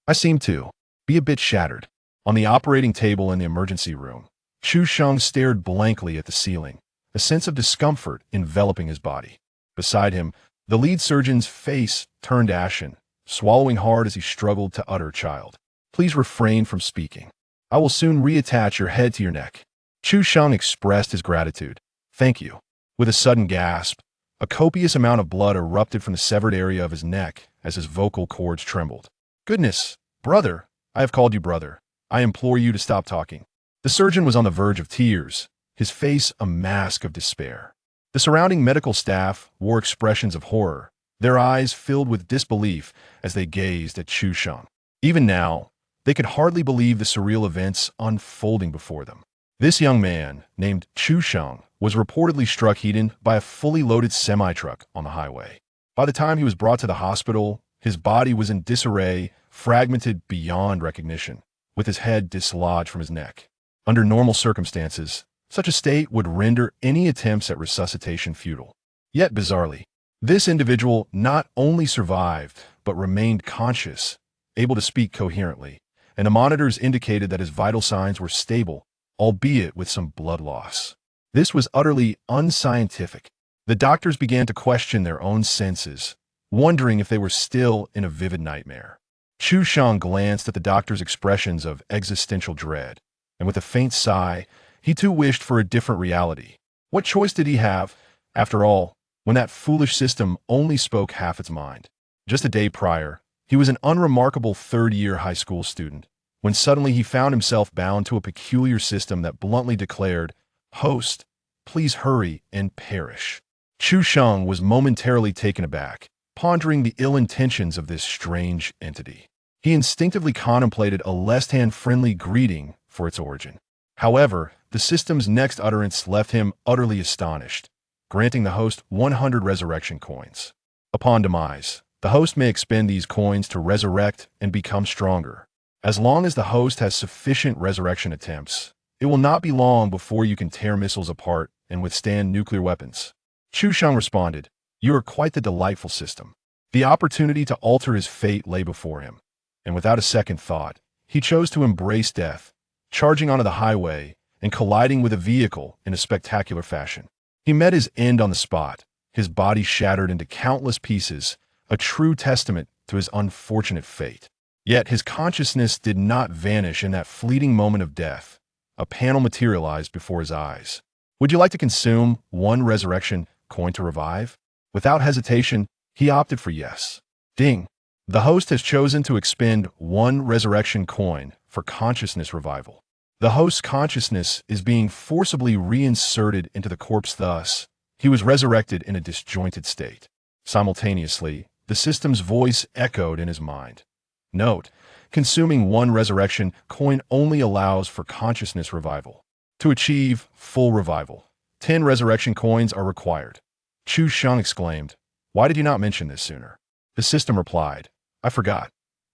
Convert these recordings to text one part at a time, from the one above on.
I seem to be a bit shattered. On the operating table in the emergency room, Chu Sheng stared blankly at the ceiling, a sense of discomfort enveloping his body. Beside him, the lead surgeon's face turned ashen, swallowing hard as he struggled to utter, "Child, please refrain from speaking. I will soon reattach your head to your neck." Chu Sheng expressed his gratitude. "Thank you." With a sudden gasp, a copious amount of blood erupted from the severed area of his neck as his vocal cords trembled. "Goodness, brother, I have called you brother. I implore you to stop talking." The surgeon was on the verge of tears, his face a mask of despair. The surrounding medical staff wore expressions of horror, their eyes filled with disbelief as they gazed at Chu Sheng. Even now, they could hardly believe the surreal events unfolding before them. This young man, named Chu Sheng, was reportedly struck head-on by a fully loaded semi-truck on the highway. By the time he was brought to the hospital, his body was in disarray, fragmented beyond recognition, with his head dislodged from his neck. Under normal circumstances, such a state would render any attempts at resuscitation futile. Yet bizarrely, this individual not only survived, but remained conscious, able to speak coherently, and the monitors indicated that his vital signs were stable, albeit with some blood loss. This was utterly unscientific. The doctors began to question their own senses, wondering if they were still in a vivid nightmare. Chu Sheng glanced at the doctor's expressions of existential dread, and with a faint sigh, he too wished for a different reality. What choice did he have, after all, when that foolish system only spoke half its mind? Just a day prior, he was an unremarkable third-year high school student, when suddenly he found himself bound to a peculiar system that bluntly declared, "Host, please hurry and perish." Chu Sheng was momentarily taken aback, pondering the ill intentions of this strange entity. He instinctively contemplated a less-than friendly greeting for its origin. However, the system's next utterance left him utterly astonished, granting the host 100 resurrection coins. Upon demise, the host may expend these coins to resurrect and become stronger. As long as the host has sufficient resurrection attempts, it will not be long before you can tear missiles apart and withstand nuclear weapons. Chu Sheng responded, "You are quite the delightful system." The opportunity to alter his fate lay before him, and without a second thought, he chose to embrace death, charging onto the highway and colliding with a vehicle in a spectacular fashion. He met his end on the spot, his body shattered into countless pieces, a true testament to his unfortunate fate. Yet his consciousness did not vanish in that fleeting moment of death. A panel materialized before his eyes. "Would you like to consume one resurrection coin to revive?" Without hesitation, he opted for yes. Ding! The host has chosen to expend one resurrection coin for consciousness revival. The host's consciousness is being forcibly reinserted into the corpse, thus, he was resurrected in a disjointed state. Simultaneously, the system's voice echoed in his mind. Note, consuming one resurrection coin only allows for consciousness revival. To achieve full revival, 10 resurrection coins are required. Chu Sheng exclaimed, "Why did you not mention this sooner?" The system replied, "I forgot."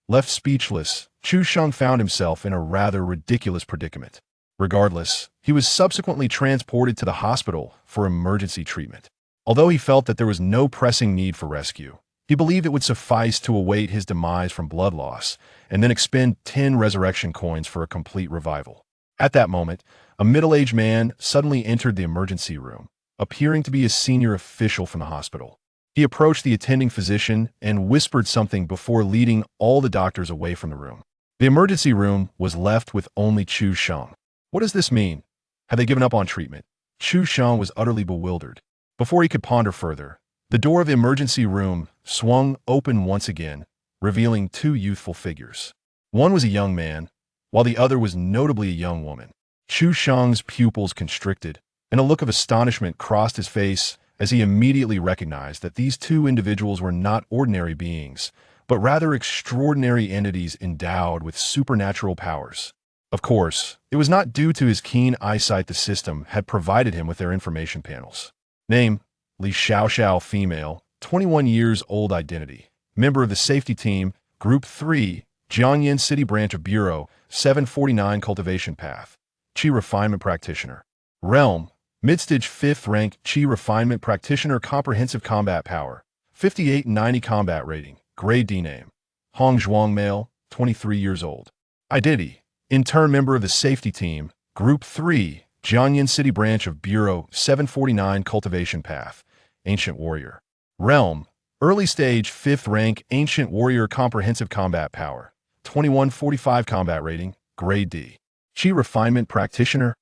Left speechless, Chu Sheng found himself in a rather ridiculous predicament. Regardless, he was subsequently transported to the hospital for emergency treatment. Although he felt that there was no pressing need for rescue, he believed it would suffice to await his demise from blood loss and then expend 10 resurrection coins for a complete revival. At that moment, a middle-aged man suddenly entered the emergency room, appearing to be a senior official from the hospital. He approached the attending physician and whispered something before leading all the doctors away from the room. The emergency room was left with only Chu Sheng. What does this mean? Had they given up on treatment? Chu Sheng was utterly bewildered. Before he could ponder further, the door of the emergency room swung open once again, revealing two youthful figures. One was a young man, while the other was notably a young woman. Chu Sheng's pupils constricted, and a look of astonishment crossed his face as he immediately recognized that these two individuals were not ordinary beings, but rather extraordinary entities endowed with supernatural powers. Of course, it was not due to his keen eyesight the system had provided him with their information panels. Name, Li Xiaoxiao, female, 21 years old, identity, member of the safety team, Group 3, Jiangyan City Branch of Bureau, 749 Cultivation Path, Qi Refinement Practitioner. Realm, Midstage 5th rank Qi Refinement Practitioner, Comprehensive Combat Power, 5890 Combat Rating, Grade D. Name, Hong Zhuang, male, 23 years old. Identity: in turn member of the safety team, Group 3, Jiangyan City Branch of Bureau 749 Cultivation Path, Ancient Warrior. Realm: early stage 5th rank Ancient Warrior Comprehensive Combat Power, 2145 Combat Rating, Grade D. Chi Refinement Practitioner,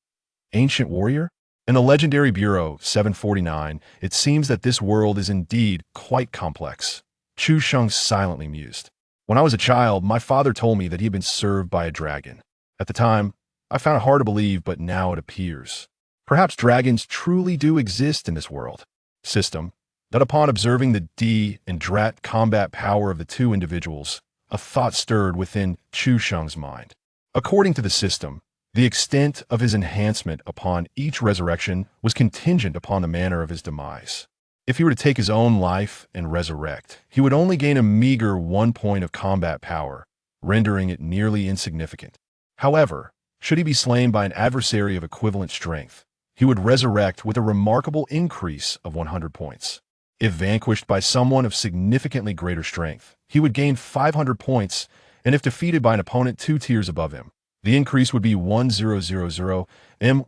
Ancient Warrior? In the legendary Bureau 749, it seems that this world is indeed quite complex. Chu Sheng silently mused. When I was a child, my father told me that he had been served by a dragon. At the time, I found it hard to believe, but now it appears. Perhaps dragons truly do exist in this world. System: that upon observing the D and Drat combat power of the two individuals, a thought stirred within Chu Sheng's mind. According to the system, the extent of his enhancement upon each resurrection was contingent upon the manner of his demise. If he were to take his own life and resurrect, he would only gain a meager 1 point of combat power, rendering it nearly insignificant. However, should he be slain by an adversary of equivalent strength, he would resurrect with a remarkable increase of 100 points. If vanquished by someone of significantly greater strength, he would gain 500 points, and if defeated by an opponent 2 tiers above him, the increase would be 1000.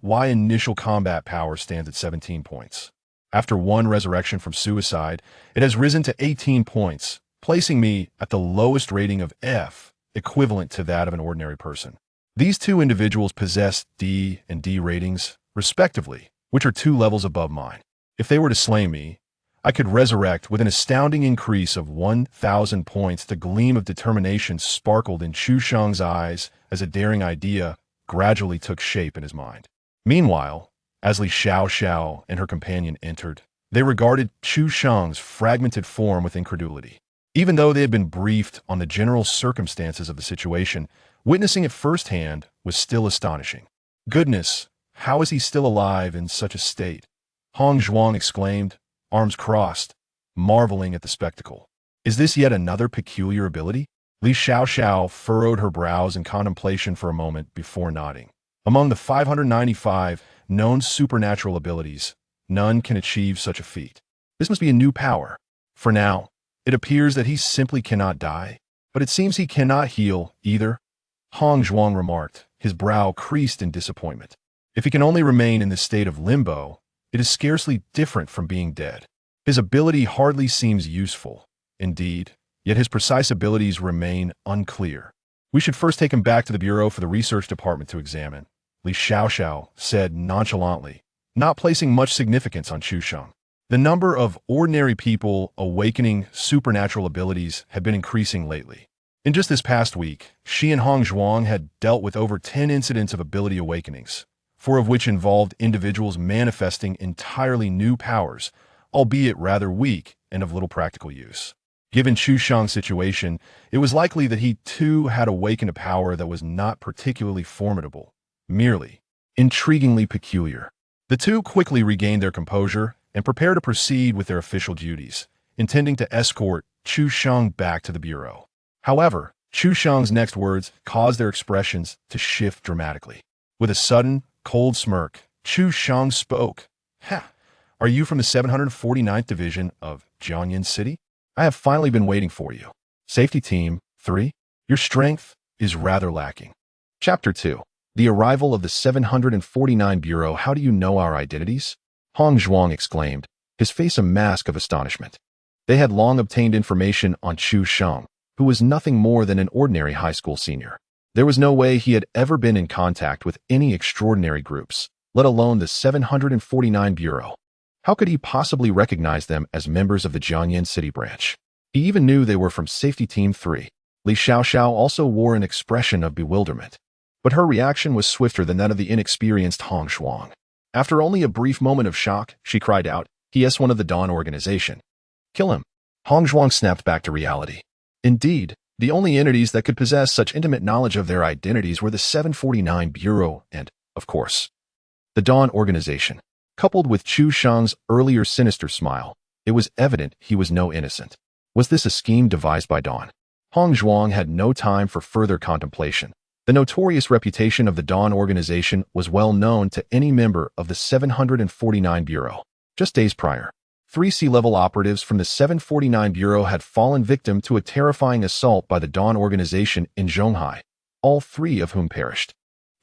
My initial combat power stands at 17 points. After 1 resurrection from suicide, it has risen to 18 points, placing me at the lowest rating of F, equivalent to that of an ordinary person. These two individuals possess D and D ratings, respectively, which are 2 levels above mine. If they were to slay me, I could resurrect with an astounding increase of 1,000 points. The gleam of determination sparkled in Chu Sheng's eyes as a daring idea gradually took shape in his mind. Meanwhile, as Li Xiaoxiao and her companion entered, they regarded Chu Sheng's fragmented form with incredulity. Even though they had been briefed on the general circumstances of the situation, witnessing it firsthand was still astonishing. Goodness, how is he still alive in such a state? Hong Zhuang exclaimed, arms crossed, marveling at the spectacle. Is this yet another peculiar ability? Li Xiaoxiao furrowed her brows in contemplation for a moment before nodding. Among the 595 known supernatural abilities, none can achieve such a feat. This must be a new power. For now, it appears that he simply cannot die, but it seems he cannot heal either. Hong Zhuang remarked, his brow creased in disappointment. If he can only remain in this state of limbo, it is scarcely different from being dead. His ability hardly seems useful, indeed, yet his precise abilities remain unclear. We should first take him back to the Bureau for the Research Department to examine, Li Xiaoxiao said nonchalantly, not placing much significance on Chu Sheng. The number of ordinary people awakening supernatural abilities had been increasing lately. In just this past week, she and Hong Zhuang had dealt with over 10 incidents of ability awakenings, 4 of which involved individuals manifesting entirely new powers, albeit rather weak and of little practical use. Given Chu Sheng's situation, it was likely that he too had awakened a power that was not particularly formidable, merely intriguingly peculiar. The two quickly regained their composure and prepared to proceed with their official duties, intending to escort Chu Sheng back to the Bureau. However, Chu Sheng's next words caused their expressions to shift dramatically. With a sudden, cold smirk, Chu Sheng spoke. "Ha! Are you from the 749th Division of Jiangyan City? I have finally been waiting for you. Safety Team 3, your strength is rather lacking." Chapter 2. The arrival of the 749 Bureau. How do you know our identities? Hong Zhuang exclaimed, his face a mask of astonishment. They had long obtained information on Chu Sheng, who was nothing more than an ordinary high school senior. There was no way he had ever been in contact with any extraordinary groups, let alone the 749 Bureau. How could he possibly recognize them as members of the Jiangyan City branch? He even knew they were from Safety Team 3. Li Xiaoxiao also wore an expression of bewilderment, but her reaction was swifter than that of the inexperienced Hong Zhuang. After only a brief moment of shock, she cried out, "He is one of the Dawn organization. Kill him." Hong Zhuang snapped back to reality. Indeed, the only entities that could possess such intimate knowledge of their identities were the 749 Bureau and, of course, the Dawn organization. Coupled with Chu Sheng's earlier sinister smile, it was evident he was no innocent. Was this a scheme devised by Dawn? Hong Zhuang had no time for further contemplation. The notorious reputation of the Dawn organization was well known to any member of the 749 Bureau. Just days prior, 3 sea-level operatives from the 749 Bureau had fallen victim to a terrifying assault by the Dawn organization in Zhonghai, all 3 of whom perished.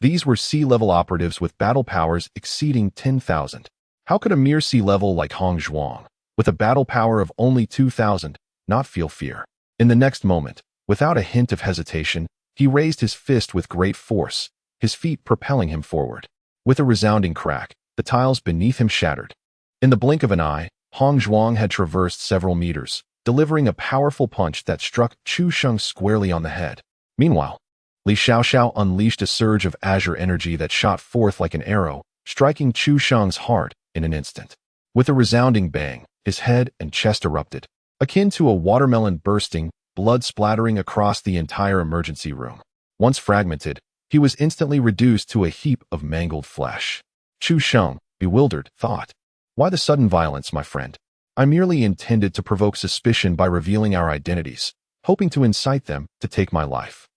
These were sea-level operatives with battle powers exceeding 10,000. How could a mere sea-level like Hong Zhuang, with a battle power of only 2,000, not feel fear? In the next moment, without a hint of hesitation, he raised his fist with great force, his feet propelling him forward. With a resounding crack, the tiles beneath him shattered. In the blink of an eye, Hong Zhuang had traversed several meters, delivering a powerful punch that struck Chu Sheng squarely on the head. Meanwhile, Li Xiaoxiao unleashed a surge of azure energy that shot forth like an arrow, striking Chu Sheng's heart in an instant. With a resounding bang, his head and chest erupted, akin to a watermelon bursting, blood splattering across the entire emergency room. Once fragmented, he was instantly reduced to a heap of mangled flesh. Chu Sheng, bewildered, thought, "Why the sudden violence, my friend? I merely intended to provoke suspicion by revealing our identities, hoping to incite them to take my life.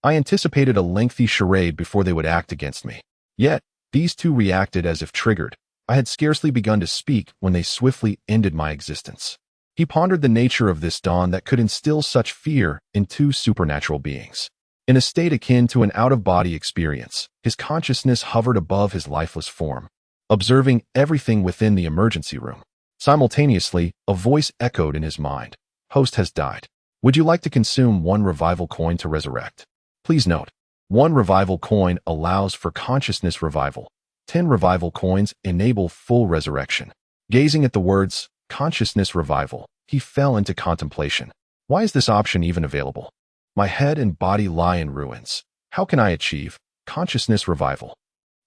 I anticipated a lengthy charade before they would act against me. Yet, these two reacted as if triggered. I had scarcely begun to speak when they swiftly ended my existence." He pondered the nature of this dawn that could instill such fear in 2 supernatural beings. In a state akin to an out-of-body experience, his consciousness hovered above his lifeless form, observing everything within the emergency room. Simultaneously, a voice echoed in his mind. "Host has died. Would you like to consume 1 revival coin to resurrect?" Please note, 1 revival coin allows for consciousness revival. 10 revival coins enable full resurrection. Gazing at the words, consciousness revival, he fell into contemplation. Why is this option even available? My head and body lie in ruins. How can I achieve consciousness revival?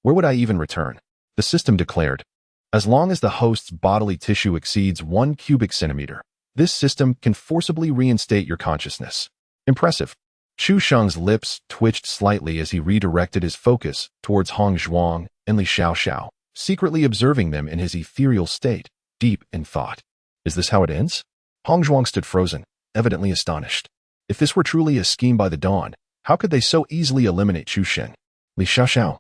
Where would I even return? The system declared, as long as the host's bodily tissue exceeds 1 cubic centimeter, this system can forcibly reinstate your consciousness. Impressive. Chu Sheng's lips twitched slightly as he redirected his focus towards Hong Zhuang and Li Xiaoxiao, secretly observing them in his ethereal state, deep in thought. Is this how it ends? Hong Zhuang stood frozen, evidently astonished. If this were truly a scheme by the Dawn, how could they so easily eliminate Chu Shen? Li Xiaoxiao,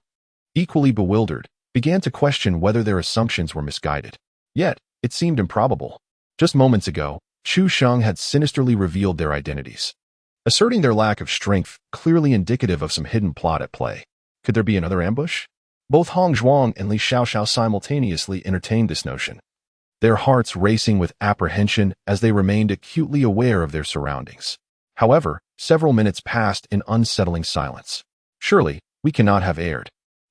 equally bewildered, began to question whether their assumptions were misguided. Yet, it seemed improbable. Just moments ago, Chu Sheng had sinisterly revealed their identities, asserting their lack of strength, clearly indicative of some hidden plot at play. Could there be another ambush? Both Hong Zhuang and Li Xiaoxiao simultaneously entertained this notion, their hearts racing with apprehension as they remained acutely aware of their surroundings. However, several minutes passed in unsettling silence. Surely, we cannot have erred.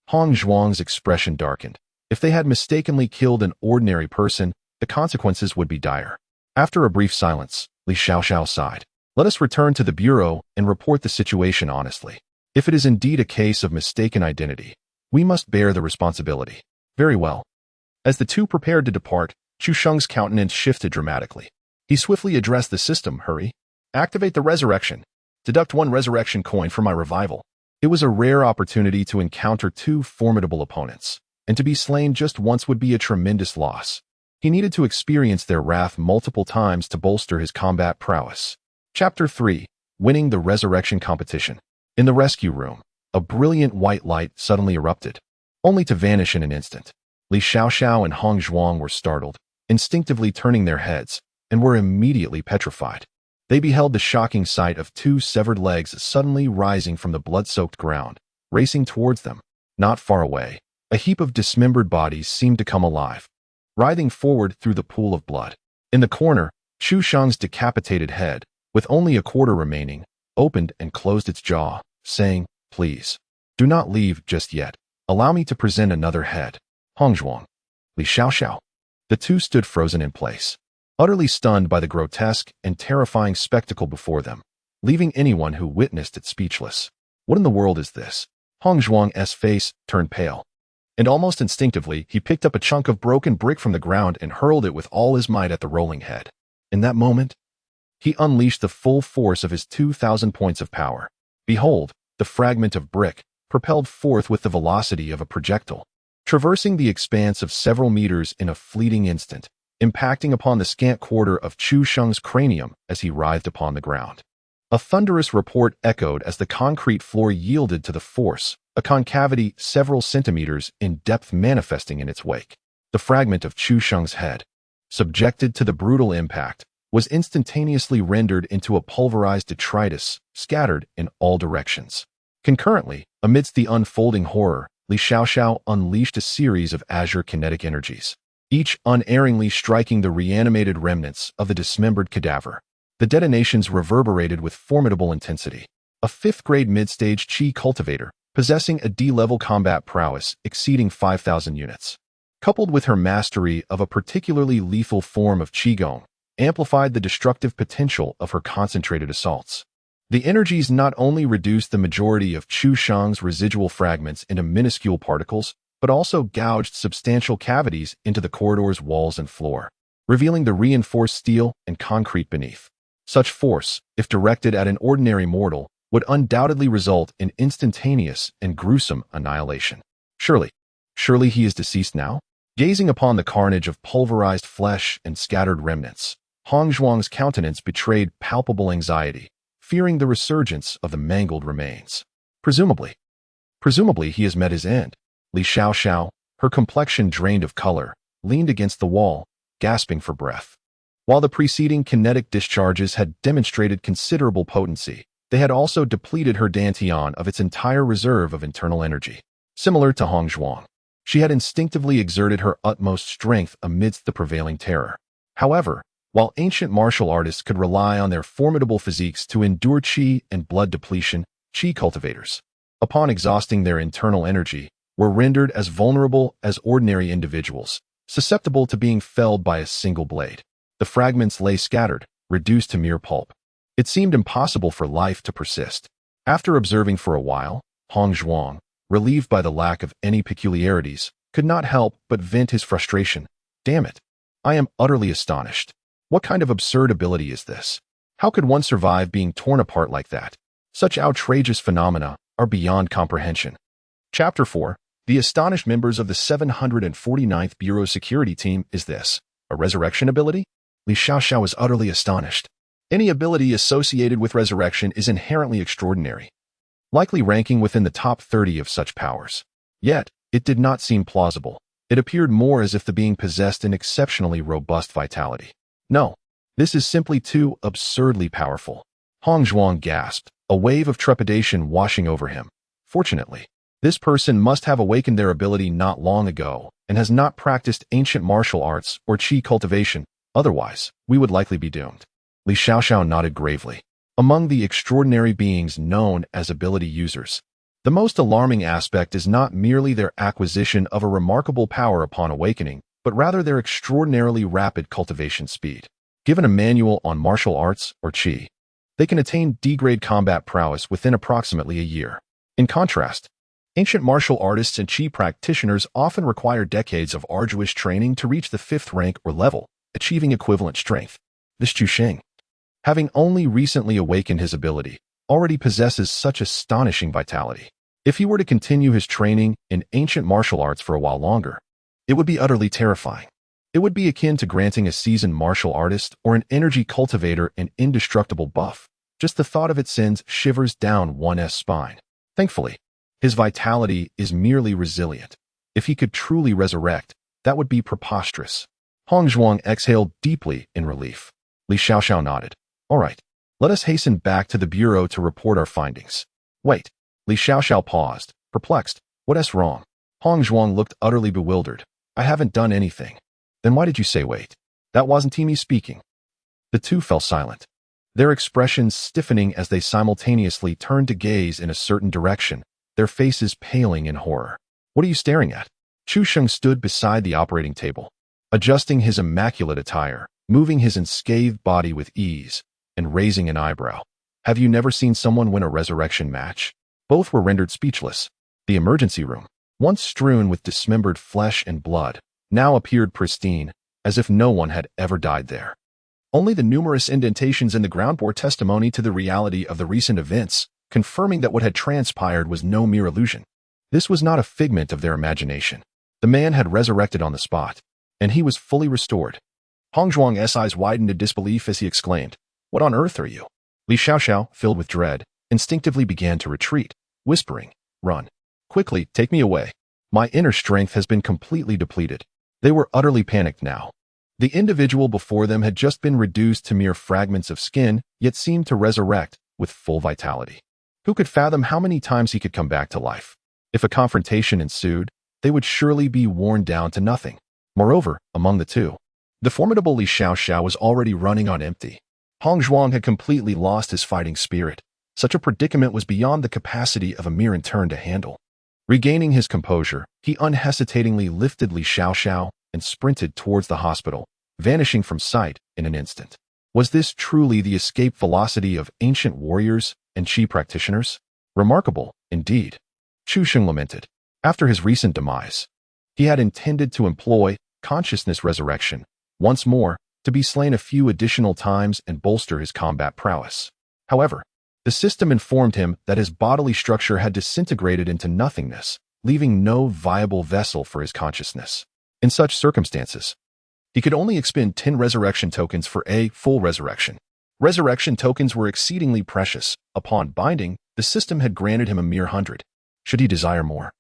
Hong Zhuang's expression darkened. If they had mistakenly killed an ordinary person, the consequences would be dire. After a brief silence, Li Xiaoxiao sighed. Let us return to the Bureau and report the situation honestly. If it is indeed a case of mistaken identity, we must bear the responsibility. Very well. As the 2 prepared to depart, Chu Sheng's countenance shifted dramatically. He swiftly addressed the system. Hurry. Activate the resurrection. Deduct 1 resurrection coin for my revival. It was a rare opportunity to encounter 2 formidable opponents, and to be slain just once would be a tremendous loss. He needed to experience their wrath multiple times to bolster his combat prowess. Chapter 3. Winning the Resurrection Competition. In the rescue room, a brilliant white light suddenly erupted, only to vanish in an instant. Li Xiaoxiao and Hong Zhuang were startled, instinctively turning their heads, and were immediately petrified. They beheld the shocking sight of 2 severed legs suddenly rising from the blood-soaked ground, racing towards them. Not far away, a heap of dismembered bodies seemed to come alive, writhing forward through the pool of blood. In the corner, Chu Sheng's decapitated head, with only a quarter remaining, opened and closed its jaw, saying, "Please, do not leave just yet. Allow me to present another head." Hong Zhuang, Li Xiaoxiao. The 2 stood frozen in place, utterly stunned by the grotesque and terrifying spectacle before them, leaving anyone who witnessed it speechless. What in the world is this? Hong Zhuang's face turned pale, and almost instinctively he picked up a chunk of broken brick from the ground and hurled it with all his might at the rolling head. In that moment, he unleashed the full force of his 2,000 points of power. Behold, the fragment of brick, propelled forth with the velocity of a projectile, traversing the expanse of several meters in a fleeting instant, impacting upon the scant quarter of Chu Sheng's cranium as he writhed upon the ground. A thunderous report echoed as the concrete floor yielded to the force, a concavity several centimeters in depth manifesting in its wake. The fragment of Chu Sheng's head, subjected to the brutal impact, was instantaneously rendered into a pulverized detritus, scattered in all directions. Concurrently, amidst the unfolding horror, Li Xiaoxiao unleashed a series of azure kinetic energies, each unerringly striking the reanimated remnants of the dismembered cadaver. The detonations reverberated with formidable intensity. A fifth-grade mid-stage Qi cultivator, possessing a D-level combat prowess exceeding 5,000 units, coupled with her mastery of a particularly lethal form of Qigong, amplified the destructive potential of her concentrated assaults. The energies not only reduced the majority of Chu Shang's residual fragments into minuscule particles, but also gouged substantial cavities into the corridor's walls and floor, revealing the reinforced steel and concrete beneath. Such force, if directed at an ordinary mortal, would undoubtedly result in instantaneous and gruesome annihilation. Surely he is deceased now? Gazing upon the carnage of pulverized flesh and scattered remnants, Hong Zhuang's countenance betrayed palpable anxiety, fearing the resurgence of the mangled remains. Presumably he has met his end. Li Xiaoxiao, her complexion drained of color, leaned against the wall, gasping for breath. While the preceding kinetic discharges had demonstrated considerable potency, they had also depleted her dantian of its entire reserve of internal energy. Similar to Hong Zhuang, she had instinctively exerted her utmost strength amidst the prevailing terror. However, while ancient martial artists could rely on their formidable physiques to endure qi and blood depletion, qi cultivators, upon exhausting their internal energy, were rendered as vulnerable as ordinary individuals, susceptible to being felled by a single blade. The fragments lay scattered, reduced to mere pulp. It seemed impossible for life to persist. After observing for a while, Hong Zhuang, relieved by the lack of any peculiarities, could not help but vent his frustration. Damn it! I am utterly astonished. What kind of absurd ability is this? How could one survive being torn apart like that? Such outrageous phenomena are beyond comprehension. Chapter 4. The astonished members of the 749th Bureau Security Team. Is this a resurrection ability? Li Xiaoxiao was utterly astonished. Any ability associated with resurrection is inherently extraordinary, likely ranking within the top 30 of such powers. Yet, it did not seem plausible. It appeared more as if the being possessed an exceptionally robust vitality. No, this is simply too absurdly powerful. Hong Zhuang gasped, a wave of trepidation washing over him. Fortunately, this person must have awakened their ability not long ago and has not practiced ancient martial arts or qi cultivation. Otherwise, we would likely be doomed. Li Xiaoxiao nodded gravely. Among the extraordinary beings known as ability users, the most alarming aspect is not merely their acquisition of a remarkable power upon awakening, but rather their extraordinarily rapid cultivation speed. Given a manual on martial arts or qi, they can attain D-grade combat prowess within approximately a year. In contrast, ancient martial artists and qi practitioners often require decades of arduous training to reach the 5th rank or level, achieving equivalent strength. This Chu Sheng, having only recently awakened his ability, already possesses such astonishing vitality. If he were to continue his training in ancient martial arts for a while longer, it would be utterly terrifying. It would be akin to granting a seasoned martial artist or an energy cultivator an indestructible buff. Just the thought of it sends shivers down one's spine. Thankfully, his vitality is merely resilient. If he could truly resurrect, that would be preposterous. Hong Zhuang exhaled deeply in relief. Li Xiaoxiao nodded. All right, let us hasten back to the bureau to report our findings. Wait. Li Xiaoxiao paused, perplexed. What's wrong? Hong Zhuang looked utterly bewildered. I haven't done anything. Then why did you say wait? That wasn't me speaking. The two fell silent, their expressions stiffening as they simultaneously turned to gaze in a certain direction, their faces paling in horror. What are you staring at? Chu Sheng stood beside the operating table, adjusting his immaculate attire, moving his unscathed body with ease, and raising an eyebrow. Have you never seen someone win a resurrection match? Both were rendered speechless. The emergency room, once strewn with dismembered flesh and blood, now appeared pristine, as if no one had ever died there. Only the numerous indentations in the ground bore testimony to the reality of the recent events, confirming that what had transpired was no mere illusion. This was not a figment of their imagination. The man had resurrected on the spot, and he was fully restored. Hong Zhuang's eyes widened in disbelief as he exclaimed, What on earth are you? Li Xiaoxiao, filled with dread, instinctively began to retreat, whispering, Run. Quickly, take me away. My inner strength has been completely depleted. They were utterly panicked now. The individual before them had just been reduced to mere fragments of skin, yet seemed to resurrect with full vitality. Who could fathom how many times he could come back to life? If a confrontation ensued, they would surely be worn down to nothing. Moreover, among the two, the formidable Li Xiaoxiao was already running on empty. Hong Zhuang had completely lost his fighting spirit. Such a predicament was beyond the capacity of a mere intern to handle. Regaining his composure, he unhesitatingly lifted Li Xiaoxiao and sprinted towards the hospital, vanishing from sight in an instant. Was this truly the escape velocity of ancient warriors and Qi practitioners? Remarkable, indeed. Chu Sheng lamented. After his recent demise, he had intended to employ consciousness resurrection once more to be slain a few additional times and bolster his combat prowess. However, the system informed him that his bodily structure had disintegrated into nothingness, leaving no viable vessel for his consciousness. In such circumstances, he could only expend 10 resurrection tokens for a full resurrection. Resurrection tokens were exceedingly precious. Upon binding, the system had granted him a mere 100. Should he desire more,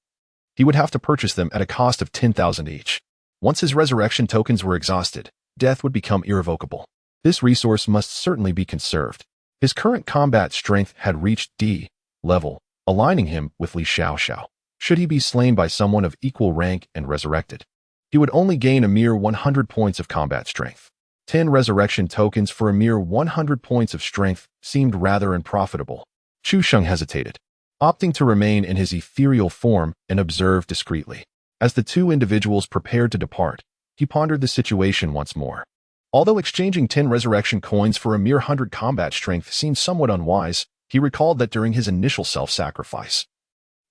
he would have to purchase them at a cost of 10,000 each. Once his resurrection tokens were exhausted, death would become irrevocable. This resource must certainly be conserved. His current combat strength had reached D level, aligning him with Li Xiaoxiao. Should he be slain by someone of equal rank and resurrected, he would only gain a mere 100 points of combat strength. 10 resurrection tokens for a mere 100 points of strength seemed rather unprofitable. Chu Sheng hesitated, opting to remain in his ethereal form and observe discreetly. As the two individuals prepared to depart, he pondered the situation once more. Although exchanging 10 resurrection coins for a mere 100 combat strength seemed somewhat unwise, he recalled that during his initial self-sacrifice,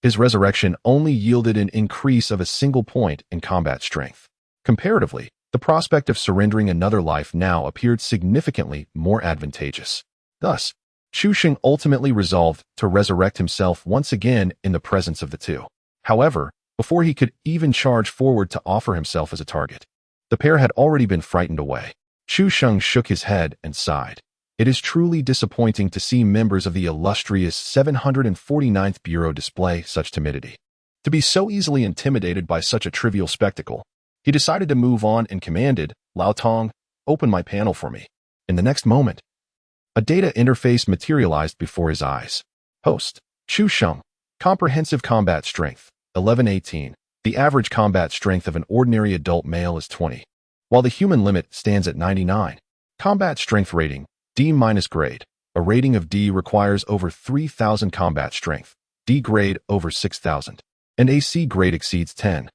his resurrection only yielded an increase of a single point in combat strength. Comparatively, the prospect of surrendering another life now appeared significantly more advantageous. Thus, Chu Sheng ultimately resolved to resurrect himself once again in the presence of the two. However, before he could even charge forward to offer himself as a target, the pair had already been frightened away. Chu Sheng shook his head and sighed. It is truly disappointing to see members of the illustrious 749th Bureau display such timidity. To be so easily intimidated by such a trivial spectacle, he decided to move on and commanded, "Lao Tong, open my panel for me." In the next moment, a data interface materialized before his eyes. Host, Chu Sheng. Comprehensive combat strength, 1118. The average combat strength of an ordinary adult male is 20, while the human limit stands at 99. Combat strength rating, D- grade. A rating of D requires over 3,000 combat strength, D grade over 6,000, and AC grade exceeds 10,000.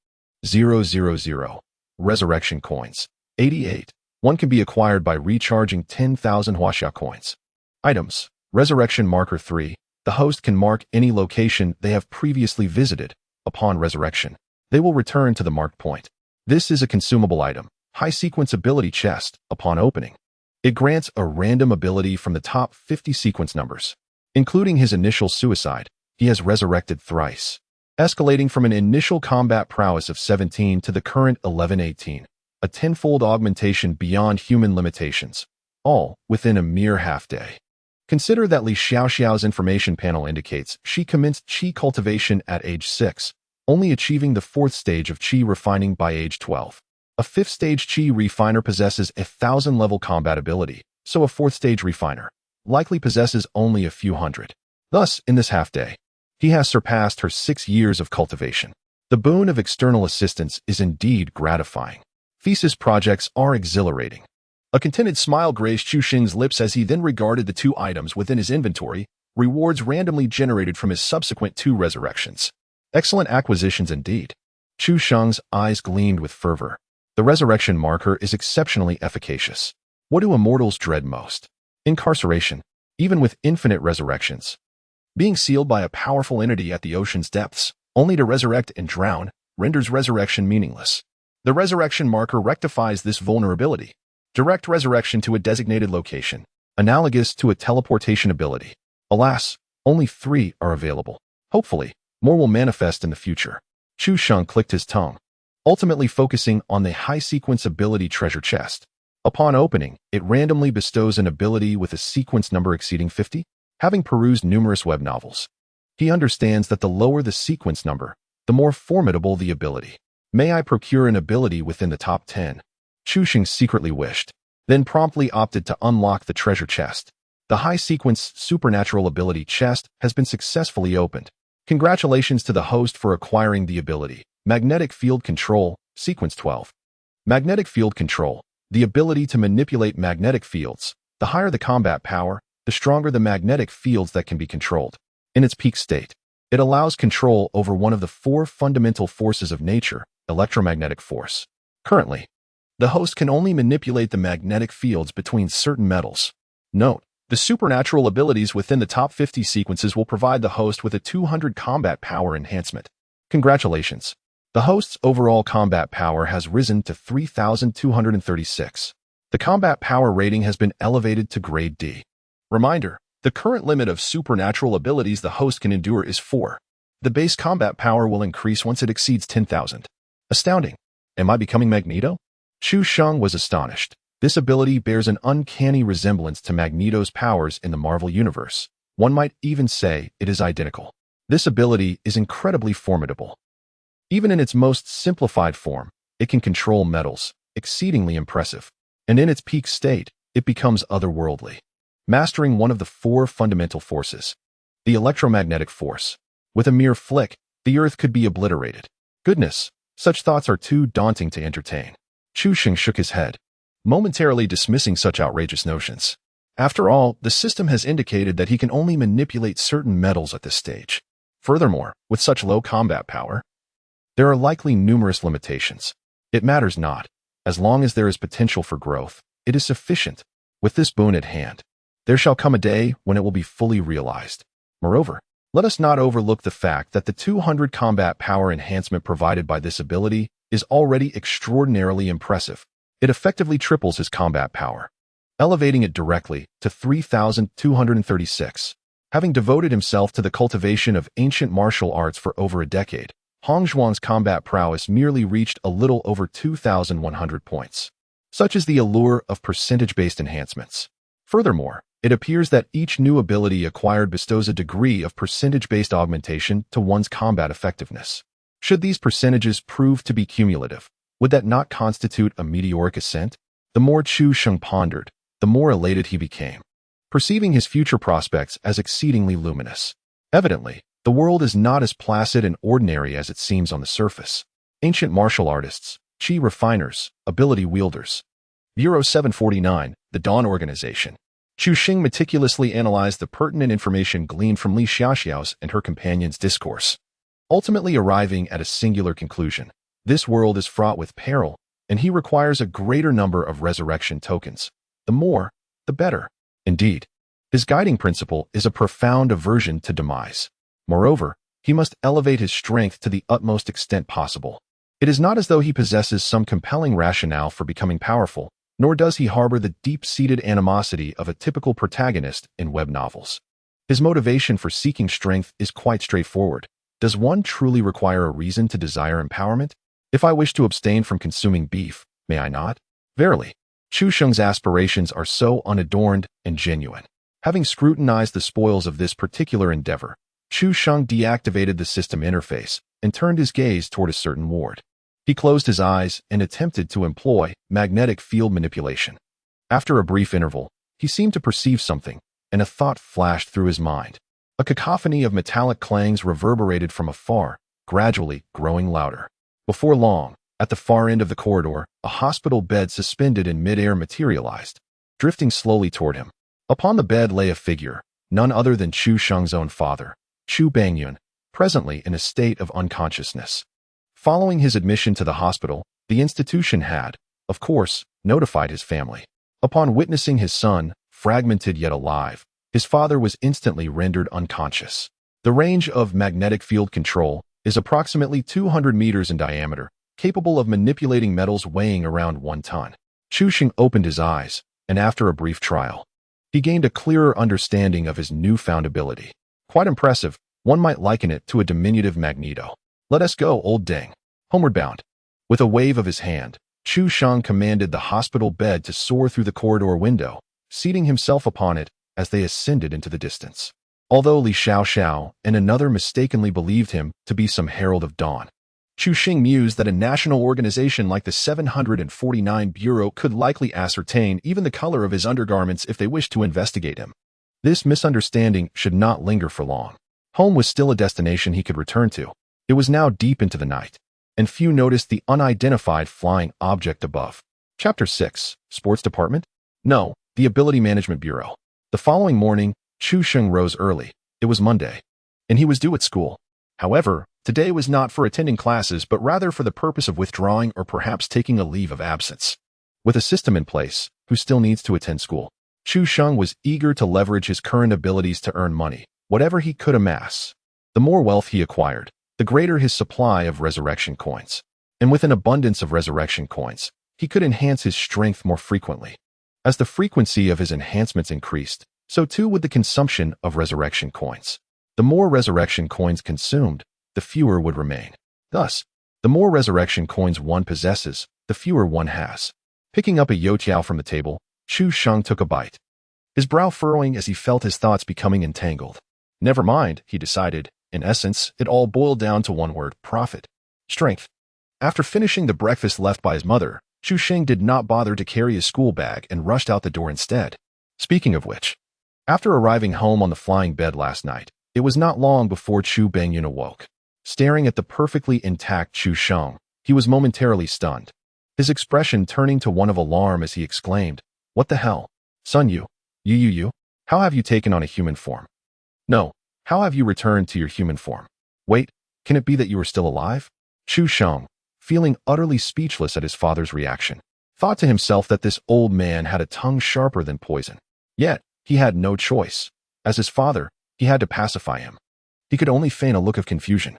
Resurrection coins, 88. One can be acquired by recharging 10,000 Huaxia coins. Items, Resurrection Marker 3. The host can mark any location they have previously visited. Upon resurrection, they will return to the marked point. This is a consumable item. High sequence ability chest. Upon opening, it grants a random ability from the top 50 sequence numbers. Including his initial suicide, he has resurrected thrice, escalating from an initial combat prowess of 17 to the current 1118, a tenfold augmentation beyond human limitations, all within a mere half-day. Consider that Li Xiaoxiao's information panel indicates she commenced Qi cultivation at age 6, only achieving the 4th stage of Qi refining by age 12. A 5th stage Qi refiner possesses a 1,000-level combat ability, so a 4th stage refiner likely possesses only a few hundred. Thus, in this half-day, he has surpassed her 6 years of cultivation. The boon of external assistance is indeed gratifying. Thesis projects are exhilarating. A contented smile graced Chu Sheng's lips as he then regarded the 2 items within his inventory, rewards randomly generated from his subsequent 2 resurrections. Excellent acquisitions indeed. Chu Sheng's eyes gleamed with fervor. The resurrection marker is exceptionally efficacious. What do immortals dread most? Incarceration, even with infinite resurrections. Being sealed by a powerful entity at the ocean's depths, only to resurrect and drown, renders resurrection meaningless. The resurrection marker rectifies this vulnerability. Direct resurrection to a designated location, analogous to a teleportation ability. Alas, only 3 are available. Hopefully, more will manifest in the future. Chu Sheng clicked his tongue, ultimately focusing on the high-sequence ability treasure chest. Upon opening, it randomly bestows an ability with a sequence number exceeding 50. Having perused numerous web novels, he understands that the lower the sequence number, the more formidable the ability. May I procure an ability within the top 10? Chu Sheng secretly wished, then promptly opted to unlock the treasure chest. The high-sequence supernatural ability chest has been successfully opened. Congratulations to the host for acquiring the ability. Magnetic Field Control, Sequence 12. Magnetic Field Control. The ability to manipulate magnetic fields. The higher the combat power, the stronger the magnetic fields that can be controlled. In its peak state, it allows control over one of the four fundamental forces of nature, electromagnetic force. Currently, the host can only manipulate the magnetic fields between certain metals. Note, the supernatural abilities within the top 50 sequences will provide the host with a 200 combat power enhancement. Congratulations! The host's overall combat power has risen to 3,236. The combat power rating has been elevated to Grade D. Reminder, the current limit of supernatural abilities the host can endure is 4. The base combat power will increase once it exceeds 10,000. Astounding! Am I becoming Magneto? Chu Sheng was astonished. This ability bears an uncanny resemblance to Magneto's powers in the Marvel Universe. One might even say it is identical. This ability is incredibly formidable. Even in its most simplified form, it can control metals, exceedingly impressive. And in its peak state, it becomes otherworldly, mastering one of the four fundamental forces, the electromagnetic force. With a mere flick, the Earth could be obliterated. Goodness, such thoughts are too daunting to entertain. Chu Sheng shook his head, momentarily dismissing such outrageous notions. After all, the system has indicated that he can only manipulate certain metals at this stage. Furthermore, with such low combat power, there are likely numerous limitations. It matters not. As long as there is potential for growth, it is sufficient. With this boon at hand, there shall come a day when it will be fully realized. Moreover, let us not overlook the fact that the 200 combat power enhancement provided by this ability is already extraordinarily impressive. It effectively triples his combat power, elevating it directly to 3,236. Having devoted himself to the cultivation of ancient martial arts for over a decade, Hong Zhuang's combat prowess merely reached a little over 2,100 points. Such is the allure of percentage-based enhancements. Furthermore, it appears that each new ability acquired bestows a degree of percentage-based augmentation to one's combat effectiveness. Should these percentages prove to be cumulative, would that not constitute a meteoric ascent? The more Chu Sheng pondered, the more elated he became, perceiving his future prospects as exceedingly luminous. Evidently, the world is not as placid and ordinary as it seems on the surface. Ancient martial artists, chi refiners, ability wielders. Bureau 749, the Dawn Organization. Chu Sheng meticulously analyzed the pertinent information gleaned from Li Xiaoxiao's and her companion's discourse, ultimately arriving at a singular conclusion. This world is fraught with peril, and he requires a greater number of resurrection tokens. The more, the better. Indeed, his guiding principle is a profound aversion to demise. Moreover, he must elevate his strength to the utmost extent possible. It is not as though he possesses some compelling rationale for becoming powerful, nor does he harbor the deep-seated animosity of a typical protagonist in web novels. His motivation for seeking strength is quite straightforward. Does one truly require a reason to desire empowerment? If I wish to abstain from consuming beef, may I not? Verily, Chu Sheng's aspirations are so unadorned and genuine. Having scrutinized the spoils of this particular endeavor, Chu Sheng deactivated the system interface and turned his gaze toward a certain ward. He closed his eyes and attempted to employ magnetic field manipulation. After a brief interval, he seemed to perceive something, and a thought flashed through his mind. A cacophony of metallic clangs reverberated from afar, gradually growing louder. Before long, at the far end of the corridor, a hospital bed suspended in midair materialized, drifting slowly toward him. Upon the bed lay a figure, none other than Chu Sheng's own father, Chu Bangyun, presently in a state of unconsciousness. Following his admission to the hospital, the institution had, of course, notified his family. Upon witnessing his son, fragmented yet alive, his father was instantly rendered unconscious. The range of magnetic field control is approximately 200 meters in diameter, capable of manipulating metals weighing around 1 ton. Chu Sheng opened his eyes, and after a brief trial, he gained a clearer understanding of his newfound ability. Quite impressive, one might liken it to a diminutive Magneto. Let us go, old Deng. Homeward bound. With a wave of his hand, Chu Sheng commanded the hospital bed to soar through the corridor window, seating himself upon it as they ascended into the distance. Although Li Xiaoxiao and another mistakenly believed him to be some herald of dawn, Chu Xing mused that a national organization like the 749 Bureau could likely ascertain even the color of his undergarments if they wished to investigate him. This misunderstanding should not linger for long. Home was still a destination he could return to. It was now deep into the night, and few noticed the unidentified flying object above. Chapter 6. Sports Department? No, the Ability Management Bureau. The following morning, Chu Xing rose early. It was Monday, and he was due at school. However, today was not for attending classes but rather for the purpose of withdrawing or perhaps taking a leave of absence. With a system in place, who still needs to attend school? Chu Xing was eager to leverage his current abilities to earn money, whatever he could amass. The more wealth he acquired, the greater his supply of resurrection coins. And with an abundance of resurrection coins, he could enhance his strength more frequently. As the frequency of his enhancements increased, so too would the consumption of resurrection coins. The more resurrection coins consumed, the fewer would remain. Thus, the more resurrection coins one possesses, the fewer one has. Picking up a youtiao from the table, Chu Xing took a bite, his brow furrowing as he felt his thoughts becoming entangled. Never mind, he decided. In essence, it all boiled down to one word: profit. Strength. After finishing the breakfast left by his mother, Chu Xing did not bother to carry his school bag and rushed out the door instead. Speaking of which, after arriving home on the flying bed last night, it was not long before Chu Bengyun awoke. Staring at the perfectly intact Chu Xing, he was momentarily stunned, his expression turning to one of alarm as he exclaimed, "What the hell? Son, you, how have you taken on a human form? No, how have you returned to your human form? Wait, can it be that you are still alive?" Chu Xing, feeling utterly speechless at his father's reaction, thought to himself that this old man had a tongue sharper than poison. Yet, he had no choice. As his father, he had to pacify him. He could only feign a look of confusion.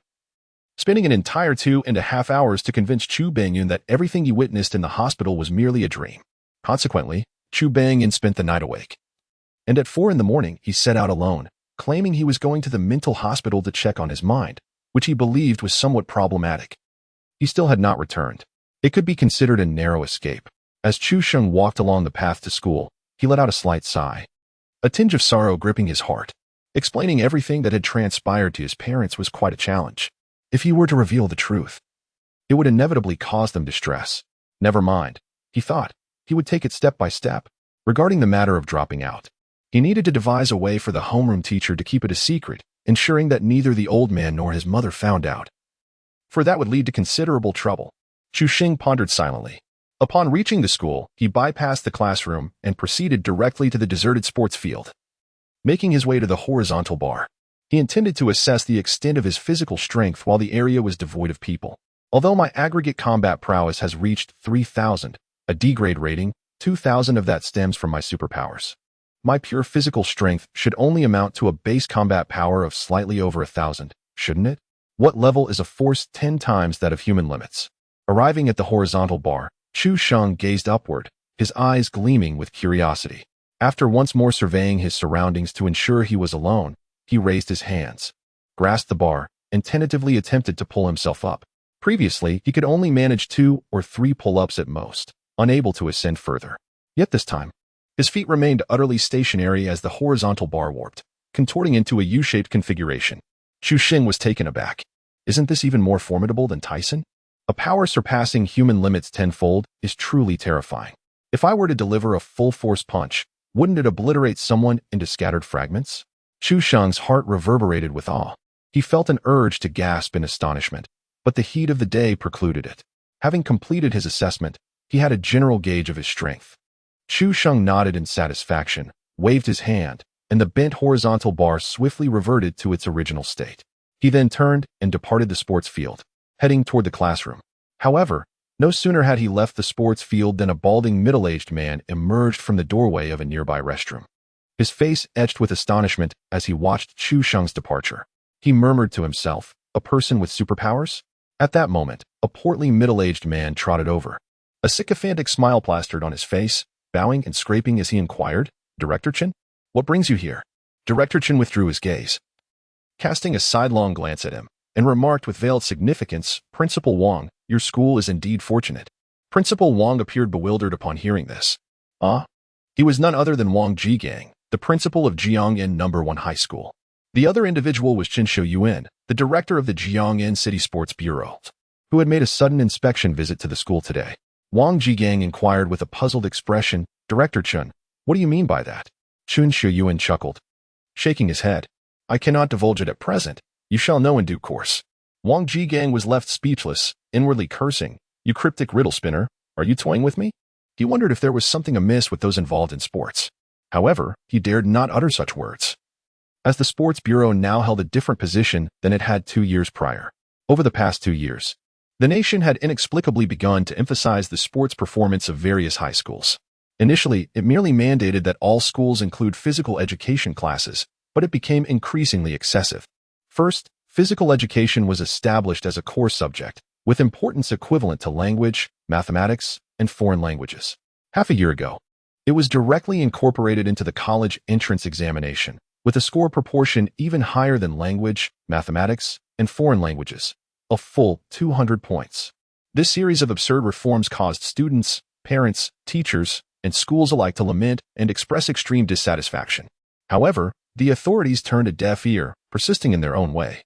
Spending an entire 2.5 hours to convince Chu Bengyun that everything he witnessed in the hospital was merely a dream. Consequently, Chu Bengyun spent the night awake. And at 4 a.m, he set out alone, claiming he was going to the mental hospital to check on his mind, which he believed was somewhat problematic. He still had not returned. It could be considered a narrow escape. As Chu Xing walked along the path to school, he let out a slight sigh, a tinge of sorrow gripping his heart. Explaining everything that had transpired to his parents was quite a challenge. If he were to reveal the truth, it would inevitably cause them distress. Never mind, he thought. He would take it step by step. Regarding the matter of dropping out, he needed to devise a way for the homeroom teacher to keep it a secret, ensuring that neither the old man nor his mother found out, for that would lead to considerable trouble. Chu Xing pondered silently. Upon reaching the school, he bypassed the classroom and proceeded directly to the deserted sports field. Making his way to the horizontal bar, he intended to assess the extent of his physical strength while the area was devoid of people. Although my aggregate combat prowess has reached 3,000, a D-grade rating, 2,000 of that stems from my superpowers. My pure physical strength should only amount to a base combat power of slightly over 1,000, shouldn't it? What level is a force 10 times that of human limits? Arriving at the horizontal bar, Chu Xing gazed upward, his eyes gleaming with curiosity. After once more surveying his surroundings to ensure he was alone, he raised his hands, grasped the bar, and tentatively attempted to pull himself up. Previously, he could only manage 2 or 3 pull-ups at most, unable to ascend further. Yet this time, his feet remained utterly stationary as the horizontal bar warped, contorting into a U-shaped configuration. Chu Xing was taken aback. Isn't this even more formidable than Tyson? A power surpassing human limits tenfold is truly terrifying. If I were to deliver a full-force punch, wouldn't it obliterate someone into scattered fragments? Chu Xing's heart reverberated with awe. He felt an urge to gasp in astonishment, but the heat of the day precluded it. Having completed his assessment, he had a general gauge of his strength. Chu Xing nodded in satisfaction, waved his hand, and the bent horizontal bar swiftly reverted to its original state. He then turned and departed the sports field, heading toward the classroom. However, no sooner had he left the sports field than a balding middle-aged man emerged from the doorway of a nearby restroom. His face etched with astonishment as he watched Chu Xing's departure. He murmured to himself, "A person with superpowers?" At that moment, a portly middle-aged man trotted over. A sycophantic smile plastered on his face, bowing and scraping as he inquired, "Director Chen? What brings you here?" Director Chen withdrew his gaze, casting a sidelong glance at him, and remarked with veiled significance, "Principal Wang, your school is indeed fortunate." Principal Wang appeared bewildered upon hearing this. He was none other than Wang Jigang, the principal of Jiangyin No. 1 High School. The other individual was Chen Shouyuan, the director of the Jiangyin City Sports Bureau. who had made a sudden inspection visit to the school today. Wang Jigang inquired with a puzzled expression, "Director Chun, what do you mean by that?" Chun Shuyuan chuckled, shaking his head. "I cannot divulge it at present. You shall know in due course." Wang Jigang was left speechless, inwardly cursing. "You cryptic riddle spinner, are you toying with me?" He wondered if there was something amiss with those involved in sports. However, he dared not utter such words, as the Sports Bureau now held a different position than it had 2 years prior. Over the past 2 years, the nation had inexplicably begun to emphasize the sports performance of various high schools. Initially, it merely mandated that all schools include physical education classes, but it became increasingly excessive. First, physical education was established as a core subject, with importance equivalent to language, mathematics, and foreign languages. Half a year ago, it was directly incorporated into the college entrance examination, with a score proportion even higher than language, mathematics, and foreign languages, a full 200 points. This series of absurd reforms caused students, parents, teachers, and schools alike to lament and express extreme dissatisfaction. However, the authorities turned a deaf ear, persisting in their own way,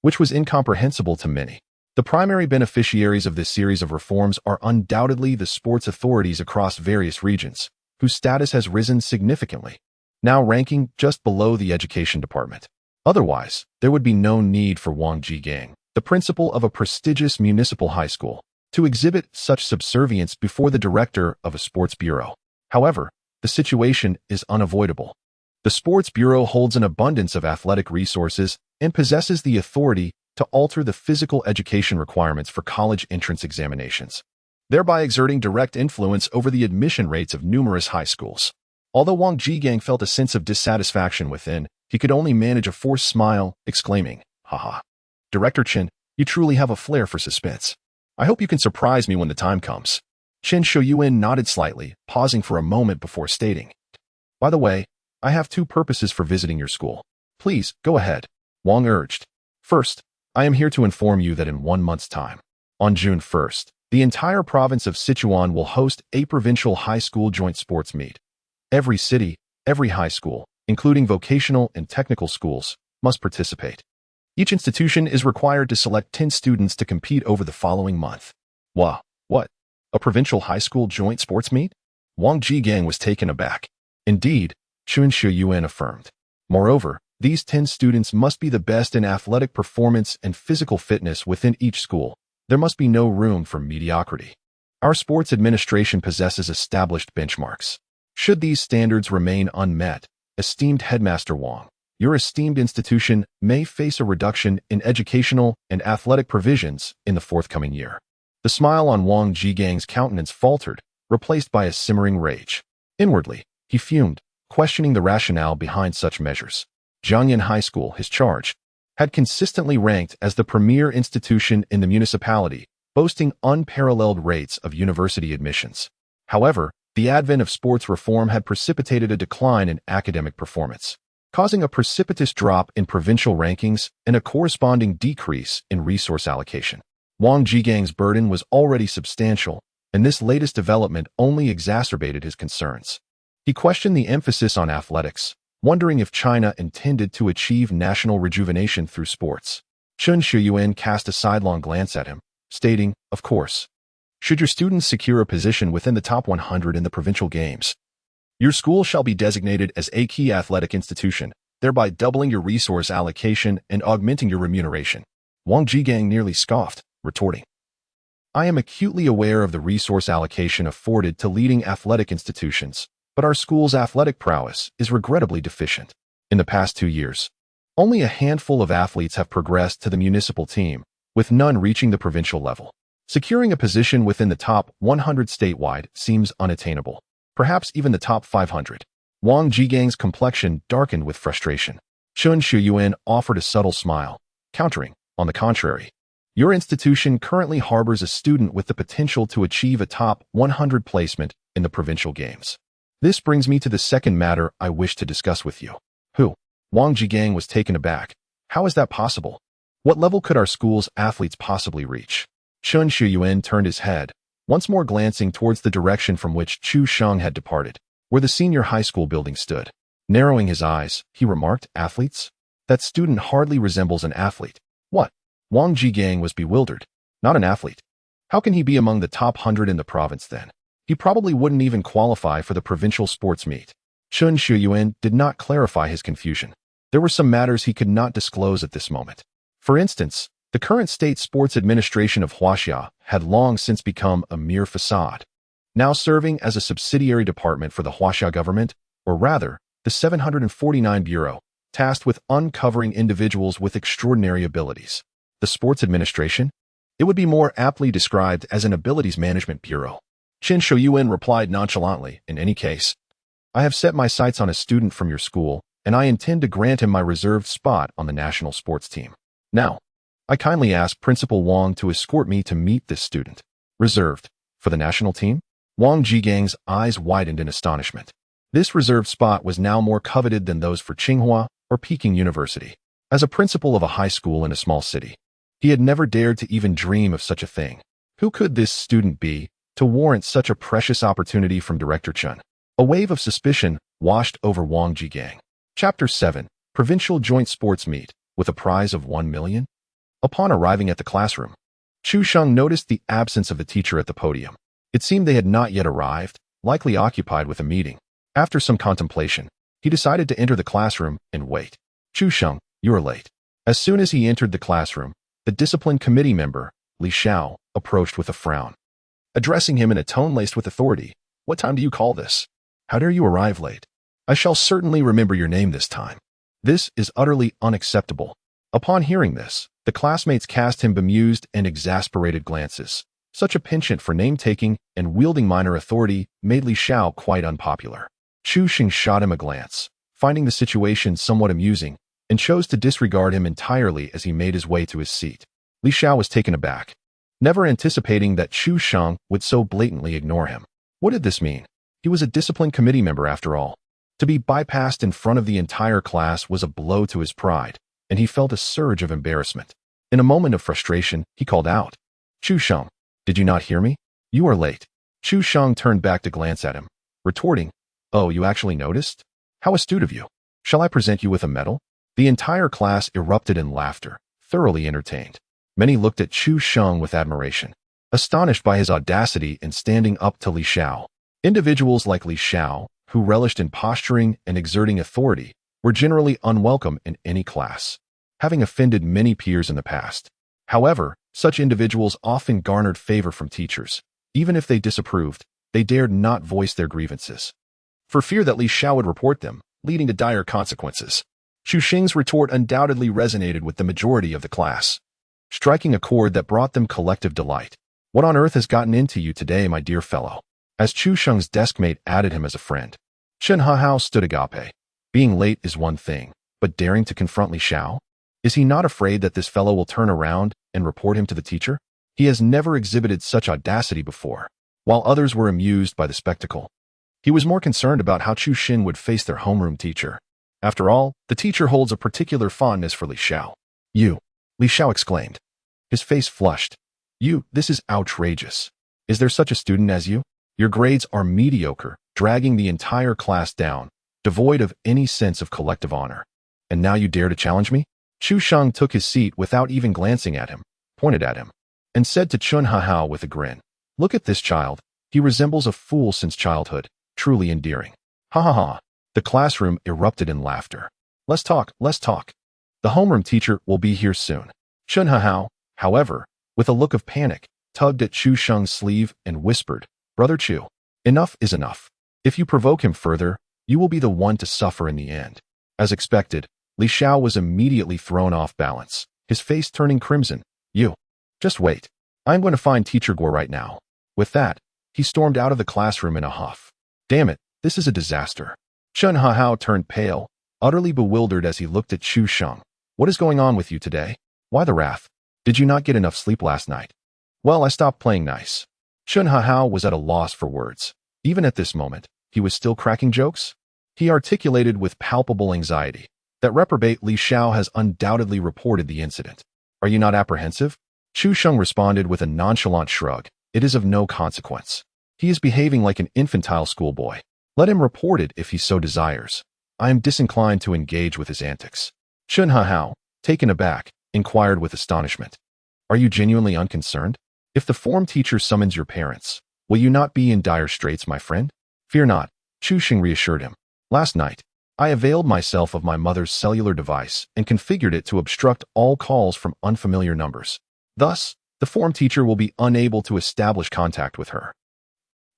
which was incomprehensible to many. The primary beneficiaries of this series of reforms are undoubtedly the sports authorities across various regions, whose status has risen significantly, now ranking just below the education department. Otherwise, there would be no need for Wang Jigang, the principal of a prestigious municipal high school, to exhibit such subservience before the director of a sports bureau. However, the situation is unavoidable. The Sports Bureau holds an abundance of athletic resources and possesses the authority to alter the physical education requirements for college entrance examinations, thereby exerting direct influence over the admission rates of numerous high schools. Although Wang Jigang felt a sense of dissatisfaction within, he could only manage a forced smile, exclaiming, "Haha. Director Chen, you truly have a flair for suspense. I hope you can surprise me when the time comes." Chen Shuyuan nodded slightly, pausing for a moment before stating, "By the way, I have 2 purposes for visiting your school. Please, go ahead," Wang urged. "First, I am here to inform you that in 1 month's time, on June 1st, the entire province of Sichuan will host a provincial high school joint sports meet. Every city, every high school, including vocational and technical schools, must participate. Each institution is required to select 10 students to compete over the following month." Wow, what? A provincial high school joint sports meet? Wang Jigang was taken aback. Indeed, Chun Shuyuan affirmed. Moreover, these 10 students must be the best in athletic performance and physical fitness within each school. There must be no room for mediocrity. Our sports administration possesses established benchmarks. Should these standards remain unmet, esteemed Headmaster Wang, your esteemed institution may face a reduction in educational and athletic provisions in the forthcoming year. The smile on Wang Jigang's countenance faltered, replaced by a simmering rage. Inwardly, he fumed, questioning the rationale behind such measures. Jiangyan High School, his charge, had consistently ranked as the premier institution in the municipality, boasting unparalleled rates of university admissions. However, the advent of sports reform had precipitated a decline in academic performance, causing a precipitous drop in provincial rankings and a corresponding decrease in resource allocation. Wang Jigang's burden was already substantial, and this latest development only exacerbated his concerns. He questioned the emphasis on athletics, wondering if China intended to achieve national rejuvenation through sports. Chun Shuyuan cast a sidelong glance at him, stating, "Of course. Should your students secure a position within the top 100 in the provincial games, your school shall be designated as a key athletic institution, thereby doubling your resource allocation and augmenting your remuneration." Wang Jigang nearly scoffed, retorting, "I am acutely aware of the resource allocation afforded to leading athletic institutions, but our school's athletic prowess is regrettably deficient. In the past 2 years, only a handful of athletes have progressed to the municipal team, with none reaching the provincial level. Securing a position within the top 100 statewide seems unattainable, perhaps even the top 500. Wang Jigang's complexion darkened with frustration. Chun Shuyuan offered a subtle smile, countering, "On the contrary, your institution currently harbors a student with the potential to achieve a top 100 placement in the provincial games. This brings me to the second matter I wish to discuss with you." "Who?" Wang Jigang was taken aback. "How is that possible? What level could our school's athletes possibly reach?" Chun Shuyuan turned his head, once more glancing towards the direction from which Chu Sheng had departed, where the senior high school building stood. Narrowing his eyes, he remarked, "Athletes? That student hardly resembles an athlete." "What?" Wang Jigang was bewildered. Not an athlete. How can he be among the top 100 in the province then? He probably wouldn't even qualify for the provincial sports meet. Chen Shuyuan did not clarify his confusion. There were some matters he could not disclose at this moment. For instance, the current state sports administration of Huaxia had long since become a mere facade, now serving as a subsidiary department for the Huaxia government, or rather, the 749 Bureau, tasked with uncovering individuals with extraordinary abilities. The sports administration? It would be more aptly described as an abilities management bureau. Chen Shuyuan replied nonchalantly, in any case, I have set my sights on a student from your school, and I intend to grant him my reserved spot on the national sports team. Now, I kindly ask Principal Wang to escort me to meet this student. Reserved for the national team? Wang Jigang's eyes widened in astonishment. This reserved spot was now more coveted than those for Tsinghua or Peking University. As a principal of a high school in a small city, he had never dared to even dream of such a thing. Who could this student be to warrant such a precious opportunity from Director Chen? A wave of suspicion washed over Wang Jigang. Chapter 7. Provincial Joint Sports Meet, with a prize of 1 million? Upon arriving at the classroom, Chu Sheng noticed the absence of the teacher at the podium. It seemed they had not yet arrived, likely occupied with a meeting. After some contemplation, he decided to enter the classroom and wait. Chu Sheng, you are late. As soon as he entered the classroom, the discipline committee member, Li Xiao, approached with a frown. Addressing him in a tone laced with authority, what time do you call this? How dare you arrive late? I shall certainly remember your name this time. This is utterly unacceptable. Upon hearing this, the classmates cast him bemused and exasperated glances. Such a penchant for name-taking and wielding minor authority made Li Xiao quite unpopular. Chu Xing shot him a glance, finding the situation somewhat amusing, and chose to disregard him entirely as he made his way to his seat. Li Xiao was taken aback, never anticipating that Chu Sheng would so blatantly ignore him. What did this mean? He was a discipline committee member after all. To be bypassed in front of the entire class was a blow to his pride, and he felt a surge of embarrassment. In a moment of frustration, he called out, Chu Sheng, did you not hear me? You are late. Chu Sheng turned back to glance at him, retorting, oh, you actually noticed? How astute of you. Shall I present you with a medal? The entire class erupted in laughter, thoroughly entertained. Many looked at Chu Sheng with admiration, astonished by his audacity in standing up to Li Xiao. Individuals like Li Xiao, who relished in posturing and exerting authority, were generally unwelcome in any class, having offended many peers in the past. However, such individuals often garnered favor from teachers. Even if they disapproved, they dared not voice their grievances, for fear that Li Xiao would report them, leading to dire consequences. Chu Xing's retort undoubtedly resonated with the majority of the class, striking a chord that brought them collective delight. What on earth has gotten into you today, my dear fellow? As Chu Sheng's deskmate added him as a friend, Chen Hahao stood agape. Being late is one thing, but daring to confront Li Xiao? Is he not afraid that this fellow will turn around and report him to the teacher? He has never exhibited such audacity before. While others were amused by the spectacle, he was more concerned about how Chu Xin would face their homeroom teacher. After all, the teacher holds a particular fondness for Li Xiao. You, Li Xiao exclaimed. His face flushed. You, this is outrageous. Is there such a student as you? Your grades are mediocre, dragging the entire class down, devoid of any sense of collective honor. And now you dare to challenge me? Chu Sheng took his seat without even glancing at him, pointed at him, and said to Chen Hahao with a grin, look at this child. He resembles a fool since childhood, truly endearing. Ha ha ha. The classroom erupted in laughter. Let's talk, let's talk. The homeroom teacher will be here soon. Chen Hahao, however, with a look of panic, tugged at Chu Sheng's sleeve and whispered, Brother Chu, enough is enough. If you provoke him further, you will be the one to suffer in the end. As expected, Li Xiao was immediately thrown off balance, his face turning crimson. You. Just wait. I'm going to find Teacher Guo right now. With that, he stormed out of the classroom in a huff. Damn it, this is a disaster. Chen Hahao turned pale, utterly bewildered as he looked at Chu Sheng. What is going on with you today? Why the wrath? Did you not get enough sleep last night? Well, I stopped playing nice. Chen Hahao was at a loss for words. Even at this moment, he was still cracking jokes? He articulated with palpable anxiety that reprobate Li Xiao has undoubtedly reported the incident. Are you not apprehensive? Chu Sheng responded with a nonchalant shrug. It is of no consequence. He is behaving like an infantile schoolboy. Let him report it if he so desires. I am disinclined to engage with his antics. Chen Hahao, taken aback, inquired with astonishment. Are you genuinely unconcerned? If the form teacher summons your parents, will you not be in dire straits, my friend? Fear not, Chu Xing reassured him. Last night, I availed myself of my mother's cellular device and configured it to obstruct all calls from unfamiliar numbers. Thus, the form teacher will be unable to establish contact with her.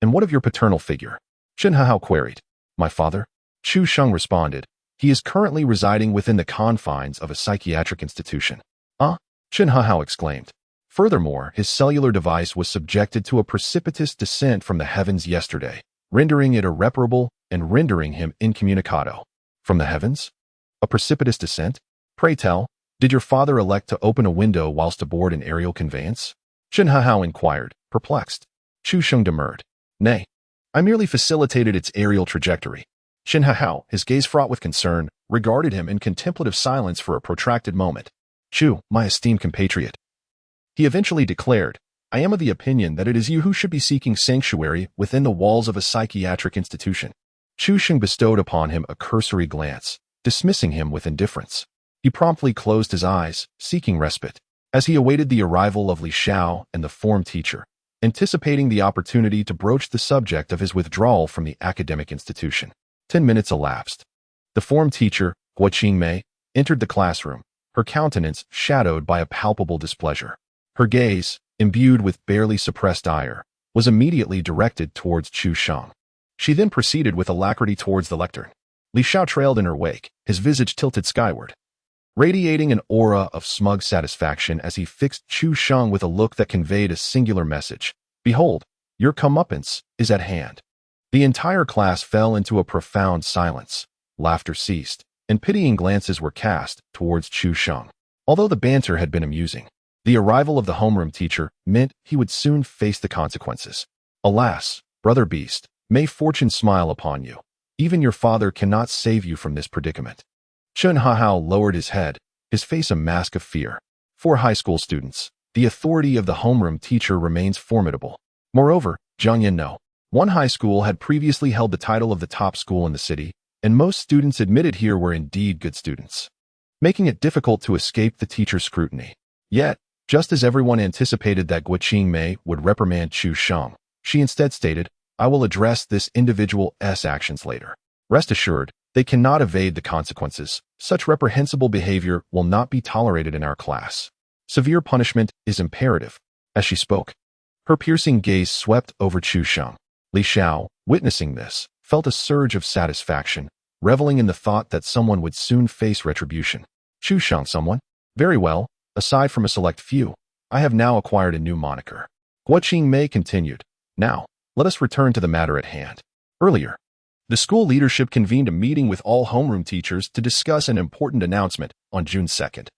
And what of your paternal figure? Shen Hahao queried. My father? Chu Sheng responded. He is currently residing within the confines of a psychiatric institution. Shen Hahao exclaimed. Furthermore, his cellular device was subjected to a precipitous descent from the heavens yesterday, rendering it irreparable and rendering him incommunicado. From the heavens? A precipitous descent? Pray tell, did your father elect to open a window whilst aboard an aerial conveyance? Shen Hahao inquired, perplexed. Chu Sheng demurred. Nay, I merely facilitated its aerial trajectory. Shen Hahao, his gaze fraught with concern, regarded him in contemplative silence for a protracted moment. Chu, my esteemed compatriot. He eventually declared, I am of the opinion that it is you who should be seeking sanctuary within the walls of a psychiatric institution. Chu Xing bestowed upon him a cursory glance, dismissing him with indifference. He promptly closed his eyes, seeking respite, as he awaited the arrival of Li Xiao and the form teacher, anticipating the opportunity to broach the subject of his withdrawal from the academic institution. 10 minutes elapsed. The form teacher, Guo Qingmei, entered the classroom, her countenance shadowed by a palpable displeasure. Her gaze, imbued with barely suppressed ire, was immediately directed towards Chu Sheng. She then proceeded with alacrity towards the lectern. Li Xiao trailed in her wake, his visage tilted skyward, radiating an aura of smug satisfaction as he fixed Chu Sheng with a look that conveyed a singular message. Behold, your comeuppance is at hand. The entire class fell into a profound silence. Laughter ceased, and pitying glances were cast towards Chu Sheng. Although the banter had been amusing, the arrival of the homeroom teacher meant he would soon face the consequences. Alas, brother beast, may fortune smile upon you. Even your father cannot save you from this predicament. Shen Hahao lowered his head, his face a mask of fear. For high school students, the authority of the homeroom teacher remains formidable. Moreover, Jiangyan one high school had previously held the title of the top school in the city, and most students admitted here were indeed good students, making it difficult to escape the teacher's scrutiny. Yet, just as everyone anticipated that Guo Qingmei would reprimand Chu Sheng, she instead stated, I will address this individual's actions later. Rest assured, they cannot evade the consequences. Such reprehensible behavior will not be tolerated in our class. Severe punishment is imperative. As she spoke, her piercing gaze swept over Chu Sheng. Li Xiao, witnessing this, felt a surge of satisfaction, reveling in the thought that someone would soon face retribution. Chu Sheng, someone? Very well, aside from a select few, I have now acquired a new moniker. Guo Qingmei continued. Now, let us return to the matter at hand. Earlier, the school leadership convened a meeting with all homeroom teachers to discuss an important announcement on June 2nd.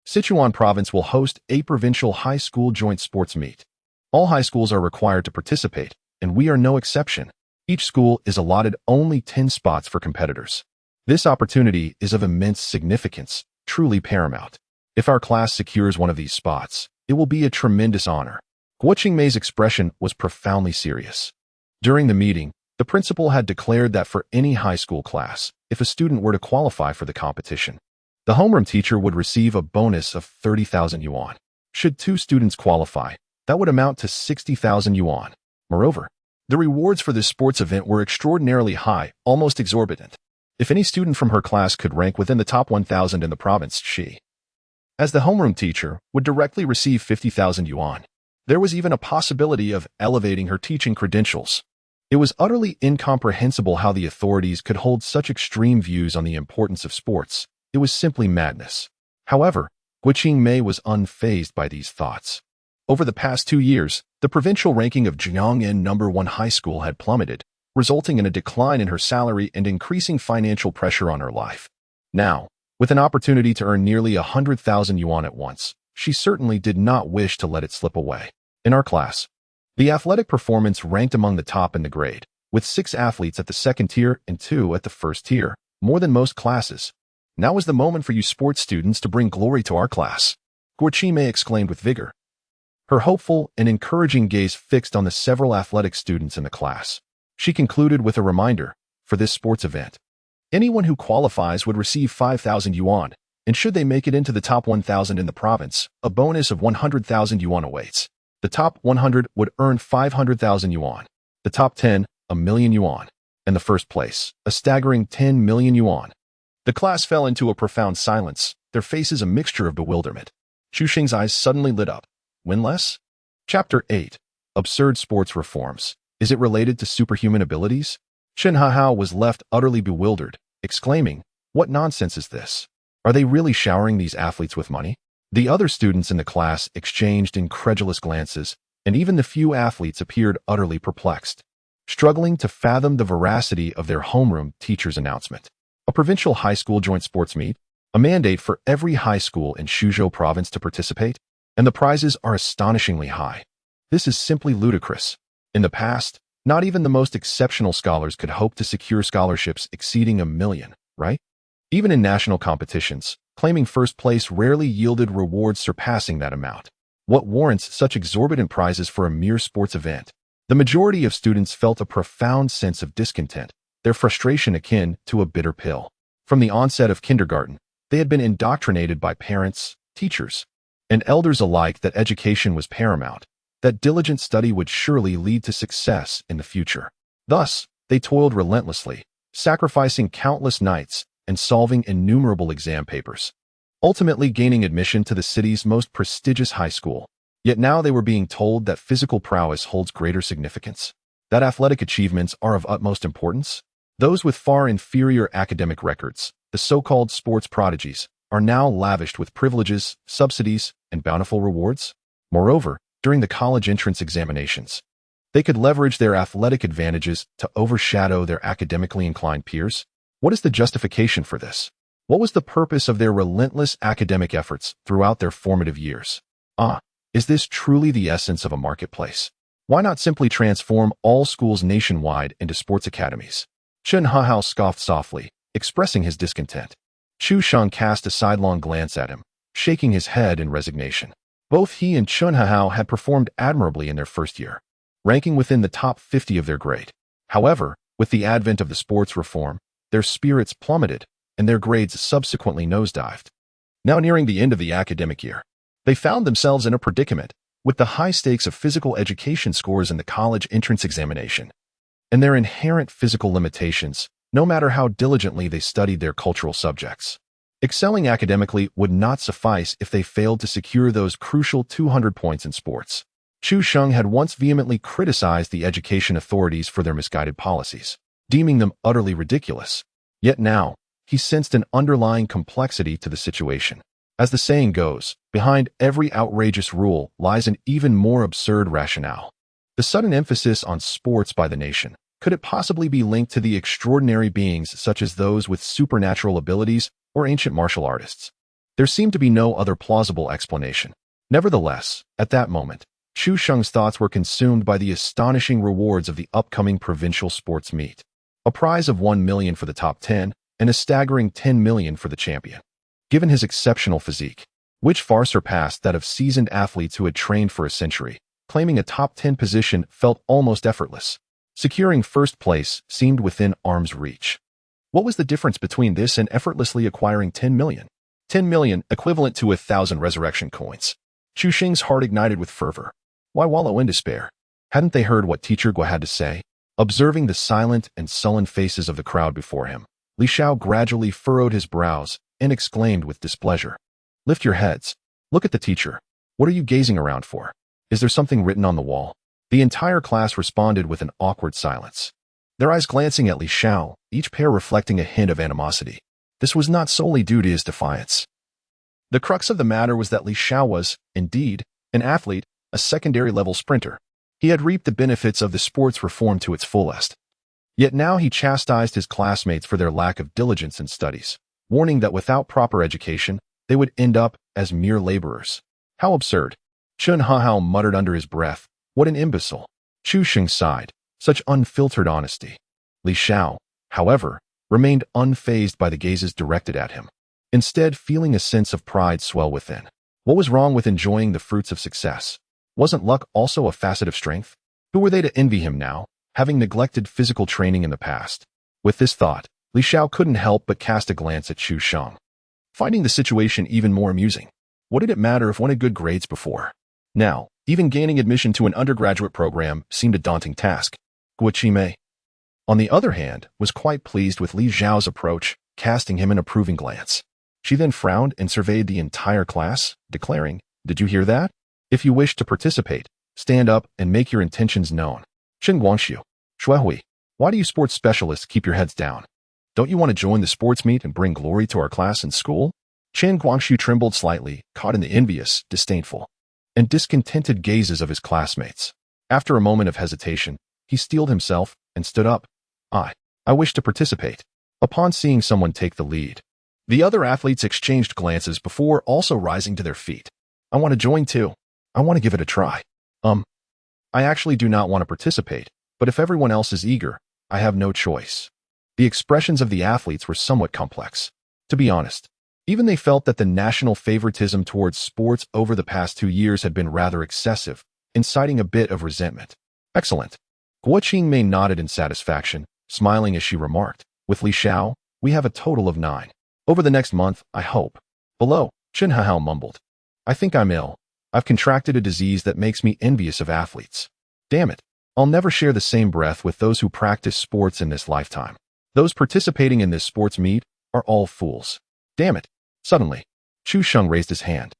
Sichuan Province will host a provincial high school joint sports meet. All high schools are required to participate, and we are no exception. Each school is allotted only 10 spots for competitors. This opportunity is of immense significance, truly paramount. If our class secures one of these spots, it will be a tremendous honor. Guo Qingmei's expression was profoundly serious. During the meeting, the principal had declared that for any high school class, if a student were to qualify for the competition, the homeroom teacher would receive a bonus of 30,000 yuan. Should 2 students qualify, that would amount to 60,000 yuan. Moreover, the rewards for this sports event were extraordinarily high, almost exorbitant. If any student from her class could rank within the top 1,000 in the province, she, as the homeroom teacher, would directly receive 50,000 yuan. There was even a possibility of elevating her teaching credentials. It was utterly incomprehensible how the authorities could hold such extreme views on the importance of sports. It was simply madness. However, Guo Qingmei was unfazed by these thoughts. Over the past 2 years, the provincial ranking of Jiangyan No. 1 High School had plummeted, resulting in a decline in her salary and increasing financial pressure on her life. Now, with an opportunity to earn nearly 100,000 yuan at once, she certainly did not wish to let it slip away. In our class, the athletic performance ranked among the top in the grade, with 6 athletes at the second tier and 2 at the first tier, more than most classes. Now is the moment for you sports students to bring glory to our class, Guo Qingmei exclaimed with vigor. Her hopeful and encouraging gaze fixed on the several athletic students in the class. She concluded with a reminder, for this sports event, anyone who qualifies would receive 5,000 yuan, And should they make it into the top 1,000 in the province, a bonus of 100,000 yuan awaits. The top 100 would earn 500,000 yuan. The top 10, a million yuan. And the first place, a staggering 10 million yuan. The class fell into a profound silence, their faces a mixture of bewilderment. Chu Xing's eyes suddenly lit up. Win less? Chapter 8. Absurd Sports Reforms. Is it related to superhuman abilities? Chen Hahao was left utterly bewildered, exclaiming, "What nonsense is this? Are they really showering these athletes with money?" The other students in the class exchanged incredulous glances, and even the few athletes appeared utterly perplexed, struggling to fathom the veracity of their homeroom teacher's announcement. A provincial high school joint sports meet, a mandate for every high school in Suzhou province to participate, and the prizes are astonishingly high. This is simply ludicrous. In the past, not even the most exceptional scholars could hope to secure scholarships exceeding 1 million, right? Even in national competitions, claiming first place rarely yielded rewards surpassing that amount. What warrants such exorbitant prizes for a mere sports event? The majority of students felt a profound sense of discontent, their frustration akin to a bitter pill. From the onset of kindergarten, they had been indoctrinated by parents, teachers, and elders alike that education was paramount, that diligent study would surely lead to success in the future. Thus, they toiled relentlessly, sacrificing countless nights and solving innumerable exam papers, ultimately gaining admission to the city's most prestigious high school. Yet now they were being told that physical prowess holds greater significance, that athletic achievements are of utmost importance. Those with far inferior academic records, the so-called sports prodigies, are now lavished with privileges, subsidies, and bountiful rewards. Moreover, during the college entrance examinations, they could leverage their athletic advantages to overshadow their academically inclined peers. What is the justification for this? What was the purpose of their relentless academic efforts throughout their formative years? Is this truly the essence of a marketplace? Why not simply transform all schools nationwide into sports academies? Chen Hahao scoffed softly, expressing his discontent. Chu Sheng cast a sidelong glance at him, shaking his head in resignation. Both he and Chen Hahao had performed admirably in their first year, ranking within the top 50 of their grade. However, with the advent of the sports reform, their spirits plummeted, and their grades subsequently nosedived. Now nearing the end of the academic year, they found themselves in a predicament, with the high stakes of physical education scores in the college entrance examination, and their inherent physical limitations, no matter how diligently they studied their cultural subjects. Excelling academically would not suffice if they failed to secure those crucial 200 points in sports. Chu Sheng had once vehemently criticized the education authorities for their misguided policies, deeming them utterly ridiculous. Yet now, he sensed an underlying complexity to the situation. As the saying goes, behind every outrageous rule lies an even more absurd rationale. The sudden emphasis on sports by the nation, could it possibly be linked to the extraordinary beings such as those with supernatural abilities or ancient martial artists? There seemed to be no other plausible explanation. Nevertheless, at that moment, Chu Sheng's thoughts were consumed by the astonishing rewards of the upcoming provincial sports meet. A prize of 1 million for the top 10 and a staggering 10 million for the champion. Given his exceptional physique, which far surpassed that of seasoned athletes who had trained for a century, claiming a top 10 position felt almost effortless. Securing first place seemed within arm's reach. What was the difference between this and effortlessly acquiring 10 million? 10 million, equivalent to 1,000 resurrection coins. Chu Xing's heart ignited with fervor. Why wallow in despair? Hadn't they heard what Teacher Guo had to say? Observing the silent and sullen faces of the crowd before him, Li Xiao gradually furrowed his brows and exclaimed with displeasure. Lift your heads. Look at the teacher. What are you gazing around for? Is there something written on the wall? The entire class responded with an awkward silence, their eyes glancing at Li Xiao, each pair reflecting a hint of animosity. This was not solely due to his defiance. The crux of the matter was that Li Xiao was, indeed, an athlete, a secondary-level sprinter. He had reaped the benefits of the sports reform to its fullest. Yet now he chastised his classmates for their lack of diligence in studies, warning that without proper education, they would end up as mere laborers. How absurd! Chen Hahao muttered under his breath. What an imbecile! Chu Sheng sighed. Such unfiltered honesty. Li Xiao, however, remained unfazed by the gazes directed at him, instead feeling a sense of pride swell within. What was wrong with enjoying the fruits of success? Wasn't luck also a facet of strength? Who were they to envy him now, having neglected physical training in the past? With this thought, Li Xiao couldn't help but cast a glance at Chu Sheng. finding the situation even more amusing. What did it matter if one had good grades before? Now, even gaining admission to an undergraduate program seemed a daunting task. Guo Qimei, on the other hand, was quite pleased with Li Zhao's approach, casting him an approving glance. She then frowned and surveyed the entire class, declaring, "Did you hear that? If you wish to participate, stand up and make your intentions known." Chen Guangxiu, Shuihui, why do you sports specialists keep your heads down? Don't you want to join the sports meet and bring glory to our class and school? Chen Guangxiu trembled slightly, caught in the envious, disdainful, and discontented gazes of his classmates. After a moment of hesitation, he steeled himself and stood up. I wish to participate. Upon seeing someone take the lead, the other athletes exchanged glances before also rising to their feet. I want to join too. I want to give it a try. I actually do not want to participate, but if everyone else is eager, I have no choice. The expressions of the athletes were somewhat complex. To be honest, even they felt that the national favoritism towards sports over the past 2 years had been rather excessive, inciting a bit of resentment. Excellent. Guo Qingmei nodded in satisfaction, smiling as she remarked, with Li Xiao, we have a total of 9. Over the next month, I hope. Below, Chen Hao mumbled. I think I'm ill. I've contracted a disease that makes me envious of athletes. Damn it. I'll never share the same breath with those who practice sports in this lifetime. Those participating in this sports meet are all fools. Damn it. Suddenly, Chu Sheng raised his hand.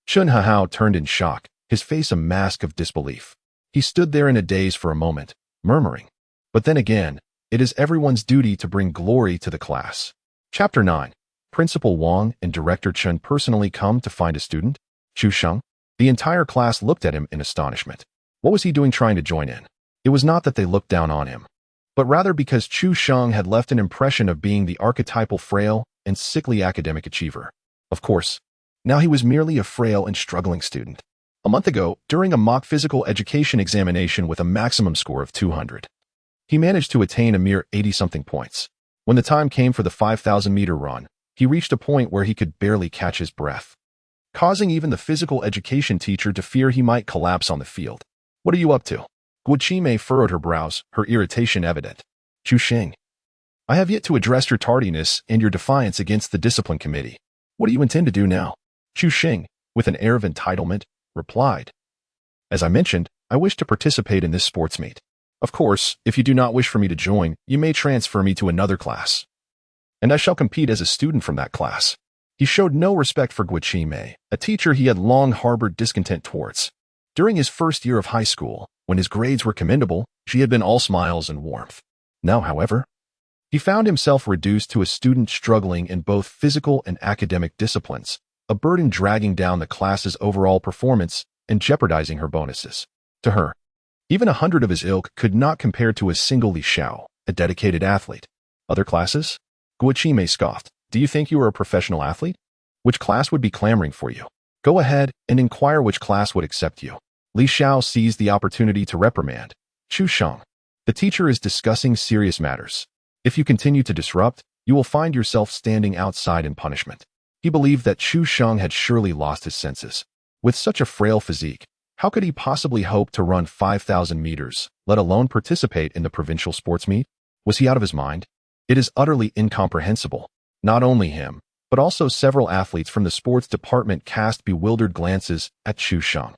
Chen Hao turned in shock, his face a mask of disbelief. He stood there in a daze for a moment, murmuring, but then again, it is everyone's duty to bring glory to the class. Chapter 9. Principal Wang and Director Chen personally come to find a student? Chu Sheng? The entire class looked at him in astonishment. What was he doing trying to join in? It was not that they looked down on him, but rather because Chu Sheng had left an impression of being the archetypal frail and sickly academic achiever. Of course, now he was merely a frail and struggling student. A month ago, during a mock physical education examination with a maximum score of 200, he managed to attain a mere 80-something points. When the time came for the 5,000-meter run, he reached a point where he could barely catch his breath, causing even the physical education teacher to fear he might collapse on the field. What are you up to? Guo Qimei furrowed her brows, her irritation evident. Chu Sheng, I have yet to address your tardiness and your defiance against the discipline committee. What do you intend to do now? Chu Sheng, with an air of entitlement, replied. As I mentioned, I wish to participate in this sports meet. Of course, if you do not wish for me to join, you may transfer me to another class, and I shall compete as a student from that class. He showed no respect for Guo Qimei, a teacher he had long harbored discontent towards. During his first year of high school, when his grades were commendable, she had been all smiles and warmth. Now, however, he found himself reduced to a student struggling in both physical and academic disciplines, a burden dragging down the class's overall performance and jeopardizing her bonuses. To her, even 100 of his ilk could not compare to a single Li Xiao, a dedicated athlete. Other classes? Guo Qimei scoffed. Do you think you are a professional athlete? Which class would be clamoring for you? Go ahead and inquire which class would accept you. Li Xiao seized the opportunity to reprimand. Chu Sheng, the teacher is discussing serious matters. If you continue to disrupt, you will find yourself standing outside in punishment. He believed that Chu Sheng had surely lost his senses. With such a frail physique, how could he possibly hope to run 5,000 meters, let alone participate in the provincial sports meet? Was he out of his mind? It is utterly incomprehensible. Not only him, but also several athletes from the sports department cast bewildered glances at Chu Sheng.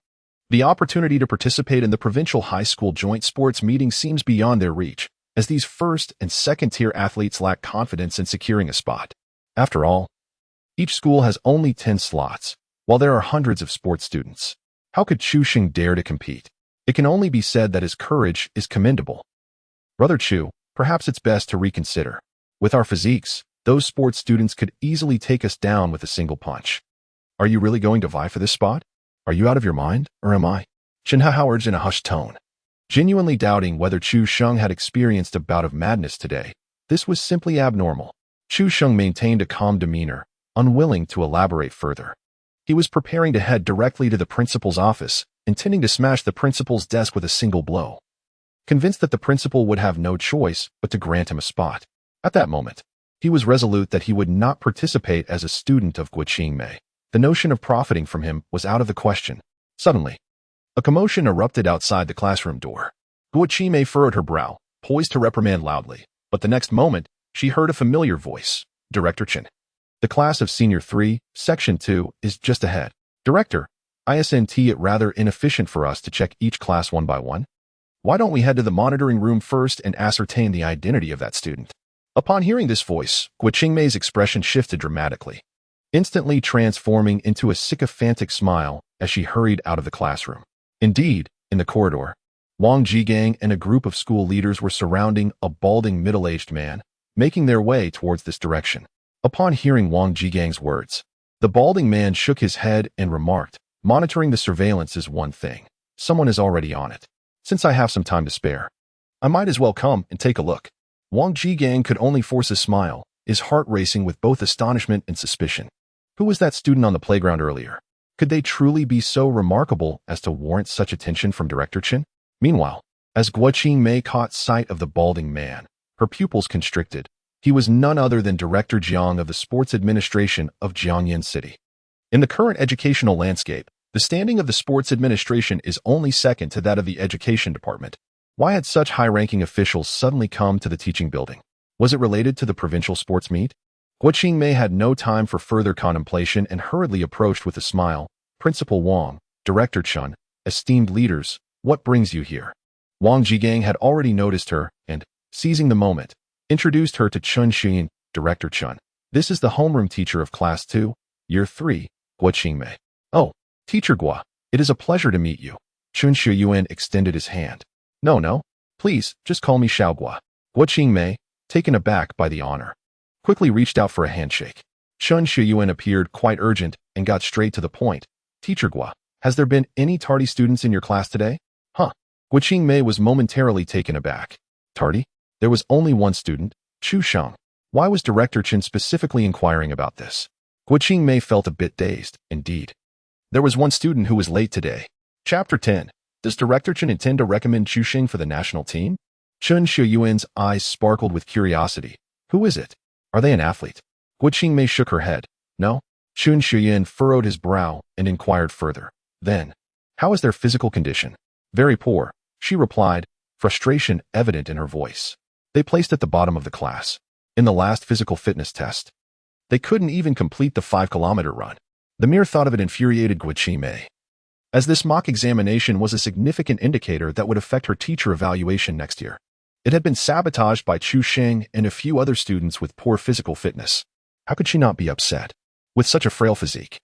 The opportunity to participate in the provincial high school joint sports meeting seems beyond their reach, as these first and second-tier athletes lack confidence in securing a spot. After all, each school has only 10 slots, while there are hundreds of sports students. How could Chu Sheng dare to compete? It can only be said that his courage is commendable. Brother Chu, perhaps it's best to reconsider. With our physiques, those sports students could easily take us down with a single punch. Are you really going to vie for this spot? Are you out of your mind, or am I? Chen Hao urged in a hushed tone, genuinely doubting whether Chu Sheng had experienced a bout of madness today. This was simply abnormal. Chu Sheng maintained a calm demeanor, unwilling to elaborate further. He was preparing to head directly to the principal's office, intending to smash the principal's desk with a single blow, convinced that the principal would have no choice but to grant him a spot. At that moment, he was resolute that he would not participate as a student of Guo Qingmei. The notion of profiting from him was out of the question. Suddenly, a commotion erupted outside the classroom door. Guo Qingmei furrowed her brow, poised to reprimand loudly, but the next moment, she heard a familiar voice. Director Chen. The class of Senior 3, Section 2, is just ahead. Director, isn't it rather inefficient for us to check each class one by one? Why don't we head to the monitoring room first and ascertain the identity of that student? Upon hearing this voice, Guo Qingmei's expression shifted dramatically, instantly transforming into a sycophantic smile as she hurried out of the classroom. Indeed, in the corridor, Wang Jigang and a group of school leaders were surrounding a balding middle-aged man, making their way towards this direction. Upon hearing Wang Jigang's words, the balding man shook his head and remarked, "Monitoring the surveillance is one thing. Someone is already on it. Since I have some time to spare, I might as well come and take a look." Wang Jigang could only force a smile, his heart racing with both astonishment and suspicion. Who was that student on the playground earlier? Could they truly be so remarkable as to warrant such attention from Director Chen? Meanwhile, as Guo Qingmei caught sight of the balding man, her pupils constricted. He was none other than Director Jiang of the Sports Administration of Jiangyan City. In the current educational landscape, the standing of the Sports Administration is only second to that of the Education Department. Why had such high-ranking officials suddenly come to the teaching building? Was it related to the provincial sports meet? Guo Qingmei had no time for further contemplation and hurriedly approached with a smile. "Principal Wang, Director Chen, esteemed leaders, what brings you here?" Wang Jigang had already noticed her and, seizing the moment, introduced her to Chen Xuyin. "Director Chen, this is the homeroom teacher of Class 2, Year 3, Guo Qingmei." "Oh, Teacher Guo, it is a pleasure to meet you." Chen Shuyuan extended his hand. No, please, just call me Xiao Guo." Guo Qingmei, taken aback by the honor, quickly reached out for a handshake. Chen Shuyuan appeared quite urgent and got straight to the point. "Teacher Guo, has there been any tardy students in your class today?" "Huh." Guo Qingmei was momentarily taken aback. "Tardy? There was only one student, Chu Sheng. Why was Director Chen specifically inquiring about this?" Guo Qingmei felt a bit dazed. Indeed, there was one student who was late today. Chapter 10. Does Director Chen intend to recommend Chu Sheng for the national team? Chen Shuyuan's eyes sparkled with curiosity. "Who is it? Are they an athlete?" Guo Qingmei shook her head. "No." Chen Shuyuan furrowed his brow and inquired further. "Then, how is their physical condition?" "Very poor," she replied, frustration evident in her voice. "They placed at the bottom of the class. In the last physical fitness test, they couldn't even complete the 5-kilometer run." The mere thought of it infuriated Guo Qingmei, as this mock examination was a significant indicator that would affect her teacher evaluation next year. It had been sabotaged by Chu Sheng and a few other students with poor physical fitness. How could she not be upset? With such a frail physique,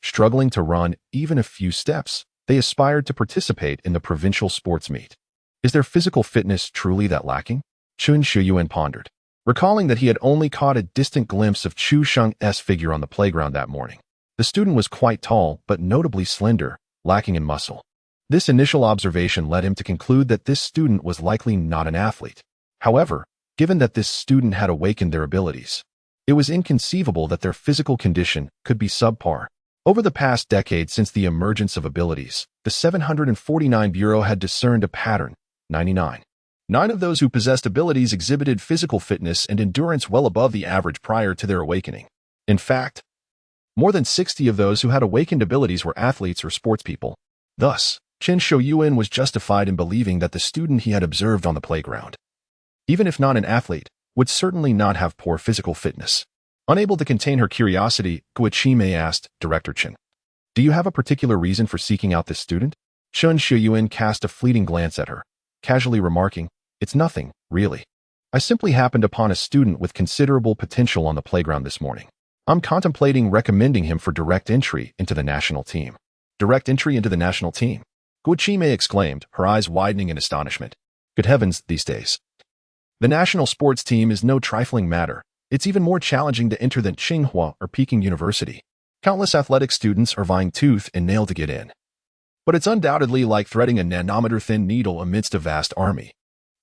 struggling to run even a few steps, they aspired to participate in the provincial sports meet. Is their physical fitness truly that lacking? Chen Shuyuan pondered, recalling that he had only caught a distant glimpse of Chu Sheng's figure on the playground that morning. The student was quite tall, but notably slender, lacking in muscle. This initial observation led him to conclude that this student was likely not an athlete. However, given that this student had awakened their abilities, it was inconceivable that their physical condition could be subpar. Over the past decade since the emergence of abilities, the 749 Bureau had discerned a pattern. 99. 9 of those who possessed abilities exhibited physical fitness and endurance well above the average prior to their awakening. In fact, more than 60 of those who had awakened abilities were athletes or sports people. Thus, Chen Shuyuan was justified in believing that the student he had observed on the playground, even if not an athlete, would certainly not have poor physical fitness. Unable to contain her curiosity, Guo Qingmei asked, "Director Chen, do you have a particular reason for seeking out this student?" Chen Shuyuan cast a fleeting glance at her, casually remarking, "It's nothing, really. I simply happened upon a student with considerable potential on the playground this morning. I'm contemplating recommending him for direct entry into the national team." "Direct entry into the national team?" Guo Qingmei exclaimed, her eyes widening in astonishment. Good heavens, these days, the national sports team is no trifling matter. It's even more challenging to enter than Tsinghua or Peking University. Countless athletic students are vying tooth and nail to get in. But it's undoubtedly like threading a nanometer-thin needle amidst a vast army.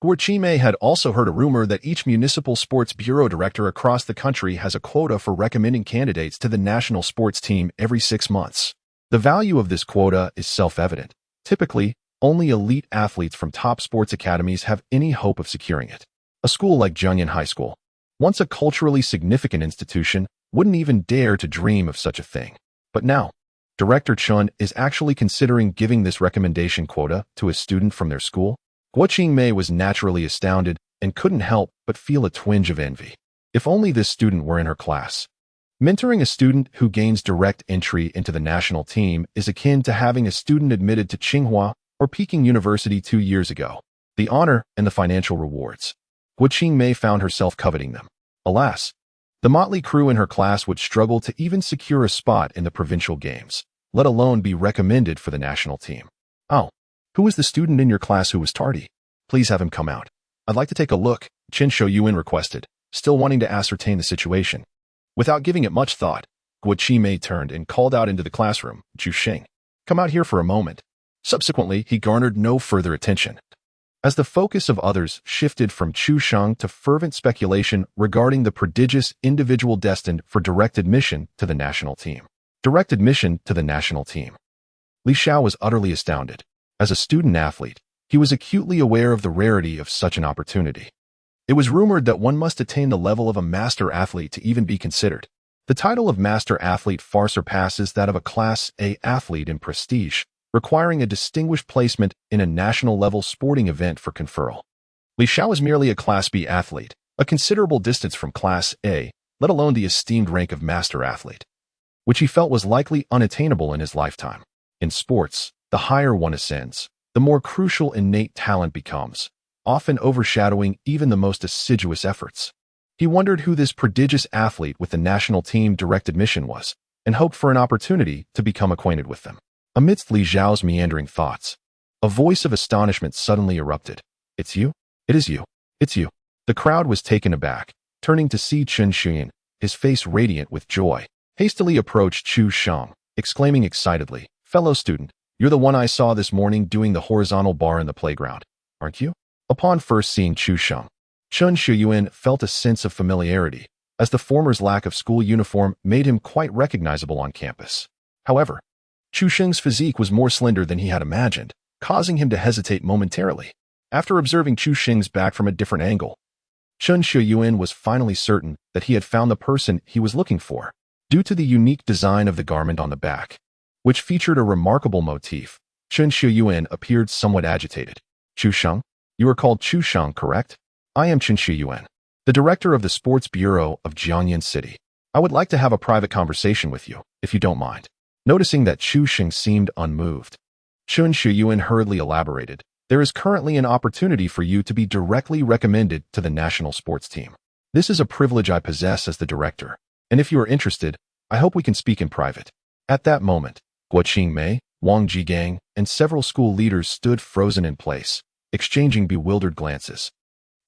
Guo Qingmei had also heard a rumor that each municipal sports bureau director across the country has a quota for recommending candidates to the national sports team every 6 months. The value of this quota is self-evident. Typically, only elite athletes from top sports academies have any hope of securing it. A school like Jiangyan High School, once a culturally significant institution, wouldn't even dare to dream of such a thing. But now, Director Chen is actually considering giving this recommendation quota to a student from their school. Guo Qingmei was naturally astounded and couldn't help but feel a twinge of envy. If only this student were in her class. Mentoring a student who gains direct entry into the national team is akin to having a student admitted to Tsinghua or Peking University 2 years ago. The honor and the financial rewards. Guo Qingmei found herself coveting them. Alas, the motley crew in her class would struggle to even secure a spot in the provincial games, let alone be recommended for the national team. Oh, who was the student in your class who was tardy? Please have him come out. I'd like to take a look, Chen Shouyuan requested, still wanting to ascertain the situation. Without giving it much thought, Guo Qingmei turned and called out into the classroom, Zhu Xing, come out here for a moment. Subsequently, he garnered no further attention. As the focus of others shifted from Chu Sheng to fervent speculation regarding the prodigious individual destined for direct admission to the national team. Direct admission to the national team. Li Xiao was utterly astounded. As a student athlete, he was acutely aware of the rarity of such an opportunity. It was rumored that one must attain the level of a master athlete to even be considered. The title of master athlete far surpasses that of a Class A athlete in prestige, requiring a distinguished placement in a national-level sporting event for conferral. Li Xiao was merely a Class B athlete, a considerable distance from Class A, let alone the esteemed rank of master athlete, which he felt was likely unattainable in his lifetime. In sports, the higher one ascends, the more crucial innate talent becomes, often overshadowing even the most assiduous efforts. He wondered who this prodigious athlete with the national team direct admission was, and hoped for an opportunity to become acquainted with them. Amidst Li Xiao's meandering thoughts, a voice of astonishment suddenly erupted. It's you? It is you. It's you. The crowd was taken aback, turning to see Chen Xuan, his face radiant with joy. Hastily approached Chu Sheng, exclaiming excitedly, fellow student, you're the one I saw this morning doing the horizontal bar in the playground, aren't you? Upon first seeing Chu Sheng, Chen Shouyuan felt a sense of familiarity, as the former's lack of school uniform made him quite recognizable on campus. However, Chu Sheng's physique was more slender than he had imagined, causing him to hesitate momentarily. After observing Chu Sheng's back from a different angle, Chen Shouyuan was finally certain that he had found the person he was looking for, due to the unique design of the garment on the back, which featured a remarkable motif. Chen Shouyuan appeared somewhat agitated. Chu Sheng? You are called Chu Sheng, correct? I am Chen Shouyuan, the director of the Sports Bureau of Jiangyan City. I would like to have a private conversation with you, if you don't mind. Noticing that Chu Sheng seemed unmoved, Chen Shouyuan hurriedly elaborated, there is currently an opportunity for you to be directly recommended to the national sports team. This is a privilege I possess as the director, and if you are interested, I hope we can speak in private. At that moment, Guo Qingmei, Wang Jigang, and several school leaders stood frozen in place, exchanging bewildered glances,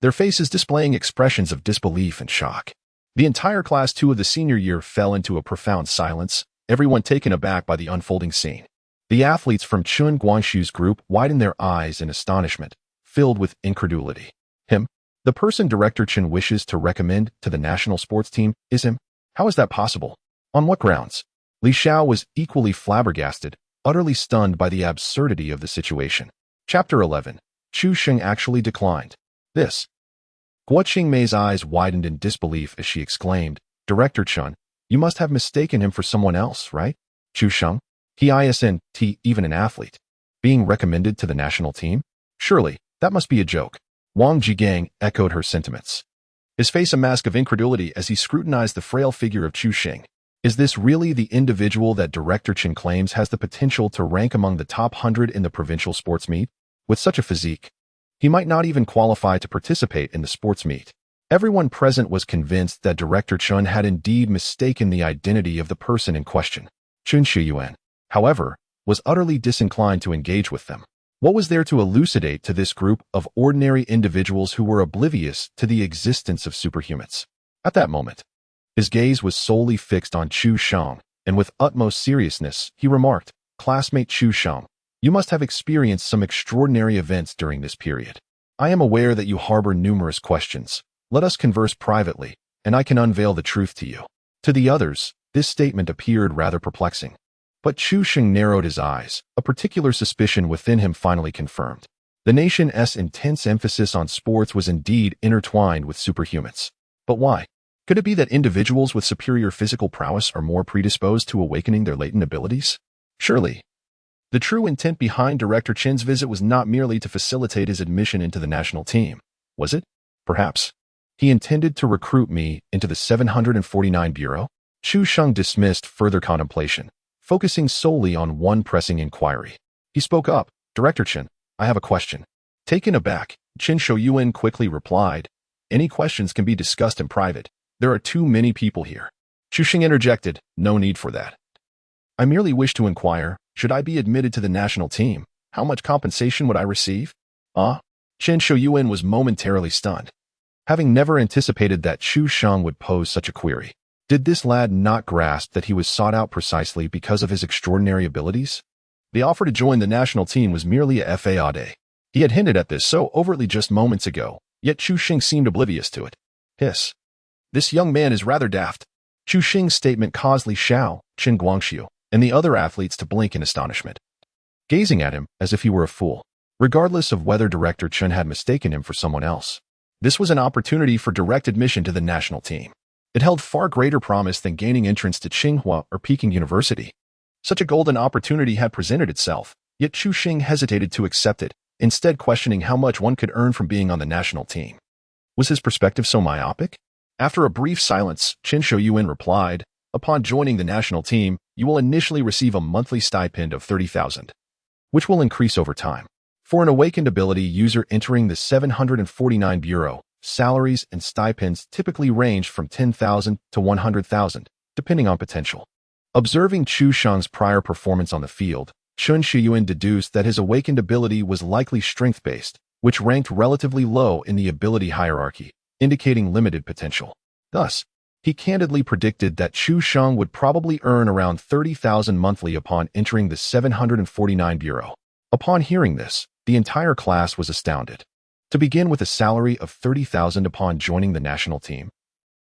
their faces displaying expressions of disbelief and shock. The entire Class 2 of the senior year fell into a profound silence, everyone taken aback by the unfolding scene. The athletes from Chun Guangshu's group widened their eyes in astonishment, filled with incredulity. Him? The person Director Chen wishes to recommend to the national sports team is him? How is that possible? On what grounds? Li Xiao was equally flabbergasted, utterly stunned by the absurdity of the situation. Chapter 11. Chu Sheng actually declined. This. Guo Qingmei's eyes widened in disbelief as she exclaimed, Director Chen, you must have mistaken him for someone else, right? Chu Sheng? He isn't even an athlete. Being recommended to the national team? Surely, that must be a joke. Wang Jigang echoed her sentiments, his face a mask of incredulity as he scrutinized the frail figure of Chu Sheng. Is this really the individual that Director Chen claims has the potential to rank among the top 100 in the provincial sports meet? With such a physique, he might not even qualify to participate in the sports meet. Everyone present was convinced that Director Chen had indeed mistaken the identity of the person in question. Chen Shouyuan, however, was utterly disinclined to engage with them. What was there to elucidate to this group of ordinary individuals who were oblivious to the existence of superhumans? At that moment, his gaze was solely fixed on Chu Sheng, and with utmost seriousness, he remarked, Classmate Chu Sheng, you must have experienced some extraordinary events during this period. I am aware that you harbor numerous questions. Let us converse privately, and I can unveil the truth to you. To the others, this statement appeared rather perplexing. But Chu Sheng narrowed his eyes, a particular suspicion within him finally confirmed. The nation's intense emphasis on sports was indeed intertwined with superhumans. But why? Could it be that individuals with superior physical prowess are more predisposed to awakening their latent abilities? Surely, the true intent behind Director Chen's visit was not merely to facilitate his admission into the national team, was it? Perhaps he intended to recruit me into the 749 Bureau? Chu Sheng dismissed further contemplation, focusing solely on one pressing inquiry. He spoke up, "Director Chen, I have a question." Taken aback, Chen Shouyuan quickly replied, "Any questions can be discussed in private. There are too many people here." Chu Sheng interjected, "No need for that. I merely wish to inquire, should I be admitted to the national team, how much compensation would I receive?" Chen Shouyuan was momentarily stunned, having never anticipated that Chu Sheng would pose such a query. Did this lad not grasp that he was sought out precisely because of his extraordinary abilities? The offer to join the national team was merely a fade. He had hinted at this so overtly just moments ago, yet Chu Sheng seemed oblivious to it. Hiss. This young man is rather daft. Chu Sheng's statement caused Li Xiao, Chen Guangxiu, and the other athletes to blink in astonishment, gazing at him as if he were a fool, regardless of whether Director Chen had mistaken him for someone else. This was an opportunity for direct admission to the national team. It held far greater promise than gaining entrance to Tsinghua or Peking University. Such a golden opportunity had presented itself, yet Chu Sheng hesitated to accept it, instead questioning how much one could earn from being on the national team. Was his perspective so myopic? After a brief silence, Chen Shouyuan replied, "Upon joining the national team, you will initially receive a monthly stipend of 30,000, which will increase over time. For an awakened ability user entering the 749 Bureau, salaries and stipends typically range from 10,000 to 100,000, depending on potential." Observing Chu Sheng's prior performance on the field, Chen Shouyuan deduced that his awakened ability was likely strength-based, which ranked relatively low in the ability hierarchy, indicating limited potential. Thus, he candidly predicted that Chu Sheng would probably earn around 30,000 monthly upon entering the 749 Bureau. Upon hearing this, the entire class was astounded. To begin with a salary of 30,000 upon joining the national team,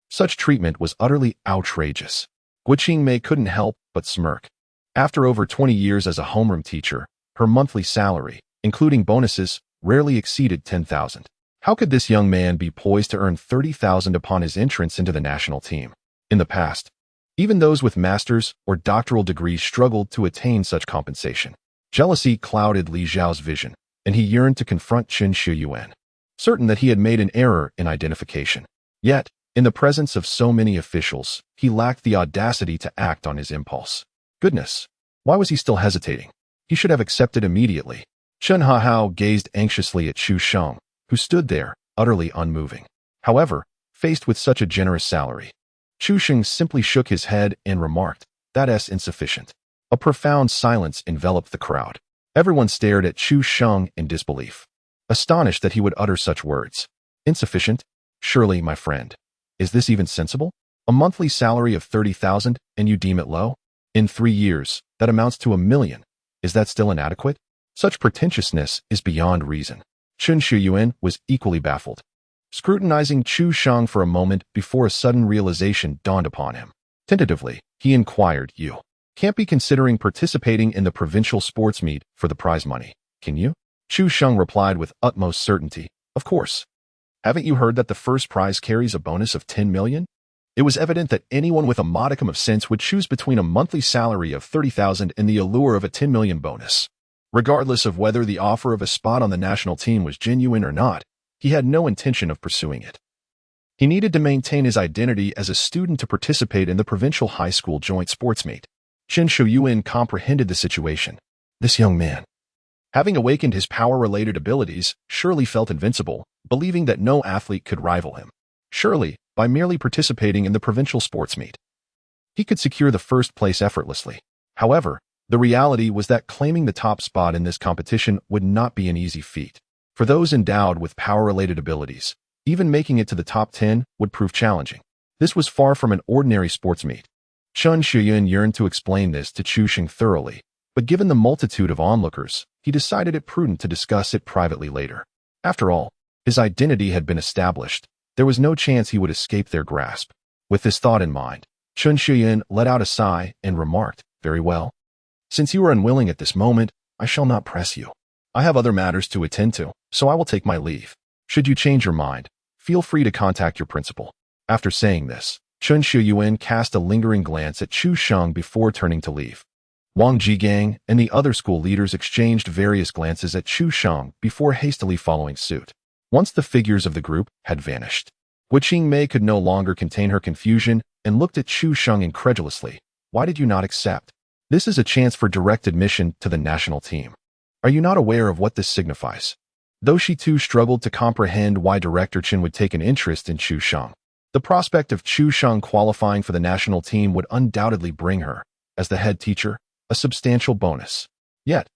such treatment was utterly outrageous. Guo Qingmei couldn't help but smirk. After over 20 years as a homeroom teacher, her monthly salary, including bonuses, rarely exceeded 10,000. How could this young man be poised to earn 30,000 upon his entrance into the national team? In the past, even those with master's or doctoral degrees struggled to attain such compensation. Jealousy clouded Li Xiao's vision, and he yearned to confront Chen Shouyuan, certain that he had made an error in identification. Yet, in the presence of so many officials, he lacked the audacity to act on his impulse. Goodness, why was he still hesitating? He should have accepted immediately. Chen Hahao gazed anxiously at Chu Sheng, who stood there, utterly unmoving. However, faced with such a generous salary, Chu Sheng simply shook his head and remarked, "That's insufficient." A profound silence enveloped the crowd. Everyone stared at Chu Sheng in disbelief, astonished that he would utter such words. Insufficient? Surely, my friend. Is this even sensible? A monthly salary of 30,000, and you deem it low? In 3 years, that amounts to 1 million. Is that still inadequate? Such pretentiousness is beyond reason. Chen Shouyuan was equally baffled, scrutinizing Chu Sheng for a moment before a sudden realization dawned upon him. Tentatively, he inquired, "You can't be considering participating in the provincial sports meet for the prize money, can you?" Chu Sheng replied with utmost certainty, "Of course. Haven't you heard that the first prize carries a bonus of 10 million? It was evident that anyone with a modicum of sense would choose between a monthly salary of 30,000 and the allure of a 10 million bonus. Regardless of whether the offer of a spot on the national team was genuine or not, he had no intention of pursuing it. He needed to maintain his identity as a student to participate in the provincial high school joint sports meet. Chen Shouyuan comprehended the situation. This young man, having awakened his power-related abilities, surely felt invincible, believing that no athlete could rival him. Surely, by merely participating in the provincial sports meet, he could secure the first place effortlessly. However, the reality was that claiming the top spot in this competition would not be an easy feat. For those endowed with power-related abilities, even making it to the top 10 would prove challenging. This was far from an ordinary sports meet. Chen Shouyuan yearned to explain this to Chu Sheng thoroughly, but given the multitude of onlookers, he decided it prudent to discuss it privately later. After all, his identity had been established. There was no chance he would escape their grasp. With this thought in mind, Chen Shouyuan let out a sigh and remarked, "Very well. Since you are unwilling at this moment, I shall not press you. I have other matters to attend to, so I will take my leave. Should you change your mind, feel free to contact your principal." After saying this, Chen Shouyuan cast a lingering glance at Chu Sheng before turning to leave. Wang Jigang and the other school leaders exchanged various glances at Chu Sheng before hastily following suit. Once the figures of the group had vanished, Guo Qingmei could no longer contain her confusion and looked at Chu Sheng incredulously. Why did you not accept? This is a chance for direct admission to the national team. Are you not aware of what this signifies? Though she too struggled to comprehend why Director Chen would take an interest in Chu Sheng, the prospect of Chu Sheng qualifying for the national team would undoubtedly bring her, as the head teacher, a substantial bonus. Yet,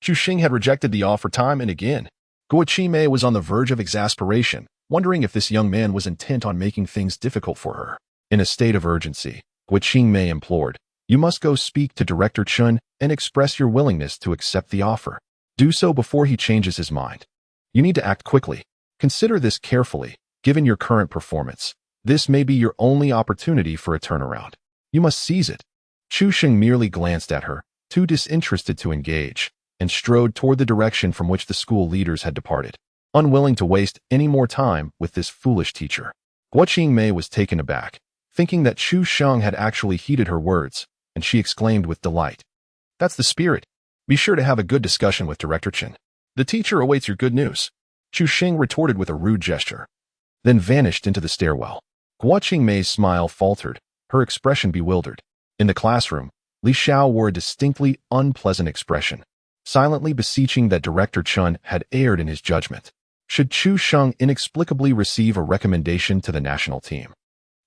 Chu Sheng had rejected the offer time and again. Guo Qimei was on the verge of exasperation, wondering if this young man was intent on making things difficult for her. In a state of urgency, Guo Qimei implored, "You must go speak to Director Chen and express your willingness to accept the offer. Do so before he changes his mind. You need to act quickly. Consider this carefully, given your current performance. This may be your only opportunity for a turnaround. You must seize it." Chu Sheng merely glanced at her, too disinterested to engage, and strode toward the direction from which the school leaders had departed, unwilling to waste any more time with this foolish teacher. Guo Qingmei was taken aback, thinking that Chu Sheng had actually heeded her words, and she exclaimed with delight, "That's the spirit. Be sure to have a good discussion with Director Chen. The teacher awaits your good news." Chu Sheng retorted with a rude gesture, then vanished into the stairwell. Guo Qingmei's smile faltered, her expression bewildered. In the classroom, Li Xiao wore a distinctly unpleasant expression, silently beseeching that Director Chen had erred in his judgment. Should Chu Sheng inexplicably receive a recommendation to the national team,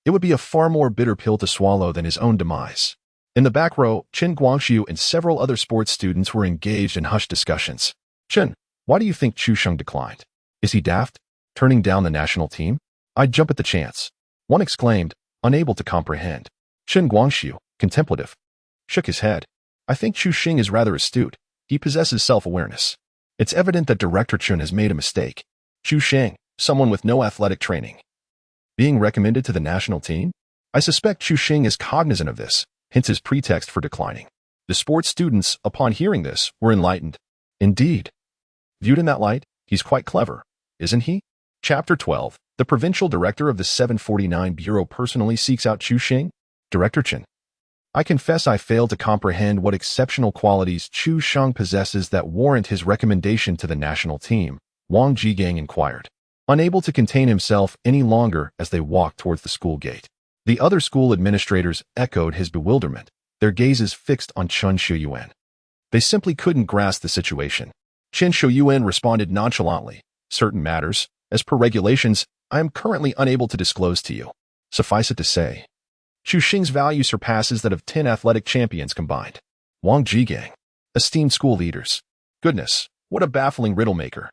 it would be a far more bitter pill to swallow than his own demise. In the back row, Chen Guangxiu and several other sports students were engaged in hushed discussions. "Chen, why do you think Chu Sheng declined? Is he daft, turning down the national team? I'd jump at the chance," one exclaimed, unable to comprehend. Chen Guangxiu, contemplative, shook his head. "I think Chu Sheng is rather astute. He possesses self-awareness. It's evident that Director Chen has made a mistake. Chu Sheng, someone with no athletic training, being recommended to the national team? I suspect Chu Sheng is cognizant of this, hence his pretext for declining." The sports students, upon hearing this, were enlightened. Indeed. Viewed in that light, he's quite clever, isn't he? Chapter 12. The provincial director of the 749 Bureau personally seeks out Chu Sheng. Director Chen, I confess I failed to comprehend what exceptional qualities Chu Sheng possesses that warrant his recommendation to the national team, Wang Jigang inquired, unable to contain himself any longer as they walked towards the school gate. The other school administrators echoed his bewilderment, their gazes fixed on Chen Shuyuan. They simply couldn't grasp the situation. Chen Shuyuan responded nonchalantly, "Certain matters, as per regulations, I am currently unable to disclose to you. Suffice it to say, Chu Sheng's value surpasses that of 10 athletic champions combined." Wang Jigang, esteemed school leaders. Goodness, what a baffling riddle maker.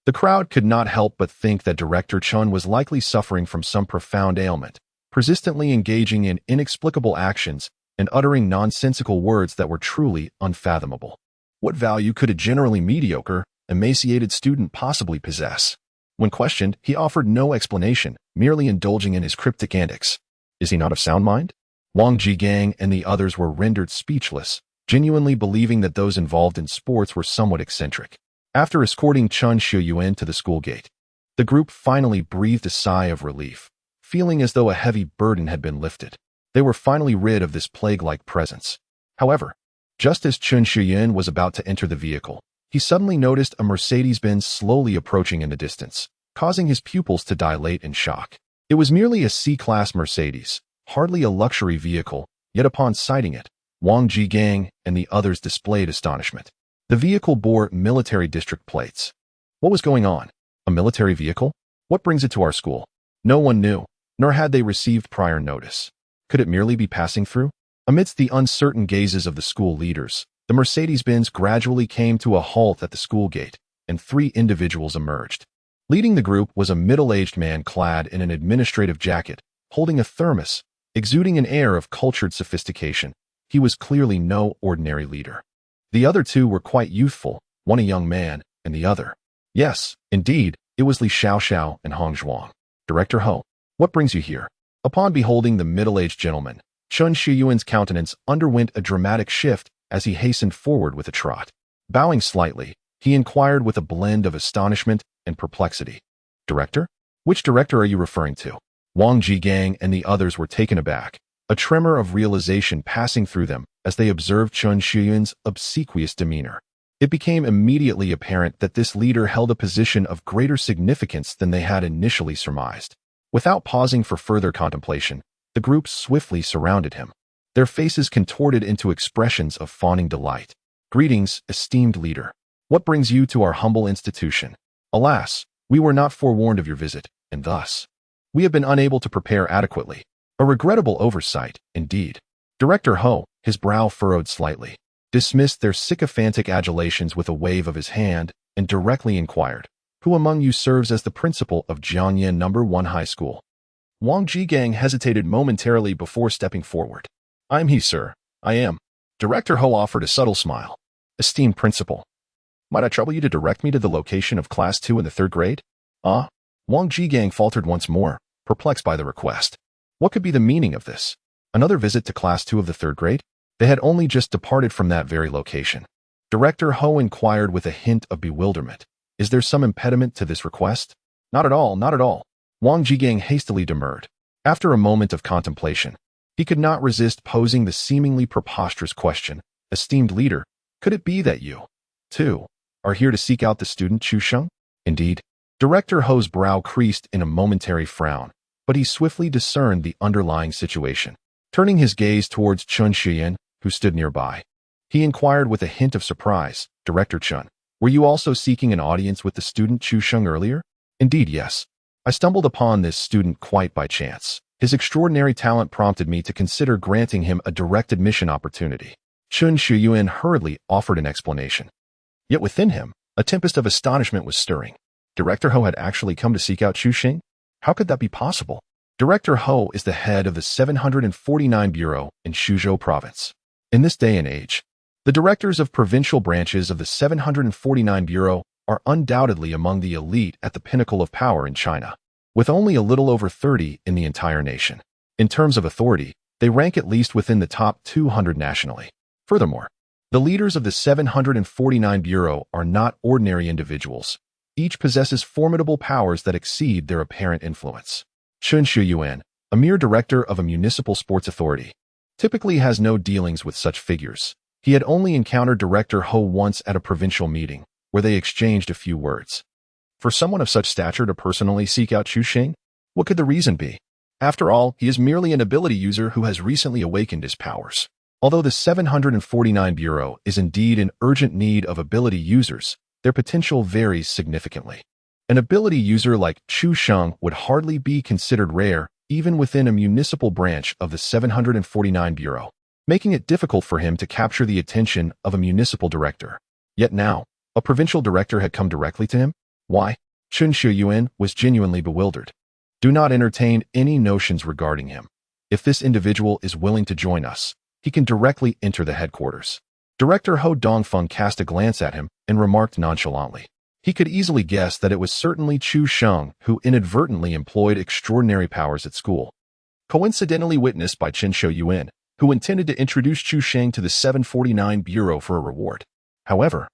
The crowd could not help but think that Director Chen was likely suffering from some profound ailment, persistently engaging in inexplicable actions and uttering nonsensical words that were truly unfathomable. What value could a generally mediocre, emaciated student possibly possess? When questioned, he offered no explanation, merely indulging in his cryptic antics. Is he not of sound mind? Wang Jigang and the others were rendered speechless, genuinely believing that those involved in sports were somewhat eccentric. After escorting Chen Shuyuan to the school gate, the group finally breathed a sigh of relief, feeling as though a heavy burden had been lifted. They were finally rid of this plague-like presence. However, just as Chen Shuyuan was about to enter the vehicle, he suddenly noticed a Mercedes-Benz slowly approaching in the distance, causing his pupils to dilate in shock. It was merely a C-Class Mercedes, hardly a luxury vehicle, yet upon sighting it, Wang Jigang and the others displayed astonishment. The vehicle bore military district plates. What was going on? A military vehicle? What brings it to our school? No one knew, nor had they received prior notice. Could it merely be passing through? Amidst the uncertain gazes of the school leaders, the Mercedes-Benz gradually came to a halt at the school gate, and 3 individuals emerged. Leading the group was a middle-aged man clad in an administrative jacket, holding a thermos, exuding an air of cultured sophistication. He was clearly no ordinary leader. The other 2 were quite youthful, one a young man, and the other. Yes, indeed, it was Li Xiaoxiao and Hong Zhuang. Director Ho, what brings you here? Upon beholding the middle-aged gentleman, Chen Shuyuan's countenance underwent a dramatic shift as he hastened forward with a trot. Bowing slightly, he inquired with a blend of astonishment and perplexity. Director? Which director are you referring to? Wang Jigang and the others were taken aback, a tremor of realization passing through them as they observed Chen Shuyuan's obsequious demeanor. It became immediately apparent that this leader held a position of greater significance than they had initially surmised. Without pausing for further contemplation, The group swiftly surrounded him, their faces contorted into expressions of fawning delight. "Greetings, esteemed leader. What brings you to our humble institution? Alas, we were not forewarned of your visit, and thus, we have been unable to prepare adequately. A regrettable oversight, indeed." Director Ho, his brow furrowed slightly, dismissed their sycophantic adulations with a wave of his hand and directly inquired, "Who among you serves as the principal of Jiangyan No. 1 High School?" Wang Jigang hesitated momentarily before stepping forward. "I'm he, sir. I am." Director Ho offered a subtle smile. "Esteemed principal, might I trouble you to direct me to the location of Class 2 in the 3rd grade? Ah? Wang Jigang faltered once more, perplexed by the request. What could be the meaning of this? Another visit to Class 2 of the 3rd grade? They had only just departed from that very location. Director Ho inquired with a hint of bewilderment. "Is there some impediment to this request?" "Not at all, not at all." Wang Jigang hastily demurred. After a moment of contemplation, he could not resist posing the seemingly preposterous question. "Esteemed leader, could it be that you, too, are here to seek out the student Chu Sheng?" "Indeed." Director Ho's brow creased in a momentary frown, but he swiftly discerned the underlying situation. Turning his gaze towards Chun Shiyan, who stood nearby, he inquired with a hint of surprise, "Director Chun, were you also seeking an audience with the student Chu Sheng earlier?" "Indeed, yes. I stumbled upon this student quite by chance. His extraordinary talent prompted me to consider granting him a direct admission opportunity." Chun Shiyuan hurriedly offered an explanation. Yet within him, a tempest of astonishment was stirring. Director Ho had actually come to seek out Chu Sheng? How could that be possible? Director Ho is the head of the 749 Bureau in Suzhou Province. In this day and age, the directors of provincial branches of the 749 Bureau are undoubtedly among the elite at the pinnacle of power in China, with only a little over 30 in the entire nation. In terms of authority, they rank at least within the top 200 nationally. Furthermore, the leaders of the 749 Bureau are not ordinary individuals. Each possesses formidable powers that exceed their apparent influence. Chun Shuyuan, a mere director of a municipal sports authority, typically has no dealings with such figures. He had only encountered Director Ho once at a provincial meeting, where they exchanged a few words. For someone of such stature to personally seek out Chu Sheng, what could the reason be? After all, he is merely an ability user who has recently awakened his powers. Although the 749 Bureau is indeed in urgent need of ability users, their potential varies significantly. An ability user like Chu Sheng would hardly be considered rare even within a municipal branch of the 749 Bureau, making it difficult for him to capture the attention of a municipal director. Yet now, a provincial director had come directly to him? Why? Chun Shuyuan was genuinely bewildered. Do not entertain any notions regarding him. If this individual is willing to join us, he can directly enter the headquarters. Director Ho Dongfeng cast a glance at him and remarked nonchalantly. He could easily guess that it was certainly Chu Sheng who inadvertently employed extraordinary powers at school. Coincidentally witnessed by Chen Shuyuan, who intended to introduce Chu Sheng to the 749 Bureau for a reward. However,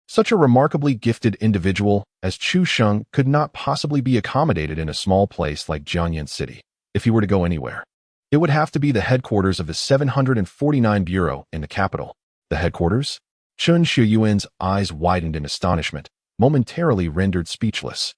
such a remarkably gifted individual as Chu Sheng could not possibly be accommodated in a small place like Jiangyan City. If he were to go anywhere, it would have to be the headquarters of the 749 Bureau in the capital. The headquarters? Chun Shuyuan's eyes widened in astonishment, momentarily rendered speechless.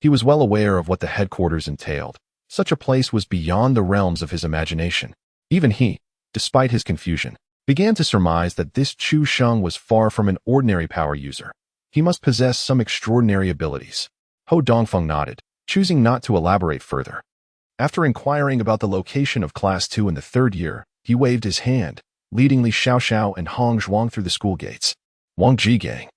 He was well aware of what the headquarters entailed. Such a place was beyond the realms of his imagination. Even he, despite his confusion, began to surmise that this Chu Sheng was far from an ordinary power user. He must possess some extraordinary abilities. Ho Dongfeng nodded, choosing not to elaborate further. After inquiring about the location of Class 2 in the 3rd year, he waved his hand, leading Li Xiaoxiao and Hong Zhuang through the school gates. Wang Jigang,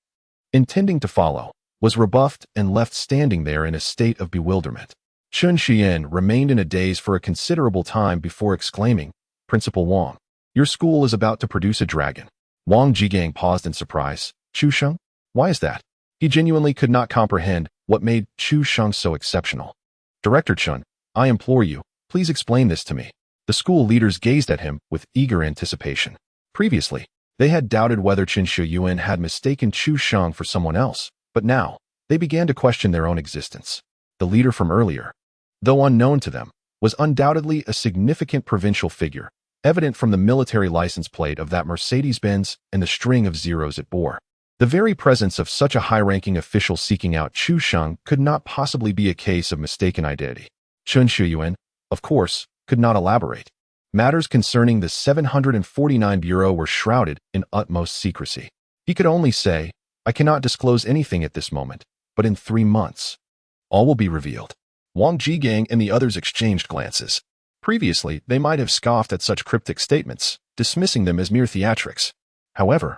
intending to follow, was rebuffed and left standing there in a state of bewilderment. Chun Shiyan remained in a daze for a considerable time before exclaiming, "Principal Wang, your school is about to produce a dragon." Wang Jigang paused in surprise. "Chu Sheng? Why is that?" He genuinely could not comprehend what made Chu Sheng so exceptional. "Director Chun, I implore you, please explain this to me." The school leaders gazed at him with eager anticipation. Previously, they had doubted whether Chen Shuyuan had mistaken Chu Sheng for someone else, but now, they began to question their own existence. The leader from earlier, though unknown to them, was undoubtedly a significant provincial figure, evident from the military license plate of that Mercedes-Benz and the string of zeros it bore. The very presence of such a high-ranking official seeking out Chu Sheng could not possibly be a case of mistaken identity. Chun Shuyuan, of course, could not elaborate. Matters concerning the 749 Bureau were shrouded in utmost secrecy. He could only say, "I cannot disclose anything at this moment, but in 3 months, all will be revealed." Wang Jigang and the others exchanged glances. Previously, they might have scoffed at such cryptic statements, dismissing them as mere theatrics. However,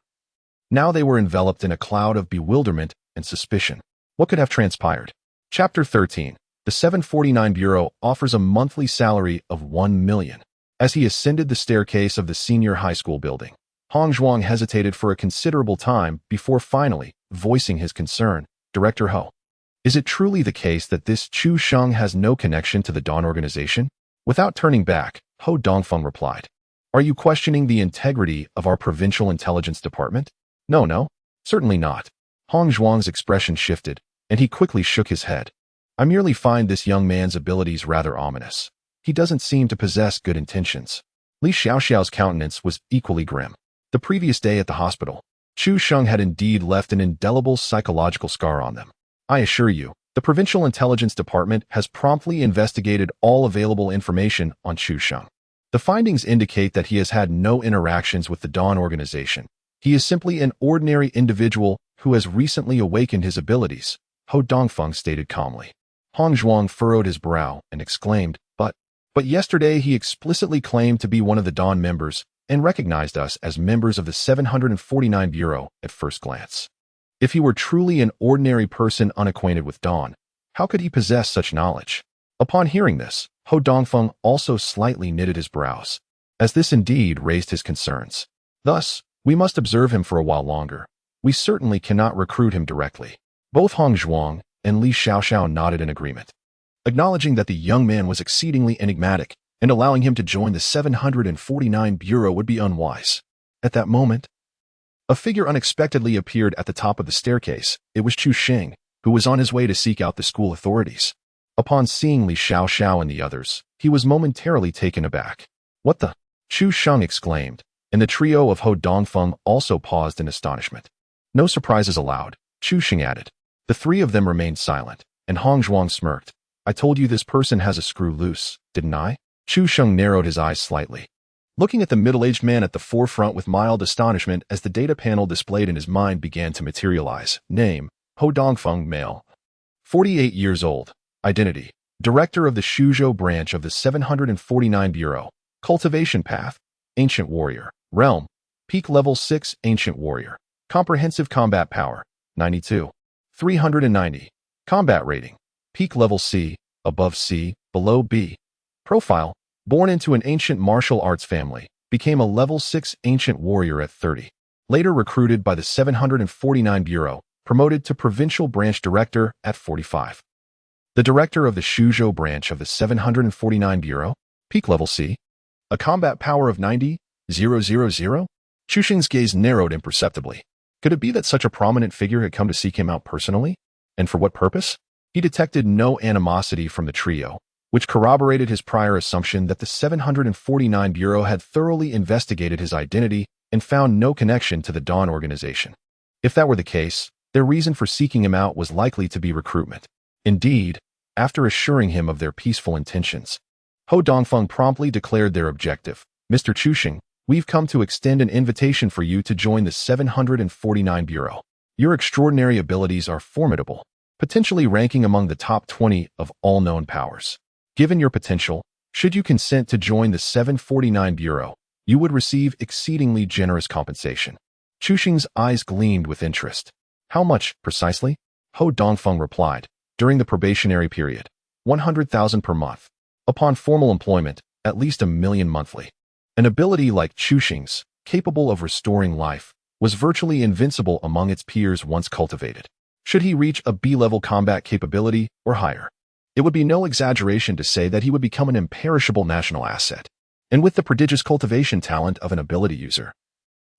now they were enveloped in a cloud of bewilderment and suspicion. What could have transpired? Chapter 13. The 749 Bureau offers a monthly salary of 1 million. As he ascended the staircase of the senior high school building, Hong Zhuang hesitated for a considerable time before finally voicing his concern. "Director Ho, is it truly the case that this Chu Sheng has no connection to the Dawn organization?" Without turning back, Ho Dongfeng replied, "Are you questioning the integrity of our provincial intelligence department?" No, certainly not." Hong Zhuang's expression shifted, and he quickly shook his head. "I merely find this young man's abilities rather ominous. He doesn't seem to possess good intentions." Li Xiaoxiao's countenance was equally grim. The previous day at the hospital, Chu Sheng had indeed left an indelible psychological scar on them. "I assure you, the Provincial Intelligence Department has promptly investigated all available information on Chu Sheng. The findings indicate that he has had no interactions with the Dawn organization. He is simply an ordinary individual who has recently awakened his abilities," Ho Dongfeng stated calmly. Hong Zhuang furrowed his brow and exclaimed, But yesterday he explicitly claimed to be one of the Dawn members and recognized us as members of the 749 Bureau at first glance. If he were truly an ordinary person unacquainted with Dawn, how could he possess such knowledge?" Upon hearing this, Ho Dongfeng also slightly knitted his brows, as this indeed raised his concerns. "Thus, we must observe him for a while longer. We certainly cannot recruit him directly." Both Hong Zhuang and Li Xiaoxiao nodded in agreement, acknowledging that the young man was exceedingly enigmatic, and allowing him to join the 749 Bureau would be unwise. At that moment, a figure unexpectedly appeared at the top of the staircase. It was Chu Sheng, who was on his way to seek out the school authorities. Upon seeing Li Xiaoxiao and the others, he was momentarily taken aback. "What the?" Chu Sheng exclaimed, and the trio of Ho Dongfeng also paused in astonishment. "No surprises allowed," Chu Sheng added. The three of them remained silent, and Hong Zhuang smirked. "I told you this person has a screw loose, didn't I?" Chu Sheng narrowed his eyes slightly, looking at the middle-aged man at the forefront with mild astonishment as the data panel displayed in his mind began to materialize. Name: Ho Dongfeng, male, 48 years old. Identity: Director of the Shuzhou branch of the 749 Bureau. Cultivation path: Ancient Warrior. Realm: Peak Level 6 Ancient Warrior. Comprehensive Combat Power: 92. 390. Combat Rating: Peak Level C, above C, below B. Profile: Born into an ancient martial arts family, became a Level 6 Ancient Warrior at 30. Later recruited by the 749 Bureau, promoted to Provincial Branch Director at 45. The Director of the Shuzhou branch of the 749 Bureau, Peak Level C. A combat power of 90,000? Chu Sheng's gaze narrowed imperceptibly. Could it be that such a prominent figure had come to seek him out personally? And for what purpose? He detected no animosity from the trio, which corroborated his prior assumption that the 749 Bureau had thoroughly investigated his identity and found no connection to the Dawn organization. If that were the case, their reason for seeking him out was likely to be recruitment. Indeed, after assuring him of their peaceful intentions, Ho Dongfeng promptly declared their objective. "Mr. Chu Sheng, we've come to extend an invitation for you to join the 749 Bureau. Your extraordinary abilities are formidable, potentially ranking among the top 20 of all known powers. Given your potential, should you consent to join the 749 Bureau, you would receive exceedingly generous compensation." Chu Sheng's eyes gleamed with interest. "How much, precisely?" Ho Dongfeng replied. "During the probationary period, 100,000 per month. Upon formal employment, at least 1 million monthly." An ability like Chu Sheng's, capable of restoring life, was virtually invincible among its peers once cultivated. Should he reach a B-level combat capability or higher, it would be no exaggeration to say that he would become an imperishable national asset. And with the prodigious cultivation talent of an ability user,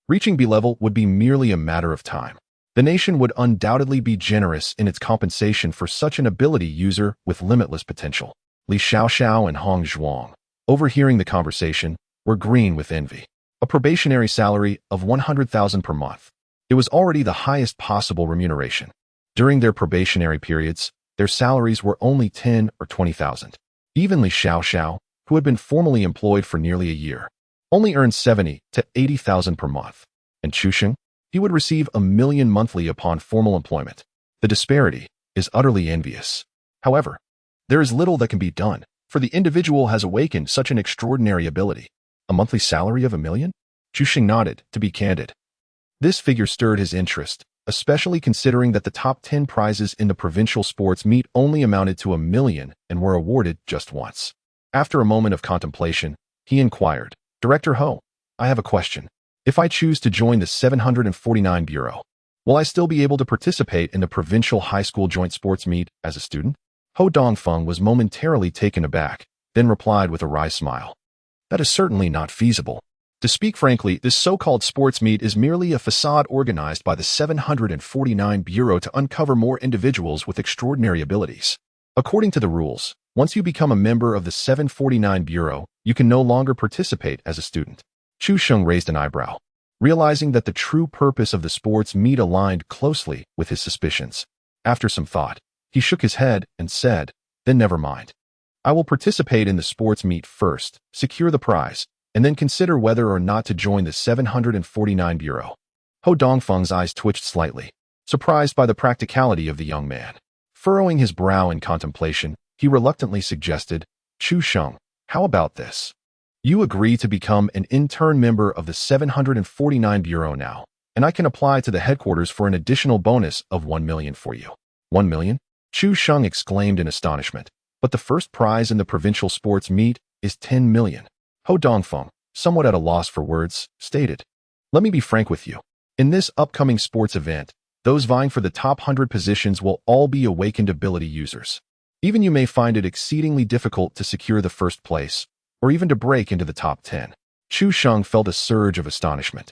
reaching B-level would be merely a matter of time. The nation would undoubtedly be generous in its compensation for such an ability user with limitless potential. Li Xiaoxiao and Hong Zhuang, overhearing the conversation, were green with envy. A probationary salary of 100,000 per month. It was already the highest possible remuneration. During their probationary periods, their salaries were only 10 or 20,000. Even Li Xiaoxiao, who had been formally employed for nearly a year, only earned 70 to 80,000 per month. And Chusheng, he would receive 1 million monthly upon formal employment. The disparity is utterly envious. However, there is little that can be done, for the individual has awakened such an extraordinary ability. A monthly salary of 1 million? Chusheng nodded, to be candid. This figure stirred his interest, especially considering that the top 10 prizes in the provincial sports meet only amounted to 1 million and were awarded just once. After a moment of contemplation, he inquired, "Director Ho, I have a question. If I choose to join the 749 Bureau, will I still be able to participate in the provincial high school joint sports meet as a student?" Ho Dongfeng was momentarily taken aback, then replied with a wry smile. "That is certainly not feasible. To speak frankly, this so-called sports meet is merely a facade organized by the 749 Bureau to uncover more individuals with extraordinary abilities. According to the rules, once you become a member of the 749 Bureau, you can no longer participate as a student." Chusheng raised an eyebrow, realizing that the true purpose of the sports meet aligned closely with his suspicions. After some thought, he shook his head and said, "Then never mind. I will participate in the sports meet first, secure the prize, and then consider whether or not to join the 749 Bureau." Ho Dongfeng's eyes twitched slightly, surprised by the practicality of the young man. Furrowing his brow in contemplation, he reluctantly suggested, "Chusheng, how about this? You agree to become an intern member of the 749 Bureau now, and I can apply to the headquarters for an additional bonus of 1 million for you." 1 million? Chusheng exclaimed in astonishment. "But the first prize in the provincial sports meet is 10 million. Ho Dongfeng, somewhat at a loss for words, stated, "Let me be frank with you. In this upcoming sports event, those vying for the top 100 positions will all be awakened ability users. Even you may find it exceedingly difficult to secure the first place, or even to break into the top 10. Chusheng felt a surge of astonishment.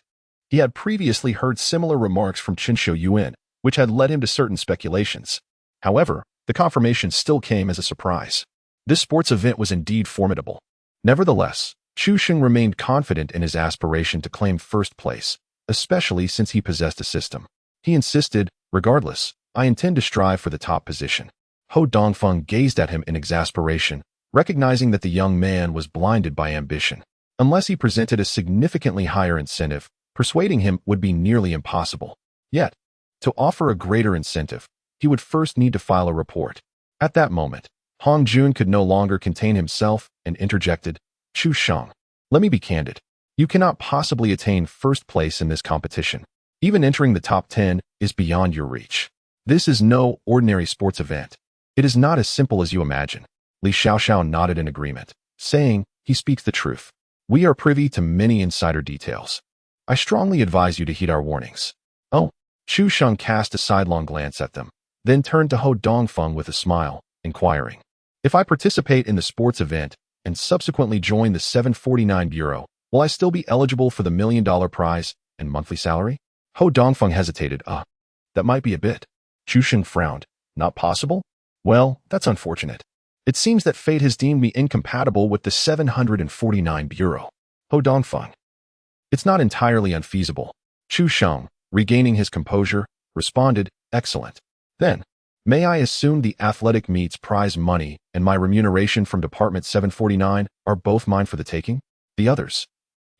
He had previously heard similar remarks from Qinshu Yuan, which had led him to certain speculations. However, the confirmation still came as a surprise. This sports event was indeed formidable. Nevertheless, Chusheng remained confident in his aspiration to claim first place, especially since he possessed a system. He insisted, "Regardless, I intend to strive for the top position." Ho Dongfeng gazed at him in exasperation, recognizing that the young man was blinded by ambition. Unless he presented a significantly higher incentive, persuading him would be nearly impossible. Yet, to offer a greater incentive, he would first need to file a report. At that moment, Hong Jun could no longer contain himself and interjected, "Chusheng, let me be candid. You cannot possibly attain first place in this competition. Even entering the top 10 is beyond your reach. This is no ordinary sports event. It is not as simple as you imagine." Li Xiaoxiao nodded in agreement, saying, "He speaks the truth. We are privy to many insider details. I strongly advise you to heed our warnings." "Oh." Chusheng cast a sidelong glance at them, then turned to Ho Dongfeng with a smile, inquiring, "If I participate in the sports event and subsequently join the 749 Bureau, will I still be eligible for the $1 million prize and monthly salary?" Ho Dongfeng hesitated. That might be a bit." Chusheng frowned. "Not possible? Well, that's unfortunate. It seems that fate has deemed me incompatible with the 749 Bureau." Ho Dongfeng. "It's not entirely unfeasible." Chusheng, regaining his composure, responded, "Excellent. Then, may I assume the athletic meets prize money and my remuneration from Department 749 are both mine for the taking? The others?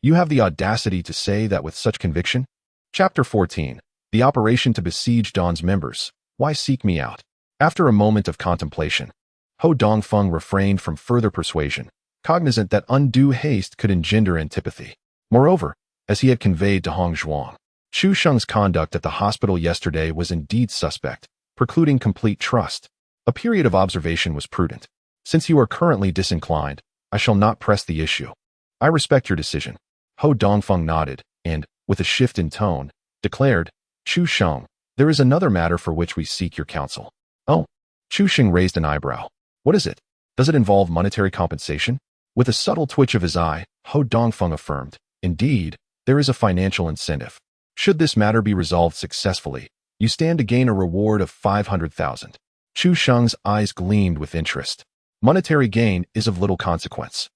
You have the audacity to say that with such conviction?" Chapter 14. The Operation to Besiege Dawn's Members. Why seek me out? After a moment of contemplation, Ho Dongfeng refrained from further persuasion, cognizant that undue haste could engender antipathy. Moreover, as he had conveyed to Hong Zhuang, Chusheng's conduct at the hospital yesterday was indeed suspect, precluding complete trust. A period of observation was prudent. "Since you are currently disinclined, I shall not press the issue. I respect your decision." Ho Dongfeng nodded and, with a shift in tone, declared, "Chusheng, there is another matter for which we seek your counsel." "Oh." Chusheng raised an eyebrow. "What is it? Does it involve monetary compensation?" With a subtle twitch of his eye, Ho Dongfeng affirmed, "Indeed, there is a financial incentive. Should this matter be resolved successfully, you stand to gain a reward of 500,000. Chusheng's eyes gleamed with interest. "Monetary gain is of little consequence.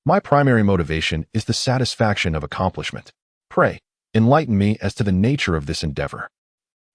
My primary motivation is the satisfaction of accomplishment. Pray, enlighten me as to the nature of this endeavor."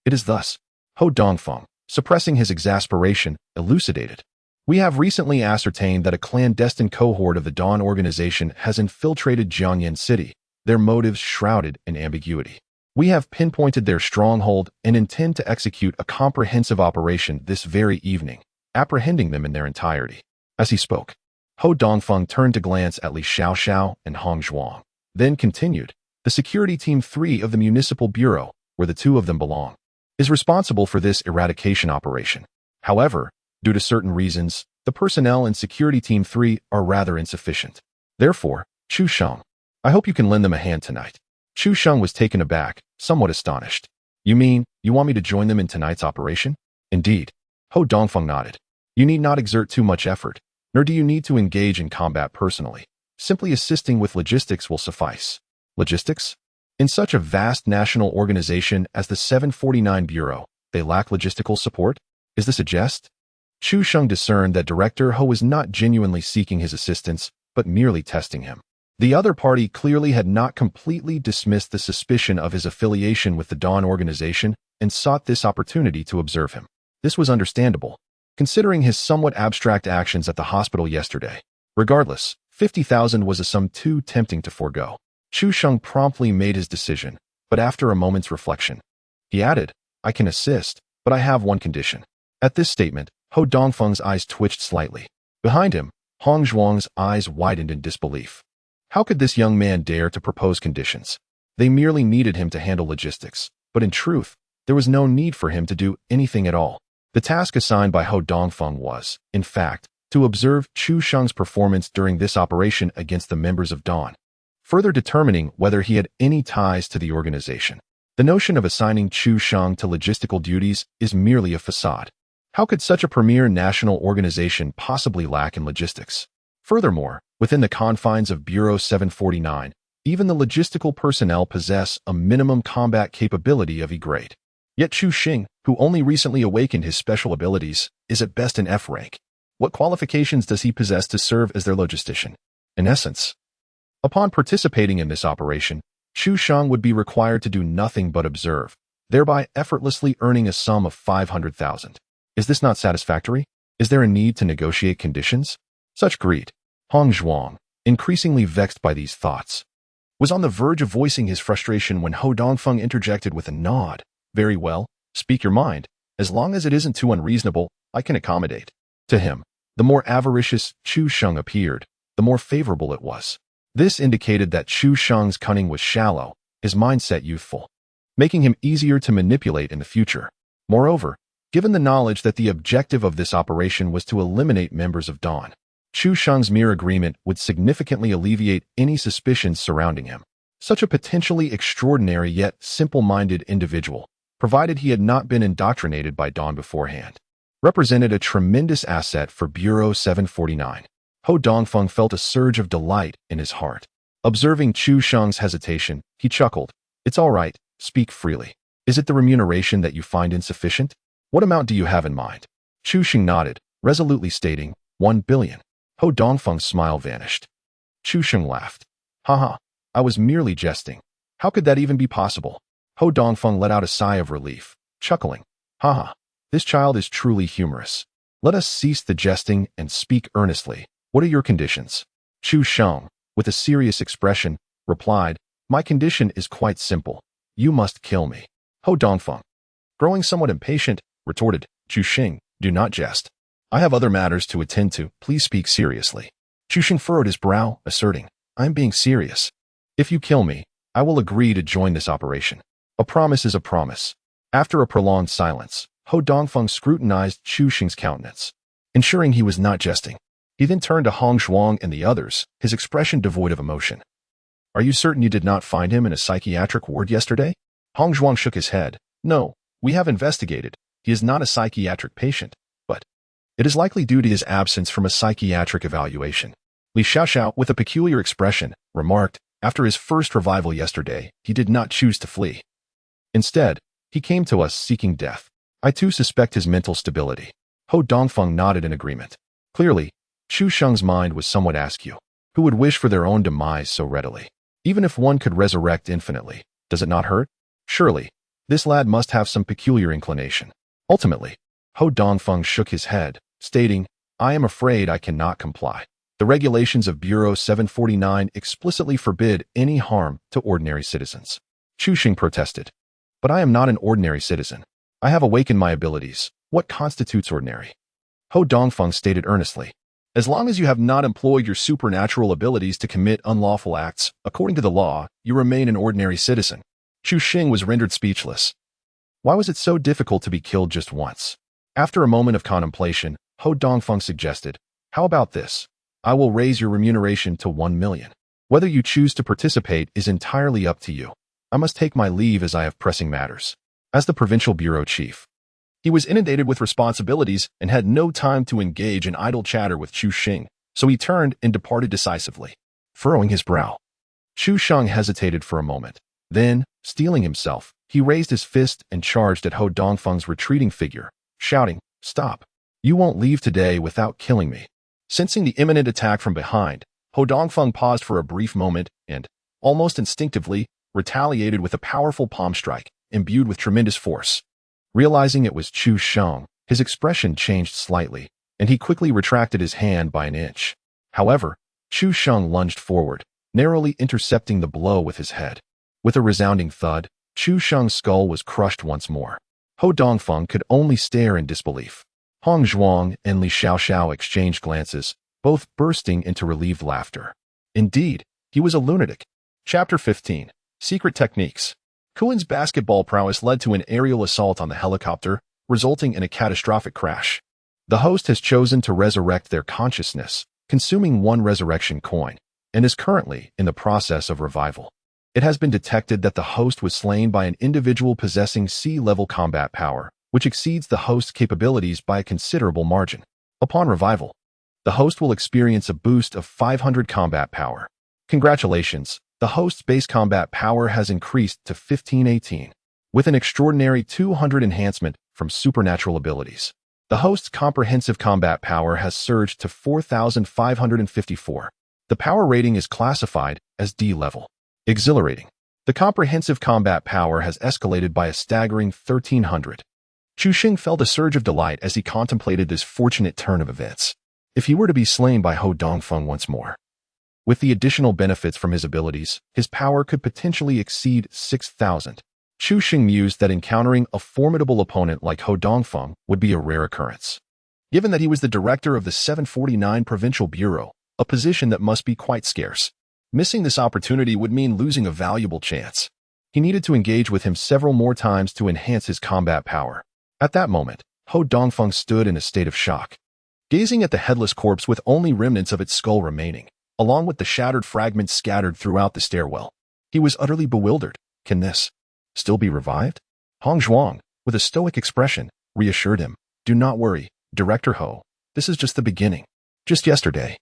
"It is thus." Ho Dongfeng, suppressing his exasperation, elucidated. We have recently ascertained that a clandestine cohort of the Dawn organization has infiltrated Jiangyan City, their motives shrouded in ambiguity. We have pinpointed their stronghold and intend to execute a comprehensive operation this very evening, apprehending them in their entirety. As he spoke, Ho Dongfeng turned to glance at Li Xiaoxiao and Hong Zhuang, then continued, "The security team 3 of the Municipal Bureau, where the two of them belong, is responsible for this eradication operation. However, due to certain reasons, the personnel in Security Team 3 are rather insufficient. Therefore, Chu Sheng, I hope you can lend them a hand tonight." Chu Sheng was taken aback, somewhat astonished. "You mean, you want me to join them in tonight's operation?" "Indeed." Ho Dongfeng nodded. "You need not exert too much effort, nor do you need to engage in combat personally. Simply assisting with logistics will suffice." Logistics? In such a vast national organization as the 749 Bureau, they lack logistical support? Is this a jest? Chu Sheng discerned that Director Ho was not genuinely seeking his assistance, but merely testing him. The other party clearly had not completely dismissed the suspicion of his affiliation with the Dawn organization and sought this opportunity to observe him. This was understandable, considering his somewhat abstract actions at the hospital yesterday. Regardless, 50,000 was a sum too tempting to forego. Chu Sheng promptly made his decision, but after a moment's reflection, he added, "I can assist, but I have one condition." At this statement, Ho Dongfeng's eyes twitched slightly. Behind him, Hong Zhuang's eyes widened in disbelief. How could this young man dare to propose conditions? They merely needed him to handle logistics, but in truth, there was no need for him to do anything at all. The task assigned by Ho Dongfeng was, in fact, to observe Chu Sheng's performance during this operation against the members of Dawn, further determining whether he had any ties to the organization. The notion of assigning Chu Sheng to logistical duties is merely a facade. How could such a premier national organization possibly lack in logistics? Furthermore, within the confines of Bureau 749, even the logistical personnel possess a minimum combat capability of E-grade. Yet Chu Sheng, who only recently awakened his special abilities, is at best an F rank. What qualifications does he possess to serve as their logistician? In essence, upon participating in this operation, Chu Sheng would be required to do nothing but observe, thereby effortlessly earning a sum of 500,000. Is this not satisfactory? Is there a need to negotiate conditions? Such greed. Hong Zhuang, increasingly vexed by these thoughts, was on the verge of voicing his frustration when Ho Dongfeng interjected with a nod. "Very well, speak your mind. As long as it isn't too unreasonable, I can accommodate." To him, the more avaricious Chu Sheng appeared, the more favorable it was. This indicated that Chu Sheng's cunning was shallow, his mindset youthful, making him easier to manipulate in the future. Moreover, given the knowledge that the objective of this operation was to eliminate members of Dawn, Chu Sheng's mere agreement would significantly alleviate any suspicions surrounding him. Such a potentially extraordinary yet simple-minded individual, provided he had not been indoctrinated by Dawn beforehand, represented a tremendous asset for Bureau 749. Ho Dongfeng felt a surge of delight in his heart. Observing Chu Sheng's hesitation, he chuckled. "It's all right, speak freely. Is it the remuneration that you find insufficient? What amount do you have in mind?" Chu Sheng nodded, resolutely stating, 1 billion. Ho Dongfeng's smile vanished. Chu Sheng laughed. "Haha, I was merely jesting. How could that even be possible?" Ho Dongfeng let out a sigh of relief, chuckling. "Haha, this child is truly humorous. Let us cease the jesting and speak earnestly. What are your conditions?" Chu Sheng, with a serious expression, replied, "My condition is quite simple. You must kill me." Ho Dongfeng, growing somewhat impatient, retorted, "Chu Sheng, do not jest. I have other matters to attend to. Please speak seriously." Chu Sheng furrowed his brow, asserting, "I am being serious. If you kill me, I will agree to join this operation. A promise is a promise." After a prolonged silence, Ho Dongfeng scrutinized Chu Sheng's countenance, ensuring he was not jesting. He then turned to Hong Zhuang and the others, his expression devoid of emotion. "Are you certain you did not find him in a psychiatric ward yesterday?" Hong Zhuang shook his head. "No, we have investigated. He is not a psychiatric patient, but it is likely due to his absence from a psychiatric evaluation." Li Xiaoxiao, with a peculiar expression, remarked, "After his first revival yesterday, he did not choose to flee. Instead, he came to us seeking death. I too suspect his mental stability." Ho Dongfeng nodded in agreement. Clearly, Chu Sheng's mind was somewhat askew. Who would wish for their own demise so readily? Even if one could resurrect infinitely, does it not hurt? Surely, this lad must have some peculiar inclination. Ultimately, Ho Dongfeng shook his head, stating, I am afraid I cannot comply. The regulations of Bureau 749 explicitly forbid any harm to ordinary citizens. Chu Xing protested. But I am not an ordinary citizen. I have awakened my abilities. What constitutes ordinary? Ho Dongfeng stated earnestly. As long as you have not employed your supernatural abilities to commit unlawful acts, according to the law, you remain an ordinary citizen. Chu Xing was rendered speechless. Why was it so difficult to be killed just once? After a moment of contemplation, Ho Dongfeng suggested, how about this? I will raise your remuneration to 1 million. Whether you choose to participate is entirely up to you. I must take my leave as I have pressing matters. As the provincial bureau chief, he was inundated with responsibilities and had no time to engage in idle chatter with Chu Xing, so he turned and departed decisively, furrowing his brow. Chu Xing hesitated for a moment. Then, steeling himself, he raised his fist and charged at Ho Dongfeng's retreating figure, shouting, "Stop! You won't leave today without killing me." Sensing the imminent attack from behind, Ho Dongfeng paused for a brief moment and, almost instinctively, retaliated with a powerful palm strike, imbued with tremendous force. Realizing it was Chu Xing, his expression changed slightly, and he quickly retracted his hand by an inch. However, Chu Xing lunged forward, narrowly intercepting the blow with his head. With a resounding thud, Chu Xing's skull was crushed once more. Ho Dongfeng could only stare in disbelief. Hong Zhuang and Li Xiaoxiao exchanged glances, both bursting into relieved laughter. Indeed, he was a lunatic. Chapter 15. Secret Techniques. Kuen's basketball prowess led to an aerial assault on the helicopter, resulting in a catastrophic crash. The host has chosen to resurrect their consciousness, consuming 1 resurrection coin, and is currently in the process of revival. It has been detected that the host was slain by an individual possessing C-level combat power, which exceeds the host's capabilities by a considerable margin. Upon revival, the host will experience a boost of 500 combat power. Congratulations! The host's base combat power has increased to 1518, with an extraordinary 200 enhancement from supernatural abilities. The host's comprehensive combat power has surged to 4,554. The power rating is classified as D level. Exhilarating. The comprehensive combat power has escalated by a staggering 1,300. Chu Xing felt a surge of delight as he contemplated this fortunate turn of events. If he were to be slain by Ho Dongfeng once more, with the additional benefits from his abilities, his power could potentially exceed 6,000. Chu Xing mused that encountering a formidable opponent like Ho Dongfeng would be a rare occurrence. Given that he was the director of the 749 Provincial Bureau, a position that must be quite scarce, missing this opportunity would mean losing a valuable chance. He needed to engage with him several more times to enhance his combat power. At that moment, Ho Dongfeng stood in a state of shock, gazing at the headless corpse with only remnants of its skull remaining, along with the shattered fragments scattered throughout the stairwell. He was utterly bewildered. Can this still be revived? Hong Zhuang, with a stoic expression, reassured him. Do not worry, Director Ho. This is just the beginning. Just yesterday,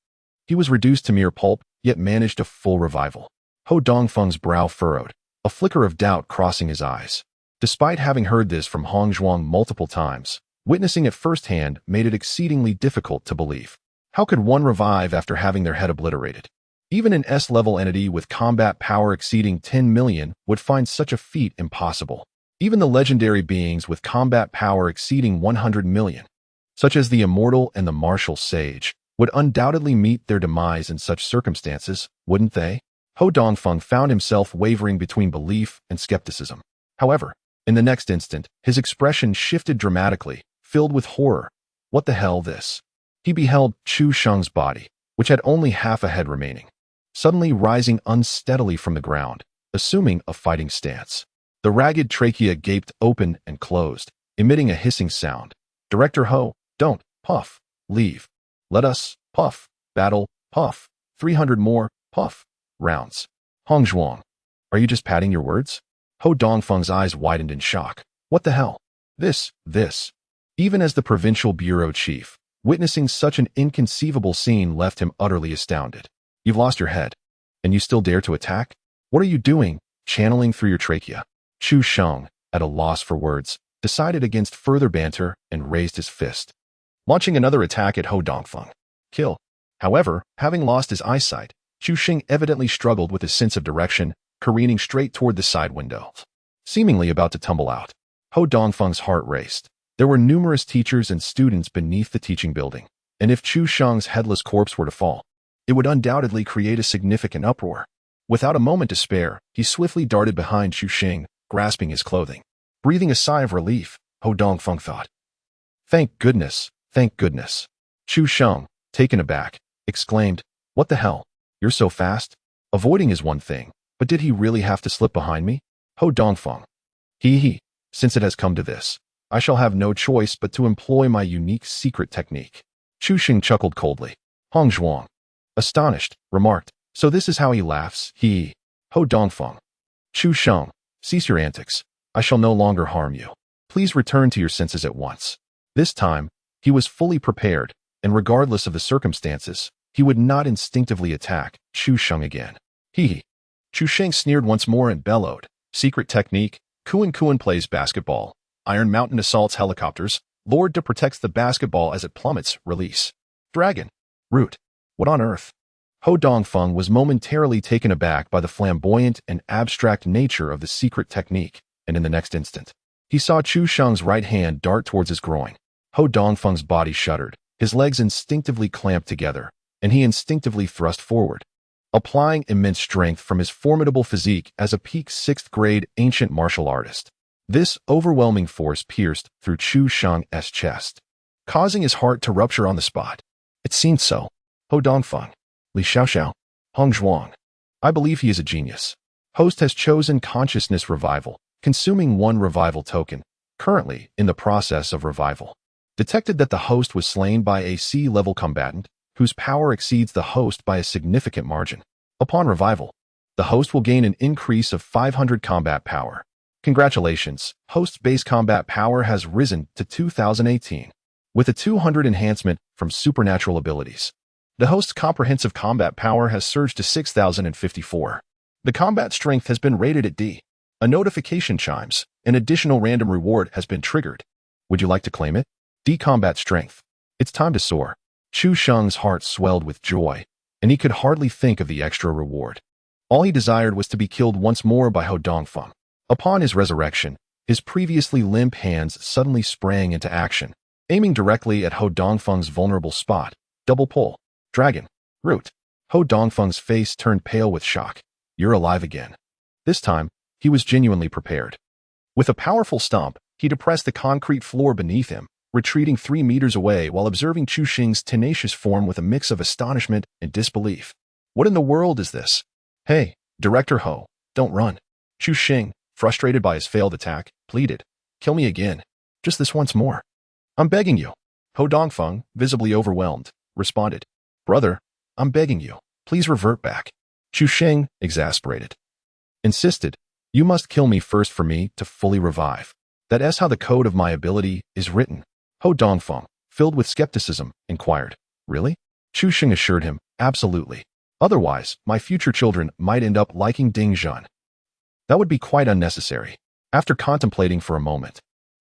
he was reduced to mere pulp, yet managed a full revival. Ho Dongfeng's brow furrowed, a flicker of doubt crossing his eyes. Despite having heard this from Hong Zhuang multiple times, witnessing it firsthand made it exceedingly difficult to believe. How could one revive after having their head obliterated? Even an S-level entity with combat power exceeding 10 million would find such a feat impossible. Even the legendary beings with combat power exceeding 100 million, such as the Immortal and the Martial Sage, would undoubtedly meet their demise in such circumstances, wouldn't they? Ho Dongfeng found himself wavering between belief and skepticism. However, in the next instant, his expression shifted dramatically, filled with horror. What the hell this? He beheld Chu Xing's body, which had only half a head remaining, suddenly rising unsteadily from the ground, assuming a fighting stance. The ragged trachea gaped open and closed, emitting a hissing sound. Director Ho, don't, puff, leave. Let us, puff, battle, puff, 300 more, puff, rounds. Hong Zhuang, are you just padding your words? Ho Dongfeng's eyes widened in shock. What the hell? This. Even as the provincial bureau chief, witnessing such an inconceivable scene left him utterly astounded. You've lost your head, and you still dare to attack? What are you doing, channeling through your trachea? Chu Xing, at a loss for words, decided against further banter and raised his fist, launching another attack at Ho Dongfeng. Kill. However, having lost his eyesight, Chu Xing evidently struggled with his sense of direction, careening straight toward the side window, seemingly about to tumble out. Ho Dongfeng's heart raced. There were numerous teachers and students beneath the teaching building. and if Chu Sheng's headless corpse were to fall, it would undoubtedly create a significant uproar. Without a moment to spare, he swiftly darted behind Chu Sheng, grasping his clothing. Breathing a sigh of relief, Ho Dongfeng thought. Thank goodness, thank goodness. Chu Sheng, taken aback, exclaimed, What the hell? You're so fast? Avoiding is one thing, but did he really have to slip behind me? Ho Dongfeng. He. Since it has come to this, I shall have no choice but to employ my unique secret technique. Chu Sheng chuckled coldly. Hong Zhuang, astonished, remarked, So this is how he laughs, he. Ho Dongfeng. Chu Sheng, cease your antics. I shall no longer harm you. Please return to your senses at once. This time, he was fully prepared, and regardless of the circumstances, he would not instinctively attack Chu Sheng again. He. Chu Sheng sneered once more and bellowed. Secret technique, Kuan Kuan plays basketball. Iron Mountain assaults helicopters. Lord Da protects the basketball as it plummets, release. Dragon. Root. What on earth? Ho Dongfeng was momentarily taken aback by the flamboyant and abstract nature of the secret technique, and in the next instant, he saw Chu Sheng's right hand dart towards his groin. Ho Dongfeng's body shuddered, his legs instinctively clamped together, and he instinctively thrust forward, applying immense strength from his formidable physique as a peak 6th grade ancient martial artist. This overwhelming force pierced through Chu Sheng's chest, causing his heart to rupture on the spot. It seemed so. Ho Dongfeng, Li Xiaoxiao, Hong Zhuang. I believe he is a genius. Host has chosen consciousness revival, consuming one revival token, currently in the process of revival. Detected that the host was slain by a C-level combatant, whose power exceeds the host by a significant margin. Upon revival, the host will gain an increase of 500 combat power. Congratulations, host's base combat power has risen to 2018, with a 200 enhancement from supernatural abilities. The host's comprehensive combat power has surged to 6,054. The combat strength has been rated at D. A notification chimes. An additional random reward has been triggered. Would you like to claim it? D combat strength. It's time to soar. Chu Sheng's heart swelled with joy, and he could hardly think of the extra reward. All he desired was to be killed once more by Ho Dongfeng. Upon his resurrection, his previously limp hands suddenly sprang into action, aiming directly at Ho Dongfeng's vulnerable spot. Double pull. Dragon. Root. Ho Dongfeng's face turned pale with shock. You're alive again. This time, he was genuinely prepared. With a powerful stomp, he depressed the concrete floor beneath him, retreating 3 meters away while observing Chu Sheng's tenacious form with a mix of astonishment and disbelief. What in the world is this? Hey, Director Ho, don't run. Chu Sheng, frustrated by his failed attack, pleaded. Kill me again. Just this once more. I'm begging you. Ho Dongfeng, visibly overwhelmed, responded. Brother, I'm begging you. Please revert back. Chu Sheng, exasperated, insisted. You must kill me first for me to fully revive. That's how the code of my ability is written. Ho Dongfeng, filled with skepticism, inquired. Really? Chu Sheng assured him, absolutely. Otherwise, my future children might end up liking Ding Zhan. That would be quite unnecessary. After contemplating for a moment,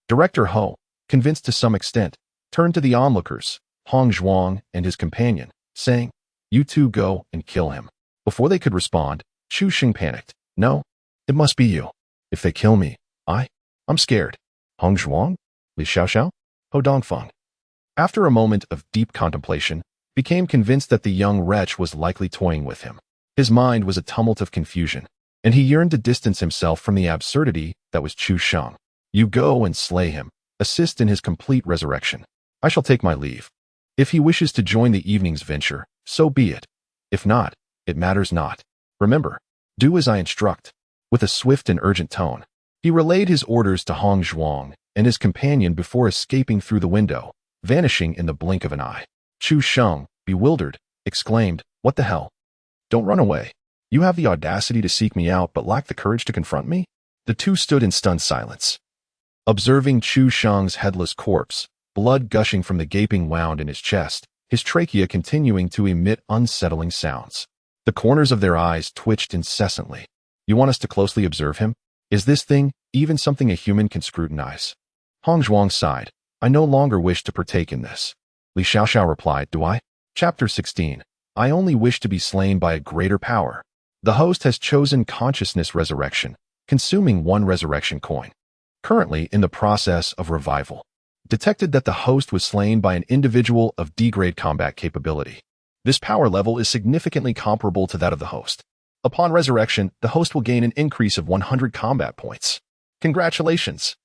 Director Ho, convinced to some extent, turned to the onlookers, Hong Zhuang and his companion, saying, You two go and kill him. Before they could respond, Chu Sheng panicked. No, it must be you. If they kill me, I'm scared. Hong Zhuang? Li Xiaoxiao? Ho Dongfeng. After a moment of deep contemplation, became convinced that the young wretch was likely toying with him. His mind was a tumult of confusion, and he yearned to distance himself from the absurdity that was Chu Sheng. You go and slay him, assist in his complete resurrection. I shall take my leave. If he wishes to join the evening's venture, so be it. If not, it matters not. Remember, do as I instruct. With a swift and urgent tone, he relayed his orders to Hong Zhuang and his companion before escaping through the window, vanishing in the blink of an eye. Chu Sheng, bewildered, exclaimed, What the hell? Don't run away. You have the audacity to seek me out but lack the courage to confront me? The two stood in stunned silence, observing Chu Sheng's headless corpse, blood gushing from the gaping wound in his chest, his trachea continuing to emit unsettling sounds. The corners of their eyes twitched incessantly. You want us to closely observe him? Is this thing even something a human can scrutinize? Hong Zhuang sighed. I no longer wish to partake in this. Li Xiaoxiao replied, Do I? Chapter 16. I only wish to be slain by a greater power. The host has chosen consciousness resurrection, consuming 1 resurrection coin. Currently in the process of revival. detected that the host was slain by an individual of D-grade combat capability. This power level is significantly comparable to that of the host. Upon resurrection, the host will gain an increase of 100 combat points. Congratulations!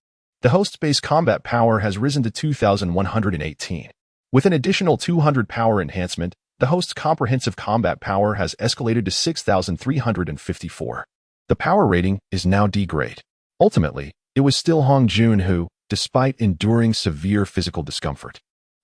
The host's base combat power has risen to 2,118. With an additional 200 power enhancement, the host's comprehensive combat power has escalated to 6,354. The power rating is now D-grade. Ultimately, it was still Hong Jun who, despite enduring severe physical discomfort,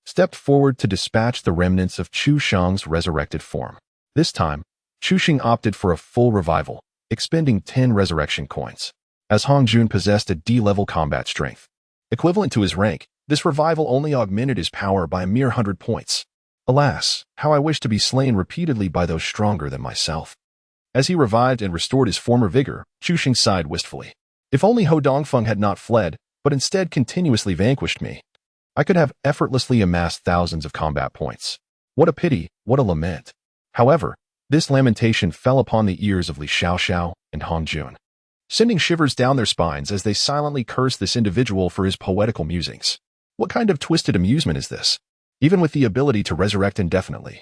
stepped forward to dispatch the remnants of Chu Sheng's resurrected form. This time, Chu Sheng opted for a full revival, expending 10 resurrection coins. As Hong Jun possessed a D-level combat strength, equivalent to his rank, this revival only augmented his power by a mere 100 points. Alas, how I wish to be slain repeatedly by those stronger than myself. As he revived and restored his former vigor, Chu Sheng sighed wistfully. If only Ho Dongfeng had not fled, but instead continuously vanquished me, I could have effortlessly amassed thousands of combat points. What a pity, what a lament. However, this lamentation fell upon the ears of Li Xiaoxiao and Hong Jun, sending shivers down their spines as they silently cursed this individual for his poetical musings. What kind of twisted amusement is this? Even with the ability to resurrect indefinitely,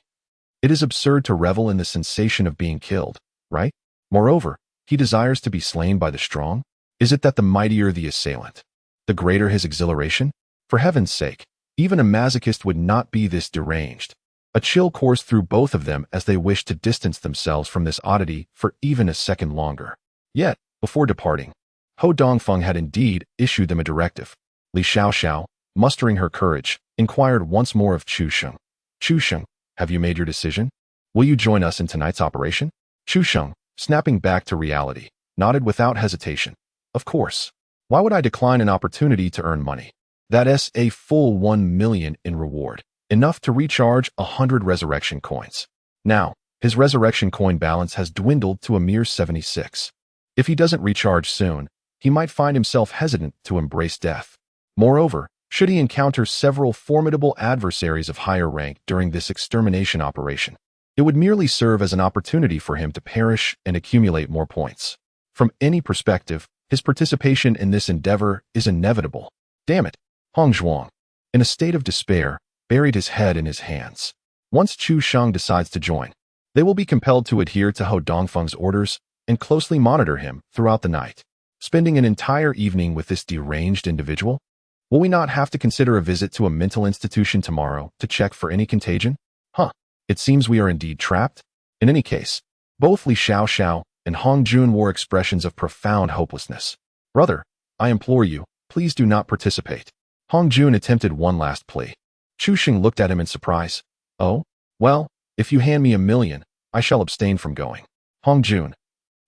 it is absurd to revel in the sensation of being killed, right? Moreover, he desires to be slain by the strong? Is it that the mightier the assailant, the greater his exhilaration? For heaven's sake, even a masochist would not be this deranged. A chill coursed through both of them as they wished to distance themselves from this oddity for even a second longer. Yet, before departing, Ho Dongfeng had indeed issued them a directive. Li Xiaoxiao, mustering her courage, inquired once more of Chu Sheng. Chu Sheng, have you made your decision? Will you join us in tonight's operation? Chu Sheng, snapping back to reality, nodded without hesitation. Of course. Why would I decline an opportunity to earn money? That's a full 1 million in reward, enough to recharge 100 resurrection coins. Now, his resurrection coin balance has dwindled to a mere 76. If he doesn't recharge soon, he might find himself hesitant to embrace death. Moreover, should he encounter several formidable adversaries of higher rank during this extermination operation, it would merely serve as an opportunity for him to perish and accumulate more points. From any perspective, his participation in this endeavor is inevitable. Damn it! Hong Zhuang, in a state of despair, buried his head in his hands. Once Chu Sheng decides to join, they will be compelled to adhere to Ho Dongfeng's orders and closely monitor him throughout the night. Spending an entire evening with this deranged individual? Will we not have to consider a visit to a mental institution tomorrow to check for any contagion? It seems we are indeed trapped. In any case, both Li Xiaoxiao and Hong Jun wore expressions of profound hopelessness. Brother, I implore you, please do not participate. Hong Jun attempted one last plea. Chu Sheng looked at him in surprise. Oh? Well, if you hand me 1 million, I shall abstain from going. Hong Jun,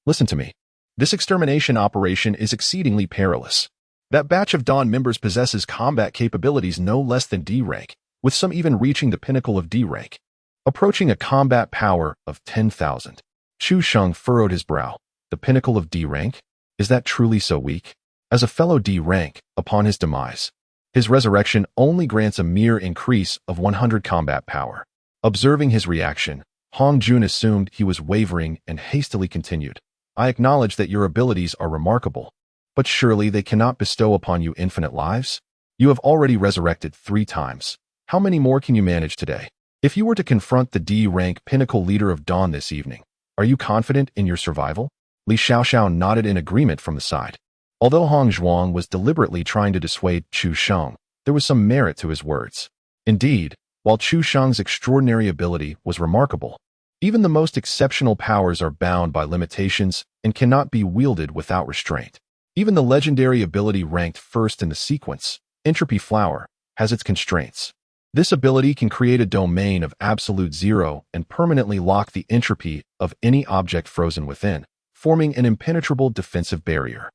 listen to me. This extermination operation is exceedingly perilous. That batch of Dawn members possesses combat capabilities no less than D rank, with some even reaching the pinnacle of D rank, approaching a combat power of 10,000. Chu Sheng furrowed his brow. The pinnacle of D rank? Is that truly so weak? As a fellow D rank, upon his demise, his resurrection only grants a mere increase of 100 combat power. Observing his reaction, Hong Jun assumed he was wavering and hastily continued. I acknowledge that your abilities are remarkable, but surely they cannot bestow upon you infinite lives? You have already resurrected 3 times. How many more can you manage today? If you were to confront the D-rank pinnacle leader of Dawn this evening, are you confident in your survival? Li Xiaoxiao nodded in agreement from the side. Although Hong Zhuang was deliberately trying to dissuade Chu Sheng, there was some merit to his words. Indeed, while Chu Sheng's extraordinary ability was remarkable, even the most exceptional powers are bound by limitations and cannot be wielded without restraint. Even the legendary ability ranked first in the sequence, Entropy Flower, has its constraints. This ability can create a domain of absolute zero and permanently lock the entropy of any object frozen within, forming an impenetrable defensive barrier.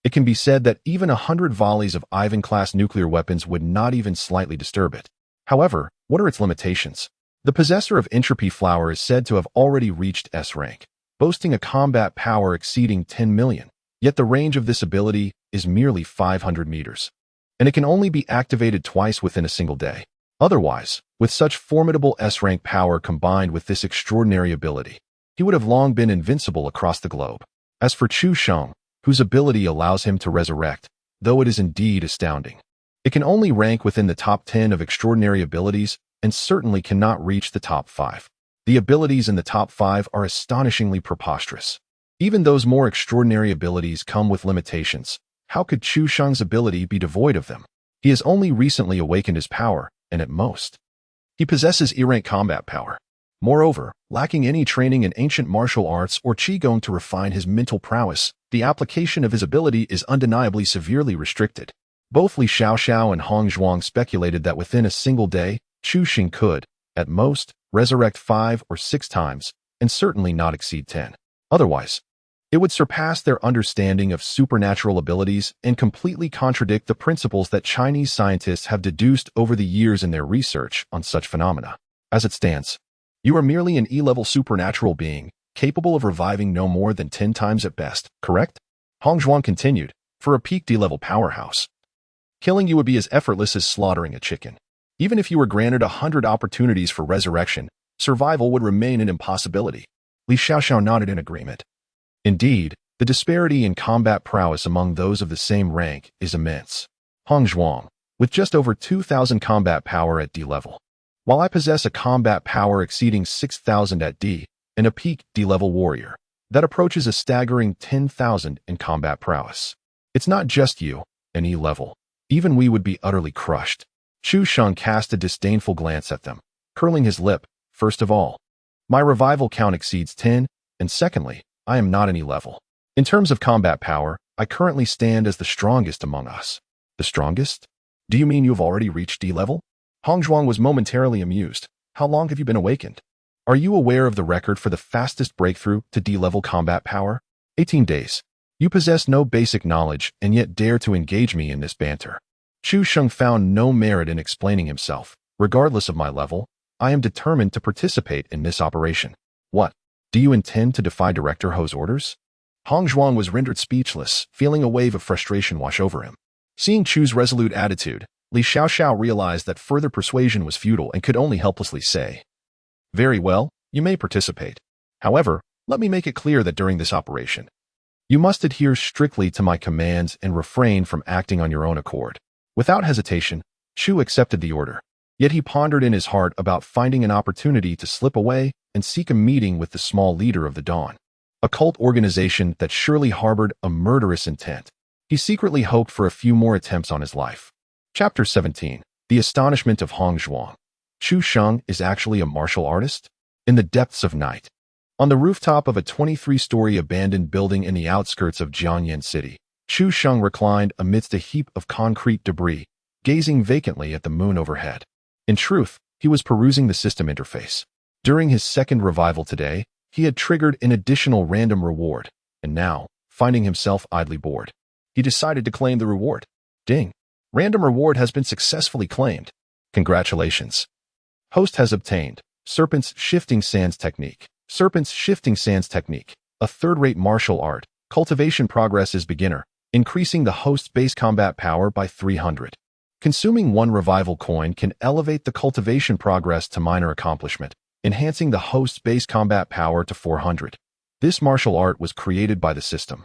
It can be said that even 100 volleys of Ivan-class nuclear weapons would not even slightly disturb it. However, what are its limitations? The possessor of Entropy Flower is said to have already reached S rank, boasting a combat power exceeding 10 million, yet the range of this ability is merely 500 meters, and it can only be activated twice within a single day. Otherwise, with such formidable S-rank power combined with this extraordinary ability, he would have long been invincible across the globe. As for Chu Sheng, whose ability allows him to resurrect, though it is indeed astounding, It can only rank within the top 10 of extraordinary abilities and certainly cannot reach the top 5. The abilities in the top 5 are astonishingly preposterous. Even those more extraordinary abilities come with limitations. How could Chu Sheng's ability be devoid of them? He has only recently awakened his power, and at most, he possesses E-rank combat power. Moreover, lacking any training in ancient martial arts or qigong to refine his mental prowess, the application of his ability is undeniably severely restricted. Both Li Xiaoxiao and Hong Zhuang speculated that within a single day, Chu Sheng could, at most, resurrect 5 or 6 times, and certainly not exceed 10. Otherwise, it would surpass their understanding of supernatural abilities and completely contradict the principles that Chinese scientists have deduced over the years in their research on such phenomena. As it stands, you are merely an E-level supernatural being, capable of reviving no more than 10 times at best, correct? Hong Zhuang continued, for a peak D-level powerhouse. Killing you would be as effortless as slaughtering a chicken. Even if you were granted 100 opportunities for resurrection, survival would remain an impossibility. Li Xiaoxiao nodded in agreement. Indeed, the disparity in combat prowess among those of the same rank is immense. Hong Zhuang, with just over 2,000 combat power at D level, while I possess a combat power exceeding 6,000 at D, and a peak D-level warrior that approaches a staggering 10,000 in combat prowess. It's not just you, an E-level. Even we would be utterly crushed. Chu Sheng cast a disdainful glance at them, curling his lip. First of all, my revival count exceeds 10, and secondly, I am not an E-level. In terms of combat power, I currently stand as the strongest among us. The strongest? Do you mean you have already reached D-level? Hong Zhuang was momentarily amused. How long have you been awakened? Are you aware of the record for the fastest breakthrough to D-level combat power? 18 days. You possess no basic knowledge and yet dare to engage me in this banter. Chu Sheng found no merit in explaining himself. Regardless of my level, I am determined to participate in this operation. What? Do you intend to defy Director Ho's orders? Hong Zhuang was rendered speechless, feeling a wave of frustration wash over him. Seeing Chu's resolute attitude, Li Xiaoxiao realized that further persuasion was futile and could only helplessly say, "Very well, you may participate. However, let me make it clear that during this operation, you must adhere strictly to my commands and refrain from acting on your own accord." Without hesitation, Chu accepted the order. Yet he pondered in his heart about finding an opportunity to slip away and seek a meeting with the small leader of the Dawn, a cult organization that surely harbored a murderous intent. He secretly hoped for a few more attempts on his life. Chapter 17. The Astonishment of Hong Zhuang. Chu Sheng is actually a martial artist? In the depths of night, on the rooftop of a 23-story abandoned building in the outskirts of Jiangyan City, Chu Sheng reclined amidst a heap of concrete debris, gazing vacantly at the moon overhead. In truth, he was perusing the system interface. During his second revival today, he had triggered an additional random reward, and now, finding himself idly bored, he decided to claim the reward. Ding! Random reward has been successfully claimed. Congratulations. Host has obtained Serpent's Shifting Sands Technique. Serpent's Shifting Sands Technique, a third-rate martial art. Cultivation progress is beginner, increasing the host's base combat power by 300. Consuming 1 revival coin can elevate the cultivation progress to minor accomplishment, enhancing the host's base combat power to 400. This martial art was created by the system,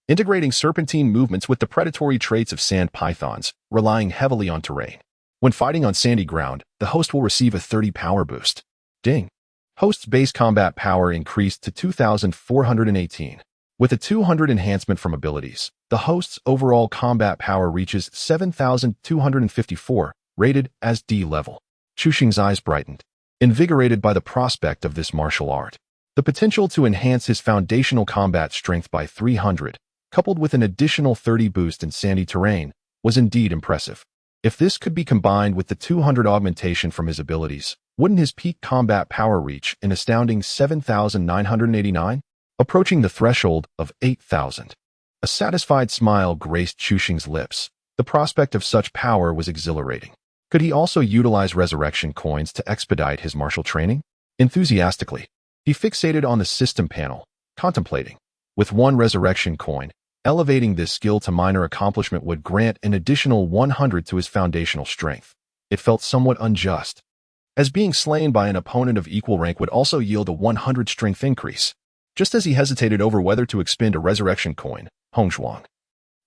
integrating serpentine movements with the predatory traits of sand pythons, relying heavily on terrain. When fighting on sandy ground, the host will receive a 30 power boost. Ding! Host's base combat power increased to 2,418. With a 200 enhancement from abilities, the host's overall combat power reaches 7,254, rated as D level. Chu Sheng's eyes brightened, invigorated by the prospect of this martial art. The potential to enhance his foundational combat strength by 300, coupled with an additional 30 boost in sandy terrain, was indeed impressive. If this could be combined with the 200 augmentation from his abilities, wouldn't his peak combat power reach an astounding 7,989? Approaching the threshold of 8,000. A satisfied smile graced Chu Sheng's lips. The prospect of such power was exhilarating. Could he also utilize resurrection coins to expedite his martial training? Enthusiastically, he fixated on the system panel, contemplating. With 1 resurrection coin, elevating this skill to minor accomplishment would grant an additional 100 to his foundational strength. It felt somewhat unjust, as being slain by an opponent of equal rank would also yield a 100 strength increase. Just as he hesitated over whether to expend a resurrection coin, Hong Zhuang,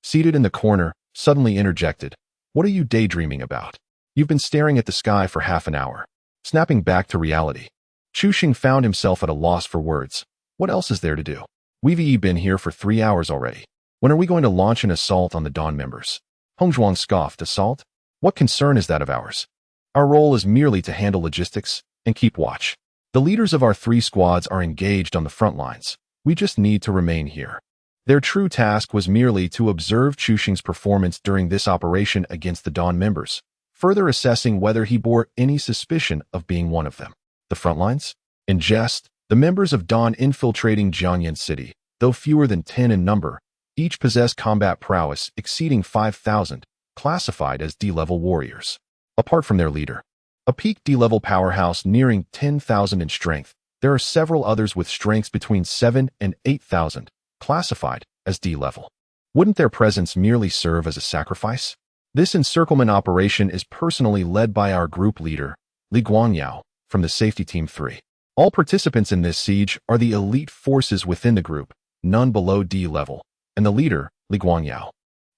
seated in the corner, suddenly interjected, What are you daydreaming about? You've been staring at the sky for half an hour. Snapping back to reality, Chu Xing found himself at a loss for words. What else is there to do? We've been here for 3 hours already. When are we going to launch an assault on the Dawn members? Hong Zhuang scoffed. Assault? What concern is that of ours? Our role is merely to handle logistics and keep watch. The leaders of our 3 squads are engaged on the front lines. We just need to remain here. Their true task was merely to observe Chu Xing's performance during this operation against the Dawn members, further assessing whether he bore any suspicion of being one of them. The front lines? In jest, the members of Dawn infiltrating Jiangyan City, though fewer than 10 in number, each possessed combat prowess exceeding 5,000, classified as D-level warriors. Apart from their leader, a peak D-level powerhouse nearing 10,000 in strength, there are several others with strengths between 7 and 8,000, classified as D-level. Wouldn't their presence merely serve as a sacrifice? This encirclement operation is personally led by our group leader, Li Guangyao, from the Safety Team 3. All participants in this siege are the elite forces within the group, none below D-level, and the leader, Li Guangyao,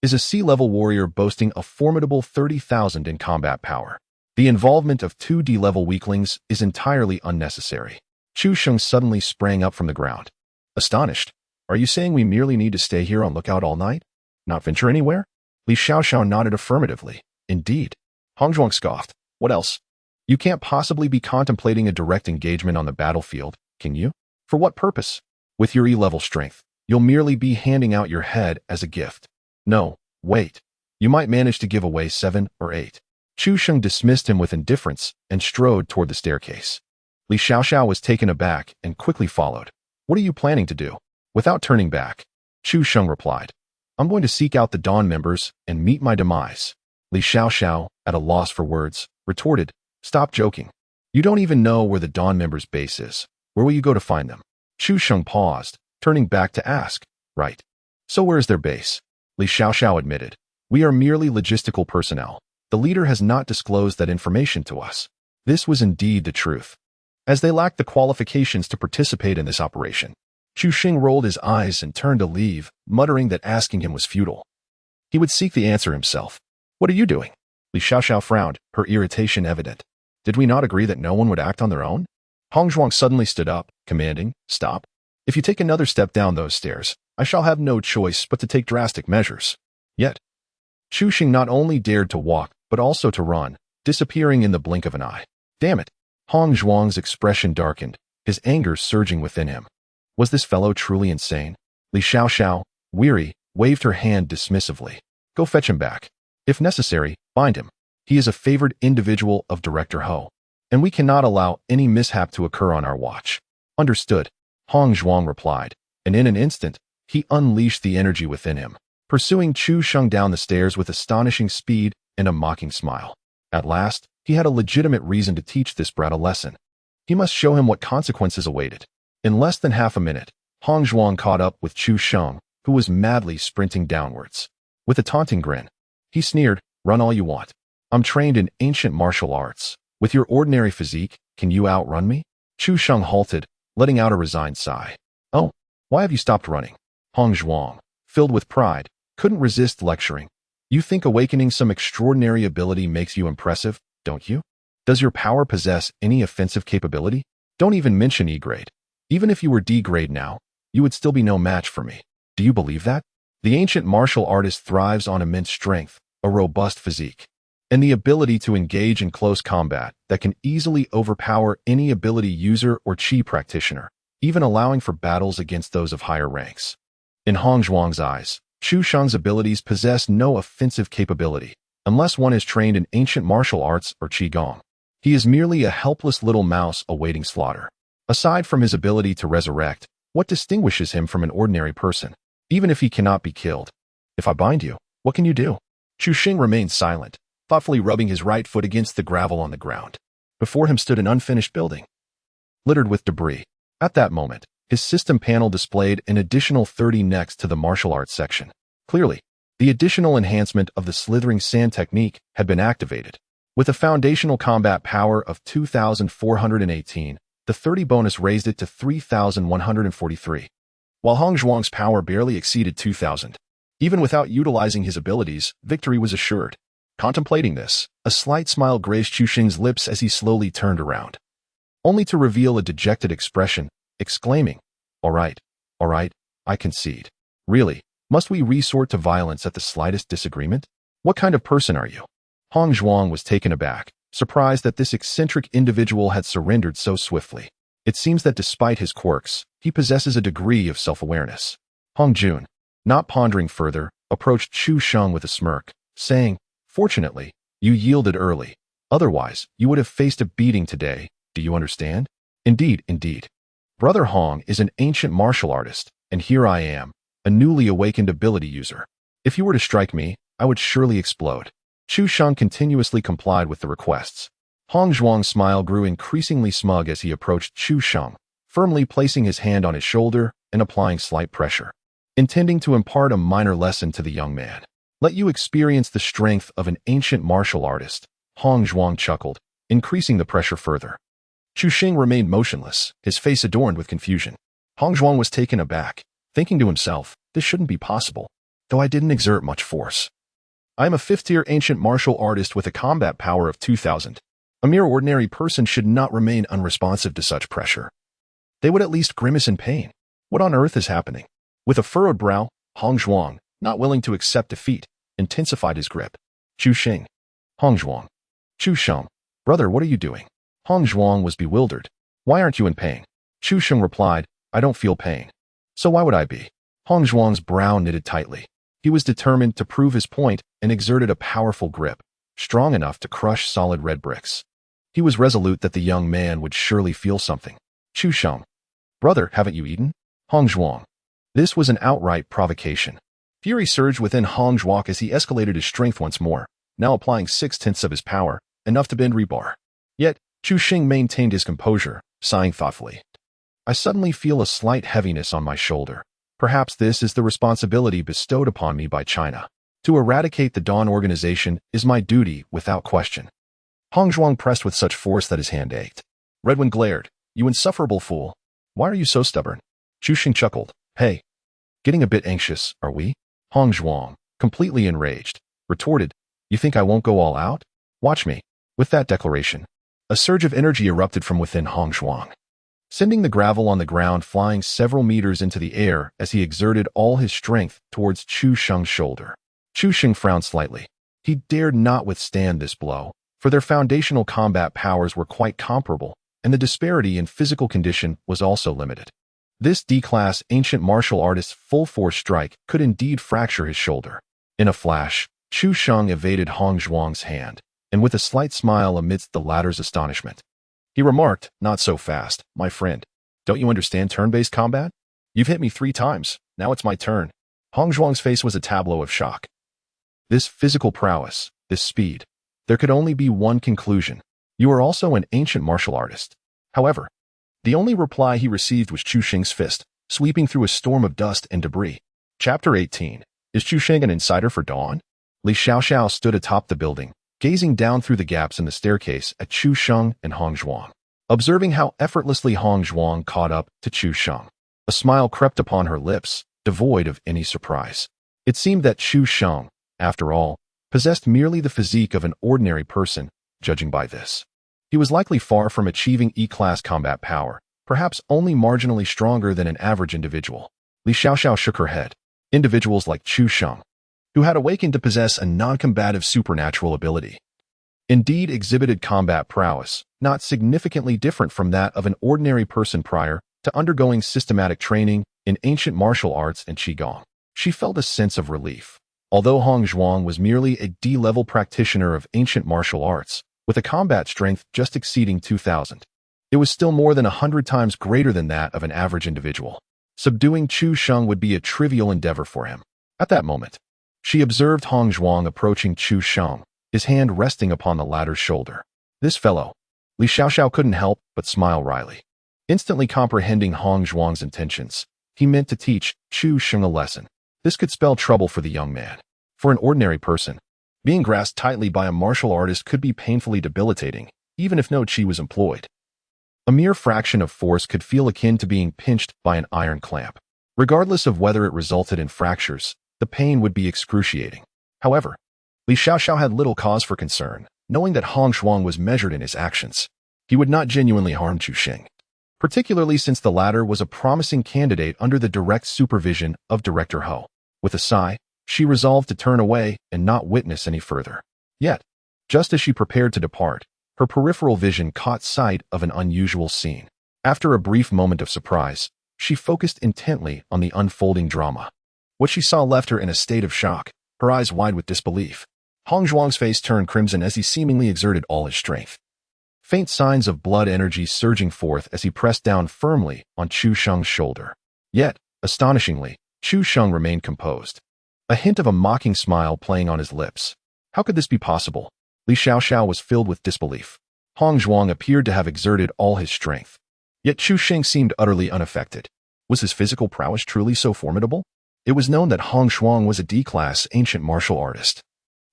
is a C-level warrior boasting a formidable 30,000 in combat power. The involvement of 2 D-level weaklings is entirely unnecessary. Chu Xing suddenly sprang up from the ground. Astonished, are you saying we merely need to stay here on lookout all night? Not venture anywhere? Li Xiaoxiao nodded affirmatively. Indeed. Hong Zhuang scoffed. What else? You can't possibly be contemplating a direct engagement on the battlefield, can you? For what purpose? With your E-level strength, you'll merely be handing out your head as a gift. No, wait. You might manage to give away 7 or 8. Chu Xing dismissed him with indifference and strode toward the staircase. Li Xiaoxiao was taken aback and quickly followed. What are you planning to do? Without turning back, Chu Xing replied, I'm going to seek out the Dawn members and meet my demise. Li Xiaoxiao, at a loss for words, retorted, Stop joking. You don't even know where the Dawn members' base is. Where will you go to find them? Chu Xing paused, turning back to ask, Right. So where is their base? Li Xiaoxiao admitted, We are merely logistical personnel. The leader has not disclosed that information to us. This was indeed the truth, as they lacked the qualifications to participate in this operation. Chu Xing rolled his eyes and turned to leave, muttering that asking him was futile. He would seek the answer himself. What are you doing? Li Xiaoxiao frowned, her irritation evident. Did we not agree that no one would act on their own? Hong Zhuang suddenly stood up, commanding, Stop. If you take another step down those stairs, I shall have no choice but to take drastic measures. Yet, Chu Xing not only dared to walk, but also to run, disappearing in the blink of an eye. Damn it! Hong Zhuang's expression darkened, his anger surging within him. Was this fellow truly insane? Li Xiaoxiao, weary, waved her hand dismissively. Go fetch him back. If necessary, bind him. He is a favored individual of Director Ho, and we cannot allow any mishap to occur on our watch. Understood, Hong Zhuang replied, and in an instant, he unleashed the energy within him, pursuing Chu Xing down the stairs with astonishing speed and a mocking smile. At last, he had a legitimate reason to teach this brat a lesson. He must show him what consequences awaited. In less than half a minute, Hong Zhuang caught up with Chu Xing, who was madly sprinting downwards. With a taunting grin, he sneered, Run all you want. I'm trained in ancient martial arts. With your ordinary physique, can you outrun me? Chu Xing halted, letting out a resigned sigh. Oh, why have you stopped running? Hong Zhuang, filled with pride, couldn't resist lecturing. You think awakening some extraordinary ability makes you impressive, don't you? Does your power possess any offensive capability? Don't even mention E-grade. Even if you were D-grade now, you would still be no match for me. Do you believe that? The ancient martial artist thrives on immense strength, a robust physique, and the ability to engage in close combat that can easily overpower any ability user or chi practitioner, even allowing for battles against those of higher ranks. In Hong Zhuang's eyes, Chu Xing's abilities possess no offensive capability, unless one is trained in ancient martial arts or qigong. He is merely a helpless little mouse awaiting slaughter. Aside from his ability to resurrect, what distinguishes him from an ordinary person, even if he cannot be killed? If I bind you, what can you do? Chu Xing remained silent, thoughtfully rubbing his right foot against the gravel on the ground. Before him stood an unfinished building, littered with debris. At that moment, his system panel displayed an additional 30 next to the martial arts section. Clearly, the additional enhancement of the slithering sand technique had been activated. With a foundational combat power of 2,418, the 30 bonus raised it to 3,143, while Hong Zhuang's power barely exceeded 2,000. Even without utilizing his abilities, victory was assured. Contemplating this, a slight smile graced Chu Xing's lips as he slowly turned around, only to reveal a dejected expression, exclaiming, all right, I concede. Really, must we resort to violence at the slightest disagreement? What kind of person are you? Hong Zhuang was taken aback, surprised that this eccentric individual had surrendered so swiftly. It seems that despite his quirks, he possesses a degree of self-awareness. Hong Jun, not pondering further, approached Chu Sheng with a smirk, saying, fortunately, you yielded early. Otherwise, you would have faced a beating today. Do you understand? Indeed. Brother Hong is an ancient martial artist, and here I am, a newly awakened ability user. If you were to strike me, I would surely explode. Chu Sheng continuously complied with the requests. Hong Zhuang's smile grew increasingly smug as he approached Chu Sheng, firmly placing his hand on his shoulder and applying slight pressure, intending to impart a minor lesson to the young man. Let you experience the strength of an ancient martial artist, Hong Zhuang chuckled, increasing the pressure further. Chu Xing remained motionless, his face adorned with confusion. Hong Zhuang was taken aback, thinking to himself, this shouldn't be possible, though I didn't exert much force. I am a fifth-tier ancient martial artist with a combat power of 2,000. A mere ordinary person should not remain unresponsive to such pressure. They would at least grimace in pain. What on earth is happening? With a furrowed brow, Hong Zhuang, not willing to accept defeat, intensified his grip. Chu Xing. Hong Zhuang. Chu Sheng. Brother, what are you doing? Hong Zhuang was bewildered. Why aren't you in pain? Chu Sheng replied, I don't feel pain. So why would I be? Hong Zhuang's brow knitted tightly. He was determined to prove his point and exerted a powerful grip, strong enough to crush solid red bricks. He was resolute that the young man would surely feel something. Chu Sheng. Brother, haven't you eaten? Hong Zhuang. This was an outright provocation. Fury surged within Hong Zhuang as he escalated his strength once more, now applying 6/10 of his power, enough to bend rebar. Yet, Chu Xing maintained his composure, sighing thoughtfully. I suddenly feel a slight heaviness on my shoulder. Perhaps this is the responsibility bestowed upon me by China. To eradicate the Dawn organization is my duty without question. Hong Zhuang pressed with such force that his hand ached. Redwin glared. You insufferable fool. Why are you so stubborn? Chu Xing chuckled. Hey. Getting a bit anxious, are we? Hong Zhuang, completely enraged, retorted. You think I won't go all out? Watch me. With that declaration, a surge of energy erupted from within Hong Zhuang, sending the gravel on the ground flying several meters into the air as he exerted all his strength towards Chu Sheng's shoulder. Chu Xing frowned slightly. He dared not withstand this blow, for their foundational combat powers were quite comparable, and the disparity in physical condition was also limited. This D-class ancient martial artist's full-force strike could indeed fracture his shoulder. In a flash, Chu Sheng evaded Hong Zhuang's hand, and with a slight smile amidst the latter's astonishment, he remarked, not so fast, my friend. Don't you understand turn-based combat? You've hit me 3 times, now it's my turn. Hong Zhuang's face was a tableau of shock. This physical prowess, this speed. There could only be one conclusion. You are also an ancient martial artist. However, the only reply he received was Chu Xing's fist, sweeping through a storm of dust and debris. Chapter 18. Is Chu Xing an insider for Dawn? Li Xiaoxiao stood atop the building, gazing down through the gaps in the staircase at Chu Sheng and Hong Zhuang. Observing how effortlessly Hong Zhuang caught up to Chu Sheng, a smile crept upon her lips, devoid of any surprise. It seemed that Chu Sheng, after all, possessed merely the physique of an ordinary person, judging by this. He was likely far from achieving E-class combat power, perhaps only marginally stronger than an average individual. Li Xiaoxiao shook her head. Individuals like Chu Sheng, who had awakened to possess a non-combative supernatural ability, indeed exhibited combat prowess, not significantly different from that of an ordinary person prior to undergoing systematic training in ancient martial arts and Qigong. She felt a sense of relief. Although Hong Zhuang was merely a D-level practitioner of ancient martial arts, with a combat strength just exceeding 2,000, it was still more than 100 times greater than that of an average individual. Subduing Chu Sheng would be a trivial endeavor for him. At that moment, she observed Hong Zhuang approaching Chu Sheng, his hand resting upon the latter's shoulder. This fellow. Li Xiaoxiao couldn't help but smile wryly. Instantly comprehending Hong Zhuang's intentions, he meant to teach Chu Sheng a lesson. This could spell trouble for the young man. For an ordinary person, being grasped tightly by a martial artist could be painfully debilitating, even if no chi was employed. A mere fraction of force could feel akin to being pinched by an iron clamp. Regardless of whether it resulted in fractures, the pain would be excruciating. However, Li Xiaoxiao had little cause for concern, knowing that Hong Shuang was measured in his actions. He would not genuinely harm Chu Xing, particularly since the latter was a promising candidate under the direct supervision of Director Ho. With a sigh, she resolved to turn away and not witness any further. Yet, just as she prepared to depart, her peripheral vision caught sight of an unusual scene. After a brief moment of surprise, she focused intently on the unfolding drama. What she saw left her in a state of shock, her eyes wide with disbelief. Hong Zhuang's face turned crimson as he seemingly exerted all his strength. Faint signs of blood energy surging forth as he pressed down firmly on Chu Sheng's shoulder. Yet, astonishingly, Chu Sheng remained composed, a hint of a mocking smile playing on his lips. How could this be possible? Li Xiaoxiao was filled with disbelief. Hong Zhuang appeared to have exerted all his strength. Yet Chu Sheng seemed utterly unaffected. Was his physical prowess truly so formidable? It was known that Hong Zhuang was a D-class ancient martial artist.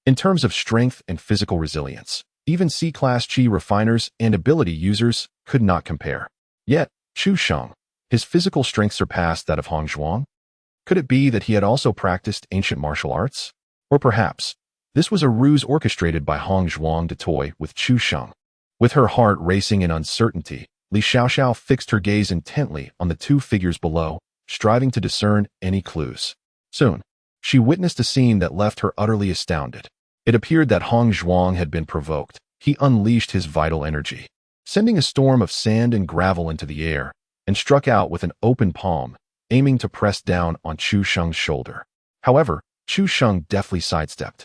In terms of strength and physical resilience, even C-class Qi refiners and ability users could not compare. Yet, Chu Sheng, his physical strength surpassed that of Hong Zhuang? Could it be that he had also practiced ancient martial arts? Or perhaps, this was a ruse orchestrated by Hong Zhuang to toy with Chu Sheng. With her heart racing in uncertainty, Li Xiaoxiao fixed her gaze intently on the two figures below, striving to discern any clues. Soon, she witnessed a scene that left her utterly astounded. It appeared that Hong Zhuang had been provoked. He unleashed his vital energy, sending a storm of sand and gravel into the air, and struck out with an open palm, aiming to press down on Chu Sheng's shoulder. However, Chu Sheng deftly sidestepped,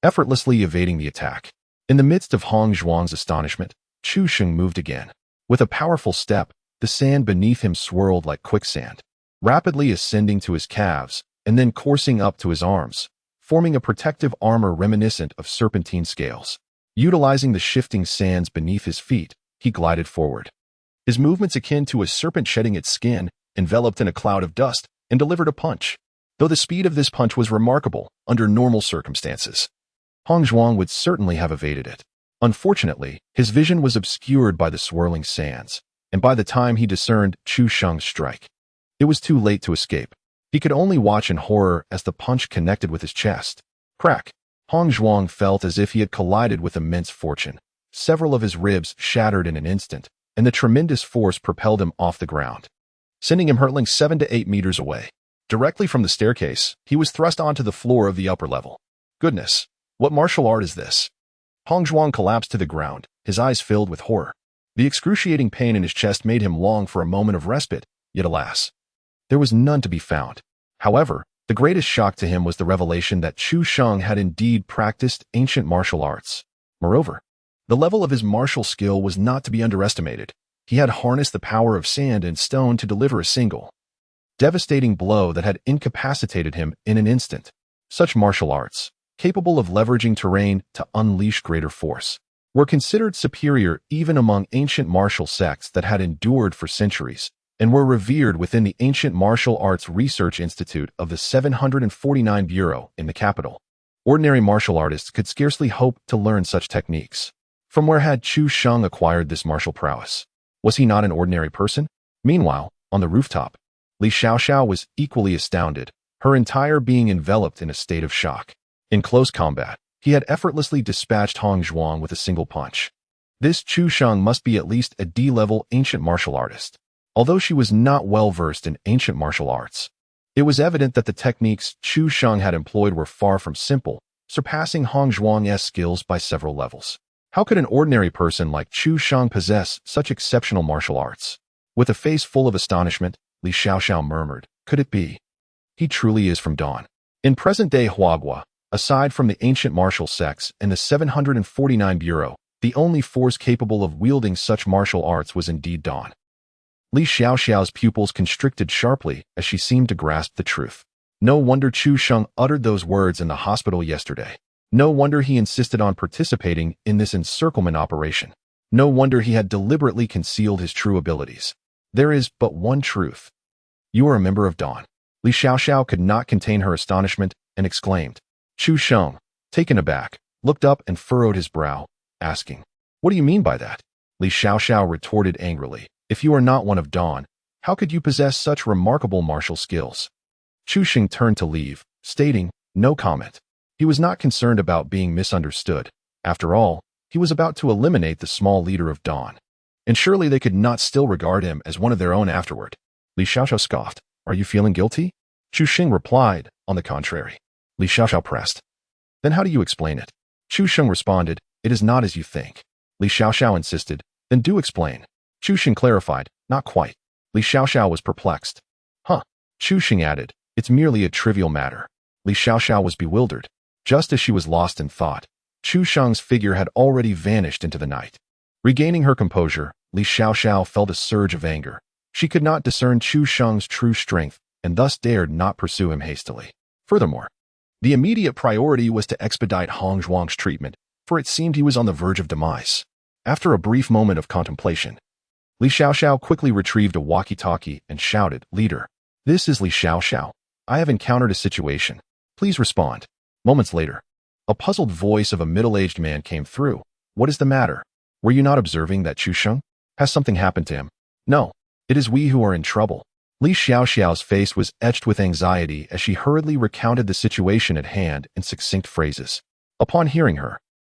effortlessly evading the attack. In the midst of Hong Zhuang's astonishment, Chu Sheng moved again. With a powerful step, the sand beneath him swirled like quicksand, rapidly ascending to his calves and then coursing up to his arms, forming a protective armor reminiscent of serpentine scales. Utilizing the shifting sands beneath his feet, he glided forward. His movements akin to a serpent shedding its skin, enveloped in a cloud of dust, and delivered a punch. Though the speed of this punch was remarkable under normal circumstances, Hong Zhuang would certainly have evaded it. Unfortunately, his vision was obscured by the swirling sands, and by the time he discerned Chu Sheng's strike, it was too late to escape. He could only watch in horror as the punch connected with his chest. Crack! Hong Zhuang felt as if he had collided with immense fortune. Several of his ribs shattered in an instant, and the tremendous force propelled him off the ground, sending him hurtling 7 to 8 meters away. Directly from the staircase, he was thrust onto the floor of the upper level. Goodness, what martial art is this? Hong Zhuang collapsed to the ground, his eyes filled with horror. The excruciating pain in his chest made him long for a moment of respite, yet alas, there was none to be found. However, the greatest shock to him was the revelation that Chu Sheng had indeed practiced ancient martial arts. Moreover, the level of his martial skill was not to be underestimated. He had harnessed the power of sand and stone to deliver a single, devastating blow that had incapacitated him in an instant. Such martial arts, capable of leveraging terrain to unleash greater force, were considered superior even among ancient martial sects that had endured for centuries and were revered within the Ancient Martial Arts Research Institute of the 749 Bureau in the capital. Ordinary martial artists could scarcely hope to learn such techniques. From where had Chu Sheng acquired this martial prowess? Was he not an ordinary person? Meanwhile, on the rooftop, Li Xiaoxiao was equally astounded, her entire being enveloped in a state of shock. In close combat, he had effortlessly dispatched Hong Zhuang with a single punch. This Chu Sheng must be at least a D-level ancient martial artist. Although she was not well versed in ancient martial arts, it was evident that the techniques Chu Sheng had employed were far from simple, surpassing Hong Zhuang's skills by several levels. How could an ordinary person like Chu Sheng possess such exceptional martial arts? With a face full of astonishment, Li Xiaoxiao murmured, "Could it be? He truly is from Dawn." In present-day Huagua, aside from the ancient martial sects and the 749 Bureau, the only force capable of wielding such martial arts was indeed Dawn. Li Xiaoxiao's pupils constricted sharply as she seemed to grasp the truth. No wonder Chu Sheng uttered those words in the hospital yesterday. No wonder he insisted on participating in this encirclement operation. No wonder he had deliberately concealed his true abilities. There is but one truth. You are a member of Dawn. Li Xiaoxiao could not contain her astonishment and exclaimed. Chu Sheng, taken aback, looked up and furrowed his brow, asking, "What do you mean by that?" Li Xiaoxiao retorted angrily, "If you are not one of Dawn, how could you possess such remarkable martial skills?" Chu Sheng turned to leave, stating, "No comment." He was not concerned about being misunderstood. After all, he was about to eliminate the small leader of Dawn. And surely they could not still regard him as one of their own afterward. Li Xiaoxiao scoffed. Are you feeling guilty? Chu Xing replied, on the contrary. Li Xiaoxiao pressed. Then how do you explain it? Chu Xing responded, it is not as you think. Li Xiaoxiao insisted, then do explain. Chu Xing clarified, not quite. Li Xiaoxiao was perplexed. Huh. Chu Xing added, it's merely a trivial matter. Li Xiaoxiao was bewildered. Just as she was lost in thought, Chu Sheng's figure had already vanished into the night. Regaining her composure, Li Xiaoxiao felt a surge of anger. She could not discern Chu Sheng's true strength and thus dared not pursue him hastily. Furthermore, the immediate priority was to expedite Hong Zhuang's treatment, for it seemed he was on the verge of demise. After a brief moment of contemplation, Li Xiaoxiao quickly retrieved a walkie-talkie and shouted, Leader, this is Li Xiaoxiao. I have encountered a situation. Please respond. Moments later, a puzzled voice of a middle-aged man came through. What is the matter? Were you not observing that Chu Sheng? Has something happened to him? No. It is we who are in trouble. Li Xiaoxiao's face was etched with anxiety as she hurriedly recounted the situation at hand in succinct phrases. Upon hearing her,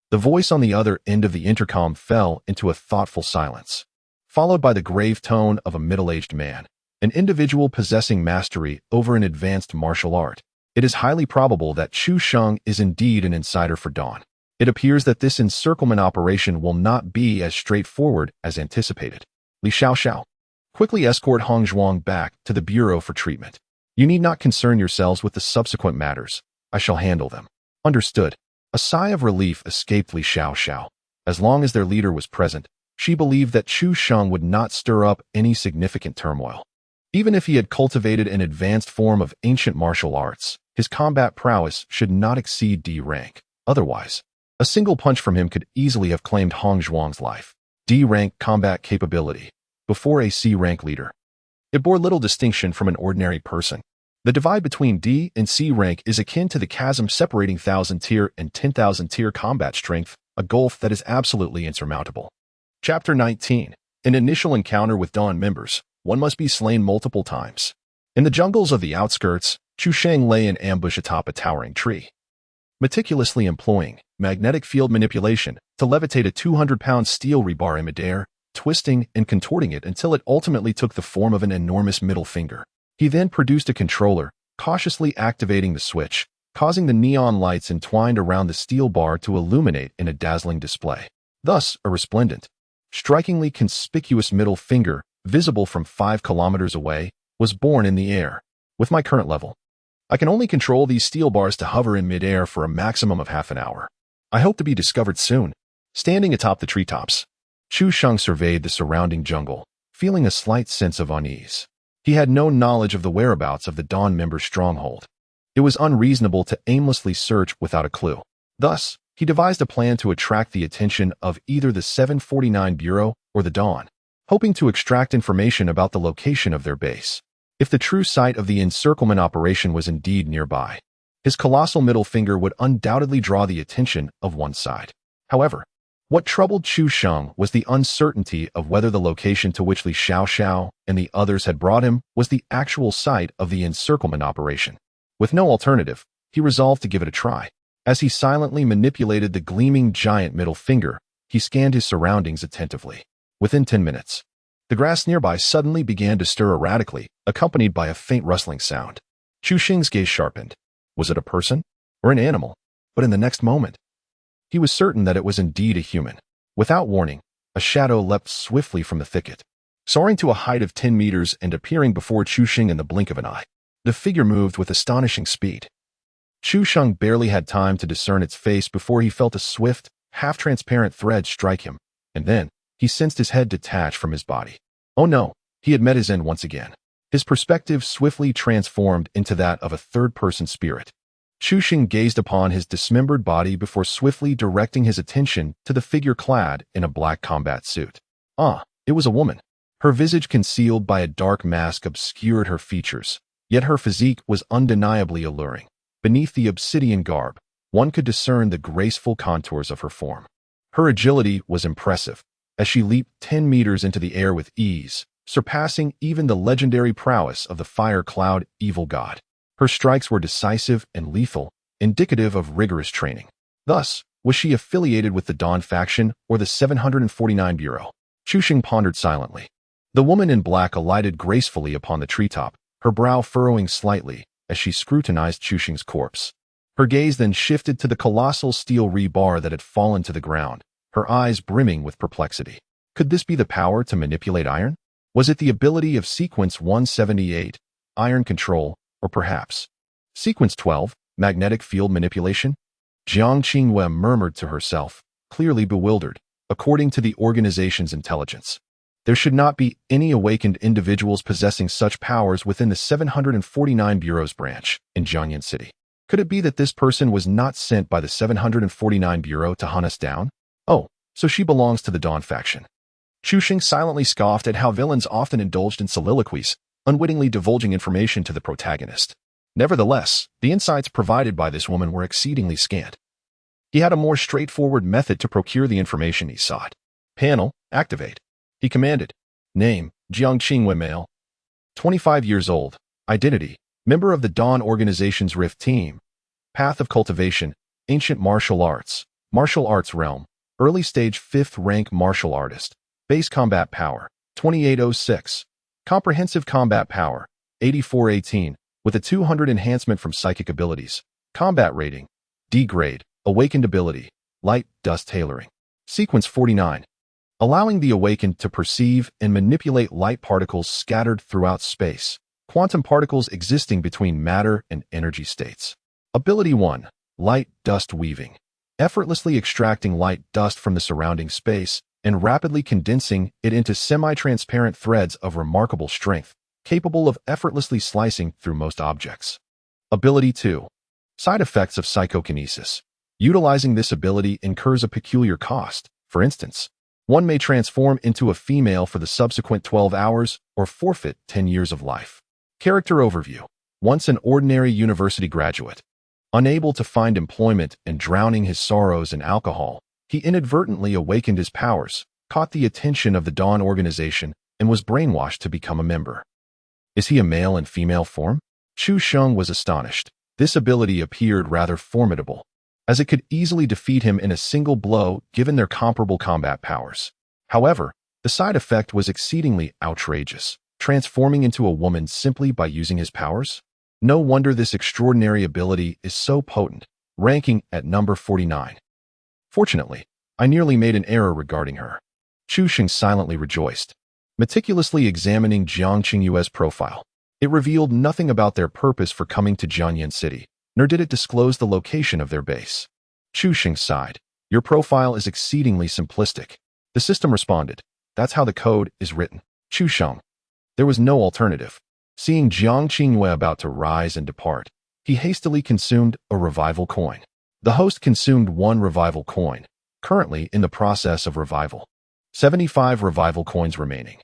the voice on the other end of the intercom fell into a thoughtful silence, followed by the grave tone of a middle-aged man, an individual possessing mastery over an advanced martial art. It is highly probable that Chu Sheng is indeed an insider for Dawn. It appears that this encirclement operation will not be as straightforward as anticipated. Li Xiaoxiao, quickly escort Hong Zhuang back to the Bureau for treatment. You need not concern yourselves with the subsequent matters. I shall handle them. Understood. A sigh of relief escaped Li Xiaoxiao. As long as their leader was present, she believed that Chu Sheng would not stir up any significant turmoil. Even if he had cultivated an advanced form of ancient martial arts, his combat prowess should not exceed D rank. Otherwise, a single punch from him could easily have claimed Hong Zhuang's life. D rank combat capability before a C rank leader. It bore little distinction from an ordinary person. The divide between D and C rank is akin to the chasm separating 1,000-tier and 10,000-tier combat strength, a gulf that is absolutely insurmountable. Chapter 19. In initial encounter with Dawn members, one must be slain multiple times. In the jungles of the outskirts, Chu Sheng lay in ambush atop a towering tree, meticulously employing magnetic field manipulation to levitate a 200-pound steel rebar in midair, twisting and contorting it until it ultimately took the form of an enormous middle finger. He then produced a controller, cautiously activating the switch, causing the neon lights entwined around the steel bar to illuminate in a dazzling display. Thus, a resplendent, strikingly conspicuous middle finger, visible from 5 kilometers away, was born in the air. With my current level, I can only control these steel bars to hover in midair for a maximum of half an hour. I hope to be discovered soon. Standing atop the treetops, Chu Sheng surveyed the surrounding jungle, feeling a slight sense of unease. He had no knowledge of the whereabouts of the Dawn member's stronghold. It was unreasonable to aimlessly search without a clue. Thus, he devised a plan to attract the attention of either the 749 Bureau or the Dawn, hoping to extract information about the location of their base. If the true site of the encirclement operation was indeed nearby, his colossal middle finger would undoubtedly draw the attention of one side. However, what troubled Chu Sheng was the uncertainty of whether the location to which Li Xiaoxiao and the others had brought him was the actual site of the encirclement operation. With no alternative, he resolved to give it a try. As he silently manipulated the gleaming giant middle finger, he scanned his surroundings attentively. Within 10 minutes, the grass nearby suddenly began to stir erratically, accompanied by a faint rustling sound. Chu Sheng's gaze sharpened. Was it a person or an animal? But in the next moment, he was certain that it was indeed a human. Without warning, a shadow leapt swiftly from the thicket, soaring to a height of 10 meters and appearing before Chu Sheng in the blink of an eye. The figure moved with astonishing speed. Chu Sheng barely had time to discern its face before he felt a swift, half-transparent thread strike him, and then he sensed his head detach from his body. Oh no, he had met his end once again. His perspective swiftly transformed into that of a third-person spirit. Chu Sheng gazed upon his dismembered body before swiftly directing his attention to the figure clad in a black combat suit. Ah, it was a woman. Her visage concealed by a dark mask obscured her features, yet her physique was undeniably alluring. Beneath the obsidian garb, one could discern the graceful contours of her form. Her agility was impressive, as she leaped 10 meters into the air with ease, surpassing even the legendary prowess of the fire cloud evil god. Her strikes were decisive and lethal, indicative of rigorous training. Thus, was she affiliated with the Dawn faction or the 749 Bureau? Chu Sheng pondered silently. The woman in black alighted gracefully upon the treetop, her brow furrowing slightly as she scrutinized Chu Sheng's corpse. Her gaze then shifted to the colossal steel rebar that had fallen to the ground, her eyes brimming with perplexity. Could this be the power to manipulate iron? Was it the ability of Sequence 178, iron control, or perhaps Sequence 12, magnetic field manipulation? Jiang Qingyue murmured to herself, clearly bewildered. According to the organization's intelligence, there should not be any awakened individuals possessing such powers within the 749 Bureau's branch in Jiangyan City. Could it be that this person was not sent by the 749 Bureau to hunt us down? Oh, so she belongs to the Dawn faction. Chu Sheng silently scoffed at how villains often indulged in soliloquies, unwittingly divulging information to the protagonist. Nevertheless, the insights provided by this woman were exceedingly scant. He had a more straightforward method to procure the information he sought. Panel, activate. He commanded. Name, Jiang Qingyue male. 25 years old. Identity, member of the Dawn Organization's Rift Team. Path of cultivation, ancient martial arts realm, early stage 5th rank martial artist. Base combat power, 2806. Comprehensive combat power, 8418, with a 200 enhancement from psychic abilities. Combat rating, D grade. Awakened ability, light dust tailoring. Sequence 49. Allowing the awakened to perceive and manipulate light particles scattered throughout space. Quantum particles existing between matter and energy states. Ability 1. Light dust weaving. Effortlessly extracting light dust from the surrounding space and rapidly condensing it into semi-transparent threads of remarkable strength, capable of effortlessly slicing through most objects. Ability 2. Side effects of psychokinesis. Utilizing this ability incurs a peculiar cost. For instance, one may transform into a female for the subsequent 12 hours or forfeit 10 years of life. Character overview. Once an ordinary university graduate, unable to find employment and drowning his sorrows in alcohol, he inadvertently awakened his powers, caught the attention of the Dawn Organization, and was brainwashed to become a member. Is he a male and female form? Chu Sheng was astonished. This ability appeared rather formidable, as it could easily defeat him in a single blow given their comparable combat powers. However, the side effect was exceedingly outrageous, transforming into a woman simply by using his powers. No wonder this extraordinary ability is so potent, ranking at number 49. Fortunately, I nearly made an error regarding her. Chu Sheng silently rejoiced, meticulously examining Jiang Qingyue's profile. It revealed nothing about their purpose for coming to Jiangyan City, nor did it disclose the location of their base. Chu Sheng sighed. Your profile is exceedingly simplistic. The system responded. That's how the code is written. Chu Sheng. There was no alternative. Seeing Jiang Qingyue about to rise and depart, he hastily consumed a revival coin. The host consumed 1 revival coin, currently in the process of revival. 75 revival coins remaining.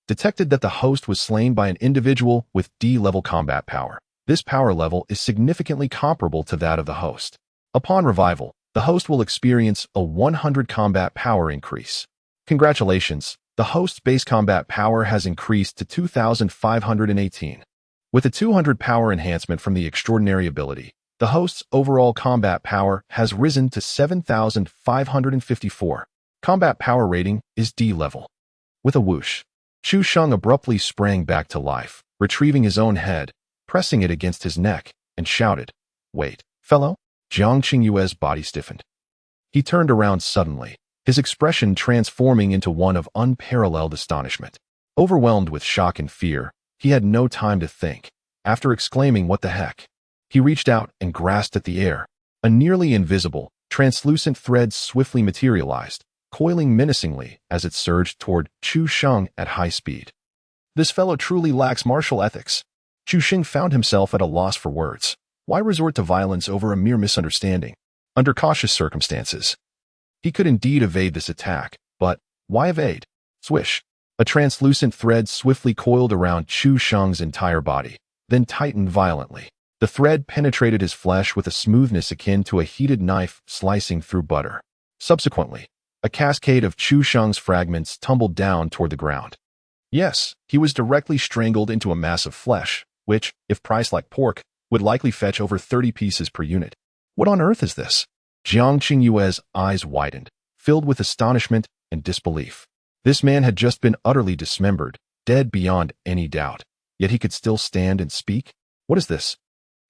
Detected that the host was slain by an individual with D-level combat power. This power level is significantly comparable to that of the host. Upon revival, the host will experience a 100 combat power increase. Congratulations, the host's base combat power has increased to 2,518. With a 200 power enhancement from the extraordinary ability, the host's overall combat power has risen to 7,554. Combat power rating is D level. With a whoosh, Chu Sheng abruptly sprang back to life, retrieving his own head, pressing it against his neck, and shouted, Wait, fellow? Jiang Qingyue's body stiffened. He turned around suddenly, his expression transforming into one of unparalleled astonishment. Overwhelmed with shock and fear, he had no time to think. After exclaiming, What the heck? He reached out and grasped at the air. A nearly invisible, translucent thread swiftly materialized, coiling menacingly as it surged toward Chu Sheng at high speed. This fellow truly lacks martial ethics. Chu Sheng found himself at a loss for words. Why resort to violence over a mere misunderstanding? Under cautious circumstances, he could indeed evade this attack, but why evade? Swish. A translucent thread swiftly coiled around Chu Sheng's entire body, then tightened violently. The thread penetrated his flesh with a smoothness akin to a heated knife slicing through butter. Subsequently, a cascade of Chu Sheng's fragments tumbled down toward the ground. Yes, he was directly strangled into a mass of flesh, which, if priced like pork, would likely fetch over 30 pieces per unit. What on earth is this? Jiang Qingyue's eyes widened, filled with astonishment and disbelief. This man had just been utterly dismembered, dead beyond any doubt. Yet he could still stand and speak? What is this?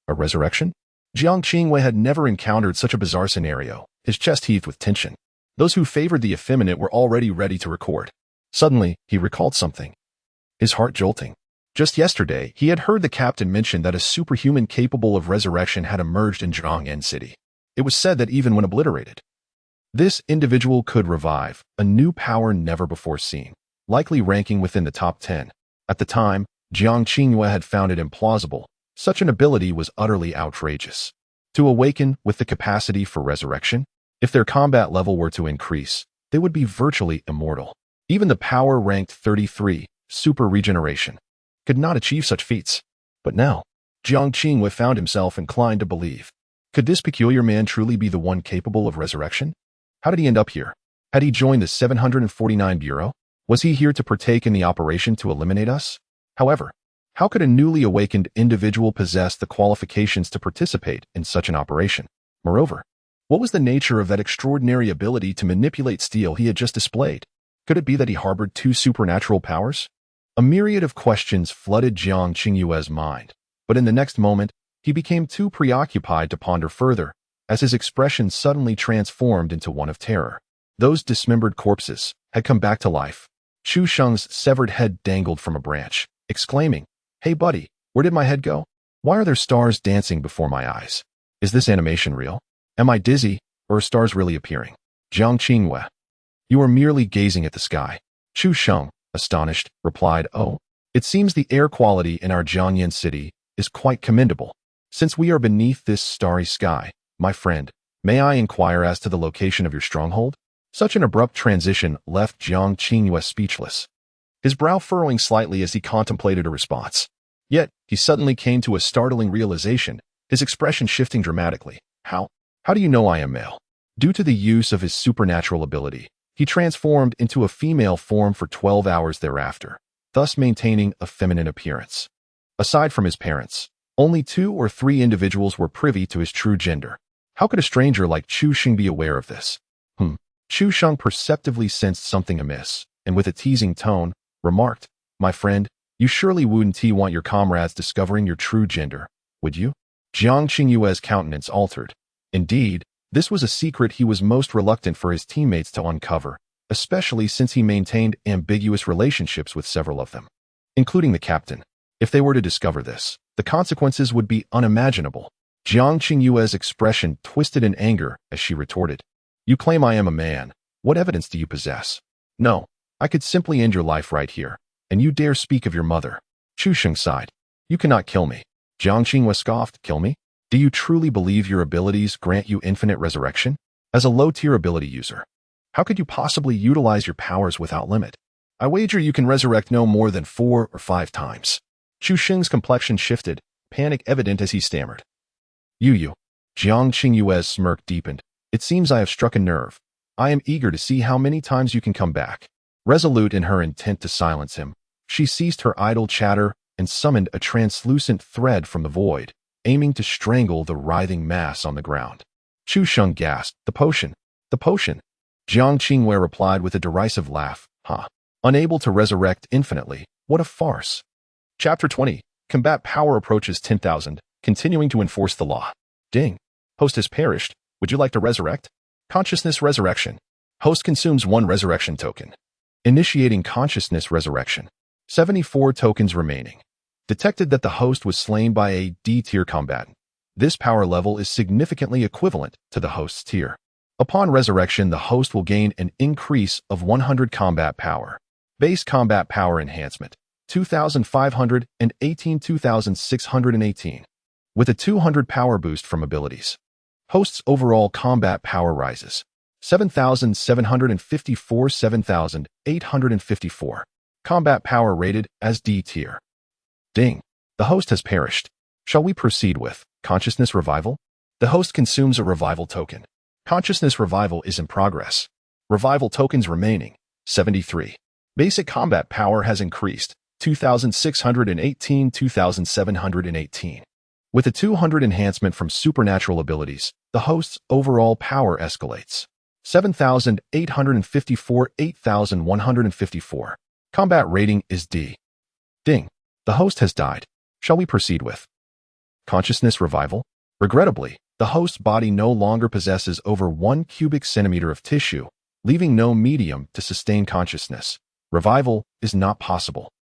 A resurrection? Jiang Qingyue had never encountered such a bizarre scenario. His chest heaved with tension. Those who favored the effeminate were already ready to record. Suddenly, he recalled something. His heart jolting. Just yesterday, he had heard the captain mention that a superhuman capable of resurrection had emerged in Zhangyan City. It was said that even when obliterated, this individual could revive, a new power never before seen, likely ranking within the top 10. At the time, Jiang Qingyue had found it implausible. Such an ability was utterly outrageous. To awaken with the capacity for resurrection? If their combat level were to increase, they would be virtually immortal. Even the power ranked 33, Super Regeneration, could not achieve such feats. But now, Jiang Qingyue found himself inclined to believe. Could this peculiar man truly be the one capable of resurrection? How did he end up here? Had he joined the 749 Bureau? Was he here to partake in the operation to eliminate us? However, how could a newly awakened individual possess the qualifications to participate in such an operation? Moreover, what was the nature of that extraordinary ability to manipulate steel he had just displayed? Could it be that he harbored two supernatural powers? A myriad of questions flooded Jiang Qingyue's mind, but in the next moment, he became too preoccupied to ponder further, as his expression suddenly transformed into one of terror. Those dismembered corpses had come back to life. Chu Sheng's severed head dangled from a branch, exclaiming, "Hey buddy, where did my head go? Why are there stars dancing before my eyes? Is this animation real? Am I dizzy, or are stars really appearing?" Jiang Qingyue, "You are merely gazing at the sky." Chu Sheng, astonished, replied, "Oh, it seems the air quality in our Zhangyan city is quite commendable. Since we are beneath this starry sky, my friend, may I inquire as to the location of your stronghold?" Such an abrupt transition left Jiang Qingyue speechless, his brow furrowing slightly as he contemplated a response. Yet, he suddenly came to a startling realization, his expression shifting dramatically. How do you know I am male?" Due to the use of his supernatural ability, he transformed into a female form for 12 hours thereafter, thus maintaining a feminine appearance. Aside from his parents, only 2 or 3 individuals were privy to his true gender. How could a stranger like Chu Sheng be aware of this? Chu Sheng perceptively sensed something amiss, and with a teasing tone, remarked, "My friend, you surely wouldn't want your comrades discovering your true gender, would you?" Jiang Qingyue's countenance altered. Indeed, this was a secret he was most reluctant for his teammates to uncover, especially since he maintained ambiguous relationships with several of them, including the captain. If they were to discover this, the consequences would be unimaginable. Jiang Qingyue's expression twisted in anger as she retorted, "You claim I am a man. What evidence do you possess?" "No, I could simply end your life right here, and you dare speak of your mother." Chu Sheng sighed. "You cannot kill me." Jiang Qingyue scoffed, "Kill me? Do you truly believe your abilities grant you infinite resurrection? As a low-tier ability user, how could you possibly utilize your powers without limit? I wager you can resurrect no more than 4 or 5 times. Chu Sheng's complexion shifted, panic evident as he stammered. You. Jiang Qingyue's smirk deepened. "It seems I have struck a nerve. I am eager to see how many times you can come back." Resolute in her intent to silence him, she ceased her idle chatter and summoned a translucent thread from the void, aiming to strangle the writhing mass on the ground. Chu Sheng gasped, "The potion! The potion!" Jiang Qingyue replied with a derisive laugh, "Unable to resurrect infinitely, what a farce." Chapter 20. Combat power approaches 10,000, continuing to enforce the law. Ding. Host has perished. Would you like to resurrect? Consciousness resurrection. Host consumes 1 resurrection token. Initiating consciousness resurrection. 74 tokens remaining. Detected that the host was slain by a D-tier combatant. This power level is significantly equivalent to the host's tier. Upon resurrection, the host will gain an increase of 100 combat power. Base combat power enhancement, 2,518 2,618. With a 200 power boost from abilities. Host's overall combat power rises, 7,754 7,854. Combat power rated as D tier. Ding. The host has perished. Shall we proceed with consciousness revival? The host consumes a revival token. Consciousness revival is in progress. Revival tokens remaining, 73. Basic combat power has increased, 2,618 2,718. With a 200 enhancement from supernatural abilities, the host's overall power escalates. 7,854, 8,154. Combat rating is D. Ding. The host has died. Shall we proceed with consciousness revival? Regrettably, the host's body no longer possesses over 1 cubic centimeter of tissue, leaving no medium to sustain consciousness. Revival is not possible.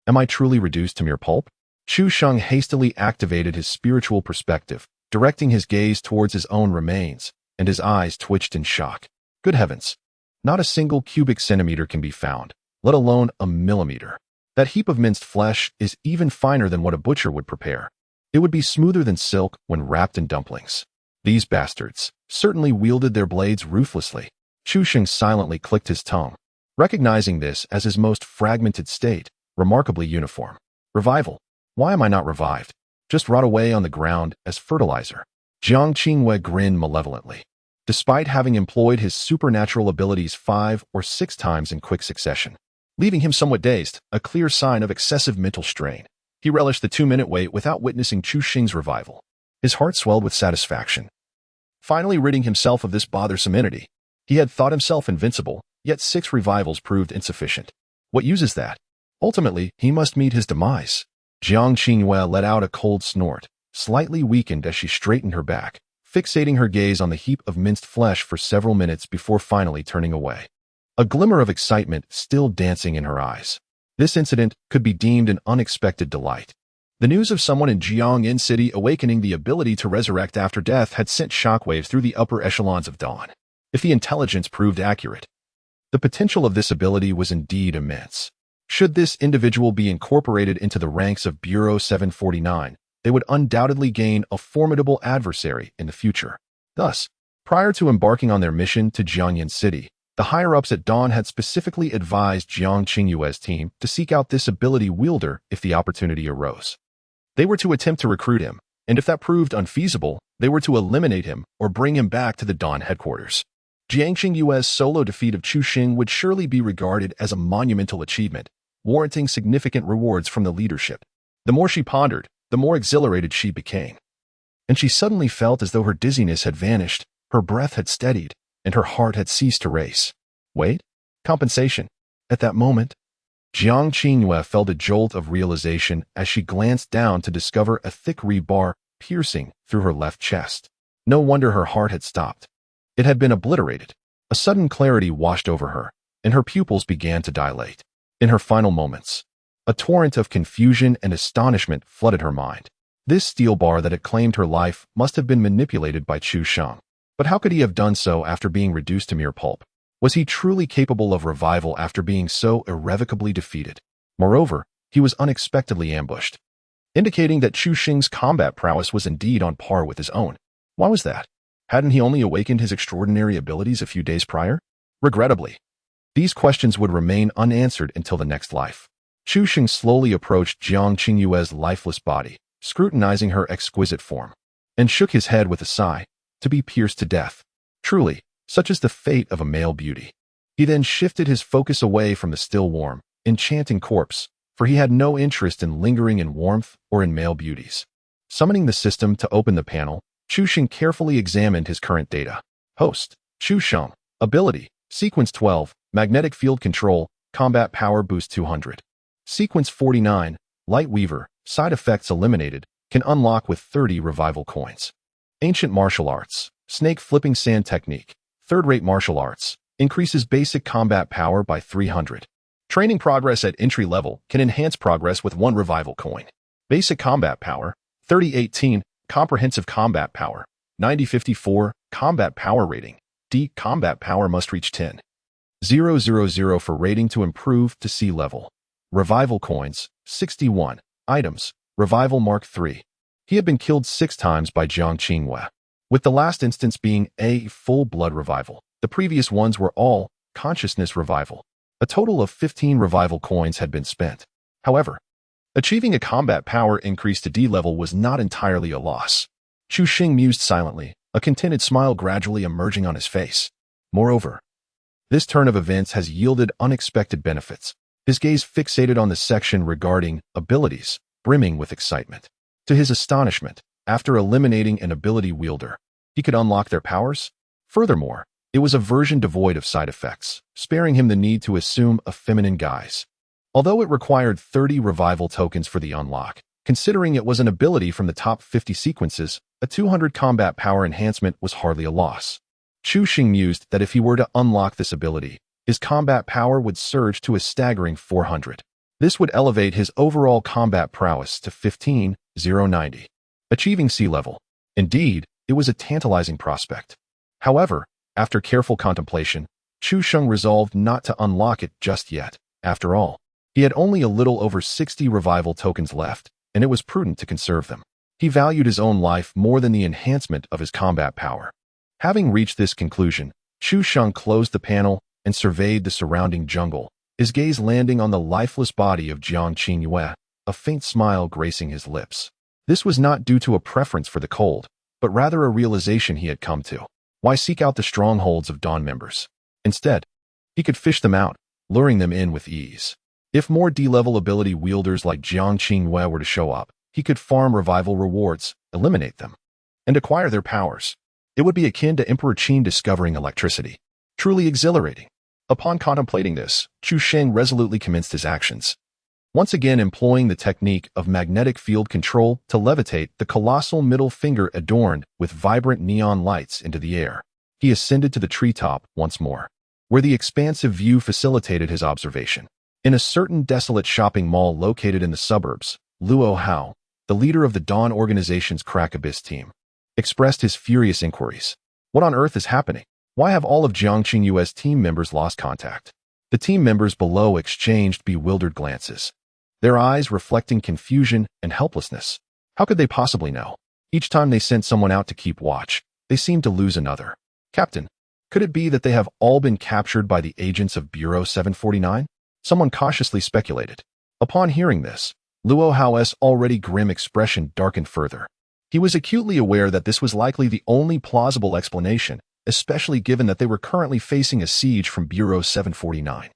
Am I truly reduced to mere pulp? Chu Sheng hastily activated his spiritual perspective, directing his gaze towards his own remains, and his eyes twitched in shock. Good heavens! Not a single cubic centimeter can be found, let alone a millimeter. That heap of minced flesh is even finer than what a butcher would prepare. It would be smoother than silk when wrapped in dumplings. These bastards certainly wielded their blades ruthlessly. Chu Sheng silently clicked his tongue, recognizing this as his most fragmented state, remarkably uniform. Revival. Why am I not revived? Just rot away on the ground as fertilizer. Jiang Qingwei grinned malevolently. Despite having employed his supernatural abilities 5 or 6 times in quick succession, leaving him somewhat dazed, a clear sign of excessive mental strain, he relished the 2-minute wait without witnessing Chu Sheng's revival. His heart swelled with satisfaction. Finally ridding himself of this bothersome entity, he had thought himself invincible, yet 6 revivals proved insufficient. What use is that? Ultimately, he must meet his demise. Jiang Qingwei let out a cold snort, slightly weakened as she straightened her back, fixating her gaze on the heap of minced flesh for several minutes before finally turning away. A glimmer of excitement still dancing in her eyes. This incident could be deemed an unexpected delight. The news of someone in Jiangyin City awakening the ability to resurrect after death had sent shockwaves through the upper echelons of Dawn. If the intelligence proved accurate, the potential of this ability was indeed immense. Should this individual be incorporated into the ranks of Bureau 749, they would undoubtedly gain a formidable adversary in the future. Thus, prior to embarking on their mission to Jiangyin City, the higher-ups at Dawn had specifically advised Jiang Qingyue's team to seek out this ability wielder if the opportunity arose. They were to attempt to recruit him, and if that proved unfeasible, they were to eliminate him or bring him back to the Dawn headquarters. Jiang Qingyue's solo defeat of Chu Sheng would surely be regarded as a monumental achievement, warranting significant rewards from the leadership. The more she pondered, the more exhilarated she became. And she suddenly felt as though her dizziness had vanished, her breath had steadied, and her heart had ceased to race. Wait? Compensation. At that moment, Jiang Qingyue felt a jolt of realization as she glanced down to discover a thick rebar piercing through her left chest. No wonder her heart had stopped. It had been obliterated. A sudden clarity washed over her, and her pupils began to dilate. In her final moments, a torrent of confusion and astonishment flooded her mind. This steel bar that had claimed her life must have been manipulated by Chu Sheng. But how could he have done so after being reduced to mere pulp? Was he truly capable of revival after being so irrevocably defeated? Moreover, he was unexpectedly ambushed, indicating that Chu Sheng's combat prowess was indeed on par with his own. Why was that? Hadn't he only awakened his extraordinary abilities a few days prior? Regrettably, these questions would remain unanswered until the next life. Chu Sheng slowly approached Jiang Qingyue's lifeless body, scrutinizing her exquisite form, and shook his head with a sigh. To be pierced to death. Truly, such is the fate of a male beauty. He then shifted his focus away from the still warm, enchanting corpse, for he had no interest in lingering in warmth or in male beauties. Summoning the system to open the panel, Chu Sheng carefully examined his current data. Host, Chu Sheng. Ability, Sequence 12, Magnetic Field Control, Combat Power Boost 200. Sequence 49, Light Weaver, Side Effects Eliminated, can unlock with 30 revival coins. Ancient Martial Arts, Snake Flipping Sand Technique, Third-Rate Martial Arts, increases basic combat power by 300. Training progress at entry level can enhance progress with 1 revival coin. Basic combat power, 3018, Comprehensive Combat Power, 9054, Combat Power Rating, D. Combat Power must reach 10,000 for rating to improve to C level. Revival coins, 61. Items, Revival Mark III. He had been killed 6 times by Jiang Qingyue, with the last instance being a full-blood revival. The previous ones were all consciousness revival. A total of 15 revival coins had been spent. However, achieving a combat power increase to D level was not entirely a loss. Chu Sheng mused silently, a contented smile gradually emerging on his face. Moreover, this turn of events has yielded unexpected benefits. His gaze fixated on the section regarding abilities, brimming with excitement. To his astonishment, After eliminating an ability wielder, he could unlock their powers. Furthermore, it was a version devoid of side effects, sparing him the need to assume a feminine guise. Although it required 30 revival tokens for the unlock, considering it was an ability from the top 50 sequences, a 200 combat power enhancement was hardly a loss. Chu Xing mused that if he were to unlock this ability, his combat power would surge to a staggering 400. This would elevate his overall combat prowess to 15,090, achieving sea level. Indeed, it was a tantalizing prospect. However, after careful contemplation, Chu Xing resolved not to unlock it just yet. After all, he had only a little over 60 revival tokens left, and it was prudent to conserve them. He valued his own life more than the enhancement of his combat power. Having reached this conclusion, Chu Xing closed the panel and surveyed the surrounding jungle, his gaze landing on the lifeless body of Jiang Qingyue, a faint smile gracing his lips. This was not due to a preference for the cold, but rather a realization he had come to. Why seek out the strongholds of Dawn members? Instead, he could fish them out, luring them in with ease. If more D-level ability wielders like Jiang Qingyue were to show up, he could farm revival rewards, eliminate them, and acquire their powers. It would be akin to Emperor Qin discovering electricity. Truly exhilarating. Upon contemplating this, Chu Xing resolutely commenced his actions, once again employing the technique of magnetic field control to levitate the colossal middle finger adorned with vibrant neon lights into the air. He ascended to the treetop once more, where the expansive view facilitated his observation. In a certain desolate shopping mall located in the suburbs, Luo Hao, the leader of the Dawn organization's Crack Abyss team, expressed his furious inquiries. What on earth is happening? Why have all of Jiang Qingyue's team members lost contact? The team members below exchanged bewildered glances, their eyes reflecting confusion and helplessness. How could they possibly know? Each time they sent someone out to keep watch, they seemed to lose another. Captain, could it be that they have all been captured by the agents of Bureau 749? Someone cautiously speculated. Upon hearing this, Luo Hao's already grim expression darkened further. He was acutely aware that this was likely the only plausible explanation, especially given that they were currently facing a siege from Bureau 749.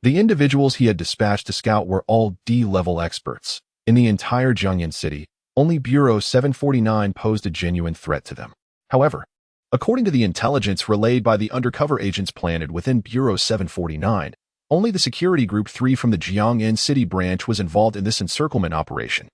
The individuals he had dispatched to scout were all D-level experts. In the entire Jiangyan city, only Bureau 749 posed a genuine threat to them. However, according to the intelligence relayed by the undercover agents planted within Bureau 749, only the Security Group 3 from the Jiangyan City branch was involved in this encirclement operation.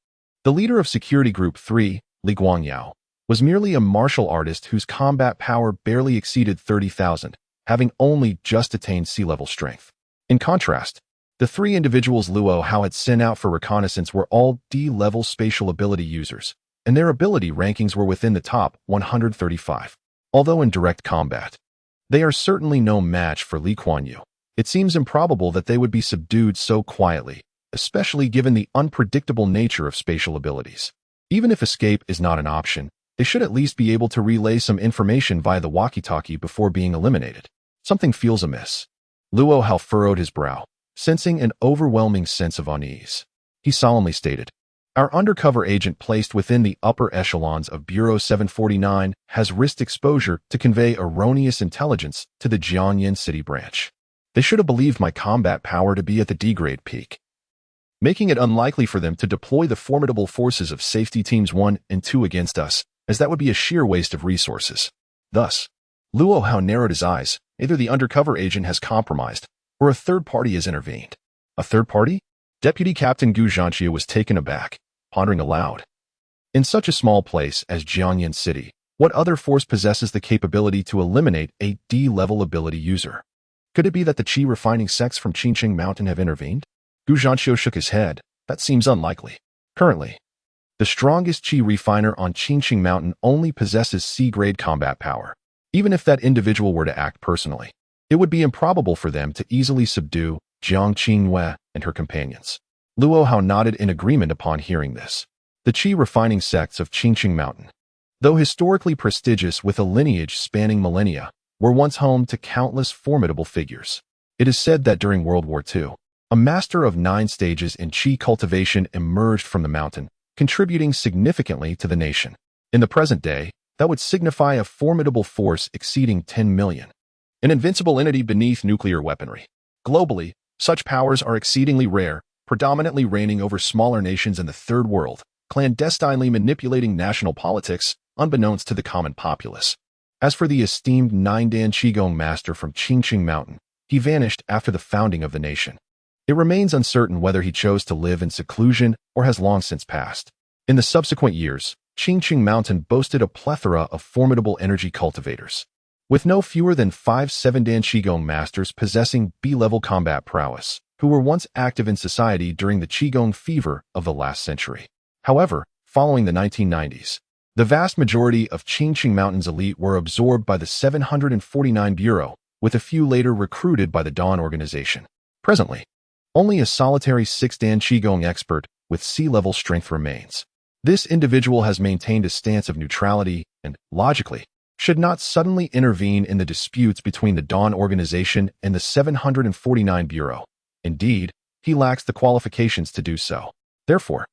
The leader of Security Group 3, Li Guangyao, was merely a martial artist whose combat power barely exceeded 30,000, having only just attained sea-level strength. In contrast, the three individuals Luo Hao had sent out for reconnaissance were all D-level spatial ability users, and their ability rankings were within the top 135. Although in direct combat, they are certainly no match for Li Kuan-yu. It seems improbable that they would be subdued so quietly, especially given the unpredictable nature of spatial abilities. Even if escape is not an option, they should at least be able to relay some information via the walkie-talkie before being eliminated. Something feels amiss. Luo Hao furrowed his brow, sensing an overwhelming sense of unease. He solemnly stated, "Our undercover agent placed within the upper echelons of Bureau 749 has risked exposure to convey erroneous intelligence to the Jiangyan City branch. They should have believed my combat power to be at the D-grade peak, making it unlikely for them to deploy the formidable forces of safety teams 1 and 2 against us, as that would be a sheer waste of resources." Thus, Luo Hao narrowed his eyes. Either the undercover agent has compromised, or a third party has intervened. A third party? Deputy Captain Gu Zhanxia was taken aback, pondering aloud. In such a small place as Jiangyan City, what other force possesses the capability to eliminate a D-level ability user? Could it be that the Qi refining sects from Qinqing Mountain have intervened? Gu Zhanxia shook his head. That seems unlikely. Currently, the strongest Qi refiner on Qinqing Mountain only possesses C-grade combat power. Even if that individual were to act personally, it would be improbable for them to easily subdue Jiang Qingyue and her companions. Luo Hao nodded in agreement upon hearing this. The Qi refining sects of Qinqing Mountain, though historically prestigious with a lineage spanning millennia, were once home to countless formidable figures. It is said that during World War II, a master of 9 stages in Qi cultivation emerged from the mountain, contributing significantly to the nation. In the present day, that would signify a formidable force exceeding 10 million. An invincible entity beneath nuclear weaponry. Globally, such powers are exceedingly rare, predominantly reigning over smaller nations in the Third World. clandestinely manipulating national politics unbeknownst to the common populace. As for the esteemed nine-dan Qigong master from Qingqing Mountain, he vanished after the founding of the nation. It remains uncertain whether he chose to live in seclusion or has long since passed. In the subsequent years, Qingqing Mountain boasted a plethora of formidable energy cultivators, with no fewer than 5 7-dan Qigong masters possessing B-level combat prowess, who were once active in society during the Qigong fever of the last century. However, following the 1990s, the vast majority of Qingqing Mountain's elite were absorbed by the 749 Bureau, with a few later recruited by the Dawn organization. Presently, only a solitary 6-dan Qigong expert with C-level strength remains. This individual has maintained a stance of neutrality and, logically, should not suddenly intervene in the disputes between the Dawn organization and the 749 Bureau. Indeed, he lacks the qualifications to do so. Therefore,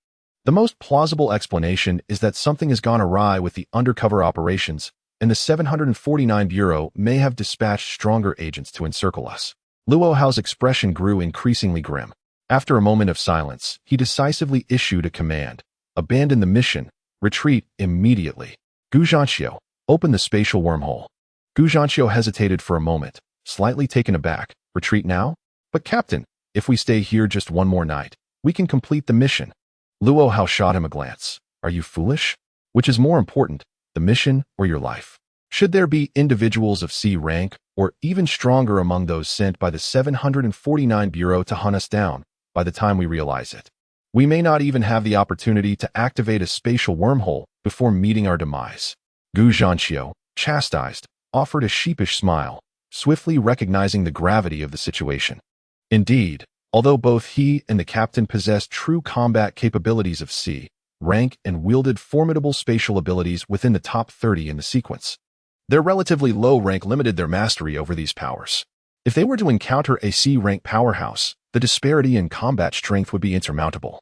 the most plausible explanation is that something has gone awry with the undercover operations, and the 749 Bureau may have dispatched stronger agents to encircle us. Luo Hao's expression grew increasingly grim. After a moment of silence, he decisively issued a command. Abandon the mission. Retreat immediately. Gu Zhanxiu, open the spatial wormhole. Gu Zhanxiu hesitated for a moment, slightly taken aback. Retreat now? But Captain, if we stay here just one more night, we can complete the mission. Luo Hao shot him a glance. Are you foolish? Which is more important, the mission or your life? Should there be individuals of C rank, or even stronger among those sent by the 749 Bureau to hunt us down, by the time we realize it, we may not even have the opportunity to activate a spatial wormhole before meeting our demise. Gu Zhanxiu, chastised, offered a sheepish smile, swiftly recognizing the gravity of the situation. Indeed, although both he and the captain possessed true combat capabilities of C rank and wielded formidable spatial abilities within the top 30 in the sequence, their relatively low rank limited their mastery over these powers. If they were to encounter a C rank powerhouse, the disparity in combat strength would be insurmountable,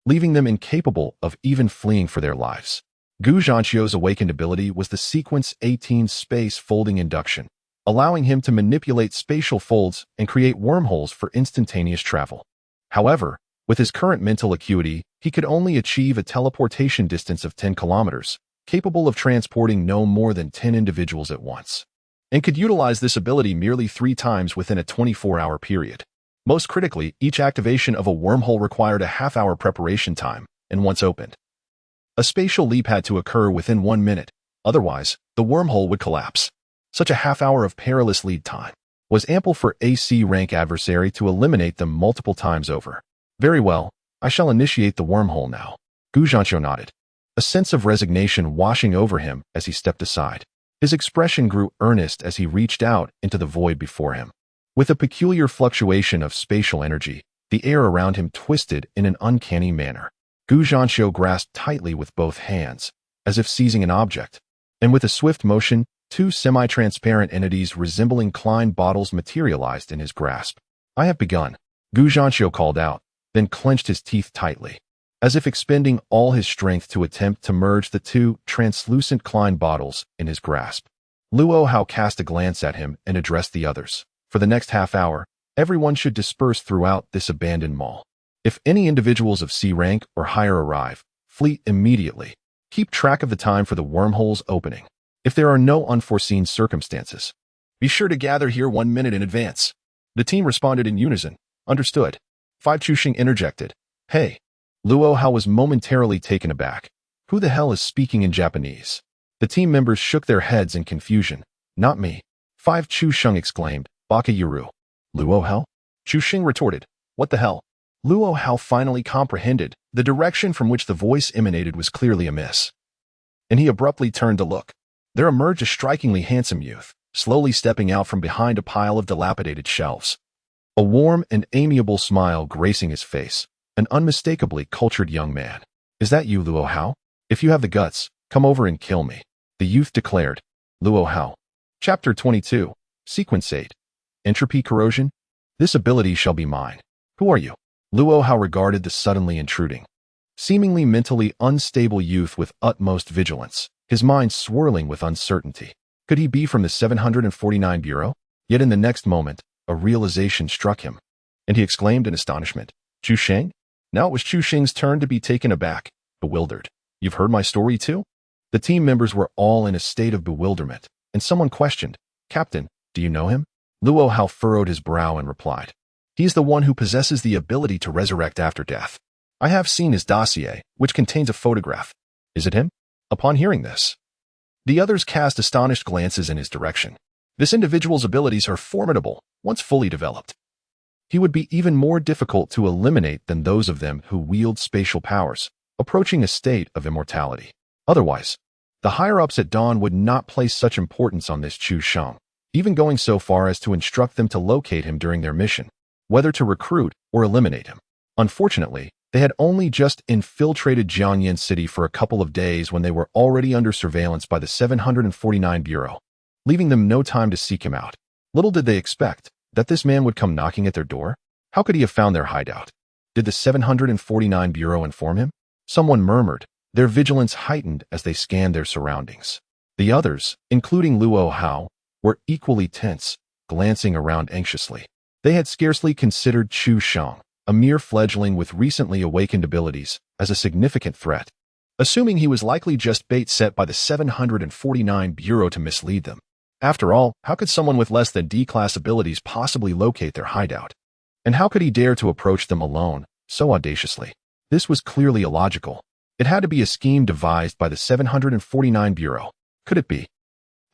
leaving them incapable of even fleeing for their lives. Gu Zhanxiu's awakened ability was the Sequence 18 Space Folding Induction, allowing him to manipulate spatial folds and create wormholes for instantaneous travel. However, with his current mental acuity, he could only achieve a teleportation distance of 10 kilometers, capable of transporting no more than 10 individuals at once, and could utilize this ability merely 3 times within a 24-hour period. Most critically, each activation of a wormhole required a half-hour preparation time, and once opened, a spatial leap had to occur within 1 minute, otherwise, the wormhole would collapse. Such a half-hour of perilous lead time was ample for a C-rank adversary to eliminate them multiple times over. Very well, I shall initiate the wormhole now. Gu Zhanxiu nodded, a sense of resignation washing over him as he stepped aside. His expression grew earnest as he reached out into the void before him. With a peculiar fluctuation of spatial energy, the air around him twisted in an uncanny manner. Gu Zhanxiu grasped tightly with both hands, as if seizing an object, and with a swift motion, 2 semi-transparent entities resembling Klein bottles materialized in his grasp. I have begun, Gu Zhanxiu called out, then clenched his teeth tightly, as if expending all his strength to attempt to merge the 2 translucent Klein bottles in his grasp. Luo Hao cast a glance at him and addressed the others. For the next half hour, everyone should disperse throughout this abandoned mall. If any individuals of C rank or higher arrive, flee immediately. Keep track of the time for the wormhole's opening. If there are no unforeseen circumstances, be sure to gather here 1 minute in advance. The team responded in unison. Understood. 5 Chuxing interjected. Hey. Luo Hao was momentarily taken aback. Who the hell is speaking in Japanese? The team members shook their heads in confusion. Not me. 5 Chuxing exclaimed. Baka Yuru. Luo Hao? Chuxing retorted. What the hell? Luo Hao finally comprehended. The direction from which the voice emanated was clearly amiss, and he abruptly turned to look. There emerged a strikingly handsome youth, slowly stepping out from behind a pile of dilapidated shelves. A warm and amiable smile gracing his face, an unmistakably cultured young man. Is that you, Luo Hao? If you have the guts, come over and kill me, the youth declared. Luo Hao. Chapter 22. Sequence 8. Entropy Corrosion? This ability shall be mine. Who are you? Luo Hao regarded the suddenly intruding, seemingly mentally unstable youth with utmost vigilance, his mind swirling with uncertainty. Could he be from the 749 Bureau? Yet in the next moment, a realization struck him, and he exclaimed in astonishment, Chuxing? Now it was Chuxing's turn to be taken aback, bewildered. You've heard my story too? The team members were all in a state of bewilderment, and someone questioned, Captain, do you know him? Luo Hao furrowed his brow and replied, he is the one who possesses the ability to resurrect after death. I have seen his dossier, which contains a photograph. Is it him? Upon hearing this, the others cast astonished glances in his direction. This individual's abilities are formidable, once fully developed. He would be even more difficult to eliminate than those of them who wield spatial powers, approaching a state of immortality. Otherwise, the higher-ups at Dawn would not place such importance on this Chu Sheng, even going so far as to instruct them to locate him during their mission, whether to recruit or eliminate him. Unfortunately, they had only just infiltrated Jiangyan City for a couple of days when they were already under surveillance by the 749 Bureau, leaving them no time to seek him out. Little did they expect that this man would come knocking at their door. How could he have found their hideout? Did the 749 Bureau inform him? Someone murmured, their vigilance heightened as they scanned their surroundings. The others, including Luo Hao, were equally tense, glancing around anxiously. They had scarcely considered Chu Sheng, a mere fledgling with recently awakened abilities, as a significant threat, assuming he was likely just bait set by the 749 Bureau to mislead them. After all, how could someone with less than D-class abilities possibly locate their hideout? And how could he dare to approach them alone, so audaciously? This was clearly illogical. It had to be a scheme devised by the 749 Bureau. Could it be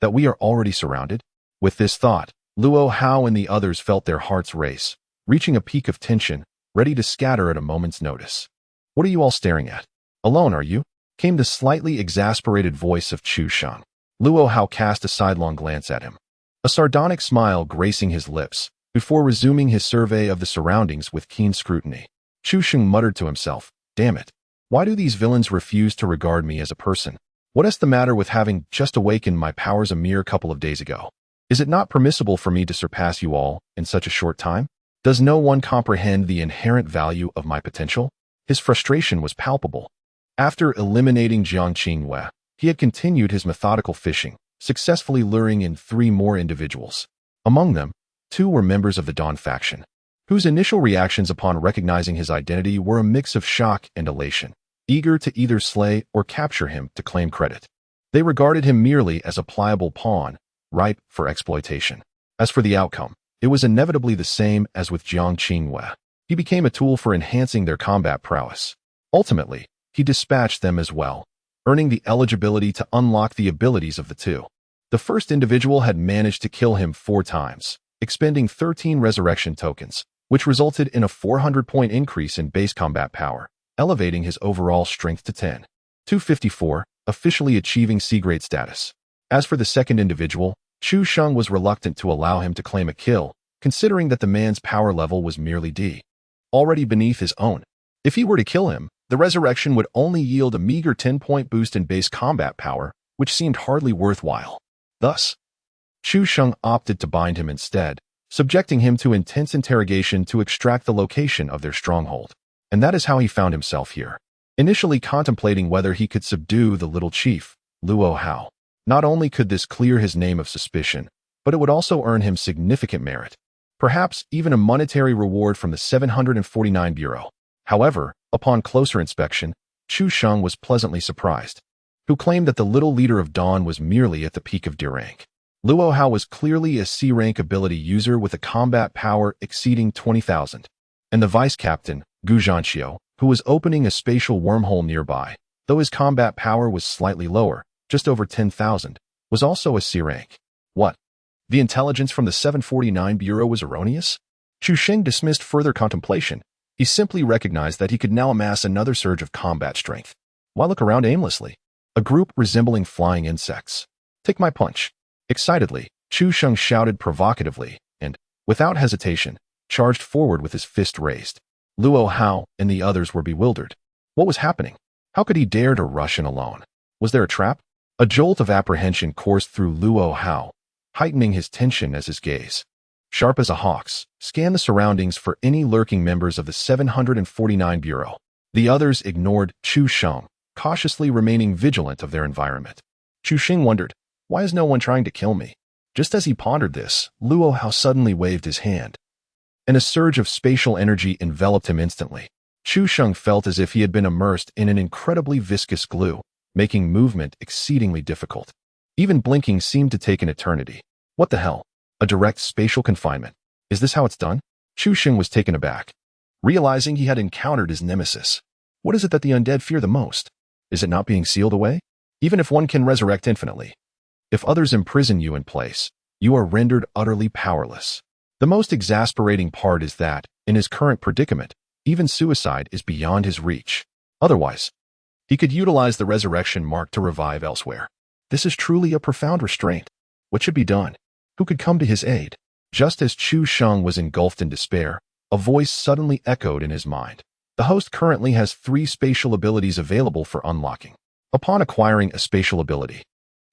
that we are already surrounded? With this thought, Luo Hao and the others felt their hearts race, reaching a peak of tension, ready to scatter at a moment's notice. What are you all staring at? Alone, are you? Came the slightly exasperated voice of Chu Sheng. Luo Hao cast a sidelong glance at him, a sardonic smile gracing his lips, before resuming his survey of the surroundings with keen scrutiny. Chu Sheng muttered to himself, damn it. Why do these villains refuse to regard me as a person? What is the matter with having just awakened my powers a mere couple of days ago? Is it not permissible for me to surpass you all in such a short time? Does no one comprehend the inherent value of my potential? His frustration was palpable. After eliminating Jiang Qingwei, he had continued his methodical fishing, successfully luring in 3 more individuals. Among them, 2 were members of the Dawn faction, whose initial reactions upon recognizing his identity were a mix of shock and elation, eager to either slay or capture him to claim credit. They regarded him merely as a pliable pawn, ripe for exploitation. As for the outcome, it was inevitably the same as with Jiang Qingwei. He became a tool for enhancing their combat prowess. Ultimately, he dispatched them as well, earning the eligibility to unlock the abilities of the 2. The first individual had managed to kill him 4 times, expending 13 resurrection tokens, which resulted in a 400-point increase in base combat power, elevating his overall strength to 10. 254, officially achieving C-grade status. As for the second individual, Chu Sheng was reluctant to allow him to claim a kill, considering that the man's power level was merely D, already beneath his own. If he were to kill him, the resurrection would only yield a meager 10-point boost in base combat power, which seemed hardly worthwhile. Thus, Chu Sheng opted to bind him instead, subjecting him to intense interrogation to extract the location of their stronghold. And that is how he found himself here, initially contemplating whether he could subdue the little chief, Luo Hao. Not only could this clear his name of suspicion, but it would also earn him significant merit, perhaps even a monetary reward from the 749 Bureau. However, upon closer inspection, Chu Sheng was pleasantly surprised, who claimed that the little leader of Dawn was merely at the peak of D rank. Luo Hao was clearly a C-rank ability user with a combat power exceeding 20,000, and the vice captain, Gu Zhanxiu, who was opening a spatial wormhole nearby, though his combat power was slightly lower, just over 10,000, was also a C-rank. What? The intelligence from the 749 Bureau was erroneous? Chu Sheng dismissed further contemplation. He simply recognized that he could now amass another surge of combat strength. Why look around aimlessly? A group resembling flying insects. Take my punch. Excitedly, Chu Sheng shouted provocatively and, without hesitation, charged forward with his fist raised. Luo Hao and the others were bewildered. What was happening? How could he dare to rush in alone? Was there a trap? A jolt of apprehension coursed through Luo Hao, heightening his tension as his gaze, sharp as a hawk's, scanned the surroundings for any lurking members of the 749 Bureau. The others ignored Chu Sheng, cautiously remaining vigilant of their environment. Chu Sheng wondered, why is no one trying to kill me? Just as he pondered this, Luo Hao suddenly waved his hand, and a surge of spatial energy enveloped him instantly. Chu Sheng felt as if he had been immersed in an incredibly viscous glue, making movement exceedingly difficult. Even blinking seemed to take an eternity. What the hell? A direct spatial confinement. Is this how it's done? Chu Sheng was taken aback, realizing he had encountered his nemesis. What is it that the undead fear the most? Is it not being sealed away? Even if one can resurrect infinitely, if others imprison you in place, you are rendered utterly powerless. The most exasperating part is that, in his current predicament, even suicide is beyond his reach. Otherwise, he could utilize the resurrection mark to revive elsewhere. This is truly a profound restraint. What should be done? Who could come to his aid? Just as Chu Sheng was engulfed in despair, a voice suddenly echoed in his mind. The host currently has 3 spatial abilities available for unlocking. Upon acquiring a spatial ability,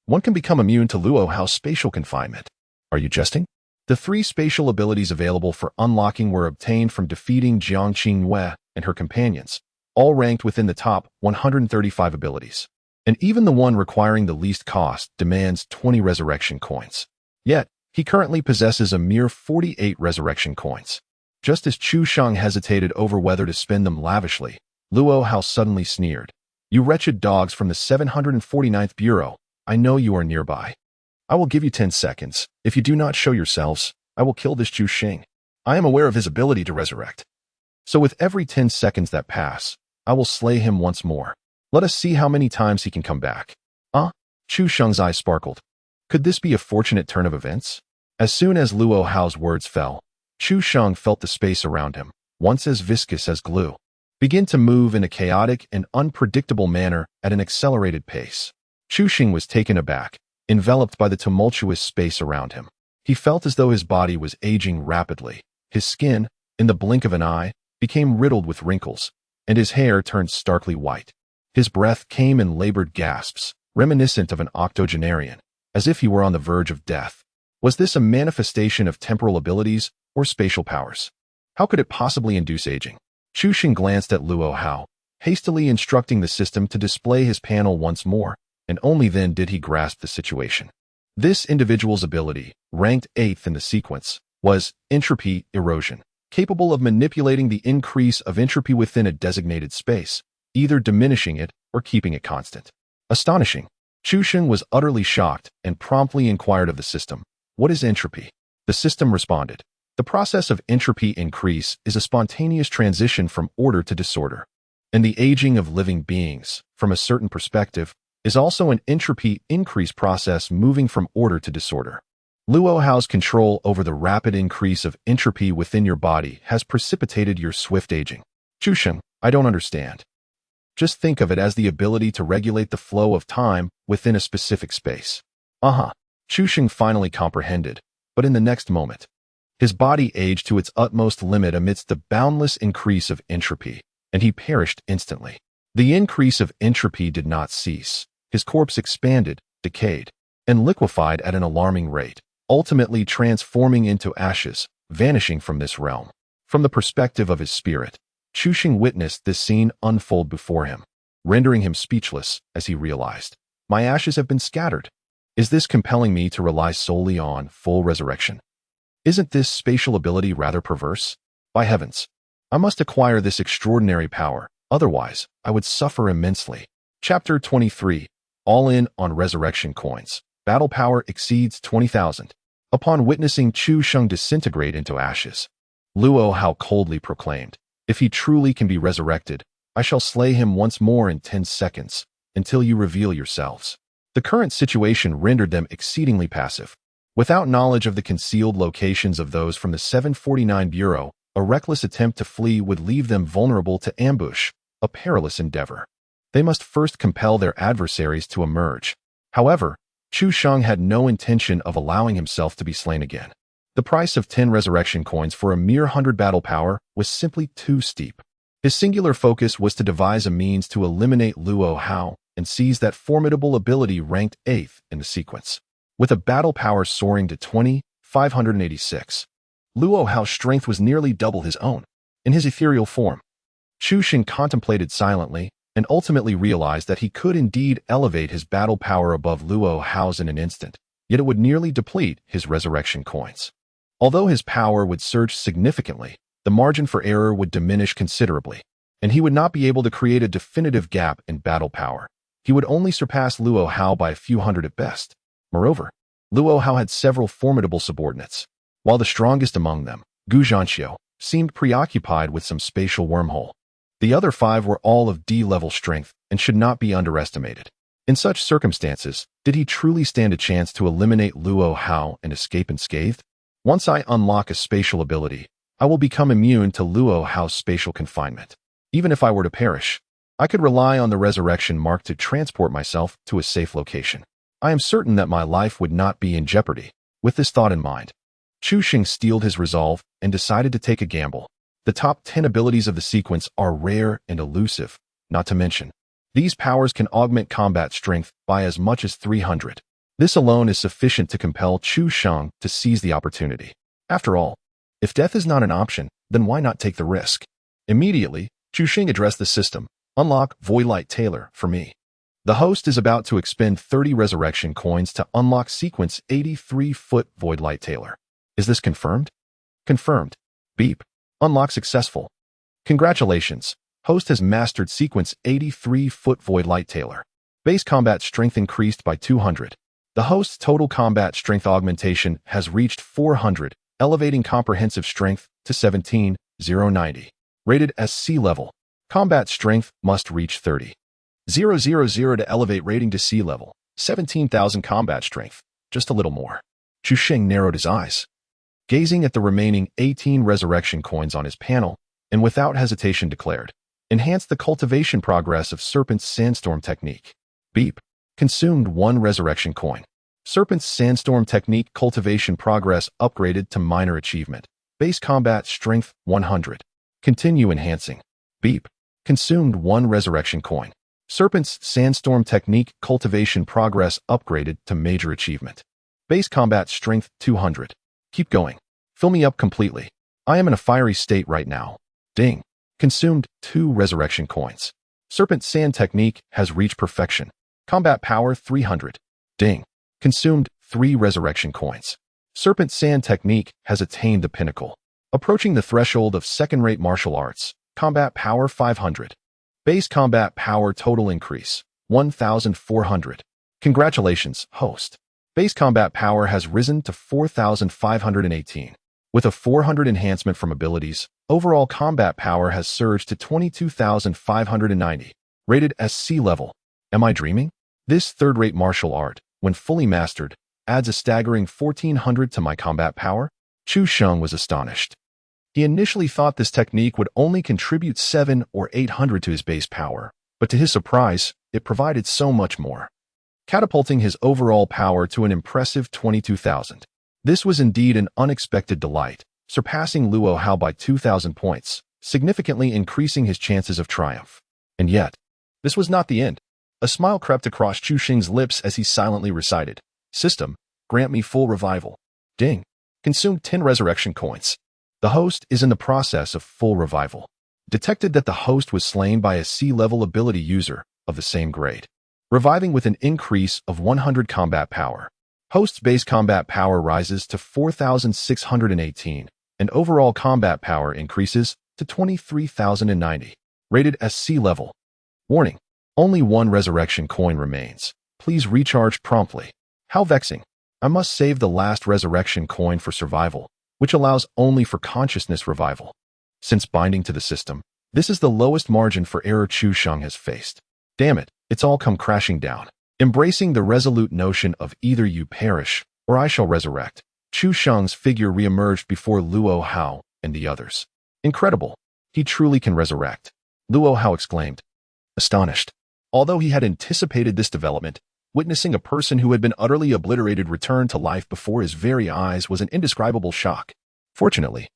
one can become immune to Luo Hao's spatial confinement. Are you jesting? The 3 spatial abilities available for unlocking were obtained from defeating Jiang Qingyue and her companions, all ranked within the top 135 abilities. And even the one requiring the least cost demands 20 resurrection coins. Yet, he currently possesses a mere 48 resurrection coins. Just as Chu Sheng hesitated over whether to spend them lavishly, Luo Hao suddenly sneered. You wretched dogs from the 749th Bureau, I know you are nearby. I will give you 10 seconds. If you do not show yourselves, I will kill this Chu Sheng. I am aware of his ability to resurrect. So with every 10 seconds that pass, I will slay him once more. Let us see how many times he can come back. Chu Sheng's eyes sparkled. Could this be a fortunate turn of events? As soon as Luo Hao's words fell, Chu Sheng felt the space around him, once as viscous as glue, begin to move in a chaotic and unpredictable manner at an accelerated pace. Chu Sheng was taken aback, enveloped by the tumultuous space around him. He felt as though his body was aging rapidly. His skin, in the blink of an eye, became riddled with wrinkles, and his hair turned starkly white. His breath came in labored gasps, reminiscent of an octogenarian, as if he were on the verge of death. Was this a manifestation of temporal abilities or spatial powers? How could it possibly induce aging? Chu Sheng glanced at Luo Hao, hastily instructing the system to display his panel once more, and only then did he grasp the situation. This individual's ability, ranked 8th in the sequence, was Entropy Erosion, capable of manipulating the increase of entropy within a designated space, either diminishing it or keeping it constant. Astonishing. Chu Sheng was utterly shocked and promptly inquired of the system, "What is entropy?" The system responded, "The process of entropy increase is a spontaneous transition from order to disorder. And the aging of living beings, from a certain perspective, is also an entropy increase process moving from order to disorder." Luo Hao's control over the rapid increase of entropy within your body has precipitated your swift aging. Chu Sheng, I don't understand. Just think of it as the ability to regulate the flow of time within a specific space. Chu Sheng finally comprehended, but in the next moment, his body aged to its utmost limit amidst the boundless increase of entropy, and he perished instantly. The increase of entropy did not cease. His corpse expanded, decayed, and liquefied at an alarming rate, ultimately transforming into ashes, vanishing from this realm. From the perspective of his spirit, Chu Sheng witnessed this scene unfold before him, rendering him speechless as he realized, my ashes have been scattered. Is this compelling me to rely solely on full resurrection? Isn't this spatial ability rather perverse? By heavens, I must acquire this extraordinary power, otherwise I would suffer immensely. Chapter 23, All in on Resurrection Coins. Battle power exceeds 20,000. Upon witnessing Chu Sheng disintegrate into ashes, Luo Hao coldly proclaimed, if he truly can be resurrected, I shall slay him once more in 10 seconds, until you reveal yourselves. The current situation rendered them exceedingly passive. Without knowledge of the concealed locations of those from the 749 Bureau, a reckless attempt to flee would leave them vulnerable to ambush, a perilous endeavor. They must first compel their adversaries to emerge. However, Chu Sheng had no intention of allowing himself to be slain again. The price of 10 resurrection coins for a mere 100 battle power was simply too steep. His singular focus was to devise a means to eliminate Luo Hao and seize that formidable ability ranked 8th in the sequence. With a battle power soaring to 20,586, Luo Hao's strength was nearly double his own. In his ethereal form, Chu Sheng contemplated silently and ultimately realized that he could indeed elevate his battle power above Luo Hao's in an instant, yet it would nearly deplete his resurrection coins. Although his power would surge significantly, the margin for error would diminish considerably. and he would not be able to create a definitive gap in battle power. He would only surpass Luo Hao by a few hundred at best. Moreover, Luo Hao had several formidable subordinates, while the strongest among them, Gu Zhanxiu, seemed preoccupied with some spatial wormhole. The other 5 were all of D-level strength and should not be underestimated. In such circumstances, did he truly stand a chance to eliminate Luo Hao and escape unscathed? Once I unlock a spatial ability, I will become immune to Luo Hao's spatial confinement. Even if I were to perish, I could rely on the resurrection mark to transport myself to a safe location. I am certain that my life would not be in jeopardy. With this thought in mind, Chu Xing steeled his resolve and decided to take a gamble. The top 10 abilities of the sequence are rare and elusive, not to mention, these powers can augment combat strength by as much as 300. This alone is sufficient to compel Chu Sheng to seize the opportunity. After all, if death is not an option, then why not take the risk? Immediately, Chu Xing addressed the system. Unlock Voidlight Tailor for me. The host is about to expend 30 resurrection coins to unlock sequence 83-foot Voidlight Tailor. Is this confirmed? Confirmed. Beep. Unlock successful. Congratulations. Host has mastered sequence 83-foot Voidlight Tailor. Base combat strength increased by 200. The host's total combat strength augmentation has reached 400, elevating comprehensive strength to 17,090. Rated as C level. Combat strength must reach 30,000 to elevate rating to C level. 17,000 combat strength. Just a little more. Chu Xing narrowed his eyes, gazing at the remaining 18 resurrection coins on his panel, and without hesitation declared, enhance the cultivation progress of Serpent's Sandstorm Technique. Beep. Consumed 1 resurrection coin. Serpent's Sandstorm Technique cultivation progress upgraded to minor achievement. Base combat strength 100. Continue enhancing. Beep. Consumed 1 resurrection coin. Serpent's Sandstorm Technique cultivation progress upgraded to major achievement. Base combat strength 200. Keep going. Fill me up completely. I am in a fiery state right now. Ding. Consumed 2 resurrection coins. Serpent Sand Technique has reached perfection. Combat power 300. Ding. Consumed 3 resurrection coins. Serpent Sand Technique has attained the pinnacle. Approaching the threshold of second-rate martial arts. Combat power 500. Base combat power total increase 1,400. Congratulations, host. Base combat power has risen to 4,518. With a 400 enhancement from abilities, overall combat power has surged to 22,590. Rated as C level. Am I dreaming? This third-rate martial art, when fully mastered, adds a staggering 1,400 to my combat power? Chu Sheng was astonished. He initially thought this technique would only contribute 700 or 800 to his base power, but to his surprise, it provided so much more, catapulting his overall power to an impressive 22,000. This was indeed an unexpected delight, surpassing Luo Hao by 2,000 points, significantly increasing his chances of triumph. And yet, this was not the end. A smile crept across Chu Xing's lips as he silently recited, System, grant me full revival. Ding. Consumed 10 resurrection coins. The host is in the process of full revival. Detected that the host was slain by a C-level ability user of the same grade, reviving with an increase of 100 combat power. Host's base combat power rises to 4,618, and overall combat power increases to 23,090. Rated as C level. Warning. Only 1 resurrection coin remains. Please recharge promptly. How vexing. I must save the last resurrection coin for survival, which allows only for consciousness revival. Since binding to the system, this is the lowest margin for error Chu Sheng has faced. Damn it, it's all come crashing down. Embracing the resolute notion of either you perish, or I shall resurrect, Chu Sheng's figure reemerged before Luo Hao and the others. Incredible. He truly can resurrect. Luo Hao exclaimed, astonished. Although he had anticipated this development, witnessing a person who had been utterly obliterated return to life before his very eyes was an indescribable shock. Fortunately,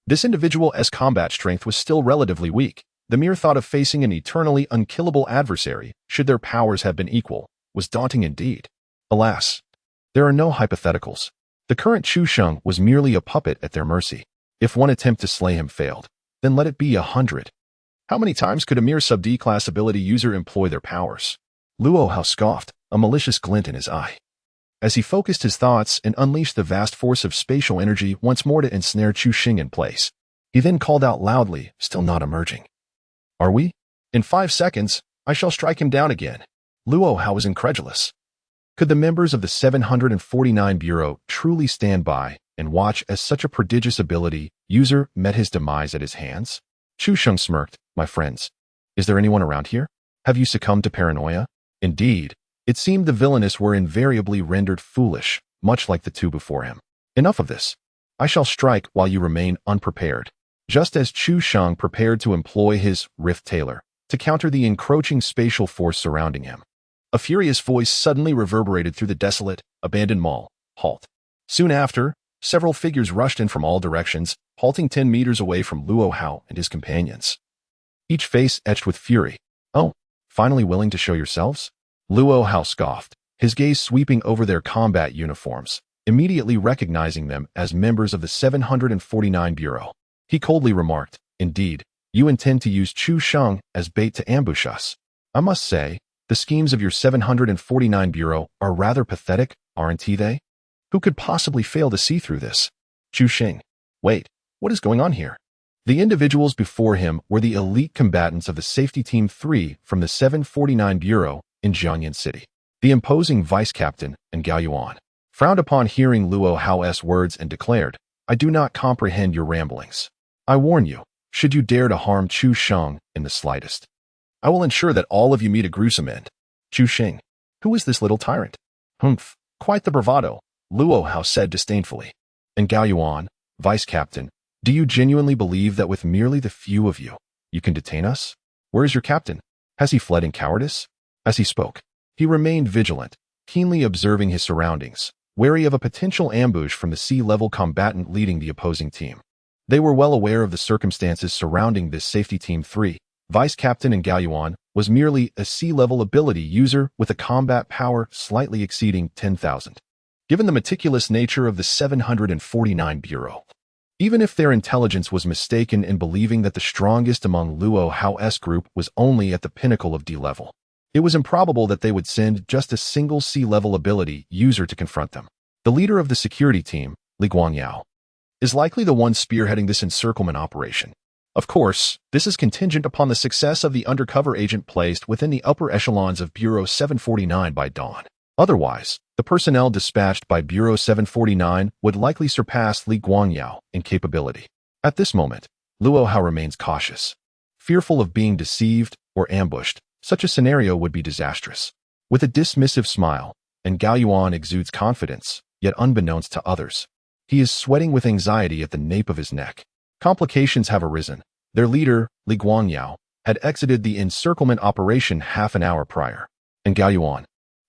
this individual's combat strength was still relatively weak. The mere thought of facing an eternally unkillable adversary, should their powers have been equal, was daunting indeed. Alas, there are no hypotheticals. The current Chu Sheng was merely a puppet at their mercy. If one attempt to slay him failed, then let it be 100. How many times could a mere sub-D class ability user employ their powers? Luo Hao scoffed, a malicious glint in his eye, as he focused his thoughts and unleashed the vast force of spatial energy once more to ensnare Chu Xing in place. He then called out loudly, still not emerging. Are we? In 5 seconds, I shall strike him down again. Luo Hao was incredulous. Could the members of the 749 Bureau truly stand by and watch as such a prodigious ability user met his demise at his hands? Chu Sheng smirked. My friends, is there anyone around here? Have you succumbed to paranoia? Indeed, it seemed the villainous were invariably rendered foolish, much like the two before him. Enough of this. I shall strike while you remain unprepared. Just as Chu Sheng prepared to employ his Rift Tailor to counter the encroaching spatial force surrounding him, a furious voice suddenly reverberated through the desolate, abandoned mall. Halt. Soon after, several figures rushed in from all directions, halting 10 meters away from Luo Hao and his companions. Each face etched with fury. Oh, finally willing to show yourselves? Luo Hao scoffed, his gaze sweeping over their combat uniforms, immediately recognizing them as members of the 749 Bureau. He coldly remarked, indeed, you intend to use Chu Sheng as bait to ambush us. I must say, the schemes of your 749 Bureau are rather pathetic, aren't they? Who could possibly fail to see through this? Chu Sheng. Wait, what is going on here? The individuals before him were the elite combatants of the Safety Team 3 from the 749 Bureau in Jiangyan City. The imposing vice captain and Gao Yuan frowned upon hearing Luo Hao's words and declared, I do not comprehend your ramblings. I warn you, should you dare to harm Chu Sheng in the slightest, I will ensure that all of you meet a gruesome end. Chu Sheng. Who is this little tyrant? Humph, quite the bravado, Luo Hao said disdainfully. And Gao Yuan, vice captain, do you genuinely believe that with merely the few of you, you can detain us? Where is your captain? Has he fled in cowardice? As he spoke, he remained vigilant, keenly observing his surroundings, wary of a potential ambush from the sea-level combatant leading the opposing team. They were well aware of the circumstances surrounding this Safety Team 3. Vice Captain and Gao Yuan was merely a sea-level ability user with a combat power slightly exceeding 10,000. Given the meticulous nature of the 749 Bureau, even if their intelligence was mistaken in believing that the strongest among Luo Hao's group was only at the pinnacle of D-level, it was improbable that they would send just a single sea-level ability user to confront them. The leader of the security team, Li Guangyao, is likely the one spearheading this encirclement operation. Of course, this is contingent upon the success of the undercover agent placed within the upper echelons of Bureau 749 by dawn. Otherwise, the personnel dispatched by Bureau 749 would likely surpass Li Guangyao in capability. At this moment, Luo Hao remains cautious. Fearful of being deceived or ambushed, such a scenario would be disastrous. With a dismissive smile, and Gao Yuan exudes confidence, yet unbeknownst to others, he is sweating with anxiety at the nape of his neck. Complications have arisen. Their leader, Li Guangyao, had exited the encirclement operation half an hour prior, and Gao Yuan,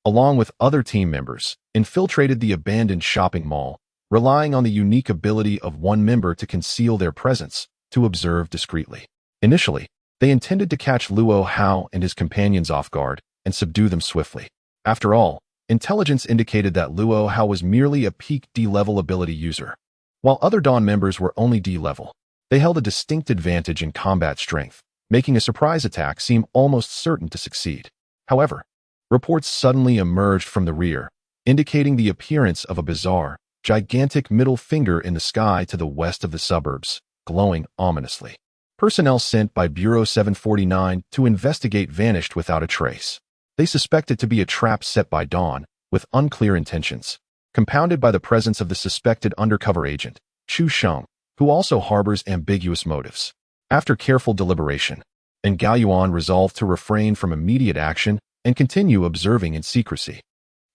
along with other team members, infiltrated the abandoned shopping mall, relying on the unique ability of one member to conceal their presence, to observe discreetly. Initially, they intended to catch Luo Hao and his companions off guard and subdue them swiftly. After all, intelligence indicated that Luo Hao was merely a peak D-level ability user, while other Dawn members were only D-level. They held a distinct advantage in combat strength, making a surprise attack seem almost certain to succeed. However, reports suddenly emerged from the rear, indicating the appearance of a bizarre, gigantic middle finger in the sky to the west of the suburbs, glowing ominously. Personnel sent by Bureau 749 to investigate vanished without a trace. They suspect it to be a trap set by Dawn, with unclear intentions, compounded by the presence of the suspected undercover agent, Chu Sheng, who also harbors ambiguous motives. After careful deliberation, and Gao Yuan resolved to refrain from immediate action and continue observing in secrecy.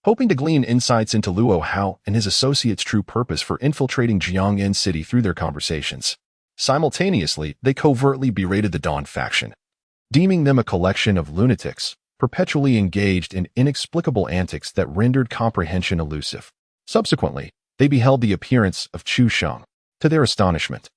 Hoping to glean insights into Luo Hao and his associates' true purpose for infiltrating Jiangyan City through their conversations. Simultaneously, they covertly berated the Dawn faction, deeming them a collection of lunatics, perpetually engaged in inexplicable antics that rendered comprehension elusive. Subsequently, they beheld the appearance of Chu Sheng. To their astonishment,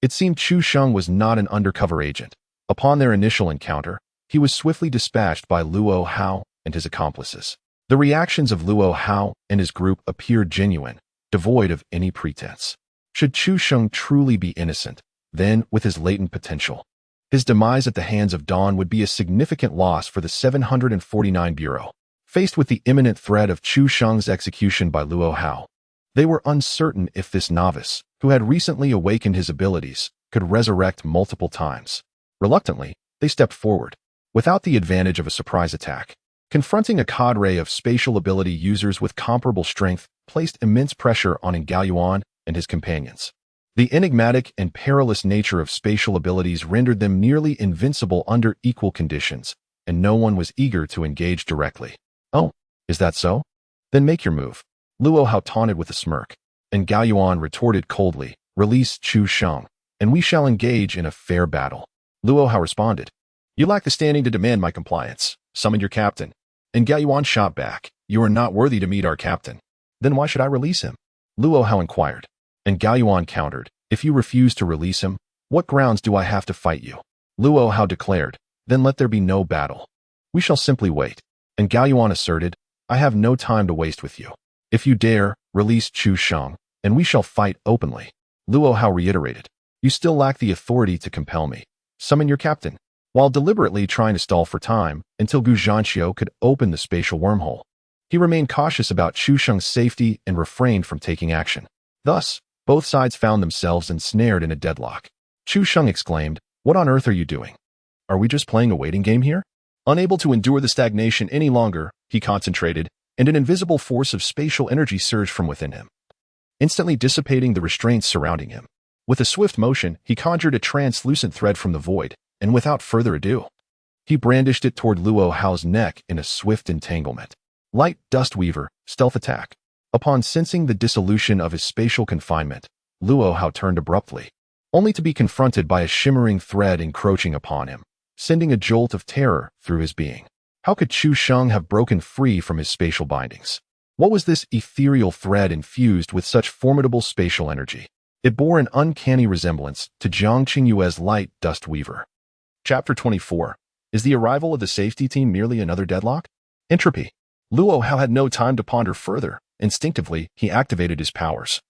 it seemed Chu Sheng was not an undercover agent. Upon their initial encounter, he was swiftly dispatched by Luo Hao and his accomplices. The reactions of Luo Hao and his group appeared genuine, devoid of any pretense. Should Chu Sheng truly be innocent, then, with his latent potential, his demise at the hands of Dawn would be a significant loss for the 749 Bureau. Faced with the imminent threat of Chu Sheng's execution by Luo Hao, they were uncertain if this novice, who had recently awakened his abilities, could resurrect multiple times. Reluctantly, They stepped forward, without the advantage of a surprise attack. Confronting a cadre of spatial ability users with comparable strength placed immense pressure on Yuan and his companions. The enigmatic and perilous nature of spatial abilities rendered them nearly invincible under equal conditions, and no one was eager to engage directly. "Oh, is that so? Then make your move," Luo Hao taunted with a smirk, and Yuan retorted coldly, "Release Chu Sheng, and we shall engage in a fair battle." Luo Hao responded, "You lack the standing to demand my compliance. Summon your captain." And Yuan shot back, "You are not worthy to meet our captain." "Then why should I release him?" Luo Hao inquired, and Yuan countered, "If you refuse to release him, what grounds do I have to fight you?" Luo Hao declared, "Then let there be no battle. We shall simply wait." And Yuan asserted, "I have no time to waste with you. If you dare, release Chu Sheng, and we shall fight openly." Luo Hao reiterated, "You still lack the authority to compel me. Summon your captain." While deliberately trying to stall for time until Gu Zhanqiu could open the spatial wormhole, he remained cautious about Chu Sheng's safety and refrained from taking action. Thus, both sides found themselves ensnared in a deadlock. Chu Sheng exclaimed, "What on earth are you doing? Are we just playing a waiting game here?" Unable to endure the stagnation any longer, he concentrated, and an invisible force of spatial energy surged from within him, instantly dissipating the restraints surrounding him. With a swift motion, he conjured a translucent thread from the void, and without further ado, he brandished it toward Luo Hao's neck in a swift entanglement. Light Dust Weaver, stealth attack. Upon sensing the dissolution of his spatial confinement, Luo Hao turned abruptly, only to be confronted by a shimmering thread encroaching upon him, sending a jolt of terror through his being. How could Chu Sheng have broken free from his spatial bindings? What was this ethereal thread infused with such formidable spatial energy? It bore an uncanny resemblance to Jiang Qingyue's Light Dust Weaver. Chapter 24. Is the arrival of the safety team merely another deadlock? Entropy. Luo Hao had no time to ponder further. Instinctively, he activated his powers,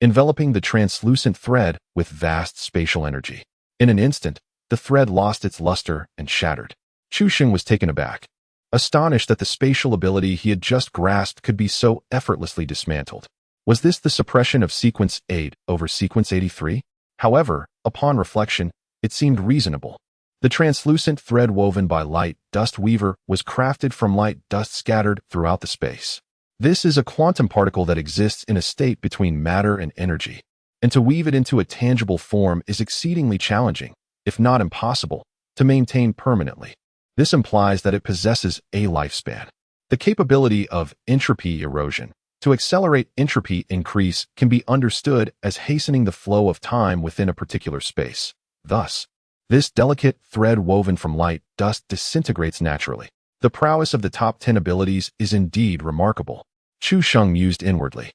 enveloping the translucent thread with vast spatial energy. In an instant, the thread lost its luster and shattered. Chu Sheng was taken aback, astonished that the spatial ability he had just grasped could be so effortlessly dismantled. Was this the suppression of Sequence 8 over Sequence 83? However, upon reflection, it seemed reasonable. The translucent thread woven by Light Dust Weaver was crafted from light dust scattered throughout the space. This is a quantum particle that exists in a state between matter and energy, and to weave it into a tangible form is exceedingly challenging, if not impossible, to maintain permanently. This implies that it possesses a lifespan. The capability of entropy erosion to accelerate entropy increase can be understood as hastening the flow of time within a particular space. Thus, this delicate thread woven from light dust disintegrates naturally. The prowess of the top 10 abilities is indeed remarkable. Chu Sheng mused inwardly,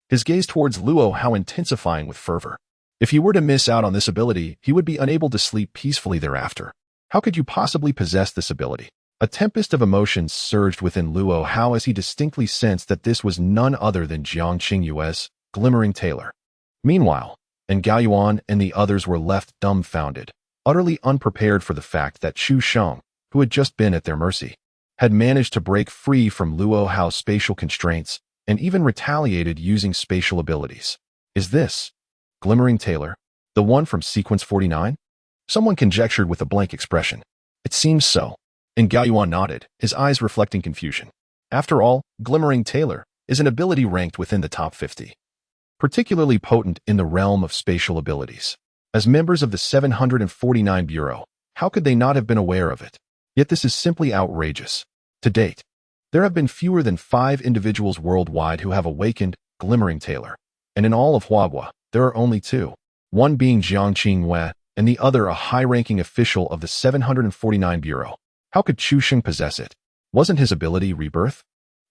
his gaze towards Luo Hao intensifying with fervor. If he were to miss out on this ability, he would be unable to sleep peacefully thereafter. How could you possibly possess this ability? A tempest of emotions surged within Luo Hao as he distinctly sensed that this was none other than Jiang Qingyue's Glimmering Tailor. Meanwhile, Yuan and the others were left dumbfounded, utterly unprepared for the fact that Chu Sheng, who had just been at their mercy, had managed to break free from Luo Hao's spatial constraints and even retaliated using spatial abilities. Is this Glimmering Tailor the one from Sequence 49? Someone conjectured with a blank expression. It seems so. And Yuan nodded, his eyes reflecting confusion. After all, Glimmering Tailor is an ability ranked within the top 50, particularly potent in the realm of spatial abilities. As members of the 749 Bureau, how could they not have been aware of it? Yet this is simply outrageous. To date, there have been fewer than 5 individuals worldwide who have awakened Glimmering Tailor, and in all of Huagua, there are only 2, one being Jiang Qingyue and the other a high-ranking official of the 749 Bureau. How could Chu Sheng possess it? Wasn't his ability Rebirth?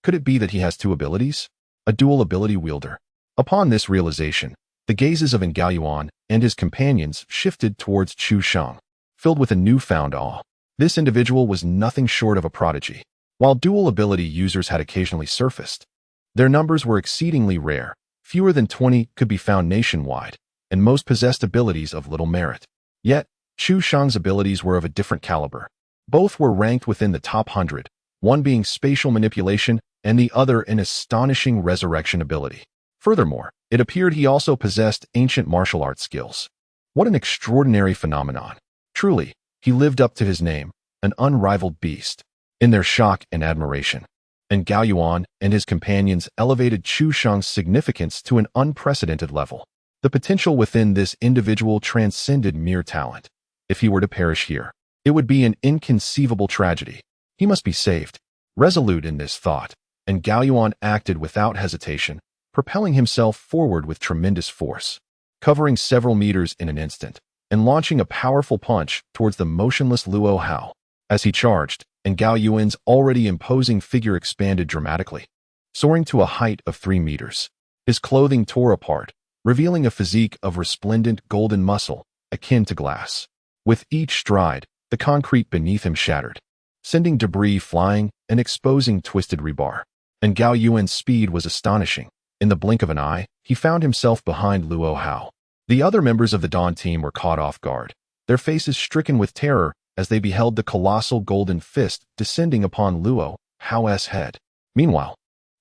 Could it be that he has 2 abilities? A dual ability wielder. Upon this realization, the gazes of Yuan and his companions shifted towards Chu Sheng, filled with a newfound awe. This individual was nothing short of a prodigy. While dual ability users had occasionally surfaced, their numbers were exceedingly rare. Fewer than 20 could be found nationwide, and most possessed abilities of little merit. Yet, Chu Sheng's abilities were of a different caliber. Both were ranked within the top 100, one being spatial manipulation and the other an astonishing resurrection ability. Furthermore, it appeared he also possessed ancient martial arts skills. What an extraordinary phenomenon. Truly, He lived up to his name, an unrivaled beast. In their shock and admiration, and Gao Yuan and his companions elevated Chu Sheng's significance to an unprecedented level. The potential within this individual transcended mere talent. If he were to perish here, it would be an inconceivable tragedy. He must be saved. Resolute in this thought, and Gao Yuan acted without hesitation, propelling himself forward with tremendous force, covering several meters in an instant, and launching a powerful punch towards the motionless Luo Hao. As he charged, and Gao Yuan's already imposing figure expanded dramatically, soaring to a height of 3 meters. His clothing tore apart, revealing a physique of resplendent golden muscle, akin to glass. With each stride, the concrete beneath him shattered, sending debris flying and exposing twisted rebar. And Gao Yuan's speed was astonishing. In the blink of an eye, he found himself behind Luo Hao. The other members of the Dawn team were caught off guard, their faces stricken with terror as they beheld the colossal golden fist descending upon Luo Hao's head. Meanwhile,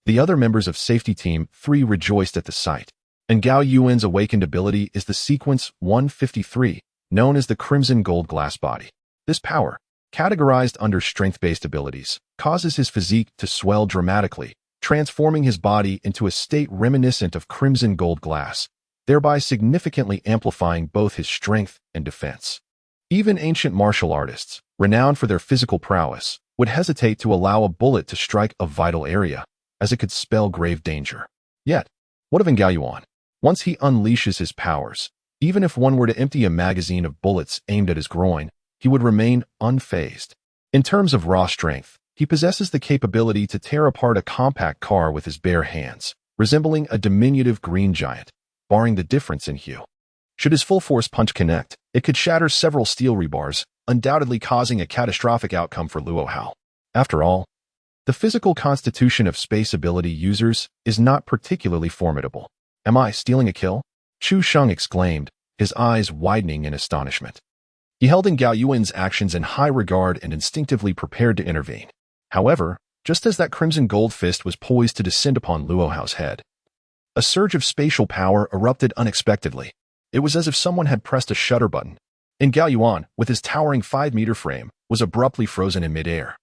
the other members of Safety Team 3 rejoiced at the sight. And Gao Yuan's awakened ability is the Sequence 153, known as the Crimson Gold Glass Body. This power, categorized under strength-based abilities, causes his physique to swell dramatically, transforming his body into a state reminiscent of crimson gold glass, thereby significantly amplifying both his strength and defense. Even ancient martial artists, renowned for their physical prowess, would hesitate to allow a bullet to strike a vital area, as it could spell grave danger. Yet, what of Gao Yuan? Once he unleashes his powers, even if one were to empty a magazine of bullets aimed at his groin, he would remain unfazed. In terms of raw strength, he possesses the capability to tear apart a compact car with his bare hands, resembling a diminutive green giant, barring the difference in hue. Should his full-force punch connect, it could shatter several steel rebars, undoubtedly causing a catastrophic outcome for Luo Hao. After all, the physical constitution of space ability users is not particularly formidable. Am I stealing a kill? Chu Sheng exclaimed, his eyes widening in astonishment. He held in Gao Yuan's actions in high regard and instinctively prepared to intervene. However, just as that crimson gold fist was poised to descend upon Luo Hao's head, a surge of spatial power erupted unexpectedly. It was as if someone had pressed a shutter button, and Gao Yuan, with his towering 5-meter frame, was abruptly frozen in midair,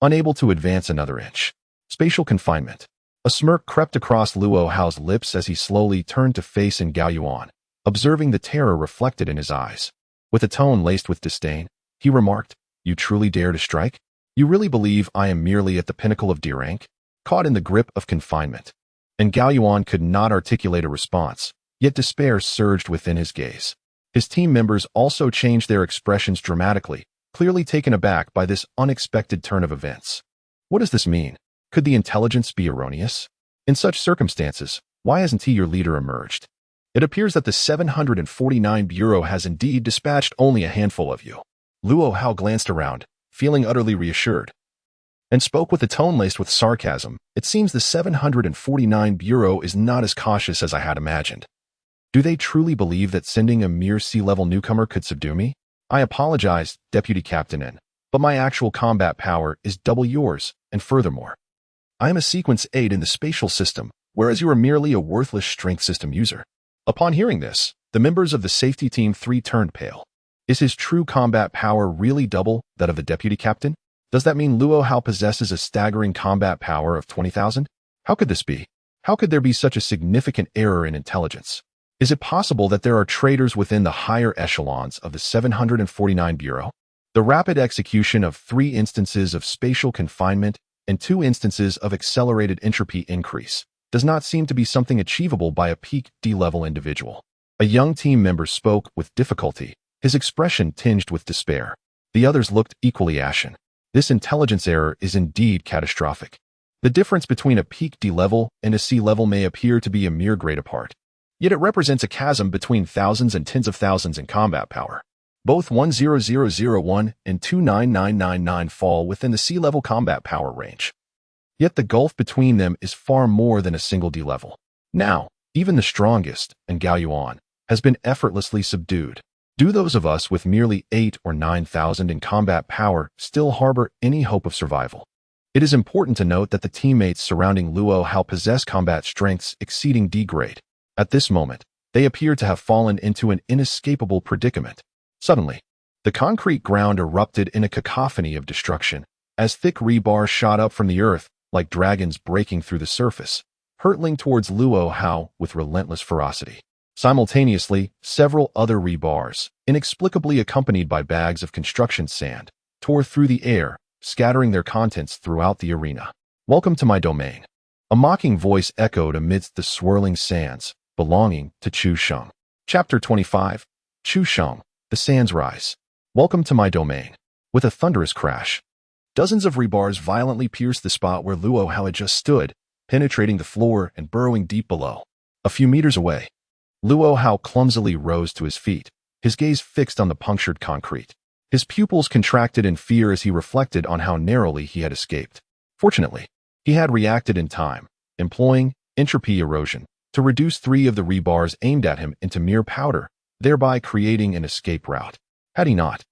unable to advance another inch. Spatial confinement. A smirk crept across Luo Hao's lips as he slowly turned to face Gao Yuan, observing the terror reflected in his eyes. With a tone laced with disdain, he remarked, "You truly dare to strike? You really believe I am merely at the pinnacle of D rank, caught in the grip of confinement?" And Gao Yuan could not articulate a response, yet despair surged within his gaze. His team members also changed their expressions dramatically, clearly taken aback by this unexpected turn of events. What does this mean? Could the intelligence be erroneous? In such circumstances, why hasn't your leader emerged? It appears that the 749 Bureau has indeed dispatched only a handful of you. Luo Hao glanced around, feeling utterly reassured, and spoke with a tone laced with sarcasm. It seems the 749 Bureau is not as cautious as I had imagined. Do they truly believe that sending a mere sea-level newcomer could subdue me? I apologize, Deputy Captain N, but my actual combat power is double yours, and furthermore, I am a Sequence 8 in the spatial system, whereas you are merely a worthless strength system user. Upon hearing this, the members of the Safety Team 3 turned pale. Is his true combat power really double that of the Deputy Captain? Does that mean Luo Hao possesses a staggering combat power of 20,000? How could this be? How could there be such a significant error in intelligence? Is it possible that there are traitors within the higher echelons of the 749 Bureau? The rapid execution of 3 instances of spatial confinement and 2 instances of accelerated entropy increase does not seem to be something achievable by a peak D-level individual. A young team member spoke with difficulty, his expression tinged with despair. The others looked equally ashen. This intelligence error is indeed catastrophic. The difference between a peak D-level and a C-level may appear to be a mere grade apart, yet it represents a chasm between thousands and tens of thousands in combat power. Both 10001 and 29999 fall within the C-level combat power range. Yet the gulf between them is far more than a single D-level. Now, even the strongest, and Gao Yuan, has been effortlessly subdued. Do those of us with merely 8 or 9,000 in combat power still harbor any hope of survival? It is important to note that the teammates surrounding Luo Hao possess combat strengths exceeding D grade. At this moment, they appear to have fallen into an inescapable predicament. Suddenly, The concrete ground erupted in a cacophony of destruction, as thick rebar shot up from the earth like dragons breaking through the surface, hurtling towards Luo Hao with relentless ferocity. Simultaneously, several other rebars, inexplicably accompanied by bags of construction sand, tore through the air, scattering their contents throughout the arena. "Welcome to my domain," a mocking voice echoed amidst the swirling sands, belonging to Chu Sheng. Chapter 25. Chu Sheng, the Sands Rise. "Welcome to my domain." With a thunderous crash, dozens of rebars violently pierced the spot where Luo Hao had just stood, penetrating the floor and burrowing deep below. A few meters away, Luo Hao clumsily rose to his feet, his gaze fixed on the punctured concrete. His pupils contracted in fear as he reflected on how narrowly he had escaped. Fortunately, he had reacted in time, employing entropy erosion to reduce 3 of the rebars aimed at him into mere powder, thereby creating an escape route. Had he not,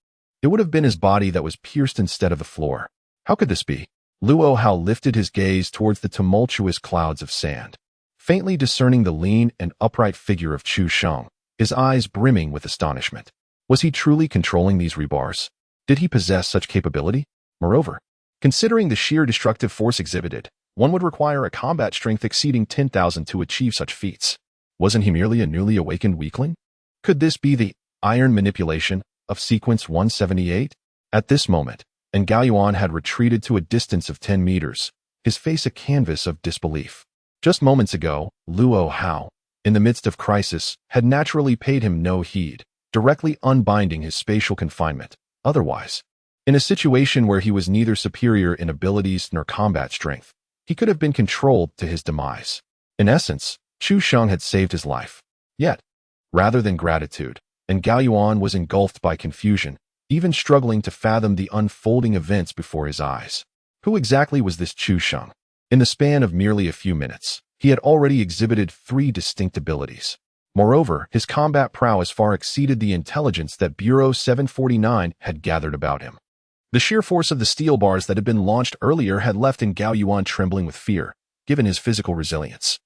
it would have been his body that was pierced instead of the floor. How could this be? Luo Hao lifted his gaze towards the tumultuous clouds of sand, faintly discerning the lean and upright figure of Chu Sheng, his eyes brimming with astonishment. Was he truly controlling these rebars? Did he possess such capability? Moreover, considering the sheer destructive force exhibited, one would require a combat strength exceeding 10,000 to achieve such feats. Wasn't he merely a newly awakened weakling? Could this be the iron manipulation of Sequence 178? At this moment, Gao Yuan had retreated to a distance of 10 meters, his face a canvas of disbelief. Just moments ago, Luo Hao, in the midst of crisis, had naturally paid him no heed, directly unbinding his spatial confinement. Otherwise, in a situation where he was neither superior in abilities nor combat strength, he could have been controlled to his demise. In essence, Chu Sheng had saved his life. Yet, rather than gratitude, Gao Yuan was engulfed by confusion, even struggling to fathom the unfolding events before his eyes. Who exactly was this Chu Sheng? In the span of merely a few minutes, he had already exhibited 3 distinct abilities. Moreover, his combat prowess far exceeded the intelligence that Bureau 749 had gathered about him. The sheer force of the steel bars that had been launched earlier had left Gao Yuan trembling with fear, given his physical resilience.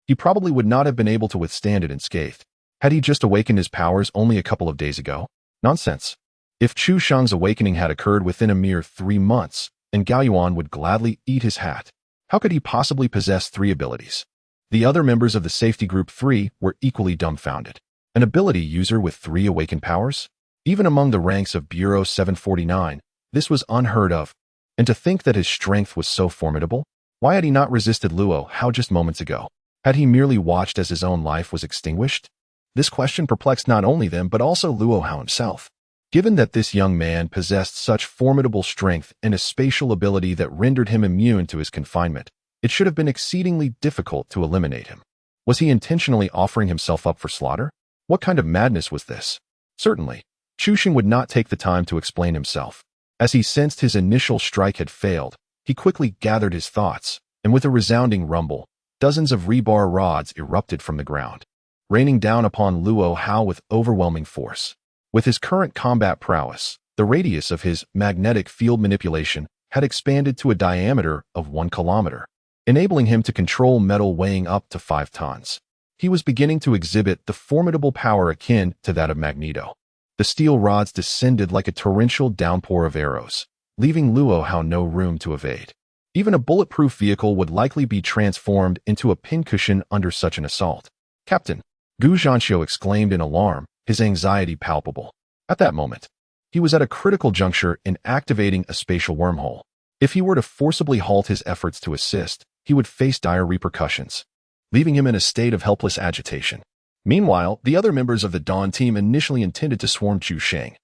He probably would not have been able to withstand it unscathed. Had he just awakened his powers only a couple of days ago? Nonsense. If Chu Sheng's awakening had occurred within a mere 3 months, Gao Yuan would gladly eat his hat. How could he possibly possess 3 abilities? The other members of the Safety Group 3 were equally dumbfounded. An ability user with 3 awakened powers? Even among the ranks of Bureau 749, this was unheard of. And to think that his strength was so formidable? Why had he not resisted Luo Hao just moments ago? Had he merely watched as his own life was extinguished? This question perplexed not only them but also Luo Hao himself. Given that this young man possessed such formidable strength and a spatial ability that rendered him immune to his confinement, it should have been exceedingly difficult to eliminate him. Was he intentionally offering himself up for slaughter? What kind of madness was this? Certainly, Chu Sheng would not take the time to explain himself. As he sensed his initial strike had failed, he quickly gathered his thoughts, and with a resounding rumble, dozens of rebar rods erupted from the ground, raining down upon Luo Hao with overwhelming force. With his current combat prowess, the radius of his magnetic field manipulation had expanded to a diameter of 1 kilometer, enabling him to control metal weighing up to 5 tons. He was beginning to exhibit the formidable power akin to that of Magneto. The steel rods descended like a torrential downpour of arrows, leaving Luo Hao no room to evade. Even a bulletproof vehicle would likely be transformed into a pincushion under such an assault. "Captain," Gu Zhanxiu exclaimed in alarm, his anxiety palpable. At that moment, he was at a critical juncture in activating a spatial wormhole. If he were to forcibly halt his efforts to assist, he would face dire repercussions, leaving him in a state of helpless agitation. Meanwhile, the other members of the Dawn team initially intended to swarm Chu Sheng.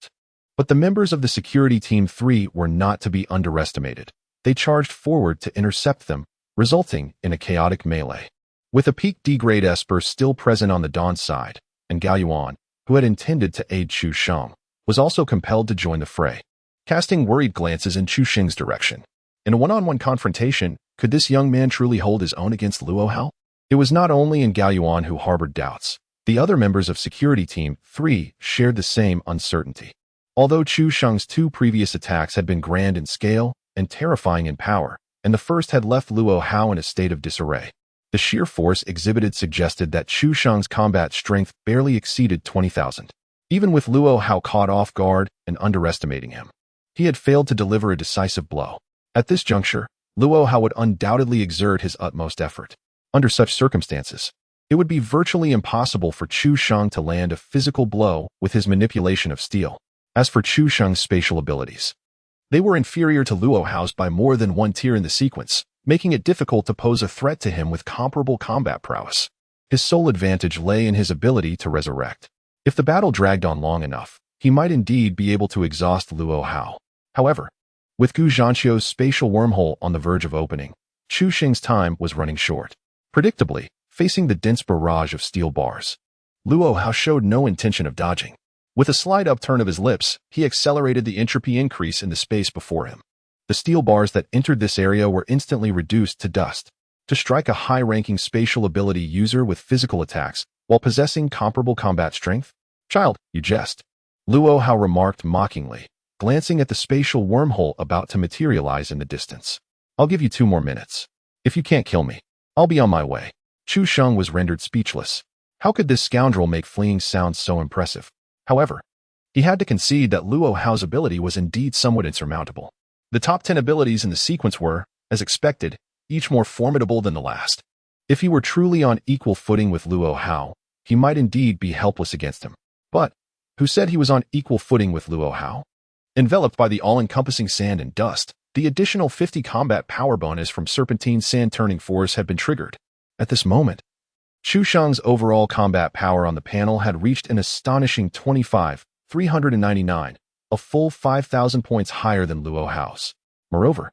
But the members of the Security Team 3 were not to be underestimated. They charged forward to intercept them, resulting in a chaotic melee. With a peak D-grade Esper still present on the Dawn side, Gao Yuan, who had intended to aid Chu Sheng, was also compelled to join the fray, casting worried glances in Chu Sheng's direction. In a one-on-one confrontation, could this young man truly hold his own against Luo Hao? It was not only Gao Yuan who harbored doubts. The other members of Security Team 3 shared the same uncertainty. Although Chu Sheng's 2 previous attacks had been grand in scale and terrifying in power, and the first had left Luo Hao in a state of disarray, the sheer force exhibited suggested that Chu Sheng's combat strength barely exceeded 20,000. even with Luo Hao caught off guard and underestimating him. He had failed to deliver a decisive blow. At this juncture, Luo Hao would undoubtedly exert his utmost effort. Under such circumstances, it would be virtually impossible for Chu Sheng to land a physical blow with his manipulation of steel. As for Chu Sheng's spatial abilities, they were inferior to Luo Hao's by more than one tier in the sequence, making it difficult to pose a threat to him with comparable combat prowess. His sole advantage lay in his ability to resurrect. If the battle dragged on long enough, he might indeed be able to exhaust Luo Hao. However, with Gu Zhanqiu's spatial wormhole on the verge of opening, Chu Sheng's time was running short. Predictably, facing the dense barrage of steel bars, Luo Hao showed no intention of dodging. With a slight upturn of his lips, he accelerated the entropy increase in the space before him. The steel bars that entered this area were instantly reduced to dust. To strike a high-ranking spatial ability user with physical attacks while possessing comparable combat strength? Child, you jest. Luo Hao remarked mockingly, glancing at the spatial wormhole about to materialize in the distance. I'll give you 2 more minutes. If you can't kill me, I'll be on my way. Chu Sheng was rendered speechless. How could this scoundrel make fleeing sound so impressive? However, he had to concede that Luo Hao's ability was indeed somewhat insurmountable. The top 10 abilities in the sequence were, as expected, each more formidable than the last. If he were truly on equal footing with Luo Hao, he might indeed be helpless against him. But who said he was on equal footing with Luo Hao? Enveloped by the all-encompassing sand and dust, the additional 50 combat power bonus from Serpentine's sand-turning force had been triggered. At this moment, Chu Sheng's overall combat power on the panel had reached an astonishing 25,399, a full 5,000 points higher than Luo Hao's. Moreover,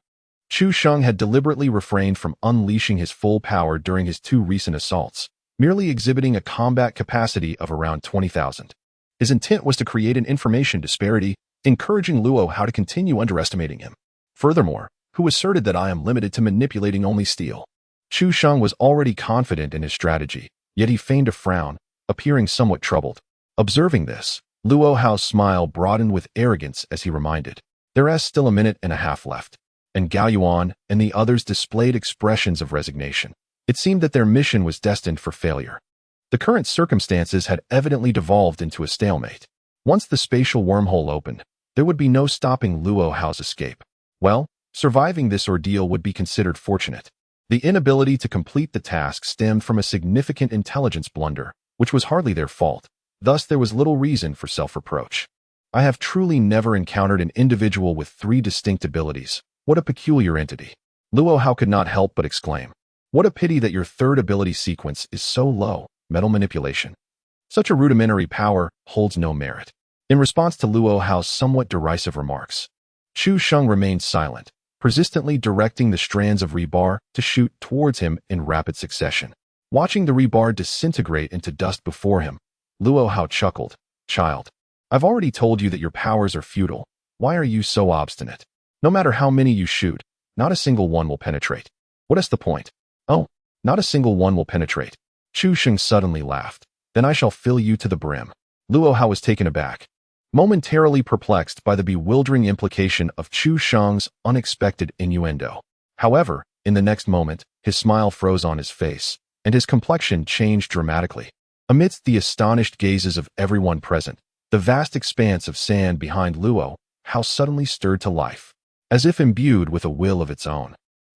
Chu Sheng had deliberately refrained from unleashing his full power during his 2 recent assaults, merely exhibiting a combat capacity of around 20,000. His intent was to create an information disparity, encouraging Luo Hao to continue underestimating him. Furthermore, who asserted that I am limited to manipulating only steel? Chu Sheng was already confident in his strategy, yet he feigned a frown, appearing somewhat troubled. Observing this, Luo Hao's smile broadened with arrogance as he reminded, "There is still a minute and a half left." And Gao Yuan and the others displayed expressions of resignation. It seemed that their mission was destined for failure. The current circumstances had evidently devolved into a stalemate. Once the spatial wormhole opened, there would be no stopping Luo Hao's escape. Well, surviving this ordeal would be considered fortunate. The inability to complete the task stemmed from a significant intelligence blunder, which was hardly their fault. Thus, there was little reason for self-reproach. I have truly never encountered an individual with 3 distinct abilities. What a peculiar entity. Luo Hao could not help but exclaim. What a pity that your 3rd ability sequence is so low, metal manipulation. Such a rudimentary power holds no merit. In response to Luo Hao's somewhat derisive remarks, Chu Sheng remained silent, persistently directing the strands of rebar to shoot towards him in rapid succession. Watching the rebar disintegrate into dust before him, Luo Hao chuckled. Child, I've already told you that your powers are futile. Why are you so obstinate? No matter how many you shoot, not a single one will penetrate. What is the point? Oh, not a single one will penetrate. Chu Sheng suddenly laughed. Then I shall fill you to the brim. Luo Hao was taken aback, momentarily perplexed by the bewildering implication of Chu Sheng's unexpected innuendo. However, in the next moment, his smile froze on his face, and his complexion changed dramatically. Amidst the astonished gazes of everyone present, the vast expanse of sand behind Luo Hao suddenly stirred to life, as if imbued with a will of its own.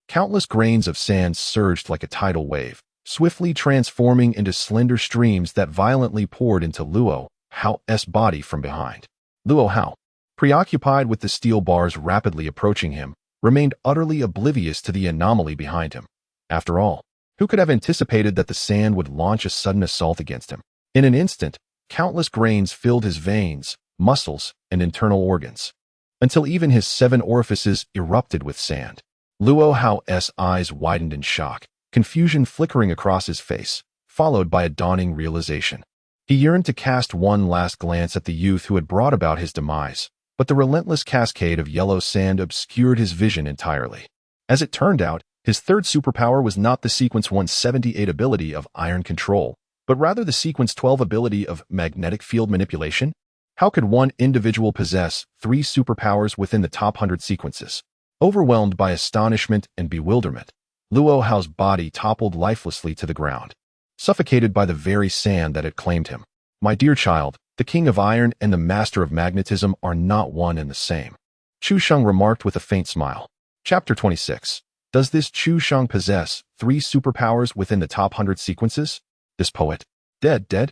Countless grains of sand surged like a tidal wave, swiftly transforming into slender streams that violently poured into Luo Hao's body from behind. Luo Hao, preoccupied with the steel bars rapidly approaching him, remained utterly oblivious to the anomaly behind him. After all, who could have anticipated that the sand would launch a sudden assault against him? In an instant, countless grains filled his veins, muscles, and internal organs, until even his 7 orifices erupted with sand. Luo Hao's eyes widened in shock, confusion flickering across his face, followed by a dawning realization. He yearned to cast one last glance at the youth who had brought about his demise, but the relentless cascade of yellow sand obscured his vision entirely. As it turned out, his 3rd superpower was not the Sequence 178 ability of Iron Control, but rather the Sequence 12 ability of Magnetic Field Manipulation. How could one individual possess 3 superpowers within the top 100 sequences? Overwhelmed by astonishment and bewilderment, Luo Hao's body toppled lifelessly to the ground, suffocated by the very sand that had claimed him. My dear child, The King of Iron and the Master of Magnetism are not one and the same, Chu Sheng remarked with a faint smile. Chapter 26. Does this Chu Sheng possess 3 superpowers within the top 100 sequences? This poet. Dead.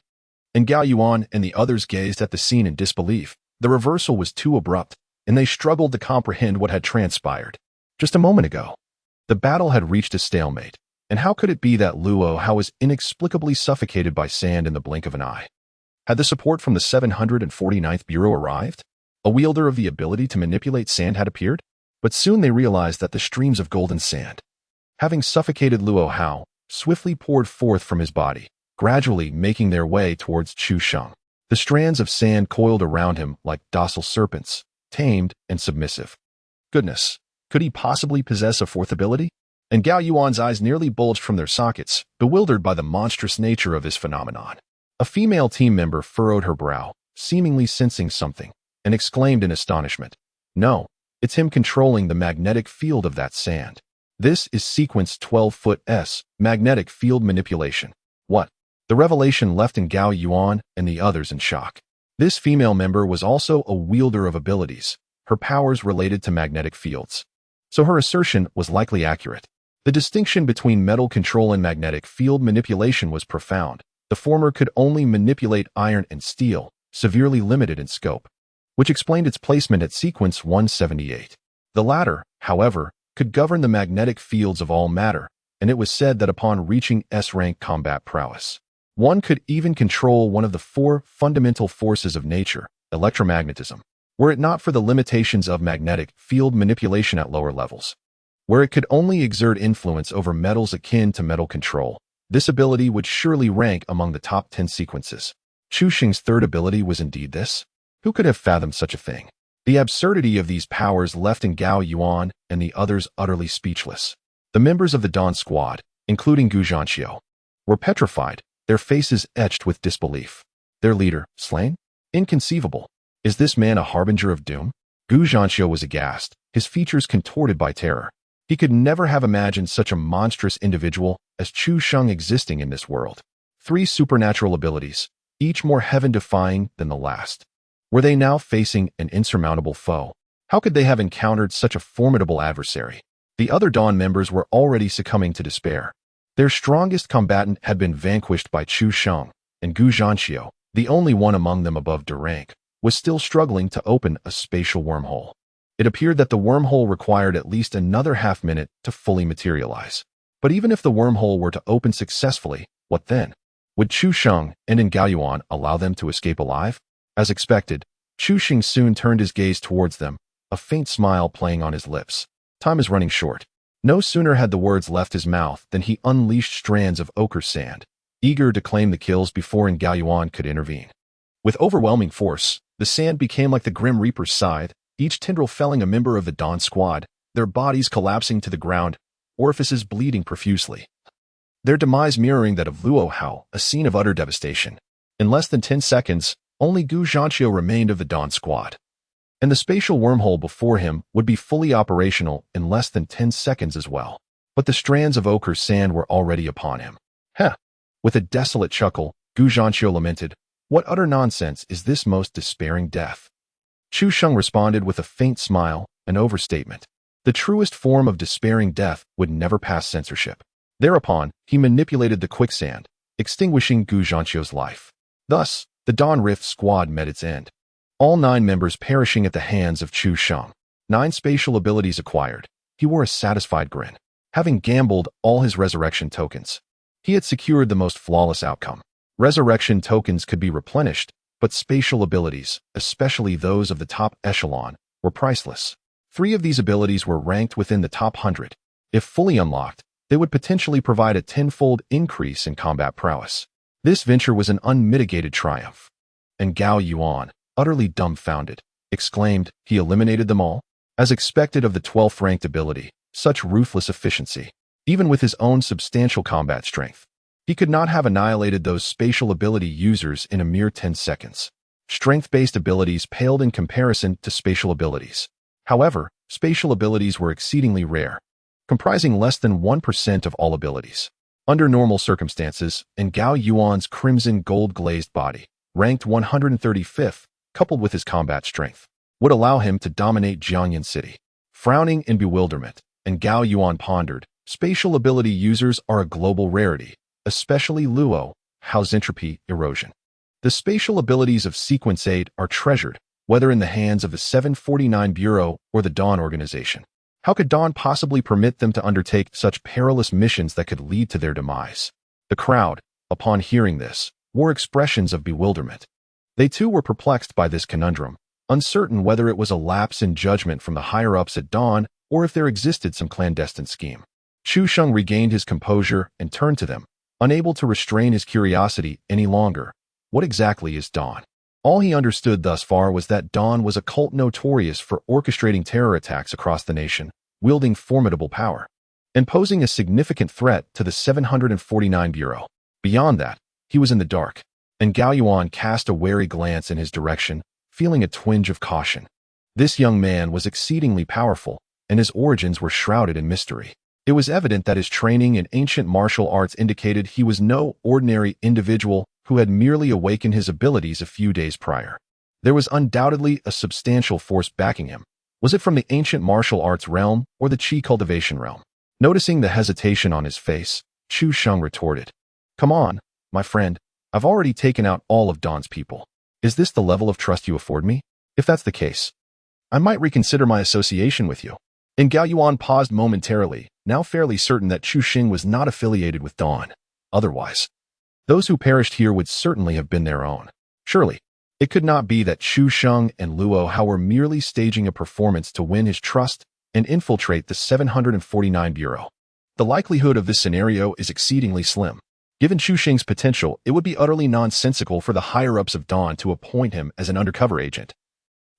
And Gao Yuan and the others gazed at the scene in disbelief. The reversal was too abrupt, and they struggled to comprehend what had transpired. Just a moment ago, the battle had reached a stalemate, and how could it be that Luo Hao was inexplicably suffocated by sand in the blink of an eye? Had the support from the 749th Bureau arrived? A wielder of the ability to manipulate sand had appeared? But soon they realized that the streams of golden sand, having suffocated Luo Hao, swiftly poured forth from his body, gradually making their way towards Chu Sheng. The strands of sand coiled around him like docile serpents, tamed and submissive. Goodness, could he possibly possess a 4th ability? And Gao Yuan's eyes nearly bulged from their sockets, bewildered by the monstrous nature of this phenomenon. A female team member furrowed her brow, seemingly sensing something, and exclaimed in astonishment, "No, it's him controlling the magnetic field of that sand. This is sequence 12-foot-S, magnetic field manipulation." What? The revelation left in Gao Yuan and the others in shock. This female member was also a wielder of abilities, her powers related to magnetic fields. So her assertion was likely accurate. The distinction between metal control and magnetic field manipulation was profound. The former could only manipulate iron and steel, severely limited in scope, which explained its placement at sequence 178. The latter, however, could govern the magnetic fields of all matter, and it was said that upon reaching S-rank combat prowess, one could even control one of the 4 fundamental forces of nature, electromagnetism, were it not for the limitations of magnetic field manipulation at lower levels, where it could only exert influence over metals akin to metal control. This ability would surely rank among the top 10 sequences. Chu Sheng's 3rd ability was indeed this? Who could have fathomed such a thing? The absurdity of these powers left in Gao Yuan and the others utterly speechless. The members of the Dawn Squad, including Gu Zhanqiu, were petrified, their faces etched with disbelief. Their leader, slain? Inconceivable. Is this man a harbinger of doom? Gu Zhanqiu was aghast, his features contorted by terror. He could never have imagined such a monstrous individual as Chu Sheng existing in this world. 3 supernatural abilities, each more heaven-defying than the last. Were they now facing an insurmountable foe? How could they have encountered such a formidable adversary? The other Dawn members were already succumbing to despair. Their strongest combatant had been vanquished by Chu Sheng, and Gu Zhanqiu, the only one among them above D rank, was still struggling to open a spatial wormhole. It appeared that the wormhole required at least another half-minute to fully materialize. But even if the wormhole were to open successfully, what then? Would Chu Sheng and Gao Yuan allow them to escape alive? As expected, Chu Sheng soon turned his gaze towards them, a faint smile playing on his lips. Time is running short. No sooner had the words left his mouth than he unleashed strands of ochre sand, eager to claim the kills before Gao Yuan could intervene. With overwhelming force, the sand became like the Grim Reaper's scythe, each tendril felling a member of the Dawn Squad, their bodies collapsing to the ground, orifices bleeding profusely. Their demise mirroring that of Luo Hao, a scene of utter devastation. In less than 10 seconds, only Gu Zhanqiu remained of the Dawn Squad, and the spatial wormhole before him would be fully operational in less than 10 seconds as well. But the strands of ochre sand were already upon him. Heh! With a desolate chuckle, Gu Zhanqiu lamented, "What utter nonsense is this most despairing death?" Chu Sheng responded with a faint smile, an overstatement. The truest form of despairing death would never pass censorship. Thereupon, he manipulated the quicksand, extinguishing Gu Zhanqiu's life. Thus, the Dawn Rift Squad met its end. All 9 members perishing at the hands of Chu Sheng. 9 spatial abilities acquired. He wore a satisfied grin. Having gambled all his resurrection tokens, he had secured the most flawless outcome. Resurrection tokens could be replenished, but spatial abilities, especially those of the top echelon, were priceless. 3 of these abilities were ranked within the top 100. If fully unlocked, they would potentially provide a 10-fold increase in combat prowess. This venture was an unmitigated triumph. And Gao Yuan, utterly dumbfounded, exclaimed, "He eliminated them all?" As expected of the 12th ranked ability, such ruthless efficiency. Even with his own substantial combat strength, he could not have annihilated those spatial ability users in a mere 10 seconds. Strength-based abilities paled in comparison to spatial abilities. However, spatial abilities were exceedingly rare, comprising less than 1% of all abilities. Under normal circumstances, Gao Yuan's crimson gold-glazed body, ranked 135th, coupled with his combat strength, would allow him to dominate Jiangyan City. Frowning in bewilderment, and Gao Yuan pondered, spatial ability users are a global rarity, especially Luo, Hao's entropy erosion. The spatial abilities of Sequence 8 are treasured, whether in the hands of the 749 Bureau or the Dawn organization. How could Dawn possibly permit them to undertake such perilous missions that could lead to their demise? The crowd, upon hearing this, wore expressions of bewilderment. They too were perplexed by this conundrum, uncertain whether it was a lapse in judgment from the higher-ups at Dawn or if there existed some clandestine scheme. Chu Sheng regained his composure and turned to them, unable to restrain his curiosity any longer. What exactly is Dawn? All he understood thus far was that Dawn was a cult notorious for orchestrating terror attacks across the nation, wielding formidable power, and posing a significant threat to the 749 Bureau. Beyond that, he was in the dark, and Gao Yuan cast a wary glance in his direction, feeling a twinge of caution. This young man was exceedingly powerful, and his origins were shrouded in mystery. It was evident that his training in ancient martial arts indicated he was no ordinary individual who had merely awakened his abilities a few days prior. There was undoubtedly a substantial force backing him. Was it from the ancient martial arts realm or the Qi cultivation realm? Noticing the hesitation on his face, Chu Sheng retorted, "Come on, my friend, I've already taken out all of Dawn's people. Is this the level of trust you afford me? If that's the case, I might reconsider my association with you." And Gao Yuan paused momentarily, now fairly certain that Chu Sheng was not affiliated with Dawn. Otherwise, those who perished here would certainly have been their own. Surely, it could not be that Chu Sheng and Luo Hao were merely staging a performance to win his trust and infiltrate the 749 Bureau. The likelihood of this scenario is exceedingly slim. Given Chu Sheng's potential, it would be utterly nonsensical for the higher-ups of Dawn to appoint him as an undercover agent,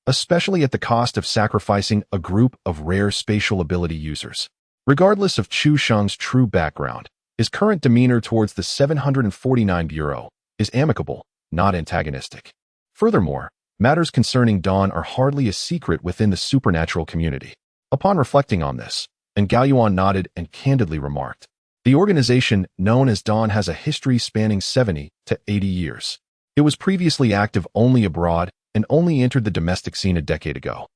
especially at the cost of sacrificing a group of rare spatial ability users. Regardless of Chu Sheng's true background, his current demeanor towards the 749 Bureau is amicable, not antagonistic. Furthermore, matters concerning Dawn are hardly a secret within the supernatural community. Upon reflecting on this, and Gao Yuan nodded and candidly remarked, "The organization known as Dawn has a history spanning 70 to 80 years. It was previously active only abroad and only entered the domestic scene a decade ago.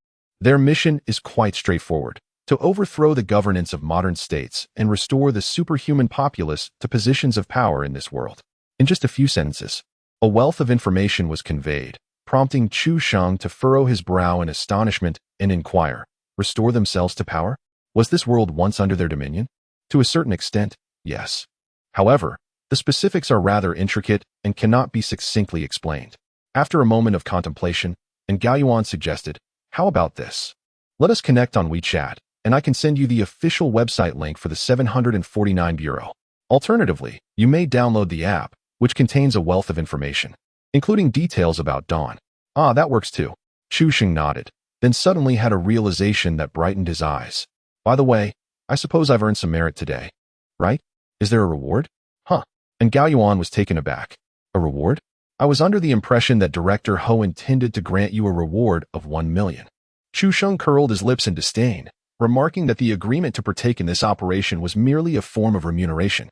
Their mission is quite straightforward: to overthrow the governance of modern states and restore the superhuman populace to positions of power in this world." In just a few sentences, a wealth of information was conveyed, prompting Chu Sheng to furrow his brow in astonishment and inquire, "Restore themselves to power? Was this world once under their dominion?" To a certain extent, yes. However, the specifics are rather intricate and cannot be succinctly explained. After a moment of contemplation, and Gao Yuan suggested, "How about this? Let us connect on WeChat, and I can send you the official website link for the 749 Bureau. Alternatively, you may download the app, which contains a wealth of information, including details about Dawn." "Ah, that works too." Chu Sheng nodded, then suddenly had a realization that brightened his eyes. "By the way, I suppose I've earned some merit today, right? Is there a reward?" "Huh." And Gao Yuan was taken aback. "A reward? I was under the impression that Director Ho intended to grant you a reward of 1 million. Chu Sheng curled his lips in disdain, remarking that the agreement to partake in this operation was merely a form of remuneration.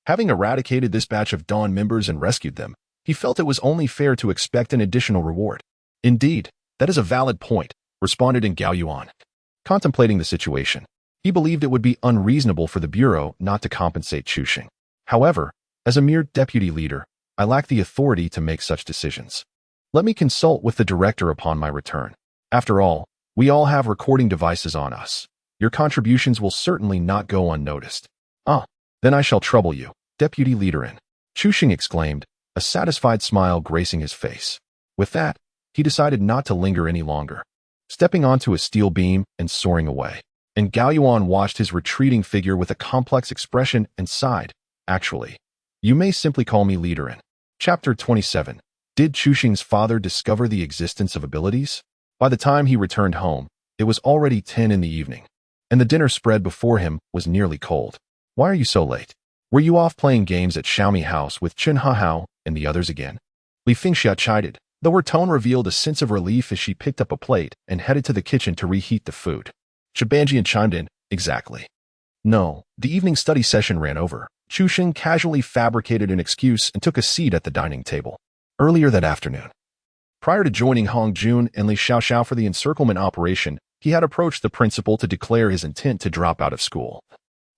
Having eradicated this batch of Dawn members and rescued them, he felt it was only fair to expect an additional reward. "Indeed, that is a valid point," responded Gao Yuan. Contemplating the situation, he believed it would be unreasonable for the Bureau not to compensate Chu Sheng. However, as a mere deputy leader, I lack the authority to make such decisions. Let me consult with the director upon my return. After all, we all have recording devices on us. Your contributions will certainly not go unnoticed." "Ah, then I shall trouble you, Deputy Leader." Chu Sheng exclaimed, a satisfied smile gracing his face. With that, he decided not to linger any longer, stepping onto a steel beam and soaring away. And Gao Yuan watched his retreating figure with a complex expression and sighed, "Actually, you may simply call me Leader." Chapter 27. Did Chu Sheng's father discover the existence of abilities? By the time he returned home, it was already 10 in the evening, and the dinner spread before him was nearly cold. "Why are you so late? Were you off playing games at Xiaomi House with Chen Hao and the others again?" Li Fengxia chided, though her tone revealed a sense of relief as she picked up a plate and headed to the kitchen to reheat the food. Shabanjian chimed in, "Exactly. No, the evening study session ran over." Chu Sheng casually fabricated an excuse and took a seat at the dining table. Earlier that afternoon, prior to joining Hong Jun and Li Xiaoxiao for the encirclement operation, he had approached the principal to declare his intent to drop out of school,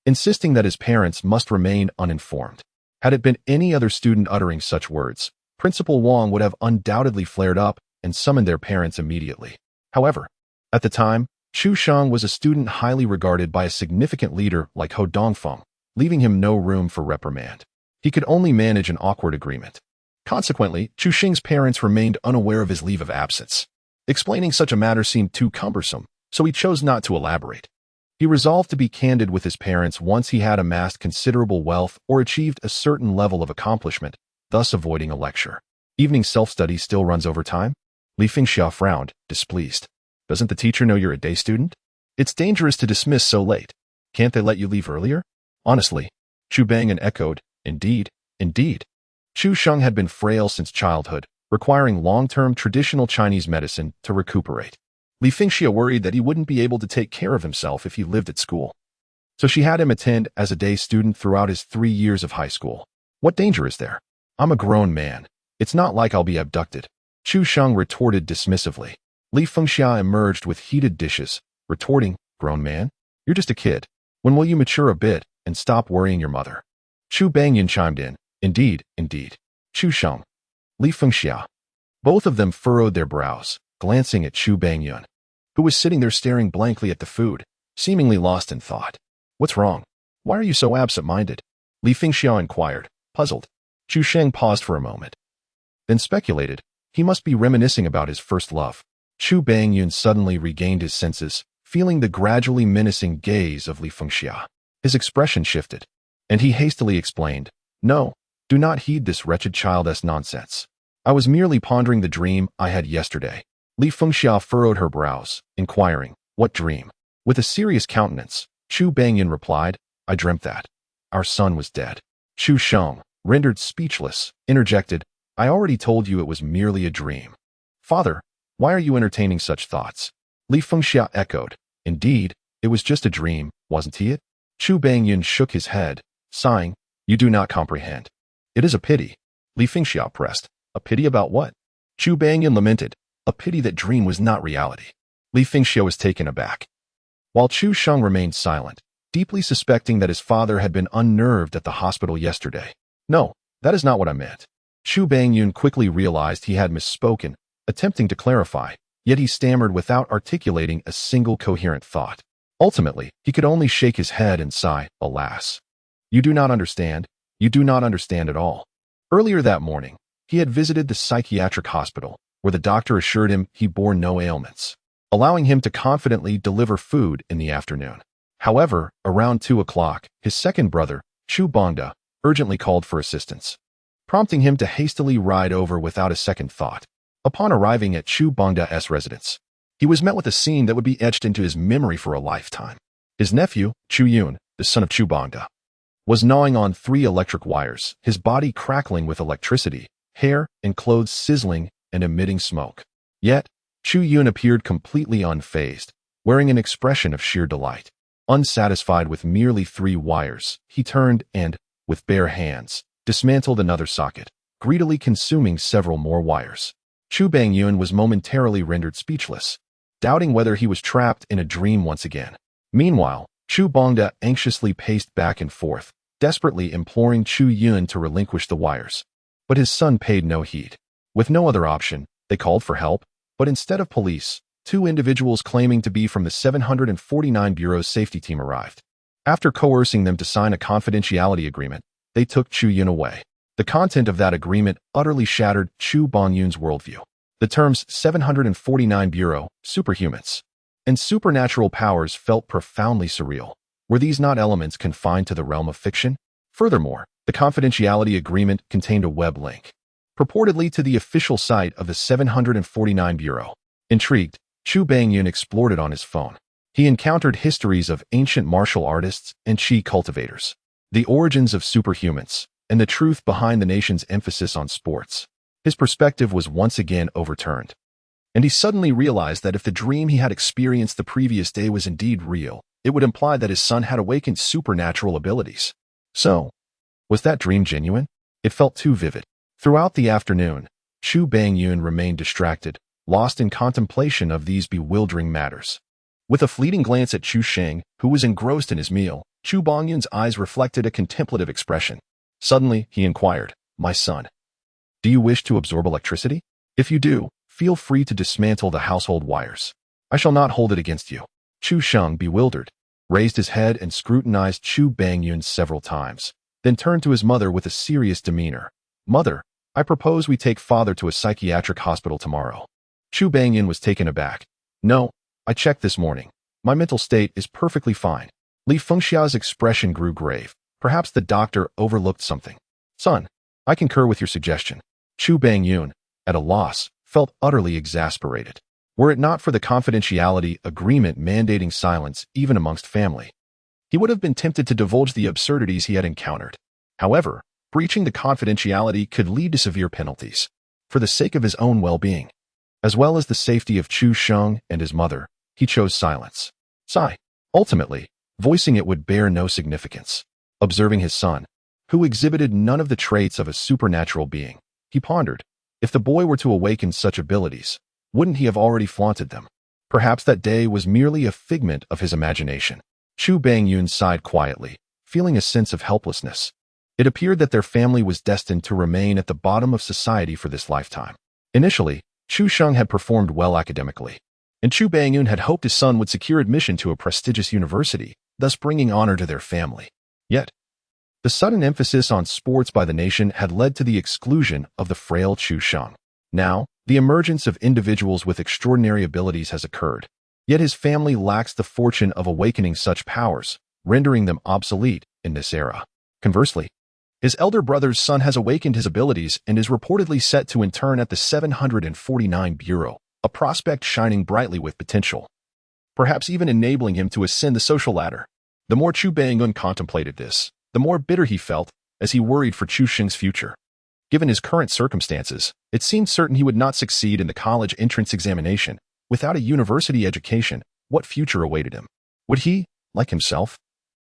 insisting that his parents must remain uninformed. Had it been any other student uttering such words, Principal Wang would have undoubtedly flared up and summoned their parents immediately. However, at the time, Chu Sheng was a student highly regarded by a significant leader like Ho Dongfeng, leaving him no room for reprimand. He could only manage an awkward agreement. Consequently, Chu Sheng's parents remained unaware of his leave of absence. Explaining such a matter seemed too cumbersome, so he chose not to elaborate. He resolved to be candid with his parents once he had amassed considerable wealth or achieved a certain level of accomplishment, thus avoiding a lecture. Evening self-study still runs overtime? Li Fengxia frowned, displeased. Doesn't the teacher know you're a day student? It's dangerous to dismiss so late. Can't they let you leave earlier? Honestly, Chu Bangyan echoed, indeed, indeed. Chu Sheng had been frail since childhood, requiring long-term traditional Chinese medicine to recuperate. Li Fengxia worried that he wouldn't be able to take care of himself if he lived at school. So she had him attend as a day student throughout his 3 years of high school. What danger is there? I'm a grown man. It's not like I'll be abducted. Chu Sheng retorted dismissively. Li Fengxia emerged with heated dishes, retorting, grown man? You're just a kid. When will you mature a bit and stop worrying your mother? Chu Bangyan chimed in. Indeed, indeed. Chu Sheng. Li Fengxia. Both of them furrowed their brows, glancing at Chu Bangyan, who was sitting there staring blankly at the food, seemingly lost in thought. What's wrong? Why are you so absent-minded? Li Fengxia inquired, puzzled. Chu Sheng paused for a moment, then speculated. He must be reminiscing about his first love. Chu Bangyan suddenly regained his senses, feeling the gradually menacing gaze of Li Fengxia. His expression shifted, and he hastily explained, No, do not heed this wretched childish nonsense. I was merely pondering the dream I had yesterday. Li Fengxia furrowed her brows, inquiring, What dream? With a serious countenance, Chu Bangyan replied, I dreamt that our son was dead. Chu Sheng, rendered speechless, interjected, I already told you it was merely a dream. Father, why are you entertaining such thoughts? Li Fengxia echoed, Indeed, it was just a dream, wasn't he it? Chu Bangyan shook his head, sighing, You do not comprehend. It is a pity. Li Fengxia pressed, A pity about what? Chu Bangyan lamented, A pity that dream was not reality. Li Fengxia was taken aback, while Chu Sheng remained silent, deeply suspecting that his father had been unnerved at the hospital yesterday. No, that is not what I meant. Chu Bangyan quickly realized he had misspoken, attempting to clarify, yet he stammered without articulating a single coherent thought. Ultimately, he could only shake his head and sigh, Alas. You do not understand. You do not understand at all. Earlier that morning, he had visited the psychiatric hospital, where the doctor assured him he bore no ailments, allowing him to confidently deliver food in the afternoon. However, around 2 o'clock, his second brother, Chu Bongda, urgently called for assistance, prompting him to hastily ride over without a second thought. Upon arriving at Chu Bongda's residence, he was met with a scene that would be etched into his memory for a lifetime. His nephew, Chu Yun, the son of Chu Bongda, was gnawing on 3 electric wires, his body crackling with electricity, hair and clothes sizzling and emitting smoke. Yet, Chu Yun appeared completely unfazed, wearing an expression of sheer delight. Unsatisfied with merely 3 wires, he turned and, with bare hands, dismantled another socket, greedily consuming several more wires. Chu Bangyan was momentarily rendered speechless, doubting whether he was trapped in a dream once again. Meanwhile, Chu Bongda anxiously paced back and forth, desperately imploring Chu Yun to relinquish the wires. But his son paid no heed. With no other option, they called for help, but instead of police, 2 individuals claiming to be from the 749 Bureau's safety team arrived. After coercing them to sign a confidentiality agreement, they took Chu Yun away. The content of that agreement utterly shattered Chu Bongyun's worldview. The terms 749 Bureau, superhumans, and supernatural powers felt profoundly surreal. Were these not elements confined to the realm of fiction? Furthermore, the confidentiality agreement contained a web link, purportedly to the official site of the 749 Bureau. Intrigued, Chu Bangyan explored it on his phone. He encountered histories of ancient martial artists and chi cultivators, the origins of superhumans, and the truth behind the nation's emphasis on sports. His perspective was once again overturned, and he suddenly realized that if the dream he had experienced the previous day was indeed real, it would imply that his son had awakened supernatural abilities. So, was that dream genuine? It felt too vivid. Throughout the afternoon, Chu Bangyun remained distracted, lost in contemplation of these bewildering matters. With a fleeting glance at Chu Sheng, who was engrossed in his meal, Chu Bangyun's eyes reflected a contemplative expression. Suddenly, he inquired, "My son, do you wish to absorb electricity? If you do, feel free to dismantle the household wires. I shall not hold it against you." Chu Sheng, bewildered, raised his head and scrutinized Chu Bangyun several times, then turned to his mother with a serious demeanor. "Mother, I propose we take father to a psychiatric hospital tomorrow." Chu Bangyun was taken aback. "No, I checked this morning. My mental state is perfectly fine." Li Fengxia's expression grew grave. Perhaps the doctor overlooked something. "Son, I concur with your suggestion." Chu Bangyun, at a loss, felt utterly exasperated. Were it not for the confidentiality agreement mandating silence even amongst family, he would have been tempted to divulge the absurdities he had encountered. However, breaching the confidentiality could lead to severe penalties. For the sake of his own well-being, as well as the safety of Chu Sheng and his mother, he chose silence. Ultimately, voicing it would bear no significance. Observing his son, who exhibited none of the traits of a supernatural being, he pondered, if the boy were to awaken such abilities, wouldn't he have already flaunted them? Perhaps that day was merely a figment of his imagination. Chu Bangyun sighed quietly, feeling a sense of helplessness. It appeared that their family was destined to remain at the bottom of society for this lifetime. Initially, Chu Sheng had performed well academically, and Chu Bangyun had hoped his son would secure admission to a prestigious university, thus bringing honor to their family. Yet, the sudden emphasis on sports by the nation had led to the exclusion of the frail Chu Sheng. Now, the emergence of individuals with extraordinary abilities has occurred, yet his family lacks the fortune of awakening such powers, rendering them obsolete in this era. Conversely, his elder brother's son has awakened his abilities and is reportedly set to intern at the 749 Bureau, a prospect shining brightly with potential, perhaps even enabling him to ascend the social ladder. The more Chu Bangyun contemplated this, the more bitter he felt as he worried for Chu Sheng's future. Given his current circumstances, it seemed certain he would not succeed in the college entrance examination. Without a university education, what future awaited him? Would he, like himself,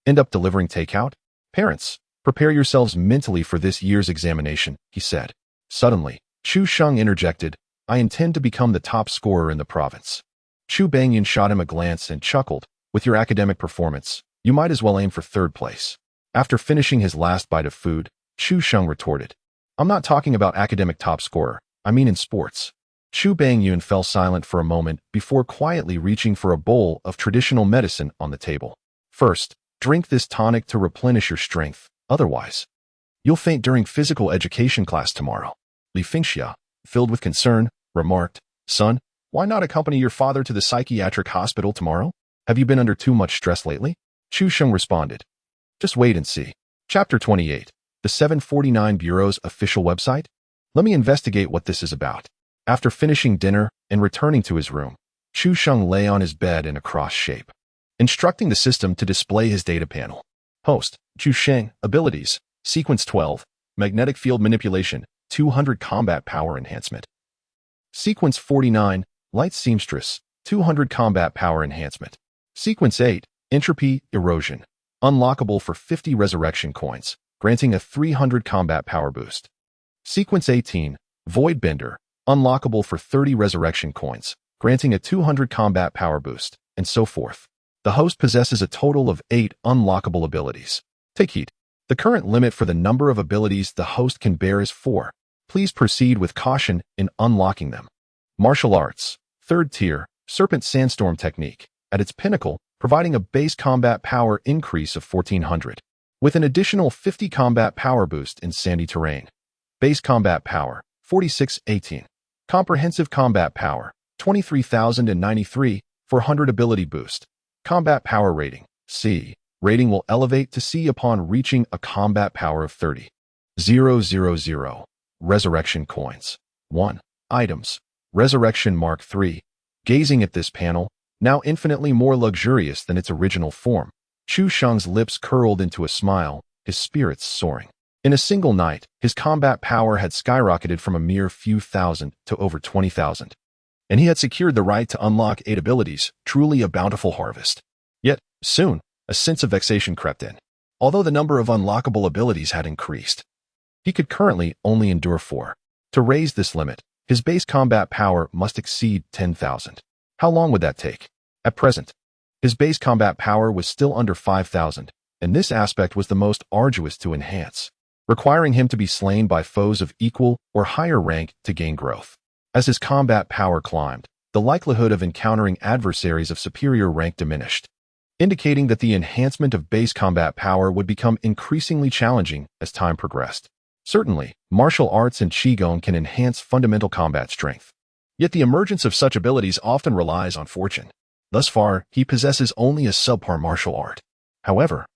end up delivering takeout? "Parents, prepare yourselves mentally for this year's examination," he said. Suddenly, Chu Sheng interjected, "I intend to become the top scorer in the province." Chu Bangyun shot him a glance and chuckled, "With your academic performance, you might as well aim for third place." After finishing his last bite of food, Chu Sheng retorted, "I'm not talking about academic top scorer, I mean in sports." Chu Bangyun fell silent for a moment before quietly reaching for a bowl of traditional medicine on the table. "First, drink this tonic to replenish your strength, otherwise, you'll faint during physical education class tomorrow." Li Fengxia, filled with concern, remarked, "Son, why not accompany your father to the psychiatric hospital tomorrow? Have you been under too much stress lately?" Chu Sheng responded, "Just wait and see." Chapter 28. The 749 Bureau's official website? Let me investigate what this is about. After finishing dinner and returning to his room, Chu Sheng lay on his bed in a cross shape, instructing the system to display his data panel. Host, Chu Sheng, abilities, Sequence 12, Magnetic Field Manipulation, 200 Combat Power Enhancement. Sequence 49, Light Seamstress, 200 Combat Power Enhancement. Sequence 8, Entropy Erosion, unlockable for 50 Resurrection Coins, granting a 300 Combat Power boost. Sequence 18, Void Bender, unlockable for 30 Resurrection Coins, granting a 200 Combat Power boost, and so forth. The host possesses a total of 8 unlockable abilities. Take heed. The current limit for the number of abilities the host can bear is 4. Please proceed with caution in unlocking them. Martial Arts, 3rd tier, Serpent Sandstorm Technique, at its pinnacle, providing a base combat power increase of 1400, with an additional 50 combat power boost in sandy terrain. Base combat power, 4618. Comprehensive combat power, 23,093, 400 ability boost. Combat power rating, C. Rating will elevate to C upon reaching a combat power of 30. 000. Resurrection Coins. 1. Items. Resurrection Mark III. Gazing at this panel, now infinitely more luxurious than its original form, Chu Sheng's lips curled into a smile, his spirits soaring. In a single night, his combat power had skyrocketed from a mere few thousand to over 20,000. And he had secured the right to unlock 8 abilities, truly a bountiful harvest. Yet, soon, a sense of vexation crept in. Although the number of unlockable abilities had increased, he could currently only endure 4. To raise this limit, his base combat power must exceed 10,000. How long would that take? At present, his base combat power was still under 5,000, and this aspect was the most arduous to enhance, requiring him to be slain by foes of equal or higher rank to gain growth. As his combat power climbed, the likelihood of encountering adversaries of superior rank diminished, indicating that the enhancement of base combat power would become increasingly challenging as time progressed. Certainly, martial arts and Qigong can enhance fundamental combat strength. Yet the emergence of such abilities often relies on fortune. Thus far, he possesses only a subpar martial art. However,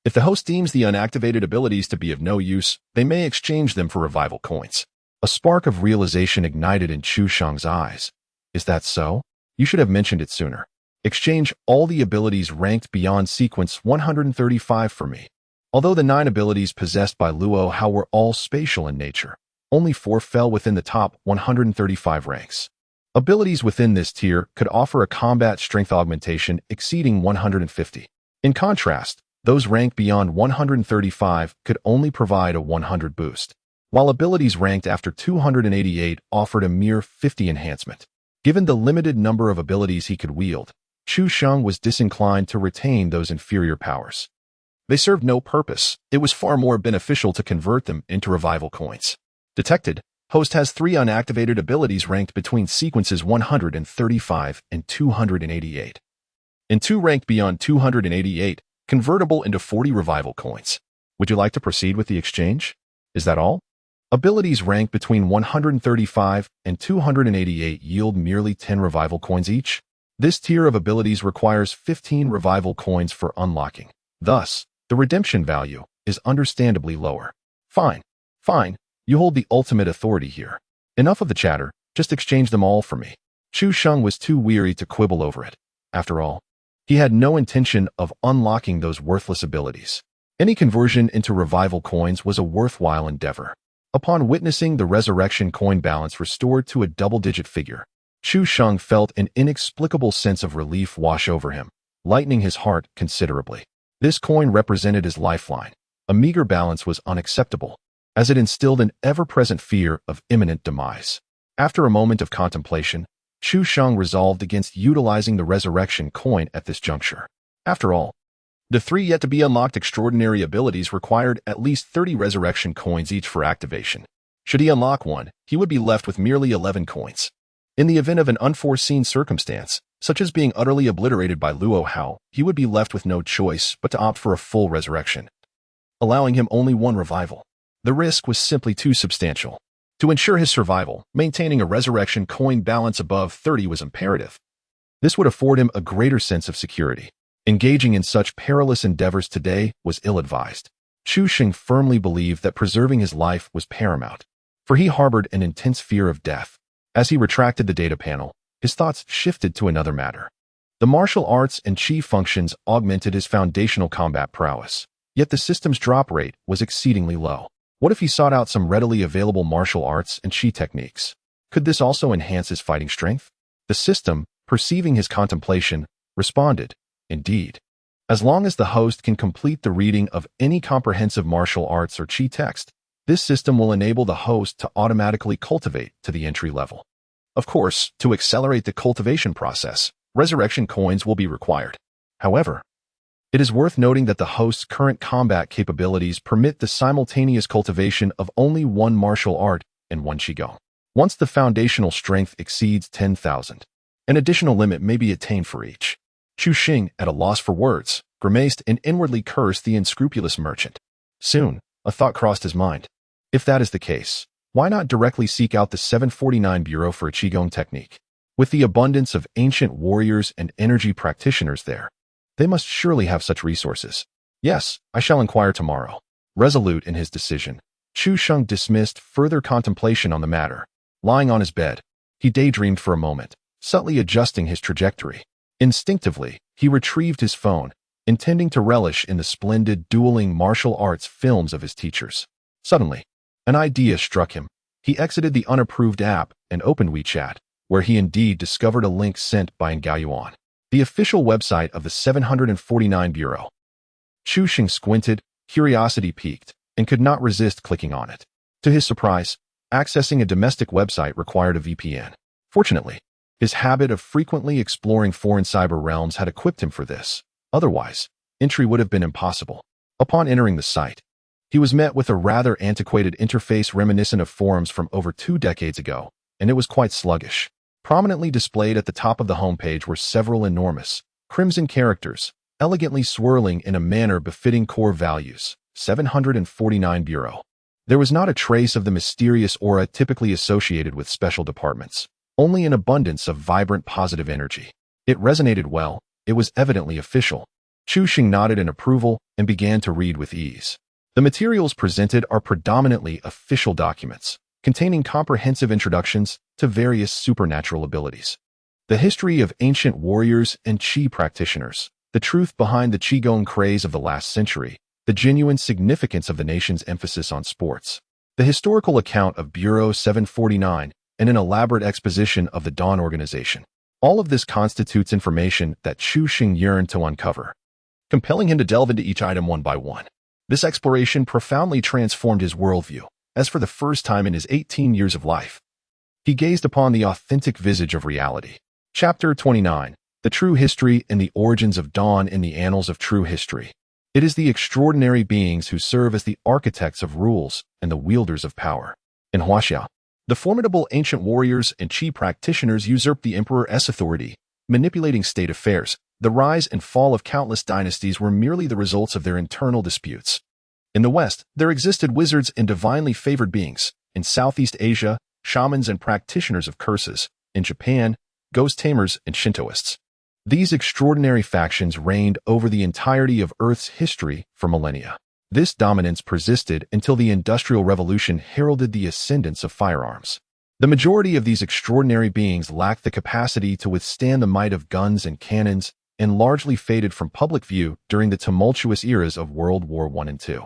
if the host deems the unactivated abilities to be of no use, they may exchange them for revival coins. A spark of realization ignited in Chu Sheng's eyes. Is that so? You should have mentioned it sooner. Exchange all the abilities ranked beyond sequence 135 for me. Although the 9 abilities possessed by Luo Hao were all spatial in nature, only 4 fell within the top 135 ranks. Abilities within this tier could offer a combat strength augmentation exceeding 150. In contrast, those ranked beyond 135 could only provide a 100 boost, while abilities ranked after 288 offered a mere 50 enhancement. Given the limited number of abilities he could wield, Chu Sheng was disinclined to retain those inferior powers. They served no purpose. It was far more beneficial to convert them into revival coins. Detected. Host has 3 unactivated abilities ranked between sequences 135 and 288. And 2 ranked beyond 288, convertible into 40 revival coins. Would you like to proceed with the exchange? Is that all? Abilities ranked between 135 and 288 yield merely 10 revival coins each. This tier of abilities requires 15 revival coins for unlocking. Thus, the redemption value is understandably lower. Fine. You hold the ultimate authority here. Enough of the chatter, just exchange them all for me. Chu Sheng was too weary to quibble over it. After all, he had no intention of unlocking those worthless abilities. Any conversion into revival coins was a worthwhile endeavor. Upon witnessing the resurrection coin balance restored to a double-digit figure, Chu Sheng felt an inexplicable sense of relief wash over him, lightening his heart considerably. This coin represented his lifeline. A meager balance was unacceptable, as it instilled an ever-present fear of imminent demise. After a moment of contemplation, Chu Sheng resolved against utilizing the resurrection coin at this juncture. After all, the 3 yet-to-be-unlocked extraordinary abilities required at least 30 resurrection coins each for activation. Should he unlock one, he would be left with merely 11 coins. In the event of an unforeseen circumstance, such as being utterly obliterated by Luo Hao, he would be left with no choice but to opt for a full resurrection, allowing him only 1 revival. The risk was simply too substantial. To ensure his survival, maintaining a resurrection coin balance above 30 was imperative. This would afford him a greater sense of security. Engaging in such perilous endeavors today was ill-advised. Chu Sheng firmly believed that preserving his life was paramount, for he harbored an intense fear of death. As he retracted the data panel, his thoughts shifted to another matter. The martial arts and Qi functions augmented his foundational combat prowess, yet the system's drop rate was exceedingly low. What if he sought out some readily available martial arts and Qi techniques? Could this also enhance his fighting strength? The system, perceiving his contemplation, responded, indeed. As long as the host can complete the reading of any comprehensive martial arts or Qi text, this system will enable the host to automatically cultivate to the entry level. Of course, to accelerate the cultivation process, resurrection coins will be required. However, it is worth noting that the host's current combat capabilities permit the simultaneous cultivation of only 1 martial art and 1 Qigong. Once the foundational strength exceeds 10,000, an additional limit may be attained for each. Chu Sheng, at a loss for words, grimaced and inwardly cursed the unscrupulous merchant. Soon, a thought crossed his mind. If that is the case, why not directly seek out the 749 Bureau for a Qigong technique? With the abundance of ancient warriors and energy practitioners there, they must surely have such resources. Yes, I shall inquire tomorrow. Resolute in his decision, Chu Sheng dismissed further contemplation on the matter. Lying on his bed, he daydreamed for a moment, subtly adjusting his trajectory. Instinctively, he retrieved his phone, intending to relish in the splendid dueling martial arts films of his teachers. Suddenly, an idea struck him. He exited the unapproved app and opened WeChat, where he indeed discovered a link sent by Gao Yuan, the official website of the 749 Bureau. Chu Sheng squinted, curiosity piqued, and could not resist clicking on it. To his surprise, Accessing a domestic website required a VPN. Fortunately, his habit of frequently exploring foreign cyber realms had equipped him for this. Otherwise, entry would have been impossible. Upon entering the site, he was met with a rather antiquated interface reminiscent of forums from over 2 decades ago, and it was quite sluggish. Prominently displayed at the top of the homepage were several enormous, crimson characters, elegantly swirling in a manner befitting core values. 749 Bureau. There was not a trace of the mysterious aura typically associated with special departments, only an abundance of vibrant positive energy. It resonated well, it was evidently official. Chu Xing nodded in approval and began to read with ease. The materials presented are predominantly official documents, containing comprehensive introductions to various supernatural abilities. The history of ancient warriors and Qi practitioners, the truth behind the Qigong craze of the last century, the genuine significance of the nation's emphasis on sports, the historical account of Bureau 749, and an elaborate exposition of the Dawn organization. All of this constitutes information that Chu Xing yearned to uncover, compelling him to delve into each item one by one. This exploration profoundly transformed his worldview, as for the first time in his 18 years of life, he gazed upon the authentic visage of reality. Chapter 29. The True History and the Origins of Dawn in the Annals of True History. It is the extraordinary beings who serve as the architects of rules and the wielders of power. In Huaxia, the formidable ancient warriors and Qi practitioners usurped the emperor's authority, manipulating state affairs. The rise and fall of countless dynasties were merely the results of their internal disputes. In the West, there existed wizards and divinely favored beings. In Southeast Asia, shamans and practitioners of curses. In Japan, ghost tamers and Shintoists. These extraordinary factions reigned over the entirety of Earth's history for millennia. This dominance persisted until the Industrial Revolution heralded the ascendance of firearms. The majority of these extraordinary beings lacked the capacity to withstand the might of guns and cannons and largely faded from public view during the tumultuous eras of World War I and II.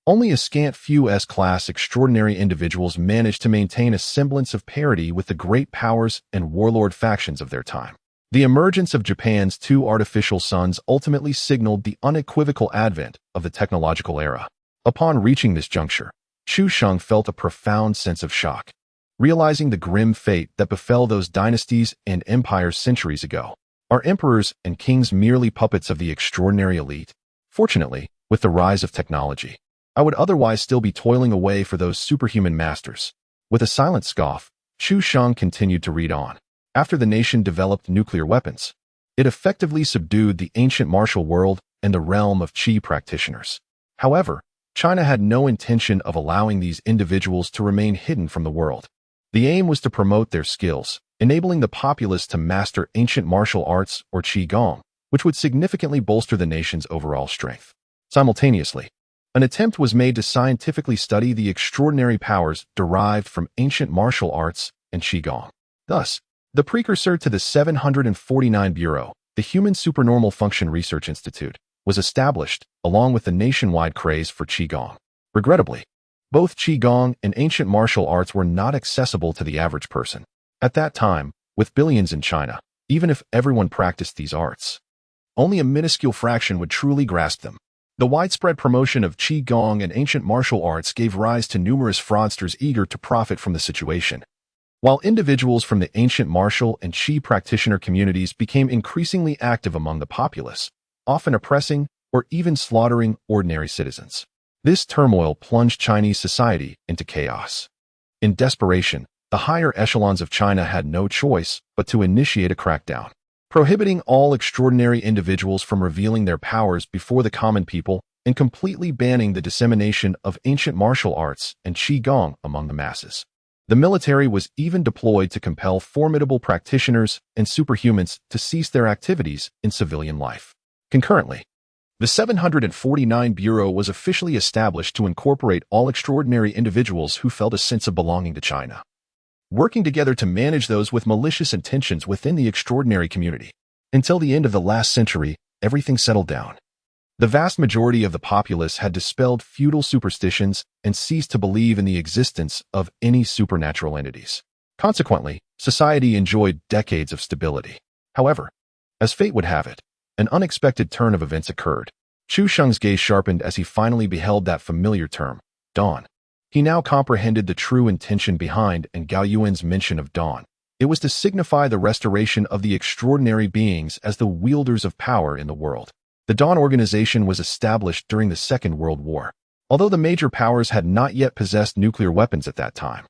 Only a scant few S-class extraordinary individuals managed to maintain a semblance of parity with the great powers and warlord factions of their time. The emergence of Japan's 2 artificial suns ultimately signaled the unequivocal advent of the technological era. Upon reaching this juncture, Chu Xing felt a profound sense of shock, realizing the grim fate that befell those dynasties and empires centuries ago. Are emperors and kings merely puppets of the extraordinary elite? Fortunately, with the rise of technology, I would otherwise still be toiling away for those superhuman masters. With a silent scoff, Chu Xing continued to read on. After the nation developed nuclear weapons, it effectively subdued the ancient martial world and the realm of Qi practitioners. However, China had no intention of allowing these individuals to remain hidden from the world. The aim was to promote their skills, enabling the populace to master ancient martial arts or Qigong, which would significantly bolster the nation's overall strength. Simultaneously, an attempt was made to scientifically study the extraordinary powers derived from ancient martial arts and Qigong. Thus, the precursor to the 749 Bureau, the Human Supernormal Function Research Institute, was established, along with the nationwide craze for Qigong. Regrettably, both Qigong and ancient martial arts were not accessible to the average person. At that time, with billions in China, even if everyone practiced these arts, only a minuscule fraction would truly grasp them. The widespread promotion of Qigong and ancient martial arts gave rise to numerous fraudsters eager to profit from the situation. While individuals from the ancient martial and Qi practitioner communities became increasingly active among the populace, often oppressing or even slaughtering ordinary citizens. This turmoil plunged Chinese society into chaos. In desperation, the higher echelons of China had no choice but to initiate a crackdown, prohibiting all extraordinary individuals from revealing their powers before the common people and completely banning the dissemination of ancient martial arts and Qigong among the masses. The military was even deployed to compel formidable practitioners and superhumans to cease their activities in civilian life. Concurrently, the 749 Bureau was officially established to incorporate all extraordinary individuals who felt a sense of belonging to China, working together to manage those with malicious intentions within the extraordinary community. Until the end of the last century, everything settled down. The vast majority of the populace had dispelled feudal superstitions and ceased to believe in the existence of any supernatural entities. Consequently, society enjoyed decades of stability. However, as fate would have it, an unexpected turn of events occurred. Chu Xing's gaze sharpened as he finally beheld that familiar term, dawn. He now comprehended the true intention behind Gao Yuan's mention of Dawn. It was to signify the restoration of the extraordinary beings as the wielders of power in the world. The Dawn organization was established during the Second World War, although the major powers had not yet possessed nuclear weapons at that time.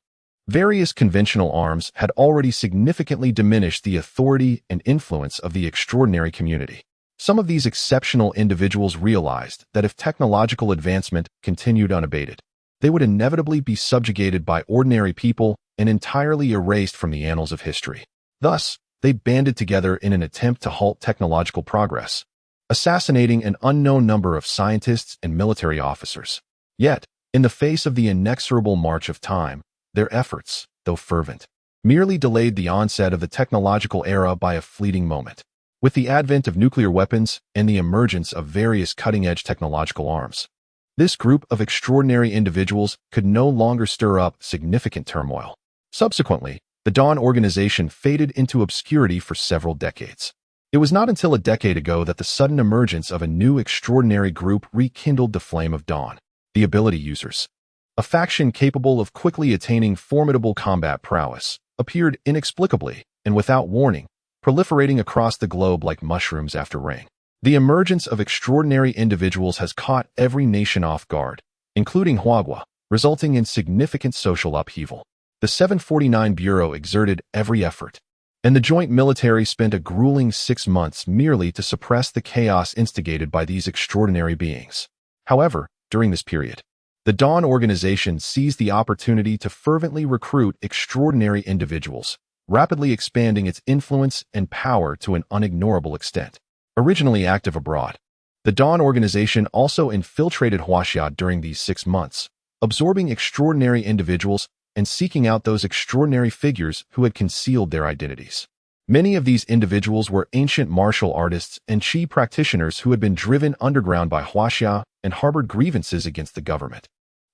Various conventional arms had already significantly diminished the authority and influence of the extraordinary community. Some of these exceptional individuals realized that if technological advancement continued unabated, they would inevitably be subjugated by ordinary people and entirely erased from the annals of history. Thus, they banded together in an attempt to halt technological progress, assassinating an unknown number of scientists and military officers. Yet, in the face of the inexorable march of time, their efforts, though fervent, merely delayed the onset of the technological era by a fleeting moment. With the advent of nuclear weapons and the emergence of various cutting-edge technological arms, this group of extraordinary individuals could no longer stir up significant turmoil. Subsequently, the Dawn organization faded into obscurity for several decades. It was not until a decade ago that the sudden emergence of a new extraordinary group rekindled the flame of Dawn. The Ability Users, a faction capable of quickly attaining formidable combat prowess, appeared inexplicably and without warning, proliferating across the globe like mushrooms after rain. The emergence of extraordinary individuals has caught every nation off guard, including Huagua, resulting in significant social upheaval. The 749 Bureau exerted every effort, and the joint military spent a grueling 6 months merely to suppress the chaos instigated by these extraordinary beings. However, during this period, the Dawn organization seized the opportunity to fervently recruit extraordinary individuals, rapidly expanding its influence and power to an unignorable extent. Originally active abroad, the Dawn organization also infiltrated Huaxia during these 6 months, absorbing extraordinary individuals and seeking out those extraordinary figures who had concealed their identities. Many of these individuals were ancient martial artists and Qi practitioners who had been driven underground by Huaxia and harbored grievances against the government.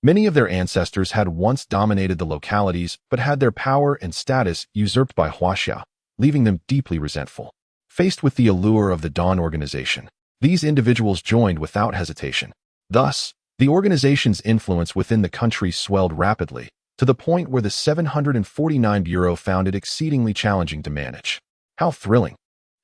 Many of their ancestors had once dominated the localities but had their power and status usurped by Huaxia, leaving them deeply resentful. Faced with the allure of the Dawn organization, these individuals joined without hesitation. Thus, the organization's influence within the country swelled rapidly, to the point where the 749 Bureau found it exceedingly challenging to manage. How thrilling!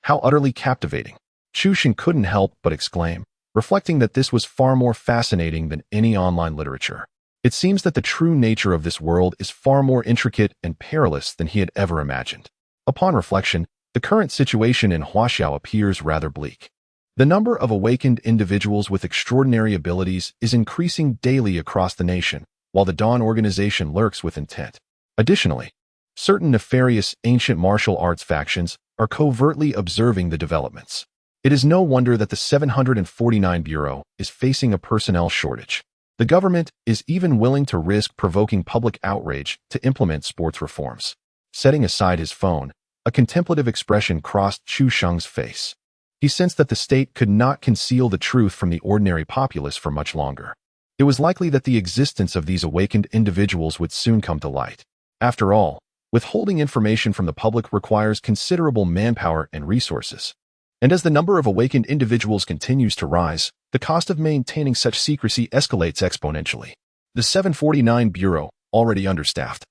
How utterly captivating! Chu Shen couldn't help but exclaim, reflecting that this was far more fascinating than any online literature. It seems that the true nature of this world is far more intricate and perilous than he had ever imagined. Upon reflection, the current situation in Huaxiao appears rather bleak. The number of awakened individuals with extraordinary abilities is increasing daily across the nation, while the Dawn organization lurks with intent. Additionally, certain nefarious ancient martial arts factions are covertly observing the developments. It is no wonder that the 749 Bureau is facing a personnel shortage. The government is even willing to risk provoking public outrage to implement sports reforms. Setting aside his phone, a contemplative expression crossed Chu Sheng's face. He sensed that the state could not conceal the truth from the ordinary populace for much longer. It was likely that the existence of these awakened individuals would soon come to light. After all, withholding information from the public requires considerable manpower and resources. And as the number of awakened individuals continues to rise, the cost of maintaining such secrecy escalates exponentially. The 749 Bureau, already understaffed,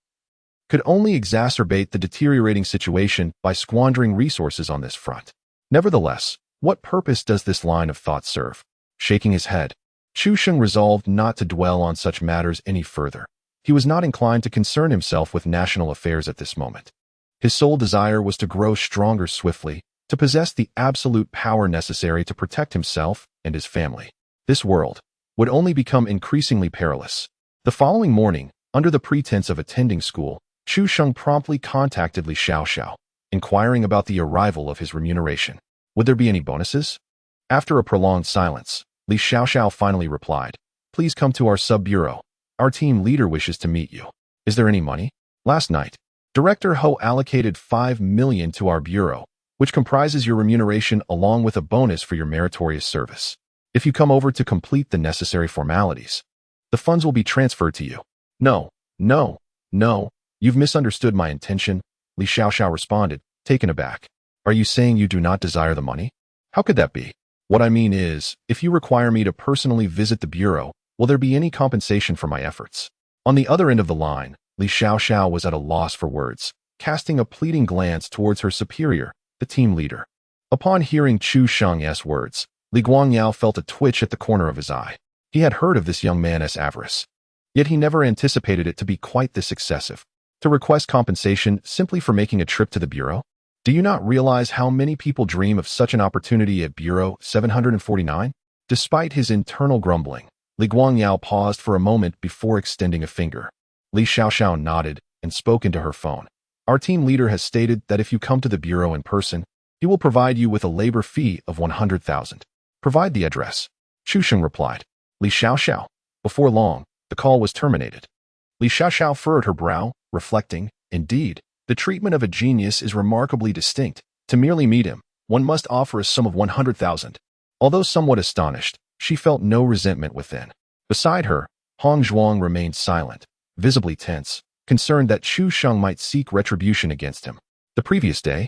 could only exacerbate the deteriorating situation by squandering resources on this front. Nevertheless, what purpose does this line of thought serve? Shaking his head, Chu Sheng resolved not to dwell on such matters any further. He was not inclined to concern himself with national affairs at this moment. His sole desire was to grow stronger swiftly, to possess the absolute power necessary to protect himself and his family. This world would only become increasingly perilous. The following morning, under the pretense of attending school, Chu Sheng promptly contacted Li Xiaoxiao, inquiring about the arrival of his remuneration. Would there be any bonuses? After a prolonged silence, Li Xiaoxiao finally replied, "Please come to our sub-bureau. Our team leader wishes to meet you. Is there any money? Last night, Director Ho allocated 5 million to our bureau, which comprises your remuneration along with a bonus for your meritorious service. If you come over to complete the necessary formalities, the funds will be transferred to you." No, you've misunderstood my intention," Li Xiaoxiao responded, taken aback. "Are you saying you do not desire the money? How could that be? What I mean is, if you require me to personally visit the bureau, will there be any compensation for my efforts?" On the other end of the line, Li Xiaoxiao was at a loss for words, casting a pleading glance towards her superior, the team leader. Upon hearing Chu Sheng's words, Li Guangyao felt a twitch at the corner of his eye. He had heard of this young man's avarice. Yet he never anticipated it to be quite this excessive. To request compensation simply for making a trip to the bureau? Do you not realize how many people dream of such an opportunity at Bureau 749? Despite his internal grumbling, Li Guangyao paused for a moment before extending a finger. Li Xiaoxiao nodded and spoke into her phone. Our team leader has stated that if you come to the bureau in person, he will provide you with a labor fee of 100,000. Provide the address. Chu Sheng replied. Li Xiaoxiao. Before long, the call was terminated. Li Xiaoxiao furrowed her brow, reflecting, indeed, the treatment of a genius is remarkably distinct. To merely meet him, one must offer a sum of 100,000. Although somewhat astonished, she felt no resentment within. Beside her, Hong Zhuang remained silent, visibly tense, concerned that Chu Sheng might seek retribution against him. The previous day,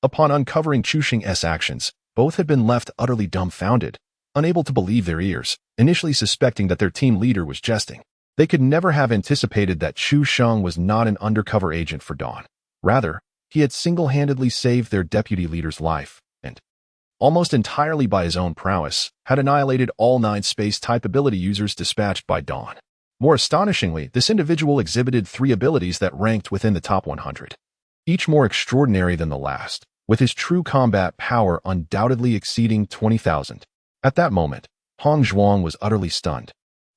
upon uncovering Chu Sheng's actions, both had been left utterly dumbfounded, unable to believe their ears, initially suspecting that their team leader was jesting. They could never have anticipated that Chu Sheng was not an undercover agent for Dawn. Rather, he had single-handedly saved their deputy leader's life, and, almost entirely by his own prowess, had annihilated all 9 space-type ability users dispatched by Dawn. More astonishingly, this individual exhibited 3 abilities that ranked within the top 100, each more extraordinary than the last, with his true combat power undoubtedly exceeding 20,000. At that moment, Hong Zhuang was utterly stunned.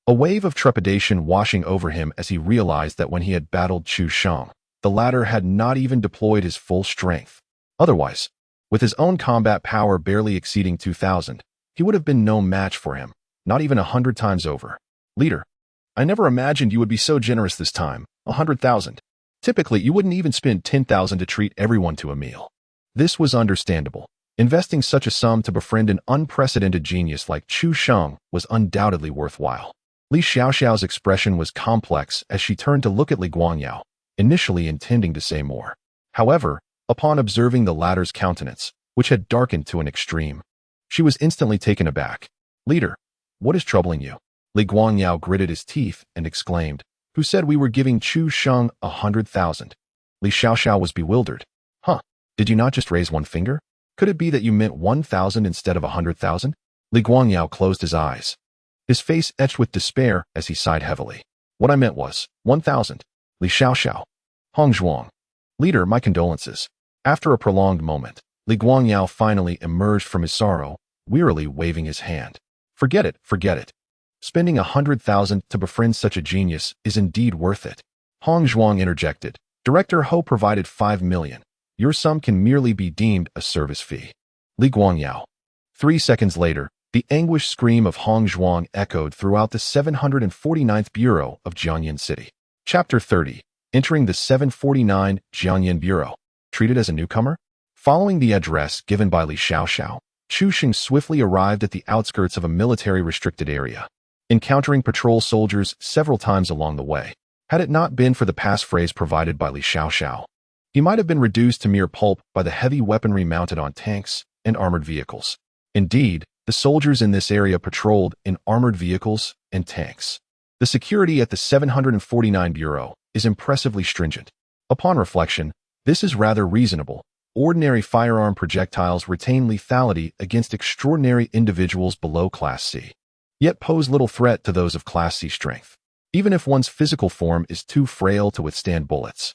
A wave of trepidation washing over him as he realized that when he had battled Chu Sheng, the latter had not even deployed his full strength. Otherwise, with his own combat power barely exceeding 2,000, he would have been no match for him, not even 100 times over. Leader, I never imagined you would be so generous this time, 100,000. Typically, you wouldn't even spend 10,000 to treat everyone to a meal. This was understandable. Investing such a sum to befriend an unprecedented genius like Chu Sheng was undoubtedly worthwhile. Li Xiaoxiao's expression was complex as she turned to look at Li Guangyao, initially intending to say more. However, upon observing the latter's countenance, which had darkened to an extreme, she was instantly taken aback. Leader, what is troubling you? Li Guangyao gritted his teeth and exclaimed, Who said we were giving Chu Sheng 100,000? Li Xiaoxiao was bewildered. Huh, did you not just raise one finger? Could it be that you meant 1,000 instead of 100,000? Li Guangyao closed his eyes, his face etched with despair as he sighed heavily. What I meant was 1,000. Li Xiaoxiao. Hong Zhuang. Leader, my condolences. After a prolonged moment, Li Guangyao finally emerged from his sorrow, wearily waving his hand. Forget it, forget it. Spending 100,000 to befriend such a genius is indeed worth it. Hong Zhuang interjected. Director Ho provided 5 million. Your sum can merely be deemed a service fee. Li Guangyao. 3 seconds later, the anguished scream of Hong Zhuang echoed throughout the 749th Bureau of Jiangyan City. Chapter 30. Entering the 749 Jiangyan Bureau. Treated as a newcomer? Following the address given by Li Xiaoxiao, Chu Sheng swiftly arrived at the outskirts of a military-restricted area, encountering patrol soldiers several times along the way. Had it not been for the passphrase provided by Li Xiaoxiao, he might have been reduced to mere pulp by the heavy weaponry mounted on tanks and armored vehicles. Indeed, the soldiers in this area patrolled in armored vehicles and tanks. The security at the 749 Bureau is impressively stringent. Upon reflection, this is rather reasonable. Ordinary firearm projectiles retain lethality against extraordinary individuals below Class C, yet pose little threat to those of Class C strength. Even if one's physical form is too frail to withstand bullets,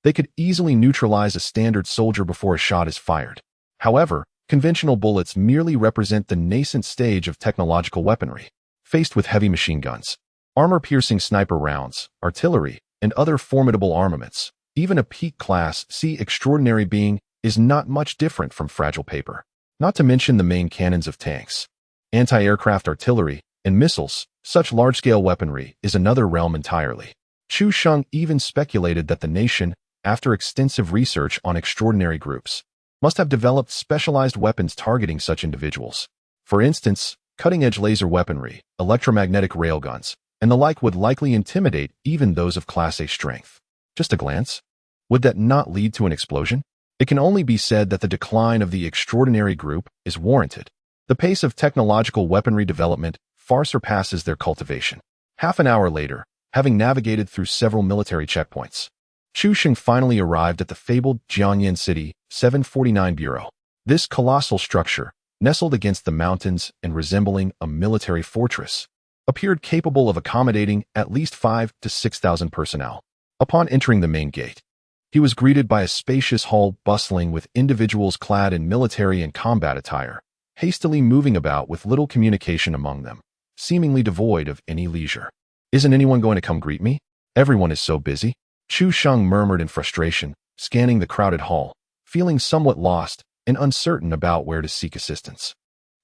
they could easily neutralize a standard soldier before a shot is fired. However, conventional bullets merely represent the nascent stage of technological weaponry. Faced with heavy machine guns, armor-piercing sniper rounds, artillery, and other formidable armaments, even a peak Class C extraordinary being is not much different from fragile paper. Not to mention the main cannons of tanks, anti-aircraft artillery, and missiles. Such large-scale weaponry is another realm entirely. Chu Sheng even speculated that the nation, after extensive research on extraordinary groups, must have developed specialized weapons targeting such individuals. For instance, cutting-edge laser weaponry, electromagnetic railguns, and the like would likely intimidate even those of Class A strength. Just a glance? Would that not lead to an explosion? It can only be said that the decline of the extraordinary group is warranted. The pace of technological weaponry development far surpasses their cultivation. Half an hour later, having navigated through several military checkpoints. Chu Sheng finally arrived at the fabled Jiangyan City 749 Bureau. This colossal structure, nestled against the mountains and resembling a military fortress, appeared capable of accommodating at least 5,000 to 6,000 personnel. Upon entering the main gate, he was greeted by a spacious hall bustling with individuals clad in military and combat attire, hastily moving about with little communication among them, seemingly devoid of any leisure. "Isn't anyone going to come greet me? Everyone is so busy," Chu Sheng murmured in frustration, scanning the crowded hall, feeling somewhat lost and uncertain about where to seek assistance.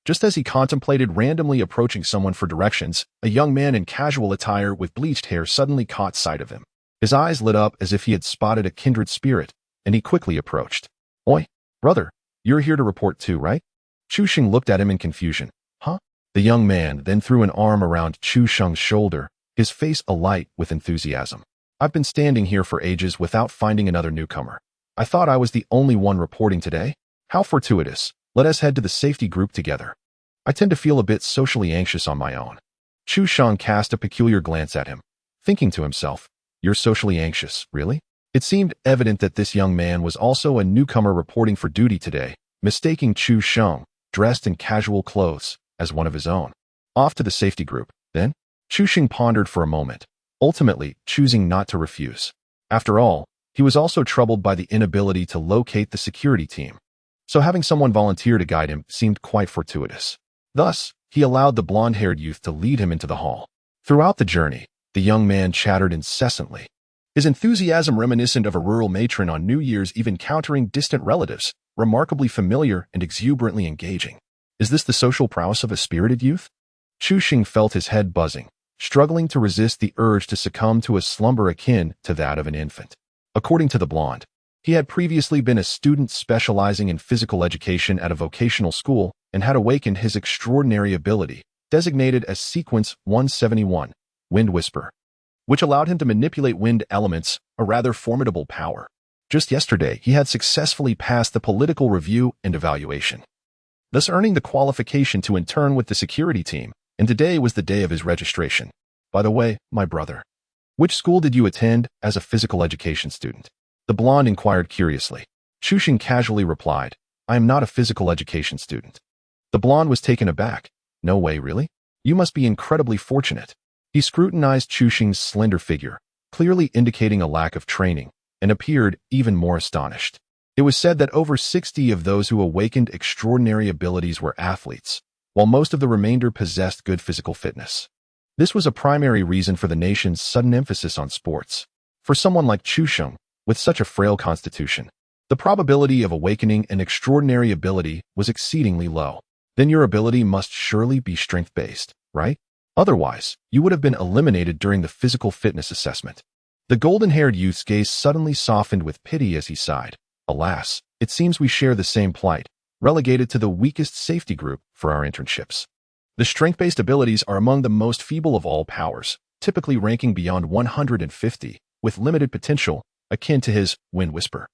Just as he contemplated randomly approaching someone for directions, a young man in casual attire with bleached hair suddenly caught sight of him. His eyes lit up as if he had spotted a kindred spirit, and he quickly approached. "Oi, brother, you're here to report too, right?" Chu Sheng looked at him in confusion. "Huh?" The young man then threw an arm around Chu Sheng's shoulder, his face alight with enthusiasm. "I've been standing here for ages without finding another newcomer. I thought I was the only one reporting today. How fortuitous. Let us head to the safety group together. I tend to feel a bit socially anxious on my own." Chu Sheng cast a peculiar glance at him, thinking to himself, "You're socially anxious, really?" It seemed evident that this young man was also a newcomer reporting for duty today, mistaking Chu Sheng, dressed in casual clothes, as one of his own. Off to the safety group, then? Chu Sheng pondered for a moment, ultimately choosing not to refuse. After all, he was also troubled by the inability to locate the security team, so having someone volunteer to guide him seemed quite fortuitous. Thus, he allowed the blonde-haired youth to lead him into the hall. Throughout the journey, the young man chattered incessantly, his enthusiasm reminiscent of a rural matron on New Year's Eve encountering distant relatives, remarkably familiar and exuberantly engaging. Is this the social prowess of a spirited youth? Chu Sheng felt his head buzzing, struggling to resist the urge to succumb to a slumber akin to that of an infant. According to the blonde, he had previously been a student specializing in physical education at a vocational school and had awakened his extraordinary ability, designated as Sequence 171, Wind Whisper, which allowed him to manipulate wind elements, a rather formidable power. Just yesterday, he had successfully passed the political review and evaluation, thus earning the qualification to intern with the security team, and today was the day of his registration. "By the way, my brother, which school did you attend as a physical education student?" The blonde inquired curiously. Chu Sheng casually replied, "I am not a physical education student." The blonde was taken aback. "No way, really? You must be incredibly fortunate." He scrutinized Chu Sheng's slender figure, clearly indicating a lack of training, and appeared even more astonished. It was said that over 60 of those who awakened extraordinary abilities were athletes, while most of the remainder possessed good physical fitness. This was a primary reason for the nation's sudden emphasis on sports. For someone like Chu Sheng, with such a frail constitution, the probability of awakening an extraordinary ability was exceedingly low. Then your ability must surely be strength-based, right? Otherwise, you would have been eliminated during the physical fitness assessment. The golden-haired youth's gaze suddenly softened with pity as he sighed. "Alas, it seems we share the same plight, relegated to the weakest safety group for our internships. The strength-based abilities are among the most feeble of all powers, typically ranking beyond 150, with limited potential, akin to his Wind Whisper.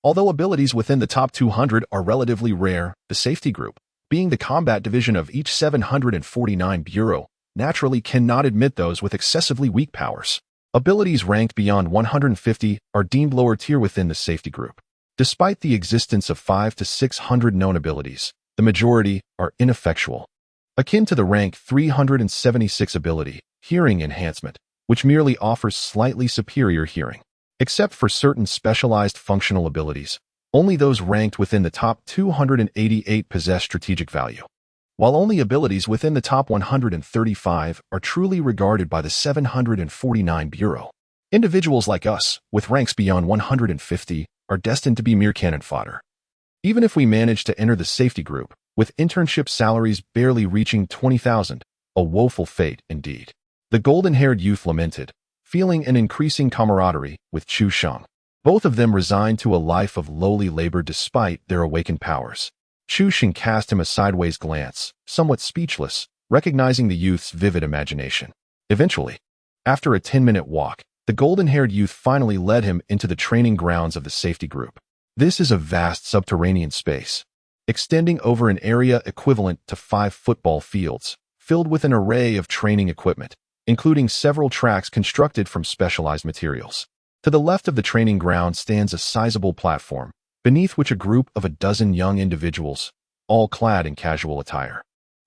Although abilities within the top 200 are relatively rare, the safety group, being the combat division of each 749 bureau, naturally cannot admit those with excessively weak powers. Abilities ranked beyond 150 are deemed lower tier within the safety group. Despite the existence of 500 to 600 known abilities, the majority are ineffectual. Akin to the rank 376 ability, Hearing Enhancement, which merely offers slightly superior hearing. Except for certain specialized functional abilities, only those ranked within the top 288 possess strategic value, while only abilities within the top 135 are truly regarded by the 749 Bureau. Individuals like us, with ranks beyond 150, are destined to be mere cannon fodder. Even if we manage to enter the safety group, with internship salaries barely reaching 20,000, a woeful fate indeed." The golden-haired youth lamented, feeling an increasing camaraderie with Chu Sheng. Both of them resigned to a life of lowly labor despite their awakened powers. Chu Sheng cast him a sideways glance, somewhat speechless, recognizing the youth's vivid imagination. Eventually, after a 10-minute walk, the golden-haired youth finally led him into the training grounds of the safety group. This is a vast subterranean space, extending over an area equivalent to 5 football fields, filled with an array of training equipment, including several tracks constructed from specialized materials. To the left of the training ground stands a sizable platform, beneath which a group of a dozen young individuals, all clad in casual attire,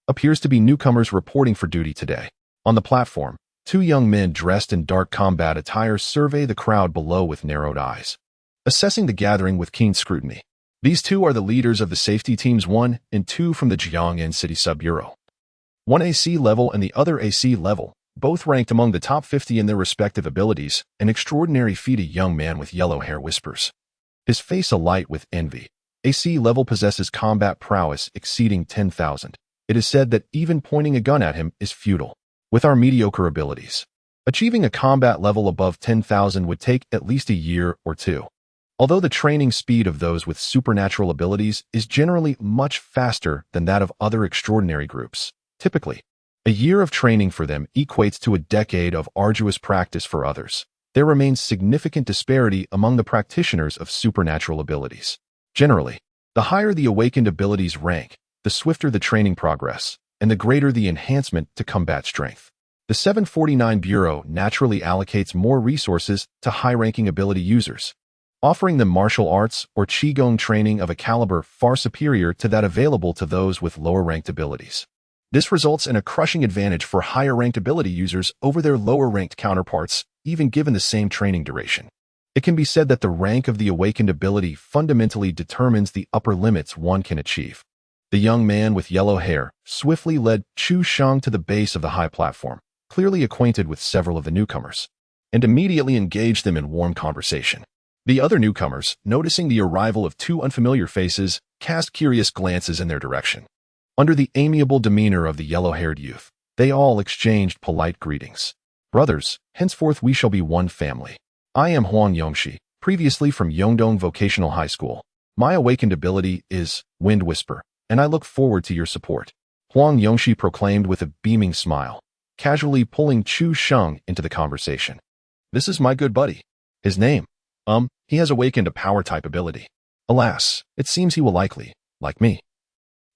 appears to be newcomers reporting for duty today. On the platform, two young men dressed in dark combat attire survey the crowd below with narrowed eyes, assessing the gathering with keen scrutiny. These two are the leaders of the safety teams 1 and 2 from the Jiang'an City Sub-Bureau. One AC level and the other AC level, both ranked among the top 50 in their respective abilities. An extraordinary feat. A young man with yellow hair whispers, his face alight with envy. AC level possesses combat prowess exceeding 10,000. It is said that even pointing a gun at him is futile. With our mediocre abilities, achieving a combat level above 10,000 would take at least a year or two. Although the training speed of those with supernatural abilities is generally much faster than that of other extraordinary groups, typically, a year of training for them equates to a decade of arduous practice for others. There remains significant disparity among the practitioners of supernatural abilities. Generally, the higher the awakened abilities rank, the swifter the training progress, and the greater the enhancement to combat strength. The 749 Bureau naturally allocates more resources to high-ranking ability users, offering them martial arts or qigong training of a caliber far superior to that available to those with lower-ranked abilities. This results in a crushing advantage for higher-ranked ability users over their lower-ranked counterparts, even given the same training duration. It can be said that the rank of the awakened ability fundamentally determines the upper limits one can achieve. The young man with yellow hair swiftly led Chu Shang to the base of the high platform, clearly acquainted with several of the newcomers, and immediately engaged them in warm conversation. The other newcomers, noticing the arrival of two unfamiliar faces, cast curious glances in their direction. Under the amiable demeanor of the yellow-haired youth, they all exchanged polite greetings. Brothers, henceforth we shall be one family. I am Huang Yongxi, previously from Yongdong Vocational High School. My awakened ability is Wind Whisper, and I look forward to your support. Huang Yongxi proclaimed with a beaming smile, casually pulling Chu Sheng into the conversation. This is my good buddy. His name? He has awakened a power-type ability. Alas, it seems he will likely, like me,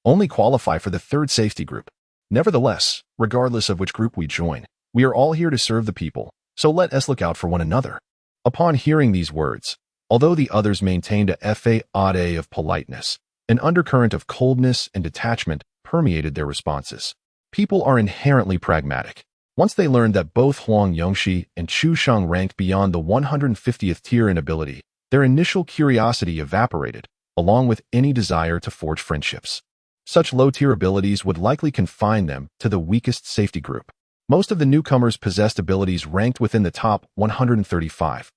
only qualify for the third safety group. Nevertheless, regardless of which group we join, we are all here to serve the people, so let us look out for one another. Upon hearing these words, although the others maintained a facade of politeness, an undercurrent of coldness and detachment permeated their responses. People are inherently pragmatic. Once they learned that both Huang Yongxi and Chu Shang ranked beyond the 150th tier in ability, their initial curiosity evaporated, along with any desire to forge friendships. Such low-tier abilities would likely confine them to the weakest safety group. Most of the newcomers possessed abilities ranked within the top 135,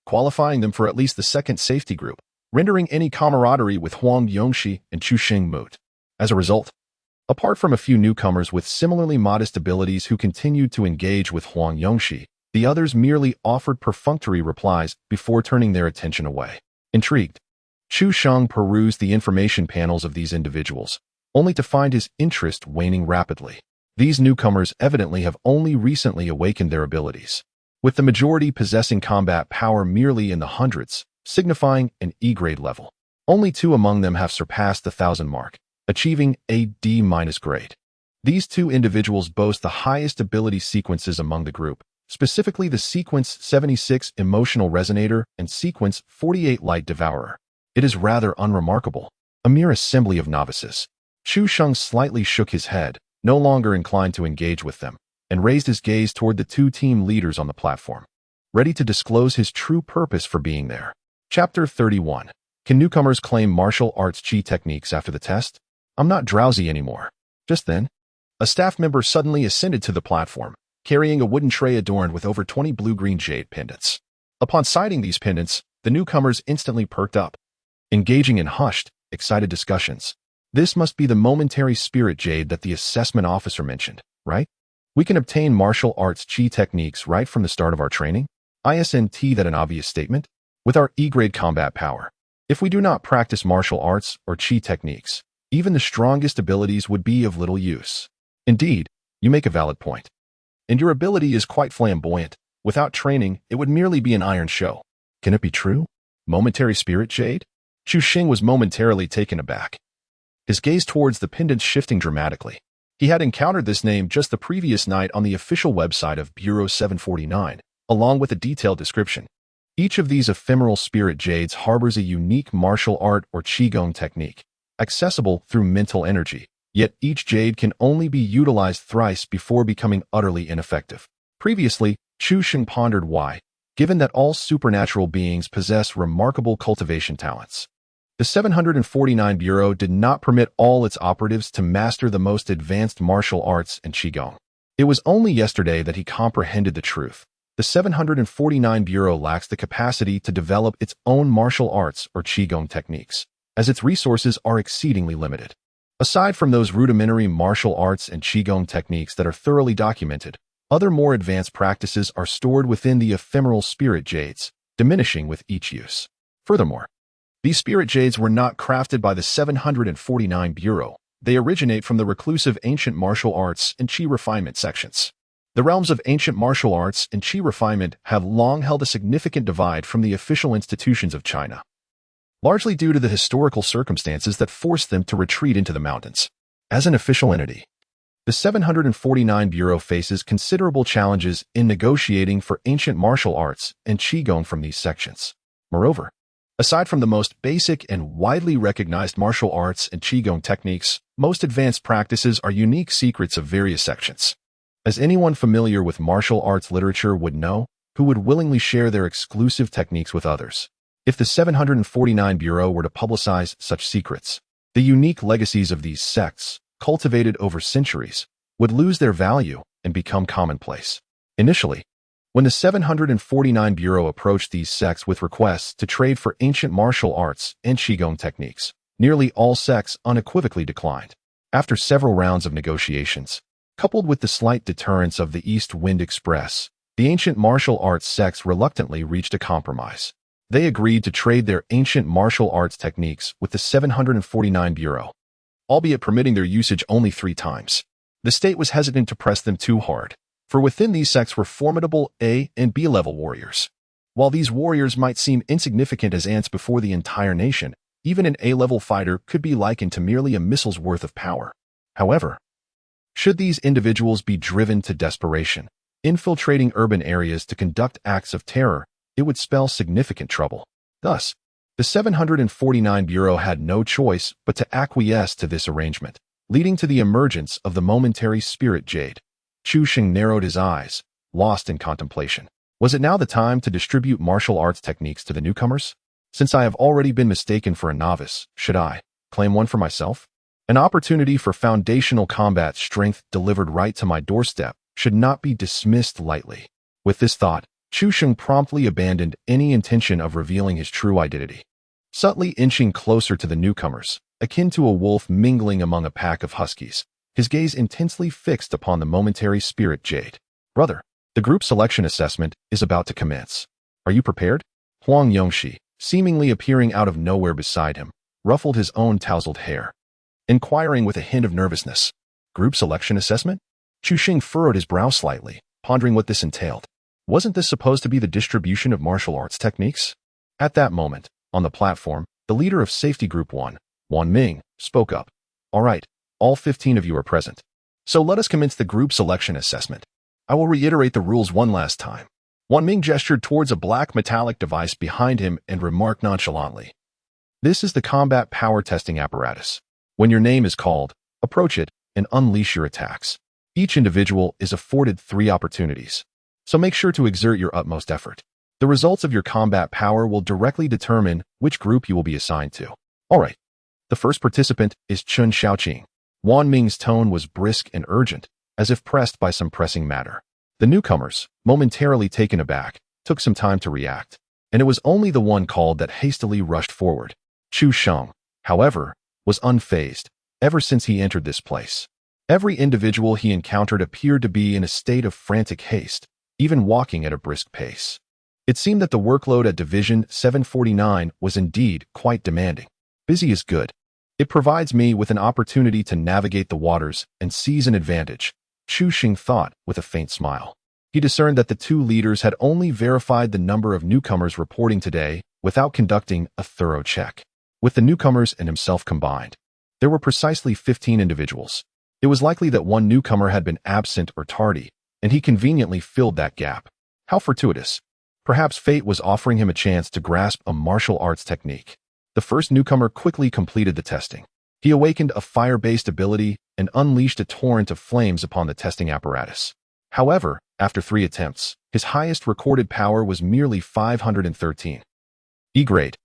qualifying them for at least the second safety group, rendering any camaraderie with Huang Yongxi and Chu Sheng moot. As a result, apart from a few newcomers with similarly modest abilities who continued to engage with Huang Yongxi, the others merely offered perfunctory replies before turning their attention away. Intrigued, Chu Sheng perused the information panels of these individuals, only to find his interest waning rapidly. These newcomers evidently have only recently awakened their abilities, with the majority possessing combat power merely in the hundreds, signifying an E-grade level. Only two among them have surpassed the 1,000 mark, achieving a D- grade. These two individuals boast the highest ability sequences among the group, specifically the Sequence 76 Emotional Resonator and Sequence 48 Light Devourer. It is rather unremarkable, a mere assembly of novices. Chu Sheng slightly shook his head, no longer inclined to engage with them, and raised his gaze toward the two team leaders on the platform, ready to disclose his true purpose for being there. Chapter 31. Can newcomers claim martial arts chi techniques after the test? I'm not drowsy anymore. Just then, a staff member suddenly ascended to the platform, carrying a wooden tray adorned with over 20 blue-green jade pendants. Upon sighting these pendants, the newcomers instantly perked up, engaging in hushed, excited discussions. This must be the momentary spirit jade that the assessment officer mentioned, right? We can obtain martial arts chi techniques right from the start of our training? Isn't that an obvious statement? With our E-grade combat power, if we do not practice martial arts or chi techniques, even the strongest abilities would be of little use. Indeed, you make a valid point. And your ability is quite flamboyant. Without training, it would merely be an iron show. Can it be true? Momentary spirit jade? Chu Xing was momentarily taken aback, his gaze towards the pendants shifting dramatically. He had encountered this name just the previous night on the official website of Bureau 749, along with a detailed description. Each of these ephemeral spirit jades harbors a unique martial art or qigong technique, accessible through mental energy, yet each jade can only be utilized thrice before becoming utterly ineffective. Previously, Chu Sheng pondered why, given that all supernatural beings possess remarkable cultivation talents. The 749 Bureau did not permit all its operatives to master the most advanced martial arts and qigong. It was only yesterday that he comprehended the truth. The 749 Bureau lacks the capacity to develop its own martial arts or qigong techniques, as its resources are exceedingly limited. Aside from those rudimentary martial arts and qigong techniques that are thoroughly documented, other more advanced practices are stored within the ephemeral spirit jades, diminishing with each use. Furthermore, these spirit jades were not crafted by the 749 Bureau. They originate from the reclusive ancient martial arts and qi refinement sections. The realms of ancient martial arts and qi refinement have long held a significant divide from the official institutions of China, largely due to the historical circumstances that forced them to retreat into the mountains. As an official entity, the 749 Bureau faces considerable challenges in negotiating for ancient martial arts and qigong from these sections. Moreover, aside from the most basic and widely recognized martial arts and qigong techniques, most advanced practices are unique secrets of various sections. As anyone familiar with martial arts literature would know, who would willingly share their exclusive techniques with others. If the 749 Bureau were to publicize such secrets, the unique legacies of these sects, cultivated over centuries, would lose their value and become commonplace. Initially, when the 749 Bureau approached these sects with requests to trade for ancient martial arts and qigong techniques, nearly all sects unequivocally declined. After several rounds of negotiations, coupled with the slight deterrence of the East Wind Express, the ancient martial arts sects reluctantly reached a compromise. They agreed to trade their ancient martial arts techniques with the 749 Bureau, albeit permitting their usage only 3 times. The state was hesitant to press them too hard, for within these sects were formidable A and B level warriors. While these warriors might seem insignificant as ants before the entire nation, even an A-level fighter could be likened to merely a missile's worth of power. However, should these individuals be driven to desperation, infiltrating urban areas to conduct acts of terror, it would spell significant trouble. Thus, the 749 Bureau had no choice but to acquiesce to this arrangement, leading to the emergence of the momentary spirit jade. Chu Sheng narrowed his eyes, lost in contemplation. Was it now the time to distribute martial arts techniques to the newcomers? Since I have already been mistaken for a novice, should I claim one for myself? An opportunity for foundational combat strength delivered right to my doorstep should not be dismissed lightly. With this thought, Chu Sheng promptly abandoned any intention of revealing his true identity. Subtly inching closer to the newcomers, akin to a wolf mingling among a pack of huskies, his gaze intensely fixed upon the momentary spirit jade. Brother, the group selection assessment is about to commence. Are you prepared? Huang Yongxi, seemingly appearing out of nowhere beside him, ruffled his own tousled hair, inquiring with a hint of nervousness. Group selection assessment? Chu Sheng furrowed his brow slightly, pondering what this entailed. Wasn't this supposed to be the distribution of martial arts techniques? At that moment, on the platform, the leader of Safety Group 1, Wan Ming, spoke up. All right, all 15 of you are present. So let us commence the group selection assessment. I will reiterate the rules one last time. Wan Ming gestured towards a black metallic device behind him and remarked nonchalantly. This is the combat power testing apparatus. When your name is called, approach it and unleash your attacks. Each individual is afforded 3 opportunities, so make sure to exert your utmost effort. The results of your combat power will directly determine which group you will be assigned to. All right. The first participant is Chun Xiaoqing. Wan Ming's tone was brisk and urgent, as if pressed by some pressing matter. The newcomers, momentarily taken aback, took some time to react, and it was only the one called that hastily rushed forward. Chu Sheng, however, was unfazed ever since he entered this place. Every individual he encountered appeared to be in a state of frantic haste, even walking at a brisk pace. It seemed that the workload at Division 749 was indeed quite demanding. Busy is good. It provides me with an opportunity to navigate the waters and seize an advantage, Chu Sheng thought with a faint smile. He discerned that the 2 leaders had only verified the number of newcomers reporting today without conducting a thorough check. With the newcomers and himself combined, there were precisely 15 individuals. It was likely that one newcomer had been absent or tardy, and he conveniently filled that gap. How fortuitous. Perhaps fate was offering him a chance to grasp a martial arts technique. The first newcomer quickly completed the testing. He awakened a fire-based ability and unleashed a torrent of flames upon the testing apparatus. However, after 3 attempts, his highest recorded power was merely 513. E grade.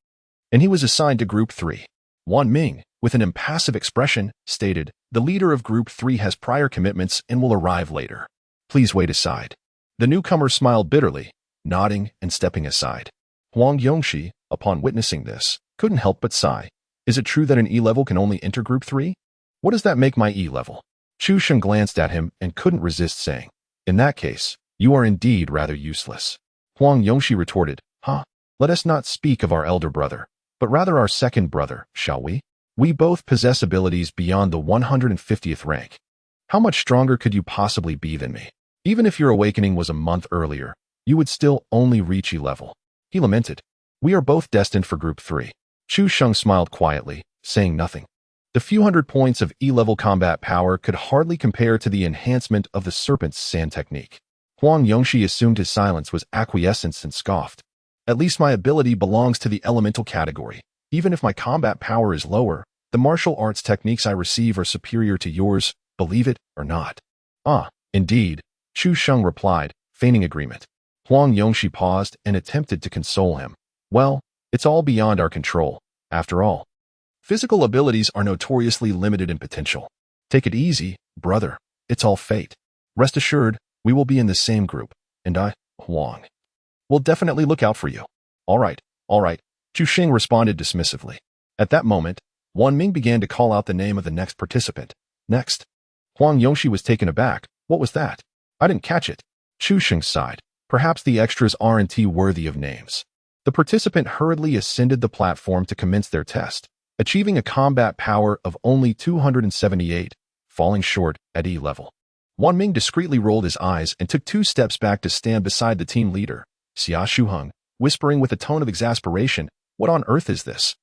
And he was assigned to Group 3. Wan Ming, with an impassive expression, stated, "The leader of Group 3 has prior commitments and will arrive later. Please wait aside." The newcomer smiled bitterly, nodding and stepping aside. Huang Yongxi, upon witnessing this, couldn't help but sigh. Is it true that an E-level can only enter Group 3? What does that make my E-level? Chu Sheng glanced at him and couldn't resist saying, "In that case, you are indeed rather useless." Huang Yongxi retorted, Let us not speak of our elder brother, but rather our second brother, shall we? We both possess abilities beyond the 150th rank. How much stronger could you possibly be than me? Even if your awakening was a month earlier, you would still only reach E-level. He lamented. We are both destined for Group 3. Chu Sheng smiled quietly, saying nothing. The few hundred points of E-level combat power could hardly compare to the enhancement of the Serpent's Sand technique. Huang Yongxi assumed his silence was acquiescence and scoffed. At least my ability belongs to the elemental category. Even if my combat power is lower, the martial arts techniques I receive are superior to yours, believe it or not. Indeed, Chu Sheng replied, feigning agreement. Huang Yongxi paused and attempted to console him. Well, it's all beyond our control, after all. Physical abilities are notoriously limited in potential. Take it easy, brother. It's all fate. Rest assured, we will be in the same group, and I, Huang, will definitely look out for you. All right. Chu Sheng responded dismissively. At that moment, Wan Ming began to call out the name of the next participant. Next. Huang Yongxi was taken aback. What was that? I didn't catch it. Chu Sheng sighed. Perhaps the extras aren't worthy of names. The participant hurriedly ascended the platform to commence their test, achieving a combat power of only 278, falling short at E-level. Wan Ming discreetly rolled his eyes and took 2 steps back to stand beside the team leader, Xia Shuheng, whispering with a tone of exasperation, "What on earth is this?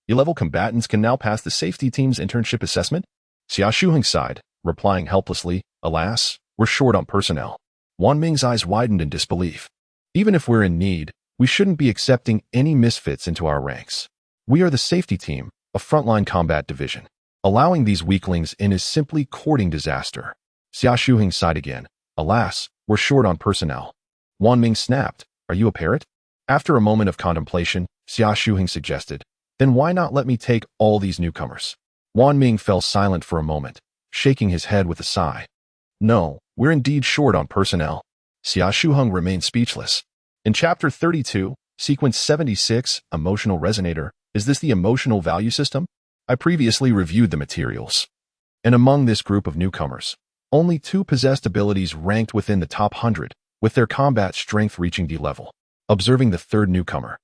E-level combatants can now pass the safety team's internship assessment?" Xia Shuheng sighed, replying helplessly, "Alas, we're short on personnel." Wan Ming's eyes widened in disbelief. Even if we're in need, we shouldn't be accepting any misfits into our ranks. We are the safety team, a frontline combat division. Allowing these weaklings in is simply courting disaster. Xia Shuheng sighed again. Alas, we're short on personnel. Wan Ming snapped. Are you a parrot? After a moment of contemplation, Xia Shuheng suggested, then why not let me take all these newcomers? Wan Ming fell silent for a moment, shaking his head with a sigh. No, we're indeed short on personnel. Xia Shuheng remained speechless. In Chapter 32, Sequence 76, Emotional Resonator, is this the emotional value system? I previously reviewed the materials. And among this group of newcomers, only 2 possessed abilities ranked within the top 100, with their combat strength reaching D-level. Observing the third newcomer,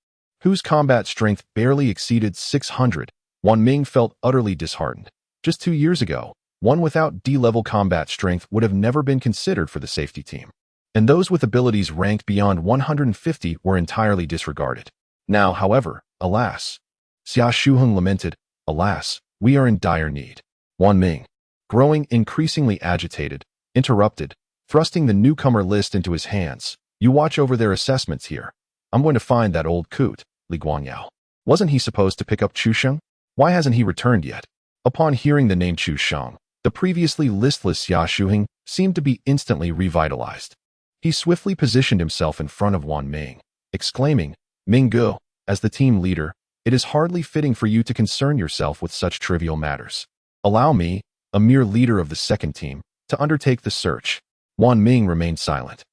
whose combat strength barely exceeded 600, Wan Ming felt utterly disheartened. Just 2 years ago, one without D-level combat strength would have never been considered for the safety team. And those with abilities ranked beyond 150 were entirely disregarded. Now, however, alas, Xia Shuheng lamented, alas, we are in dire need. Wan Ming, growing increasingly agitated, interrupted, thrusting the newcomer list into his hands. You watch over their assessments here. I'm going to find that old coot, Li Guangyao. Wasn't he supposed to pick up Chu Sheng? Why hasn't he returned yet? Upon hearing the name Chu Sheng, the previously listless Xia Shuheng seemed to be instantly revitalized. He swiftly positioned himself in front of Wan Ming, exclaiming, Ming Gu, as the team leader, it is hardly fitting for you to concern yourself with such trivial matters. Allow me, a mere leader of the second team, to undertake the search. Wan Ming remained silent.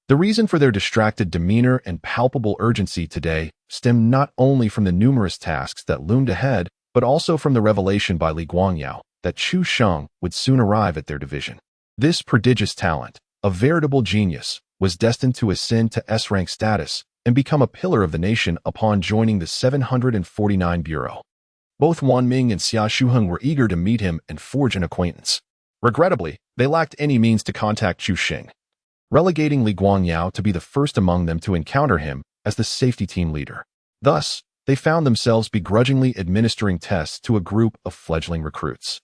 The reason for their distracted demeanor and palpable urgency today stemmed not only from the numerous tasks that loomed ahead, but also from the revelation by Li Guangyao that Chu Sheng would soon arrive at their division. This prodigious talent, a veritable genius, was destined to ascend to S-rank status and become a pillar of the nation upon joining the 749 Bureau. Both Wan Ming and Xia Shuheng were eager to meet him and forge an acquaintance. Regrettably, they lacked any means to contact Chu Sheng, relegating Li Guangyao to be the first among them to encounter him as the safety team leader. Thus, they found themselves begrudgingly administering tests to a group of fledgling recruits.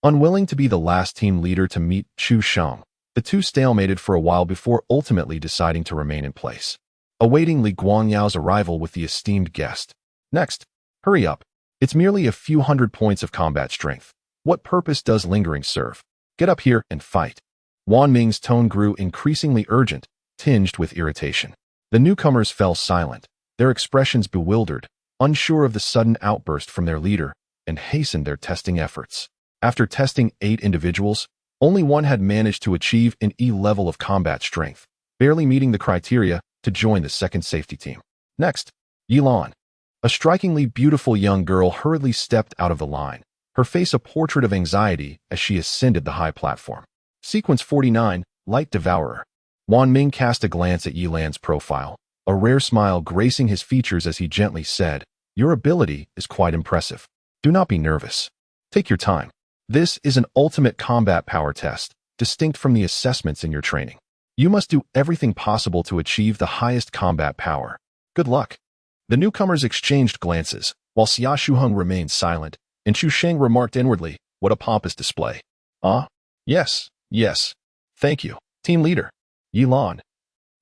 Unwilling to be the last team leader to meet Chu Sheng, the two stalemated for a while before ultimately deciding to remain in place, awaiting Li Guangyao's arrival with the esteemed guest. Next, hurry up. It's merely a few hundred points of combat strength. What purpose does lingering serve? Get up here and fight. Wan Ming's tone grew increasingly urgent, tinged with irritation. The newcomers fell silent, their expressions bewildered, unsure of the sudden outburst from their leader, and hastened their testing efforts. After testing 8 individuals, only one had managed to achieve an E level of combat strength, barely meeting the criteria to join the second safety team. Next, Yilan. A strikingly beautiful young girl hurriedly stepped out of the line, her face a portrait of anxiety as she ascended the high platform. Sequence 49, Light Devourer. Wan Ming cast a glance at Yilan's profile, a rare smile gracing his features as he gently said, "Your ability is quite impressive. Do not be nervous. Take your time. This is an ultimate combat power test, distinct from the assessments in your training. You must do everything possible to achieve the highest combat power. Good luck." The newcomers exchanged glances, while Xia Shuheng remained silent, and Chu Sheng remarked inwardly, "What a pompous display." "Ah? Yes, yes. Thank you, team leader." Yilan,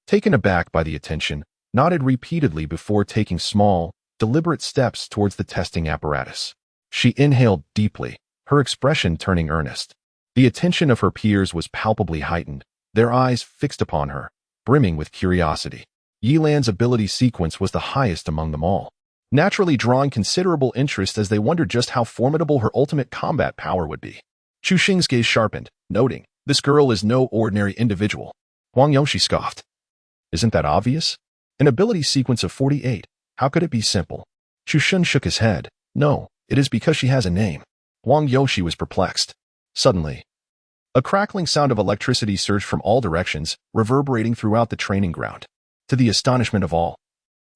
taken aback by the attention, nodded repeatedly before taking small, deliberate steps towards the testing apparatus. She inhaled deeply, her expression turning earnest. The attention of her peers was palpably heightened, their eyes fixed upon her, brimming with curiosity. Yilan's ability sequence was the highest among them all, naturally drawing considerable interest as they wondered just how formidable her ultimate combat power would be. Chu Xing's gaze sharpened, noting, "This girl is no ordinary individual." Huang Yongxi scoffed. "Isn't that obvious? An ability sequence of 48, how could it be simple?" Chu Shun shook his head. "No, it is because she has a name." Huang Yongxi was perplexed. Suddenly, a crackling sound of electricity surged from all directions, reverberating throughout the training ground. To the astonishment of all,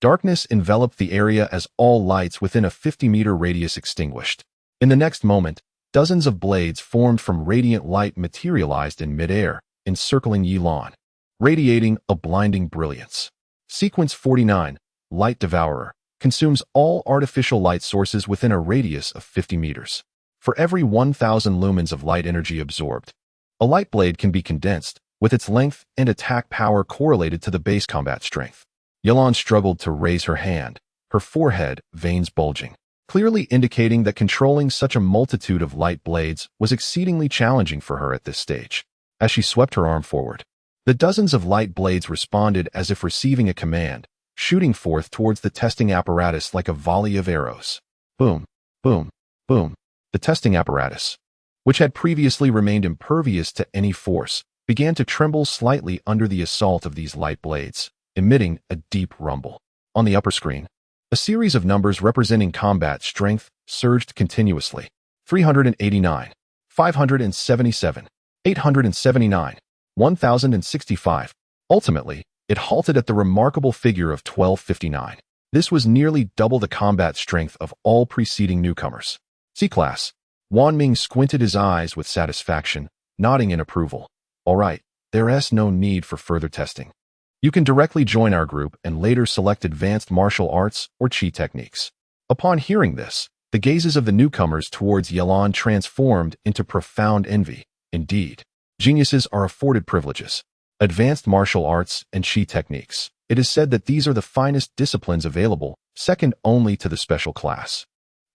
darkness enveloped the area as all lights within a 50-meter radius extinguished. In the next moment, dozens of blades formed from radiant light materialized in midair, encircling Yilan, radiating a blinding brilliance. Sequence 49, Light Devourer, consumes all artificial light sources within a radius of 50 meters. For every 1,000 lumens of light energy absorbed, a light blade can be condensed, with its length and attack power correlated to the base combat strength. Yilan struggled to raise her hand, her forehead, veins bulging, clearly indicating that controlling such a multitude of light blades was exceedingly challenging for her at this stage. As she swept her arm forward, the dozens of light blades responded as if receiving a command, shooting forth towards the testing apparatus like a volley of arrows. Boom, boom, boom. The testing apparatus, which had previously remained impervious to any force, began to tremble slightly under the assault of these light blades, emitting a deep rumble. On the upper screen, a series of numbers representing combat strength surged continuously. 389, 577, 879, 1065. Ultimately, it halted at the remarkable figure of 1259. This was nearly double the combat strength of all preceding newcomers. C-Class. Wan Ming squinted his eyes with satisfaction, nodding in approval. "All right, there's no need for further testing. You can directly join our group and later select advanced martial arts or Qi techniques." Upon hearing this, the gazes of the newcomers towards Yilan transformed into profound envy. Indeed, geniuses are afforded privileges. Advanced martial arts and Qi techniques. It is said that these are the finest disciplines available, second only to the special class.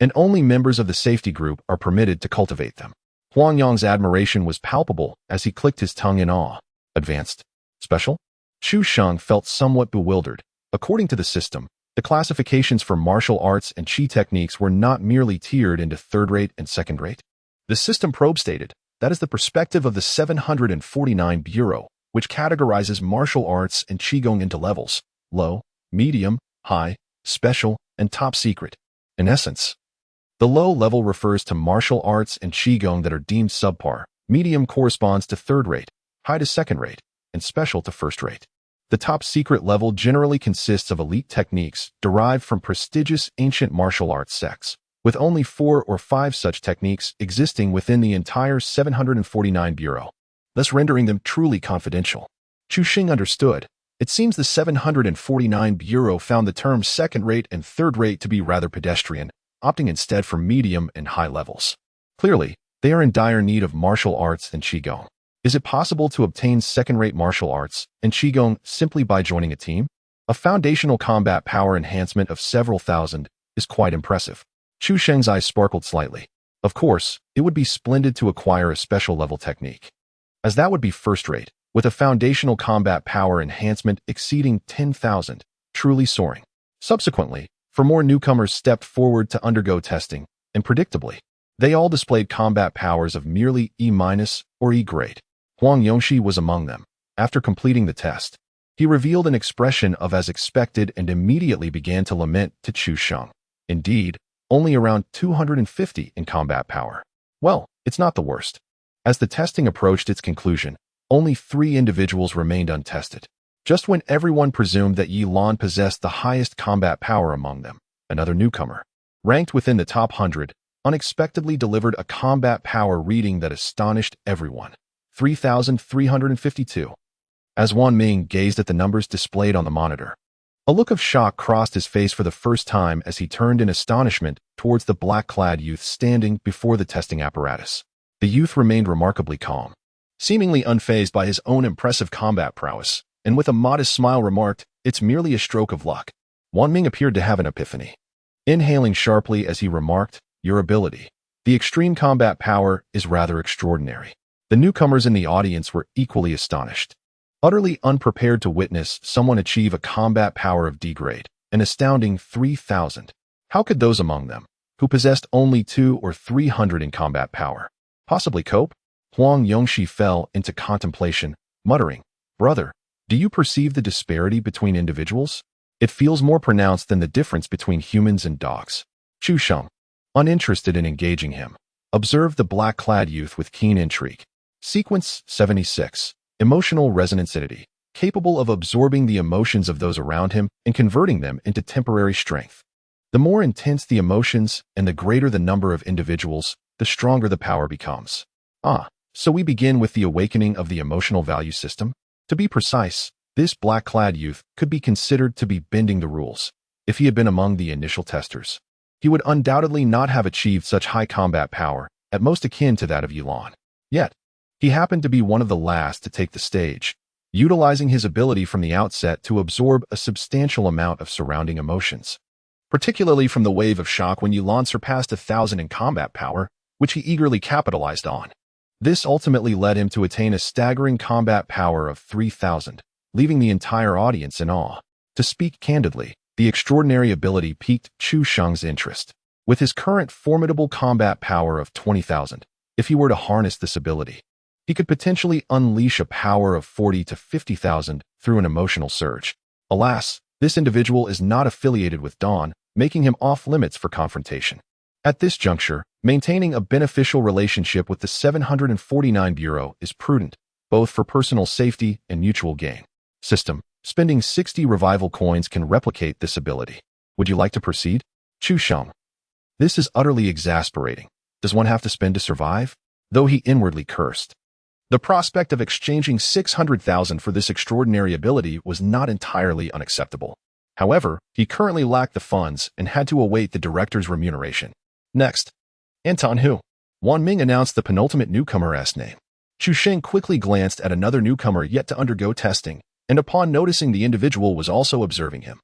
And only members of the safety group are permitted to cultivate them. Huang Yong's admiration was palpable as he clicked his tongue in awe. Advanced? Special? Chu Sheng felt somewhat bewildered. According to the system, the classifications for martial arts and Qi techniques were not merely tiered into third-rate and second-rate. The system probe stated, that is the perspective of the 749 Bureau, which categorizes martial arts and Qigong into levels: low, medium, high, special, and top secret. In essence, the low level refers to martial arts and Qigong that are deemed subpar, medium corresponds to third-rate, high to second-rate, and special to first-rate. The top secret level generally consists of elite techniques derived from prestigious ancient martial arts sects, with only 4 or 5 such techniques existing within the entire 749 Bureau, thus rendering them truly confidential. Chu Xing understood. It seems the 749 Bureau found the terms second-rate and third-rate to be rather pedestrian, opting instead for medium and high levels. Clearly, They are in dire need of martial arts and Qigong. Is it possible to obtain second-rate martial arts and Qigong simply by joining a team? A foundational combat power enhancement of several thousand is quite impressive. Chu Sheng's eyes sparkled slightly. Of course, it would be splendid to acquire a special level technique, as that would be first-rate, with a foundational combat power enhancement exceeding 10,000, truly soaring. Subsequently, for more newcomers stepped forward to undergo testing, and predictably, they all displayed combat powers of merely E- or E grade. Huang Yongxi was among them. After completing the test, he revealed an expression of as expected and immediately began to lament to Chu Sheng. Indeed, only around 250 in combat power. Well, it's not the worst. As the testing approached its conclusion, only 3 individuals remained untested. Just when everyone presumed that Yi Lan possessed the highest combat power among them, another newcomer, ranked within the top 100, unexpectedly delivered a combat power reading that astonished everyone. 3,352. As Wan Ming gazed at the numbers displayed on the monitor, a look of shock crossed his face for the first time as he turned in astonishment towards the black-clad youth standing before the testing apparatus. The youth remained remarkably calm, seemingly unfazed by his own impressive combat prowess, and with a modest smile remarked, "It's merely a stroke of luck." Wan Ming appeared to have an epiphany, inhaling sharply as he remarked, "Your ability, the extreme combat power, is rather extraordinary." The newcomers in the audience were equally astonished, utterly unprepared to witness someone achieve a combat power of D grade, an astounding 3,000. How could those among them, who possessed only 200 or 300 in combat power, possibly cope? Huang Yongxi fell into contemplation, muttering, "Brother, do you perceive the disparity between individuals? It feels more pronounced than the difference between humans and dogs." Chu Sheng, uninterested in engaging him, observed the black-clad youth with keen intrigue. Sequence 76. Emotional resonanceity, capable of absorbing the emotions of those around him and converting them into temporary strength. The more intense the emotions and the greater the number of individuals, the stronger the power becomes. So we begin with the awakening of the emotional value system? To be precise, this black-clad youth could be considered to be bending the rules. If he had been among the initial testers, he would undoubtedly not have achieved such high combat power, at most akin to that of Yi Lan. Yet, he happened to be one of the last to take the stage, utilizing his ability from the outset to absorb a substantial amount of surrounding emotions, particularly from the wave of shock when Yi Lan surpassed 1,000 in combat power, which he eagerly capitalized on. This ultimately led him to attain a staggering combat power of 3,000, leaving the entire audience in awe. To speak candidly, the extraordinary ability piqued Chu Sheng's interest. With his current formidable combat power of 20,000, if he were to harness this ability, he could potentially unleash a power of 40 to 50,000 through an emotional surge. Alas, this individual is not affiliated with Dawn, making him off-limits for confrontation. At this juncture, maintaining a beneficial relationship with the 749 Bureau is prudent, both for personal safety and mutual gain. System. Spending 60 revival coins can replicate this ability. Would you like to proceed? Chu Sheng. This is utterly exasperating. Does one have to spend to survive? Though he inwardly cursed. The prospect of exchanging 600,000 for this extraordinary ability was not entirely unacceptable. However, he currently lacked the funds and had to await the director's remuneration. Next, Anton Hu. Wan Ming announced the penultimate newcomer's name. Chu Sheng quickly glanced at another newcomer yet to undergo testing, and upon noticing the individual was also observing him,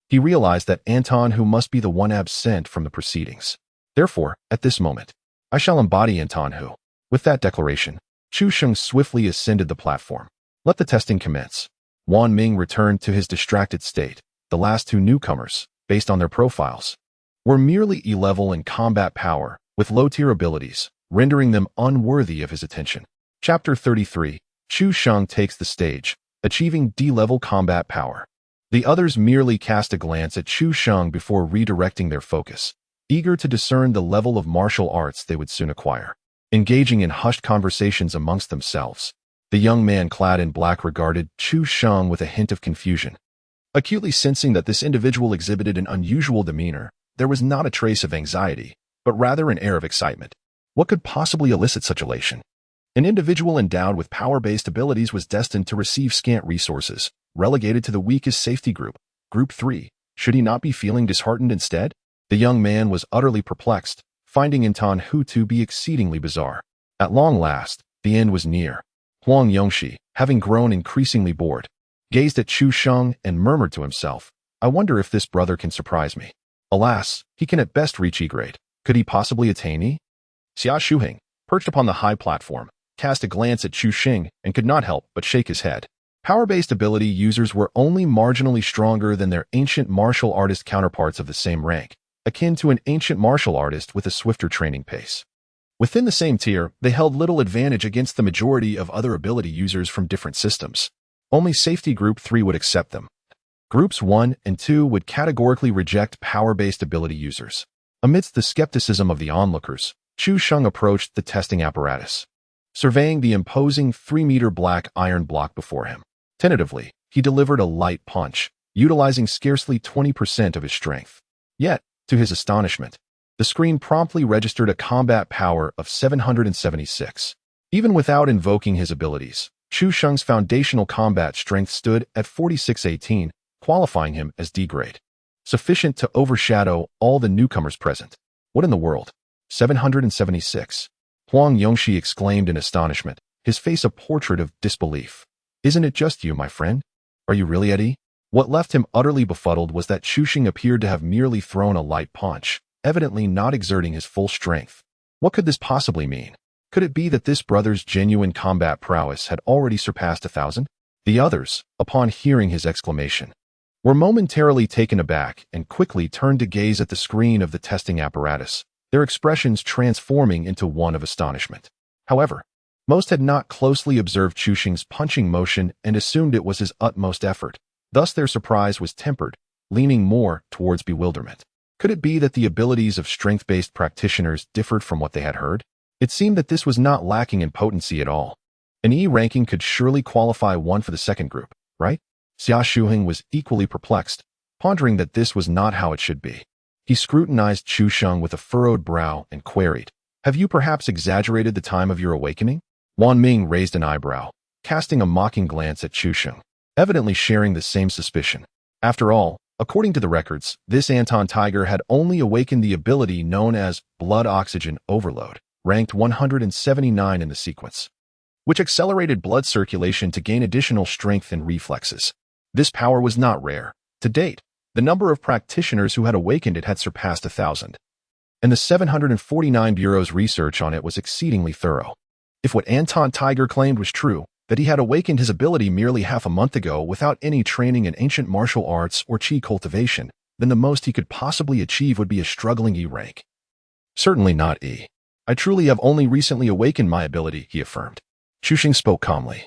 he realized that Anton Hu must be the one absent from the proceedings. Therefore, at this moment, I shall embody Anton Hu. With that declaration, Chu Sheng swiftly ascended the platform. Let the testing commence. Wan Ming returned to his distracted state. The last 2 newcomers, based on their profiles, were merely E-level in combat power, with low-tier abilities, rendering them unworthy of his attention. Chapter 33. Chu Sheng takes the stage, achieving D-level combat power. The others merely cast a glance at Chu Sheng before redirecting their focus, eager to discern the level of martial arts they would soon acquire. Engaging in hushed conversations amongst themselves, the young man clad in black regarded Chu Sheng with a hint of confusion. Acutely sensing that this individual exhibited an unusual demeanor, there was not a trace of anxiety, but rather an air of excitement. What could possibly elicit such elation? An individual endowed with power-based abilities was destined to receive scant resources, relegated to the weakest safety group, Group 3. Should he not be feeling disheartened instead? The young man was utterly perplexed, finding Anton Hu to be exceedingly bizarre. At long last, the end was near. Huang Yongxi, having grown increasingly bored, gazed at Chu Sheng and murmured to himself, I wonder if this brother can surprise me. Alas, he can at best reach E grade. Could he possibly attain E? Xia Shuheng, perched upon the high platform, cast a glance at Chu Sheng and could not help but shake his head. Power-based ability users were only marginally stronger than their ancient martial artist counterparts of the same rank, akin to an ancient martial artist with a swifter training pace. Within the same tier, they held little advantage against the majority of other ability users from different systems. Only Safety Group 3 would accept them. Groups 1 and 2 would categorically reject power-based ability users. Amidst the skepticism of the onlookers, Chu Sheng approached the testing apparatus, surveying the imposing 3-meter black iron block before him. Tentatively, he delivered a light punch, utilizing scarcely 20% of his strength. Yet, to his astonishment, the screen promptly registered a combat power of 776. Even without invoking his abilities, Chu Sheng's foundational combat strength stood at 4618, qualifying him as D grade, sufficient to overshadow all the newcomers present. What in the world? 776. Huang Yongxi exclaimed in astonishment, his face a portrait of disbelief. Isn't it just you, my friend? Are you really at E? What left him utterly befuddled was that Chu Sheng appeared to have merely thrown a light punch, evidently not exerting his full strength. What could this possibly mean? Could it be that this brother's genuine combat prowess had already surpassed 1,000? The others, upon hearing his exclamation, were momentarily taken aback and quickly turned to gaze at the screen of the testing apparatus, their expressions transforming into one of astonishment. However, most had not closely observed Chu Sheng's punching motion and assumed it was his utmost effort. Thus their surprise was tempered, leaning more towards bewilderment. Could it be that the abilities of strength-based practitioners differed from what they had heard? It seemed that this was not lacking in potency at all. An E ranking could surely qualify one for the second group, right? Xia Shuheng was equally perplexed, pondering that this was not how it should be. He scrutinized Chu Sheng with a furrowed brow and queried, have you perhaps exaggerated the time of your awakening? Wan Ming raised an eyebrow, casting a mocking glance at Chu Sheng, evidently sharing the same suspicion. After all, according to the records, this Anton Tiger had only awakened the ability known as blood oxygen overload, ranked 179 in the sequence, which accelerated blood circulation to gain additional strength and reflexes. This power was not rare. To date, the number of practitioners who had awakened it had surpassed 1,000, and the 749 Bureau's research on it was exceedingly thorough. If what Anton Tiger claimed was true, that he had awakened his ability merely half a month ago without any training in ancient martial arts or Qi cultivation, then the most he could possibly achieve would be a struggling E rank. Certainly not E. I truly have only recently awakened my ability, he affirmed. Chu Sheng spoke calmly,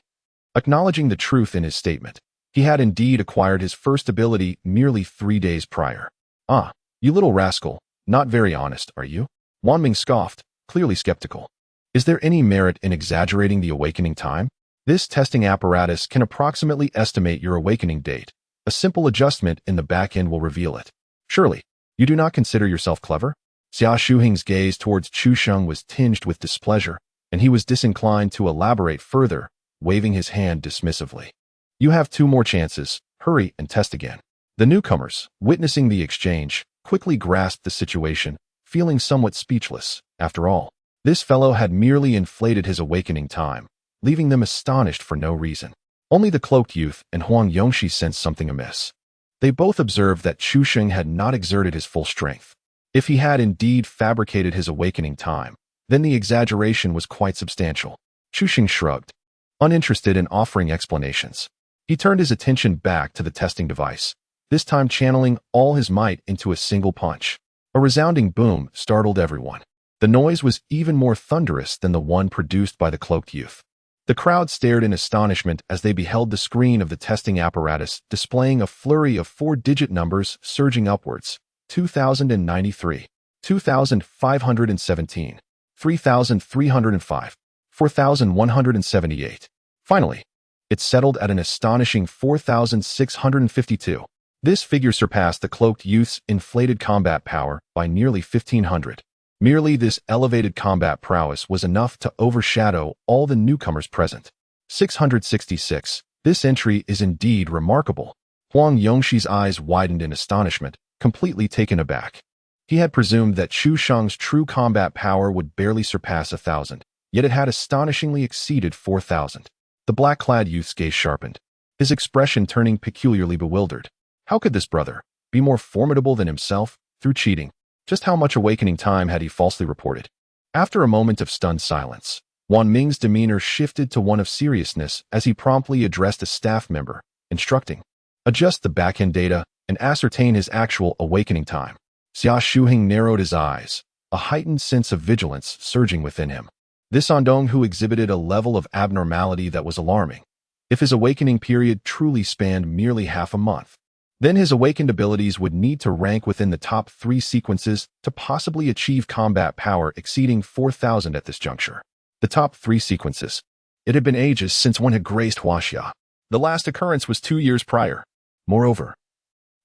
acknowledging the truth in his statement. He had indeed acquired his first ability merely 3 days prior. Ah, you little rascal, not very honest, are you? Wan Ming scoffed, clearly skeptical. Is there any merit in exaggerating the awakening time? This testing apparatus can approximately estimate your awakening date. A simple adjustment in the back end will reveal it. Surely, you do not consider yourself clever? Xia Shuheng's gaze towards Chu Sheng was tinged with displeasure, and he was disinclined to elaborate further, waving his hand dismissively. You have 2 more chances. Hurry and test again. The newcomers, witnessing the exchange, quickly grasped the situation, feeling somewhat speechless. After all, this fellow had merely inflated his awakening time, leaving them astonished for no reason. Only the cloaked youth and Huang Yongxi sensed something amiss. They both observed that Chu Sheng had not exerted his full strength. If he had indeed fabricated his awakening time, then the exaggeration was quite substantial. Chu Sheng shrugged, uninterested in offering explanations. He turned his attention back to the testing device, this time channeling all his might into a single punch. A resounding boom startled everyone. The noise was even more thunderous than the one produced by the cloaked youth. The crowd stared in astonishment as they beheld the screen of the testing apparatus displaying a flurry of 4-digit numbers surging upwards: 2,093, 2,517, 3,305, 4,178. Finally, it settled at an astonishing 4,652. This figure surpassed the cloaked youth's inflated combat power by nearly 1,500. Merely this elevated combat prowess was enough to overshadow all the newcomers present. 666. This entry is indeed remarkable. Huang Yongxi's eyes widened in astonishment, completely taken aback. He had presumed that Chu Sheng's true combat power would barely surpass 1,000, yet it had astonishingly exceeded 4,000. The black-clad youth's gaze sharpened, his expression turning peculiarly bewildered. How could this brother be more formidable than himself through cheating? Just how much awakening time had he falsely reported? After a moment of stunned silence, Wan Ming's demeanor shifted to one of seriousness as he promptly addressed a staff member, instructing, "Adjust the backend data and ascertain his actual awakening time." Xia Shuheng narrowed his eyes, a heightened sense of vigilance surging within him. This Andong who exhibited a level of abnormality that was alarming. If his awakening period truly spanned merely half a month, then his awakened abilities would need to rank within the top 3 sequences to possibly achieve combat power exceeding 4,000 at this juncture. The top 3 sequences. It had been ages since one had graced Huaxia. The last occurrence was 2 years prior. Moreover,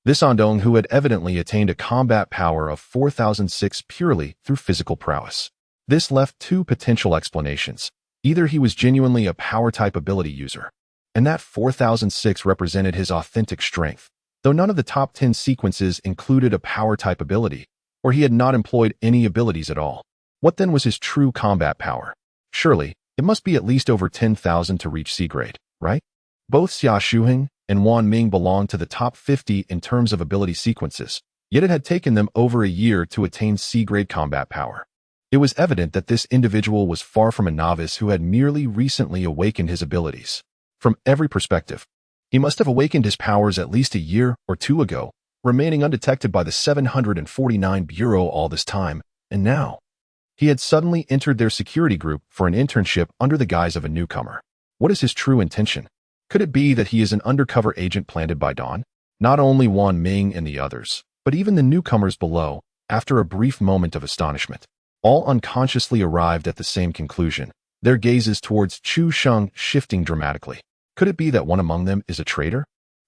this Andong who had evidently attained a combat power of 4,006 purely through physical prowess. This left 2 potential explanations. Either he was genuinely a power-type ability user, and that 4,006 represented his authentic strength, though none of the top 10 sequences included a power-type ability, or he had not employed any abilities at all. What then was his true combat power? Surely, it must be at least over 10,000 to reach C-grade, right? Both Xia Shuheng and Wan Ming belonged to the top 50 in terms of ability sequences, yet it had taken them over a year to attain C-grade combat power. It was evident that this individual was far from a novice who had merely recently awakened his abilities. From every perspective, he must have awakened his powers at least a year or 2 ago, remaining undetected by the 749 Bureau all this time, and now he had suddenly entered their security group for an internship under the guise of a newcomer. What is his true intention? Could it be that he is an undercover agent planted by Dawn? Not only Wan Ming and the others, but even the newcomers below, after a brief moment of astonishment, all unconsciously arrived at the same conclusion, their gazes towards Chu Sheng shifting dramatically. Could it be that one among them is a traitor?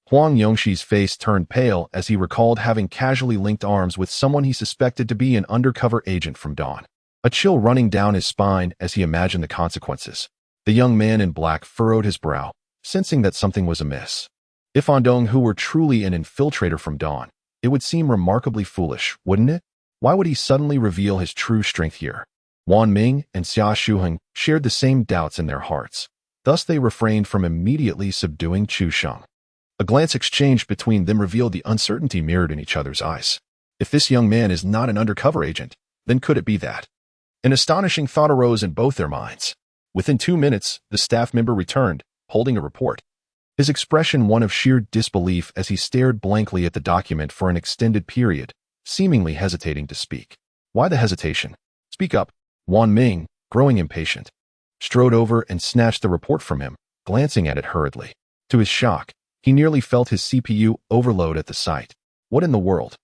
Huang Yongxi's face turned pale as he recalled having casually linked arms with someone he suspected to be an undercover agent from Dawn. A chill running down his spine as he imagined the consequences. The young man in black furrowed his brow, sensing that something was amiss. If Andong who were truly an infiltrator from Dawn, it would seem remarkably foolish, wouldn't it? Why would he suddenly reveal his true strength here? Wan Ming and Xia Shuheng shared the same doubts in their hearts. Thus they refrained from immediately subduing Chu Sheng. A glance exchanged between them revealed the uncertainty mirrored in each other's eyes. If this young man is not an undercover agent, then could it be that? An astonishing thought arose in both their minds. Within 2 minutes, the staff member returned, holding a report. His expression one of sheer disbelief as he stared blankly at the document for an extended period, seemingly hesitating to speak. Why the hesitation? Speak up. Wan Ming, growing impatient, strode over and snatched the report from him, glancing at it hurriedly. To his shock, he nearly felt his CPU overload at the sight. What in the world?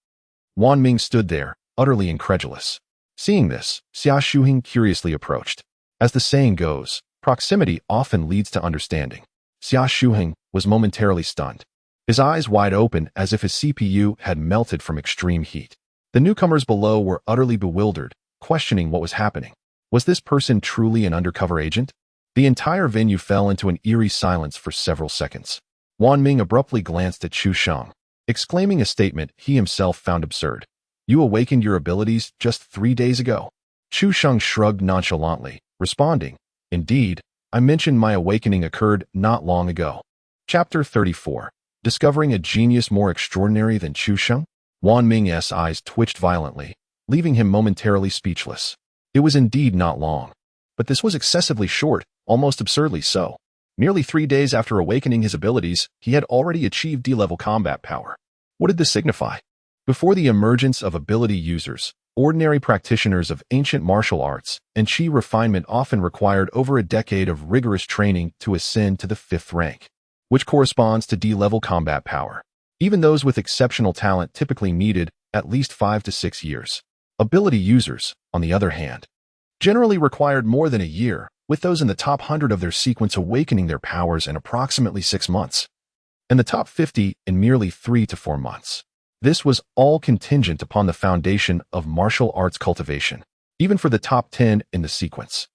Wan Ming stood there, utterly incredulous. Seeing this, Xia Shuheng curiously approached. As the saying goes, proximity often leads to understanding. Xia Shuheng was momentarily stunned, his eyes wide open as if his CPU had melted from extreme heat. The newcomers below were utterly bewildered, questioning what was happening. Was this person truly an undercover agent? The entire venue fell into an eerie silence for several seconds. Wan Ming abruptly glanced at Chu Sheng, exclaiming a statement he himself found absurd. You awakened your abilities just 3 days ago. Chu Sheng shrugged nonchalantly, responding, Indeed, I mentioned my awakening occurred not long ago. Chapter 34. Discovering a genius more extraordinary than Chu Sheng? Wan Ming's eyes twitched violently, leaving him momentarily speechless. It was indeed not long, but this was excessively short, almost absurdly so. Nearly 3 days after awakening his abilities, he had already achieved D-level combat power. What did this signify? Before the emergence of ability users, ordinary practitioners of ancient martial arts and chi refinement often required over a decade of rigorous training to ascend to the 5th rank, which corresponds to D-level combat power. Even those with exceptional talent typically needed at least 5 to 6 years. Ability users, on the other hand, generally required more than a year, with those in the top 100 of their sequence awakening their powers in approximately 6 months, and the top 50 in merely 3 to 4 months. This was all contingent upon the foundation of martial arts cultivation, even for the top 10 in the sequence.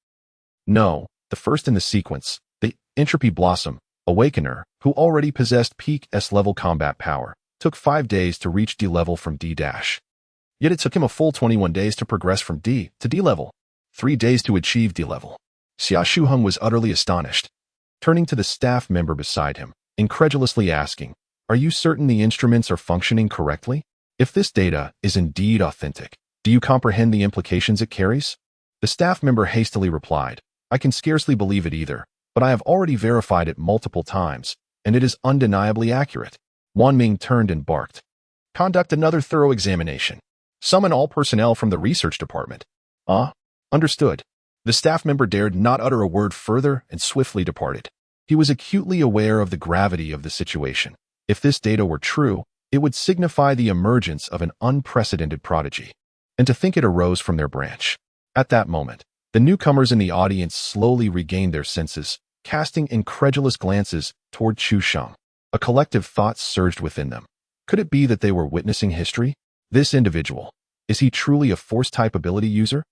No, the first in the sequence, the Entropy Blossom Awakener, who already possessed peak S-level combat power, took 5 days to reach D-level from D-. Yet it took him a full 21 days to progress from D to D level, 3 days to achieve D level. Xia Shuheng was utterly astonished, turning to the staff member beside him, incredulously asking, "Are you certain the instruments are functioning correctly? If this data is indeed authentic, do you comprehend the implications it carries?" The staff member hastily replied, "I can scarcely believe it either, but I have already verified it multiple times, and it is undeniably accurate." Wan Ming turned and barked, "Conduct another thorough examination. Summon all personnel from the research department." Understood. The staff member dared not utter a word further and swiftly departed. He was acutely aware of the gravity of the situation. If this data were true, it would signify the emergence of an unprecedented prodigy. And to think it arose from their branch. At that moment, the newcomers in the audience slowly regained their senses, casting incredulous glances toward Chu Sheng. A collective thought surged within them. Could it be that they were witnessing history? This individual, is he truly a Force-type ability user?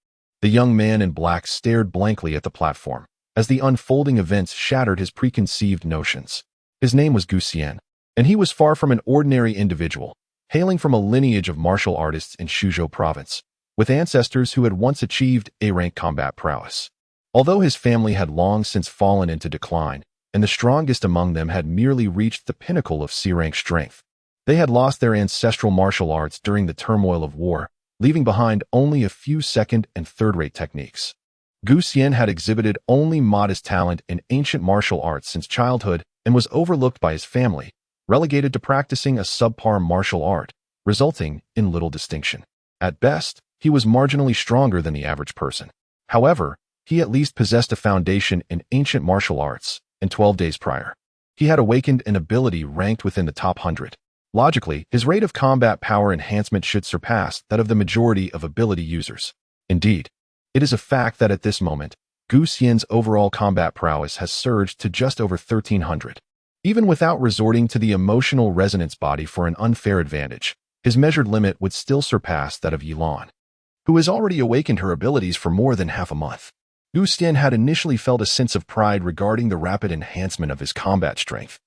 The young man in black stared blankly at the platform, as the unfolding events shattered his preconceived notions. His name was Gu Xian, and he was far from an ordinary individual, hailing from a lineage of martial artists in Shuzhou province, with ancestors who had once achieved A-rank combat prowess. Although his family had long since fallen into decline, and the strongest among them had merely reached the pinnacle of C-rank strength, they had lost their ancestral martial arts during the turmoil of war, leaving behind only a few second- and third-rate techniques. Gu Xian had exhibited only modest talent in ancient martial arts since childhood and was overlooked by his family, relegated to practicing a subpar martial art, resulting in little distinction. At best, he was marginally stronger than the average person. However, he at least possessed a foundation in ancient martial arts, and 12 days prior, he had awakened an ability ranked within the top 100. Logically, his rate of combat power enhancement should surpass that of the majority of ability users. Indeed, it is a fact that at this moment, Gu Xian's overall combat prowess has surged to just over 1,300. Even without resorting to the emotional resonance body for an unfair advantage, his measured limit would still surpass that of Yilan, who has already awakened her abilities for more than half a month. Gu Xian had initially felt a sense of pride regarding the rapid enhancement of his combat strength,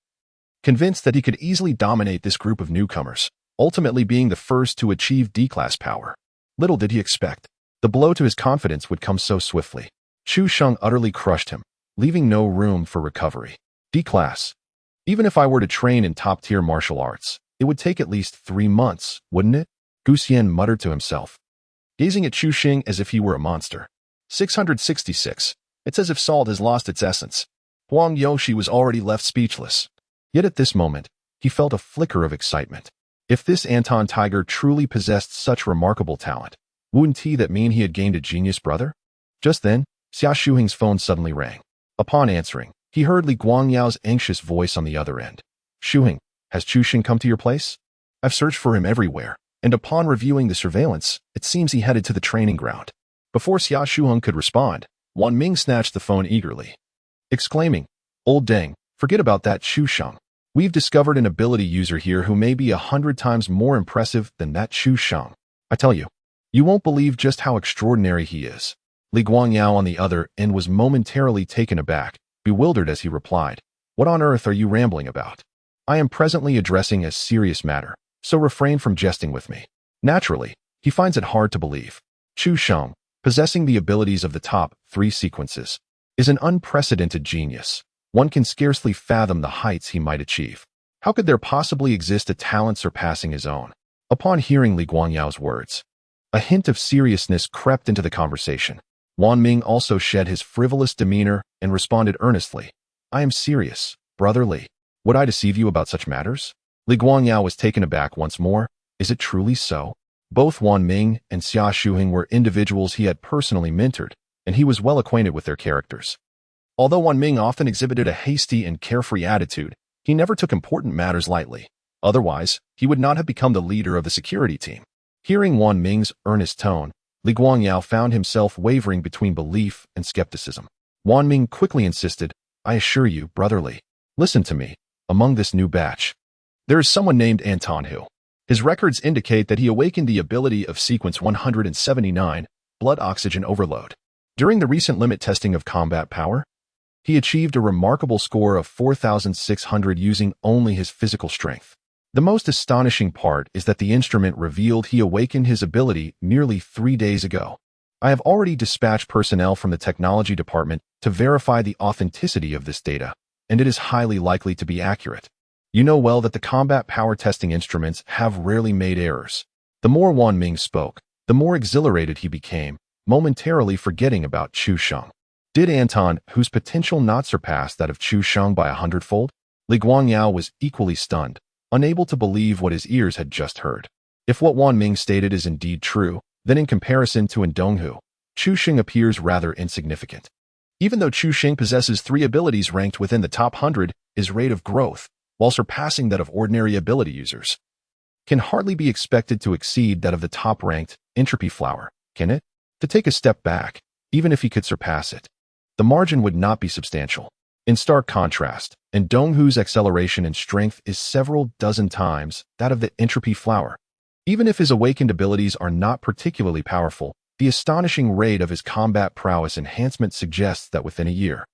convinced that he could easily dominate this group of newcomers, ultimately being the first to achieve D-class power. Little did he expect the blow to his confidence would come so swiftly. Chu Sheng utterly crushed him, leaving no room for recovery. D-class. Even if I were to train in top-tier martial arts, it would take at least 3 months, wouldn't it? Gu Xian muttered to himself, gazing at Chu Sheng as if he were a monster. 666. It's as if salt has lost its essence. Huang Yoshi was already left speechless. Yet at this moment, he felt a flicker of excitement. If this Anton Tiger truly possessed such remarkable talent, wouldn't that mean he had gained a genius brother? Just then, Xia Shuheng's phone suddenly rang. Upon answering, he heard Li Guangyao's anxious voice on the other end. "Shuheng, has Chu Sheng come to your place? I've searched for him everywhere, and upon reviewing the surveillance, it seems he headed to the training ground." Before Xia Shuheng could respond, Wan Ming snatched the phone eagerly, exclaiming, "Old Deng, forget about that Chu Sheng. We've discovered an ability user here who may be 100 times more impressive than that Chu Sheng. I tell you, you won't believe just how extraordinary he is." Li Guangyao on the other end was momentarily taken aback, bewildered as he replied, "What on earth are you rambling about? I am presently addressing a serious matter, so refrain from jesting with me." Naturally, he finds it hard to believe. Chu Sheng, possessing the abilities of the top 3 sequences, is an unprecedented genius. One can scarcely fathom the heights he might achieve. How could there possibly exist a talent surpassing his own? Upon hearing Li Guangyao's words, a hint of seriousness crept into the conversation. Wan Ming also shed his frivolous demeanor and responded earnestly, "I am serious, brother Li. Would I deceive you about such matters?" Li Guangyao was taken aback once more. Is it truly so? Both Wan Ming and Xia Shuheng were individuals he had personally mentored, and he was well acquainted with their characters. Although Wan Ming often exhibited a hasty and carefree attitude, he never took important matters lightly. Otherwise, he would not have become the leader of the security team. Hearing Wan Ming's earnest tone, Li Guangyao found himself wavering between belief and skepticism. Wan Ming quickly insisted, "I assure you, brother Li, listen to me. Among this new batch, there is someone named Anton Hu. His records indicate that he awakened the ability of sequence 179, blood oxygen overload. During the recent limit testing of combat power, he achieved a remarkable score of 4,600 using only his physical strength. The most astonishing part is that the instrument revealed he awakened his ability nearly 3 days ago. I have already dispatched personnel from the technology department to verify the authenticity of this data, and it is highly likely to be accurate. You know well that the combat power testing instruments have rarely made errors. The more Wan Ming spoke, the more exhilarated he became, momentarily forgetting about Chu Sheng. Did Anton, whose potential not surpass that of Chu Sheng by 100-fold? Li Guangyao was equally stunned, unable to believe what his ears had just heard. If what Wan Ming stated is indeed true, then in comparison to Donghu, Chu Sheng appears rather insignificant. Even though Chu Sheng possesses 3 abilities ranked within the top 100, his rate of growth, while surpassing that of ordinary ability users, can hardly be expected to exceed that of the top-ranked Entropy Flower, can it? To take a step back, even if he could surpass it, the margin would not be substantial. In stark contrast, Donghu's acceleration and strength is several dozen times that of the Entropy Flower. Even if his awakened abilities are not particularly powerful, the astonishing rate of his combat prowess enhancement suggests that within a year,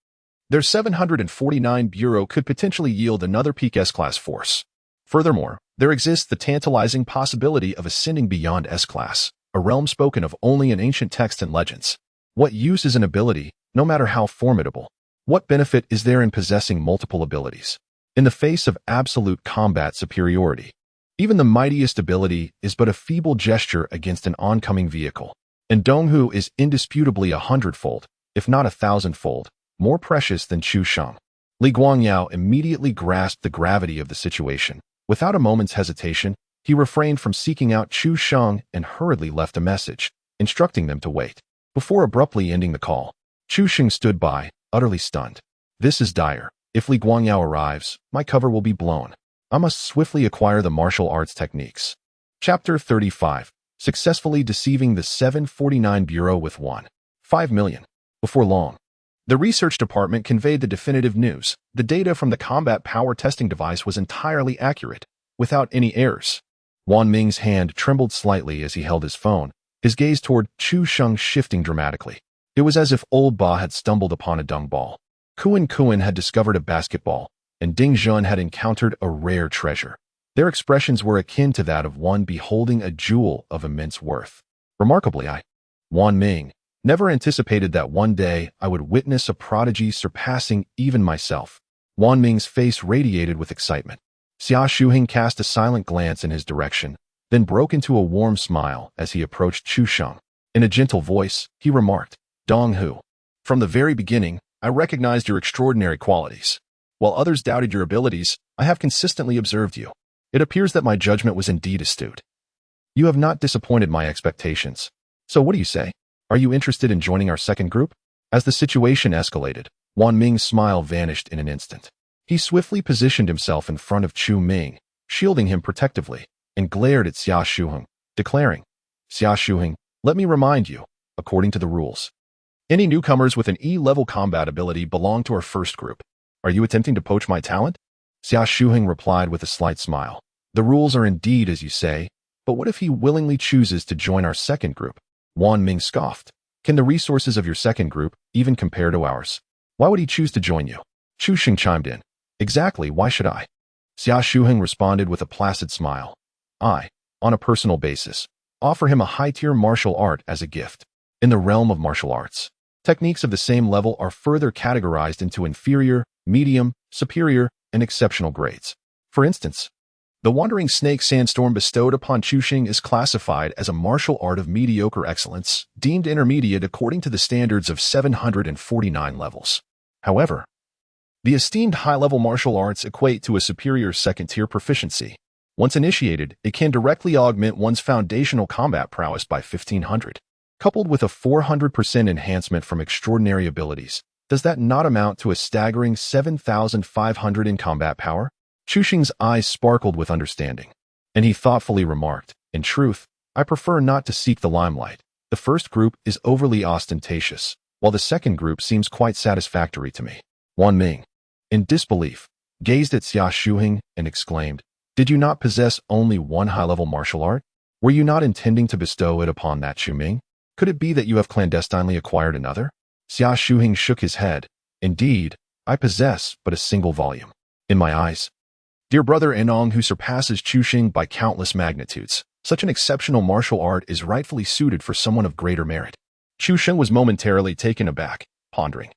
their 749 Bureau could potentially yield another peak S-Class force. Furthermore, there exists the tantalizing possibility of ascending beyond S-Class, a realm spoken of only in ancient texts and legends. What use is an ability, no matter how formidable? What benefit is there in possessing multiple abilities? In the face of absolute combat superiority, even the mightiest ability is but a feeble gesture against an oncoming vehicle. And Donghu is indisputably 100-fold, if not 1,000-fold, more precious than Chu Sheng. Li Guangyao immediately grasped the gravity of the situation. Without a moment's hesitation, he refrained from seeking out Chu Sheng and hurriedly left a message, instructing them to wait. Before abruptly ending the call, Chu Sheng stood by, utterly stunned. This is dire. If Li Guangyao arrives, my cover will be blown. I must swiftly acquire the martial arts techniques. Chapter 35. Successfully deceiving the 749 Bureau with 1.5 million. Before long, the research department conveyed the definitive news. The data from the combat power testing device was entirely accurate, without any errors. Wan Ming's hand trembled slightly as he held his phone, his gaze toward Chu Sheng shifting dramatically. It was as if old Ba had stumbled upon a dung ball. Kuan had discovered a basketball, and Ding Zhun had encountered a rare treasure. Their expressions were akin to that of one beholding a jewel of immense worth. Remarkably, Wan Ming, never anticipated that one day I would witness a prodigy surpassing even myself. Wan Ming's face radiated with excitement. Xia Shuheng cast a silent glance in his direction, then broke into a warm smile as he approached Chu Sheng. In a gentle voice, he remarked, Donghu, from the very beginning, I recognized your extraordinary qualities. While others doubted your abilities, I have consistently observed you. It appears that my judgment was indeed astute. You have not disappointed my expectations. So what do you say? Are you interested in joining our second group? As the situation escalated, Wan Ming's smile vanished in an instant. He swiftly positioned himself in front of Chu Ming, shielding him protectively, and glared at Xia Shuheng, declaring, Xia Shuheng, let me remind you, according to the rules, any newcomers with an E-level combat ability belong to our first group. Are you attempting to poach my talent? Xia Shuheng replied with a slight smile. The rules are indeed as you say, but what if he willingly chooses to join our second group? Wan Ming scoffed. Can the resources of your second group even compare to ours? Why would he choose to join you? Chu Sheng chimed in. Exactly, why should I? Xia Shuheng responded with a placid smile. I, on a personal basis, offer him a high-tier martial art as a gift. In the realm of martial arts, techniques of the same level are further categorized into inferior, medium, superior, and exceptional grades. For instance, the Wandering Snake Sandstorm bestowed upon Chu Sheng is classified as a martial art of mediocre excellence, deemed intermediate according to the standards of 749 levels. However, the esteemed high-level martial arts equate to a superior second-tier proficiency. Once initiated, it can directly augment one's foundational combat prowess by 1,500. Coupled with a 400% enhancement from extraordinary abilities, does that not amount to a staggering 7,500 in combat power? Chu Sheng's eyes sparkled with understanding, and he thoughtfully remarked, in truth, I prefer not to seek the limelight. The first group is overly ostentatious, while the second group seems quite satisfactory to me. Wan Ming, in disbelief, gazed at Xia Shuheng and exclaimed, Did you not possess only one high-level martial art? Were you not intending to bestow it upon that Chu Ming? Could it be that you have clandestinely acquired another? Xia Shuheng shook his head. Indeed, I possess but a single volume. In my eyes, Dear brother Anong, who surpasses Chuxing by countless magnitudes. Such an exceptional martial art is rightfully suited for someone of greater merit. Chuxing was momentarily taken aback, pondering.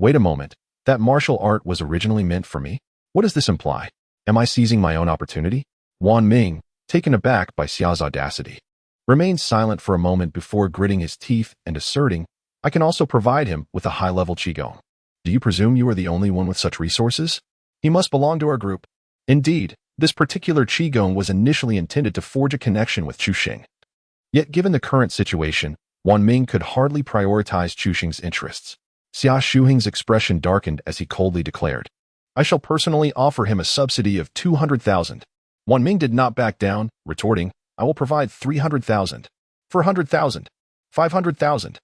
Wait a moment, that martial art was originally meant for me? What does this imply? Am I seizing my own opportunity? Wan Ming, taken aback by Xiao's audacity, remained silent for a moment before gritting his teeth and asserting, I can also provide him with a high-level Qigong. Do you presume you are the only one with such resources? He must belong to our group. Indeed, this particular Qigong was initially intended to forge a connection with Chuxing. Yet given the current situation, Wan Ming could hardly prioritize Chuxing's interests. Xia Shuhing's expression darkened as he coldly declared, I shall personally offer him a subsidy of 200,000. Wan Ming did not back down, retorting, I will provide 300,000. 400,000. 500,000.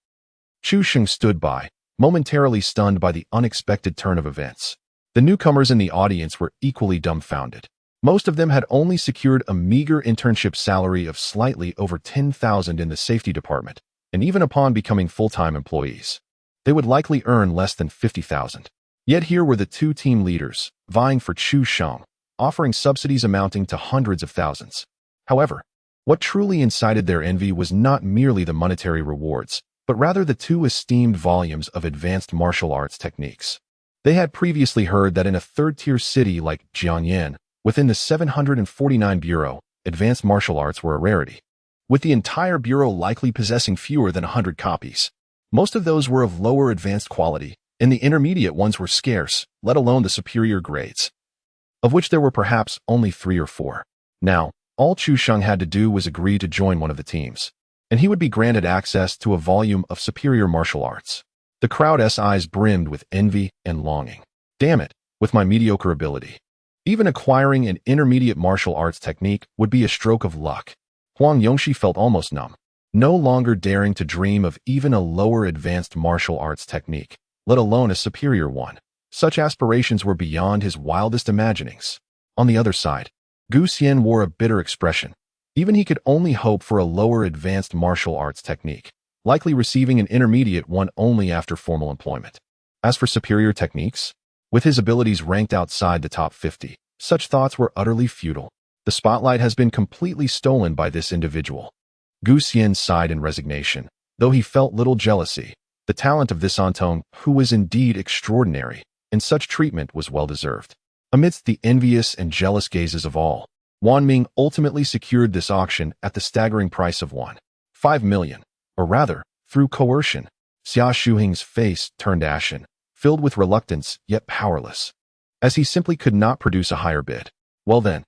Chuxing stood by, momentarily stunned by the unexpected turn of events. The newcomers in the audience were equally dumbfounded. Most of them had only secured a meager internship salary of slightly over 10,000 in the safety department, and even upon becoming full-time employees, they would likely earn less than 50,000. Yet here were the two team leaders, vying for Chuxing, offering subsidies amounting to hundreds of thousands. However, what truly incited their envy was not merely the monetary rewards, but rather the two esteemed volumes of advanced martial arts techniques. They had previously heard that in a third-tier city like Jiangyan, within the 749 Bureau, advanced martial arts were a rarity, with the entire bureau likely possessing fewer than 100 copies. Most of those were of lower advanced quality, and the intermediate ones were scarce, let alone the superior grades, of which there were perhaps only 3 or 4. Now, all Chuxing had to do was agree to join one of the teams, and he would be granted access to a volume of superior martial arts. The crowd's eyes brimmed with envy and longing. Damn it, with my mediocre ability, even acquiring an intermediate martial arts technique would be a stroke of luck. Huang Yongxi felt almost numb, no longer daring to dream of even a lower advanced martial arts technique, let alone a superior one. Such aspirations were beyond his wildest imaginings. On the other side, Gu Xian wore a bitter expression. Even he could only hope for a lower advanced martial arts technique, likely receiving an intermediate one only after formal employment. As for superior techniques, with his abilities ranked outside the top 50, such thoughts were utterly futile. The spotlight has been completely stolen by this individual. Gu Xian sighed in resignation, though he felt little jealousy. The talent of this Antong, who was indeed extraordinary, and such treatment was well-deserved. Amidst the envious and jealous gazes of all, Wan Ming ultimately secured this auction at the staggering price of 1.5 million, or rather, through coercion. Xia Shuhing's face turned ashen, filled with reluctance yet powerless, as he simply could not produce a higher bid. Well then,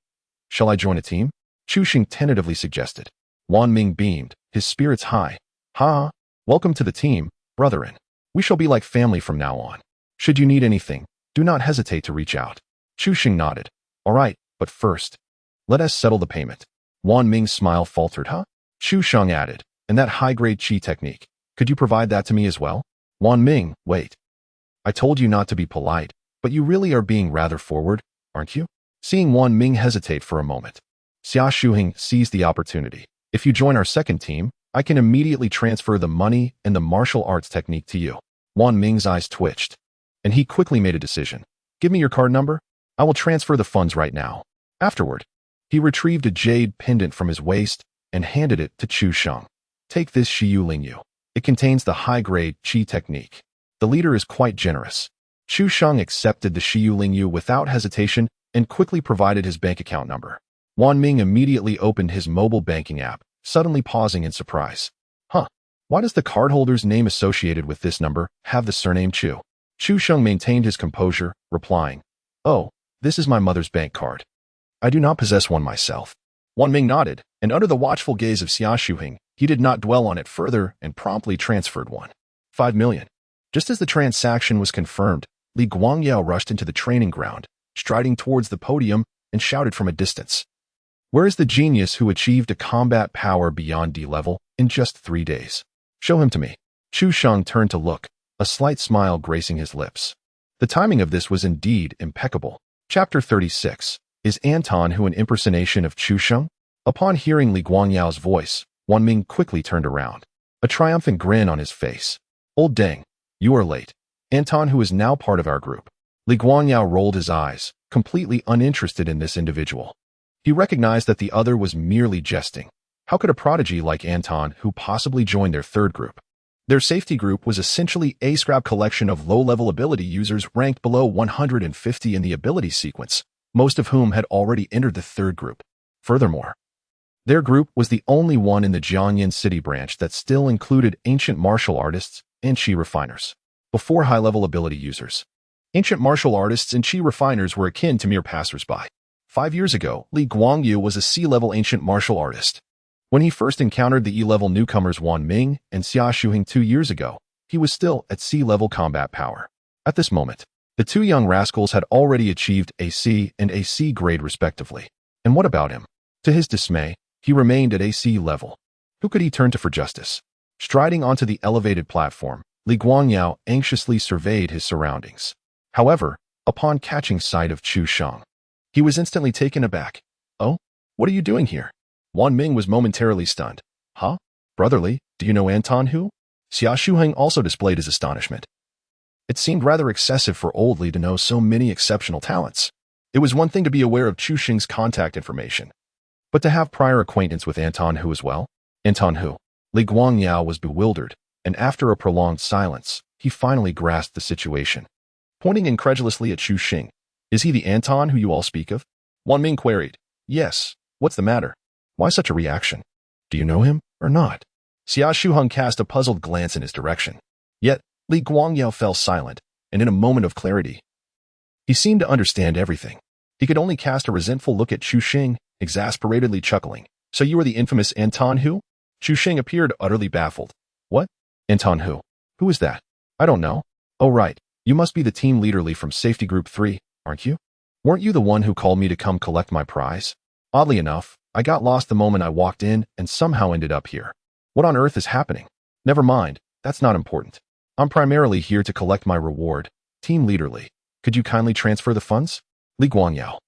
shall I join a team? Chuxing tentatively suggested. Wan Ming beamed, his spirits high. Ha! Welcome to the team, brethren. We shall be like family from now on. Should you need anything, do not hesitate to reach out. Chuxing nodded. All right, but first, let us settle the payment. Wan Ming's smile faltered. Huh? Chuxing added, and that high-grade qi technique, could you provide that to me as well? Wan Ming, wait. I told you not to be polite, but you really are being rather forward, aren't you? Seeing Wan Ming hesitate for a moment, Xia Shuhing seized the opportunity. If you join our second team, I can immediately transfer the money and the martial arts technique to you. Wan Ming's eyes twitched, and he quickly made a decision. Give me your card number. I will transfer the funds right now. Afterward, he retrieved a jade pendant from his waist and handed it to Chuxing. Take this Shiyu Lingyu. It contains the high-grade qi technique. The leader is quite generous. Chuxing accepted the Shiyu Lingyu without hesitation and quickly provided his bank account number. Wan Ming immediately opened his mobile banking app, suddenly pausing in surprise. Huh, why does the cardholder's name associated with this number have the surname Chu? Chuxing maintained his composure, replying, Oh, this is my mother's bank card. I do not possess one myself. Wan Ming nodded, and under the watchful gaze of Xia Shuhing, he did not dwell on it further and promptly transferred 1.5 million. Just as the transaction was confirmed, Li Guangyao rushed into the training ground, striding towards the podium, and shouted from a distance. Where is the genius who achieved a combat power beyond D level in just 3 days? Show him to me. Chuxing turned to look, a slight smile gracing his lips. The timing of this was indeed impeccable. Chapter 36. Is Anton Hu an impersonation of Chuxing? Upon hearing Li Guangyao's voice, Wan Ming quickly turned around, a triumphant grin on his face. Old Deng, you are late. Anton Hu is now part of our group. Li Guangyao rolled his eyes, completely uninterested in this individual. He recognized that the other was merely jesting. How could a prodigy like Anton Hu possibly join their third group? Their safety group was essentially a scrap collection of low-level ability users ranked below 150 in the ability sequence, most of whom had already entered the third group. Furthermore, their group was the only one in the Jiangyan City branch that still included ancient martial artists and chi refiners. Before high-level ability users, ancient martial artists and chi refiners were akin to mere passers-by. 5 years ago, Li Guangyu was a C-level ancient martial artist. When he first encountered the E-level newcomers Wan Ming and Xia Shuheng 2 years ago, he was still at C-level combat power. At this moment, the two young rascals had already achieved a C and a C grade respectively. And what about him? To his dismay, he remained at a C level. Who could he turn to for justice? Striding onto the elevated platform, Li Guangyao anxiously surveyed his surroundings. However, upon catching sight of Chu Shang, he was instantly taken aback. Oh? What are you doing here? Wan Ming was momentarily stunned. Huh? Brotherly, do you know Anton Hu? Xia Shuheng also displayed his astonishment. It seemed rather excessive for old Li to know so many exceptional talents. It was one thing to be aware of Chu Xing's contact information, but to have prior acquaintance with Anton Hu as well? Anton Hu. Li Guangyao was bewildered, and after a prolonged silence, he finally grasped the situation. Pointing incredulously at Chu Xing, is he the Anton who you all speak of? Wan Ming queried. Yes. What's the matter? Why such a reaction? Do you know him or not? Xia Shuheng cast a puzzled glance in his direction. Yet, Li Guangyao fell silent, and in a moment of clarity, he seemed to understand everything. He could only cast a resentful look at Chu Xing, exasperatedly chuckling. So you are the infamous Anton Hu? Chu Xing appeared utterly baffled. What? Anton Hu? Who is that? I don't know. Oh right, you must be the team leader Li from Safety Group 3, aren't you? Weren't you the one who called me to come collect my prize? Oddly enough, I got lost the moment I walked in and somehow ended up here. What on earth is happening? Never mind, that's not important. I'm primarily here to collect my reward. Team leader Li, could you kindly transfer the funds? Li Guangyao.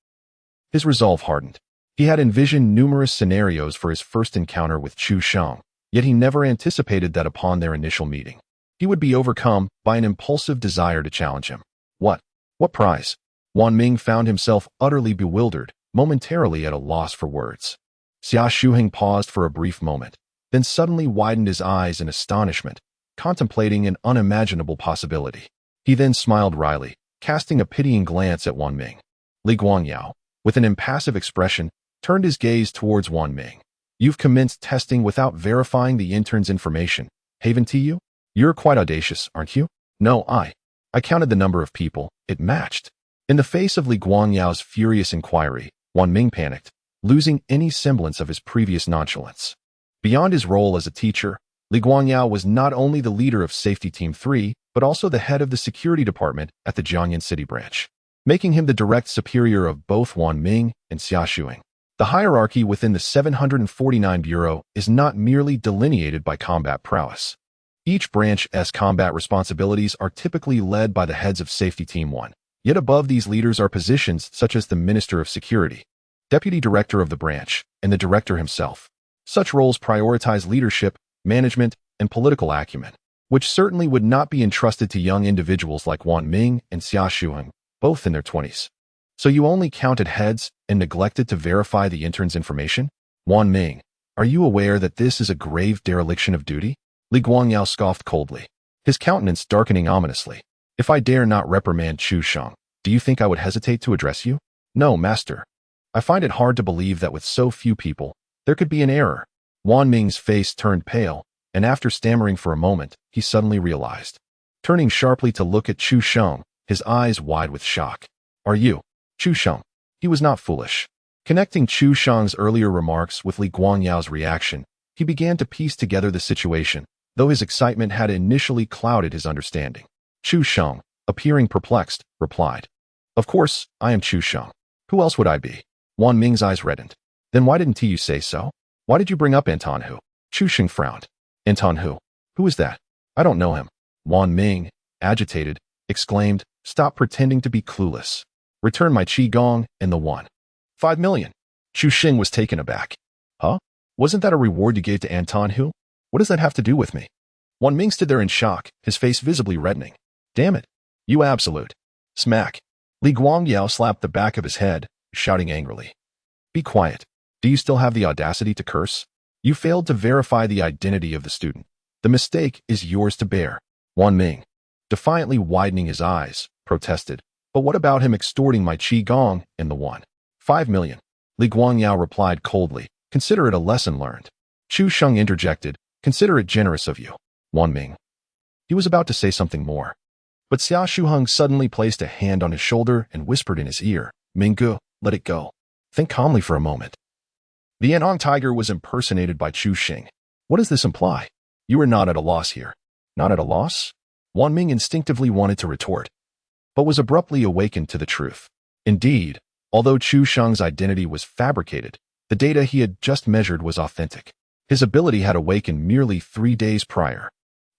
His resolve hardened. He had envisioned numerous scenarios for his first encounter with Chu Shang, yet he never anticipated that upon their initial meeting, he would be overcome by an impulsive desire to challenge him. What? What prize? Wan Ming found himself utterly bewildered, momentarily at a loss for words. Xia Shuheng paused for a brief moment, then suddenly widened his eyes in astonishment, contemplating an unimaginable possibility. He then smiled wryly, casting a pitying glance at Wan Ming. Li Guangyao, with an impassive expression, turned his gaze towards Wan Ming. You've commenced testing without verifying the intern's information. Haven't you? You're quite audacious, aren't you? No, I counted the number of people. It matched. In the face of Li Guangyao's furious inquiry, Wan Ming panicked, losing any semblance of his previous nonchalance. Beyond his role as a teacher, Li Guangyao was not only the leader of Safety Team 3, but also the head of the security department at the Jiangyan City branch, making him the direct superior of both Wan Ming and Xia Shuheng. The hierarchy within the 749 Bureau is not merely delineated by combat prowess. Each branch's combat responsibilities are typically led by the heads of Safety Team 1. Yet above these leaders are positions such as the Minister of Security, Deputy Director of the branch, and the Director himself. Such roles prioritize leadership, management, and political acumen, which certainly would not be entrusted to young individuals like Wan Ming and Xia Shuheng, both in their 20s. So you only counted heads and neglected to verify the intern's information? Wan Ming, are you aware that this is a grave dereliction of duty? Li Guangyao scoffed coldly, his countenance darkening ominously. If I dare not reprimand Chu Shang, do you think I would hesitate to address you? No, master. I find it hard to believe that with so few people, there could be an error. Wan Ming's face turned pale, and after stammering for a moment, he suddenly realized. Turning sharply to look at Chu Shang, his eyes wide with shock. Are you? Chu Shang. He was not foolish. Connecting Chu Shang's earlier remarks with Li Guangyao's reaction, he began to piece together the situation, though his excitement had initially clouded his understanding. Chu Shang, appearing perplexed, replied, Of course, I am Chu Shang. Who else would I be? Wan Ming's eyes reddened. Then why didn't you say so? Why did you bring up Anton Hu? Chu Xing frowned. Anton Hu? Who is that? I don't know him. Wan Ming, agitated, exclaimed, Stop pretending to be clueless. Return my Qi Gong and the 1.5 million. Chu Xing was taken aback. Huh? Wasn't that a reward you gave to Anton Hu? What does that have to do with me? Wan Ming stood there in shock, his face visibly reddening. Damn it. You absolute. Smack. Li Guangyao slapped the back of his head, shouting angrily. Be quiet. Do you still have the audacity to curse? You failed to verify the identity of the student. The mistake is yours to bear. Wang Ming, defiantly widening his eyes, protested. But what about him extorting my Qi Gong and the 1.5 million? Li Guangyao replied coldly. Consider it a lesson learned. Chu Sheng interjected. Consider it generous of you. Wang Ming. He was about to say something more. But Xia Shuheng suddenly placed a hand on his shoulder and whispered in his ear, Minggu, let it go. Think calmly for a moment. The Anong tiger was impersonated by Chu Xing. What does this imply? You are not at a loss here. Not at a loss? Wang Ming instinctively wanted to retort, but was abruptly awakened to the truth. Indeed, although Chu Sheng's identity was fabricated, the data he had just measured was authentic. His ability had awakened merely 3 days prior.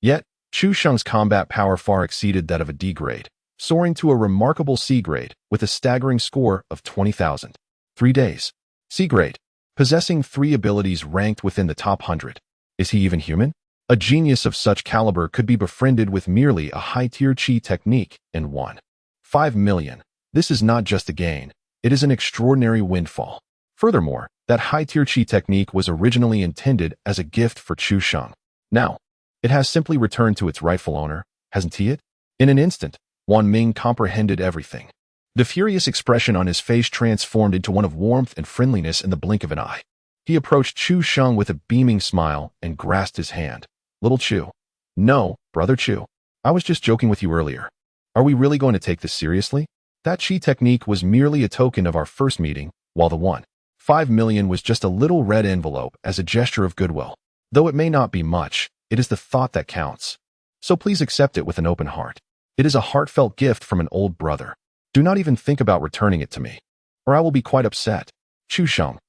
Yet, Chu Sheng's combat power far exceeded that of a D grade, soaring to a remarkable C grade with a staggering score of 20,000. 3 days. C grade. Possessing 3 abilities ranked within the top 100. Is he even human? A genius of such caliber could be befriended with merely a high-tier Qi technique in 1.5 million. This is not just a gain. It is an extraordinary windfall. Furthermore, that high-tier Qi technique was originally intended as a gift for Chu Sheng. Now, it has simply returned to its rightful owner, hasn't he? In an instant, Wang Ming comprehended everything. The furious expression on his face transformed into one of warmth and friendliness in the blink of an eye. He approached Chu Sheng with a beaming smile and grasped his hand. Little Chu. No, Brother Chu. I was just joking with you earlier. Are we really going to take this seriously? That Qi technique was merely a token of our first meeting, while the 1.5 million was just a little red envelope as a gesture of goodwill. Though it may not be much, it is the thought that counts. So please accept it with an open heart. It is a heartfelt gift from an old brother. Do not even think about returning it to me, or I will be quite upset. Chu Sheng.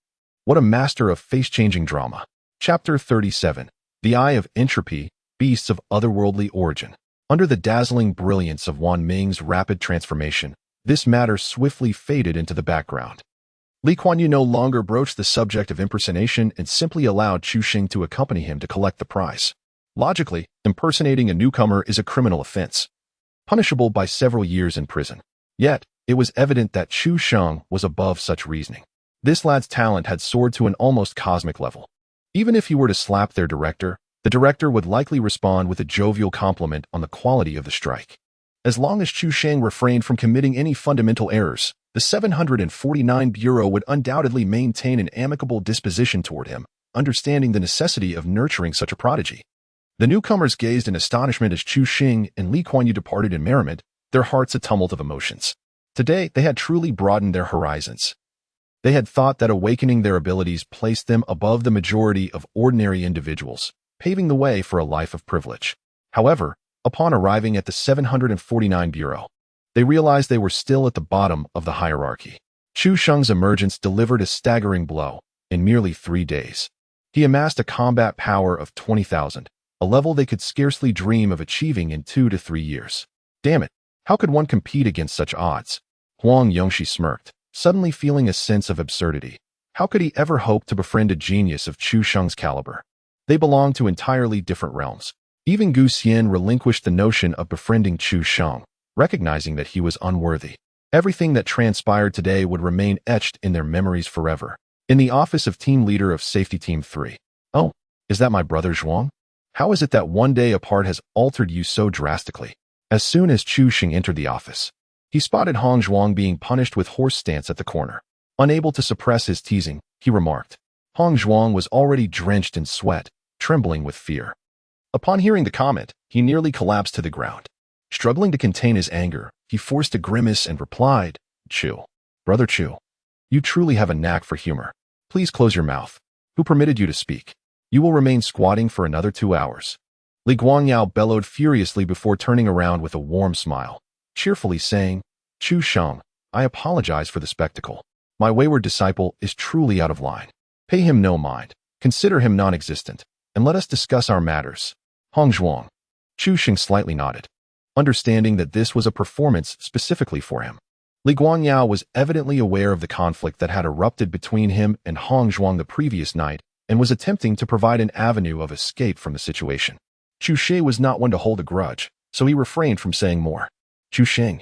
What a master of face-changing drama. Chapter 37. The Eye of Entropy, Beasts of Otherworldly Origin. Under the dazzling brilliance of Wang Ming's rapid transformation, this matter swiftly faded into the background. Li Kuan-Yu no longer broached the subject of impersonation and simply allowed Chu Xing to accompany him to collect the prize. Logically, impersonating a newcomer is a criminal offense, punishable by several years in prison. Yet, it was evident that Chu Sheng was above such reasoning. This lad's talent had soared to an almost cosmic level. Even if he were to slap their director, the director would likely respond with a jovial compliment on the quality of the strike. As long as Chu Sheng refrained from committing any fundamental errors, the 749 Bureau would undoubtedly maintain an amicable disposition toward him, understanding the necessity of nurturing such a prodigy. The newcomers gazed in astonishment as Chu Xing and Li Kuan-Yu departed in merriment, their hearts a tumult of emotions. Today, they had truly broadened their horizons. They had thought that awakening their abilities placed them above the majority of ordinary individuals, paving the way for a life of privilege. However, upon arriving at the 749 Bureau, they realized they were still at the bottom of the hierarchy. Chu Sheng's emergence delivered a staggering blow. In merely 3 days, he amassed a combat power of 20,000, a level they could scarcely dream of achieving in 2 to 3 years. Damn it, how could one compete against such odds? Huang Yongxi smirked, suddenly feeling a sense of absurdity. How could he ever hope to befriend a genius of Chu Sheng's caliber? They belonged to entirely different realms. Even Gu Xian relinquished the notion of befriending Chu Sheng, recognizing that he was unworthy. Everything that transpired today would remain etched in their memories forever. In the office of team leader of Safety Team 3. Oh, is that my brother Zhuang? How is it that one day apart has altered you so drastically? As soon as Chu Xing entered the office, he spotted Hong Zhuang being punished with horse stance at the corner. Unable to suppress his teasing, he remarked. Hong Zhuang was already drenched in sweat, trembling with fear. Upon hearing the comment, he nearly collapsed to the ground. Struggling to contain his anger, he forced a grimace and replied, Chu. Brother Chu, you truly have a knack for humor. Please close your mouth. Who permitted you to speak? You will remain squatting for another 2 hours. Li Guangyao bellowed furiously before turning around with a warm smile, cheerfully saying, Chu Sheng, I apologize for the spectacle. My wayward disciple is truly out of line. Pay him no mind, consider him non-existent, and let us discuss our matters. Hong Zhuang. Chu Xing slightly nodded, understanding that this was a performance specifically for him. Li Guangyao was evidently aware of the conflict that had erupted between him and Hong Zhuang the previous night and was attempting to provide an avenue of escape from the situation. Chu Shi was not one to hold a grudge, so he refrained from saying more. Chu Xing,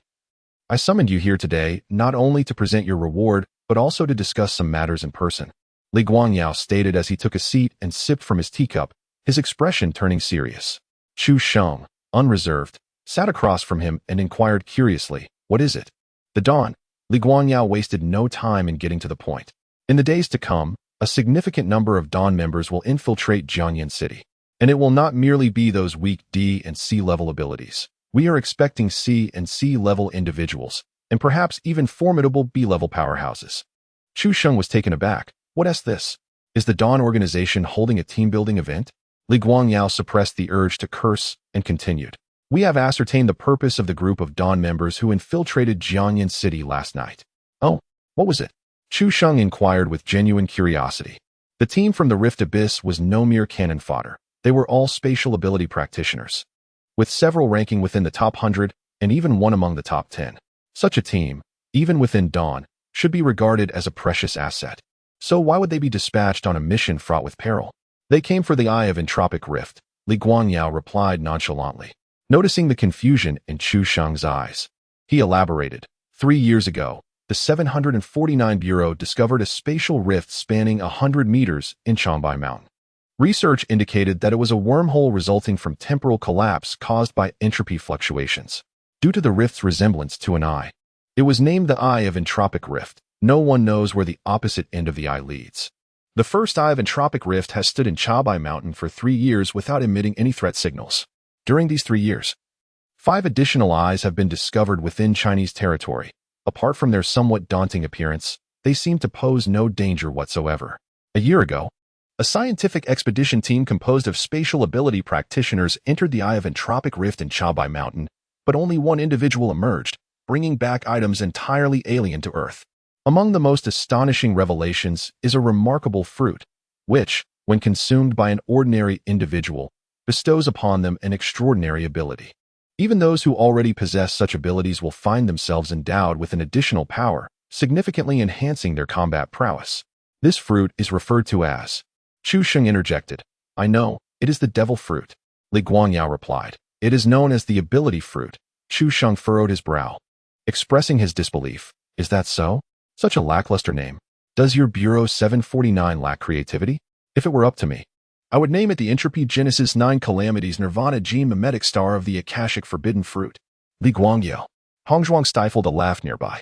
I summoned you here today not only to present your reward, but also to discuss some matters in person, Li Guangyao stated as he took a seat and sipped from his teacup, his expression turning serious. Chu Sheng, unreserved, sat across from him and inquired curiously, "What is it?" The dawn. Li Guangyao wasted no time in getting to the point. In the days to come, a significant number of Dawn members will infiltrate Jiangyan City. And it will not merely be those weak D and C level abilities. We are expecting C and C level individuals, and perhaps even formidable B level powerhouses. Chu Sheng was taken aback. What is this? Is the Dawn organization holding a team-building event? Li Guangyao suppressed the urge to curse and continued. We have ascertained the purpose of the group of Dawn members who infiltrated Jiangyan City last night. Oh, what was it? Chu Sheng inquired with genuine curiosity. The team from the Rift Abyss was no mere cannon fodder. They were all spatial ability practitioners, with several ranking within the top 100 and even one among the top 10. Such a team, even within Dawn, should be regarded as a precious asset. So why would they be dispatched on a mission fraught with peril? They came for the Eye of Entropic Rift, Li Guangyao replied nonchalantly. Noticing the confusion in Chu Sheng's eyes, he elaborated. 3 years ago, the 749 Bureau discovered a spatial rift spanning 100 meters in Changbai Mountain. Research indicated that it was a wormhole resulting from temporal collapse caused by entropy fluctuations. Due to the rift's resemblance to an eye, it was named the Eye of Entropic Rift. No one knows where the opposite end of the eye leads. The first Eye of Entropic Rift has stood in Changbai Mountain for 3 years without emitting any threat signals. During these 3 years, 5 additional eyes have been discovered within Chinese territory. Apart from their somewhat daunting appearance, they seem to pose no danger whatsoever. A year ago, a scientific expedition team composed of spatial ability practitioners entered the Eye of Entropic Rift in Changbai Mountain, but only one individual emerged, bringing back items entirely alien to Earth. Among the most astonishing revelations is a remarkable fruit, which, when consumed by an ordinary individual, bestows upon them an extraordinary ability. Even those who already possess such abilities will find themselves endowed with an additional power, significantly enhancing their combat prowess. This fruit is referred to as. Chu Sheng interjected. I know, it is the devil fruit. Li Guangyao replied. It is known as the ability fruit. Chu Sheng furrowed his brow, expressing his disbelief. Is that so? Such a lackluster name. Does your Bureau 749 lack creativity? If it were up to me, I would name it the Entropy Genesis 9 Calamities Nirvana Gene Mimetic Star of the Akashic Forbidden Fruit. Li Guangyao. Hongzhuang stifled a laugh nearby,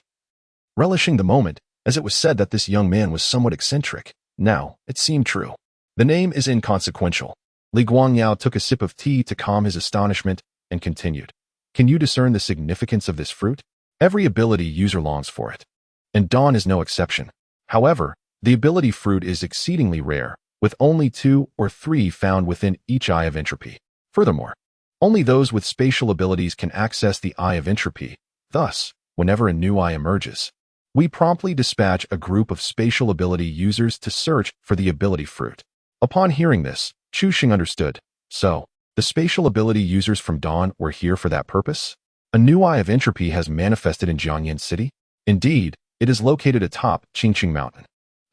relishing the moment, as it was said that this young man was somewhat eccentric. Now, it seemed true. The name is inconsequential. Li Guangyao took a sip of tea to calm his astonishment and continued. Can you discern the significance of this fruit? Every ability user longs for it, and Dawn is no exception. However, the ability fruit is exceedingly rare, with only 2 or 3 found within each Eye of Entropy. Furthermore, only those with spatial abilities can access the Eye of Entropy. Thus, whenever a new eye emerges, we promptly dispatch a group of spatial ability users to search for the ability fruit. Upon hearing this, Chu Sheng understood. So, the spatial ability users from Dawn were here for that purpose? A new Eye of Entropy has manifested in Jiangyan City? Indeed, it is located atop Qingqing Mountain.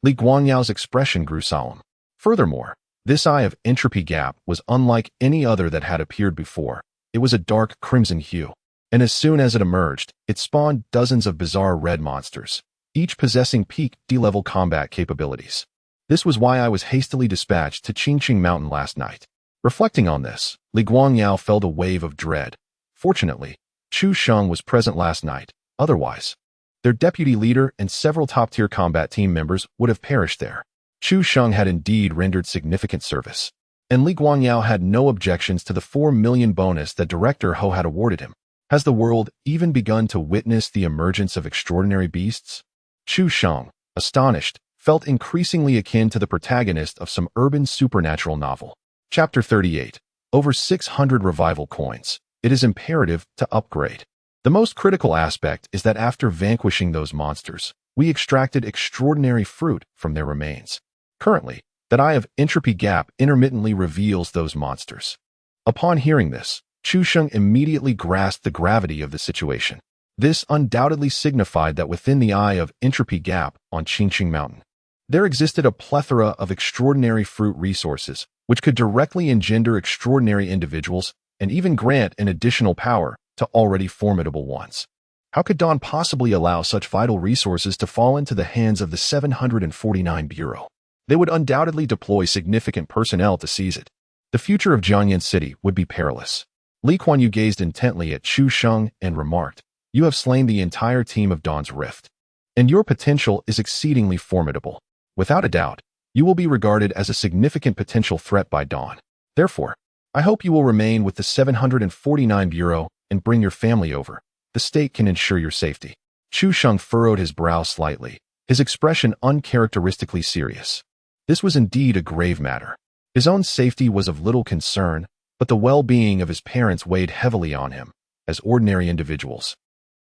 Li Guangyao's expression grew solemn. Furthermore, this Eye of Entropy Gap was unlike any other that had appeared before. It was a dark crimson hue, and as soon as it emerged, it spawned dozens of bizarre red monsters, each possessing peak D-level combat capabilities. This was why I was hastily dispatched to Qingqing Mountain last night. Reflecting on this, Li Guangyao felt a wave of dread. Fortunately, Chu Sheng was present last night. Otherwise, their deputy leader and several top-tier combat team members would have perished there. Chu Sheng had indeed rendered significant service, and Li Guangyao had no objections to the 4 million bonus that Director Ho had awarded him. Has the world even begun to witness the emergence of extraordinary beasts? Chu Sheng, astonished, felt increasingly akin to the protagonist of some urban supernatural novel. Chapter 38. Over 600 revival coins. It is imperative to upgrade. The most critical aspect is that after vanquishing those monsters, we extracted extraordinary fruit from their remains. Currently, that Eye of Entropy Gap intermittently reveals those monsters. Upon hearing this, Chu Sheng immediately grasped the gravity of the situation. This undoubtedly signified that within the Eye of Entropy Gap on Qingqing Mountain, there existed a plethora of extraordinary fruit resources, which could directly engender extraordinary individuals and even grant an additional power to already formidable ones. How could Dawn possibly allow such vital resources to fall into the hands of the 749 Bureau? They would undoubtedly deploy significant personnel to seize it. The future of Jiangyan City would be perilous. Li Kuan-Yu gazed intently at Chu Sheng and remarked, "You have slain the entire team of Dawn's Rift, and your potential is exceedingly formidable. Without a doubt, you will be regarded as a significant potential threat by Dawn. Therefore, I hope you will remain with the 749 Bureau and bring your family over. The state can ensure your safety." Chu Sheng furrowed his brow slightly, his expression uncharacteristically serious. This was indeed a grave matter. His own safety was of little concern, but the well-being of his parents weighed heavily on him, as ordinary individuals.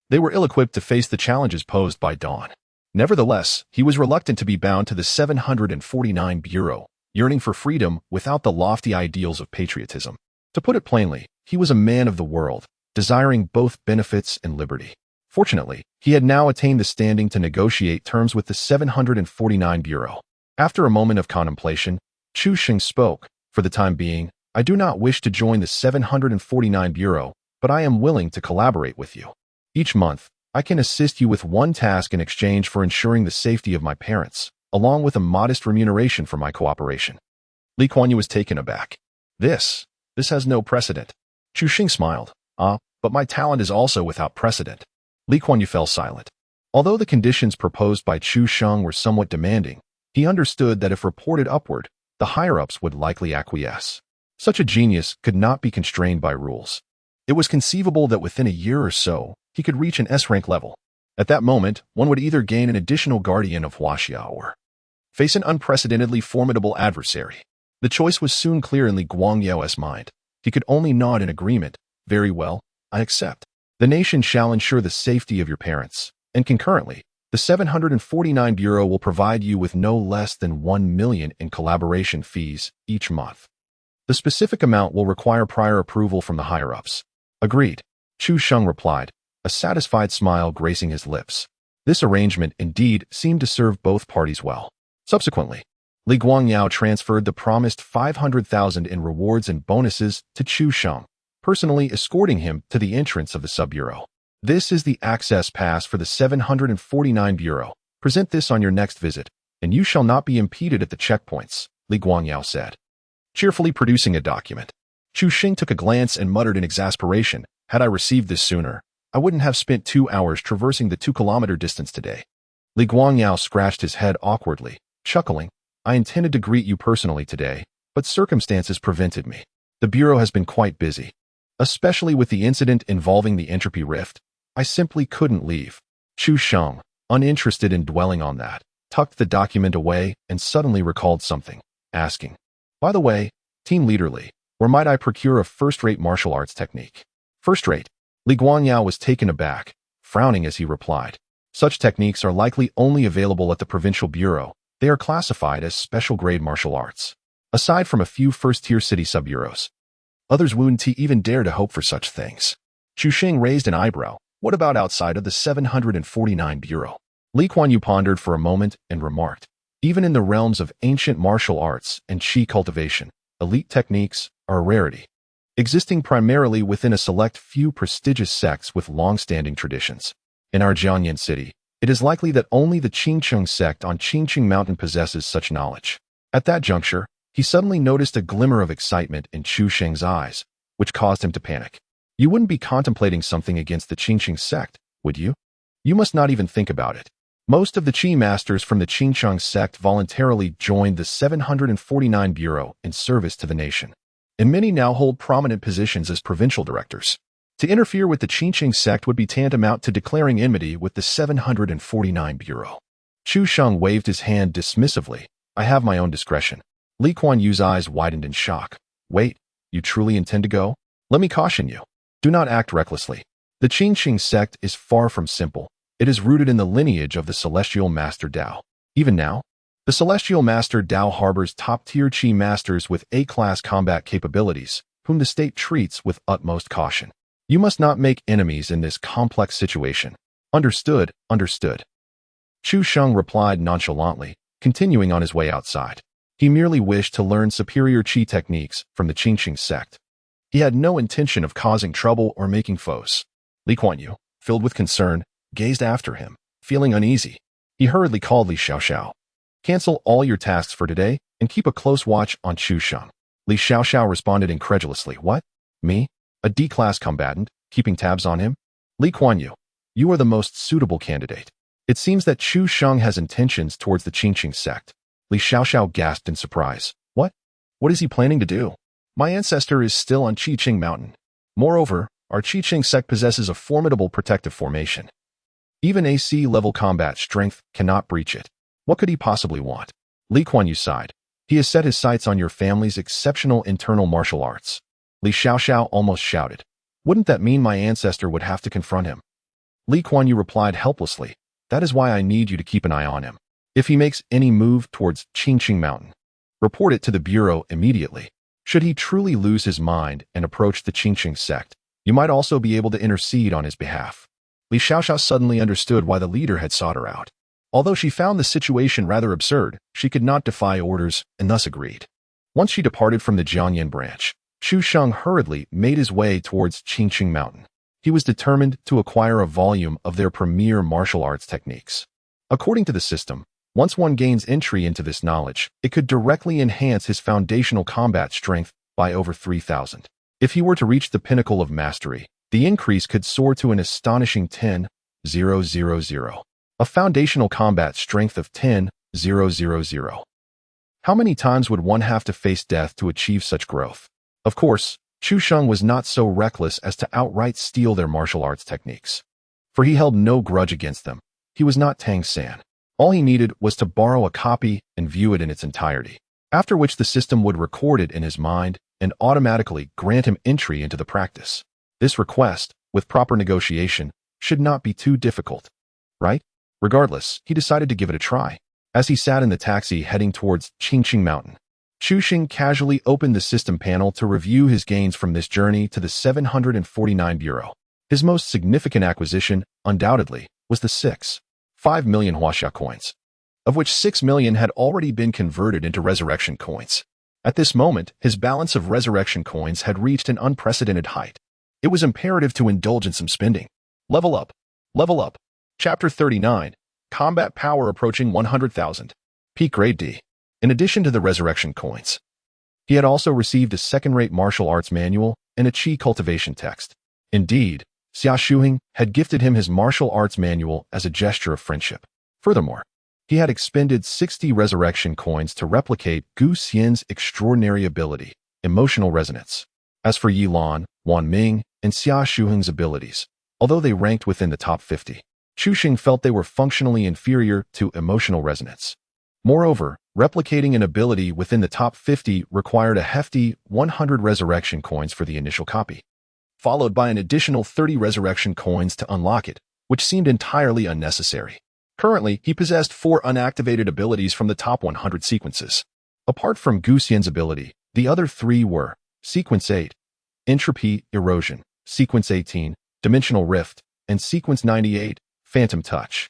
They were ill-equipped to face the challenges posed by Dawn. Nevertheless, he was reluctant to be bound to the 749 Bureau, yearning for freedom without the lofty ideals of patriotism. To put it plainly, he was a man of the world, desiring both benefits and liberty. Fortunately, he had now attained the standing to negotiate terms with the 749 Bureau. After a moment of contemplation, Chu Sheng spoke, "For the time being, I do not wish to join the 749 Bureau, but I am willing to collaborate with you. Each month, I can assist you with one task in exchange for ensuring the safety of my parents, along with a modest remuneration for my cooperation." Li Kuan-Yu was taken aback. This has no precedent." Chu Sheng smiled. But my talent is also without precedent." Li Kuan-Yu fell silent. Although the conditions proposed by Chu Sheng were somewhat demanding, he understood that if reported upward, the higher-ups would likely acquiesce. Such a genius could not be constrained by rules. It was conceivable that within a year or so, he could reach an S-rank level. At that moment, one would either gain an additional guardian of Huaxia or face an unprecedentedly formidable adversary. The choice was soon clear in Li Guangyao's mind. He could only nod in agreement. "Very well, I accept. The nation shall ensure the safety of your parents, and concurrently, the 749 Bureau will provide you with no less than 1 million in collaboration fees each month. The specific amount will require prior approval from the higher-ups." "Agreed," Chu Sheng replied, a satisfied smile gracing his lips. This arrangement indeed seemed to serve both parties well. Subsequently, Li Guangyao transferred the promised 500,000 in rewards and bonuses to Chu Sheng, personally escorting him to the entrance of the sub-bureau. "This is the access pass for the 749 Bureau. Present this on your next visit, and you shall not be impeded at the checkpoints," Li Guangyao said, cheerfully producing a document. Chu Sheng took a glance and muttered in exasperation, "Had I received this sooner, I wouldn't have spent 2 hours traversing the 2-kilometer distance today." Li Guangyao scratched his head awkwardly, chuckling, "I intended to greet you personally today, but circumstances prevented me. The Bureau has been quite busy. Especially with the incident involving the Entropy Rift, I simply couldn't leave." Chu Sheng, uninterested in dwelling on that, tucked the document away and suddenly recalled something, asking, "By the way, Team Leader Li, where might I procure a first-rate martial arts technique?" "First-rate?" Li Guangyao was taken aback, frowning as he replied, "Such techniques are likely only available at the Provincial Bureau. They are classified as special-grade martial arts. Aside from a few first-tier city sub-bureaus, others wouldn't even dare to hope for such things." Chu Sheng raised an eyebrow. "What about outside of the 749 Bureau?" Li Kuan-Yu pondered for a moment and remarked, "Even in the realms of ancient martial arts and qi cultivation, elite techniques are a rarity, existing primarily within a select few prestigious sects with long-standing traditions. In our Jiangyan city, it is likely that only the Qingcheng sect on Qingqing Mountain possesses such knowledge." At that juncture, he suddenly noticed a glimmer of excitement in Chu Sheng's eyes, which caused him to panic. "You wouldn't be contemplating something against the Qingqing sect, would you? You must not even think about it. Most of the Qi masters from the Qingcheng sect voluntarily joined the 749 Bureau in service to the nation, and many now hold prominent positions as provincial directors. To interfere with the Qingqing sect would be tantamount to declaring enmity with the 749 Bureau." Chu Sheng waved his hand dismissively. "I have my own discretion." Li Kuan-Yu's eyes widened in shock. "Wait, you truly intend to go? Let me caution you. Do not act recklessly. The Qingqing sect is far from simple. It is rooted in the lineage of the Celestial Master Dao. Even now, the Celestial Master Dao harbors top-tier Qi masters with A-class combat capabilities, whom the state treats with utmost caution. You must not make enemies in this complex situation." "Understood, understood." Chu Sheng replied nonchalantly, continuing on his way outside. He merely wished to learn superior Qi techniques from the Qingqing sect. He had no intention of causing trouble or making foes. Li Kuan-Yu, filled with concern, gazed after him, feeling uneasy. He hurriedly called Li Xiaoxiao. Cancel all your tasks for today and keep a close watch on Chu Sheng. Li Xiaoxiao responded incredulously. What? Me? A D-class combatant, keeping tabs on him? Li Kuanyu, you are the most suitable candidate. It seems that Chu Sheng has intentions towards the Qingqing sect. Li Xiaoxiao gasped in surprise. What? What is he planning to do? My ancestor is still on Qingqing Mountain. Moreover, our Qingqing sect possesses a formidable protective formation. Even AC-level combat strength cannot breach it. What could he possibly want? Li Kuanyu sighed. He has set his sights on your family's exceptional internal martial arts. Li Xiaoxiao almost shouted. Wouldn't that mean my ancestor would have to confront him? Li Kuanyu replied helplessly. That is why I need you to keep an eye on him. If he makes any move towards Qingqing Mountain, report it to the Bureau immediately. Should he truly lose his mind and approach the Qingqing sect, you might also be able to intercede on his behalf. Li Xiaoxiao suddenly understood why the leader had sought her out. Although she found the situation rather absurd, she could not defy orders and thus agreed. Once she departed from the Jiangyan branch, Chu Sheng hurriedly made his way towards Qingqing Mountain. He was determined to acquire a volume of their premier martial arts techniques. According to the system, once one gains entry into this knowledge, it could directly enhance his foundational combat strength by over 3,000. If he were to reach the pinnacle of mastery, the increase could soar to an astonishing 10,000. A foundational combat strength of 10,000. How many times would one have to face death to achieve such growth? Of course, Chu Sheng was not so reckless as to outright steal their martial arts techniques. For he held no grudge against them. He was not Tang San. All he needed was to borrow a copy and view it in its entirety, after which the system would record it in his mind and automatically grant him entry into the practice. This request, with proper negotiation, should not be too difficult, right? Regardless, he decided to give it a try. As he sat in the taxi heading towards Qingqing Mountain, Chu Sheng casually opened the system panel to review his gains from this journey to the 749 Bureau. His most significant acquisition, undoubtedly, was the 5 million Huaxia coins, of which 6 million had already been converted into resurrection coins. At this moment, his balance of resurrection coins had reached an unprecedented height. It was imperative to indulge in some spending. Level up. Level up. Chapter 39. Combat power approaching 100,000. Peak grade D. In addition to the resurrection coins, he had also received a second-rate martial arts manual and a Qi cultivation text. Indeed, Xia Shuheng had gifted him his martial arts manual as a gesture of friendship. Furthermore, he had expended 60 resurrection coins to replicate Gu Xian's extraordinary ability, emotional resonance. As for Yi Lan, Wan Ming, and Xia Shuheng's abilities, although they ranked within the top 50, Chu Sheng felt they were functionally inferior to emotional resonance. Moreover, replicating an ability within the top 50 required a hefty 100 resurrection coins for the initial copy, followed by an additional 30 resurrection coins to unlock it, which seemed entirely unnecessary. Currently, he possessed 4 unactivated abilities from the top 100 sequences. Apart from Gu Xian's ability, the other 3 were Sequence 8, Entropy Erosion, Sequence 18, Dimensional Rift, and Sequence 98, Phantom Touch.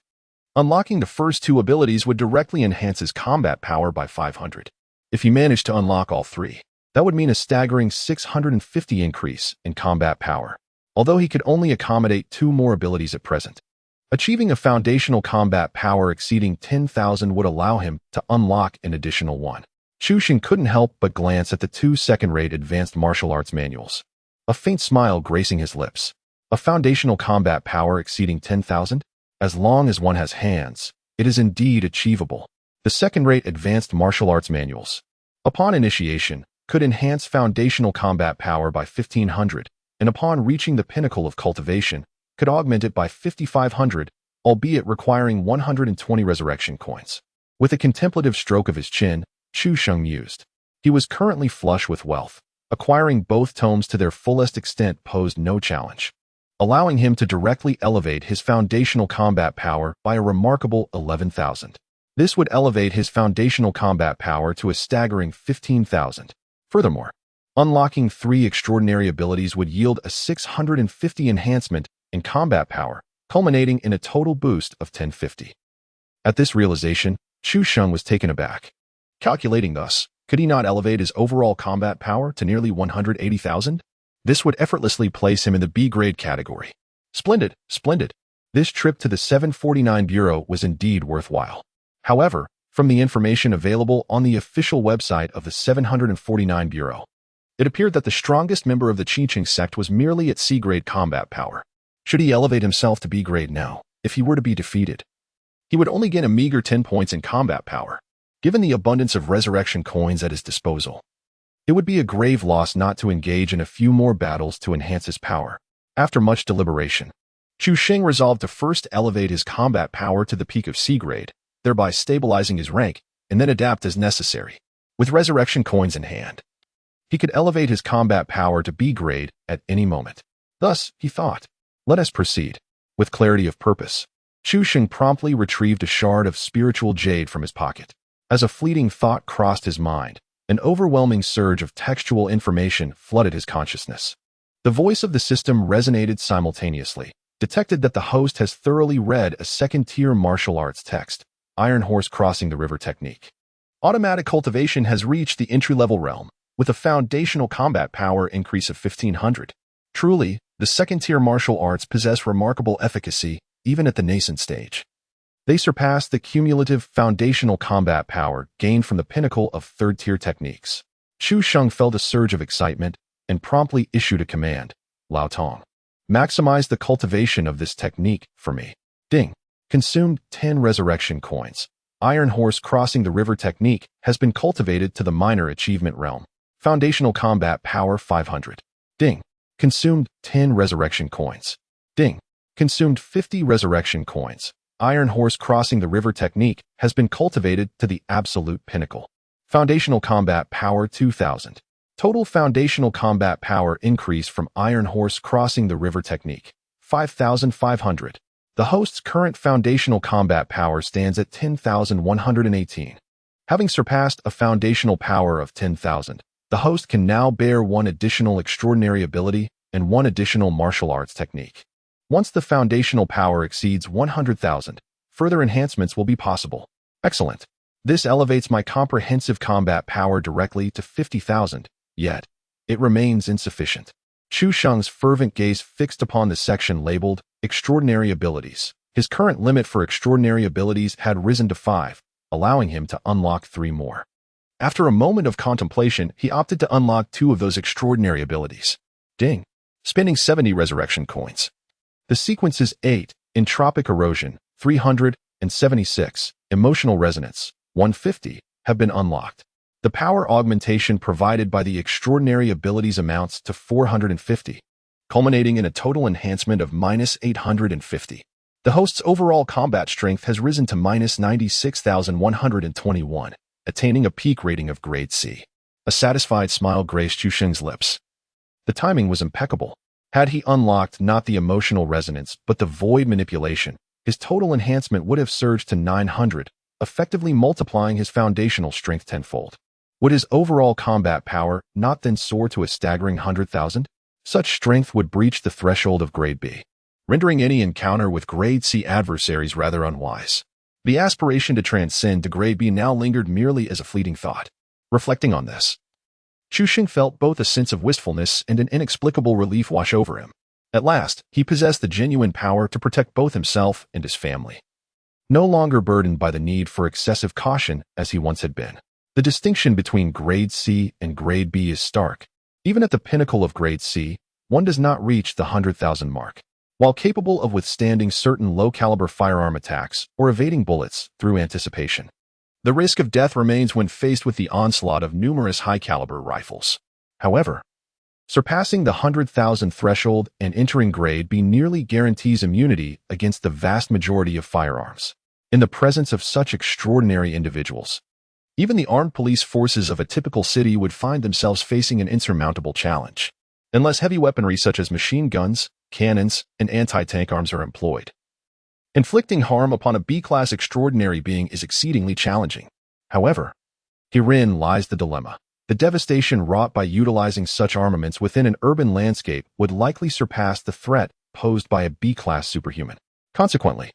Unlocking the first 2 abilities would directly enhance his combat power by 500. If he managed to unlock all 3, that would mean a staggering 650 increase in combat power, although he could only accommodate 2 more abilities at present. Achieving a foundational combat power exceeding 10,000 would allow him to unlock an additional 1. Chu Sheng couldn't help but glance at the 2 second-rate advanced martial arts manuals, a faint smile gracing his lips. A foundational combat power exceeding 10,000? As long as one has hands, it is indeed achievable. The second-rate advanced martial arts manuals, upon initiation, could enhance foundational combat power by 1,500, and upon reaching the pinnacle of cultivation, could augment it by 5,500, albeit requiring 120 resurrection coins. With a contemplative stroke of his chin, Chu Sheng mused. He was currently flush with wealth. Acquiring both tomes to their fullest extent posed no challenge, allowing him to directly elevate his foundational combat power by a remarkable 11,000. This would elevate his foundational combat power to a staggering 15,000. Furthermore, unlocking 3 extraordinary abilities would yield a 650 enhancement in combat power, culminating in a total boost of 1050. At this realization, Chu Sheng was taken aback. Calculating thus, could he not elevate his overall combat power to nearly 180,000? This would effortlessly place him in the B-grade category. Splendid, splendid. This trip to the 749 Bureau was indeed worthwhile. However, from the information available on the official website of the 749 Bureau, it appeared that the strongest member of the Qiqing sect was merely at C-grade combat power. Should he elevate himself to B-grade now, if he were to be defeated, he would only gain a meager 10 points in combat power. Given the abundance of resurrection coins at his disposal, it would be a grave loss not to engage in a few more battles to enhance his power. After much deliberation, Chu Sheng resolved to first elevate his combat power to the peak of C-grade, thereby stabilizing his rank, and then adapt as necessary. With resurrection coins in hand, he could elevate his combat power to B-grade at any moment. Thus, he thought, let us proceed. With clarity of purpose, Chu Sheng promptly retrieved a shard of spiritual jade from his pocket. As a fleeting thought crossed his mind, an overwhelming surge of textual information flooded his consciousness. The voice of the system resonated simultaneously, detected that the host has thoroughly read a second-tier martial arts text, Iron Horse Crossing the River Technique. Automatic cultivation has reached the entry-level realm, with a foundational combat power increase of 1500. Truly, the second-tier martial arts possess remarkable efficacy, even at the nascent stage. They surpass the cumulative foundational combat power gained from the pinnacle of third-tier techniques. Chu Sheng felt a surge of excitement and promptly issued a command. Lao Tong, maximize the cultivation of this technique for me. Ding. Consumed 10 resurrection coins. Iron Horse Crossing the River Technique has been cultivated to the minor achievement realm. Foundational combat power 500. Ding. Consumed 10 resurrection coins. Ding. Consumed 50 resurrection coins. Iron Horse Crossing the River Technique has been cultivated to the absolute pinnacle. Foundational combat power 2000. Total foundational combat power increase from Iron Horse Crossing the River Technique, 5,500. The host's current foundational combat power stands at 10,118. Having surpassed a foundational power of 10,000, the host can now bear one additional extraordinary ability and one additional martial arts technique. Once the foundational power exceeds 100,000, further enhancements will be possible. Excellent. This elevates my comprehensive combat power directly to 50,000, yet it remains insufficient. Chu Sheng's fervent gaze fixed upon the section labeled Extraordinary Abilities. His current limit for extraordinary abilities had risen to 5, allowing him to unlock 3 more. After a moment of contemplation, he opted to unlock 2 of those extraordinary abilities. Ding. Spending 70 resurrection coins. The sequences 8, Entropic Erosion, 376, Emotional Resonance, 150, have been unlocked. The power augmentation provided by the extraordinary abilities amounts to 450, culminating in a total enhancement of -850. The host's overall combat strength has risen to -96,121, attaining a peak rating of Grade C. A satisfied smile graced Chu Sheng's lips. The timing was impeccable. Had he unlocked not the emotional resonance but the void manipulation, his total enhancement would have surged to 900, effectively multiplying his foundational strength tenfold. Would his overall combat power not then soar to a staggering 100,000? Such strength would breach the threshold of Grade B, rendering any encounter with Grade C adversaries rather unwise. The aspiration to transcend to Grade B now lingered merely as a fleeting thought. Reflecting on this, Chu Sheng felt both a sense of wistfulness and an inexplicable relief wash over him. At last, he possessed the genuine power to protect both himself and his family. No longer burdened by the need for excessive caution as he once had been. The distinction between Grade C and Grade B is stark. Even at the pinnacle of Grade C, one does not reach the 100,000 mark. While capable of withstanding certain low-caliber firearm attacks or evading bullets through anticipation, the risk of death remains when faced with the onslaught of numerous high-caliber rifles. However, surpassing the 100,000 threshold and entering Grade B nearly guarantees immunity against the vast majority of firearms. In the presence of such extraordinary individuals, even the armed police forces of a typical city would find themselves facing an insurmountable challenge, unless heavy weaponry such as machine guns, cannons, and anti-tank arms are employed. Inflicting harm upon a B-class extraordinary being is exceedingly challenging. However, herein lies the dilemma. The devastation wrought by utilizing such armaments within an urban landscape would likely surpass the threat posed by a B-class superhuman. Consequently,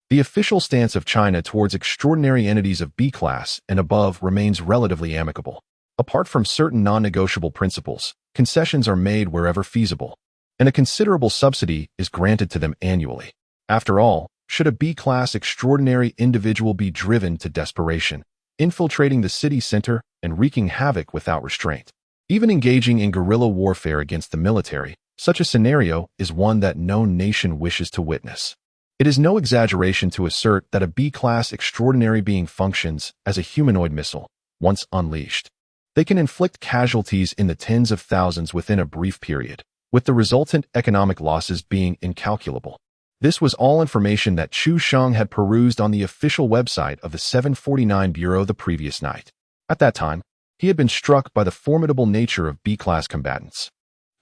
the official stance of China towards extraordinary entities of B-class and above remains relatively amicable. Apart from certain non-negotiable principles, concessions are made wherever feasible. and a considerable subsidy is granted to them annually. After all, should a B-class extraordinary individual be driven to desperation, infiltrating the city center and wreaking havoc without restraint, even engaging in guerrilla warfare against the military, such a scenario is one that no nation wishes to witness. It is no exaggeration to assert that a B-class extraordinary being functions as a humanoid missile, once unleashed. They can inflict casualties in the tens of thousands within a brief period, with the resultant economic losses being incalculable. This was all information that Chu Sheng had perused on the official website of the 749 Bureau the previous night. At that time, he had been struck by the formidable nature of B-class combatants,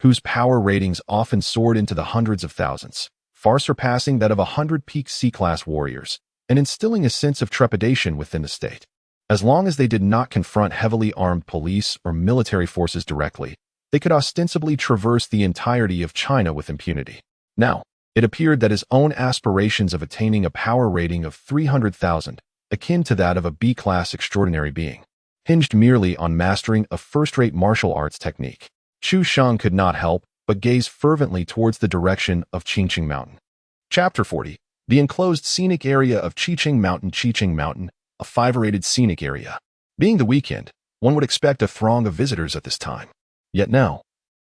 whose power ratings often soared into the hundreds of thousands, far surpassing that of 100 peak C-class warriors, and instilling a sense of trepidation within the state. As long as they did not confront heavily armed police or military forces directly, they could ostensibly traverse the entirety of China with impunity. Now, it appeared that his own aspirations of attaining a power rating of 300,000, akin to that of a B-class extraordinary being, hinged merely on mastering a first-rate martial arts technique. Chu Sheng could not help but gaze fervently towards the direction of Qingqing Mountain. Chapter 40. The enclosed scenic area of Qingqing Mountain, a five-rated scenic area. Being the weekend, one would expect a throng of visitors at this time. Yet now,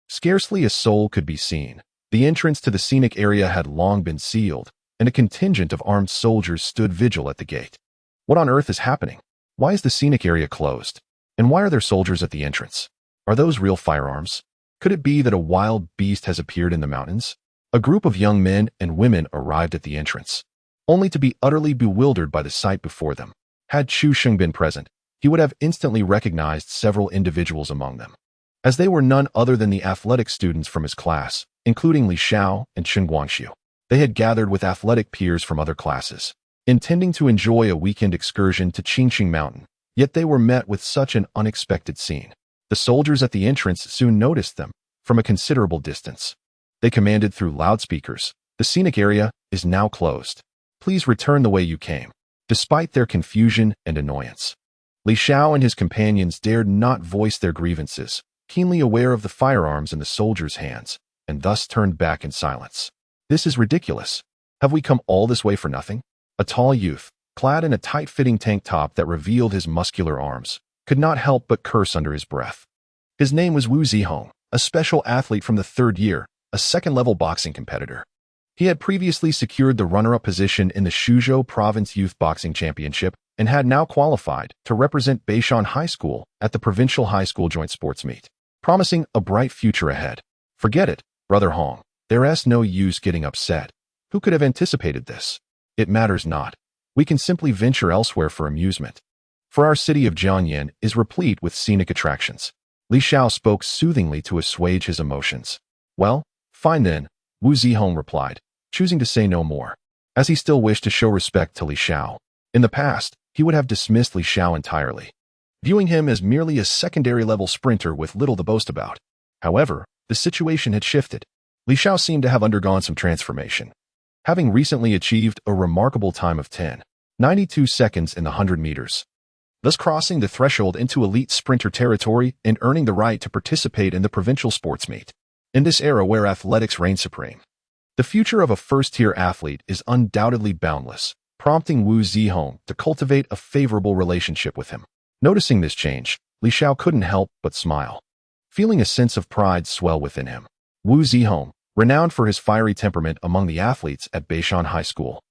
scarcely a soul could be seen. The entrance to the scenic area had long been sealed, and a contingent of armed soldiers stood vigil at the gate. What on earth is happening? Why is the scenic area closed? And why are there soldiers at the entrance? Are those real firearms? Could it be that a wild beast has appeared in the mountains? A group of young men and women arrived at the entrance, only to be utterly bewildered by the sight before them. Had Chu Sheng been present, he would have instantly recognized several individuals among them, as they were none other than the athletic students from his class, including Li Xiao and Chen Guangxiu. They had gathered with athletic peers from other classes, intending to enjoy a weekend excursion to Qingqing Mountain, yet they were met with such an unexpected scene. The soldiers at the entrance soon noticed them from a considerable distance. They commanded through loudspeakers, "The scenic area is now closed. Please return the way you came." Despite their confusion and annoyance, Li Xiao and his companions dared not voice their grievances, keenly aware of the firearms in the soldiers' hands, and thus turned back in silence. "This is ridiculous. Have we come all this way for nothing?" A tall youth, clad in a tight-fitting tank top that revealed his muscular arms, could not help but curse under his breath. His name was Wu Zihong, a special athlete from the third year, a second-level boxing competitor. He had previously secured the runner-up position in the Shuzhou Province Youth Boxing Championship and had now qualified to represent Beishan High School at the Provincial High School Joint Sports Meet, promising a bright future ahead. "Forget it, Brother Hong. There's no use getting upset. Who could have anticipated this? It matters not. We can simply venture elsewhere for amusement. For our city of Jianyan is replete with scenic attractions." Li Xiao spoke soothingly to assuage his emotions. "Well, fine then," Wu Zihong replied, choosing to say no more, as he still wished to show respect to Li Xiao. In the past, he would have dismissed Li Xiao entirely, viewing him as merely a secondary-level sprinter with little to boast about. However, the situation had shifted. Li Xiao seemed to have undergone some transformation, having recently achieved a remarkable time of 10.92 seconds in the 100 meters, thus crossing the threshold into elite sprinter territory and earning the right to participate in the provincial sports meet. In this era where athletics reign supreme, the future of a first-tier athlete is undoubtedly boundless, prompting Wu Zihong to cultivate a favorable relationship with him. Noticing this change, Li Xiao couldn't help but smile, feeling a sense of pride swell within him. Wu Zihong, renowned for his fiery temperament among the athletes at Beishan High School,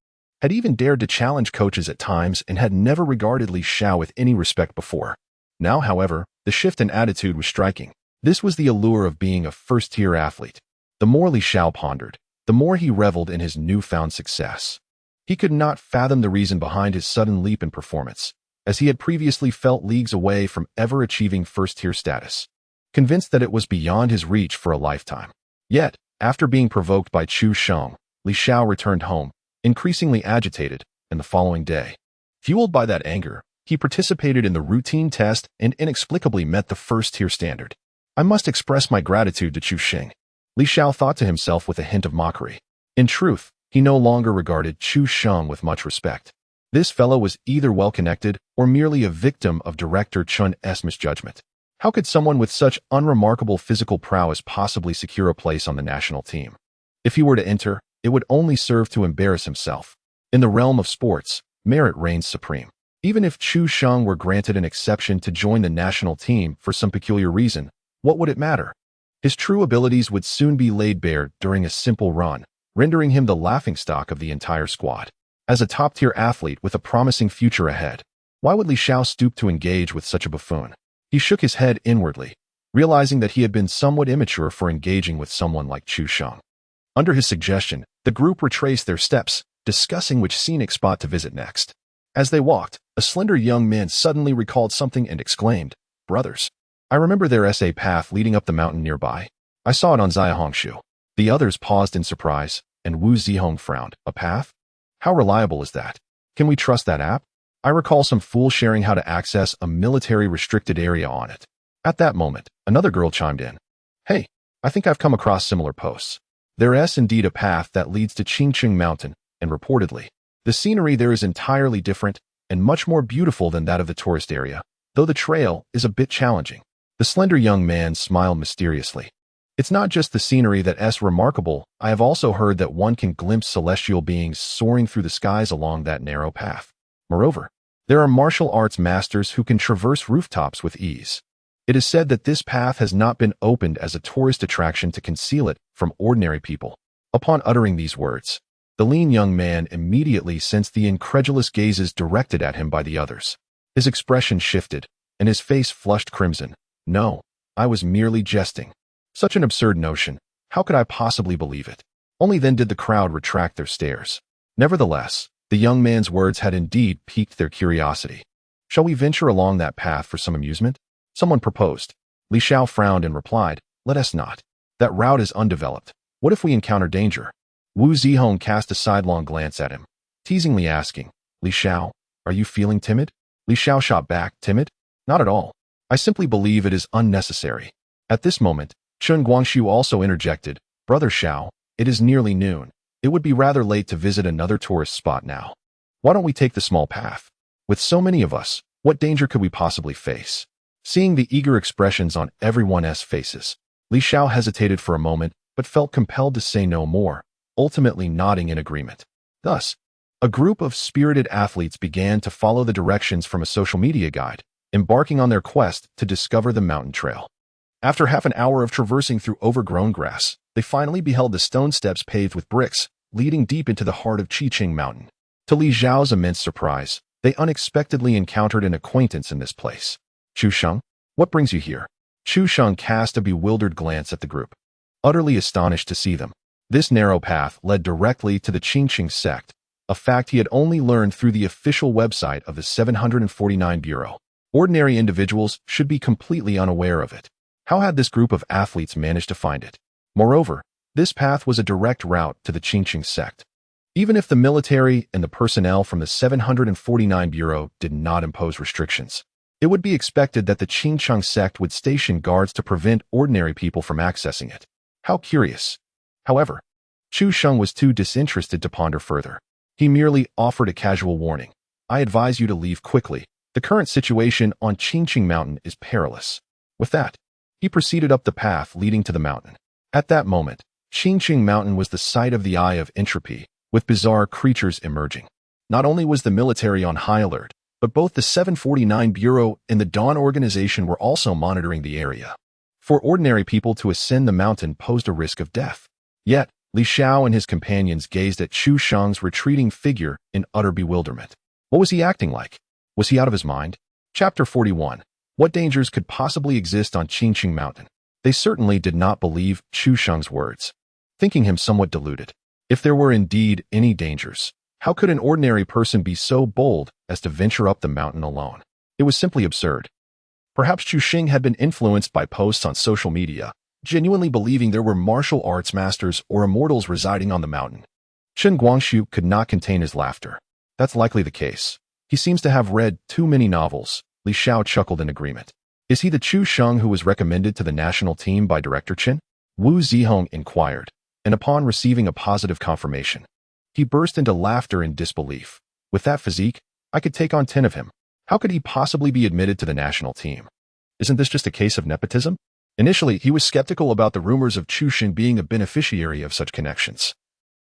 had even dared to challenge coaches at times and had never regarded Li Xiao with any respect before. Now, however, the shift in attitude was striking. This was the allure of being a first-tier athlete. The more Li Xiao pondered, the more he reveled in his newfound success. He could not fathom the reason behind his sudden leap in performance, as he had previously felt leagues away from ever achieving first-tier status, convinced that it was beyond his reach for a lifetime. Yet, after being provoked by Chu Sheng, Li Xiao returned home, increasingly agitated, and the following day, fueled by that anger, he participated in the routine test and inexplicably met the first-tier standard. "I must express my gratitude to Chu Sheng," Li Xiao thought to himself with a hint of mockery. In truth, he no longer regarded Chu Sheng with much respect. This fellow was either well-connected or merely a victim of Director Chun's misjudgment. How could someone with such unremarkable physical prowess possibly secure a place on the national team? If he were to enter, it would only serve to embarrass himself. In the realm of sports, merit reigns supreme. Even if Chu Sheng were granted an exception to join the national team for some peculiar reason, what would it matter? His true abilities would soon be laid bare during a simple run, rendering him the laughingstock of the entire squad. As a top-tier athlete with a promising future ahead, why would Li Xiao stoop to engage with such a buffoon? He shook his head inwardly, realizing that he had been somewhat immature for engaging with someone like Chu Sheng. Under his suggestion, the group retraced their steps, discussing which scenic spot to visit next. As they walked, a slender young man suddenly recalled something and exclaimed, "Brothers, I remember there is a path leading up the mountain nearby. I saw it on Xiaohongshu." The others paused in surprise, and Wu Zihong frowned. "A path? How reliable is that? Can we trust that app?" I recall some fool sharing how to access a military-restricted area on it. At that moment, another girl chimed in. "Hey, I think I've come across similar posts. There is indeed a path that leads to Qingqing Mountain, and reportedly, the scenery there is entirely different and much more beautiful than that of the tourist area, though the trail is a bit challenging." The slender young man smiled mysteriously. "It's not just the scenery that is remarkable. I have also heard that one can glimpse celestial beings soaring through the skies along that narrow path. Moreover, there are martial arts masters who can traverse rooftops with ease. It is said that this path has not been opened as a tourist attraction to conceal it from ordinary people." Upon uttering these words, the lean young man immediately sensed the incredulous gazes directed at him by the others. His expression shifted, and his face flushed crimson. "No, I was merely jesting. Such an absurd notion. How could I possibly believe it?" Only then did the crowd retract their stares. Nevertheless, the young man's words had indeed piqued their curiosity. "Shall we venture along that path for some amusement?" someone proposed. Li Xiao frowned and replied, "Let us not. That route is undeveloped. What if we encounter danger?" Wu Zihong cast a sidelong glance at him, teasingly asking, "Li Xiao, are you feeling timid?" Li Xiao shot back, "Timid? Not at all. I simply believe it is unnecessary." At this moment, Chen Guangxu also interjected, "Brother Xiao, it is nearly noon. It would be rather late to visit another tourist spot now. Why don't we take the small path? With so many of us, what danger could we possibly face?" Seeing the eager expressions on everyone's faces, Li Xiao hesitated for a moment but felt compelled to say no more, ultimately nodding in agreement. Thus, a group of spirited athletes began to follow the directions from a social media guide, embarking on their quest to discover the mountain trail. After half an hour of traversing through overgrown grass, they finally beheld the stone steps paved with bricks, leading deep into the heart of Qingqing Mountain. To Li Xiao's immense surprise, they unexpectedly encountered an acquaintance in this place. "Chu Sheng, what brings you here?" Chu Sheng cast a bewildered glance at the group, utterly astonished to see them. This narrow path led directly to the Qingqing sect, a fact he had only learned through the official website of the 749 Bureau. Ordinary individuals should be completely unaware of it. How had this group of athletes managed to find it? Moreover, this path was a direct route to the Qingqing sect. Even if the military and the personnel from the 749 Bureau did not impose restrictions, it would be expected that the Qingqing sect would station guards to prevent ordinary people from accessing it. How curious. However, Chu Sheng was too disinterested to ponder further. He merely offered a casual warning. "I advise you to leave quickly. The current situation on Qingqing Mountain is perilous." With that, he proceeded up the path leading to the mountain. At that moment, Qingqing Mountain was the site of the Eye of Entropy, with bizarre creatures emerging. Not only was the military on high alert, but both the 749 Bureau and the Dawn Organization were also monitoring the area. For ordinary people to ascend the mountain posed a risk of death. Yet, Li Xiao and his companions gazed at Chu Sheng's retreating figure in utter bewilderment. What was he acting like? Was he out of his mind? Chapter 41. What dangers could possibly exist on Qingqing Mountain? They certainly did not believe Chu Sheng's words, thinking him somewhat deluded. If there were indeed any dangers, how could an ordinary person be so bold as to venture up the mountain alone? It was simply absurd. Perhaps Chu Sheng had been influenced by posts on social media, genuinely believing there were martial arts masters or immortals residing on the mountain. Chen Guangxu could not contain his laughter. That's likely the case. He seems to have read too many novels. Li Xiao chuckled in agreement. Is he the Chu Sheng who was recommended to the national team by Director Chen? Wu Zihong inquired, and upon receiving a positive confirmation, he burst into laughter in disbelief. With that physique, I could take on 10 of him. How could he possibly be admitted to the national team? Isn't this just a case of nepotism? Initially, he was skeptical about the rumors of Chu Xing being a beneficiary of such connections.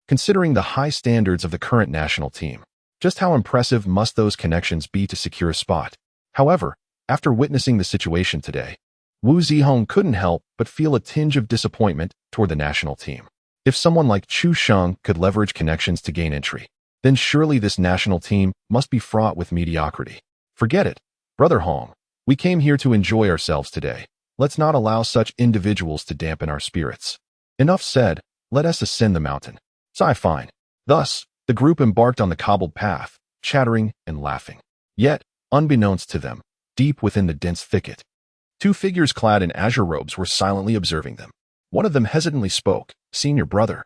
Considering the high standards of the current national team, just how impressive must those connections be to secure a spot? However, after witnessing the situation today, Wu Zihong couldn't help but feel a tinge of disappointment toward the national team. If someone like Chu Sheng could leverage connections to gain entry, then surely this national team must be fraught with mediocrity. Forget it, Brother Hong. We came here to enjoy ourselves today. Let's not allow such individuals to dampen our spirits. Enough said, let us ascend the mountain. Sigh fine. Thus, the group embarked on the cobbled path, chattering and laughing. Yet, unbeknownst to them, deep within the dense thicket, two figures clad in azure robes were silently observing them. One of them hesitantly spoke, "Senior brother,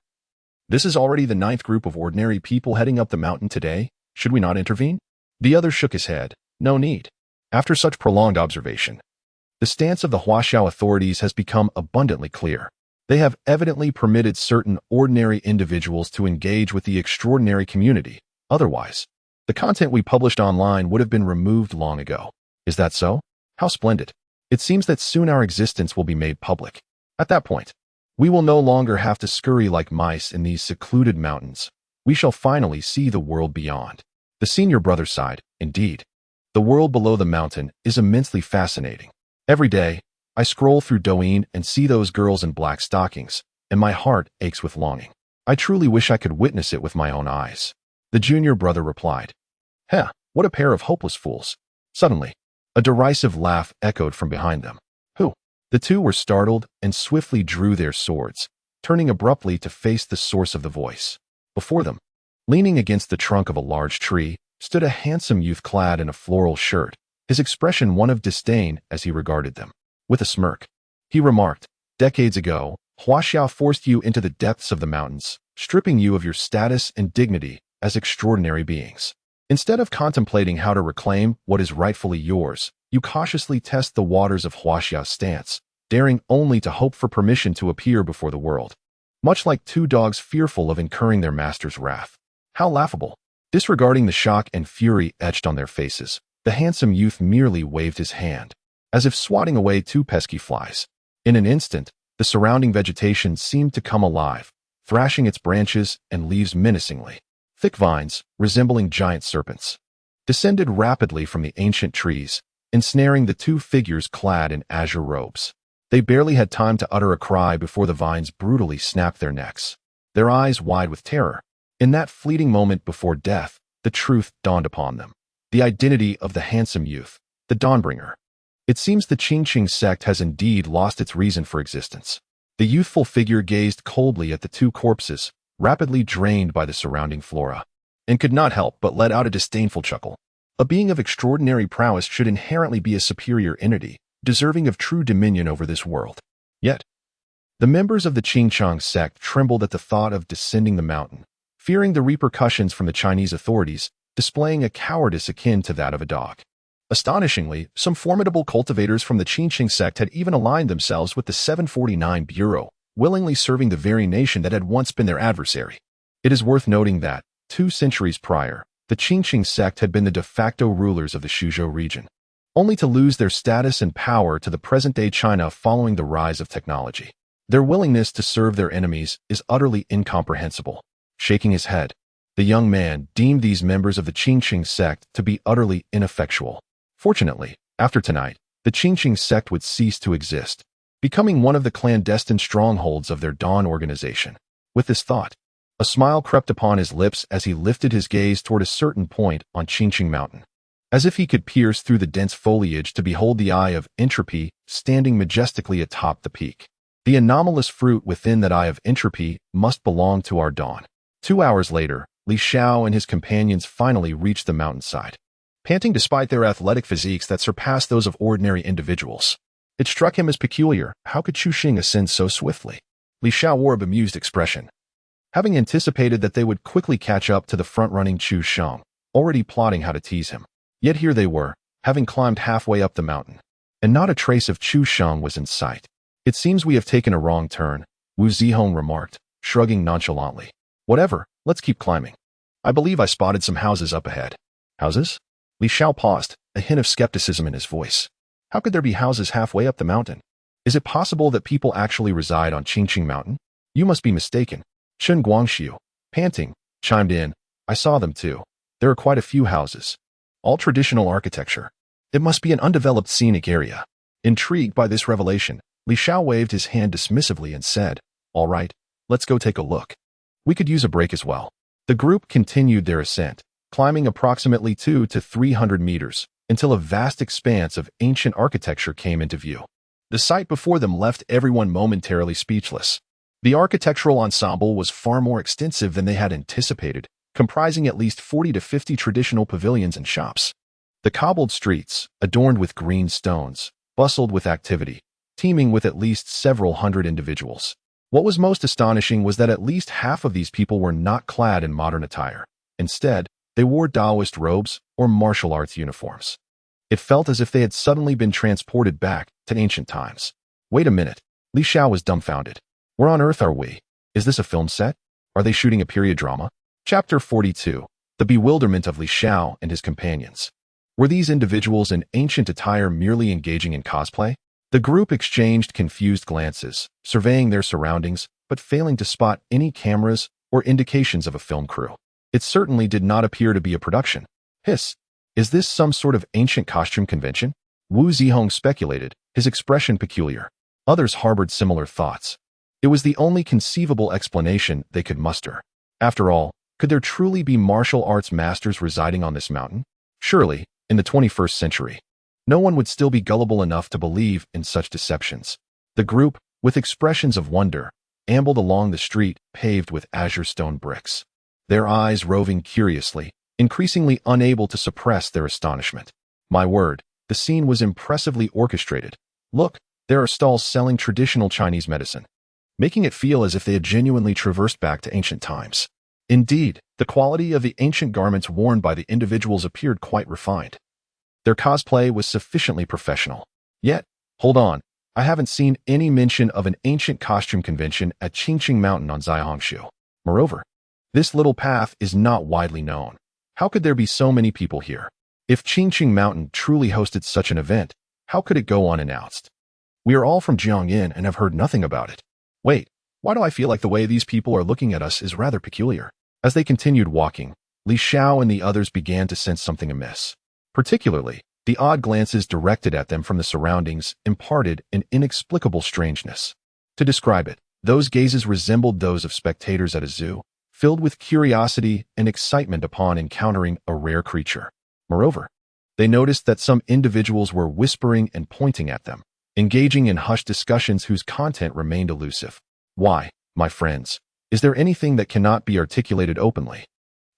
this is already the 9th group of ordinary people heading up the mountain today. Should we not intervene?" The other shook his head. No need. After such prolonged observation, the stance of the Huaxiao authorities has become abundantly clear. They have evidently permitted certain ordinary individuals to engage with the extraordinary community. Otherwise, the content we published online would have been removed long ago. Is that so? How splendid. It seems that soon our existence will be made public. At that point, we will no longer have to scurry like mice in these secluded mountains. We shall finally see the world beyond. The senior brother sighed. Indeed, the world below the mountain is immensely fascinating. Every day, I scroll through Douyin and see those girls in black stockings, and my heart aches with longing. I truly wish I could witness it with my own eyes. The junior brother replied. Heh, what a pair of hopeless fools. Suddenly, a derisive laugh echoed from behind them. Who? The two were startled and swiftly drew their swords, turning abruptly to face the source of the voice. Before them, leaning against the trunk of a large tree, stood a handsome youth clad in a floral shirt, his expression one of disdain as he regarded them. With a smirk, he remarked, "Decades ago, Huaxiao forced you into the depths of the mountains, stripping you of your status and dignity as extraordinary beings. Instead of contemplating how to reclaim what is rightfully yours, you cautiously test the waters of Huaxiao's stance, daring only to hope for permission to appear before the world. Much like two dogs fearful of incurring their master's wrath. How laughable." Disregarding the shock and fury etched on their faces, the handsome youth merely waved his hand, as if swatting away two pesky flies. In an instant, the surrounding vegetation seemed to come alive, thrashing its branches and leaves menacingly. Thick vines, resembling giant serpents, descended rapidly from the ancient trees, ensnaring the two figures clad in azure robes. They barely had time to utter a cry before the vines brutally snapped their necks, their eyes wide with terror. In that fleeting moment before death, the truth dawned upon them. The identity of the handsome youth, the Dawnbringer. It seems the Qingqing sect has indeed lost its reason for existence. The youthful figure gazed coldly at the two corpses, rapidly drained by the surrounding flora, and could not help but let out a disdainful chuckle. A being of extraordinary prowess should inherently be a superior entity, deserving of true dominion over this world. Yet, the members of the Qingqing sect trembled at the thought of descending the mountain, fearing the repercussions from the Chinese authorities, displaying a cowardice akin to that of a dog. Astonishingly, some formidable cultivators from the Qingqing sect had even aligned themselves with the 749 Bureau, willingly serving the very nation that had once been their adversary. It is worth noting that, 2 centuries prior, the Qingqing sect had been the de facto rulers of the Suzhou region, only to lose their status and power to the present-day China following the rise of technology. Their willingness to serve their enemies is utterly incomprehensible. Shaking his head, the young man deemed these members of the Qingqing sect to be utterly ineffectual. Fortunately, after tonight, the Qingqing sect would cease to exist, becoming one of the clandestine strongholds of their Dawn organization. With this thought, a smile crept upon his lips as he lifted his gaze toward a certain point on Qingqing Mountain, as if he could pierce through the dense foliage to behold the eye of entropy standing majestically atop the peak. The anomalous fruit within that eye of entropy must belong to our Dawn. 2 hours later, Li Xiao and his companions finally reached the mountainside, panting despite their athletic physiques that surpassed those of ordinary individuals. It struck him as peculiar. How could Chu Xing ascend so swiftly? Li Xiao wore a bemused expression, having anticipated that they would quickly catch up to the front-running Chu Sheng, already plotting how to tease him. Yet here they were, having climbed halfway up the mountain, and not a trace of Chu Sheng was in sight. It seems we have taken a wrong turn, Wu Zihong remarked, shrugging nonchalantly. Whatever, let's keep climbing. I believe I spotted some houses up ahead. Houses? Li Xiao paused, a hint of skepticism in his voice. How could there be houses halfway up the mountain? Is it possible that people actually reside on Qingqing Mountain? You must be mistaken. Chen Guangxiu, panting, chimed in. I saw them too. There are quite a few houses. All traditional architecture. It must be an undeveloped scenic area. Intrigued by this revelation, Li Xiao waved his hand dismissively and said, All right, let's go take a look. We could use a break as well. The group continued their ascent, climbing approximately 200 to 300 meters, until a vast expanse of ancient architecture came into view. The sight before them left everyone momentarily speechless. The architectural ensemble was far more extensive than they had anticipated, comprising at least 40 to 50 traditional pavilions and shops. The cobbled streets, adorned with green stones, bustled with activity, teeming with at least several hundred individuals. What was most astonishing was that at least half of these people were not clad in modern attire. Instead, they wore Taoist robes or martial arts uniforms. It felt as if they had suddenly been transported back to ancient times. Wait a minute. Li Xiao was dumbfounded. Where on earth are we? Is this a film set? Are they shooting a period drama? Chapter 42. The bewilderment of Li Xiao and his companions. Were these individuals in ancient attire merely engaging in cosplay? The group exchanged confused glances, surveying their surroundings, but failing to spot any cameras or indications of a film crew. It certainly did not appear to be a production. Hiss. Is this some sort of ancient costume convention? Wu Zihong speculated, his expression peculiar. Others harbored similar thoughts. It was the only conceivable explanation they could muster. After all, could there truly be martial arts masters residing on this mountain? Surely, in the 21st century, no one would still be gullible enough to believe in such deceptions. The group, with expressions of wonder, ambled along the street paved with azure stone bricks, their eyes roving curiously, increasingly unable to suppress their astonishment. My word, the scene was impressively orchestrated. Look, there are stalls selling traditional Chinese medicine, making it feel as if they had genuinely traversed back to ancient times. Indeed, the quality of the ancient garments worn by the individuals appeared quite refined. Their cosplay was sufficiently professional. Yet, hold on, I haven't seen any mention of an ancient costume convention at Qingqing Mountain on Zaihongshu. Moreover, this little path is not widely known. How could there be so many people here? If Qingqing Mountain truly hosted such an event, how could it go unannounced? We are all from Jiangyin and have heard nothing about it. Wait, why do I feel like the way these people are looking at us is rather peculiar? As they continued walking, Li Xiao and the others began to sense something amiss. Particularly, the odd glances directed at them from the surroundings imparted an inexplicable strangeness. To describe it, those gazes resembled those of spectators at a zoo, filled with curiosity and excitement upon encountering a rare creature. Moreover, they noticed that some individuals were whispering and pointing at them, engaging in hushed discussions whose content remained elusive. Why, my friends, is there anything that cannot be articulated openly?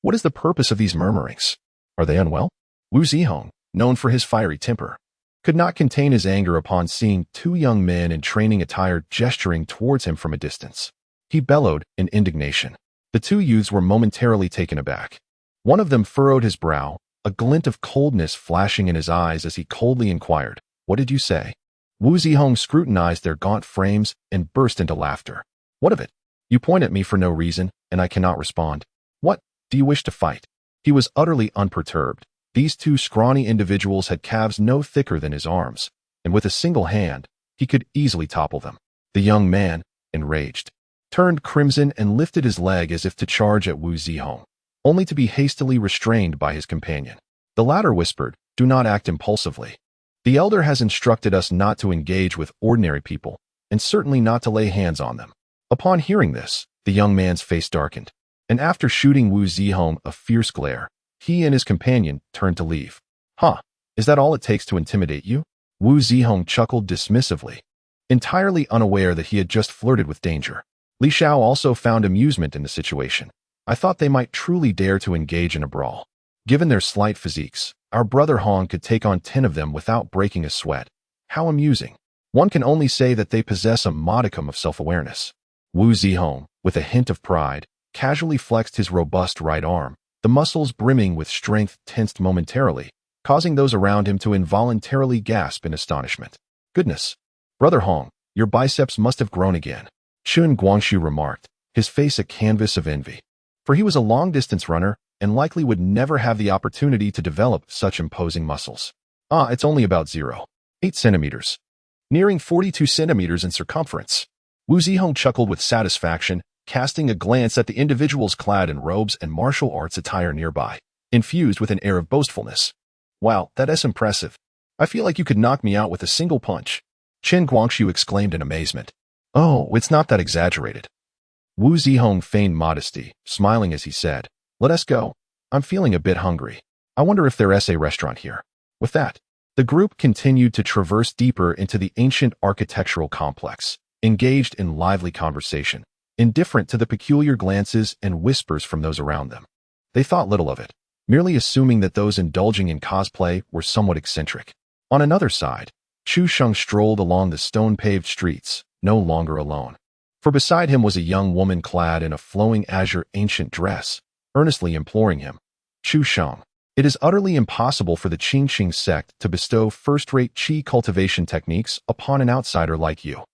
What is the purpose of these murmurings? Are they unwell? Wu Zihong, known for his fiery temper, could not contain his anger upon seeing two young men in training attire gesturing towards him from a distance. He bellowed in indignation. The two youths were momentarily taken aback. One of them furrowed his brow, a glint of coldness flashing in his eyes as he coldly inquired, What did you say? Wu Zihong scrutinized their gaunt frames and burst into laughter. What of it? You point at me for no reason, and I cannot respond. What? Do you wish to fight? He was utterly unperturbed. These two scrawny individuals had calves no thicker than his arms, and with a single hand, he could easily topple them. The young man, enraged, turned crimson and lifted his leg as if to charge at Wu Zihong, only to be hastily restrained by his companion. The latter whispered, Do not act impulsively. The elder has instructed us not to engage with ordinary people, and certainly not to lay hands on them. Upon hearing this, the young man's face darkened, and after shooting Wu Zihong a fierce glare, he and his companion turned to leave. Huh, is that all it takes to intimidate you? Wu Zihong chuckled dismissively, entirely unaware that he had just flirted with danger. Li Xiao also found amusement in the situation. I thought they might truly dare to engage in a brawl. Given their slight physiques, our brother Hong could take on 10 of them without breaking a sweat. How amusing. One can only say that they possess a modicum of self-awareness. Wu Zihong, with a hint of pride, casually flexed his robust right arm, the muscles brimming with strength tensed momentarily, causing those around him to involuntarily gasp in astonishment. Goodness! Brother Hong, your biceps must have grown again, Chen Guangxiu remarked, his face a canvas of envy. For he was a long-distance runner and likely would never have the opportunity to develop such imposing muscles. It's only about 0. 8 centimeters, nearing 42 centimeters in circumference. Wu Zihong chuckled with satisfaction, casting a glance at the individuals clad in robes and martial arts attire nearby, infused with an air of boastfulness. Wow, that's impressive. I feel like you could knock me out with a single punch. Chen Guangxiu exclaimed in amazement. Oh, it's not that exaggerated. Wu Zihong feigned modesty, smiling as he said, Let us go. I'm feeling a bit hungry. I wonder if there's a restaurant here. With that, the group continued to traverse deeper into the ancient architectural complex, engaged in lively conversation, indifferent to the peculiar glances and whispers from those around them. They thought little of it, merely assuming that those indulging in cosplay were somewhat eccentric. On another side, Chu Sheng strolled along the stone-paved streets, no longer alone. For beside him was a young woman clad in a flowing azure ancient dress, earnestly imploring him, Chu Sheng, it is utterly impossible for the Qingqing sect to bestow first-rate qi cultivation techniques upon an outsider like you.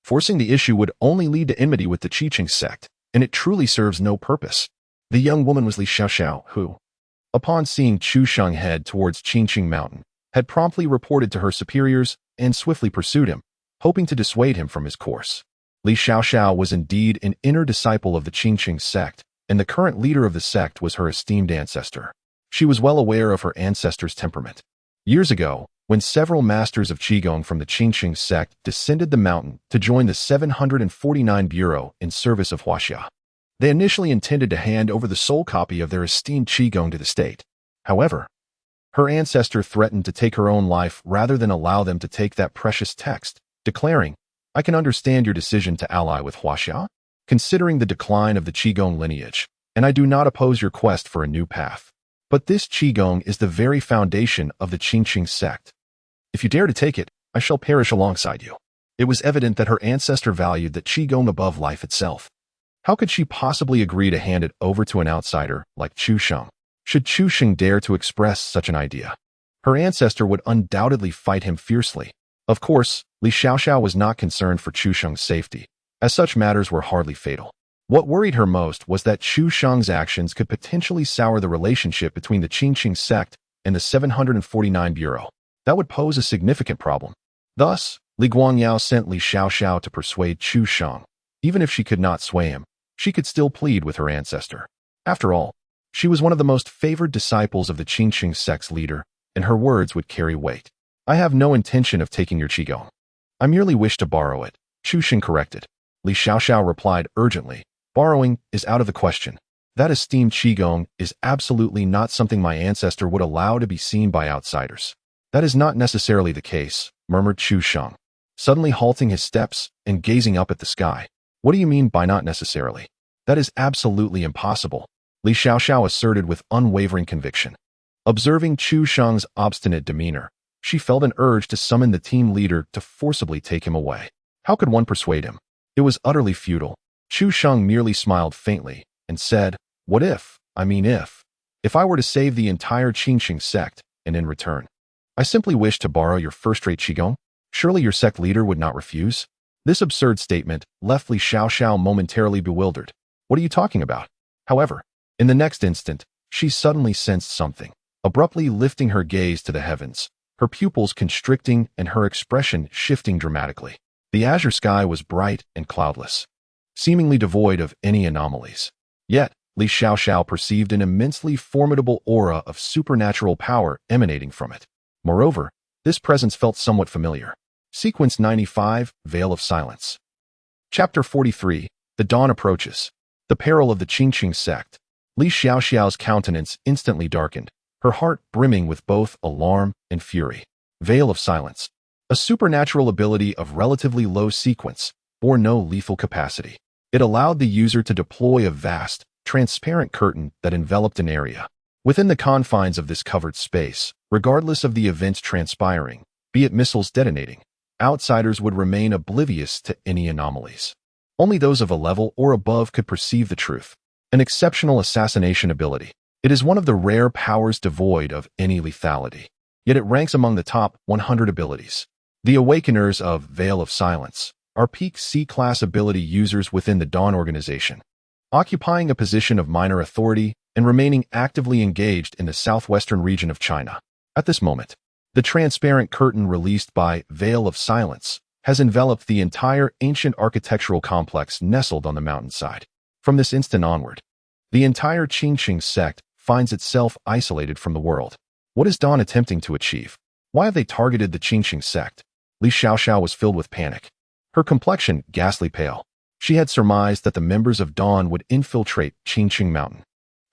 Forcing the issue would only lead to enmity with the Qingqing sect, and it truly serves no purpose. The young woman was Li Xiaoxiao, who, upon seeing Chu Sheng head towards Qingqing Mountain, had promptly reported to her superiors and swiftly pursued him, hoping to dissuade him from his course. Li Xiaoxiao was indeed an inner disciple of the Qingqing sect, and the current leader of the sect was her esteemed ancestor. She was well aware of her ancestor's temperament. Years ago, when several masters of Qigong from the Qingqing sect descended the mountain to join the 749 Bureau in service of Huaxia, they initially intended to hand over the sole copy of their esteemed Qigong to the state. However, her ancestor threatened to take her own life rather than allow them to take that precious text, declaring, I can understand your decision to ally with Huaxia, considering the decline of the Qigong lineage, and I do not oppose your quest for a new path. But this Qigong is the very foundation of the Qingqing sect. If you dare to take it, I shall perish alongside you. It was evident that her ancestor valued the Qigong above life itself. How could she possibly agree to hand it over to an outsider like Chu Sheng? Should Chu Sheng dare to express such an idea, her ancestor would undoubtedly fight him fiercely. Of course, Li Xiaoxiao was not concerned for Chu Sheng's safety, as such matters were hardly fatal. What worried her most was that Chu Sheng's actions could potentially sour the relationship between the Qingqing sect and the 749 Bureau. That would pose a significant problem. Thus, Li Guangyao sent Li Xiaoxiao to persuade Chu Sheng. Even if she could not sway him, she could still plead with her ancestor. After all, she was one of the most favored disciples of the Qingqing sect's leader, and her words would carry weight. I have no intention of taking your Qigong. I merely wish to borrow it, Chu Sheng corrected. Li Xiaoxiao replied urgently, Borrowing is out of the question. That esteemed Qigong is absolutely not something my ancestor would allow to be seen by outsiders. That is not necessarily the case, murmured Chu Sheng, suddenly halting his steps and gazing up at the sky. What do you mean by not necessarily? That is absolutely impossible, Li Xiaoxiao asserted with unwavering conviction. Observing Chu Sheng's obstinate demeanor, she felt an urge to summon the team leader to forcibly take him away. How could one persuade him? It was utterly futile. Chu Sheng merely smiled faintly and said, What if, if I were to save the entire Qingqing sect, and in return, I simply wish to borrow your first-rate Qigong? Surely your sect leader would not refuse? This absurd statement left Li Xiaoxiao momentarily bewildered. What are you talking about? However, in the next instant, she suddenly sensed something, abruptly lifting her gaze to the heavens, her pupils constricting and her expression shifting dramatically. The azure sky was bright and cloudless, seemingly devoid of any anomalies. Yet, Li Xiaoxiao perceived an immensely formidable aura of supernatural power emanating from it. Moreover, this presence felt somewhat familiar. Sequence 95, Veil of Silence. Chapter 43, The Dawn Approaches. The Peril of the Qingqing Sect. Li Xiaoxiao's countenance instantly darkened, her heart brimming with both alarm and fury. Veil of Silence. A supernatural ability of relatively low sequence, bore no lethal capacity. It allowed the user to deploy a vast, transparent curtain that enveloped an area. Within the confines of this covered space, regardless of the events transpiring, be it missiles detonating, outsiders would remain oblivious to any anomalies. Only those of a level or above could perceive the truth. An exceptional assassination ability. It is one of the rare powers devoid of any lethality. Yet it ranks among the top 100 abilities. The Awakeners of Veil of Silence are peak C-class ability users within the Dawn organization, occupying a position of minor authority and remaining actively engaged in the southwestern region of China. At this moment, The transparent curtain released by Veil of Silence has enveloped the entire ancient architectural complex nestled on the mountainside. From this instant onward, the entire Qingqing sect finds itself isolated from the world. What is Dawn attempting to achieve? Why have they targeted the Qingqing sect? Li Xiaoxiao was filled with panic, her complexion ghastly pale. She had surmised that the members of Dawn would infiltrate Qingqing Mountain.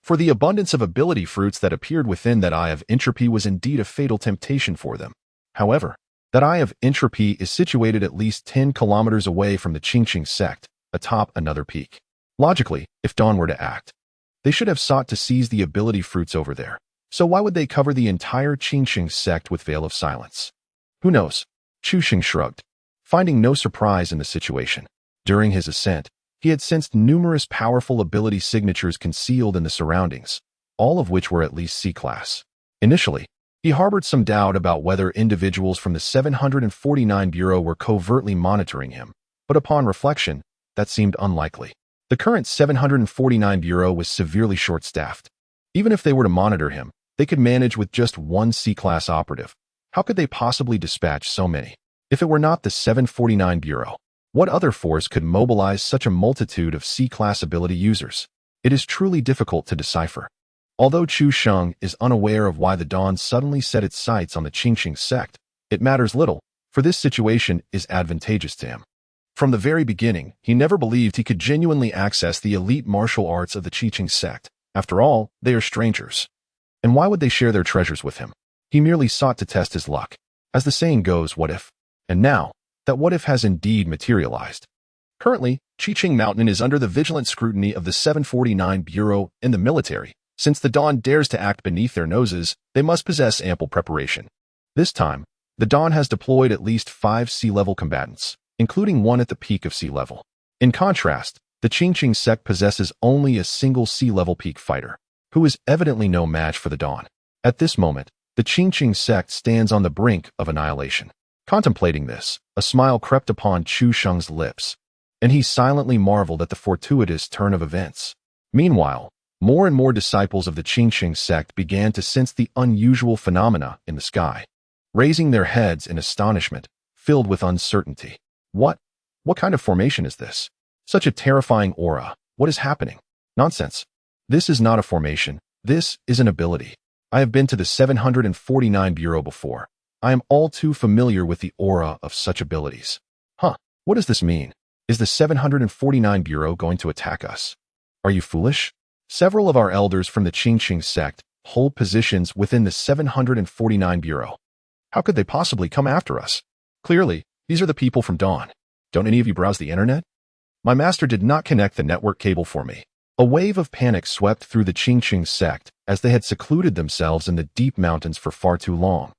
For the abundance of ability fruits that appeared within that Eye of Entropy was indeed a fatal temptation for them. However, that Eye of Entropy is situated at least 10 kilometers away from the Qingqing sect, atop another peak. Logically, if Dawn were to act, they should have sought to seize the ability fruits over there. So why would they cover the entire Qingqing sect with Veil of Silence? Who knows? Chu Xing shrugged, finding no surprise in the situation. During his ascent, he had sensed numerous powerful ability signatures concealed in the surroundings, all of which were at least C-class. Initially, he harbored some doubt about whether individuals from the 749 Bureau were covertly monitoring him, but upon reflection, that seemed unlikely. The current 749 Bureau was severely short-staffed. Even if they were to monitor him, they could manage with just one C-class operative. How could they possibly dispatch so many? If it were not the 749 Bureau, what other force could mobilize such a multitude of C-class ability users? It is truly difficult to decipher. Although Chu Sheng is unaware of why the Dawn suddenly set its sights on the Qingqing sect, it matters little, for this situation is advantageous to him. From the very beginning, he never believed he could genuinely access the elite martial arts of the Qingqing sect. After all, they are strangers. And why would they share their treasures with him? He merely sought to test his luck. As the saying goes, what if? And now, that what if has indeed materialized. Currently, Qingqing Mountain is under the vigilant scrutiny of the 749 Bureau and the military. Since the Dawn dares to act beneath their noses, they must possess ample preparation. This time, the Dawn has deployed at least 5 sea-level combatants, including one at the peak of sea level. In contrast, the Qingqing sect possesses only a single sea-level peak fighter, who is evidently no match for the Dawn. At this moment, the Qingqing sect stands on the brink of annihilation. Contemplating this, a smile crept upon Chu Sheng's lips, and he silently marveled at the fortuitous turn of events. Meanwhile, more and more disciples of the Qingqing sect began to sense the unusual phenomena in the sky, raising their heads in astonishment, filled with uncertainty. What kind of formation is this? Such a terrifying aura. What is happening? Nonsense. This is not a formation. This is an ability. I have been to the 749 Bureau before. I am all too familiar with the aura of such abilities. What does this mean? Is the 749 Bureau going to attack us? Are you foolish? Several of our elders from the Qingqing sect hold positions within the 749 Bureau. How could they possibly come after us? Clearly, these are the people from Dawn. Don't any of you browse the internet? My master did not connect the network cable for me. A wave of panic swept through the Qingqing sect as they had secluded themselves in the deep mountains for far too long,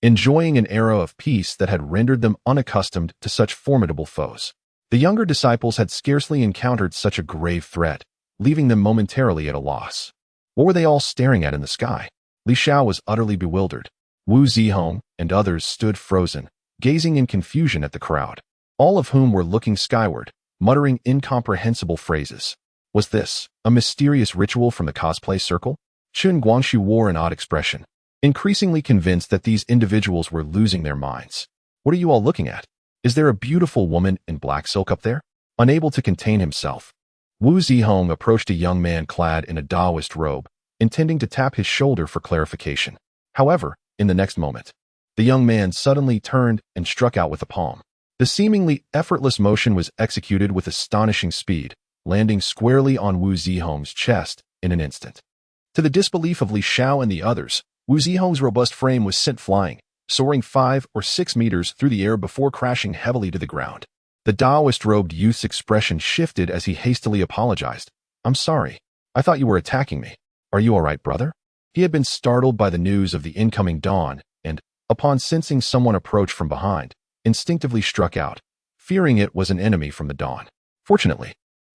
enjoying an era of peace that had rendered them unaccustomed to such formidable foes. The younger disciples had scarcely encountered such a grave threat, leaving them momentarily at a loss. What were they all staring at in the sky? Li Xiao was utterly bewildered. Wu Zihong and others stood frozen, gazing in confusion at the crowd, all of whom were looking skyward, muttering incomprehensible phrases. Was this a mysterious ritual from the cosplay circle? Chun Guangxu wore an odd expression, increasingly convinced that these individuals were losing their minds. What are you all looking at? Is there a beautiful woman in black silk up there? Unable to contain himself, Wu Zihong approached a young man clad in a Taoist robe, intending to tap his shoulder for clarification. However, in the next moment, the young man suddenly turned and struck out with a palm. The seemingly effortless motion was executed with astonishing speed, landing squarely on Wu Zihong's chest in an instant. To the disbelief of Li Xiao and the others, Wu Zihong's robust frame was sent flying, soaring 5 or 6 meters through the air before crashing heavily to the ground. The Taoist-robed youth's expression shifted as he hastily apologized. "I'm sorry. I thought you were attacking me. Are you all right, brother?" He had been startled by the news of the incoming dawn and, upon sensing someone approach from behind, instinctively struck out, fearing it was an enemy from the dawn. Fortunately,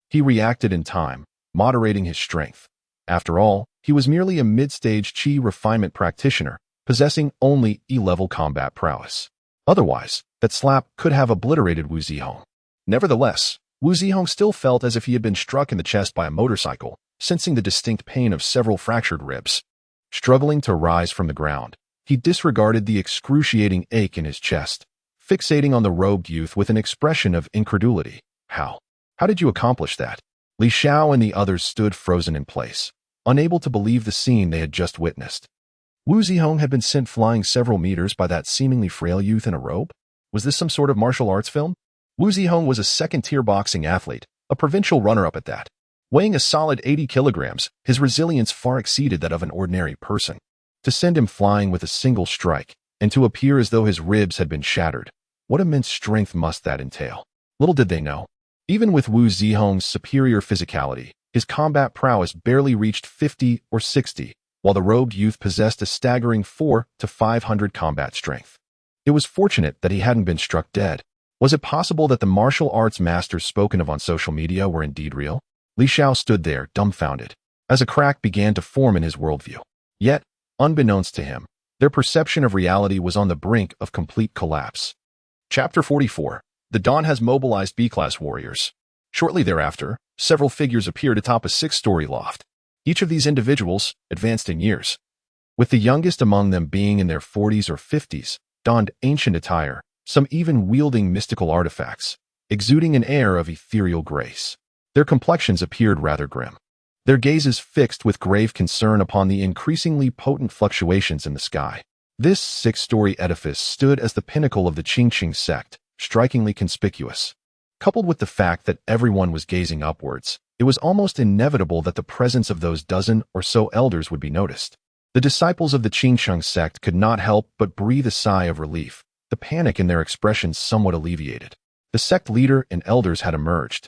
he reacted in time, moderating his strength. After all, he was merely a mid-stage Qi refinement practitioner, possessing only E-level combat prowess. Otherwise, that slap could have obliterated Wu Zihong. Nevertheless, Wu Zihong still felt as if he had been struck in the chest by a motorcycle, sensing the distinct pain of several fractured ribs. Struggling to rise from the ground, He disregarded the excruciating ache in his chest, fixating on the robed youth with an expression of incredulity. How? How did you accomplish that? Li Xiao and the others stood frozen in place, unable to believe the scene they had just witnessed. Wu Zihong had been sent flying several meters by that seemingly frail youth in a robe? Was this some sort of martial arts film? Wu Zihong was a second-tier boxing athlete, a provincial runner-up at that. Weighing a solid 80 kilograms, his resilience far exceeded that of an ordinary person. To send him flying with a single strike, and to appear as though his ribs had been shattered, what immense strength must that entail? Little did they know. Even with Wu Zihong's superior physicality, his combat prowess barely reached 50 or 60, while the robed youth possessed a staggering 400 to 500 combat strength. It was fortunate that he hadn't been struck dead. Was it possible that the martial arts masters spoken of on social media were indeed real? Li Xiao stood there, dumbfounded, as a crack began to form in his worldview. Yet, unbeknownst to him, their perception of reality was on the brink of complete collapse. Chapter 44. The Dawn has mobilized B-class warriors. Shortly thereafter, several figures appeared atop a 6-story loft. Each of these individuals advanced in years, with the youngest among them being in their 40s or 50s, donned ancient attire, some even wielding mystical artifacts, exuding an air of ethereal grace. Their complexions appeared rather grim, their gazes fixed with grave concern upon the increasingly potent fluctuations in the sky. This 6-story edifice stood as the pinnacle of the Qingqing sect, strikingly conspicuous. Coupled with the fact that everyone was gazing upwards, it was almost inevitable that the presence of those dozen or so elders would be noticed. The disciples of the Qingqing sect could not help but breathe a sigh of relief, the panic in their expressions somewhat alleviated. The sect leader and elders had emerged.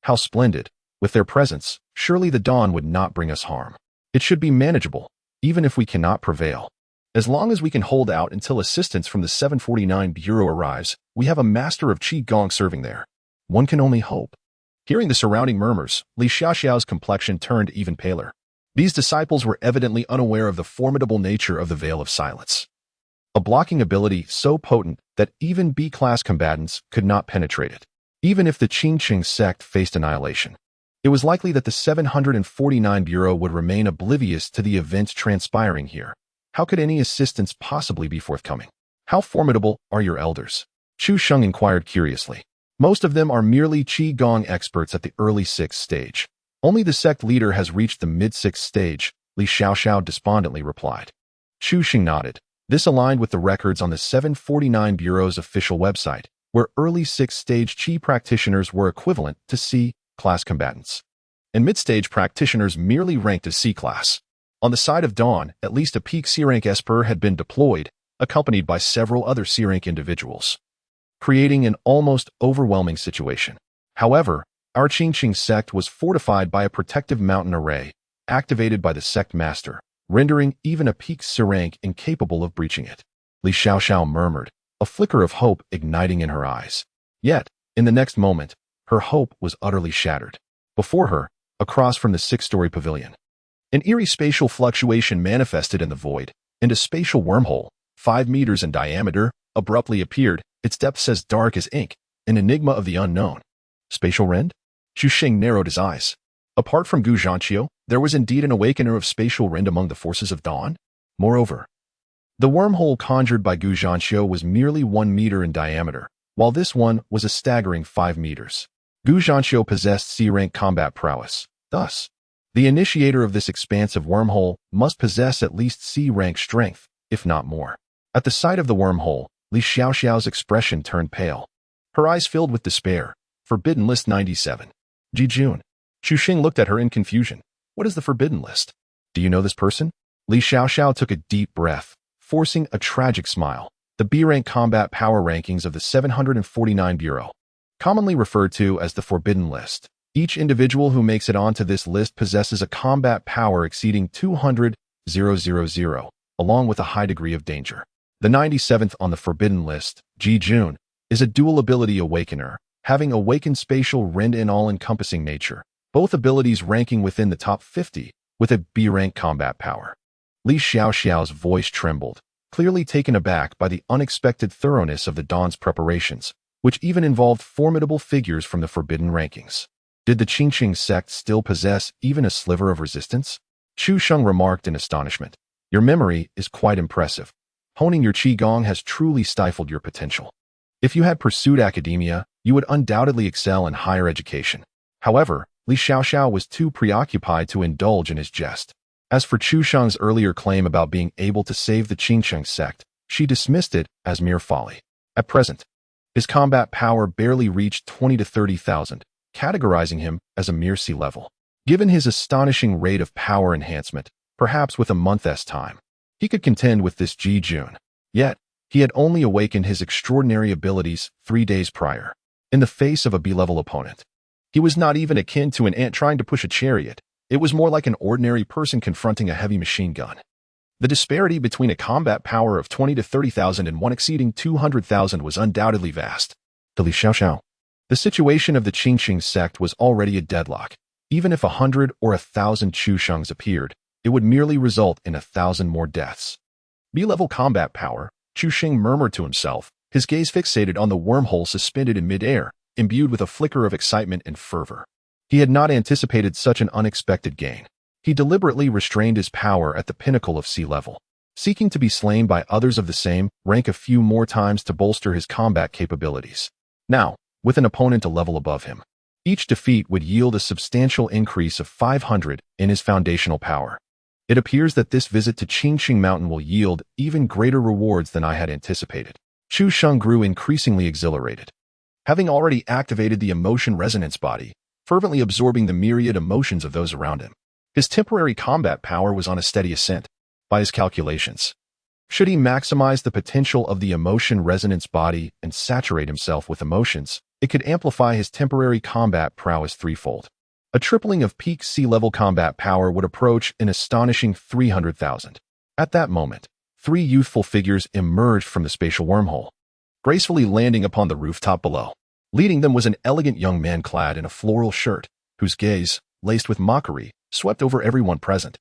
How splendid! With their presence, surely the dawn would not bring us harm. It should be manageable, even if we cannot prevail. As long as we can hold out until assistance from the 749 Bureau arrives, we have a master of Qi Gong serving there. One can only hope. Hearing the surrounding murmurs, Li Xiaoxiao's complexion turned even paler. These disciples were evidently unaware of the formidable nature of the Veil of Silence, a blocking ability so potent that even B-class combatants could not penetrate it. Even if the Qingqing sect faced annihilation, it was likely that the 749 Bureau would remain oblivious to the events transpiring here. How could any assistance possibly be forthcoming? How formidable are your elders? Chu Sheng inquired curiously. Most of them are merely Qi Gong experts at the early 6th stage. Only the sect leader has reached the mid-6th stage, Li Xiaoxiao despondently replied. Chu Sheng nodded. This aligned with the records on the 749 Bureau's official website, where early 6th stage Qi practitioners were equivalent to C-class combatants, and mid-stage practitioners merely ranked as C-class. On the side of Dawn, at least a peak C-rank esper had been deployed, accompanied by several other C-rank individuals, creating an almost overwhelming situation. However, our Qingqing sect was fortified by a protective mountain array, activated by the sect master, rendering even a peak C-rank incapable of breaching it. Li Xiaoxiao murmured, a flicker of hope igniting in her eyes. Yet, in the next moment, her hope was utterly shattered. Before her, across from the 6-story pavilion, an eerie spatial fluctuation manifested in the void, and a spatial wormhole, 5 meters in diameter, abruptly appeared, its depths as dark as ink, an enigma of the unknown. Spatial rend? Chu Sheng narrowed his eyes. Apart from Gu Zhanqiu, there was indeed an awakener of spatial rend among the forces of Dawn? Moreover, the wormhole conjured by Gu Zhanqiu was merely 1 meter in diameter, while this one was a staggering 5 meters. Gu Zhanqiu possessed C-rank combat prowess. Thus, the initiator of this expansive wormhole must possess at least C-rank strength, if not more. At the sight of the wormhole, Li Xiaoxiao's expression turned pale. Her eyes filled with despair. Forbidden List 97. Ji Jun. Chu Sheng looked at her in confusion. What is the Forbidden List? Do you know this person? Li Xiaoxiao took a deep breath, forcing a tragic smile. The B-rank combat power rankings of the 749 Bureau, commonly referred to as the Forbidden List. Each individual who makes it onto this list possesses a combat power exceeding 200,000, along with a high degree of danger. The 97th on the Forbidden List, Ji Jun, is a dual ability awakener, having awakened spatial rend in all-encompassing nature, both abilities ranking within the top 50, with a B-rank combat power. Li Xiaoxiao's voice trembled, clearly taken aback by the unexpected thoroughness of the Dawn's preparations, which even involved formidable figures from the forbidden rankings. Did the Qingqing sect still possess even a sliver of resistance? Chu Sheng remarked in astonishment. Your memory is quite impressive. Honing your Qigong has truly stifled your potential. If you had pursued academia, you would undoubtedly excel in higher education. However, Li Xiaoxiao was too preoccupied to indulge in his jest. As for Chu Sheng's earlier claim about being able to save the Qingsheng sect, she dismissed it as mere folly. At present, his combat power barely reached 20 to 30,000, categorizing him as a mere C-level. Given his astonishing rate of power enhancement, perhaps with a month's time, he could contend with this Ji Jun. Yet, he had only awakened his extraordinary abilities 3 days prior, in the face of a B-level opponent. He was not even akin to an ant trying to push a chariot. It was more like an ordinary person confronting a heavy machine gun. The disparity between a combat power of 20 to 30,000 and one exceeding 200,000 was undoubtedly vast. To Li Xiaoxiao, the situation of the Qingsheng sect was already a deadlock. Even if 100 or 1,000 Chu Shengs appeared, it would merely result in 1,000 more deaths. B-level combat power, Chu Sheng murmured to himself, his gaze fixated on the wormhole suspended in mid-air, imbued with a flicker of excitement and fervor. He had not anticipated such an unexpected gain. He deliberately restrained his power at the pinnacle of sea level, seeking to be slain by others of the same rank a few more times to bolster his combat capabilities. Now, with an opponent a level above him, each defeat would yield a substantial increase of 500 in his foundational power. It appears that this visit to Qingsheng Mountain will yield even greater rewards than I had anticipated. Chu Sheng grew increasingly exhilarated. Having already activated the emotion resonance body, fervently absorbing the myriad emotions of those around him, his temporary combat power was on a steady ascent. By his calculations, should he maximize the potential of the emotion resonance body and saturate himself with emotions, it could amplify his temporary combat prowess threefold. A tripling of peak sea-level combat power would approach an astonishing 300,000. At that moment, 3 youthful figures emerged from the spatial wormhole, gracefully landing upon the rooftop below. Leading them was an elegant young man clad in a floral shirt, whose gaze, laced with mockery, swept over everyone present,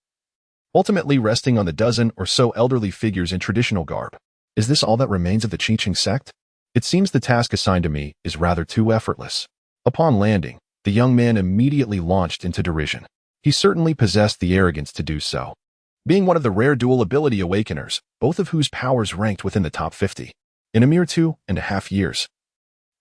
ultimately resting on the dozen or so elderly figures in traditional garb. Is this all that remains of the Qingsheng sect? It seems the task assigned to me is rather too effortless. Upon landing, the young man immediately launched into derision. He certainly possessed the arrogance to do so, being one of the rare dual ability awakeners, both of whose powers ranked within the top 50. In a mere 2.5 years,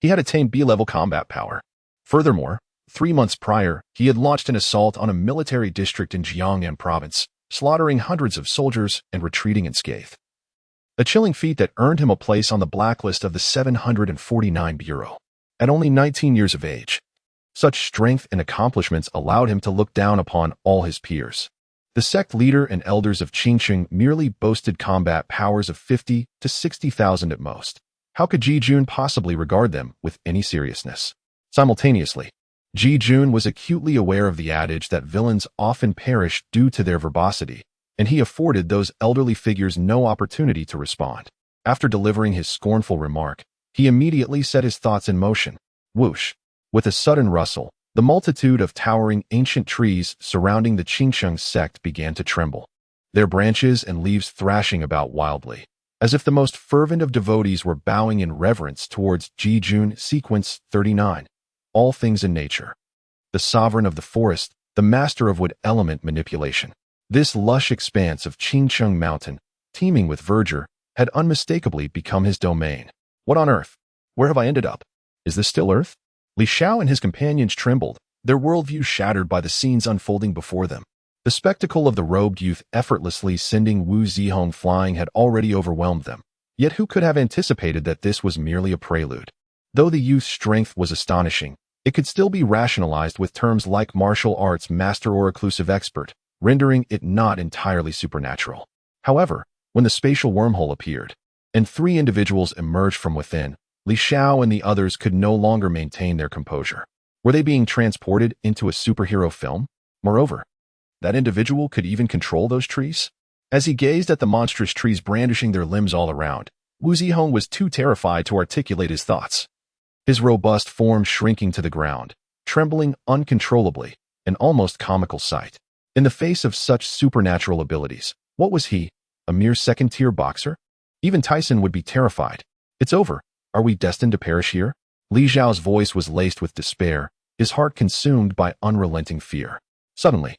he had attained B-level combat power. Furthermore, 3 months prior, he had launched an assault on a military district in Jiangnan province, slaughtering hundreds of soldiers and retreating unscathed. A chilling feat that earned him a place on the blacklist of the 749 Bureau. At only 19 years of age, such strength and accomplishments allowed him to look down upon all his peers. The sect leader and elders of Qingsheng merely boasted combat powers of 50 to 60,000 at most. How could Ji Jun possibly regard them with any seriousness? Simultaneously, Ji Jun was acutely aware of the adage that villains often perish due to their verbosity, and he afforded those elderly figures no opportunity to respond. After delivering his scornful remark, he immediately set his thoughts in motion. Whoosh! With a sudden rustle, the multitude of towering ancient trees surrounding the Qingsheng sect began to tremble, their branches and leaves thrashing about wildly, as if the most fervent of devotees were bowing in reverence towards Ji Jun. Sequence 39. All things in nature. The sovereign of the forest, the master of wood element manipulation. This lush expanse of Qingsheng Mountain, teeming with verdure, had unmistakably become his domain. What on earth? Where have I ended up? Is this still Earth? Li Xiao and his companions trembled, their worldview shattered by the scenes unfolding before them. The spectacle of the robed youth effortlessly sending Wu Zihong flying had already overwhelmed them. Yet who could have anticipated that this was merely a prelude? Though the youth's strength was astonishing, it could still be rationalized with terms like martial arts master or occlusive expert, rendering it not entirely supernatural. However, when the spatial wormhole appeared, and 3 individuals emerged from within, Li Xiao and the others could no longer maintain their composure. Were they being transported into a superhero film? Moreover, that individual could even control those trees? As he gazed at the monstrous trees brandishing their limbs all around, Wu Zihong was too terrified to articulate his thoughts. His robust form shrinking to the ground, trembling uncontrollably, an almost comical sight. In the face of such supernatural abilities, what was he, a mere second-tier boxer? Even Tyson would be terrified. It's over. Are we destined to perish here? Li Zhao's voice was laced with despair, his heart consumed by unrelenting fear. Suddenly,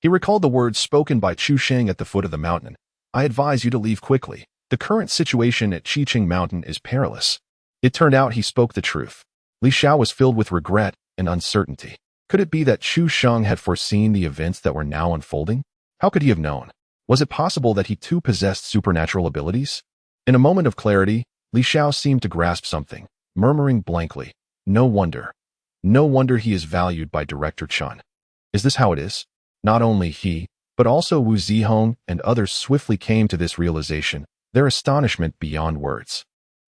he recalled the words spoken by Chu Sheng at the foot of the mountain. I advise you to leave quickly. The current situation at Qiqing Mountain is perilous. It turned out he spoke the truth. Li Xiao was filled with regret and uncertainty. Could it be that Chu Sheng had foreseen the events that were now unfolding? How could he have known? Was it possible that he too possessed supernatural abilities? In a moment of clarity, Li Xiao seemed to grasp something, murmuring blankly, No wonder he is valued by Director Chun. Is this how it is? Not only he, but also Wu Zihong and others swiftly came to this realization, their astonishment beyond words.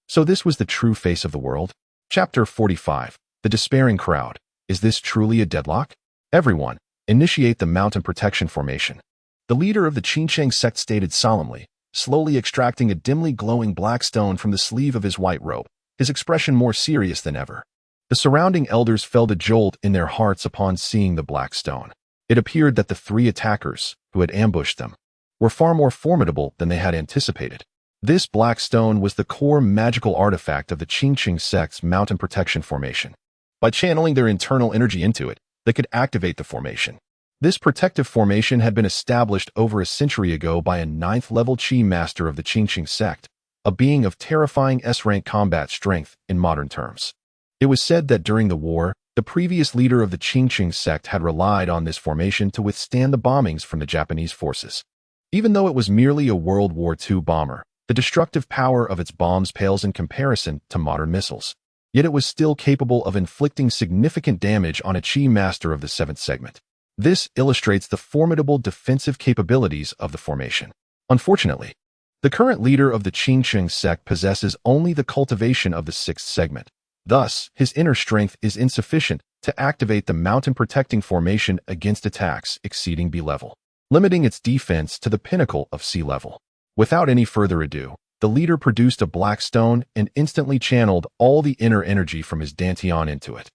So this was the true face of the world? Chapter 45. The Despairing Crowd. Is this truly a deadlock? Everyone, initiate the Mountain Protection Formation. The leader of the Qingsheng sect stated solemnly, slowly extracting a dimly glowing black stone from the sleeve of his white robe, his expression more serious than ever. The surrounding elders felt a jolt in their hearts upon seeing the black stone. It appeared that the three attackers, who had ambushed them, were far more formidable than they had anticipated. This black stone was the core magical artifact of the Qingsheng sect's Mountain Protection Formation. By channeling their internal energy into it, they could activate the formation. This protective formation had been established over a century ago by a 9th-level Qi master of the Qingsheng sect, a being of terrifying S-rank combat strength in modern terms. It was said that during the war, the previous leader of the Qingsheng sect had relied on this formation to withstand the bombings from the Japanese forces. Even though it was merely a World War II bomber, the destructive power of its bombs pales in comparison to modern missiles. Yet it was still capable of inflicting significant damage on a Qi master of the 7th segment. This illustrates the formidable defensive capabilities of the formation. Unfortunately, the current leader of the Qingsheng sect possesses only the cultivation of the 6th segment. Thus, his inner strength is insufficient to activate the mountain protecting formation against attacks exceeding B level, limiting its defense to the pinnacle of C level. Without any further ado, the leader produced a black stone and instantly channeled all the inner energy from his dantian into it.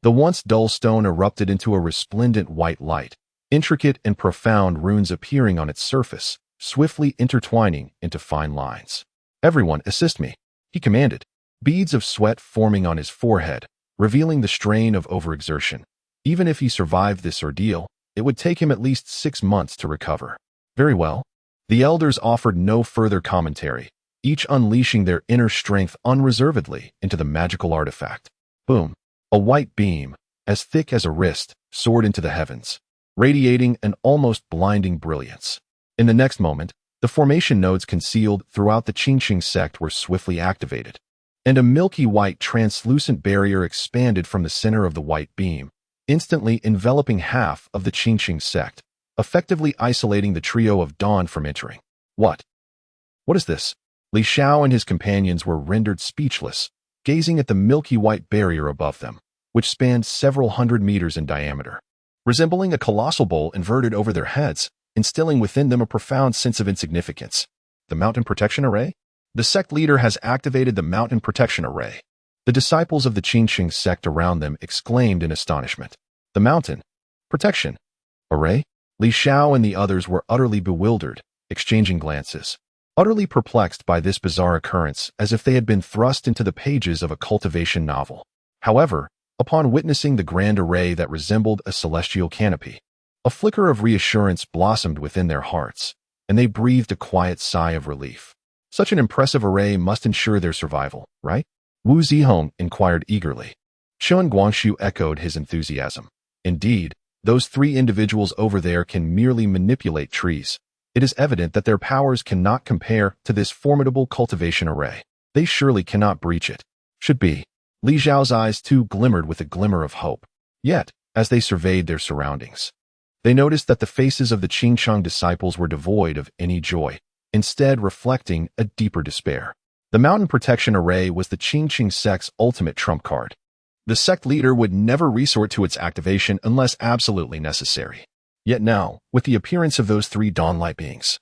The once dull stone erupted into a resplendent white light, intricate and profound runes appearing on its surface, swiftly intertwining into fine lines. Everyone, assist me, he commanded, beads of sweat forming on his forehead, revealing the strain of overexertion. Even if he survived this ordeal, it would take him at least 6 months to recover. Very well. The elders offered no further commentary, each unleashing their inner strength unreservedly into the magical artifact. Boom. A white beam, as thick as a wrist, soared into the heavens, radiating an almost blinding brilliance. In the next moment, the formation nodes concealed throughout the Qingsheng sect were swiftly activated, and a milky white translucent barrier expanded from the center of the white beam, instantly enveloping half of the Qingsheng sect, effectively isolating the trio of Dawn from entering. What is this? Li Xiao and his companions were rendered speechless, gazing at the milky white barrier above them, which spanned several hundred meters in diameter, resembling a colossal bowl inverted over their heads, instilling within them a profound sense of insignificance. The Mountain Protection Array? The sect leader has activated the Mountain Protection Array. The disciples of the Qingsheng sect around them exclaimed in astonishment. The Mountain Protection Array? Li Xiao and the others were utterly bewildered, exchanging glances, utterly perplexed by this bizarre occurrence, as if they had been thrust into the pages of a cultivation novel. However, upon witnessing the grand array that resembled a celestial canopy, a flicker of reassurance blossomed within their hearts, and they breathed a quiet sigh of relief. Such an impressive array must ensure their survival, right? Wu Zihong inquired eagerly. Chen Guangxu echoed his enthusiasm. Indeed, those 3 individuals over there can merely manipulate trees. It is evident that their powers cannot compare to this formidable cultivation array. They surely cannot breach it. Should be. Li Xiao's eyes too glimmered with a glimmer of hope. Yet, as they surveyed their surroundings, they noticed that the faces of the Qingsheng disciples were devoid of any joy, instead reflecting a deeper despair. The Mountain Protection Array was the Qingsheng sect's ultimate trump card. The sect leader would never resort to its activation unless absolutely necessary. Yet now, with the appearance of those 3 dawnlight beings,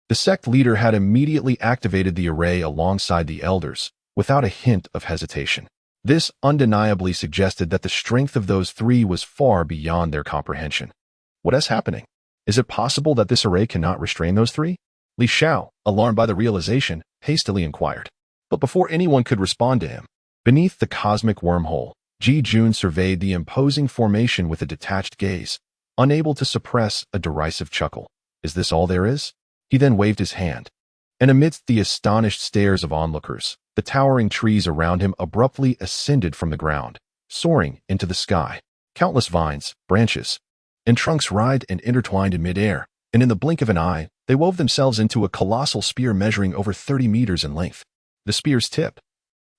the sect leader had immediately activated the array alongside the elders, without a hint of hesitation. This undeniably suggested that the strength of those 3 was far beyond their comprehension. What is happening? Is it possible that this array cannot restrain those 3? Li Xiao, alarmed by the realization, hastily inquired. But before anyone could respond to him, beneath the cosmic wormhole, Ji Jun surveyed the imposing formation with a detached gaze, unable to suppress a derisive chuckle. Is this all there is? He then waved his hand, And amidst the astonished stares of onlookers, the towering trees around him abruptly ascended from the ground, soaring into the sky. Countless vines, branches, and trunks writhed and intertwined in midair, and in the blink of an eye, they wove themselves into a colossal spear measuring over 30 meters in length. The spear's tip,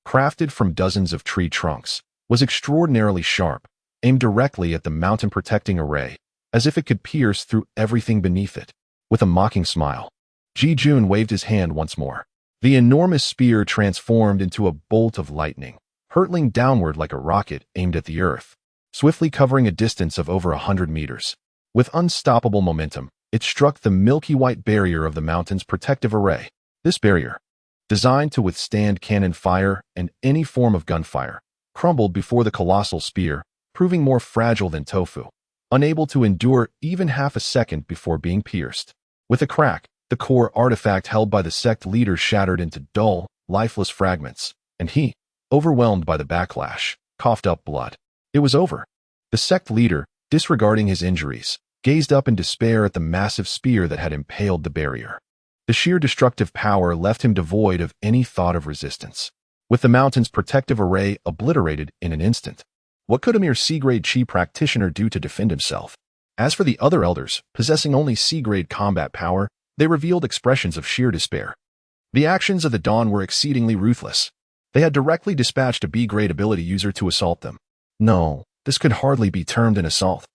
crafted from dozens of tree trunks, was extraordinarily sharp, aimed directly at the mountain-protecting array, as if it could pierce through everything beneath it. With a mocking smile, Ji Jun waved his hand once more. The enormous spear transformed into a bolt of lightning, hurtling downward like a rocket aimed at the earth, swiftly covering a distance of over 100 meters. With unstoppable momentum, it struck the milky white barrier of the mountain's protective array. This barrier, designed to withstand cannon fire and any form of gunfire, crumbled before the colossal spear, proving more fragile than tofu, unable to endure even half a second before being pierced. With a crack, the core artifact held by the sect leader shattered into dull, lifeless fragments, and he, overwhelmed by the backlash, coughed up blood. It was over. The sect leader, disregarding his injuries, gazed up in despair at the massive spear that had impaled the barrier. The sheer destructive power left him devoid of any thought of resistance. With the mountain's protective array obliterated in an instant, what could a mere C-grade Chi practitioner do to defend himself? As for the other elders, possessing only C-grade combat power, they revealed expressions of sheer despair. The actions of the Dawn were exceedingly ruthless. They had directly dispatched a B-grade ability user to assault them. No, this could hardly be termed an assault.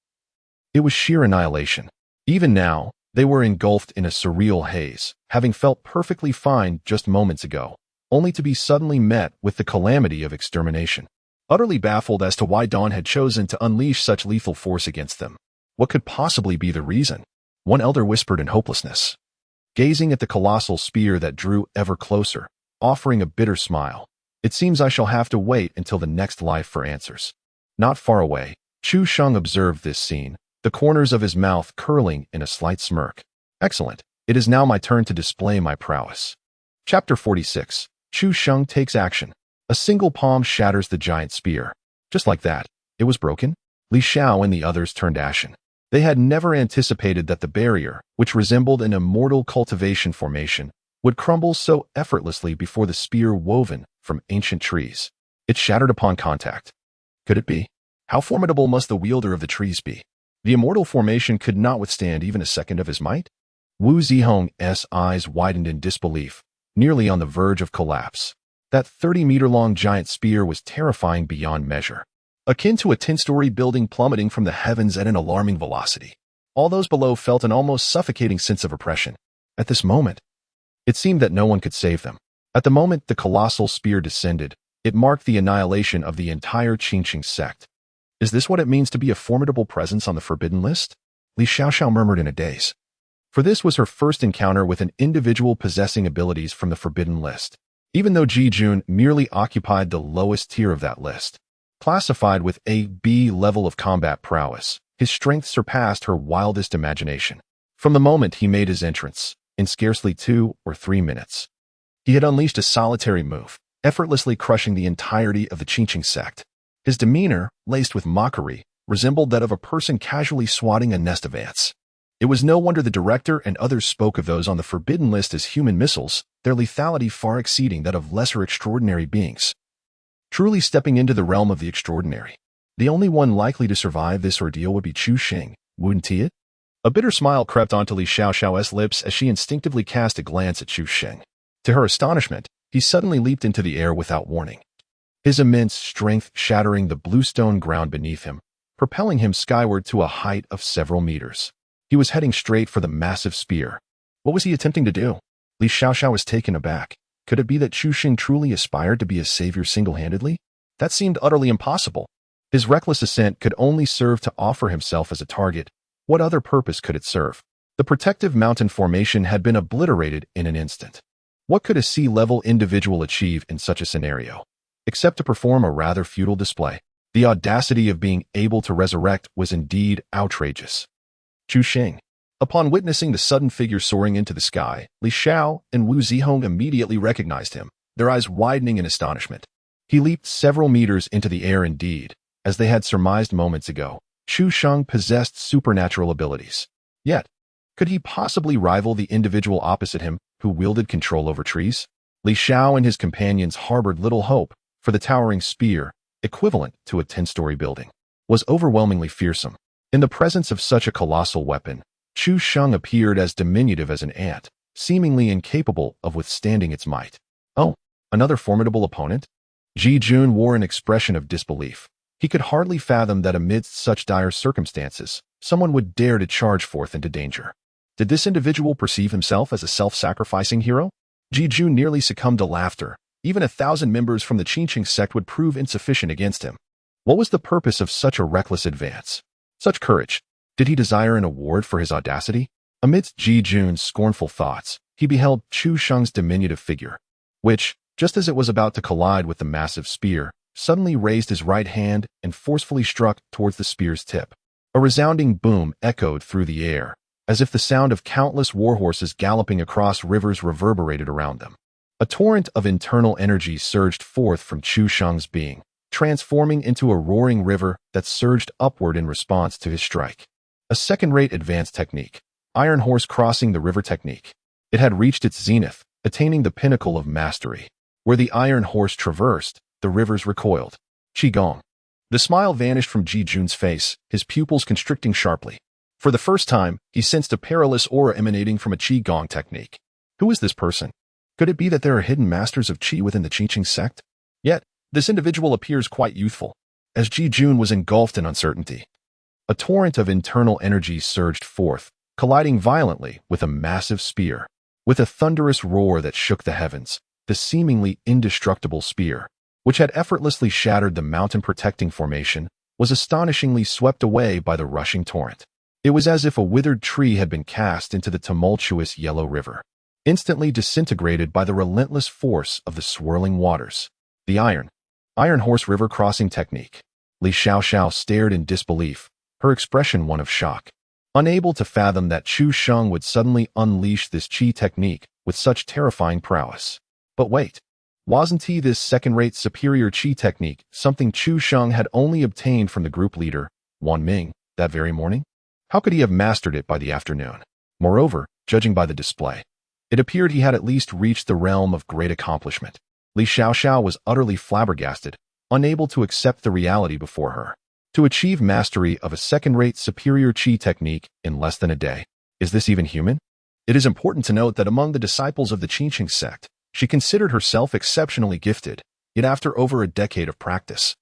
It was sheer annihilation. Even now, they were engulfed in a surreal haze, having felt perfectly fine just moments ago, only to be suddenly met with the calamity of extermination. Utterly baffled as to why Dawn had chosen to unleash such lethal force against them. What could possibly be the reason? One elder whispered in hopelessness, gazing at the colossal spear that drew ever closer, offering a bitter smile. It seems I shall have to wait until the next life for answers. Not far away, Chu Sheng observed this scene, the corners of his mouth curling in a slight smirk. Excellent. It is now my turn to display my prowess. Chapter 46. Chu Sheng takes action. A single palm shatters the giant spear. Just like that, it was broken. Li Xiao and the others turned ashen. They had never anticipated that the barrier, which resembled an immortal cultivation formation, would crumble so effortlessly before the spear woven from ancient trees. It shattered upon contact. Could it be? How formidable must the wielder of the trees be? The immortal formation could not withstand even a second of his might? Wu Zihong's eyes widened in disbelief, nearly on the verge of collapse. That 30-meter-long giant spear was terrifying beyond measure, akin to a 10-story building plummeting from the heavens at an alarming velocity. All those below felt an almost suffocating sense of oppression. At this moment, it seemed that no one could save them. At the moment the colossal spear descended, it marked the annihilation of the entire Qingqing sect. Is this what it means to be a formidable presence on the forbidden list? Li Xiaoxiao murmured in a daze. For this was her first encounter with an individual possessing abilities from the forbidden list, even though Ji Jun merely occupied the lowest tier of that list. Classified with a B level of combat prowess, his strength surpassed her wildest imagination. From the moment he made his entrance, in scarcely 2 or 3 minutes, he had unleashed a solitary move, effortlessly crushing the entirety of the Qingqing sect. His demeanor, laced with mockery, resembled that of a person casually swatting a nest of ants. It was no wonder the director and others spoke of those on the forbidden list as human missiles, their lethality far exceeding that of lesser extraordinary beings. Truly stepping into the realm of the extraordinary. The only one likely to survive this ordeal would be Chu Sheng, wouldn't he? A bitter smile crept onto Li Xiaoxiao's lips as she instinctively cast a glance at Chu Sheng. To her astonishment, he suddenly leaped into the air without warning, his immense strength shattering the bluestone ground beneath him, propelling him skyward to a height of several meters. He was heading straight for the massive spear. What was he attempting to do? Li Xiaoxiao was taken aback. Could it be that Chu Sheng truly aspired to be a savior single-handedly? That seemed utterly impossible. His reckless ascent could only serve to offer himself as a target. What other purpose could it serve? The protective mountain formation had been obliterated in an instant. What could a C-level individual achieve in such a scenario, except to perform a rather futile display? The audacity of being able to resurrect was indeed outrageous. Chu Sheng. Upon witnessing the sudden figure soaring into the sky, Li Xiao and Wu Zihong immediately recognized him, their eyes widening in astonishment. He leaped several meters into the air indeed. As they had surmised moments ago, Chu Sheng possessed supernatural abilities. Yet, could he possibly rival the individual opposite him, who wielded control over trees? Li Xiao and his companions harbored little hope, for the towering spear, equivalent to a 10-story building, was overwhelmingly fearsome. In the presence of such a colossal weapon, Chu Sheng appeared as diminutive as an ant, seemingly incapable of withstanding its might. Oh, another formidable opponent? Ji Jun wore an expression of disbelief. He could hardly fathom that amidst such dire circumstances, someone would dare to charge forth into danger. Did this individual perceive himself as a self-sacrificing hero? Ji Jun nearly succumbed to laughter. Even 1,000 members from the Qingqing sect would prove insufficient against him. What was the purpose of such a reckless advance? Such courage? Did he desire an award for his audacity? Amidst Ji Jun's scornful thoughts, he beheld Chu Sheng's diminutive figure, which, just as it was about to collide with the massive spear, suddenly raised his right hand and forcefully struck towards the spear's tip. A resounding boom echoed through the air, as if the sound of countless warhorses galloping across rivers reverberated around them. A torrent of internal energy surged forth from Chu Sheng's being, transforming into a roaring river that surged upward in response to his strike. A second-rate advanced technique, Iron Horse Crossing the River technique. It had reached its zenith, attaining the pinnacle of mastery. Where the Iron Horse traversed, the rivers recoiled. Qigong. The smile vanished from Ji Jun's face, his pupils constricting sharply. For the first time, he sensed a perilous aura emanating from a Qigong technique. Who is this person? Could it be that there are hidden masters of Qi within the Qingqing sect? Yet, this individual appears quite youthful. As Ji Jun was engulfed in uncertainty, a torrent of internal energy surged forth, colliding violently with a massive spear. With a thunderous roar that shook the heavens, the seemingly indestructible spear, which had effortlessly shattered the mountain-protecting formation, was astonishingly swept away by the rushing torrent. It was as if a withered tree had been cast into the tumultuous yellow river, instantly disintegrated by the relentless force of the swirling waters. The Iron Horse River Crossing Technique. Li Xiao stared in disbelief, her expression one of shock. Unable to fathom that Chu Sheng would suddenly unleash this Qi technique with such terrifying prowess. But wait, wasn't this second-rate superior Qi technique something Chu Sheng had only obtained from the group leader, Wan Ming, that very morning? How could he have mastered it by the afternoon? Moreover, judging by the display, it appeared he had at least reached the realm of great accomplishment. Li Xiao was utterly flabbergasted, unable to accept the reality before her. To achieve mastery of a second-rate superior Qi technique in less than a day. Is this even human? It is important to note that among the disciples of the Qingqing sect, she considered herself exceptionally gifted, yet after over a decade of practice,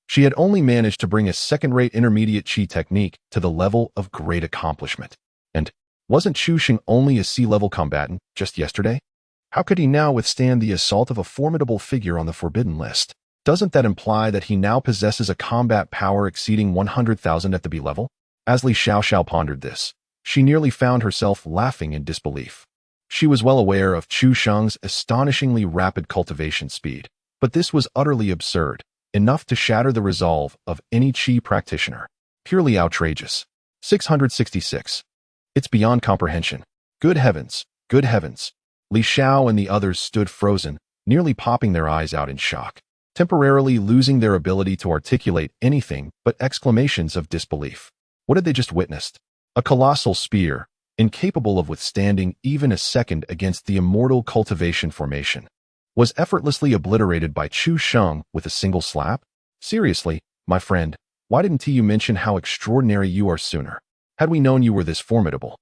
she had only managed to bring a second-rate intermediate Qi technique to the level of great accomplishment. And wasn't Chu Sheng only a sea-level combatant just yesterday? How could he now withstand the assault of a formidable figure on the forbidden list? Doesn't that imply that he now possesses a combat power exceeding 100,000 at the B level? As Li Xiao pondered this, she nearly found herself laughing in disbelief. She was well aware of Chu Sheng's astonishingly rapid cultivation speed, but this was utterly absurd, enough to shatter the resolve of any Qi practitioner. Purely outrageous. 666. It's beyond comprehension. Good heavens, good heavens. Li Xiao and the others stood frozen, nearly popping their eyes out in shock, temporarily losing their ability to articulate anything but exclamations of disbelief. What had they just witnessed? A colossal spear, incapable of withstanding even a second against the immortal cultivation formation, was effortlessly obliterated by Chu Sheng with a single slap? Seriously, my friend, why didn't you mention how extraordinary you are sooner? Had we known you were this formidable,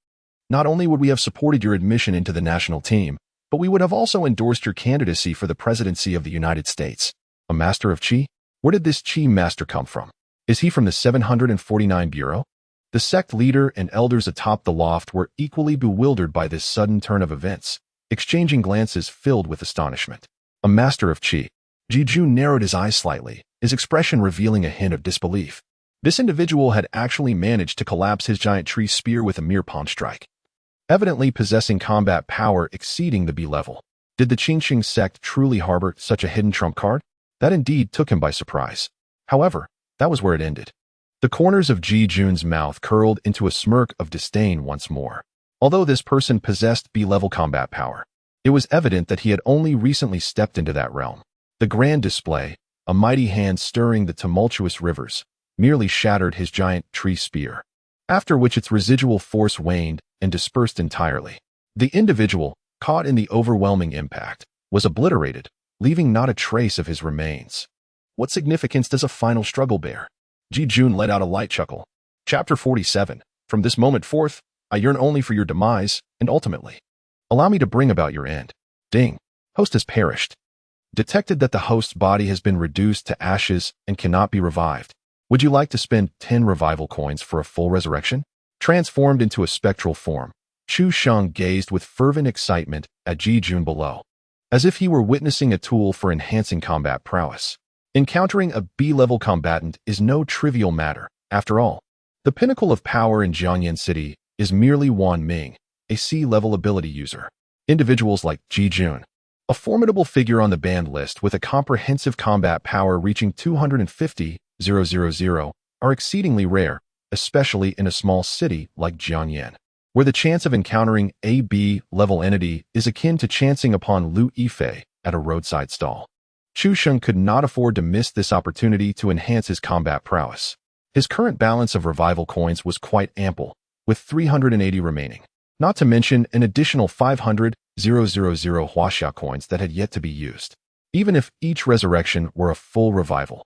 not only would we have supported your admission into the national team, but we would have also endorsed your candidacy for the presidency of the United States. A master of Qi? Where did this Qi master come from? Is he from the 749 Bureau? The sect leader and elders atop the loft were equally bewildered by this sudden turn of events, exchanging glances filled with astonishment. A master of Qi. Ji Jun narrowed his eyes slightly, his expression revealing a hint of disbelief. This individual had actually managed to collapse his giant tree spear with a mere palm strike, evidently possessing combat power exceeding the B level. Did the Qingqing sect truly harbor such a hidden trump card? That indeed took him by surprise. However, that was where it ended. The corners of Ji Jun's mouth curled into a smirk of disdain once more. Although this person possessed B-level combat power, it was evident that he had only recently stepped into that realm. The grand display, a mighty hand stirring the tumultuous rivers, merely shattered his giant tree spear, after which its residual force waned and dispersed entirely. The individual, caught in the overwhelming impact, was obliterated, leaving not a trace of his remains. What significance does a final struggle bear? Ji Jun let out a light chuckle. Chapter 47. From this moment forth, I yearn only for your demise, and ultimately, allow me to bring about your end. Ding. Host has perished. Detected that the host's body has been reduced to ashes and cannot be revived. Would you like to spend 10 revival coins for a full resurrection? Transformed into a spectral form, Chu Sheng gazed with fervent excitement at Ji Jun below, as if he were witnessing a tool for enhancing combat prowess. Encountering a B-level combatant is no trivial matter. After all, the pinnacle of power in Jiangyan City is merely Wan Ming, a C-level ability user. Individuals like Ji Jun, a formidable figure on the banned list with a comprehensive combat power reaching 250,000, are exceedingly rare, especially in a small city like Jiangyan, where the chance of encountering a B-level entity is akin to chancing upon Lu Yifei at a roadside stall. Chu Sheng could not afford to miss this opportunity to enhance his combat prowess. His current balance of revival coins was quite ample, with 380 remaining, not to mention an additional 500,000 Huaxia coins that had yet to be used. Even if each resurrection were a full revival,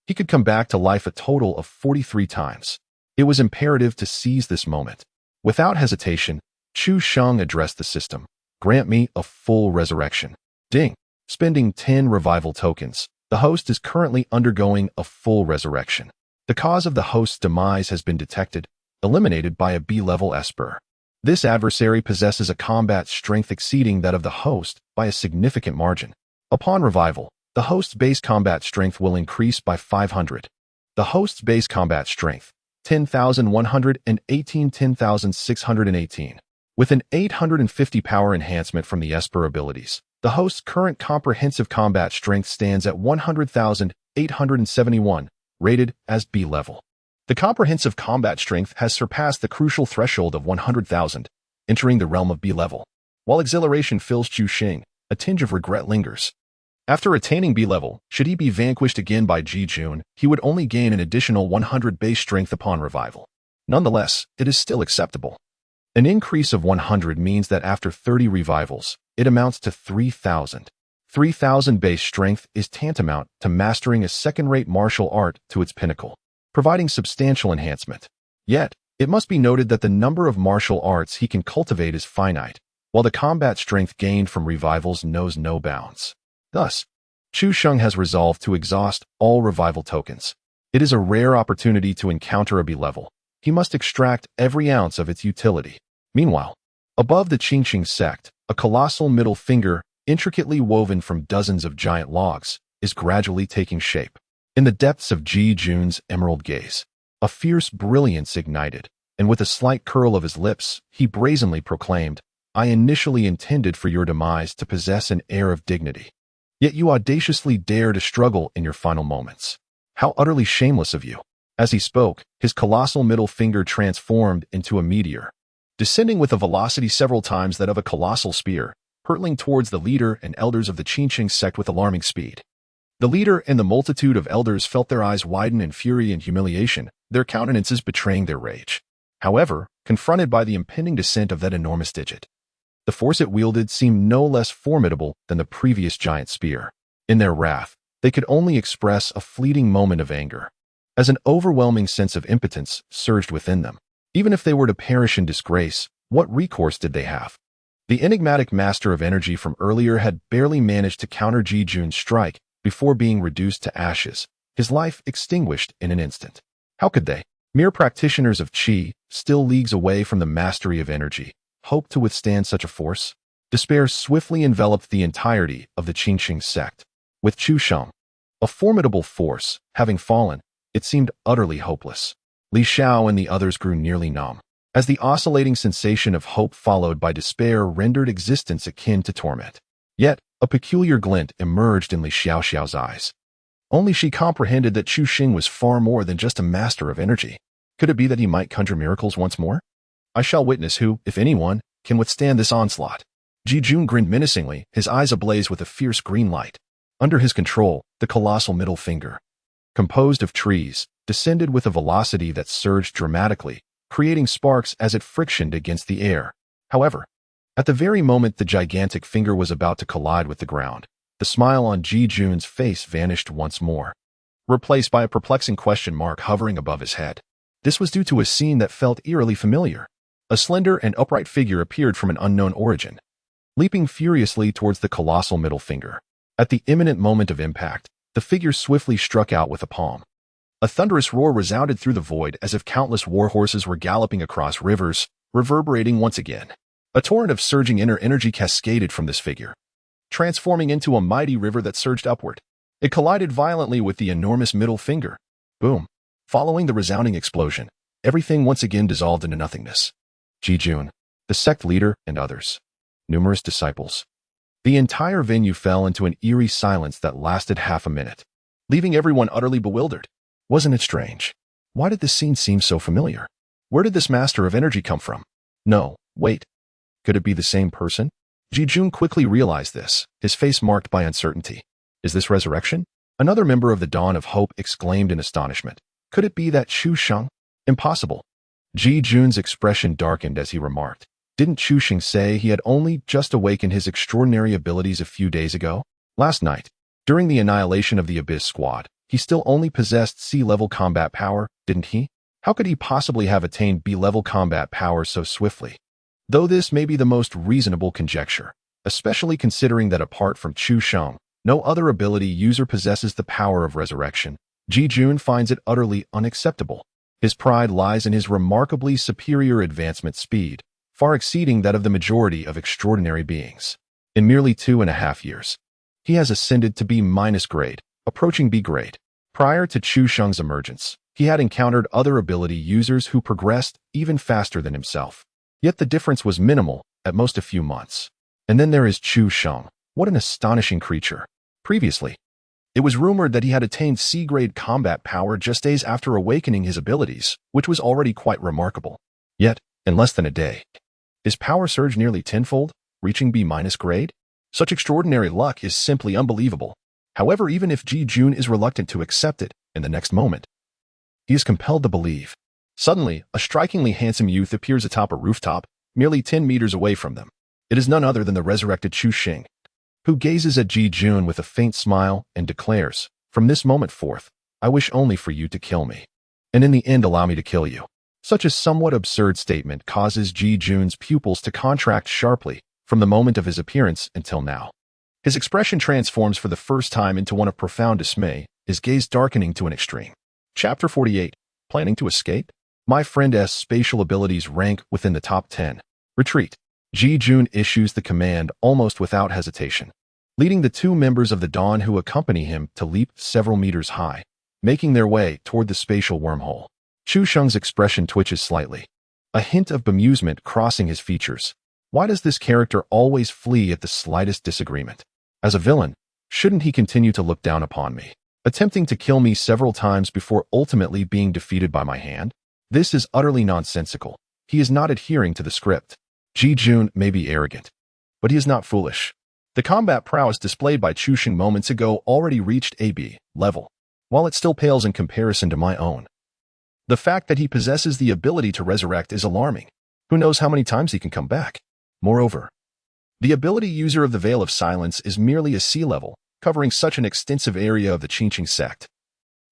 he could come back to life a total of 43 times. It was imperative to seize this moment. Without hesitation, Chu Sheng addressed the system. Grant me a full resurrection. Ding. Spending 10 revival tokens, the host is currently undergoing a full resurrection. The cause of the host's demise has been detected, eliminated by a B-level Esper. This adversary possesses a combat strength exceeding that of the host by a significant margin. Upon revival, the host's base combat strength will increase by 500. The host's base combat strength, 10,118, 10,618. With an 850 power enhancement from the Esper abilities, the host's current comprehensive combat strength stands at 100,871, rated as B-level. The comprehensive combat strength has surpassed the crucial threshold of 100,000, entering the realm of B-level. While exhilaration fills Chu Sheng, a tinge of regret lingers. After attaining B-level, should he be vanquished again by Ji Jun, he would only gain an additional 100 base strength upon revival. Nonetheless, it is still acceptable. An increase of 100 means that after 30 revivals, it amounts to 3,000. 3,000 base strength is tantamount to mastering a second-rate martial art to its pinnacle, providing substantial enhancement. Yet, it must be noted that the number of martial arts he can cultivate is finite, while the combat strength gained from revivals knows no bounds. Thus, Chu Sheng has resolved to exhaust all revival tokens. It is a rare opportunity to encounter a B-level. He must extract every ounce of its utility. Meanwhile, above the Qingqing sect, a colossal middle finger, intricately woven from dozens of giant logs, is gradually taking shape. In the depths of Ji Jun's emerald gaze, a fierce brilliance ignited, and with a slight curl of his lips, he brazenly proclaimed, "I initially intended for your demise to possess an air of dignity. Yet you audaciously dare to struggle in your final moments. How utterly shameless of you." As he spoke, his colossal middle finger transformed into a meteor, descending with a velocity several times that of a colossal spear, hurtling towards the leader and elders of the Qingqing sect with alarming speed. The leader and the multitude of elders felt their eyes widen in fury and humiliation, their countenances betraying their rage. However, confronted by the impending descent of that enormous digit, the force it wielded seemed no less formidable than the previous giant spear. In their wrath, they could only express a fleeting moment of anger, as an overwhelming sense of impotence surged within them. Even if they were to perish in disgrace, what recourse did they have? The enigmatic master of energy from earlier had barely managed to counter Ji Jun's strike before being reduced to ashes, his life extinguished in an instant. How could they, mere practitioners of qi, still leagues away from the mastery of energy, hope to withstand such a force? Despair swiftly enveloped the entirety of the Qingqing sect. With Chu Sheng, a formidable force, having fallen, it seemed utterly hopeless. Li Xiao and the others grew nearly numb, as the oscillating sensation of hope followed by despair rendered existence akin to torment. Yet, a peculiar glint emerged in Li Xiaoxiao's eyes. Only she comprehended that Chu Sheng was far more than just a master of energy. Could it be that he might conjure miracles once more? I shall witness who, if anyone, can withstand this onslaught. Ji Jun grinned menacingly, his eyes ablaze with a fierce green light. Under his control, the colossal middle finger, composed of trees, descended with a velocity that surged dramatically, creating sparks as it frictioned against the air. However, At the very moment the gigantic finger was about to collide with the ground, the smile on Ji Jun's face vanished once more, replaced by a perplexing question mark hovering above his head. This was due to a scene that felt eerily familiar. A slender and upright figure appeared from an unknown origin, leaping furiously towards the colossal middle finger. At the imminent moment of impact, the figure swiftly struck out with a palm. A thunderous roar resounded through the void as if countless war horses were galloping across rivers, reverberating once again. A torrent of surging inner energy cascaded from this figure, transforming into a mighty river that surged upward. It collided violently with the enormous middle finger. Boom! Following the resounding explosion, everything once again dissolved into nothingness. Ji Jun, the sect leader, and others. Numerous disciples. The entire venue fell into an eerie silence that lasted half a minute, leaving everyone utterly bewildered. Wasn't it strange? Why did this scene seem so familiar? Where did this master of energy come from? No, wait. Could it be the same person? Ji Jun quickly realized this, his face marked by uncertainty. Is this resurrection? Another member of the Dawn of Hope exclaimed in astonishment. Could it be that Chu Sheng? Impossible. Ji Jun's expression darkened as he remarked. Didn't Chu Sheng say he had only just awakened his extraordinary abilities a few days ago? Last night, during the annihilation of the Abyss Squad, he still only possessed C-level combat power, didn't he? How could he possibly have attained B-level combat power so swiftly? Though this may be the most reasonable conjecture, especially considering that apart from Chu Sheng, no other ability user possesses the power of resurrection, Ji Jun finds it utterly unacceptable. His pride lies in his remarkably superior advancement speed, far exceeding that of the majority of extraordinary beings. In merely 2.5 years, he has ascended to B- grade, approaching B grade. Prior to Chu Sheng's emergence, he had encountered other ability users who progressed even faster than himself. Yet the difference was minimal, at most a few months. And then there is Chu Sheng. What an astonishing creature. Previously, it was rumored that he had attained C-grade combat power just days after awakening his abilities, which was already quite remarkable. Yet, in less than a day, his power surged nearly tenfold, reaching B- grade? Such extraordinary luck is simply unbelievable. However, even if Ji Jun is reluctant to accept it, in the next moment, he is compelled to believe. Suddenly, a strikingly handsome youth appears atop a rooftop, merely 10 meters away from them. It is none other than the resurrected Chu Sheng, who gazes at Ji Jun with a faint smile and declares, "From this moment forth, I wish only for you to kill me, and in the end allow me to kill you." Such a somewhat absurd statement causes Ji Jun's pupils to contract sharply from the moment of his appearance until now. His expression transforms for the first time into one of profound dismay, his gaze darkening to an extreme. Chapter 48. Planning to escape? My friend's spatial abilities rank within the top 10. Retreat. Ji Jun issues the command almost without hesitation, leading the two members of the Dawn who accompany him to leap several meters high, making their way toward the spatial wormhole. Chu Sheng's expression twitches slightly, a hint of bemusement crossing his features. Why does this character always flee at the slightest disagreement? As a villain, shouldn't he continue to look down upon me, attempting to kill me several times before ultimately being defeated by my hand? This is utterly nonsensical. He is not adhering to the script. Ji Jun may be arrogant, but he is not foolish. The combat prowess displayed by Chu Sheng moments ago already reached AB level, while it still pales in comparison to my own. The fact that he possesses the ability to resurrect is alarming. Who knows how many times he can come back? Moreover, the ability user of the Veil of Silence is merely a C-level, covering such an extensive area of the Qingqing sect,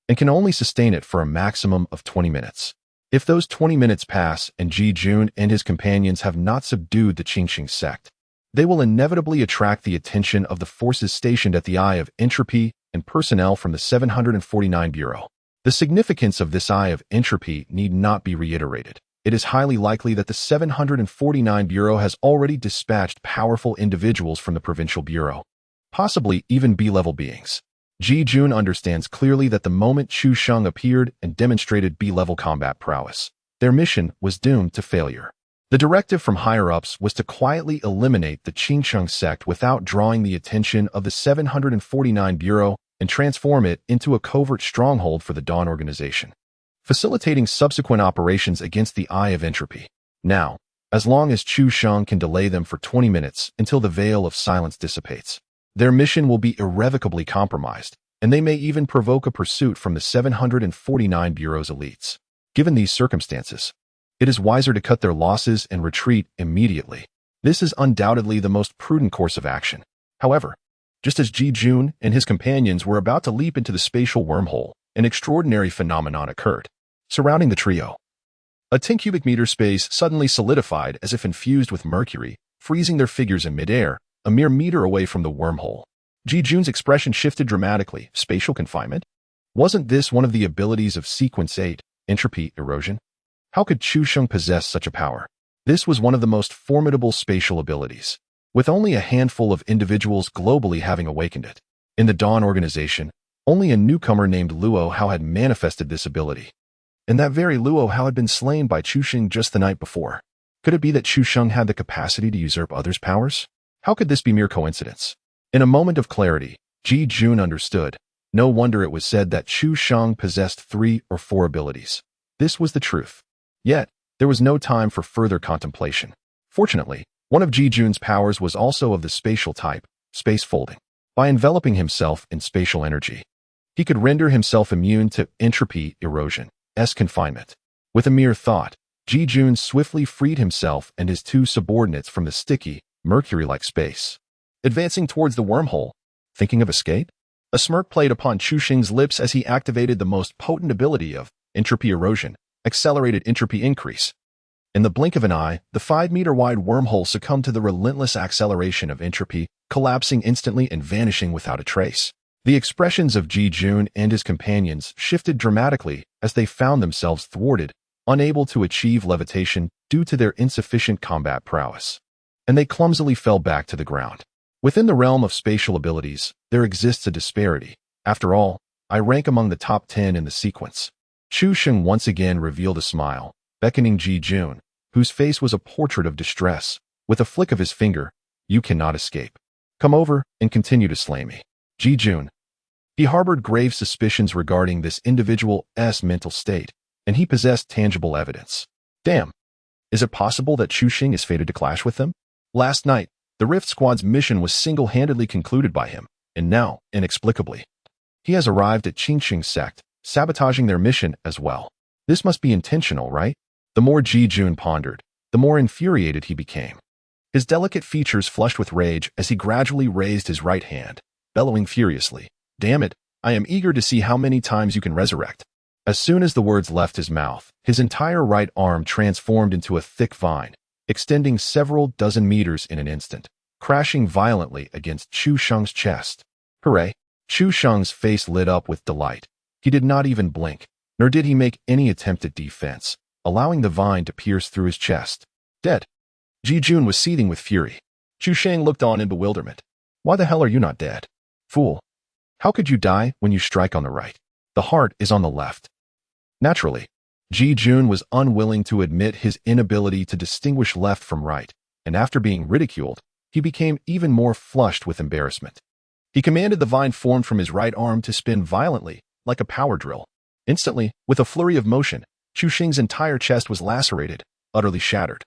and can only sustain it for a maximum of 20 minutes. If those 20 minutes pass and Ji Jun and his companions have not subdued the Qingqing sect, they will inevitably attract the attention of the forces stationed at the Eye of Entropy and personnel from the 749 Bureau. The significance of this Eye of Entropy need not be reiterated. It is highly likely that the 749 Bureau has already dispatched powerful individuals from the Provincial Bureau, possibly even B-level beings. Ji Jun understands clearly that the moment Chu Sheng appeared and demonstrated B-level combat prowess, their mission was doomed to failure. The directive from higher-ups was to quietly eliminate the Qingqing sect without drawing the attention of the 749 Bureau and transform it into a covert stronghold for the Dawn organization, facilitating subsequent operations against the Eye of Entropy. Now, as long as Chu Sheng can delay them for 20 minutes until the Veil of Silence dissipates, their mission will be irrevocably compromised, and they may even provoke a pursuit from the 749 Bureau's elites. Given these circumstances, it is wiser to cut their losses and retreat immediately. This is undoubtedly the most prudent course of action. However, just as Ji Jun and his companions were about to leap into the spatial wormhole, an extraordinary phenomenon occurred. Surrounding the trio, a 10 cubic meter space suddenly solidified as if infused with mercury, freezing their figures in midair, a mere meter away from the wormhole. Ji Jun's expression shifted dramatically. Spatial confinement? Wasn't this one of the abilities of Sequence 8, entropy erosion? How could Chu Sheng possess such a power? This was one of the most formidable spatial abilities, with only a handful of individuals globally having awakened it. In the Dawn organization, only a newcomer named Luo Hao had manifested this ability. And that very Luo Hao had been slain by Chu Sheng just the night before. Could it be that Chu Sheng had the capacity to usurp others' powers? How could this be mere coincidence? In a moment of clarity, Ji Jun understood. No wonder it was said that Chu Sheng possessed 3 or 4 abilities. This was the truth. Yet, there was no time for further contemplation. Fortunately, one of Ji Jun's powers was also of the spatial type, space folding. By enveloping himself in spatial energy, he could render himself immune to entropy erosion, confinement. With a mere thought, Ji Jun swiftly freed himself and his 2 subordinates from the sticky, mercury-like space. Advancing towards the wormhole, thinking of escape? A smirk played upon Chu Sheng's lips as he activated the most potent ability of entropy erosion, accelerated entropy increase. In the blink of an eye, the 5-meter-wide wormhole succumbed to the relentless acceleration of entropy, collapsing instantly and vanishing without a trace. The expressions of Ji Jun and his companions shifted dramatically as they found themselves thwarted, unable to achieve levitation due to their insufficient combat prowess. And they clumsily fell back to the ground. Within the realm of spatial abilities, there exists a disparity. After all, I rank among the top 10 in the sequence. Chu Sheng once again revealed a smile, beckoning Ji Jun, whose face was a portrait of distress. With a flick of his finger, "You cannot escape. Come over and continue to slay me." Ji Jun. He harbored grave suspicions regarding this individual's mental state, and he possessed tangible evidence. Damn. Is it possible that Chu Sheng is fated to clash with them? Last night, the Rift Squad's mission was single-handedly concluded by him, and now, inexplicably, he has arrived at Qingqing sect, sabotaging their mission as well. This must be intentional, right? The more Ji Jun pondered, the more infuriated he became. His delicate features flushed with rage as he gradually raised his right hand, bellowing furiously, "Damn it, I am eager to see how many times you can resurrect." As soon as the words left his mouth, his entire right arm transformed into a thick vine, extending several dozen meters in an instant, crashing violently against Chu Sheng's chest. Hooray! Chu Sheng's face lit up with delight. He did not even blink, nor did he make any attempt at defense, allowing the vine to pierce through his chest. Dead. Ji Jun was seething with fury. Chu Sheng looked on in bewilderment. "Why the hell are you not dead? Fool. How could you die when you strike on the right? The heart is on the left." Naturally, Ji Jun was unwilling to admit his inability to distinguish left from right, and after being ridiculed, he became even more flushed with embarrassment. He commanded the vine formed from his right arm to spin violently, like a power drill. Instantly, with a flurry of motion, Chu Sheng's entire chest was lacerated, utterly shattered,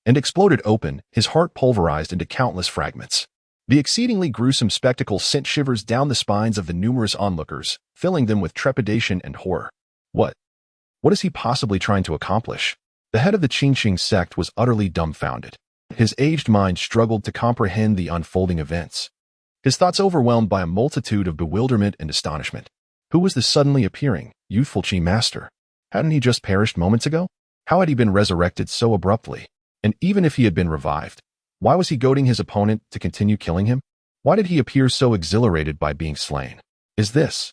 and exploded open, his heart pulverized into countless fragments. The exceedingly gruesome spectacle sent shivers down the spines of the numerous onlookers, filling them with trepidation and horror. What is he possibly trying to accomplish? The head of the Qingqing sect was utterly dumbfounded. His aged mind struggled to comprehend the unfolding events. His thoughts overwhelmed by a multitude of bewilderment and astonishment. Who was the suddenly appearing, youthful Qi master? Hadn't he just perished moments ago? How had he been resurrected so abruptly? And even if he had been revived, why was he goading his opponent to continue killing him? Why did he appear so exhilarated by being slain? Is this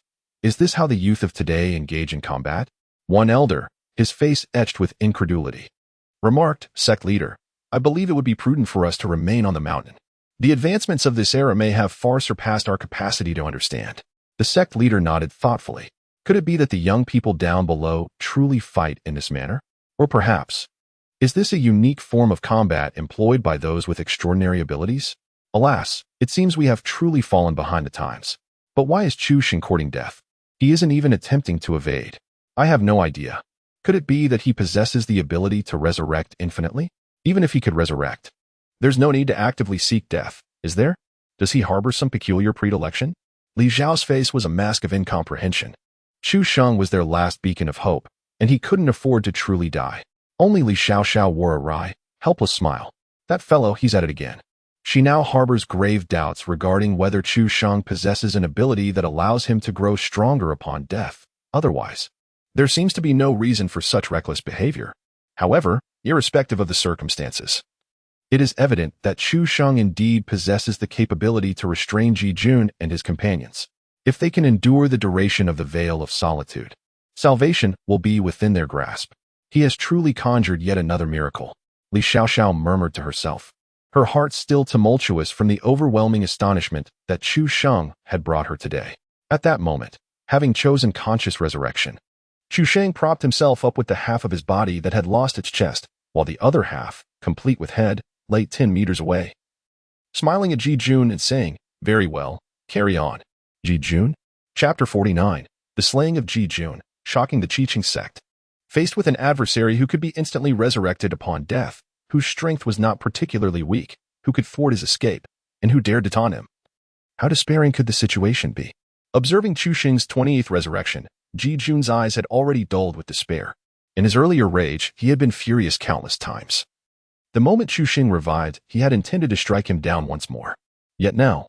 how the youth of today engage in combat? One elder, his face etched with incredulity, remarked, "Sect leader, I believe it would be prudent for us to remain on the mountain. The advancements of this era may have far surpassed our capacity to understand." The sect leader nodded thoughtfully. Could it be that the young people down below truly fight in this manner? Or perhaps, is this a unique form of combat employed by those with extraordinary abilities? Alas, it seems we have truly fallen behind the times. But why is Chu Sheng courting death? He isn't even attempting to evade. I have no idea. Could it be that he possesses the ability to resurrect infinitely? Even if he could resurrect, there's no need to actively seek death, is there? Does he harbor some peculiar predilection? Li Zhao's face was a mask of incomprehension. Chu Sheng was their last beacon of hope, and he couldn't afford to truly die. Only Li Xiaoxiao wore a wry, helpless smile. That fellow, he's at it again. She now harbors grave doubts regarding whether Chu Sheng possesses an ability that allows him to grow stronger upon death. Otherwise, there seems to be no reason for such reckless behavior. However, irrespective of the circumstances, it is evident that Chu Sheng indeed possesses the capability to restrain Ji Jun and his companions. If they can endure the duration of the Veil of Solitude, salvation will be within their grasp. He has truly conjured yet another miracle, Li Xiaoxiao murmured to herself, her heart still tumultuous from the overwhelming astonishment that Chu Sheng had brought her today. At that moment, having chosen conscious resurrection, Chu Sheng propped himself up with the half of his body that had lost its chest, while the other half, complete with head, lay 10 meters away. Smiling at Ji Jun and saying, "Very well, carry on." Ji Jun? Chapter 49. The Slaying of Ji Jun, shocking the Qiqing sect. Faced with an adversary who could be instantly resurrected upon death, whose strength was not particularly weak, who could thwart his escape, and who dared to taunt him. How despairing could the situation be? Observing Chu Sheng's 28th resurrection, Ji Jun's eyes had already dulled with despair. In his earlier rage, he had been furious countless times. The moment Chu Sheng revived, he had intended to strike him down once more. Yet now,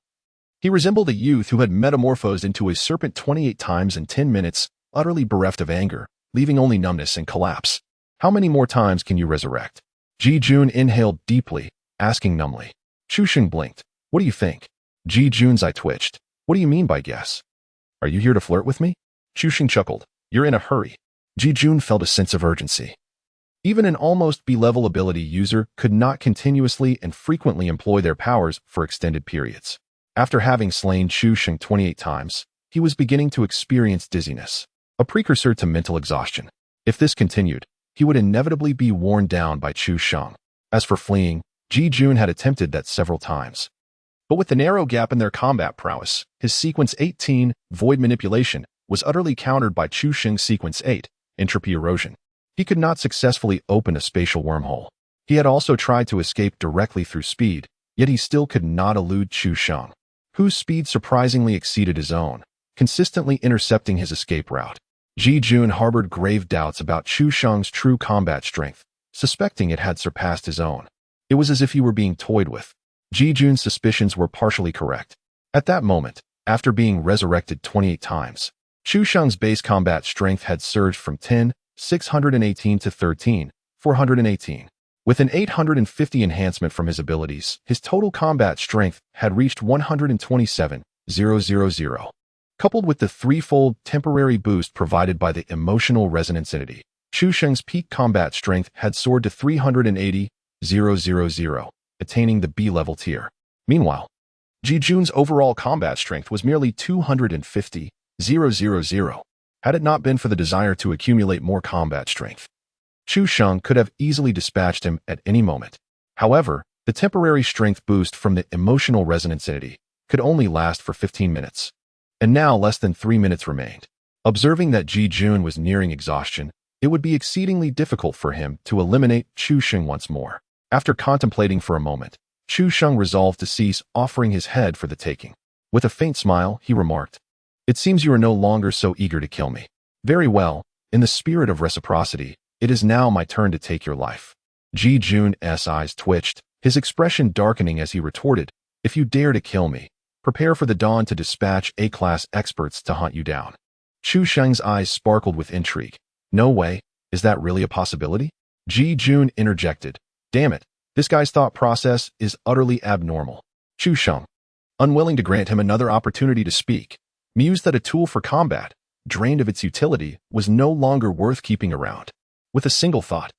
he resembled a youth who had metamorphosed into a serpent 28 times in 10 minutes, utterly bereft of anger, leaving only numbness and collapse. How many more times can you resurrect? Ji Jun inhaled deeply, asking numbly. Chu Sheng blinked. What do you think? Ji Jun's eye twitched. What do you mean by guess? Are you here to flirt with me? Chu Sheng chuckled. You're in a hurry. Ji Jun felt a sense of urgency. Even an almost B-level ability user could not continuously and frequently employ their powers for extended periods. After having slain Chu Sheng 28 times, he was beginning to experience dizziness, a precursor to mental exhaustion. If this continued, he would inevitably be worn down by Chu Sheng. As for fleeing, Ji Jun had attempted that several times. But with the narrow gap in their combat prowess, his Sequence 18, Void Manipulation, was utterly countered by Chu Sheng's Sequence 8, Entropy Erosion. He could not successfully open a spatial wormhole. He had also tried to escape directly through speed, yet he still could not elude Chu Sheng, whose speed surprisingly exceeded his own, consistently intercepting his escape route. Ji Jun harbored grave doubts about Chu Sheng's true combat strength, suspecting it had surpassed his own. It was as if he were being toyed with. Ji Jun's suspicions were partially correct. At that moment, after being resurrected 28 times, Chu Sheng's base combat strength had surged from 10,618 to 13,418. With an 850 enhancement from his abilities, his total combat strength had reached 127,000. Coupled with the threefold temporary boost provided by the emotional resonance entity, Chu Sheng's peak combat strength had soared to 380,000, attaining the B-level tier. Meanwhile, Ji Jun's overall combat strength was merely 250,000. Had it not been for the desire to accumulate more combat strength, Chu Sheng could have easily dispatched him at any moment. However, the temporary strength boost from the emotional resonance entity could only last for 15 minutes. And now less than 3 minutes remained. Observing that Ji Jun was nearing exhaustion, it would be exceedingly difficult for him to eliminate Chu Sheng once more. After contemplating for a moment, Chu Sheng resolved to cease offering his head for the taking. With a faint smile, he remarked, "It seems you are no longer so eager to kill me. Very well, in the spirit of reciprocity, it is now my turn to take your life." Ji Jun's eyes twitched, his expression darkening as he retorted, "If you dare to kill me, prepare for the dawn to dispatch A-class experts to hunt you down." Chu Sheng's eyes sparkled with intrigue. "No way, is that really a possibility?" Ji Jun interjected. "Damn it, this guy's thought process is utterly abnormal." Chu Sheng, unwilling to grant him another opportunity to speak, mused that a tool for combat, drained of its utility, was no longer worth keeping around. With a single thought,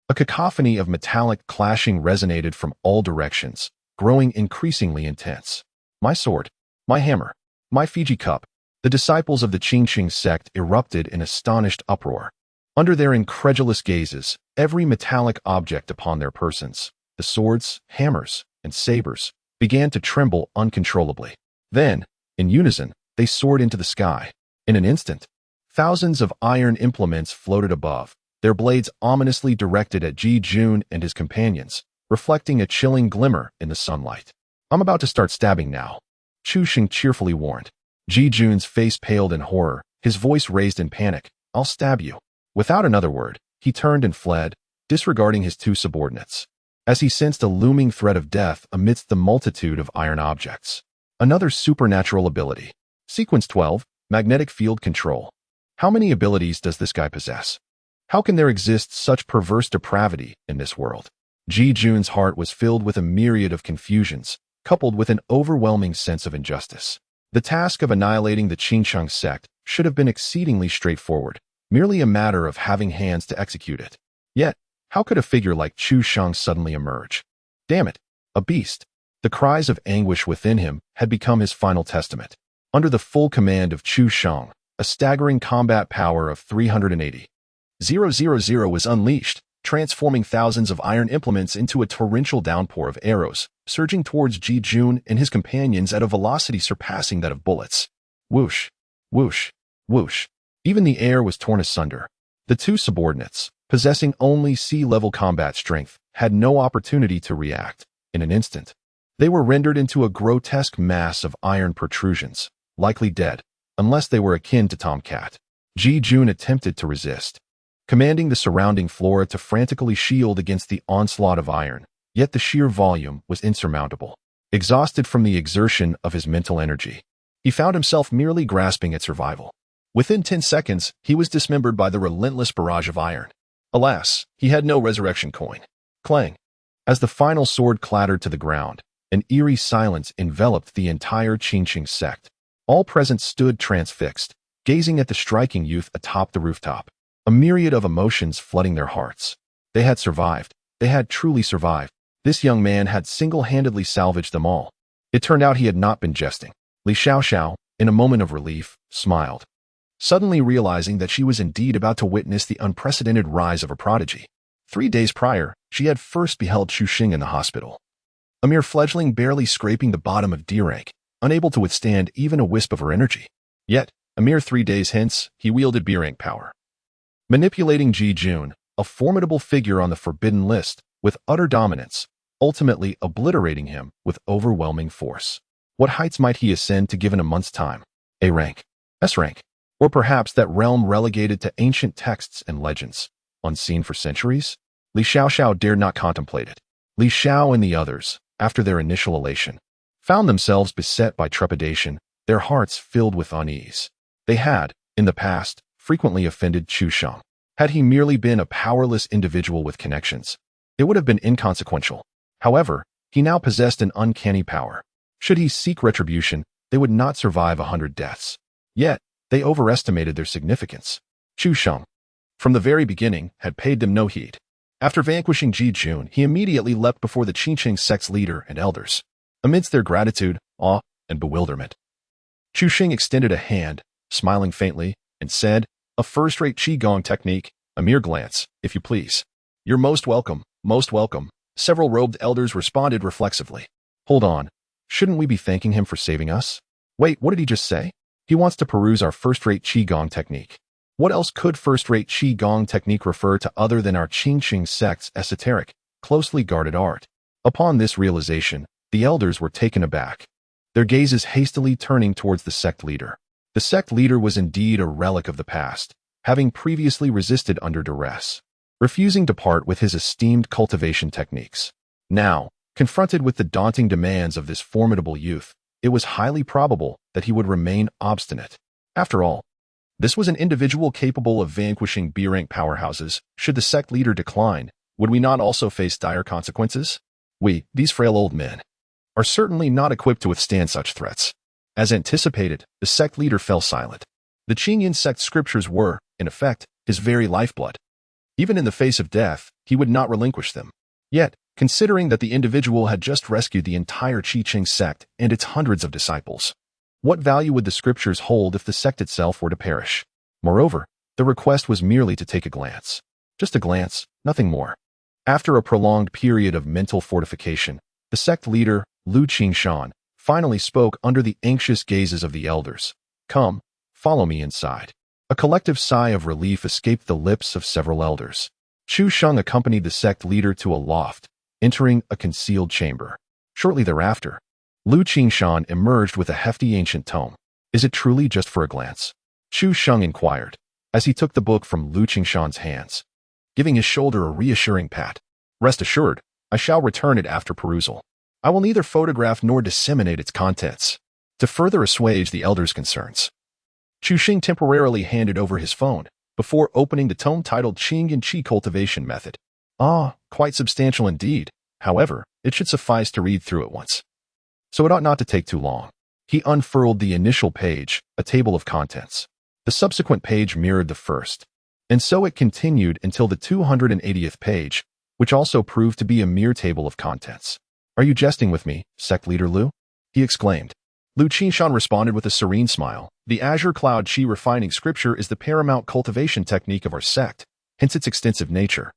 a cacophony of metallic clashing resonated from all directions, growing increasingly intense. My sword, my hammer, my Fiji cup. The disciples of the Qiqing sect erupted in astonished uproar. Under their incredulous gazes, every metallic object upon their persons, the swords, hammers, and sabers, began to tremble uncontrollably. Then, in unison, they soared into the sky. In an instant, thousands of iron implements floated above, their blades ominously directed at Ji Jun and his companions, reflecting a chilling glimmer in the sunlight. "I'm about to start stabbing now," Chu Sheng cheerfully warned. Ji Jun's face paled in horror, his voice raised in panic. "I'll stab you." Without another word, he turned and fled, disregarding his two subordinates. as he sensed a looming threat of death amidst the multitude of iron objects. Another supernatural ability. Sequence 12, Magnetic Field Control. How many abilities does this guy possess? How can there exist such perverse depravity in this world? Ji Jun's heart was filled with a myriad of confusions, coupled with an overwhelming sense of injustice. The task of annihilating the Qingsheng sect should have been exceedingly straightforward, merely a matter of having hands to execute it. Yet, how could a figure like Chu Sheng suddenly emerge? Damn it, a beast. The cries of anguish within him had become his final testament. Under the full command of Chu Sheng, a staggering combat power of 380,000 was unleashed, transforming thousands of iron implements into a torrential downpour of arrows, surging towards Ji Jun and his companions at a velocity surpassing that of bullets. Whoosh, whoosh, whoosh. Even the air was torn asunder. The two subordinates, possessing only sea-level combat strength, had no opportunity to react. In an instant, they were rendered into a grotesque mass of iron protrusions, likely dead, unless they were akin to Tomcat. Ji Jun attempted to resist, commanding the surrounding flora to frantically shield against the onslaught of iron, yet the sheer volume was insurmountable. Exhausted from the exertion of his mental energy, he found himself merely grasping at survival. Within 10 seconds, he was dismembered by the relentless barrage of iron. Alas, he had no resurrection coin. Clang! As the final sword clattered to the ground, an eerie silence enveloped the entire Qingsheng sect. All present stood transfixed, gazing at the striking youth atop the rooftop. A myriad of emotions flooding their hearts. They had survived. They had truly survived. This young man had single-handedly salvaged them all. It turned out he had not been jesting. Li Xiaoxiao, in a moment of relief, smiled, suddenly realizing that she was indeed about to witness the unprecedented rise of a prodigy. 3 days prior, she had first beheld Chu Xing in the hospital. A mere fledgling barely scraping the bottom of D rank, unable to withstand even a wisp of her energy. Yet, a mere 3 days hence, he wielded B rank power, manipulating Ji Jun, a formidable figure on the forbidden list, with utter dominance, ultimately obliterating him with overwhelming force. What heights might he ascend to given a month's time? A rank, S rank, or perhaps that realm relegated to ancient texts and legends, unseen for centuries? Li Xiaoxiao dared not contemplate it. Li Xiao and the others, after their initial elation, found themselves beset by trepidation, their hearts filled with unease. They had, in the past, frequently offended Chu Sheng. Had he merely been a powerless individual with connections, it would have been inconsequential. However, he now possessed an uncanny power. Should he seek retribution, they would not survive 100 deaths. Yet, they overestimated their significance. Chu Sheng, from the very beginning, had paid them no heed. After vanquishing Ji Jun, he immediately leapt before the Qingsheng sect's leader and elders. Amidst their gratitude, awe, and bewilderment, Chu Xing extended a hand, smiling faintly, and said, "A first-rate Qigong technique, a mere glance, if you please." "You're most welcome, most welcome," several robed elders responded reflexively. "Hold on, shouldn't we be thanking him for saving us?" "Wait, what did he just say?" "He wants to peruse our first-rate Qigong technique." What else could first-rate Qigong technique refer to other than our Qingsheng sect's esoteric, closely guarded art? Upon this realization, the elders were taken aback, their gazes hastily turning towards the sect leader. The sect leader was indeed a relic of the past, having previously resisted under duress, refusing to part with his esteemed cultivation techniques. Now, confronted with the daunting demands of this formidable youth, it was highly probable that he would remain obstinate. After all, this was an individual capable of vanquishing B-rank powerhouses. Should the sect leader decline, would we not also face dire consequences? We, these frail old men, are certainly not equipped to withstand such threats. As anticipated, the sect leader fell silent. The Qingyin sect scriptures were, in effect, his very lifeblood. Even in the face of death, he would not relinquish them. Yet, considering that the individual had just rescued the entire Qingyin sect and its hundreds of disciples, what value would the scriptures hold if the sect itself were to perish? Moreover, the request was merely to take a glance. Just a glance, nothing more. After a prolonged period of mental fortification, the sect leader, Lu Qingshan, finally spoke under the anxious gazes of the elders. "Come, follow me inside." A collective sigh of relief escaped the lips of several elders. Chu Sheng accompanied the sect leader to a loft, entering a concealed chamber. Shortly thereafter, Lu Qingshan emerged with a hefty ancient tome. "Is it truly just for a glance?" Chu Sheng inquired, as he took the book from Lu Qingshan's hands, giving his shoulder a reassuring pat. "Rest assured, I shall return it after perusal. I will neither photograph nor disseminate its contents. To further assuage the elder's concerns, Chu Xing temporarily handed over his phone before opening the tome titled Qing and Qi Cultivation Method. Quite substantial indeed. However, it should suffice to read through it once, so it ought not to take too long. He unfurled the initial page, a table of contents. The subsequent page mirrored the first, and so it continued until the 280th page, which also proved to be a mere table of contents. Are you jesting with me, sect leader Lu? He exclaimed. Lu Qinshan responded with a serene smile. The Azure Cloud Qi refining scripture is the paramount cultivation technique of our sect, hence its extensive nature.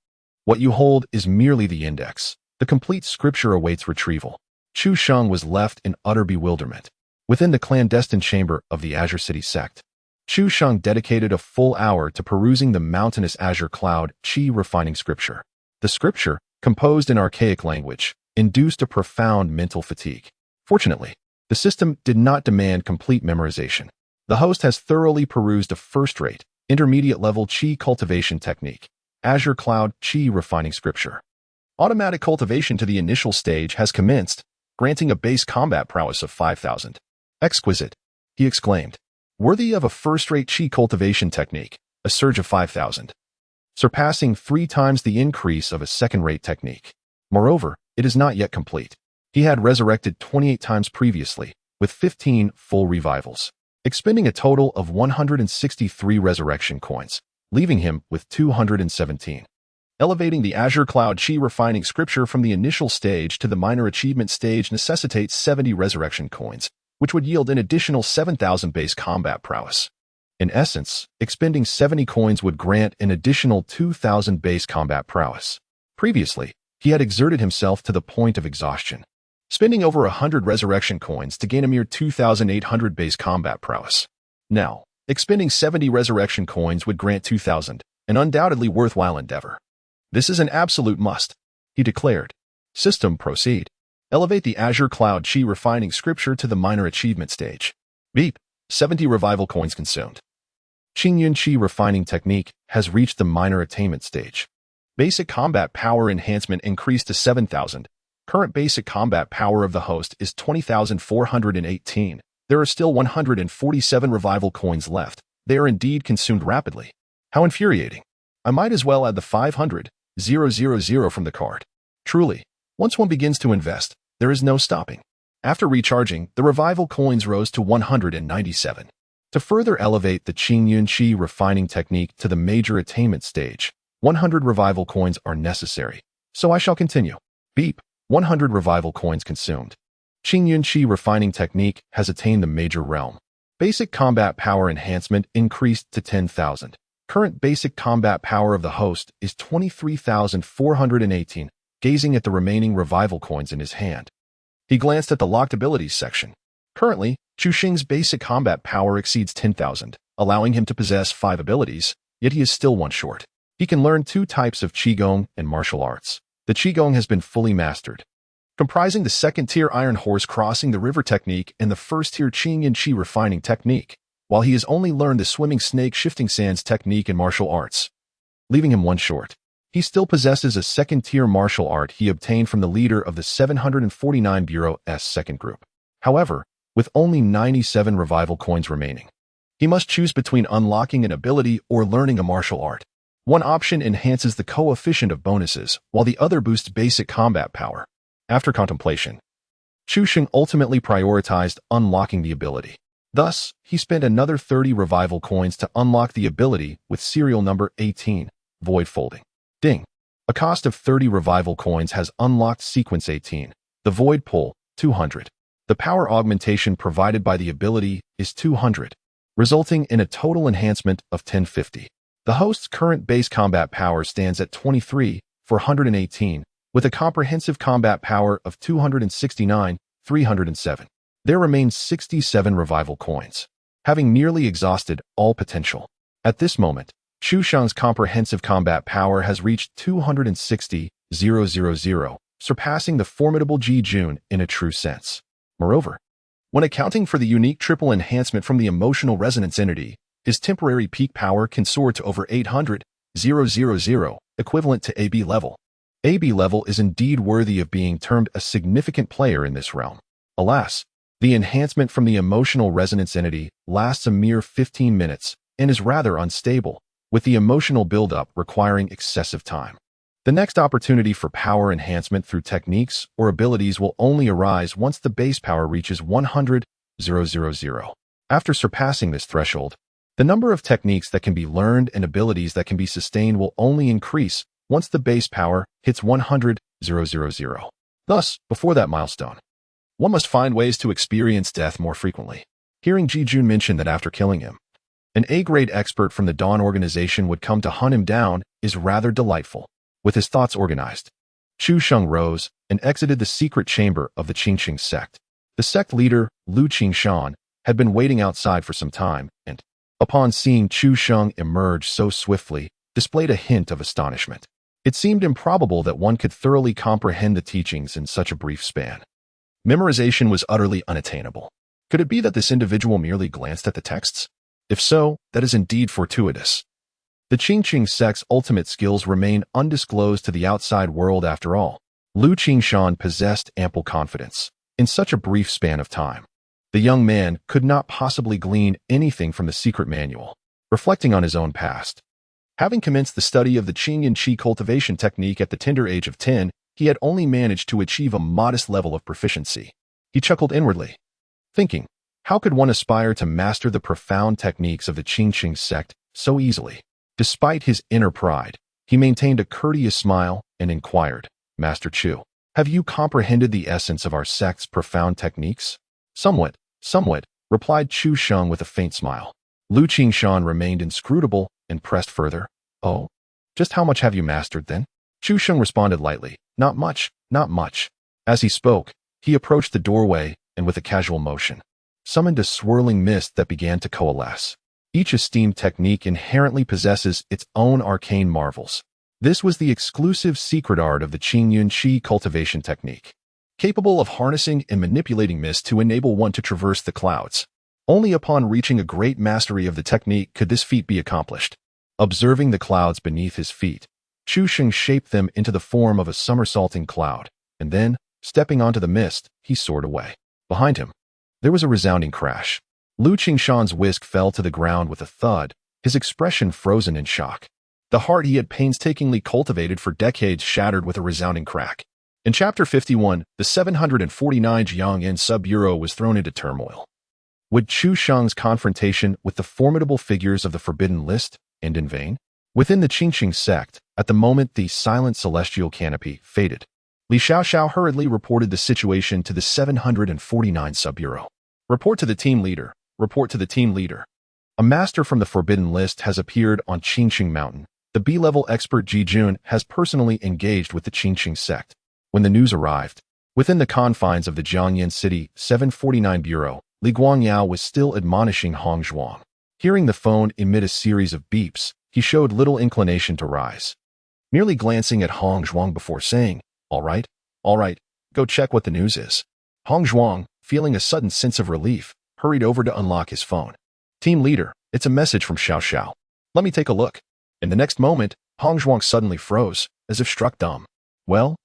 What you hold is merely the index. The complete scripture awaits retrieval. Chu Sheng was left in utter bewilderment. Within the clandestine chamber of the Azure City sect, Chu Sheng dedicated a full hour to perusing the mountainous Azure Cloud Qi refining scripture. The scripture, composed in archaic language, induced a profound mental fatigue. Fortunately, the system did not demand complete memorization. The host has thoroughly perused a first-rate, intermediate-level Qi cultivation technique, Azure Cloud Qi refining scripture. Automatic cultivation to the initial stage has commenced, granting a base combat prowess of 5,000. Exquisite, he exclaimed. Worthy of a first-rate Qi cultivation technique, a surge of 5,000. Surpassing 3 times the increase of a second-rate technique. Moreover, it is not yet complete. He had resurrected 28 times previously, with 15 full revivals, expending a total of 163 resurrection coins, leaving him with 217. Elevating the Azure Cloud Qi refining scripture from the initial stage to the minor achievement stage necessitates 70 resurrection coins, which would yield an additional 7,000 base combat prowess. In essence, expending 70 coins would grant an additional 2,000 base combat prowess. Previously, he had exerted himself to the point of exhaustion, spending over 100 resurrection coins to gain a mere 2,800 base combat prowess. Now, expending 70 resurrection coins would grant 2,000, an undoubtedly worthwhile endeavor. This is an absolute must, he declared. System, proceed. Elevate the Azure Cloud Qi refining scripture to the minor achievement stage. Beep. 70 revival coins consumed. Qingyun Qi refining technique has reached the minor attainment stage. Basic combat power enhancement increased to 7,000. Current basic combat power of the host is 20,418. There are still 147 revival coins left. They are indeed consumed rapidly. How infuriating. I might as well add the 500,000 from the card. Truly, once one begins to invest, there is no stopping. After recharging, the revival coins rose to 197. To further elevate the Qingyun Qi refining technique to the major attainment stage, 100 revival coins are necessary. So I shall continue. Beep. 100 revival coins consumed. Qingyun Qi refining technique has attained the major realm. Basic combat power enhancement increased to 10,000. Current basic combat power of the host is 23,418. Gazing at the remaining revival coins in his hand, he glanced at the locked abilities section. Currently, Chu Xing's basic combat power exceeds 10,000, allowing him to possess 5 abilities, yet he is still one short. He can learn 2 types of Qigong and martial arts. The Qigong has been fully mastered, comprising the second-tier Iron Horse crossing the river technique and the first-tier Qingyun Qi refining technique, while he has only learned the swimming snake shifting sands technique and martial arts, leaving him one short. He still possesses a second-tier martial art he obtained from the leader of the 749 Bureau's second group. However, with only 97 revival coins remaining, he must choose between unlocking an ability or learning a martial art. One option enhances the coefficient of bonuses, while the other boosts basic combat power. After contemplation, Chu Xing ultimately prioritized unlocking the ability. Thus, he spent another 30 revival coins to unlock the ability with serial number 18, Void Folding. Ding. A cost of 30 revival coins has unlocked sequence 18, the Void Pull, 200. The power augmentation provided by the ability is 200, resulting in a total enhancement of 1050. The host's current base combat power stands at 23,418, with a comprehensive combat power of 269,307. There remain 67 revival coins, having nearly exhausted all potential. At this moment, Chu Shang's comprehensive combat power has reached 260,000, surpassing the formidable Ji Jun in a true sense. Moreover, when accounting for the unique triple enhancement from the emotional resonance entity, his temporary peak power can soar to over 800,000, equivalent to AB level. AB level is indeed worthy of being termed a significant player in this realm. Alas, the enhancement from the emotional resonance entity lasts a mere 15 minutes and is rather unstable, with the emotional buildup requiring excessive time. The next opportunity for power enhancement through techniques or abilities will only arise once the base power reaches 100,000. After surpassing this threshold, the number of techniques that can be learned and abilities that can be sustained will only increase once the base power hits 100,000. Thus, before that milestone, one must find ways to experience death more frequently. Hearing Ji-jun mention that after killing him, an A-grade expert from the Dawn organization would come to hunt him down is rather delightful. With his thoughts organized, Chu Sheng rose and exited the secret chamber of the Qingqing sect. The sect leader, Lu Qingshan, had been waiting outside for some time and, upon seeing Chu Sheng emerge so swiftly, displayed a hint of astonishment. It seemed improbable that one could thoroughly comprehend the teachings in such a brief span. Memorization was utterly unattainable. Could it be that this individual merely glanced at the texts? If so, that is indeed fortuitous. The Qingqing sect's ultimate skills remain undisclosed to the outside world after all. Lu Qingshan possessed ample confidence. In such a brief span of time, the young man could not possibly glean anything from the secret manual. Reflecting on his own past, having commenced the study of the Qingyan Qi cultivation technique at the tender age of 10, he had only managed to achieve a modest level of proficiency. He chuckled inwardly, thinking, how could one aspire to master the profound techniques of the Qingqing sect so easily? Despite his inner pride, he maintained a courteous smile and inquired, Master Chu, have you comprehended the essence of our sect's profound techniques? Somewhat, replied Chu Sheng with a faint smile. Lu Qingshan remained inscrutable and pressed further. Oh, just how much have you mastered then? Chu Sheng responded lightly, not much. As he spoke, he approached the doorway and with a casual motion, summoned a swirling mist that began to coalesce. Each esteemed technique inherently possesses its own arcane marvels. This was the exclusive secret art of the Qingyan Qi cultivation technique, capable of harnessing and manipulating mist to enable one to traverse the clouds. Only upon reaching a great mastery of the technique could this feat be accomplished. Observing the clouds beneath his feet, Chu Sheng shaped them into the form of a somersaulting cloud, and then, stepping onto the mist, he soared away. Behind him, there was a resounding crash. Lu Qingshan's whisk fell to the ground with a thud, his expression frozen in shock. The heart he had painstakingly cultivated for decades shattered with a resounding crack. In Chapter 51, the 749 Jiangyan Sub-Bureau was thrown into turmoil. Would Chu Sheng's confrontation with the formidable figures of the Forbidden List end in vain? Within the Qingqing sect, at the moment the silent celestial canopy faded, Li Xiaoxiao hurriedly reported the situation to the 749 Sub-Bureau. Report to the team leader. Report to the team leader. A master from the Forbidden List has appeared on Qingqing Mountain. The B-level expert Ji-jun has personally engaged with the Qingqing sect. When the news arrived, within the confines of the Jiangyan City 749 Bureau, Li Guangyao was still admonishing Hong Zhuang. Hearing the phone emit a series of beeps, he showed little inclination to rise. Merely glancing at Hong Zhuang before saying, all right, go check what the news is. Hong Zhuang, feeling a sudden sense of relief, hurried over to unlock his phone. Team leader, it's a message from Xiao Xiao. Let me take a look. In the next moment, Hong Zhuang suddenly froze, as if struck dumb. Well,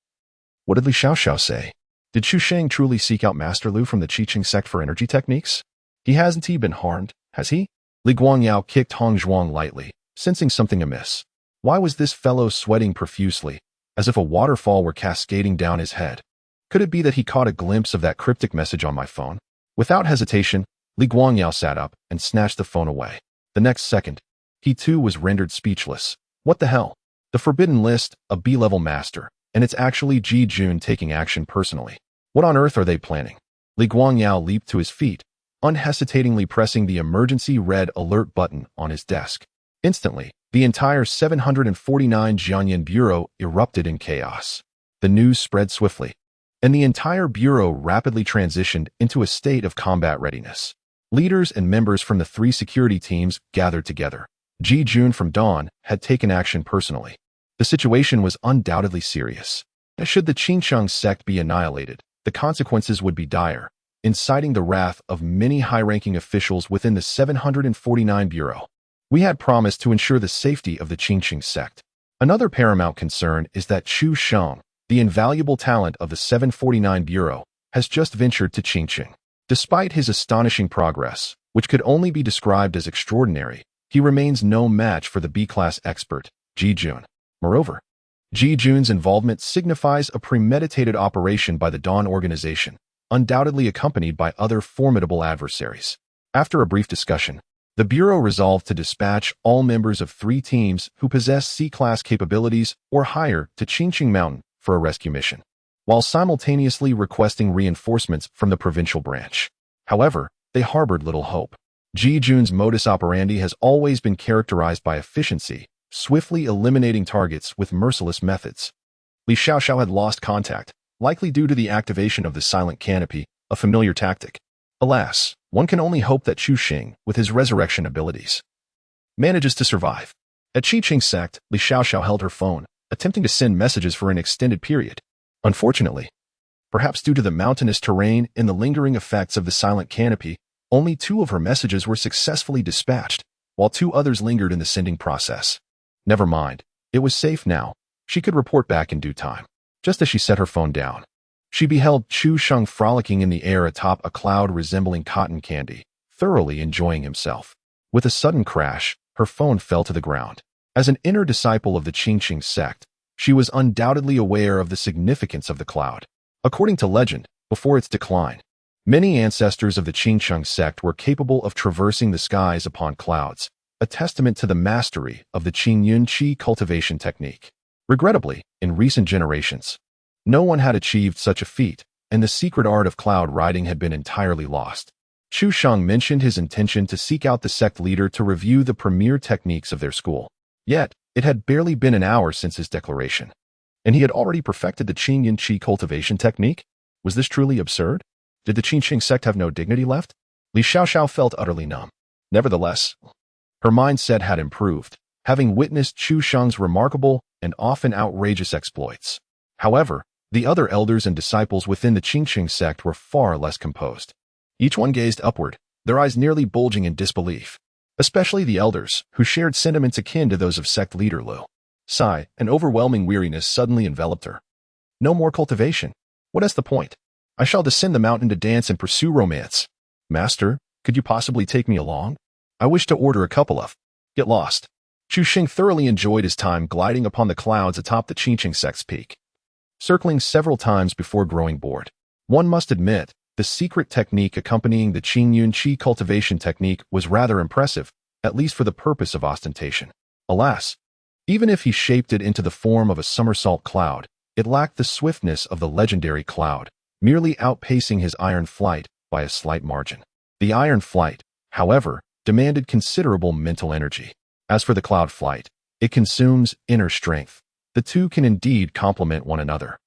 what did Li Xiaoxiao say? Did Chu Sheng truly seek out Master Lu from the Qingqing sect for energy techniques? He hasn't been harmed, has he? Li Guangyao kicked Hong Zhuang lightly, sensing something amiss. Why was this fellow sweating profusely, as if a waterfall were cascading down his head? Could it be that he caught a glimpse of that cryptic message on my phone? Without hesitation, Li Guangyao sat up and snatched the phone away. The next second, he too was rendered speechless. What the hell? The Forbidden List, a B-level master, and it's actually Ji-jun taking action personally. What on earth are they planning? Li Guangyao leaped to his feet, unhesitatingly pressing the emergency red alert button on his desk. Instantly, the entire 749 Jiangyan Bureau erupted in chaos. The news spread swiftly, and the entire bureau rapidly transitioned into a state of combat readiness. Leaders and members from the three security teams gathered together. Ji-jun from Dawn had taken action personally. The situation was undoubtedly serious. Should the Qingqing sect be annihilated, the consequences would be dire, inciting the wrath of many high-ranking officials within the 749 Bureau. We had promised to ensure the safety of the Qingqing sect. Another paramount concern is that Chu Sheng, the invaluable talent of the 749 Bureau, has just ventured to Qingqing. Despite his astonishing progress, which could only be described as extraordinary, he remains no match for the B-class expert, Ji Jun. Moreover, Ji Jun's involvement signifies a premeditated operation by the Dawn organization, undoubtedly accompanied by other formidable adversaries. After a brief discussion, the Bureau resolved to dispatch all members of 3 teams who possess C-class capabilities or higher to Qingqing Mountain for a rescue mission, while simultaneously requesting reinforcements from the provincial branch. However, they harbored little hope. Ji Jun's modus operandi has always been characterized by efficiency, swiftly eliminating targets with merciless methods. Li Xiaoxiao had lost contact, likely due to the activation of the silent canopy, a familiar tactic. Alas, one can only hope that Chu Xing, with his resurrection abilities, manages to survive. At Qingqing sect, Li Xiaoxiao held her phone, attempting to send messages for an extended period. Unfortunately, perhaps due to the mountainous terrain and the lingering effects of the silent canopy, only 2 of her messages were successfully dispatched, while 2 others lingered in the sending process. Never mind, it was safe now. She could report back in due time. Just as she set her phone down, she beheld Chu Sheng frolicking in the air atop a cloud resembling cotton candy, thoroughly enjoying himself. With a sudden crash, her phone fell to the ground. As an inner disciple of the Qingqing sect, she was undoubtedly aware of the significance of the cloud. According to legend, before its decline, many ancestors of the Qingqing sect were capable of traversing the skies upon clouds, a testament to the mastery of the Qingyun Qi cultivation technique. Regrettably, in recent generations, no one had achieved such a feat, and the secret art of cloud riding had been entirely lost. Chu Sheng mentioned his intention to seek out the sect leader to review the premier techniques of their school. Yet, it had barely been an hour since his declaration, and he had already perfected the Qingyun Qi cultivation technique? Was this truly absurd? Did the Qingqing sect have no dignity left? Li Xiaoxiao felt utterly numb. Nevertheless, her mindset had improved, having witnessed Chu Sheng's remarkable and often outrageous exploits. However, the other elders and disciples within the Qingqing sect were far less composed. Each one gazed upward, their eyes nearly bulging in disbelief. Especially the elders, who shared sentiments akin to those of sect leader Lu. Sigh, an overwhelming weariness suddenly enveloped her. No more cultivation. What is the point? I shall descend the mountain to dance and pursue romance. Master, could you possibly take me along? I wish to order a couple of. Get lost. Chu Xing thoroughly enjoyed his time gliding upon the clouds atop the Qingqing sect's peak, circling several times before growing bored. One must admit, the secret technique accompanying the Qingyun Qi cultivation technique was rather impressive, at least for the purpose of ostentation. Alas, even if he shaped it into the form of a somersault cloud, it lacked the swiftness of the legendary cloud, merely outpacing his iron flight by a slight margin. The iron flight, however, demanded considerable mental energy. As for the cloud flight, it consumes inner strength. The two can indeed complement one another,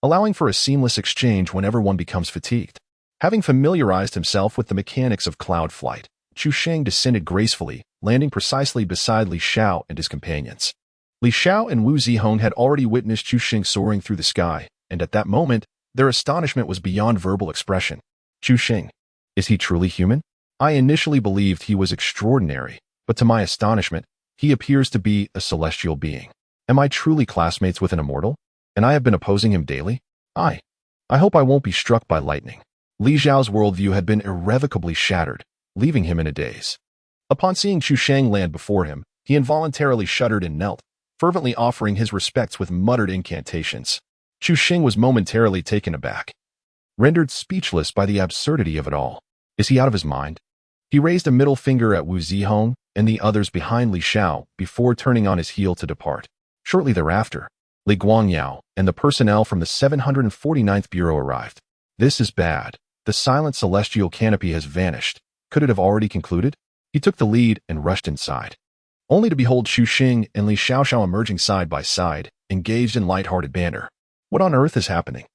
allowing for a seamless exchange whenever one becomes fatigued. Having familiarized himself with the mechanics of cloud flight, Chu Sheng descended gracefully, landing precisely beside Li Xiao and his companions. Li Xiao and Wu Zihong had already witnessed Chu Sheng soaring through the sky, and at that moment, their astonishment was beyond verbal expression. Chu Sheng, is he truly human? I initially believed he was extraordinary, but to my astonishment, he appears to be a celestial being. Am I truly classmates with an immortal? And I have been opposing him daily? I hope I won't be struck by lightning. Li Zhao's worldview had been irrevocably shattered, leaving him in a daze. Upon seeing Chu Sheng land before him, he involuntarily shuddered and knelt, fervently offering his respects with muttered incantations. Chu Sheng was momentarily taken aback, rendered speechless by the absurdity of it all. Is he out of his mind? He raised a middle finger at Wu Zihong and the others behind Li Xiao before turning on his heel to depart. Shortly thereafter, Li Guangyao and the personnel from the 749th Bureau arrived. This is bad. The silent celestial canopy has vanished. Could it have already concluded? He took the lead and rushed inside, only to behold Chu Xing and Li Xiaoxiao emerging side by side, engaged in light-hearted banter. What on earth is happening?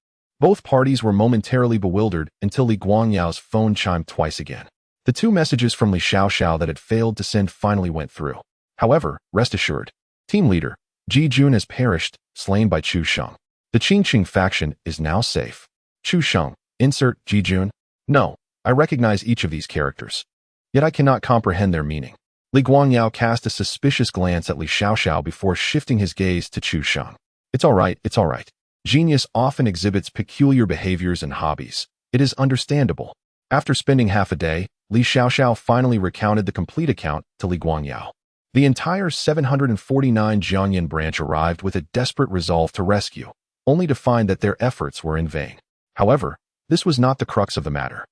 Both parties were momentarily bewildered until Li Guangyao's phone chimed twice again. The 2 messages from Li Xiaoxiao that had failed to send finally went through. However, rest assured, team leader Ji Jun has perished, slain by Chu Sheng. The Qingqing faction is now safe. Chu Sheng, insert Ji Jun. No, I recognize each of these characters, yet I cannot comprehend their meaning. Li Guangyao cast a suspicious glance at Li Xiaoxiao before shifting his gaze to Chu Sheng. It's all right, it's all right. Genius often exhibits peculiar behaviors and hobbies. It is understandable. After spending half a day, Li Xiaoxiao finally recounted the complete account to Li Guangyao. The entire 749 Jiangyan branch arrived with a desperate resolve to rescue, only to find that their efforts were in vain. However, this was not the crux of the matter.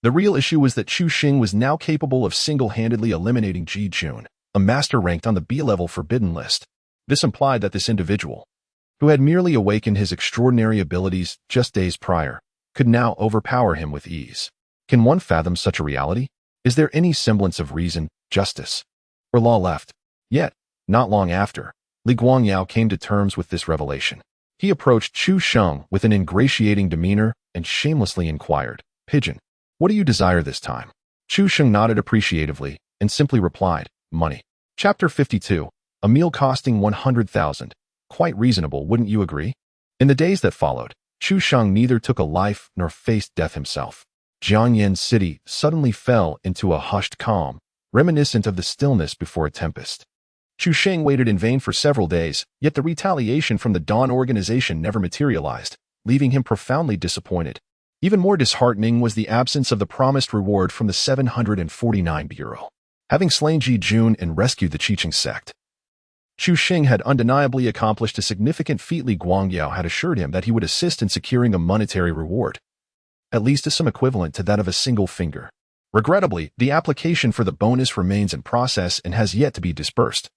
The real issue was that Chu Xing was now capable of single-handedly eliminating Ji Jun, a master ranked on the B-level forbidden list. This implied that this individual, who had merely awakened his extraordinary abilities just days prior, could now overpower him with ease. Can one fathom such a reality? Is there any semblance of reason, justice, or law left? Yet, not long after, Li Guangyao came to terms with this revelation. He approached Chu Sheng with an ingratiating demeanor and shamelessly inquired, "Pigeon, what do you desire this time?" Chu Sheng nodded appreciatively and simply replied, "Money." Chapter 52. A meal costing 100,000. Quite reasonable, wouldn't you agree? In the days that followed, Chu Sheng neither took a life nor faced death himself. Jiangyan City suddenly fell into a hushed calm, reminiscent of the stillness before a tempest. Chu Sheng waited in vain for several days, yet the retaliation from the Dawn organization never materialized, leaving him profoundly disappointed. Even more disheartening was the absence of the promised reward from the 749 Bureau. Having slain Ji Jun and rescued the Qiqing sect, Chu Sheng had undeniably accomplished a significant feat. Li Guangyao had assured him that he would assist in securing a monetary reward, at least a sum equivalent to that of a single finger. Regrettably, the application for the bonus remains in process and has yet to be disbursed,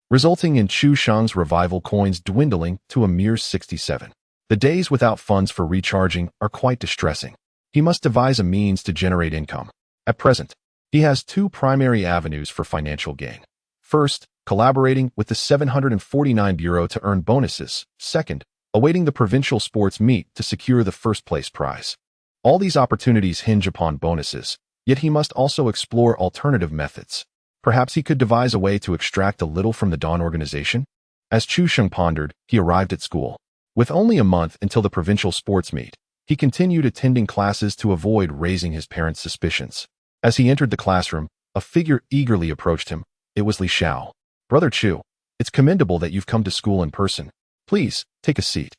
resulting in Chu Sheng's revival coins dwindling to a mere 67. The days without funds for recharging are quite distressing. He must devise a means to generate income. At present, he has two primary avenues for financial gain. First, collaborating with the 749 Bureau to earn bonuses. Second, awaiting the provincial sports meet to secure the first-place prize. All these opportunities hinge upon bonuses, yet he must also explore alternative methods. Perhaps he could devise a way to extract a little from the Dawn organization? As Chu Sheng pondered, he arrived at school. With only a month until the provincial sports meet, he continued attending classes to avoid raising his parents' suspicions. As he entered the classroom, a figure eagerly approached him. It was Li Xiao. "Brother Chu, it's commendable that you've come to school in person. Please, take a seat."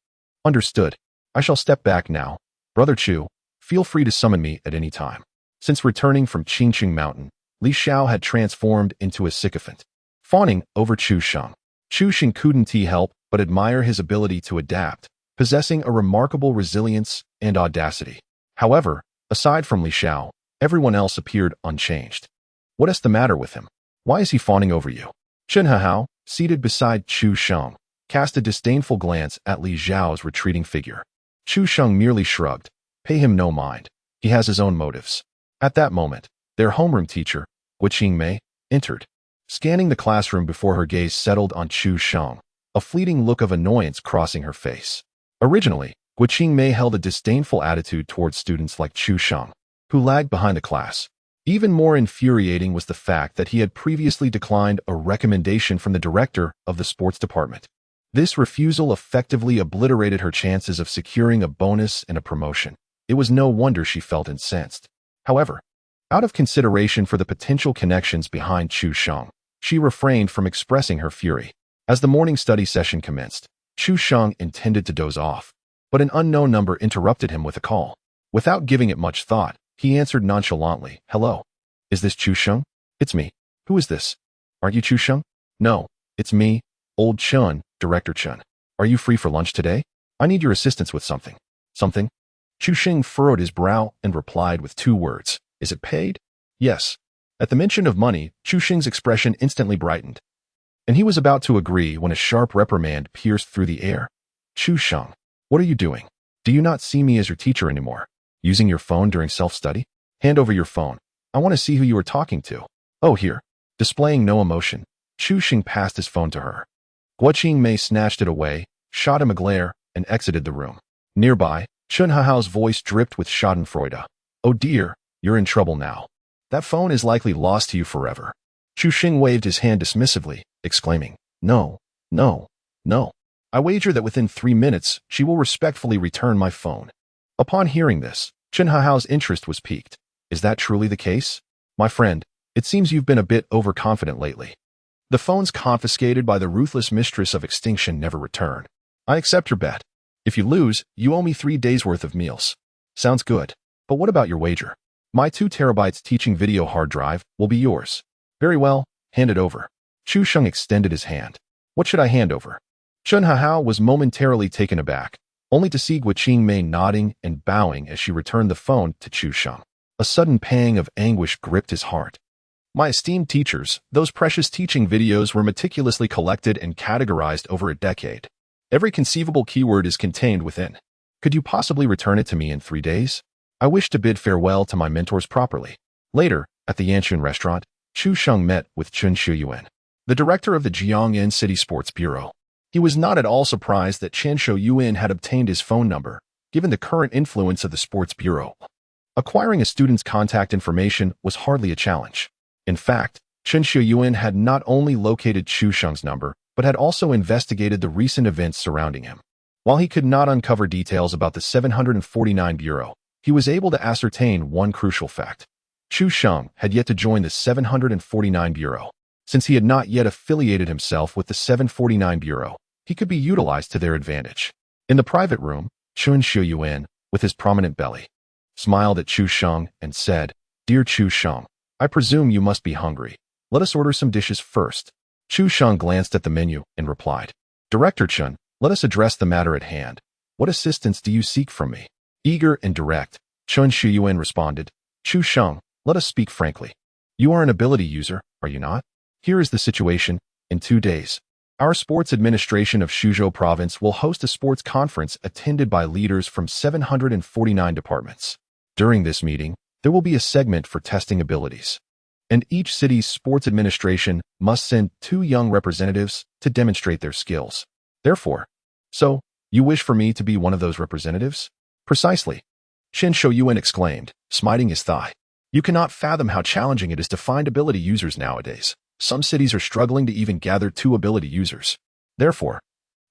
"Understood. I shall step back now. Brother Chu, feel free to summon me at any time." Since returning from Qingqing Mountain, Li Xiao had transformed into a sycophant, fawning over Chu Sheng. Chu Sheng couldn't help but admire his ability to adapt, possessing a remarkable resilience and audacity. However, aside from Li Xiao, everyone else appeared unchanged. What is the matter with him? Why is he fawning over you? Chen Hahao, seated beside Chu Sheng, cast a disdainful glance at Li Xiao's retreating figure. Chu Sheng merely shrugged. Pay him no mind. He has his own motives. At that moment, their homeroom teacher, Guqing Mei, entered. Scanning the classroom before her gaze settled on Chu Sheng, a fleeting look of annoyance crossing her face. Originally, Guqing Mei held a disdainful attitude towards students like Chu Sheng, who lagged behind the class. Even more infuriating was the fact that he had previously declined a recommendation from the director of the sports department. This refusal effectively obliterated her chances of securing a bonus and a promotion. It was no wonder she felt incensed. However, out of consideration for the potential connections behind Chu Sheng, she refrained from expressing her fury. As the morning study session commenced, Chu Sheng intended to doze off, but an unknown number interrupted him with a call. Without giving it much thought, he answered nonchalantly, "Hello. Is this Chu Sheng?" "It's me." "Who is this?" "Aren't you Chu Sheng?" "No, it's me, old Chun, Director Chun. Are you free for lunch today? I need your assistance with something." "Something?" Chu Sheng furrowed his brow and replied with two words. "Is it paid?" "Yes." At the mention of money, Chu Sheng's expression instantly brightened, and he was about to agree when a sharp reprimand pierced through the air. "Chu Sheng, what are you doing? Do you not see me as your teacher anymore? Using your phone during self-study? Hand over your phone. I want to see who you are talking to." "Oh, here." Displaying no emotion, Chu Sheng passed his phone to her. Guqing Mei snatched it away, shot him a glare, and exited the room. Nearby, Chen Hahao's voice dripped with schadenfreude. "Oh dear, you're in trouble now. That phone is likely lost to you forever." Chu Sheng waved his hand dismissively, exclaiming, "No, no, no. I wager that within 3 minutes, she will respectfully return my phone." Upon hearing this, Chen Hahao's interest was piqued. "Is that truly the case? My friend, It seems you've been a bit overconfident lately. The phones confiscated by the ruthless mistress of extinction never return. I accept your bet. If you lose, you owe me 3 days' worth of meals. Sounds good. But what about your wager? My 2 terabytes teaching video hard drive will be yours. Very well, hand it over. Chu Sheng extended his hand. What should I hand over? Chen Hahao was momentarily taken aback, only to see Guo Mei nodding and bowing as she returned the phone to Chu Sheng. A sudden pang of anguish gripped his heart. My esteemed teachers, those precious teaching videos were meticulously collected and categorized over a decade. Every conceivable keyword is contained within. Could you possibly return it to me in 3 days? I wish to bid farewell to my mentors properly. Later, at the Yanchun restaurant, Chu Sheng met with Chen Shuyuan, the director of the Jiangyan City Sports Bureau. He was not at all surprised that Chen Shuyuan had obtained his phone number, given the current influence of the Sports Bureau. Acquiring a student's contact information was hardly a challenge. In fact, Chen Shuyuan had not only located Chu Sheng's number, but had also investigated the recent events surrounding him. While he could not uncover details about the 749 Bureau, he was able to ascertain one crucial fact. Chu Sheng had yet to join the 749 Bureau. Since he had not yet affiliated himself with the 749 Bureau, he could be utilized to their advantage. In the private room, Chen Shuyuan, with his prominent belly, smiled at Chu Sheng and said, "Dear Chu Sheng, I presume you must be hungry. Let us order some dishes first." Chu Sheng glanced at the menu and replied, "Director Chen, let us address the matter at hand. What assistance do you seek from me?" Eager and direct, Chen Shuyuan responded, "Chu Sheng, let us speak frankly. You are an ability user, are you not? Here is the situation. In 2 days, our sports administration of Suzhou province will host a sports conference attended by leaders from 749 departments. During this meeting, there will be a segment for testing abilities, and each city's sports administration must send 2 young representatives to demonstrate their skills. Therefore, so, you wish for me to be one of those representatives? Precisely. Chen Shuyuan exclaimed, smiting his thigh. You cannot fathom how challenging it is to find ability users nowadays. Some cities are struggling to even gather 2 ability users. Therefore,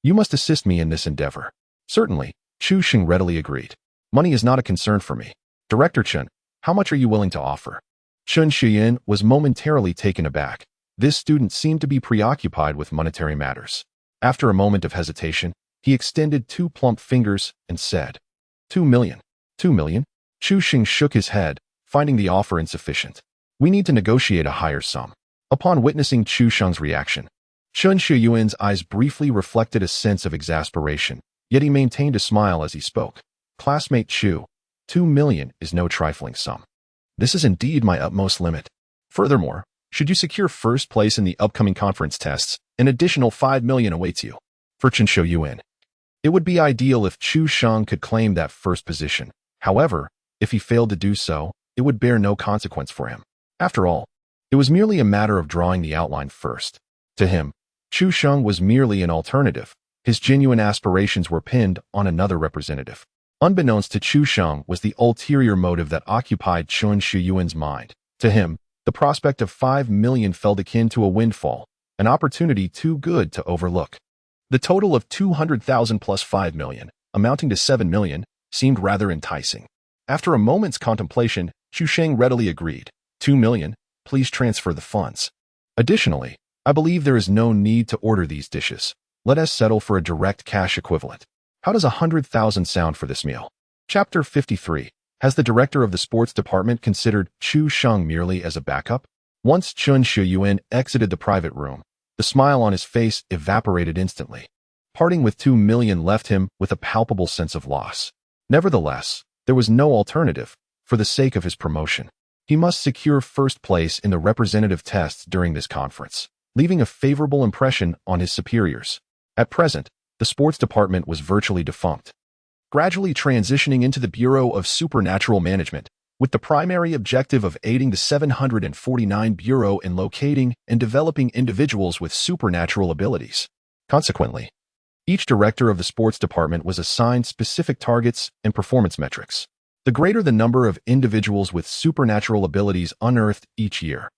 you must assist me in this endeavor. Certainly, Chu Sheng readily agreed. Money is not a concern for me. Director Chen, how much are you willing to offer? Chen Xiyin was momentarily taken aback. This student seemed to be preoccupied with monetary matters. After a moment of hesitation, he extended 2 plump fingers and said, 2 million. 2 million? Chu Sheng shook his head, finding the offer insufficient. We need to negotiate a higher sum. Upon witnessing Chu Sheng's reaction, Chen Shuyuan's eyes briefly reflected a sense of exasperation, yet he maintained a smile as he spoke. Classmate Chu, 2 million is no trifling sum. This is indeed my utmost limit. Furthermore, should you secure first place in the upcoming conference tests, an additional 5 million awaits you. For Chen Shuyuan, it would be ideal if Chu Sheng could claim that first position. However, if he failed to do so, it would bear no consequence for him. After all, it was merely a matter of drawing the outline first. To him, Chu Sheng was merely an alternative. His genuine aspirations were pinned on another representative. Unbeknownst to Chu Sheng was the ulterior motive that occupied Chen Shuyuan's mind. To him, the prospect of 5 million felt akin to a windfall, an opportunity too good to overlook. The total of 200,000 plus 5 million, amounting to 7 million, seemed rather enticing. After a moment's contemplation, Chu Sheng readily agreed. 2 million, please transfer the funds. Additionally, I believe there is no need to order these dishes. Let us settle for a direct cash equivalent. How does 100,000 sound for this meal? Chapter 53. Has the director of the sports department considered Chu Sheng merely as a backup? Once Chen Shuyuan exited the private room, the smile on his face evaporated instantly. Parting with 2 million left him with a palpable sense of loss. Nevertheless, there was no alternative. For the sake of his promotion, he must secure first place in the representative tests during this conference, leaving a favorable impression on his superiors. At present, the sports department was virtually defunct, gradually transitioning into the Bureau of Supernatural Management, with the primary objective of aiding the 749 Bureau in locating and developing individuals with supernatural abilities. Consequently, each director of the sports department was assigned specific targets and performance metrics. The greater the number of individuals with supernatural abilities unearthed each year,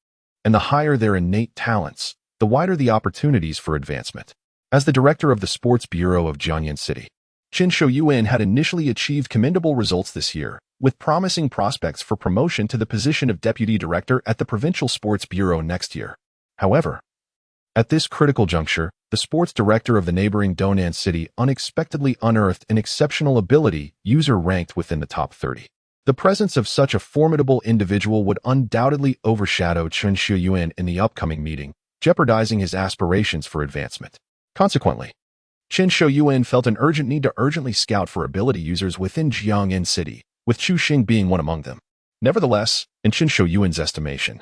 and the higher their innate talents, the wider the opportunities for advancement. As the director of the Sports Bureau of Jiangyan City, Chen Shuyuan had initially achieved commendable results this year, with promising prospects for promotion to the position of deputy director at the Provincial Sports Bureau next year. However, at this critical juncture, the sports director of the neighboring Donan city unexpectedly unearthed an exceptional ability user ranked within the top 30. The presence of such a formidable individual would undoubtedly overshadow Chen Shuyuan in the upcoming meeting, jeopardizing his aspirations for advancement. Consequently, Chen Shuyuan felt an urgent need to urgently scout for ability users within Jiangyin City, with Chu Xing being one among them. Nevertheless, in Chen Shuyuan's estimation,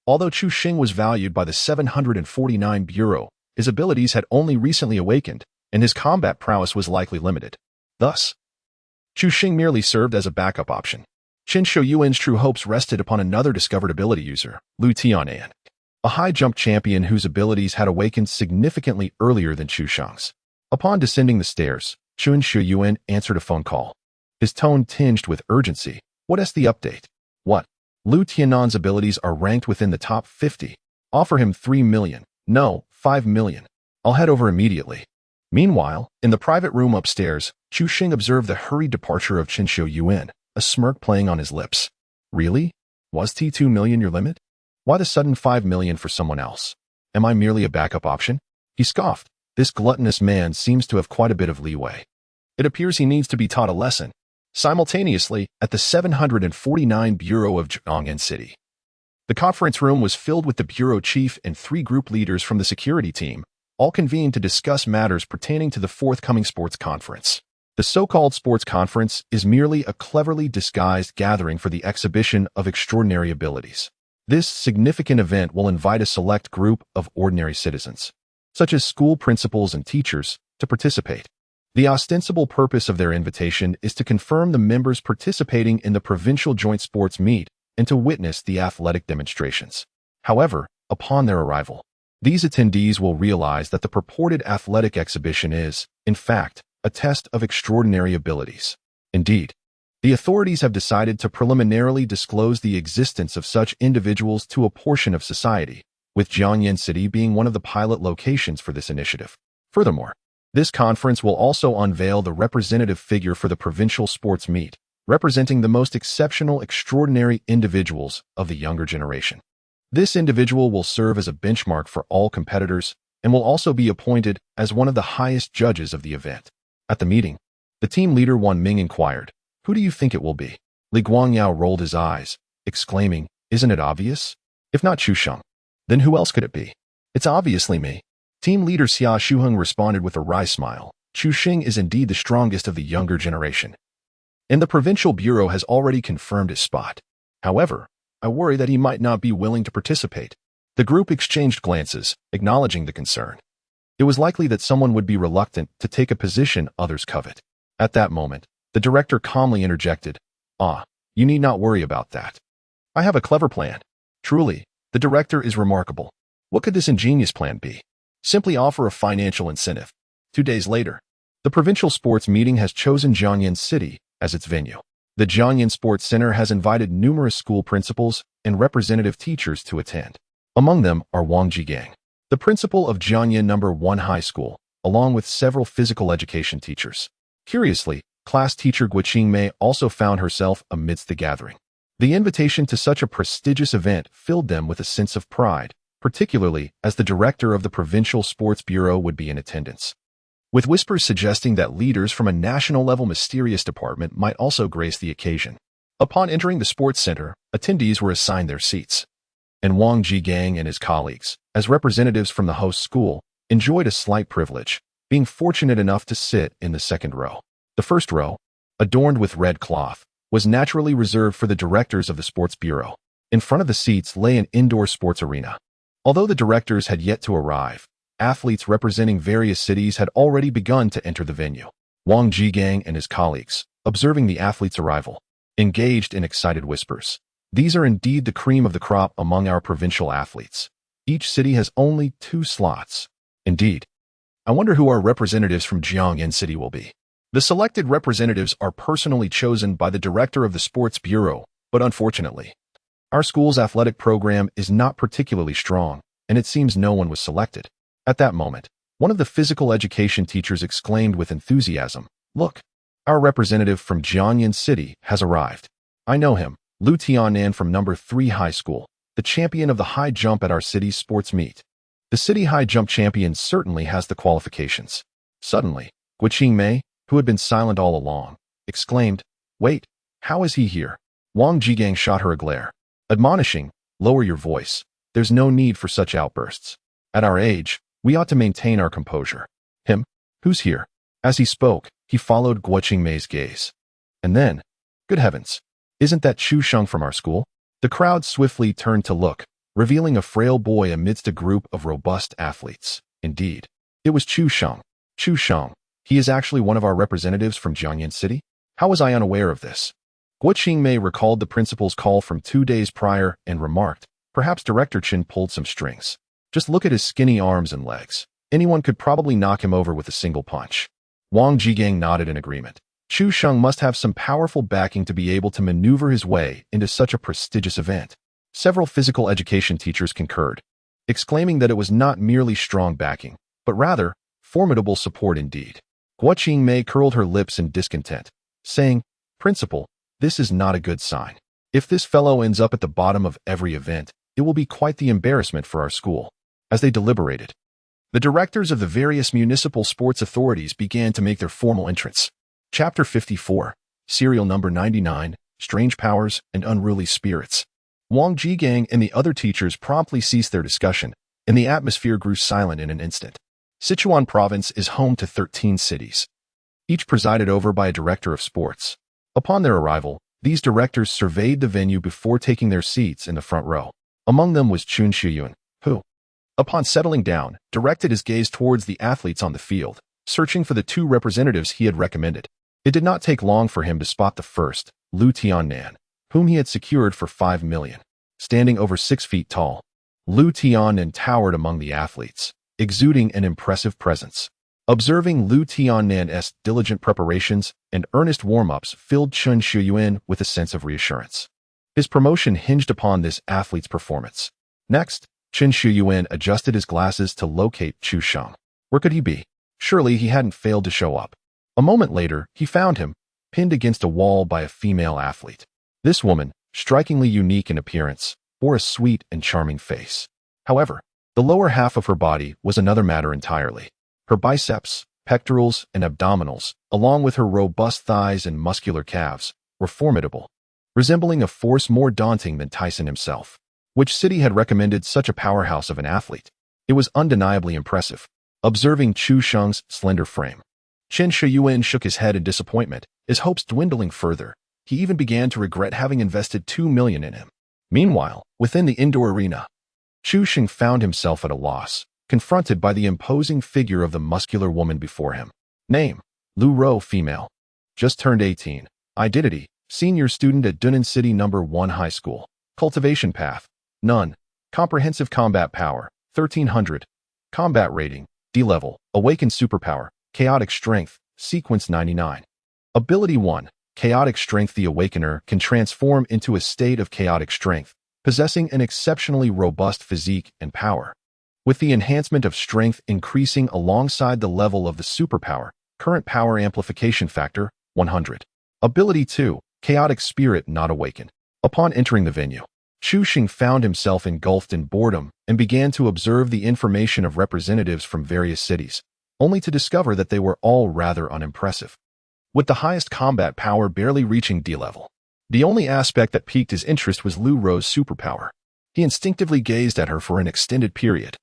although Chu Xing was valued by the 749 Bureau, his abilities had only recently awakened, and his combat prowess was likely limited. Thus, Chu Xing merely served as a backup option. Chen Shuyuan's true hopes rested upon another discovered ability user, Lu Tianan, a high jump champion whose abilities had awakened significantly earlier than Chu Shang's. Upon descending the stairs, Chen Shuyuan answered a phone call, his tone tinged with urgency. What is the update? What? Lu Tianan's abilities are ranked within the top 50. Offer him 3 million. No, 5 million. I'll head over immediately. Meanwhile, in the private room upstairs, Chu Xing observed the hurried departure of Chen Shuyuan, a smirk playing on his lips. Really? Was T2 million your limit? Why the sudden 5 million for someone else? Am I merely a backup option? He scoffed. This gluttonous man seems to have quite a bit of leeway. It appears he needs to be taught a lesson. Simultaneously, at the 749 Bureau of Jiangyin City, the conference room was filled with the bureau chief and 3 group leaders from the security team, all convened to discuss matters pertaining to the forthcoming sports conference. The so-called sports conference is merely a cleverly disguised gathering for the exhibition of extraordinary abilities. This significant event will invite a select group of ordinary citizens, such as school principals and teachers, to participate. The ostensible purpose of their invitation is to confirm the members participating in the provincial joint sports meet and to witness the athletic demonstrations. However, upon their arrival, these attendees will realize that the purported athletic exhibition is, in fact, a test of extraordinary abilities. Indeed, the authorities have decided to preliminarily disclose the existence of such individuals to a portion of society, with Jiangyin City being one of the pilot locations for this initiative. Furthermore, this conference will also unveil the representative figure for the provincial sports meet, representing the most exceptional, extraordinary individuals of the younger generation. This individual will serve as a benchmark for all competitors and will also be appointed as one of the highest judges of the event. At the meeting, the team leader Wan Ming inquired, "Who do you think it will be?" Li Guangyao rolled his eyes, exclaiming, "Isn't it obvious? If not Chu Sheng, then who else could it be? It's obviously me." Team leader Xia Shuheng responded with a wry smile. Chu Xing is indeed the strongest of the younger generation, and the provincial bureau has already confirmed his spot. However, I worry that he might not be willing to participate. The group exchanged glances, acknowledging the concern. It was likely that someone would be reluctant to take a position others covet. At that moment, the director calmly interjected, "You need not worry about that. I have a clever plan." Truly, the director is remarkable. What could this ingenious plan be? Simply offer a financial incentive. 2 days later, the provincial sports meeting has chosen Jiangyin City as its venue. The Jiangyin Sports Center has invited numerous school principals and representative teachers to attend. Among them are Wang Jigang, the principal of Jiangyin No. 1 High School, along with several physical education teachers. Curiously, class teacher Guo Mei also found herself amidst the gathering. The invitation to such a prestigious event filled them with a sense of pride, particularly as the director of the Provincial Sports Bureau would be in attendance, with whispers suggesting that leaders from a national-level mysterious department might also grace the occasion. Upon entering the sports center, attendees were assigned their seats, and Wang Jigang and his colleagues, as representatives from the host school, enjoyed a slight privilege, being fortunate enough to sit in the second row. The first row, adorned with red cloth, was naturally reserved for the directors of the Sports Bureau. In front of the seats lay an indoor sports arena. Although the directors had yet to arrive, athletes representing various cities had already begun to enter the venue. Wang Jigang and his colleagues, observing the athletes' arrival, engaged in excited whispers. "These are indeed the cream of the crop among our provincial athletes. Each city has only 2 slots. Indeed, I wonder who our representatives from Jiangyin City will be." The selected representatives are personally chosen by the director of the Sports Bureau, but unfortunately, our school's athletic program is not particularly strong, and it seems no one was selected. At that moment, one of the physical education teachers exclaimed with enthusiasm, "Look, Our representative from Jiangyan City has arrived. I know him, Lu Tiannan from number 3 high school, the champion of the high jump at our city's sports meet. The city high jump champion certainly has the qualifications. Suddenly, Guo Qingmei, who had been silent all along, exclaimed, "Wait, how is he here?" Wang Jigang shot her a glare, admonishing, "Lower your voice. There's no need for such outbursts. At our age, we ought to maintain our composure." "Him? Who's here?" As he spoke, he followed Guo Qingmei's gaze. And then, good heavens, isn't that Chu Sheng from our school? The crowd swiftly turned to look, revealing a frail boy amidst a group of robust athletes. Indeed, it was Chu Sheng. Chu Sheng, he is actually one of our representatives from Jiangyan City? How was I unaware of this? Guo Qingmei recalled the principal's call from 2 days prior and remarked, perhaps Director Chen pulled some strings. Just look at his skinny arms and legs. Anyone could probably knock him over with a single punch. Wang Jigang nodded in agreement. Chu Sheng must have some powerful backing to be able to maneuver his way into such a prestigious event. Several physical education teachers concurred, exclaiming that it was not merely strong backing, but rather formidable support indeed. Guo Qingmei curled her lips in discontent, saying, "Principal, this is not a good sign. If this fellow ends up at the bottom of every event, it will be quite the embarrassment for our school." As they deliberated, the directors of the various municipal sports authorities began to make their formal entrance. Chapter 54, Serial Number 99, Strange Powers and Unruly Spirits. Wang Jigang and the other teachers promptly ceased their discussion, and the atmosphere grew silent in an instant. Sichuan Province is home to 13 cities, each presided over by a director of sports. Upon their arrival, these directors surveyed the venue before taking their seats in the front row. Among them was Chun Shiyun, who, upon settling down, directed his gaze towards the athletes on the field, searching for the 2 representatives he had recommended. It did not take long for him to spot the first, Lu Tiannan, whom he had secured for 5 million. Standing over 6 feet tall, Lu Tiannan towered among the athletes, exuding an impressive presence. Observing Lu Tiannan's diligent preparations and earnest warm-ups filled Chun Shiyuan with a sense of reassurance. His promotion hinged upon this athlete's performance. Next, Chun Shiyuan adjusted his glasses to locate Chu Sheng. Where could he be? Surely he hadn't failed to show up. A moment later, he found him, pinned against a wall by a female athlete. This woman, strikingly unique in appearance, bore a sweet and charming face. However, the lower half of her body was another matter entirely. Her biceps, pectorals, and abdominals, along with her robust thighs and muscular calves, were formidable, resembling a force more daunting than Tyson himself. Which city had recommended such a powerhouse of an athlete? It was undeniably impressive. Observing Chu Sheng's slender frame, Chen Shiyuan shook his head in disappointment, his hopes dwindling further. He even began to regret having invested 2 million in him. Meanwhile, within the indoor arena, Chu Sheng found himself at a loss, confronted by the imposing figure of the muscular woman before him. Name: Lu Ro, female. Just turned 18. Identity: senior student at Dunnan City No. 1 High School. Cultivation path: none. Comprehensive combat power: 1300. Combat rating: D level. Awakened superpower: chaotic strength, sequence 99. Ability 1. Chaotic strength. The Awakener can transform into a state of chaotic strength, possessing an exceptionally robust physique and power. With the enhancement of strength increasing alongside the level of the superpower, current power amplification factor, 100. Ability 2. Chaotic spirit not awakened. Upon entering the venue, Chu Sheng found himself engulfed in boredom and began to observe the information of representatives from various cities, only to discover that they were all rather unimpressive, with the highest combat power barely reaching D level. The only aspect that piqued his interest was Lu Ro's superpower. He instinctively gazed at her for an extended period,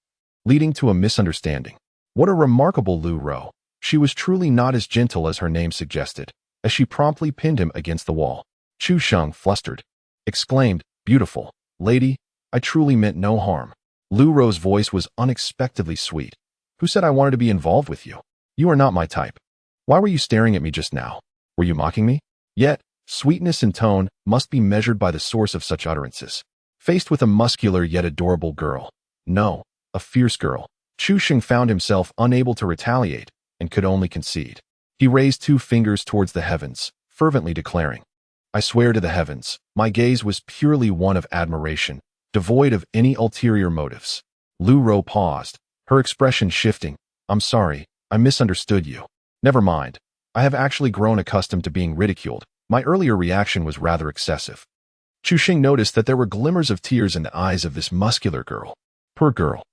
leading to a misunderstanding. What a remarkable Lu Ro! She was truly not as gentle as her name suggested, as she promptly pinned him against the wall. Chu Sheng, flustered, exclaimed, "Beautiful lady, I truly meant no harm." Lu Ro's voice was unexpectedly sweet. "Who said I wanted to be involved with you? You are not my type. Why were you staring at me just now? Were you mocking me?" Yet, sweetness and tone must be measured by the source of such utterances. Faced with a muscular yet adorable girl, no, a fierce girl, Chu Sheng found himself unable to retaliate and could only concede. He raised 2 fingers towards the heavens, fervently declaring, "I swear to the heavens, my gaze was purely one of admiration, devoid of any ulterior motives." Lu Ro paused, her expression shifting. "I'm sorry, I misunderstood you." "Never mind. I have actually grown accustomed to being ridiculed. My earlier reaction was rather excessive. Chu Xing noticed that there were glimmers of tears in the eyes of this muscular girl. Poor girl.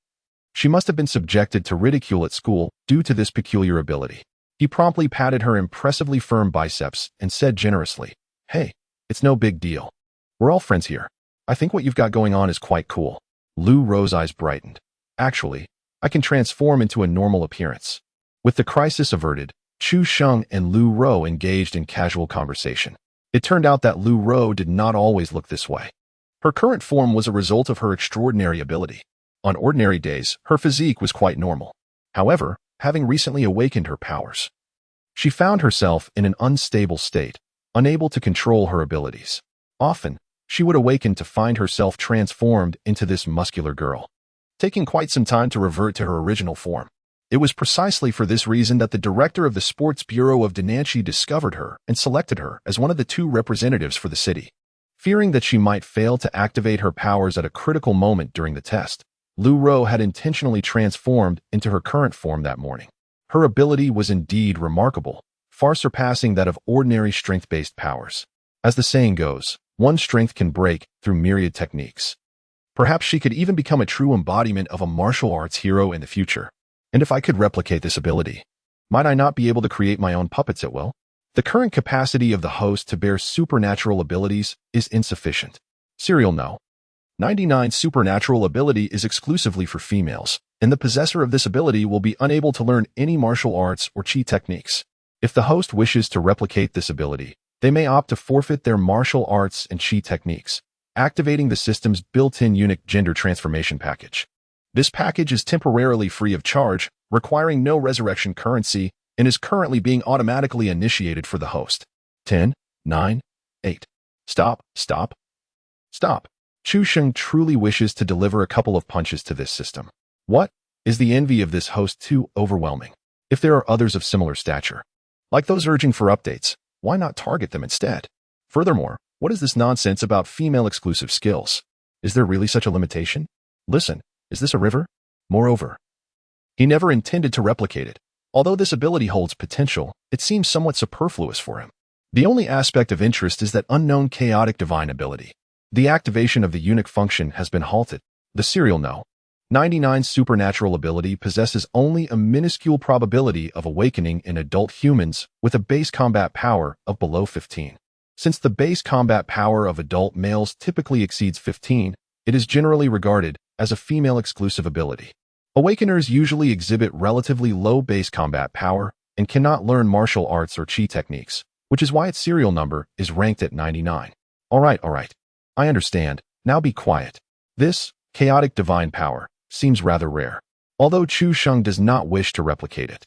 She must have been subjected to ridicule at school due to this peculiar ability. He promptly patted her impressively firm biceps and said generously, "Hey, it's no big deal. We're all friends here. I think what you've got going on is quite cool." Lu Rou's eyes brightened. "Actually, I can transform into a normal appearance." With the crisis averted, Chu Sheng and Lu Rou engaged in casual conversation. It turned out that Lu Rou did not always look this way. Her current form was a result of her extraordinary ability. On ordinary days, her physique was quite normal. However, having recently awakened her powers, she found herself in an unstable state, unable to control her abilities. Often, she would awaken to find herself transformed into this muscular girl, taking quite some time to revert to her original form. It was precisely for this reason that the director of the Sports Bureau of Dananxi discovered her and selected her as one of the 2 representatives for the city. Fearing that she might fail to activate her powers at a critical moment during the test, Lu Rou had intentionally transformed into her current form that morning. Her ability was indeed remarkable, far surpassing that of ordinary strength-based powers. As the saying goes, one strength can break through myriad techniques. Perhaps she could even become a true embodiment of a martial arts hero in the future. And if I could replicate this ability, might I not be able to create my own puppets at will? The current capacity of the host to bear supernatural abilities is insufficient. Serial No. 99 supernatural ability is exclusively for females, and the possessor of this ability will be unable to learn any martial arts or chi techniques. If the host wishes to replicate this ability, they may opt to forfeit their martial arts and chi techniques, activating the system's built-in unique gender transformation package. This package is temporarily free of charge, requiring no resurrection currency, and is currently being automatically initiated for the host. 10, 9, 8. Stop. Chu Sheng truly wishes to deliver a couple of punches to this system. What? Is the envy of this host too overwhelming? If there are others of similar stature, like those urging for updates, why not target them instead? Furthermore, what is this nonsense about female-exclusive skills? Is there really such a limitation? Listen, is this a river? Moreover, he never intended to replicate it. Although this ability holds potential, it seems somewhat superfluous for him. The only aspect of interest is that unknown chaotic divine ability. The activation of the unique function has been halted. The Serial No. 99 supernatural ability possesses only a minuscule probability of awakening in adult humans with a base combat power of below 15. Since the base combat power of adult males typically exceeds 15, it is generally regarded as a female-exclusive ability. Awakeners usually exhibit relatively low base combat power and cannot learn martial arts or chi techniques, which is why its serial number is ranked at 99. All right. I understand. Now be quiet. This chaotic divine power seems rather rare. Although Chu Sheng does not wish to replicate it,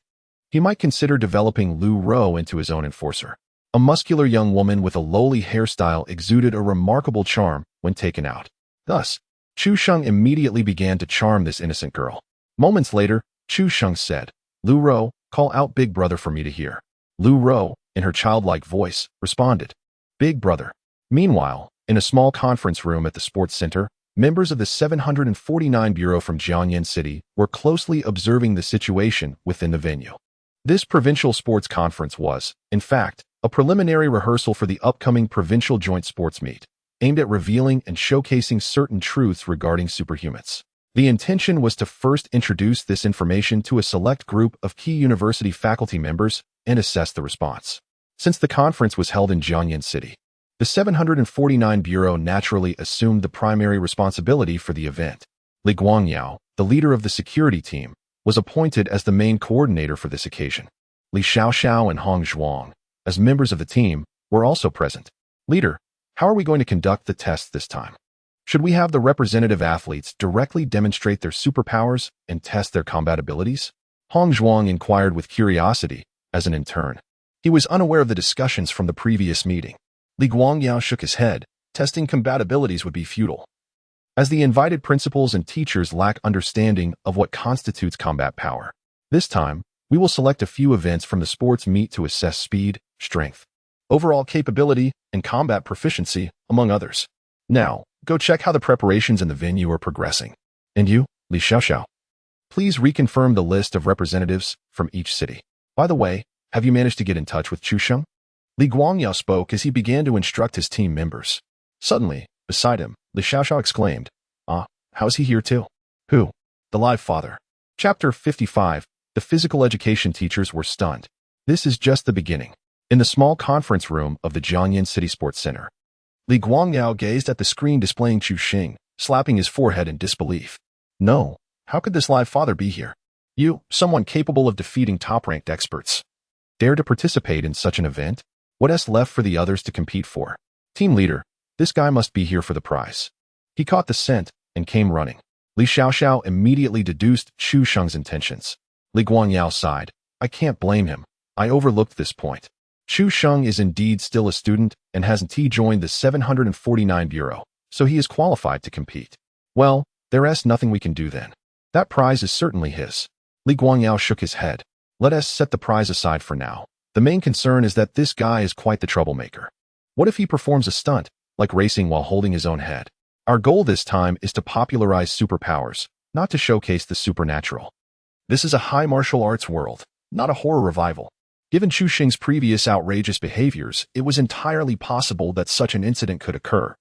he might consider developing Lu Rou into his own enforcer. A muscular young woman with a lowly hairstyle exuded a remarkable charm when taken out. Thus, Chu Sheng immediately began to charm this innocent girl. Moments later, Chu Sheng said, "Lu Rou, call out Big Brother for me to hear." Lu Rou, in her childlike voice, responded, "Big Brother." Meanwhile, in a small conference room at the sports center, members of the 749 Bureau from Jiangyan City were closely observing the situation within the venue. This provincial sports conference was, in fact, a preliminary rehearsal for the upcoming provincial joint sports meet, aimed at revealing and showcasing certain truths regarding superhumans. The intention was to first introduce this information to a select group of key university faculty members and assess the response. Since the conference was held in Jiangyan City, the 749 Bureau naturally assumed the primary responsibility for the event. Li Guangyao, the leader of the security team, was appointed as the main coordinator for this occasion. Li Xiaoxiao and Hong Zhuang, as members of the team, were also present. "Leader, how are we going to conduct the tests this time? Should we have the representative athletes directly demonstrate their superpowers and test their combat abilities?" Hong Zhuang inquired with curiosity, as an intern. He was unaware of the discussions from the previous meeting. Li Guangyao shook his head. Testing compatibilities would be futile, as the invited principals and teachers lack understanding of what constitutes combat power. This time, we will select a few events from the sports meet to assess speed, strength, overall capability, and combat proficiency, among others. Now, go check how the preparations in the venue are progressing. And you, Li Xiaoxiao, please reconfirm the list of representatives from each city. By the way, Have you managed to get in touch with Chu Sheng? Li Guangyao spoke as he began to instruct his team members. Suddenly, beside him, Li Xiaoxiao exclaimed, "Ah, how's he here too?" "Who?" "The live father." Chapter 55. The physical education teachers were stunned. This is just the beginning. In the small conference room of the Jiangyan City Sports Center, Li Guangyao gazed at the screen displaying Chu Sheng, slapping his forehead in disbelief. No, how could this live father be here? You, someone capable of defeating top-ranked experts, dare to participate in such an event? What's left for the others to compete for? Team leader, this guy must be here for the prize. He caught the scent and came running. Li Xiaoxiao immediately deduced Chu Sheng's intentions. Li Guangyao sighed. I can't blame him. I overlooked this point. Chu Sheng is indeed still a student and hasn't joined the 749 Bureau, so he is qualified to compete. Well, there's nothing we can do then. That prize is certainly his. Li Guangyao shook his head. Let us set the prize aside for now. The main concern is that this guy is quite the troublemaker. What if he performs a stunt, like racing while holding his own head? Our goal this time is to popularize superpowers, not to showcase the supernatural. This is a high martial arts world, not a horror revival. Given Chu Sheng's previous outrageous behaviors, it was entirely possible that such an incident could occur.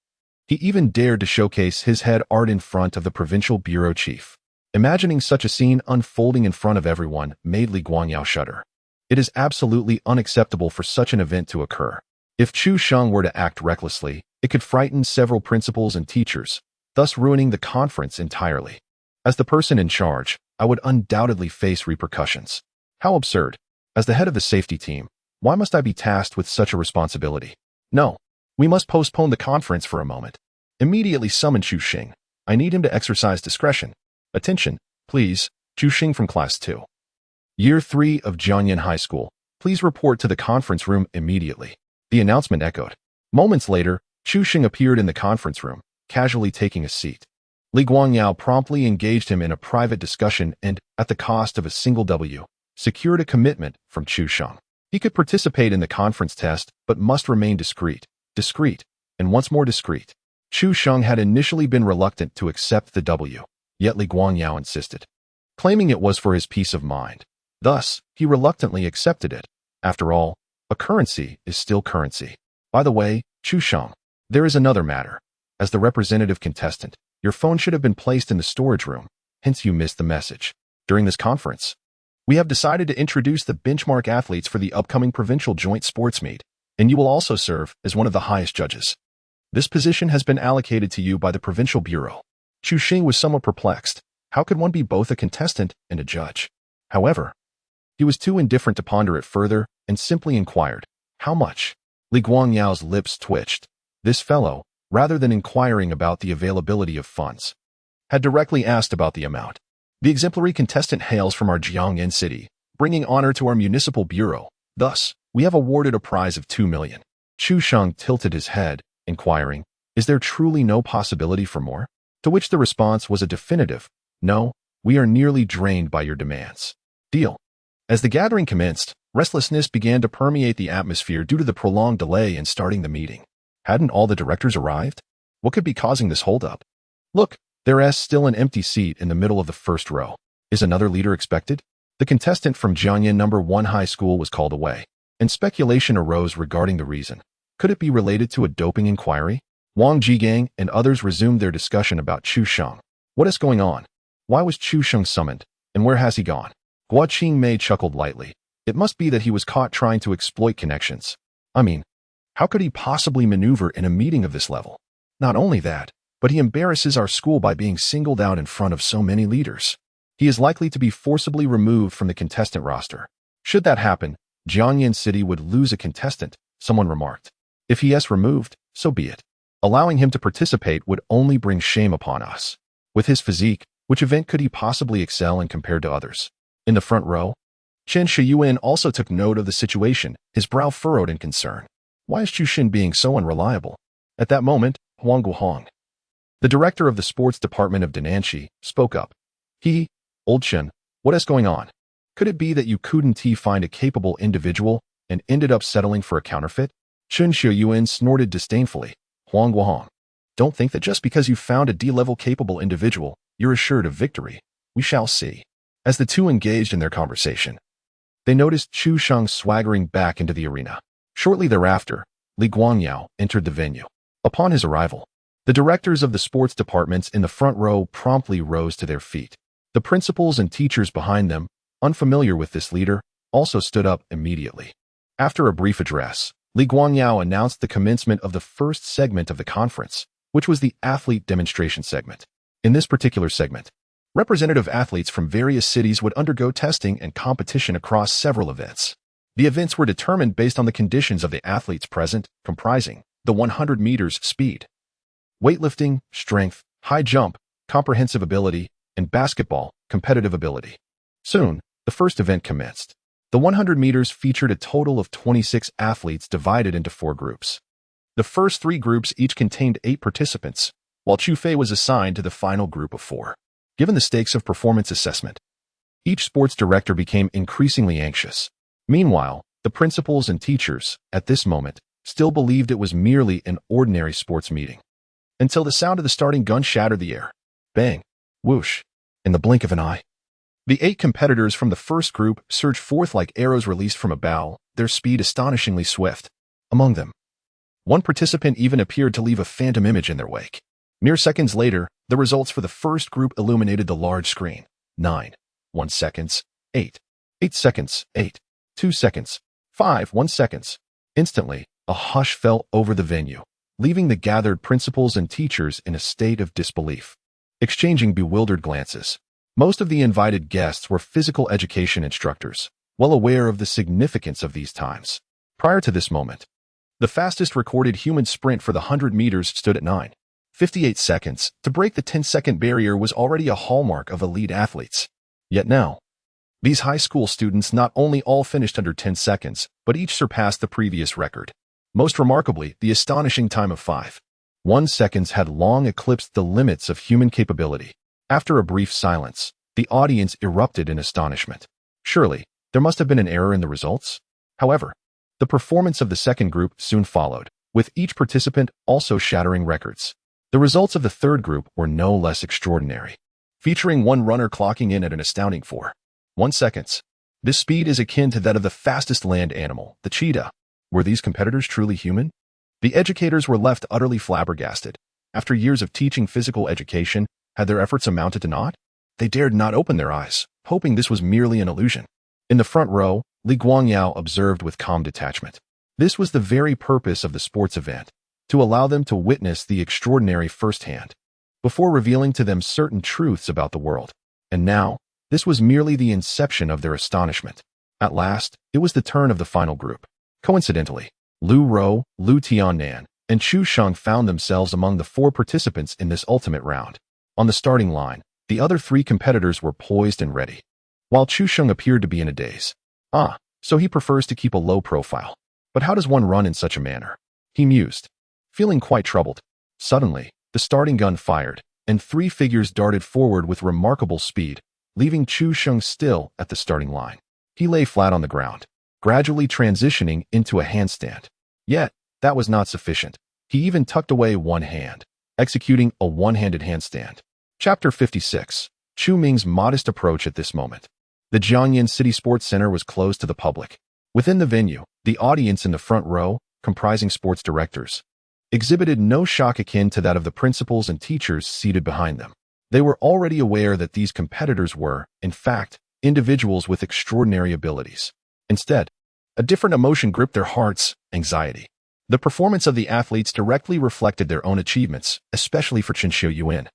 He even dared to showcase his head art in front of the provincial bureau chief. Imagining such a scene unfolding in front of everyone made Li Guangyao shudder. It is absolutely unacceptable for such an event to occur. If Chu Sheng were to act recklessly, it could frighten several principals and teachers, thus ruining the conference entirely. As the person in charge, I would undoubtedly face repercussions. How absurd. As the head of the safety team, why must I be tasked with such a responsibility? No, we must postpone the conference for a moment. Immediately summon Chu Sheng. I need him to exercise discretion. Attention, please, Chu Sheng from Class 2. Year 3 of Jiangyan High School. Please report to the conference room immediately. The announcement echoed. Moments later, Chu Sheng appeared in the conference room, casually taking a seat. Li Guangyao promptly engaged him in a private discussion and, at the cost of a single W, secured a commitment from Chu Sheng. He could participate in the conference test, but must remain discreet, and once more discreet. Chu Sheng had initially been reluctant to accept the W, yet Li Guangyao insisted, claiming it was for his peace of mind. Thus, he reluctantly accepted it. After all, a currency is still currency. By the way, Chu Sheng, there is another matter. As the representative contestant, your phone should have been placed in the storage room, hence you missed the message. During this conference, we have decided to introduce the benchmark athletes for the upcoming provincial joint sports meet, and you will also serve as one of the highest judges. This position has been allocated to you by the provincial bureau. Chu Sheng was somewhat perplexed. How could one be both a contestant and a judge? However, he was too indifferent to ponder it further and simply inquired, how much? Li Guangyao's lips twitched. This fellow, rather than inquiring about the availability of funds, had directly asked about the amount. The exemplary contestant hails from our Jiangyan city, bringing honor to our municipal bureau. Thus, we have awarded a prize of 2 million. Chu Sheng tilted his head, inquiring, is there truly no possibility for more? To which the response was a definitive, no, we are nearly drained by your demands. Deal. As the gathering commenced, restlessness began to permeate the atmosphere due to the prolonged delay in starting the meeting. Hadn't all the directors arrived? What could be causing this holdup? Look, there is still an empty seat in the middle of the first row. Is another leader expected? The contestant from Jiangyan No. 1 High School was called away, and speculation arose regarding the reason. Could it be related to a doping inquiry? Wang Jigang and others resumed their discussion about Chu Sheng. What is going on? Why was Chu Sheng summoned, and where has he gone? Guo Qingmei chuckled lightly. It must be that he was caught trying to exploit connections. I mean, how could he possibly maneuver in a meeting of this level? Not only that, but he embarrasses our school by being singled out in front of so many leaders. He is likely to be forcibly removed from the contestant roster. Should that happen, Jiangyan City would lose a contestant, someone remarked. If he is removed, so be it. Allowing him to participate would only bring shame upon us. With his physique, which event could he possibly excel in compared to others? In the front row, Chen Shiyuan also took note of the situation, his brow furrowed in concern. Why is Chu Sheng being so unreliable? At that moment, Huang Guohong, the director of the sports department of Dananxi, spoke up. Old Chen, what is going on? Could it be that you couldn't find a capable individual and ended up settling for a counterfeit? Chen Shiyuan snorted disdainfully. Huang Guohong, don't think that just because you found a D-level capable individual, you're assured of victory. We shall see. As the two engaged in their conversation, they noticed Chu Sheng swaggering back into the arena. Shortly thereafter, Li Guangyao entered the venue. Upon his arrival, the directors of the sports departments in the front row promptly rose to their feet. The principals and teachers behind them, unfamiliar with this leader, also stood up immediately. After a brief address, Li Guangyao announced the commencement of the first segment of the conference, which was the athlete demonstration segment. In this particular segment, representative athletes from various cities would undergo testing and competition across several events. The events were determined based on the conditions of the athletes present, comprising the 100 meters speed, weightlifting, strength, high jump, comprehensive ability, and basketball, competitive ability. Soon, the first event commenced. The 100 meters featured a total of 26 athletes divided into 4 groups. The first 3 groups each contained 8 participants, while Chu Fei was assigned to the final group of 4. Given the stakes of performance assessment, each sports director became increasingly anxious. Meanwhile, the principals and teachers, at this moment, still believed it was merely an ordinary sports meeting. Until the sound of the starting gun shattered the air. Bang! Whoosh! In the blink of an eye. The 8 competitors from the first group surged forth like arrows released from a bow, their speed astonishingly swift. Among them, one participant even appeared to leave a phantom image in their wake. Mere seconds later, the results for the first group illuminated the large screen. 9. 1 seconds. 8. 8 seconds. 8. 2 seconds. 5. 1 seconds. Instantly, a hush fell over the venue, leaving the gathered principals and teachers in a state of disbelief, exchanging bewildered glances. Most of the invited guests were physical education instructors, well aware of the significance of these times. Prior to this moment, the fastest recorded human sprint for the 100 meters stood at 9:58 seconds. To break the 10-second barrier was already a hallmark of elite athletes. Yet now, these high school students not only all finished under 10 seconds, but each surpassed the previous record. Most remarkably, the astonishing time of 5:1 seconds had long eclipsed the limits of human capability. After a brief silence, the audience erupted in astonishment. Surely, there must have been an error in the results? However, the performance of the second group soon followed, with each participant also shattering records. The results of the third group were no less extraordinary, featuring one runner clocking in at an astounding 4:1 seconds. This speed is akin to that of the fastest land animal, the cheetah. Were these competitors truly human? The educators were left utterly flabbergasted. After years of teaching physical education, had their efforts amounted to naught? They dared not open their eyes, hoping this was merely an illusion. In the front row, Li Guangyao observed with calm detachment. This was the very purpose of the sports event, to allow them to witness the extraordinary firsthand, before revealing to them certain truths about the world. And now, this was merely the inception of their astonishment. At last, it was the turn of the final group. Coincidentally, Lu Rou, Lu Tiannan, and Chu Sheng found themselves among the 4 participants in this ultimate round. On the starting line, the other 3 competitors were poised and ready, while Chu Sheng appeared to be in a daze. So he prefers to keep a low profile. But how does one run in such a manner? He mused, feeling quite troubled. Suddenly, the starting gun fired, and 3 figures darted forward with remarkable speed, leaving Chu Sheng still at the starting line. He lay flat on the ground, gradually transitioning into a handstand. Yet, that was not sufficient. He even tucked away one hand, executing a one-handed handstand. Chapter 56. Chu Ming's modest approach at this moment. The Jiangyan City Sports Center was closed to the public. Within the venue, the audience in the front row, comprising sports directors, exhibited no shock akin to that of the principals and teachers seated behind them. They were already aware that these competitors were, in fact, individuals with extraordinary abilities. Instead, a different emotion gripped their hearts: anxiety. The performance of the athletes directly reflected their own achievements, especially for Chen Xiuyuan,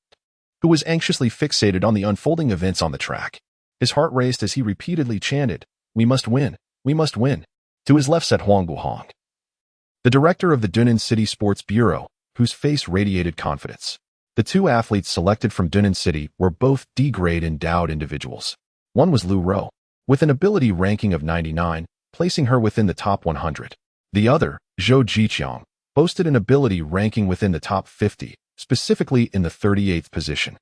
who was anxiously fixated on the unfolding events on the track. His heart raced as he repeatedly chanted, "We must win, we must win." To his left sat Huang Buhong, the director of the Dunnan City Sports Bureau, whose face radiated confidence. The 2 athletes selected from Dunnan City were both D-grade endowed individuals. One was Lu Rou, with an ability ranking of 99, placing her within the top 100. The other, Zhou Jiqiang, boasted an ability ranking within the top 50, specifically in the 38th position.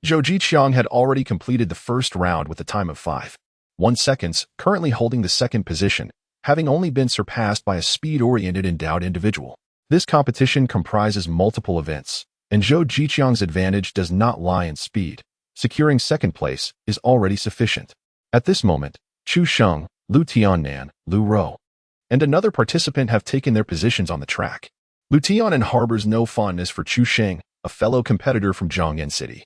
Zhou Jiqiang had already completed the first round with a time of 5:1 seconds, currently holding the second position, having only been surpassed by a speed-oriented endowed individual. This competition comprises multiple events, and Zhou Jiqiang's advantage does not lie in speed. Securing second place is already sufficient. At this moment, Chu Sheng, Lu Tiannan, Lu Ro, and another participant have taken their positions on the track. Lu Tiannan harbors no fondness for Chu Sheng, a fellow competitor from Zhongyan City.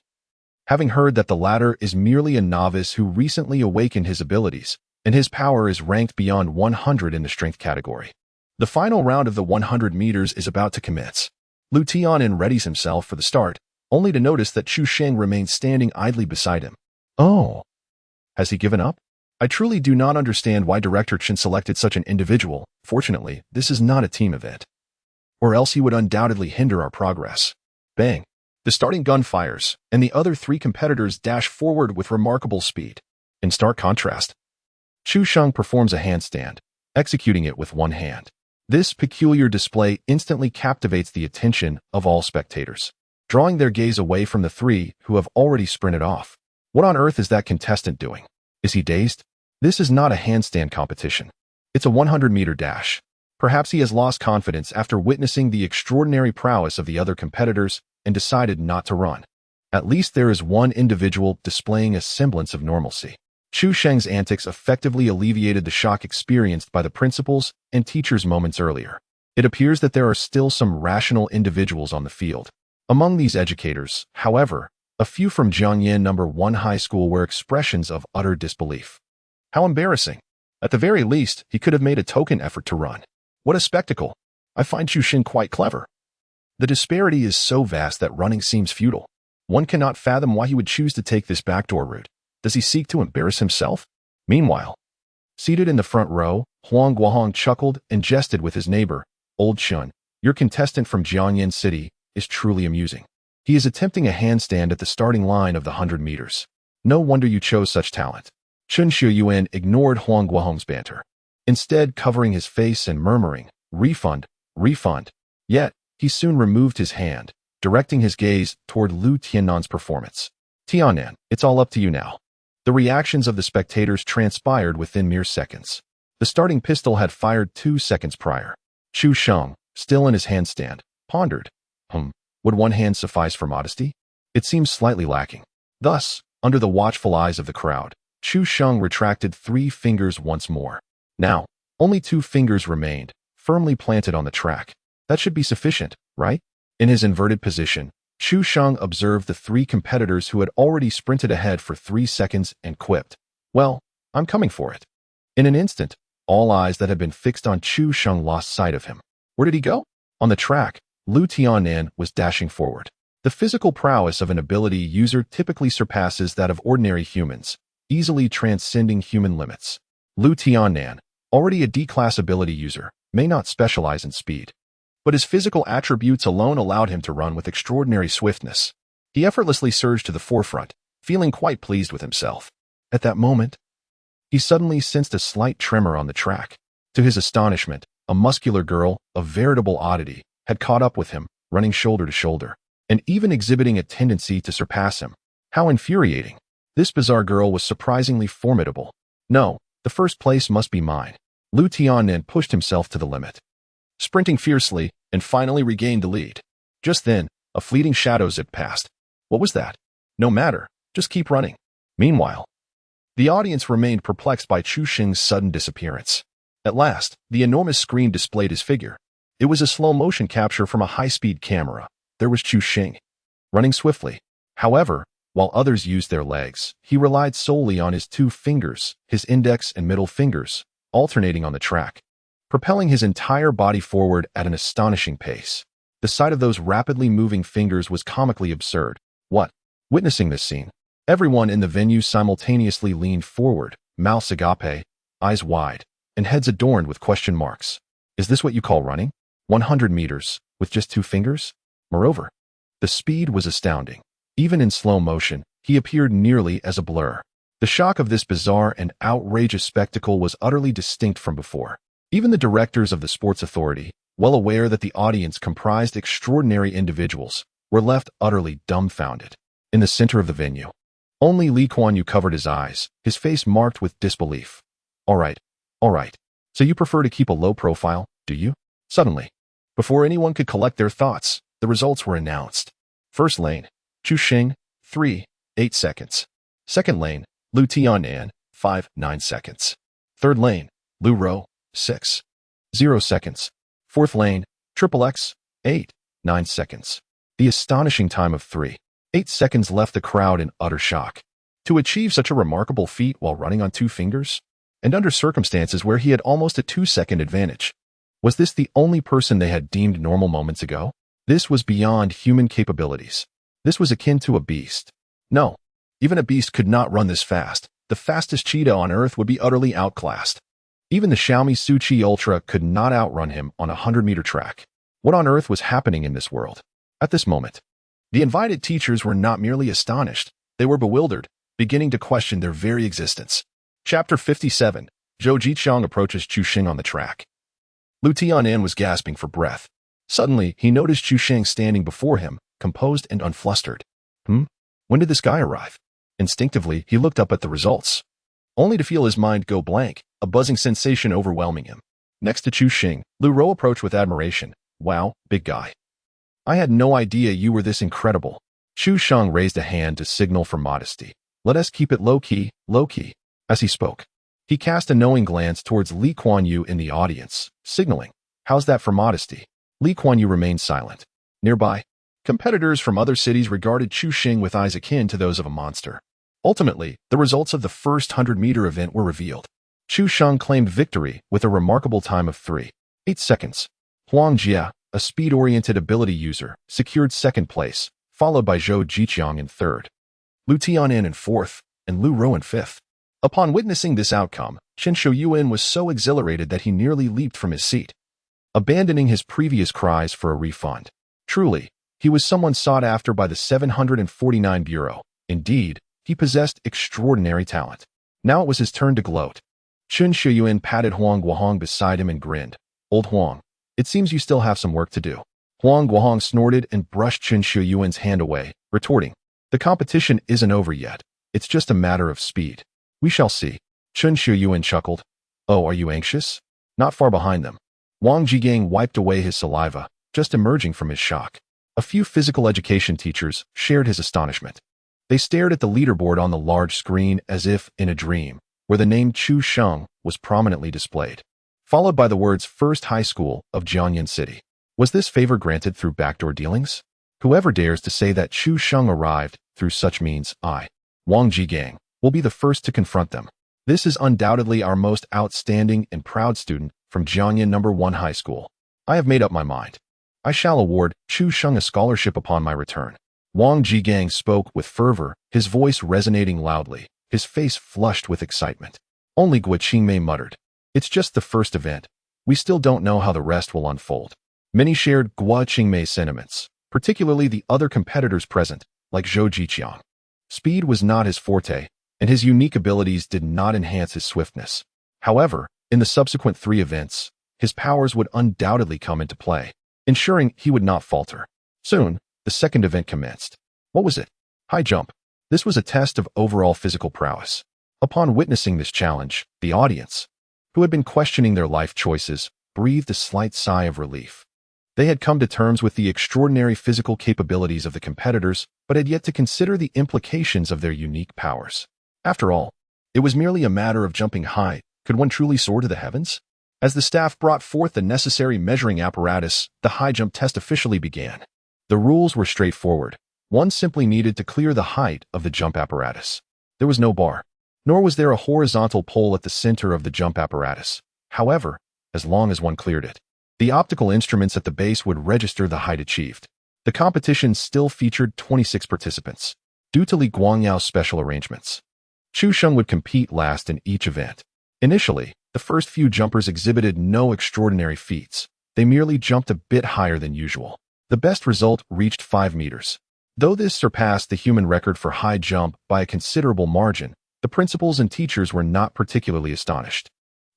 Having heard that the latter is merely a novice who recently awakened his abilities, and his power is ranked beyond 100 in the strength category. The final round of the 100 meters is about to commence. Lu Tiannan readies himself for the start, only to notice that Chu Sheng remains standing idly beside him. Oh, has he given up? I truly do not understand why Director Chen selected such an individual. Fortunately, this is not a team event, or else he would undoubtedly hinder our progress. Bang! The starting gun fires, and the other three competitors dash forward with remarkable speed. In stark contrast, Chu Sheng performs a handstand, executing it with one hand. This peculiar display instantly captivates the attention of all spectators, drawing their gaze away from the three who have already sprinted off. What on earth is that contestant doing? Is he dazed? This is not a handstand competition. It's a 100-meter dash. Perhaps he has lost confidence after witnessing the extraordinary prowess of the other competitors and decided not to run. At least there is one individual displaying a semblance of normalcy. Chu Sheng's antics effectively alleviated the shock experienced by the principals and teachers moments earlier. It appears that there are still some rational individuals on the field. Among these educators, however, a few from Zhongyan No. 1 High School were expressions of utter disbelief. How embarrassing. At the very least, he could have made a token effort to run. What a spectacle. I find Chu Sheng quite clever. The disparity is so vast that running seems futile. One cannot fathom why he would choose to take this backdoor route. Does he seek to embarrass himself? Meanwhile, seated in the front row, Huang Guohong chuckled and jested with his neighbor, Old Chun. Your contestant from Jiangyan City is truly amusing. He is attempting a handstand at the starting line of the 100 meters. No wonder you chose such talent. Chun Shiyuan ignored Huang Guohong's banter, instead covering his face and murmuring, refund, refund. Yet, he soon removed his hand, directing his gaze toward Lu Tiannan's performance. Tiannan, it's all up to you now. The reactions of the spectators transpired within mere seconds. The starting pistol had fired 2 seconds prior. Chu Sheng, still in his handstand, pondered. Would one hand suffice for modesty? It seems slightly lacking. Thus, under the watchful eyes of the crowd, Chu Sheng retracted 3 fingers once more. Now, only 2 fingers remained, firmly planted on the track. That should be sufficient, right? In his inverted position, Chu Sheng observed the 3 competitors who had already sprinted ahead for 3 seconds and quipped, "Well, I'm coming for it." In an instant, all eyes that had been fixed on Chu Sheng lost sight of him. Where did he go? On the track, Lu Tiannan was dashing forward. The physical prowess of an ability user typically surpasses that of ordinary humans, easily transcending human limits. Lu Tiannan, already a D-class ability user, may not specialize in speed, but his physical attributes alone allowed him to run with extraordinary swiftness. He effortlessly surged to the forefront, feeling quite pleased with himself. At that moment, he suddenly sensed a slight tremor on the track. To his astonishment, a muscular girl, a veritable oddity, had caught up with him, running shoulder to shoulder, and even exhibiting a tendency to surpass him. How infuriating. This bizarre girl was surprisingly formidable. No, the first place must be mine. Lu Tiannan pushed himself to the limit, sprinting fiercely, and finally regained the lead. Just then, a fleeting shadow zipped past. What was that? No matter, just keep running. Meanwhile, the audience remained perplexed by Chu Sheng's sudden disappearance. At last, the enormous screen displayed his figure. It was a slow-motion capture from a high-speed camera. There was Chu Sheng, running swiftly. However, while others used their legs, he relied solely on his 2 fingers, his index and middle fingers, alternating on the track, propelling his entire body forward at an astonishing pace. The sight of those rapidly moving fingers was comically absurd. What? Witnessing this scene, everyone in the venue simultaneously leaned forward, mouths agape, eyes wide, and heads adorned with question marks. Is this what you call running? 100 meters, with just 2 fingers? Moreover, the speed was astounding. Even in slow motion, he appeared nearly as a blur. The shock of this bizarre and outrageous spectacle was utterly distinct from before. Even the directors of the Sports Authority, well aware that the audience comprised extraordinary individuals, were left utterly dumbfounded. In the center of the venue, only Li Kuan Yu covered his eyes, his face marked with disbelief. All right. So you prefer to keep a low profile, do you? Suddenly, before anyone could collect their thoughts, the results were announced. First lane, Chu Sheng, 3, 8 seconds. Second lane, Lu Tiannan, 5, 9 seconds. Third lane, Lu Ro, 6. 0 seconds. Fourth lane, Triple X, 8. 9 seconds. The astonishing time of 3. 8 seconds left the crowd in utter shock. To achieve such a remarkable feat while running on 2 fingers, and under circumstances where he had almost a 2-second advantage. Was this the only person they had deemed normal moments ago? This was beyond human capabilities. This was akin to a beast. No, even a beast could not run this fast. The fastest cheetah on Earth would be utterly outclassed. Even the Xiaomi Suchi Ultra could not outrun him on a 100-meter track. What on earth was happening in this world? At this moment, the invited teachers were not merely astonished, they were bewildered, beginning to question their very existence. Chapter 57. Zhou Jiqiang approaches Chu Xing on the track. Lu Tianan was gasping for breath. Suddenly, he noticed Chu Xing standing before him, composed and unflustered. When did this guy arrive? Instinctively, he looked up at the results, only to feel his mind go blank, a buzzing sensation overwhelming him. Next to Chu Xing, Lu Ro approached with admiration. Wow, big guy. I had no idea you were this incredible. Chu Sheng raised a hand to signal for modesty. Let us keep it low-key, low-key. As he spoke, he cast a knowing glance towards Li Kuan Yu in the audience, signaling, how's that for modesty? Li Kuan Yu remained silent. Nearby, competitors from other cities regarded Chu Xing with eyes akin to those of a monster. Ultimately, the results of the first 100-meter event were revealed. Chu Sheng claimed victory with a remarkable time of 3.8 seconds. Huang Jia, a speed-oriented ability user, secured second place, followed by Zhou Jiqiang in third, Lu Tianan in fourth, and Lu Ro in fifth. Upon witnessing this outcome, Chen Shouyuan was so exhilarated that he nearly leaped from his seat, abandoning his previous cries for a refund. Truly, he was someone sought after by the 749 Bureau. Indeed, he possessed extraordinary talent. Now it was his turn to gloat. Chen Shouyuan patted Huang Guohong beside him and grinned. Old Huang, it seems you still have some work to do. Huang Guohong snorted and brushed Chen Shouyuan's hand away, retorting, the competition isn't over yet. It's just a matter of speed. We shall see. Chen Shouyuan chuckled. Oh, are you anxious? Not far behind them. Wang Jigang wiped away his saliva, just emerging from his shock. A few physical education teachers shared his astonishment. They stared at the leaderboard on the large screen as if in a dream, where the name Chu Sheng was prominently displayed, followed by the words First High School of Jiangyan City. Was this favor granted through backdoor dealings? Whoever dares to say that Chu Sheng arrived through such means, Wang Jigang, will be the first to confront them. This is undoubtedly our most outstanding and proud student from Jiangyan No. 1 High School. I have made up my mind. I shall award Chu Sheng a scholarship upon my return. Wang Jigang spoke with fervor, his voice resonating loudly, his face flushed with excitement. Only Guo Qingmei muttered, it's just the first event. We still don't know how the rest will unfold. Many shared Guo Qingmei's sentiments, particularly the other competitors present, like Zhou Jiqiang. Speed was not his forte, and his unique abilities did not enhance his swiftness. However, in the subsequent 3 events, his powers would undoubtedly come into play, ensuring he would not falter. Soon, the second event commenced. What was it? High jump. This was a test of overall physical prowess. Upon witnessing this challenge, the audience, who had been questioning their life choices, breathed a slight sigh of relief. They had come to terms with the extraordinary physical capabilities of the competitors, but had yet to consider the implications of their unique powers. After all, it was merely a matter of jumping high. Could one truly soar to the heavens? As the staff brought forth the necessary measuring apparatus, the high jump test officially began. The rules were straightforward. One simply needed to clear the height of the jump apparatus. There was no bar, nor was there a horizontal pole at the center of the jump apparatus. However, as long as one cleared it, the optical instruments at the base would register the height achieved. The competition still featured 26 participants. Due to Li Guangyao's special arrangements, Chu Sheng would compete last in each event. Initially, the first few jumpers exhibited no extraordinary feats. They merely jumped a bit higher than usual. The best result reached 5 meters. Though this surpassed the human record for high jump by a considerable margin, the principals and teachers were not particularly astonished.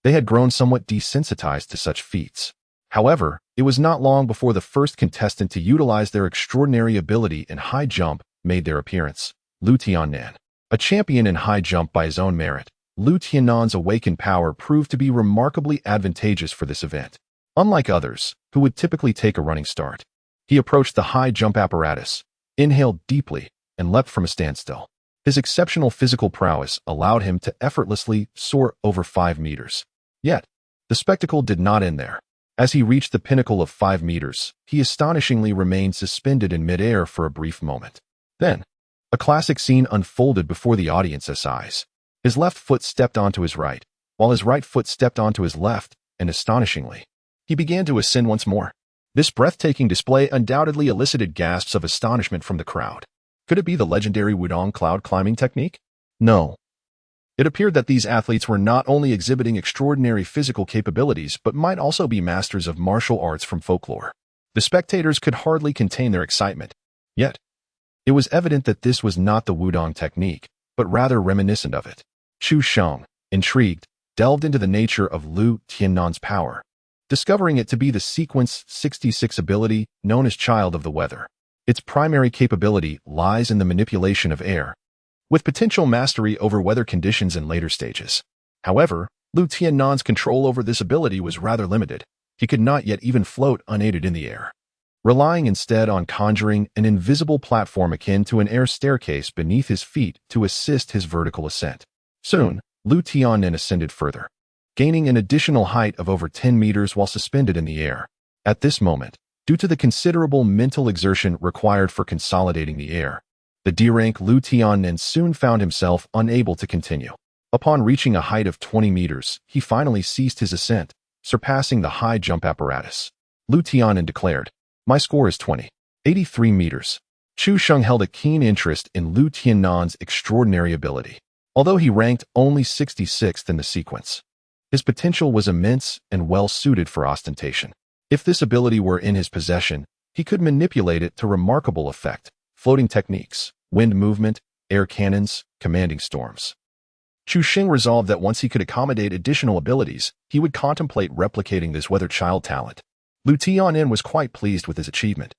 They had grown somewhat desensitized to such feats. However, it was not long before the first contestant to utilize their extraordinary ability in high jump made their appearance, Lu Tianan. A champion in high jump by his own merit, Lu Tianan's awakened power proved to be remarkably advantageous for this event. Unlike others, who would typically take a running start, he approached the high jump apparatus, inhaled deeply, and leapt from a standstill. His exceptional physical prowess allowed him to effortlessly soar over 5 meters. Yet, the spectacle did not end there. As he reached the pinnacle of 5 meters, he astonishingly remained suspended in midair for a brief moment. Then, a classic scene unfolded before the audience's eyes. His left foot stepped onto his right, while his right foot stepped onto his left, and astonishingly, he began to ascend once more. This breathtaking display undoubtedly elicited gasps of astonishment from the crowd. Could it be the legendary Wudong cloud climbing technique? No. It appeared that these athletes were not only exhibiting extraordinary physical capabilities but might also be masters of martial arts from folklore. The spectators could hardly contain their excitement. Yet, it was evident that this was not the Wudong technique, but rather reminiscent of it. Chu Sheng, intrigued, delved into the nature of Lu Tiannan's power, discovering it to be the Sequence 66 ability known as Child of the Weather. Its primary capability lies in the manipulation of air, with potential mastery over weather conditions in later stages. However, Lu Tiannan's control over this ability was rather limited. He could not yet even float unaided in the air, relying instead on conjuring an invisible platform akin to an air staircase beneath his feet to assist his vertical ascent. Soon, Lu Tiannan ascended further, gaining an additional height of over 10 meters while suspended in the air. At this moment, due to the considerable mental exertion required for consolidating the air, the D-rank Lu Tiannan soon found himself unable to continue. Upon reaching a height of 20 meters, he finally ceased his ascent, surpassing the high jump apparatus. Lu Tiannan declared, "My score is 83 meters." Chu Sheng held a keen interest in Lu Tiannan's extraordinary ability. Although he ranked only 66th in the sequence, his potential was immense and well-suited for ostentation. If this ability were in his possession, he could manipulate it to remarkable effect. Floating techniques, wind movement, air cannons, commanding storms. Chu Sheng resolved that once he could accommodate additional abilities, he would contemplate replicating this weather child talent. Lu Tiannan was quite pleased with his achievement.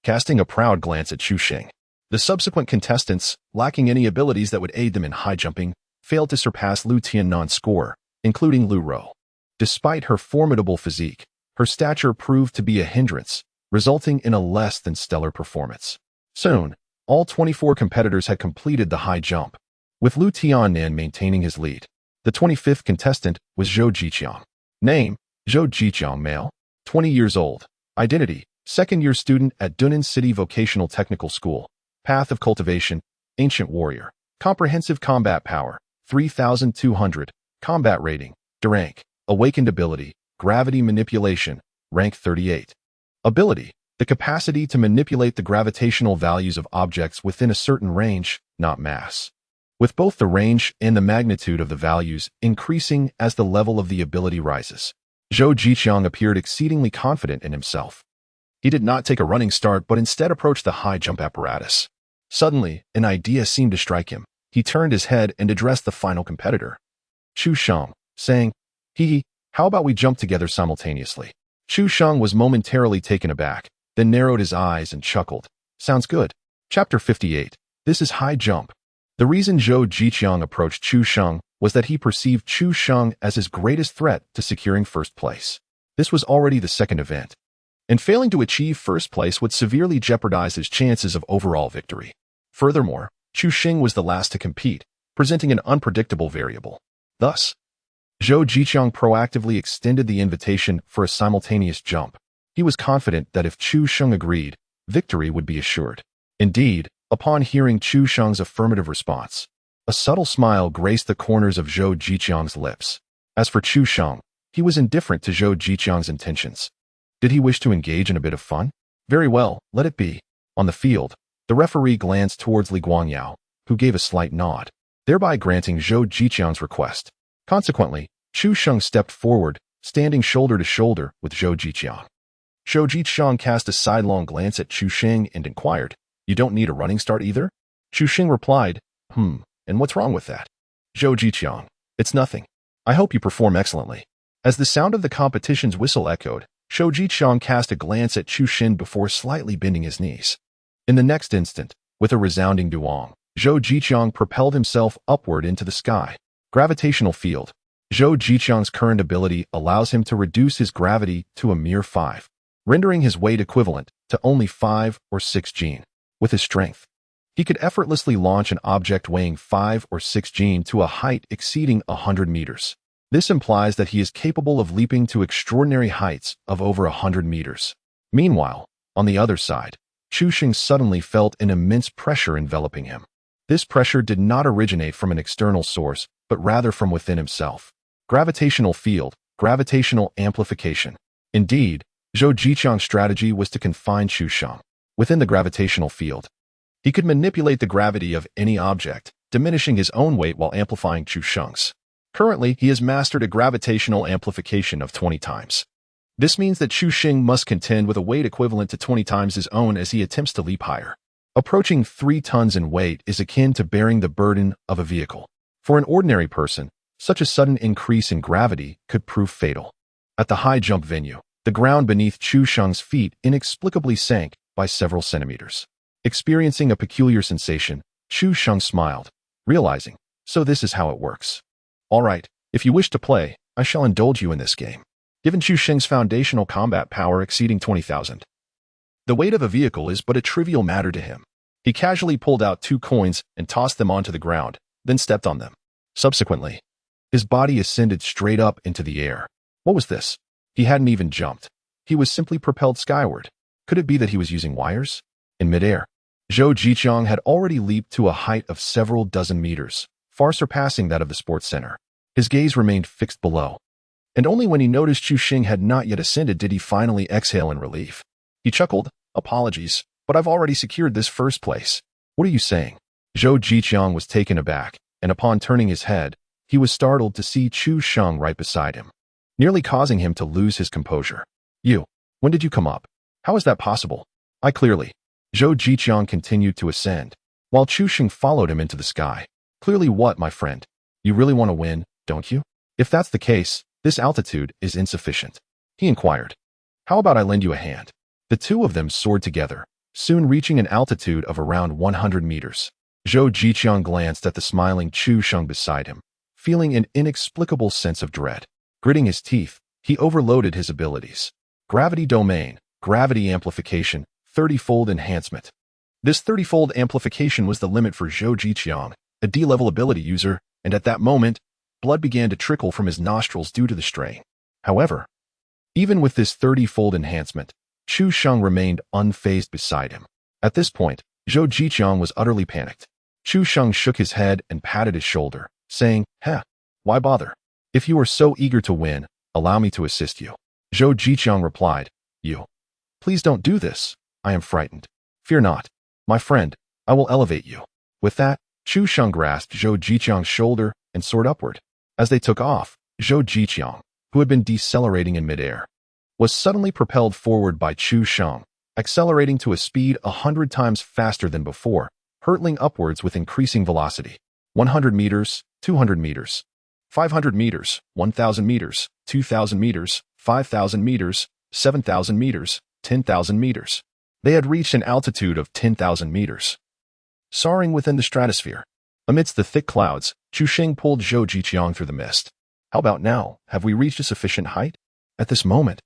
Casting a proud glance at Chu Sheng, the subsequent contestants, lacking any abilities that would aid them in high jumping, failed to surpass Lu Tiannan's score, including Lu Rou. Despite her formidable physique, her stature proved to be a hindrance, resulting in a less than stellar performance. Soon, all 24 competitors had completed the high jump, with Lu Tiannan maintaining his lead. The 25th contestant was Zhou Jiqiang. Name, Zhou Jiqiang, male, 20 years old. Identity, second-year student at Dunnan City Vocational Technical School. Path of cultivation, ancient warrior. Comprehensive combat power, 3,200. Combat rating, D rank. Awakened ability, gravity manipulation, rank 38. Ability, the capacity to manipulate the gravitational values of objects within a certain range, not mass, with both the range and the magnitude of the values increasing as the level of the ability rises. Zhou Jiqiang appeared exceedingly confident in himself. He did not take a running start but instead approached the high jump apparatus. Suddenly, an idea seemed to strike him. He turned his head and addressed the final competitor, Chu Sheng, saying, "Hee, how about we jump together simultaneously?" Chu Sheng was momentarily taken aback, then narrowed his eyes and chuckled. "Sounds good." Chapter 58. This is high jump. The reason Zhou Jiqiang approached Chu Sheng was that he perceived Chu Sheng as his greatest threat to securing first place. This was already the second event, and failing to achieve first place would severely jeopardize his chances of overall victory. Furthermore, Chu Sheng was the last to compete, presenting an unpredictable variable. Thus, Zhou Jiqiang proactively extended the invitation for a simultaneous jump. He was confident that if Chu Sheng agreed, victory would be assured. Indeed, upon hearing Chu Sheng's affirmative response, a subtle smile graced the corners of Zhou Jiqiang's lips. As for Chu Sheng, he was indifferent to Zhou Jiqiang's intentions. Did he wish to engage in a bit of fun? Very well, let it be. On the field, the referee glanced towards Li Guangyao, who gave a slight nod, thereby granting Zhou Jiqiang's request. Consequently, Chu Sheng stepped forward, standing shoulder to shoulder with Zhou Jiqiang. Zhou Jiqiang cast a sidelong glance at Chu Sheng and inquired, "You don't need a running start either?" Chu Sheng replied, "And what's wrong with that?" Zhou Jiqiang, "It's nothing. I hope you perform excellently." As the sound of the competition's whistle echoed, Zhou Jiqiang cast a glance at Chu Sheng before slightly bending his knees. In the next instant, with a resounding duong, Zhou Jiqiang propelled himself upward into the sky. Gravitational field. Zhou Jiqiang's current ability allows him to reduce his gravity to a mere 5, rendering his weight equivalent to only 5 or 6 Jin. With his strength, He could effortlessly launch an object weighing 5 or 6 G to a height exceeding 100 meters. This implies that he is capable of leaping to extraordinary heights of over 100 meters. Meanwhile, on the other side, Chu Xing suddenly felt an immense pressure enveloping him. This pressure did not originate from an external source, but rather from within himself. Gravitational field, gravitational amplification. Indeed, Zhou Jiqiang's strategy was to confine Chu Sheng within the gravitational field. He could manipulate the gravity of any object, diminishing his own weight while amplifying Chu Sheng's. Currently, he has mastered a gravitational amplification of 20 times. This means that Chu Xing must contend with a weight equivalent to 20 times his own as he attempts to leap higher. Approaching 3 tons in weight is akin to bearing the burden of a vehicle. For an ordinary person, such a sudden increase in gravity could prove fatal. At the high jump venue, the ground beneath Chu Sheng's feet inexplicably sank by several centimeters. Experiencing a peculiar sensation, Chu Sheng smiled, realizing, so this is how it works. All right, if you wish to play, I shall indulge you in this game. Given Chu Xing's foundational combat power exceeding 20,000, the weight of a vehicle is but a trivial matter to him. He casually pulled out 2 coins and tossed them onto the ground, then stepped on them. Subsequently, his body ascended straight up into the air. What was this? He hadn't even jumped. He was simply propelled skyward. Could it be that he was using wires? In midair, Zhou Jiqiang had already leaped to a height of several dozen meters, far surpassing that of the sports center. His gaze remained fixed below, and only when he noticed Chu Xing had not yet ascended did he finally exhale in relief. He chuckled, "Apologies, but I've already secured this first place." "What are you saying?" Zhou Jiqiang was taken aback, and upon turning his head, he was startled to see Chu Sheng right beside him, nearly causing him to lose his composure. "You, when did you come up? How is that possible?" "I clearly." Zhou Jiqiang continued to ascend, while Chu Xing followed him into the sky. "Clearly what, my friend? You really want to win, don't you?" "If that's the case, this altitude is insufficient," he inquired. "How about I lend you a hand?" The two of them soared together, soon reaching an altitude of around 100 meters. Zhou Jiqiang glanced at the smiling Chu Sheng beside him, feeling an inexplicable sense of dread. Gritting his teeth, he overloaded his abilities. Gravity domain, gravity amplification, 30-fold enhancement. This 30-fold amplification was the limit for Zhou Jiqiang, a D-level ability user, and at that moment, blood began to trickle from his nostrils due to the strain. However, even with this 30-fold enhancement, Chu Sheng remained unfazed beside him. At this point, Zhou Jiqiang was utterly panicked. Chu Sheng shook his head and patted his shoulder, saying, "Why bother? If you are so eager to win, allow me to assist you." Zhou Jiqiang replied, Please don't do this. I am frightened." "Fear not. My friend, I will elevate you." With that, Chu Sheng grasped Zhou Jiqiang's shoulder and soared upward. As they took off, Zhou Jiqiang, who had been decelerating in midair, was suddenly propelled forward by Chu Sheng, accelerating to a speed 100 times faster than before, hurtling upwards with increasing velocity. 100 meters, 200 meters, 500 meters, 1,000 meters, 2,000 meters, 5,000 meters, 7,000 meters, 10,000 meters. They had reached an altitude of 10,000 meters. Soaring within the stratosphere, amidst the thick clouds, Chu Xing pulled Zhou Jiqiang through the mist. "How about now? Have we reached a sufficient height?" At this moment,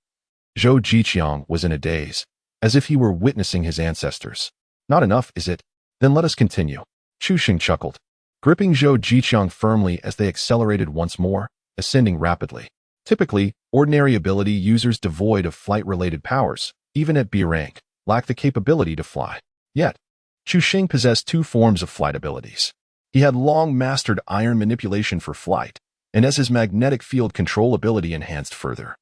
Zhou Jiqiang was in a daze, as if he were witnessing his ancestors. "Not enough, is it? Then let us continue." Chu Xing chuckled, gripping Zhou Jiqiang firmly as they accelerated once more, ascending rapidly. Typically, ordinary ability users devoid of flight-related powers, even at B rank, lack the capability to fly. Yet, Chu Xing possessed 2 forms of flight abilities. He had long mastered iron manipulation for flight, and as his magnetic field control ability enhanced further,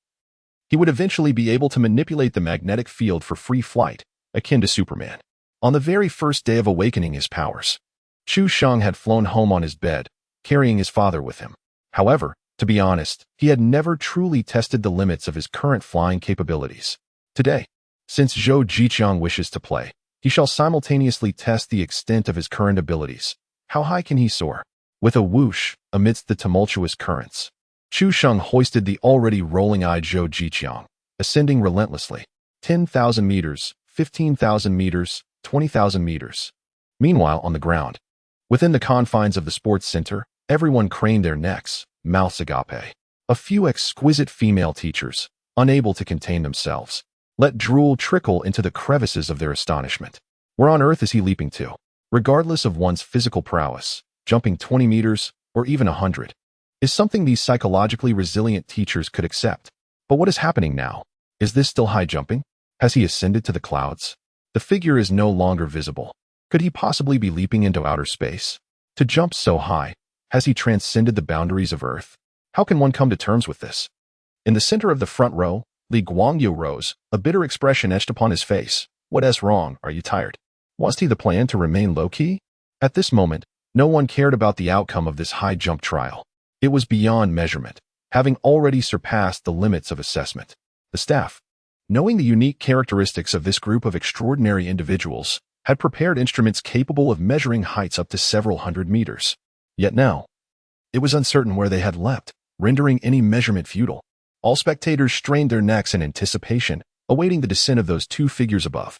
he would eventually be able to manipulate the magnetic field for free flight, akin to Superman. On the very first day of awakening his powers, Chu Sheng had flown home on his bed, carrying his father with him. However, to be honest, he had never truly tested the limits of his current flying capabilities. Today, since Zhou Jiqiang wishes to play, he shall simultaneously test the extent of his current abilities. How high can he soar? With a whoosh, amidst the tumultuous currents, Chu Sheng hoisted the already rolling-eyed Zhou Jiqiang, ascending relentlessly. 10,000 meters, 15,000 meters, 20,000 meters. Meanwhile, on the ground, within the confines of the sports center, everyone craned their necks, mouths agape. A few exquisite female teachers, unable to contain themselves, let drool trickle into the crevices of their astonishment. Where on earth is he leaping to? regardless of one's physical prowess. Jumping 20 meters, or even 100, is something these psychologically resilient teachers could accept. But what is happening now? Is this still high jumping? Has he ascended to the clouds? The figure is no longer visible. Could he possibly be leaping into outer space? To jump so high, has he transcended the boundaries of Earth? How can one come to terms with this? In the center of the front row, Li Guangyu rose, a bitter expression etched upon his face. What's wrong? Are you tired? Was he the plan to remain low-key? At this moment, no one cared about the outcome of this high jump trial. It was beyond measurement, having already surpassed the limits of assessment. The staff, knowing the unique characteristics of this group of extraordinary individuals, had prepared instruments capable of measuring heights up to several hundred meters. Yet now, it was uncertain where they had leapt, rendering any measurement futile. All spectators strained their necks in anticipation, awaiting the descent of those two figures above.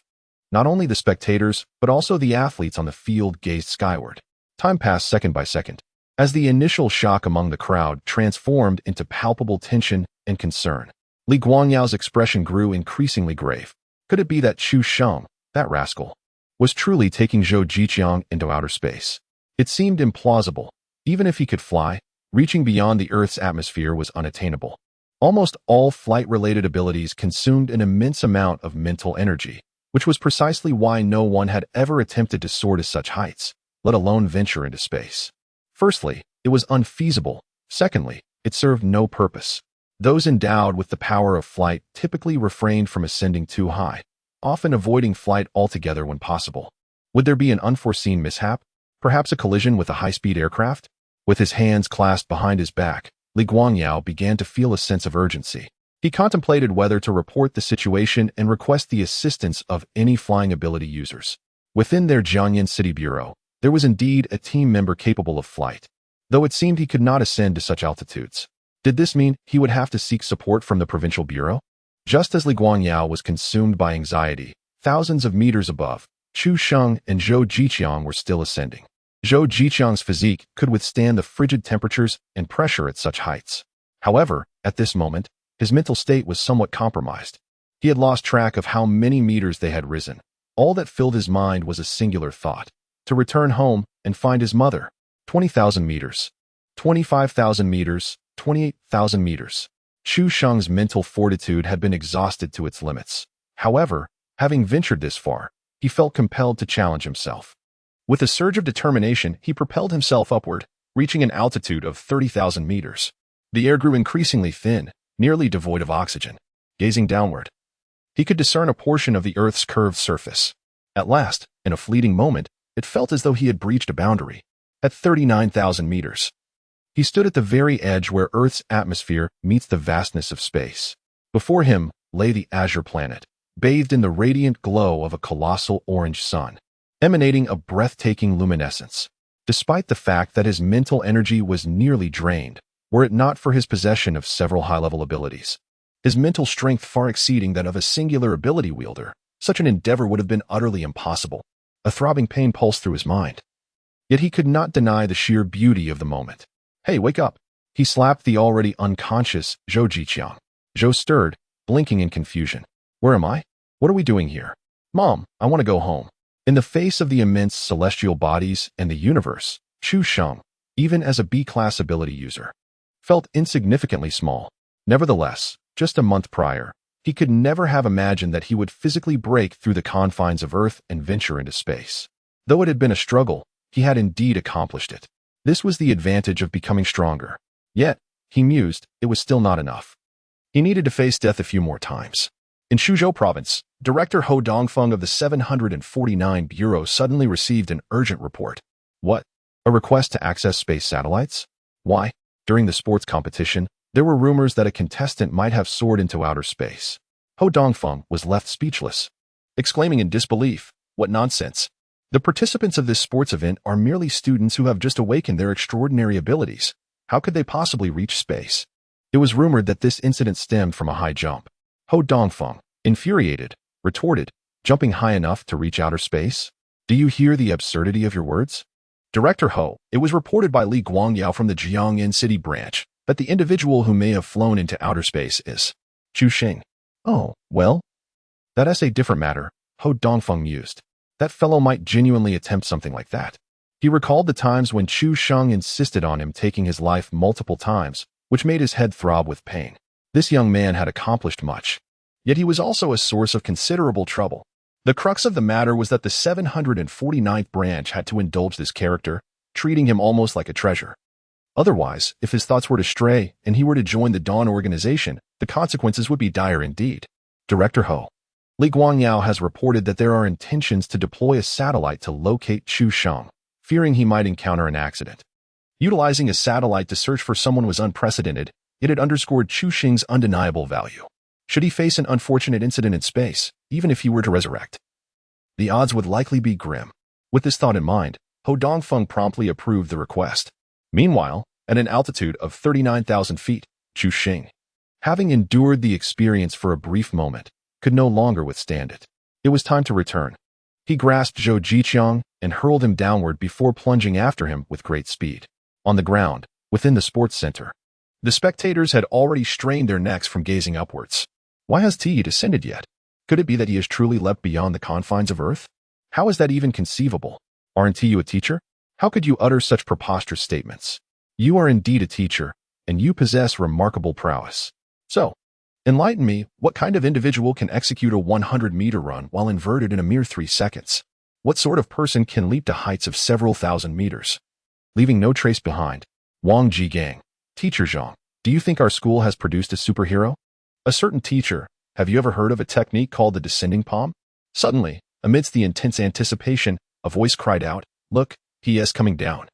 Not only the spectators, but also the athletes on the field gazed skyward. Time passed second by second, as the initial shock among the crowd transformed into palpable tension and concern. Li Guangyu's expression grew increasingly grave. Could it be that Chu Sheng, that rascal, was truly taking Zhou Jiqiang into outer space? It seemed implausible. Even if he could fly, reaching beyond the Earth's atmosphere was unattainable. Almost all flight-related abilities consumed an immense amount of mental energy, which was precisely why no one had ever attempted to soar to such heights, let alone venture into space. Firstly, it was unfeasible. Secondly, it served no purpose. Those endowed with the power of flight typically refrained from ascending too high, often avoiding flight altogether when possible. Would there be an unforeseen mishap? Perhaps a collision with a high-speed aircraft? With his hands clasped behind his back, Li Guangyu began to feel a sense of urgency. He contemplated whether to report the situation and request the assistance of any flying ability users. Within their Jiangyan City Bureau, there was indeed a team member capable of flight, though it seemed he could not ascend to such altitudes. Did this mean he would have to seek support from the provincial bureau? Just as Li Guangyu was consumed by anxiety, thousands of meters above, Chu Sheng and Zhou Jiqiang were still ascending. Zhou Jiqiang's physique could withstand the frigid temperatures and pressure at such heights. However, at this moment, his mental state was somewhat compromised. He had lost track of how many meters they had risen. All that filled his mind was a singular thought: to return home and find his mother. 20,000 meters, 25,000 meters, 28,000 meters. Chu Sheng's mental fortitude had been exhausted to its limits. However, having ventured this far, he felt compelled to challenge himself. With a surge of determination, he propelled himself upward, reaching an altitude of 30,000 meters. The air grew increasingly thin, nearly devoid of oxygen. Gazing downward, he could discern a portion of the Earth's curved surface. At last, in a fleeting moment, it felt as though he had breached a boundary. At 39,000 meters, he stood at the very edge where Earth's atmosphere meets the vastness of space. Before him lay the azure planet, bathed in the radiant glow of a colossal orange sun, emanating a breathtaking luminescence. Despite the fact that his mental energy was nearly drained, were it not for his possession of several high-level abilities, his mental strength far exceeding that of a singular ability wielder, such an endeavor would have been utterly impossible. A throbbing pain pulsed through his mind. Yet he could not deny the sheer beauty of the moment. Hey, wake up! He slapped the already unconscious Zhou Jiqiang. Zhou stirred, blinking in confusion. Where am I? What are we doing here? Mom, I want to go home. In the face of the immense celestial bodies and the universe, Chu Sheng, even as a B-class ability user, felt insignificantly small. Nevertheless, just a month prior, he could never have imagined that he would physically break through the confines of Earth and venture into space. Though it had been a struggle, he had indeed accomplished it. This was the advantage of becoming stronger. Yet, he mused, it was still not enough. He needed to face death a few more times. In Suzhou Province, Director Ho Dongfeng of the 749 Bureau suddenly received an urgent report. What? A request to access space satellites? Why? During the sports competition, there were rumors that a contestant might have soared into outer space. Ho Dongfeng was left speechless, exclaiming in disbelief, "What nonsense! The participants of this sports event are merely students who have just awakened their extraordinary abilities. How could they possibly reach space?" It was rumored that this incident stemmed from a high jump. Ho Dongfeng, infuriated, retorted, "Jumping high enough to reach outer space? Do you hear the absurdity of your words?" Director Ho, it was reported by Li Guangyu from the Jiangyan City branch that the individual who may have flown into outer space is Chu Sheng. Oh, well, that is a different matter, Ho Dongfeng mused. That fellow might genuinely attempt something like that. He recalled the times when Chu Sheng insisted on him taking his life multiple times, which made his head throb with pain. This young man had accomplished much, yet he was also a source of considerable trouble. The crux of the matter was that the 749th branch had to indulge this character, treating him almost like a treasure. Otherwise, if his thoughts were to stray and he were to join the Dawn organization, the consequences would be dire indeed. Director Ho. Li Guangyao has reported that there are intentions to deploy a satellite to locate Chu Sheng, fearing he might encounter an accident. Utilizing a satellite to search for someone was unprecedented, yet it underscored Chu Sheng's undeniable value. Should he face an unfortunate incident in space, even if he were to resurrect, the odds would likely be grim. With this thought in mind, Ho Dongfeng promptly approved the request. Meanwhile, at an altitude of 39,000 feet, Chu Sheng, having endured the experience for a brief moment, could no longer withstand it. It was time to return. He grasped Zhou Jiqiang and hurled him downward before plunging after him with great speed. On the ground, within the sports center, the spectators had already strained their necks from gazing upwards. Why has Ti descended yet? Could it be that he has truly leapt beyond the confines of Earth? How is that even conceivable? Aren't you a teacher? How could you utter such preposterous statements? You are indeed a teacher, and you possess remarkable prowess. So, enlighten me, what kind of individual can execute a 100-meter run while inverted in a mere 3 seconds? What sort of person can leap to heights of several thousand meters, leaving no trace behind? Wang Jigang. Teacher Zhang, do you think our school has produced a superhero? A certain teacher. Have you ever heard of a technique called the descending palm? Suddenly, amidst the intense anticipation, a voice cried out, "Look, he is coming down."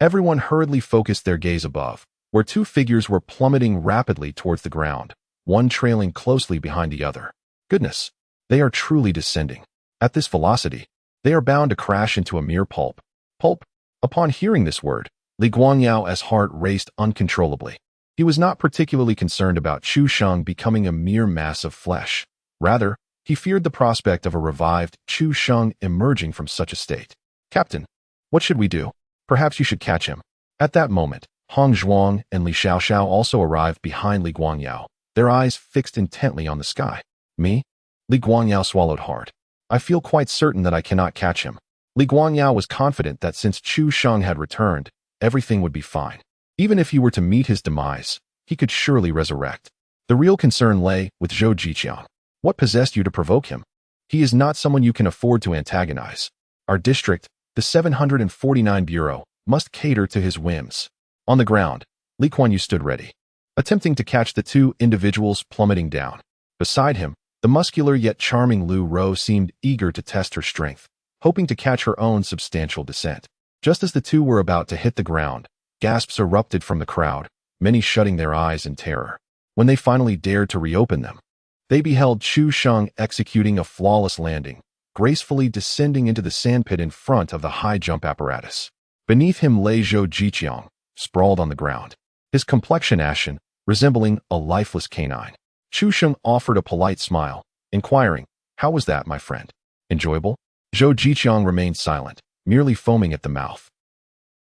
Everyone hurriedly focused their gaze above, where 2 figures were plummeting rapidly towards the ground, one trailing closely behind the other. Goodness, they are truly descending. At this velocity, they are bound to crash into a mere pulp. Pulp? Upon hearing this word, Li Guangyao's heart raced uncontrollably. He was not particularly concerned about Chu Sheng becoming a mere mass of flesh. Rather, he feared the prospect of a revived Chu Sheng emerging from such a state. Captain, what should we do? Perhaps you should catch him. At that moment, Hong Zhuang and Li Xiaoxiao also arrived behind Li Guangyao, their eyes fixed intently on the sky. Me? Li Guangyao swallowed hard. I feel quite certain that I cannot catch him. Li Guangyao was confident that since Chu Sheng had returned, everything would be fine. Even if he were to meet his demise, he could surely resurrect. The real concern lay with Zhou Jiqiang. What possessed you to provoke him? He is not someone you can afford to antagonize. Our district, the 749 Bureau, must cater to his whims. On the ground, Li Kuan-yu stood ready, attempting to catch the 2 individuals plummeting down. Beside him, the muscular yet charming Lu Rou seemed eager to test her strength, hoping to catch her own substantial descent. Just as the 2 were about to hit the ground, gasps erupted from the crowd, many shutting their eyes in terror. When they finally dared to reopen them, they beheld Chu Sheng executing a flawless landing, gracefully descending into the sandpit in front of the high jump apparatus. Beneath him lay Zhou Jiqiang, sprawled on the ground, his complexion ashen, resembling a lifeless canine. Chu Sheng offered a polite smile, inquiring, "How was that, my friend? Enjoyable?" Zhou Jiqiang remained silent, merely foaming at the mouth.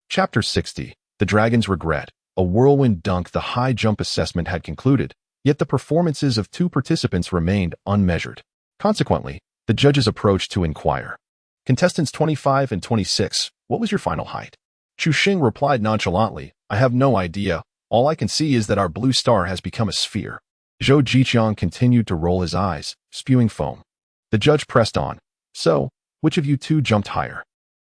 Chapter 60. The Dragon's Regret. A whirlwind dunk. The high jump assessment had concluded, yet the performances of 2 participants remained unmeasured. Consequently, the judges approached to inquire. Contestants 25 and 26, what was your final height? Chu Sheng replied nonchalantly, "I have no idea. All I can see is that our blue star has become a sphere." Zhou Jiqiang continued to roll his eyes, spewing foam. The judge pressed on. "So, which of you 2 jumped higher?"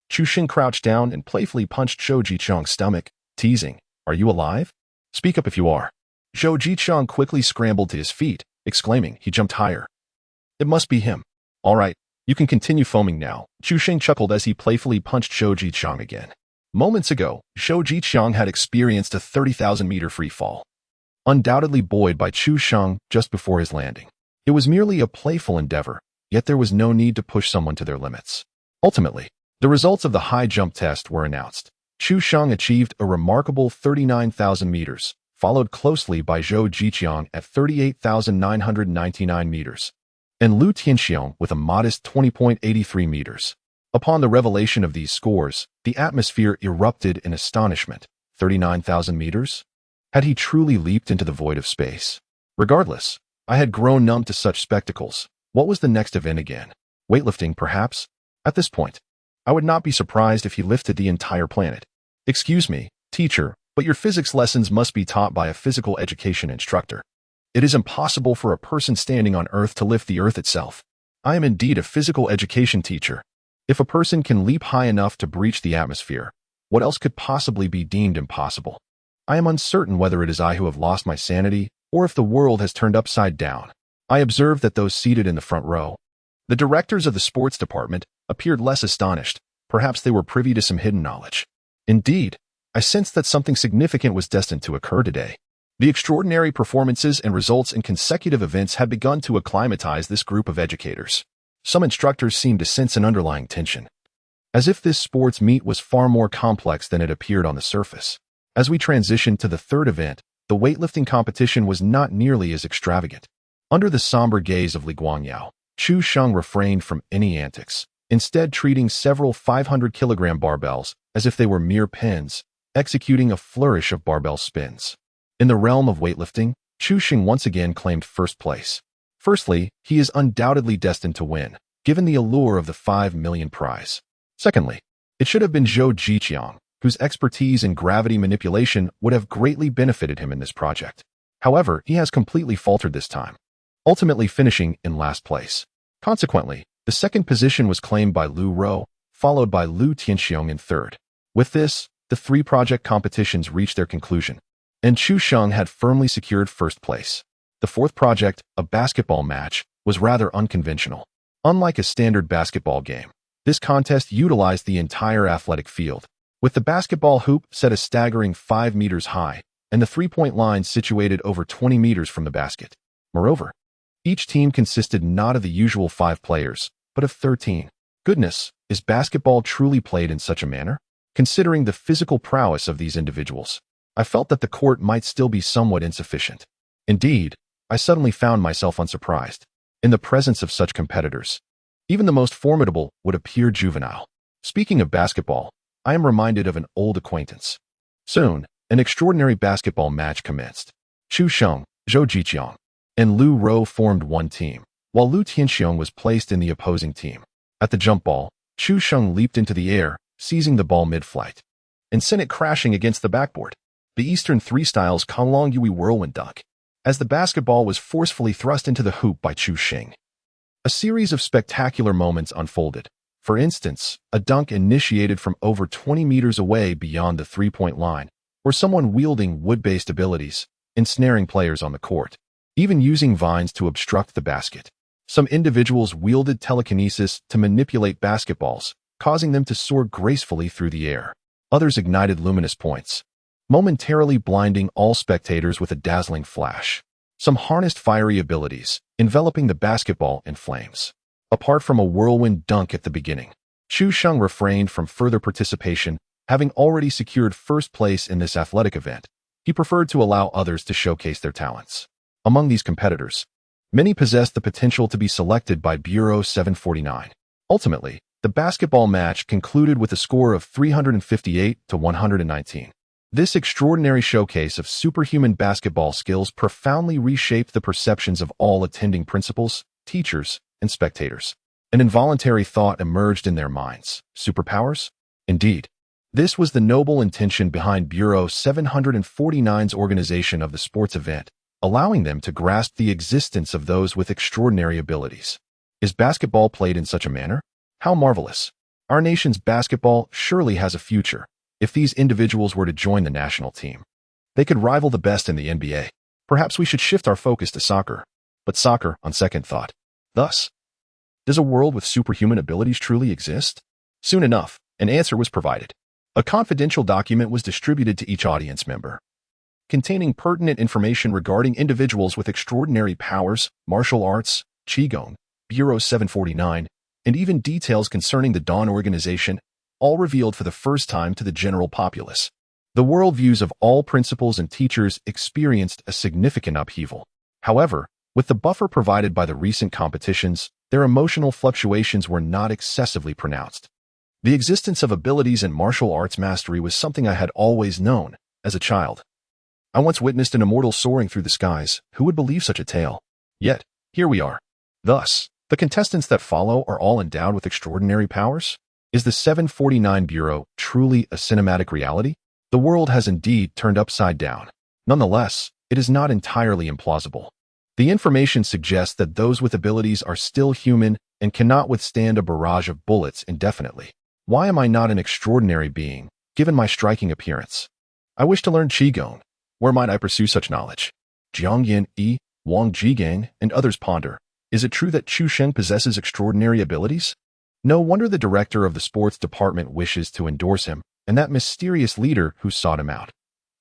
Chu Sheng crouched down and playfully punched Zhou Jiqiang's stomach, teasing, "Are you alive? Speak up if you are." Zhou Jiqiang quickly scrambled to his feet, exclaiming, "He jumped higher. It must be him. All right, you can continue foaming now." Chu Sheng chuckled as he playfully punched Zhou Jiqiang again. Moments ago, Zhou Jiqiang had experienced a 30,000-meter free fall, undoubtedly buoyed by Chu Sheng just before his landing. It was merely a playful endeavor, yet there was no need to push someone to their limits. Ultimately, the results of the high jump test were announced. Chu Sheng achieved a remarkable 39,000 meters, followed closely by Zhou Jiqiang at 38,999 meters, and Lu Tianxiong with a modest 20.83 meters. Upon the revelation of these scores, the atmosphere erupted in astonishment. 39,000 meters? Had he truly leaped into the void of space? Regardless, I had grown numb to such spectacles. What was the next event again? Weightlifting, perhaps? At this point, I would not be surprised if he lifted the entire planet. Excuse me, teacher, but your physics lessons must be taught by a physical education instructor. It is impossible for a person standing on Earth to lift the Earth itself. I am indeed a physical education teacher. If a person can leap high enough to breach the atmosphere, what else could possibly be deemed impossible? I am uncertain whether it is I who have lost my sanity or if the world has turned upside down. I observed that those seated in the front row, the directors of the sports department, appeared less astonished. Perhaps they were privy to some hidden knowledge. Indeed, I sensed that something significant was destined to occur today. The extraordinary performances and results in consecutive events had begun to acclimatize this group of educators. Some instructors seemed to sense an underlying tension, as if this sports meet was far more complex than it appeared on the surface. As we transitioned to the third event, the weightlifting competition was not nearly as extravagant. Under the somber gaze of Li Guangyao, Chu Sheng refrained from any antics, instead treating several 500-kilogram barbells as if they were mere pins, executing a flourish of barbell spins. In the realm of weightlifting, Chu Sheng once again claimed first place. Firstly, he is undoubtedly destined to win, given the allure of the 5 million prize. Secondly, it should have been Zhou Jiqiang, whose expertise in gravity manipulation would have greatly benefited him in this project. However, he has completely faltered this time, ultimately finishing in last place. Consequently, the second position was claimed by Lu Rou, followed by Lu Tianxiong in third. With this, the three project competitions reached their conclusion, and Chu Sheng had firmly secured first place. The fourth project, a basketball match, was rather unconventional. Unlike a standard basketball game, this contest utilized the entire athletic field, with the basketball hoop set a staggering 5 meters high and the three-point line situated over 20 meters from the basket. Moreover, each team consisted not of the usual 5 players, but of 13. Goodness, is basketball truly played in such a manner? Considering the physical prowess of these individuals, I felt that the court might still be somewhat insufficient. Indeed, I suddenly found myself unsurprised. In the presence of such competitors, even the most formidable would appear juvenile. Speaking of basketball, I am reminded of an old acquaintance. Soon, an extraordinary basketball match commenced. Chu Sheng, Zhou Jiqiang, and Lu Rou formed one team, while Lu Tianxiong was placed in the opposing team. At the jump ball, Chu Sheng leaped into the air, seizing the ball mid-flight, and sent it crashing against the backboard. The Eastern Three Styles Konglong Yui whirlwind dunk, as the basketball was forcefully thrust into the hoop by Chu Sheng. A series of spectacular moments unfolded. For instance, a dunk initiated from over 20 meters away beyond the three-point line, or someone wielding wood-based abilities, ensnaring players on the court, even using vines to obstruct the basket. Some individuals wielded telekinesis to manipulate basketballs, causing them to soar gracefully through the air. Others ignited luminous points, momentarily blinding all spectators with a dazzling flash. Some harnessed fiery abilities, enveloping the basketball in flames. Apart from a whirlwind dunk at the beginning, Chu Sheng refrained from further participation, having already secured first place in this athletic event. He preferred to allow others to showcase their talents. Among these competitors, many possessed the potential to be selected by Bureau 749. Ultimately, the basketball match concluded with a score of 358 to 119. This extraordinary showcase of superhuman basketball skills profoundly reshaped the perceptions of all attending principals, teachers, and spectators. An involuntary thought emerged in their minds. Superpowers? Indeed. This was the noble intention behind Bureau 749's organization of the sports event, allowing them to grasp the existence of those with extraordinary abilities. Is basketball played in such a manner? How marvelous! Our nation's basketball surely has a future. If these individuals were to join the national team, they could rival the best in the NBA. Perhaps we should shift our focus to soccer. But soccer, on second thought. Thus, does a world with superhuman abilities truly exist? Soon enough, an answer was provided. A confidential document was distributed to each audience member, containing pertinent information regarding individuals with extraordinary powers, martial arts, Qigong, Bureau 749, and even details concerning the Dawn organization, all revealed for the first time to the general populace. The worldviews of all principals and teachers experienced a significant upheaval. However, with the buffer provided by the recent competitions, their emotional fluctuations were not excessively pronounced. The existence of abilities in martial arts mastery was something I had always known, as a child. I once witnessed an immortal soaring through the skies. Who would believe such a tale? Yet, here we are. Thus, The contestants that follow are all endowed with extraordinary powers? Is the 749 Bureau truly a cinematic reality? The world has indeed turned upside down. Nonetheless, it is not entirely implausible. The information suggests that those with abilities are still human and cannot withstand a barrage of bullets indefinitely. Why am I not an extraordinary being, given my striking appearance? I wish to learn Qigong. Where might I pursue such knowledge? Jiang Yin Yi, Wang Jigang, and others ponder. Is it true that Chu Sheng possesses extraordinary abilities? No wonder the director of the sports department wishes to endorse him, and that mysterious leader who sought him out.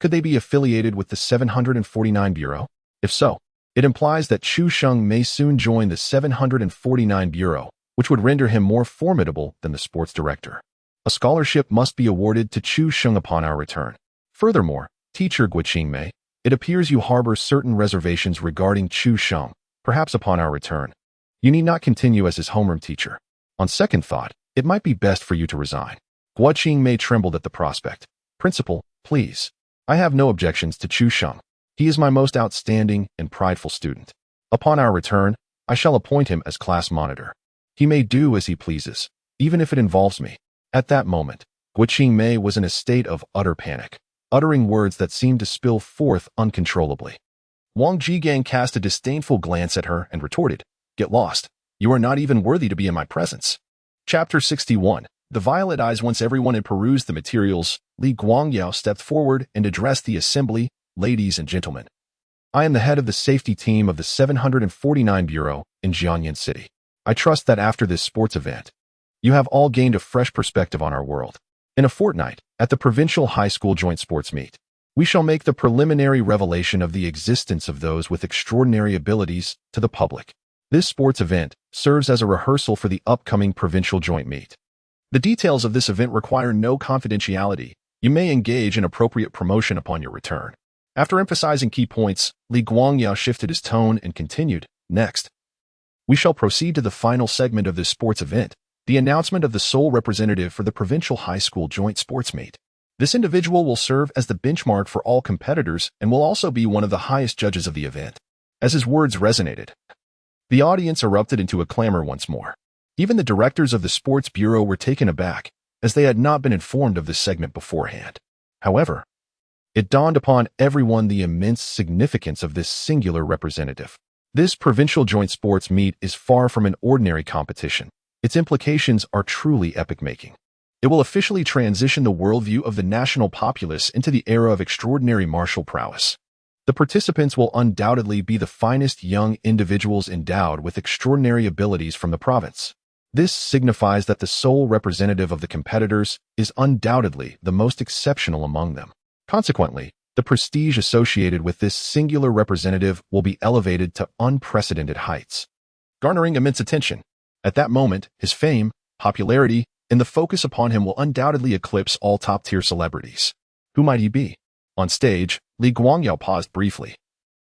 Could they be affiliated with the 749 Bureau? If so, it implies that Chu Sheng may soon join the 749 Bureau, which would render him more formidable than the sports director. A scholarship must be awarded to Chu Sheng upon our return. Furthermore, teacher Guiqing Mei, it appears you harbor certain reservations regarding Chu Sheng, perhaps upon our return. You need not continue as his homeroom teacher. On second thought, it might be best for you to resign. Guiqing Mei trembled at the prospect. Principal, please. I have no objections to Chu Sheng. He is my most outstanding and prideful student. Upon our return, I shall appoint him as class monitor. He may do as he pleases, even if it involves me. At that moment, Guiqing Mei was in a state of utter panic, uttering words that seemed to spill forth uncontrollably. Wang Jigang cast a disdainful glance at her and retorted, "Get lost. You are not even worthy to be in my presence." Chapter 61. The Violet Eyes. Once everyone had perused the materials, Li Guangyao stepped forward and addressed the assembly. "Ladies and gentlemen, I am the head of the safety team of the 749 Bureau in Jiangyan City. I trust that after this sports event, you have all gained a fresh perspective on our world. In a fortnight, at the Provincial High School Joint Sports Meet, we shall make the preliminary revelation of the existence of those with extraordinary abilities to the public. This sports event serves as a rehearsal for the upcoming Provincial Joint Meet. The details of this event require no confidentiality. You may engage in appropriate promotion upon your return." After emphasizing key points, Li Guangyao shifted his tone and continued, "Next, we shall proceed to the final segment of this sports event, the announcement of the sole representative for the Provincial High School Joint Sports Meet. This individual will serve as the benchmark for all competitors and will also be one of the highest judges of the event." As his words resonated, the audience erupted into a clamor once more. Even the directors of the Sports Bureau were taken aback, as they had not been informed of this segment beforehand. However, it dawned upon everyone the immense significance of this singular representative. This Provincial Joint Sports Meet is far from an ordinary competition. Its implications are truly epoch-making. It will officially transition the worldview of the national populace into the era of extraordinary martial prowess. The participants will undoubtedly be the finest young individuals endowed with extraordinary abilities from the province. This signifies that the sole representative of the competitors is undoubtedly the most exceptional among them. Consequently, the prestige associated with this singular representative will be elevated to unprecedented heights, garnering immense attention. At that moment, his fame, popularity, and the focus upon him will undoubtedly eclipse all top-tier celebrities. Who might he be? On stage, Li Guangyao paused briefly,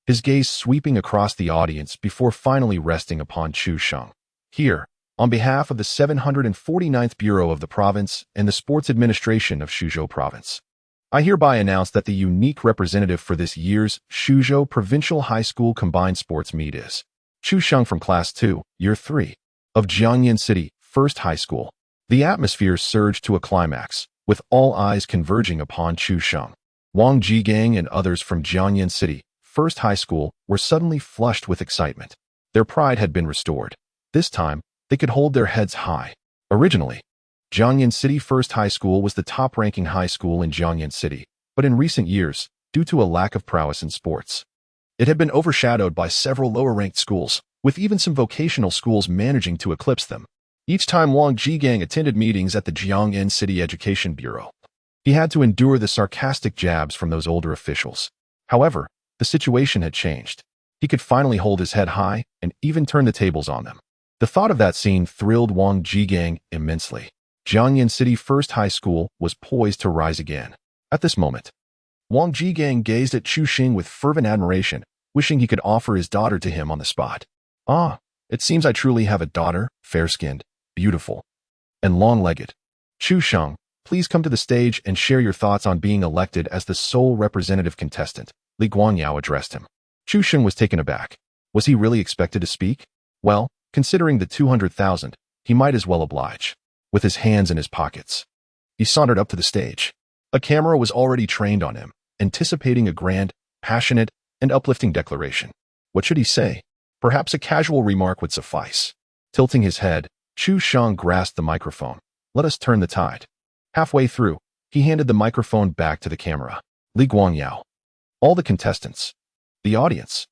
his gaze sweeping across the audience before finally resting upon Chu Sheng. "Here, on behalf of the 749th Bureau of the province and the Sports Administration of Shuzhou Province, I hereby announce that the unique representative for this year's Shuzhou Provincial High School Combined Sports Meet is Chu Sheng from Class 2, Year 3, of Jiangyan City, First High School." The atmosphere surged to a climax, with all eyes converging upon Chu Sheng. Wang Jigang and others from Jiangyan City, First High School, were suddenly flushed with excitement. Their pride had been restored. This time, they could hold their heads high. Originally, Jiangyan City First High School was the top-ranking high school in Jiangyan City, but in recent years, due to a lack of prowess in sports, it had been overshadowed by several lower-ranked schools, with even some vocational schools managing to eclipse them. Each time Wang Jigang attended meetings at the Jiangyan City Education Bureau, he had to endure the sarcastic jabs from those older officials. However, the situation had changed. He could finally hold his head high and even turn the tables on them. The thought of that scene thrilled Wang Jigang immensely. Jiangyan City First High School was poised to rise again. At this moment, Wang Jigang gazed at Chu Sheng with fervent admiration, wishing he could offer his daughter to him on the spot. "Ah, it seems I truly have a daughter, fair-skinned, beautiful, and long-legged. Chu Sheng, please come to the stage and share your thoughts on being elected as the sole representative contestant." Li Guangyao addressed him. Chu Sheng was taken aback. Was he really expected to speak? Well, Considering the 200,000, he might as well oblige. With his hands in his pockets, he sauntered up to the stage. A camera was already trained on him, anticipating a grand, passionate, and uplifting declaration. What should he say? Perhaps a casual remark would suffice. Tilting his head, Chu Sheng grasped the microphone. Let us turn the tide. Halfway through, he handed the microphone back to the camera. Li Guangyao. All the contestants. The audience.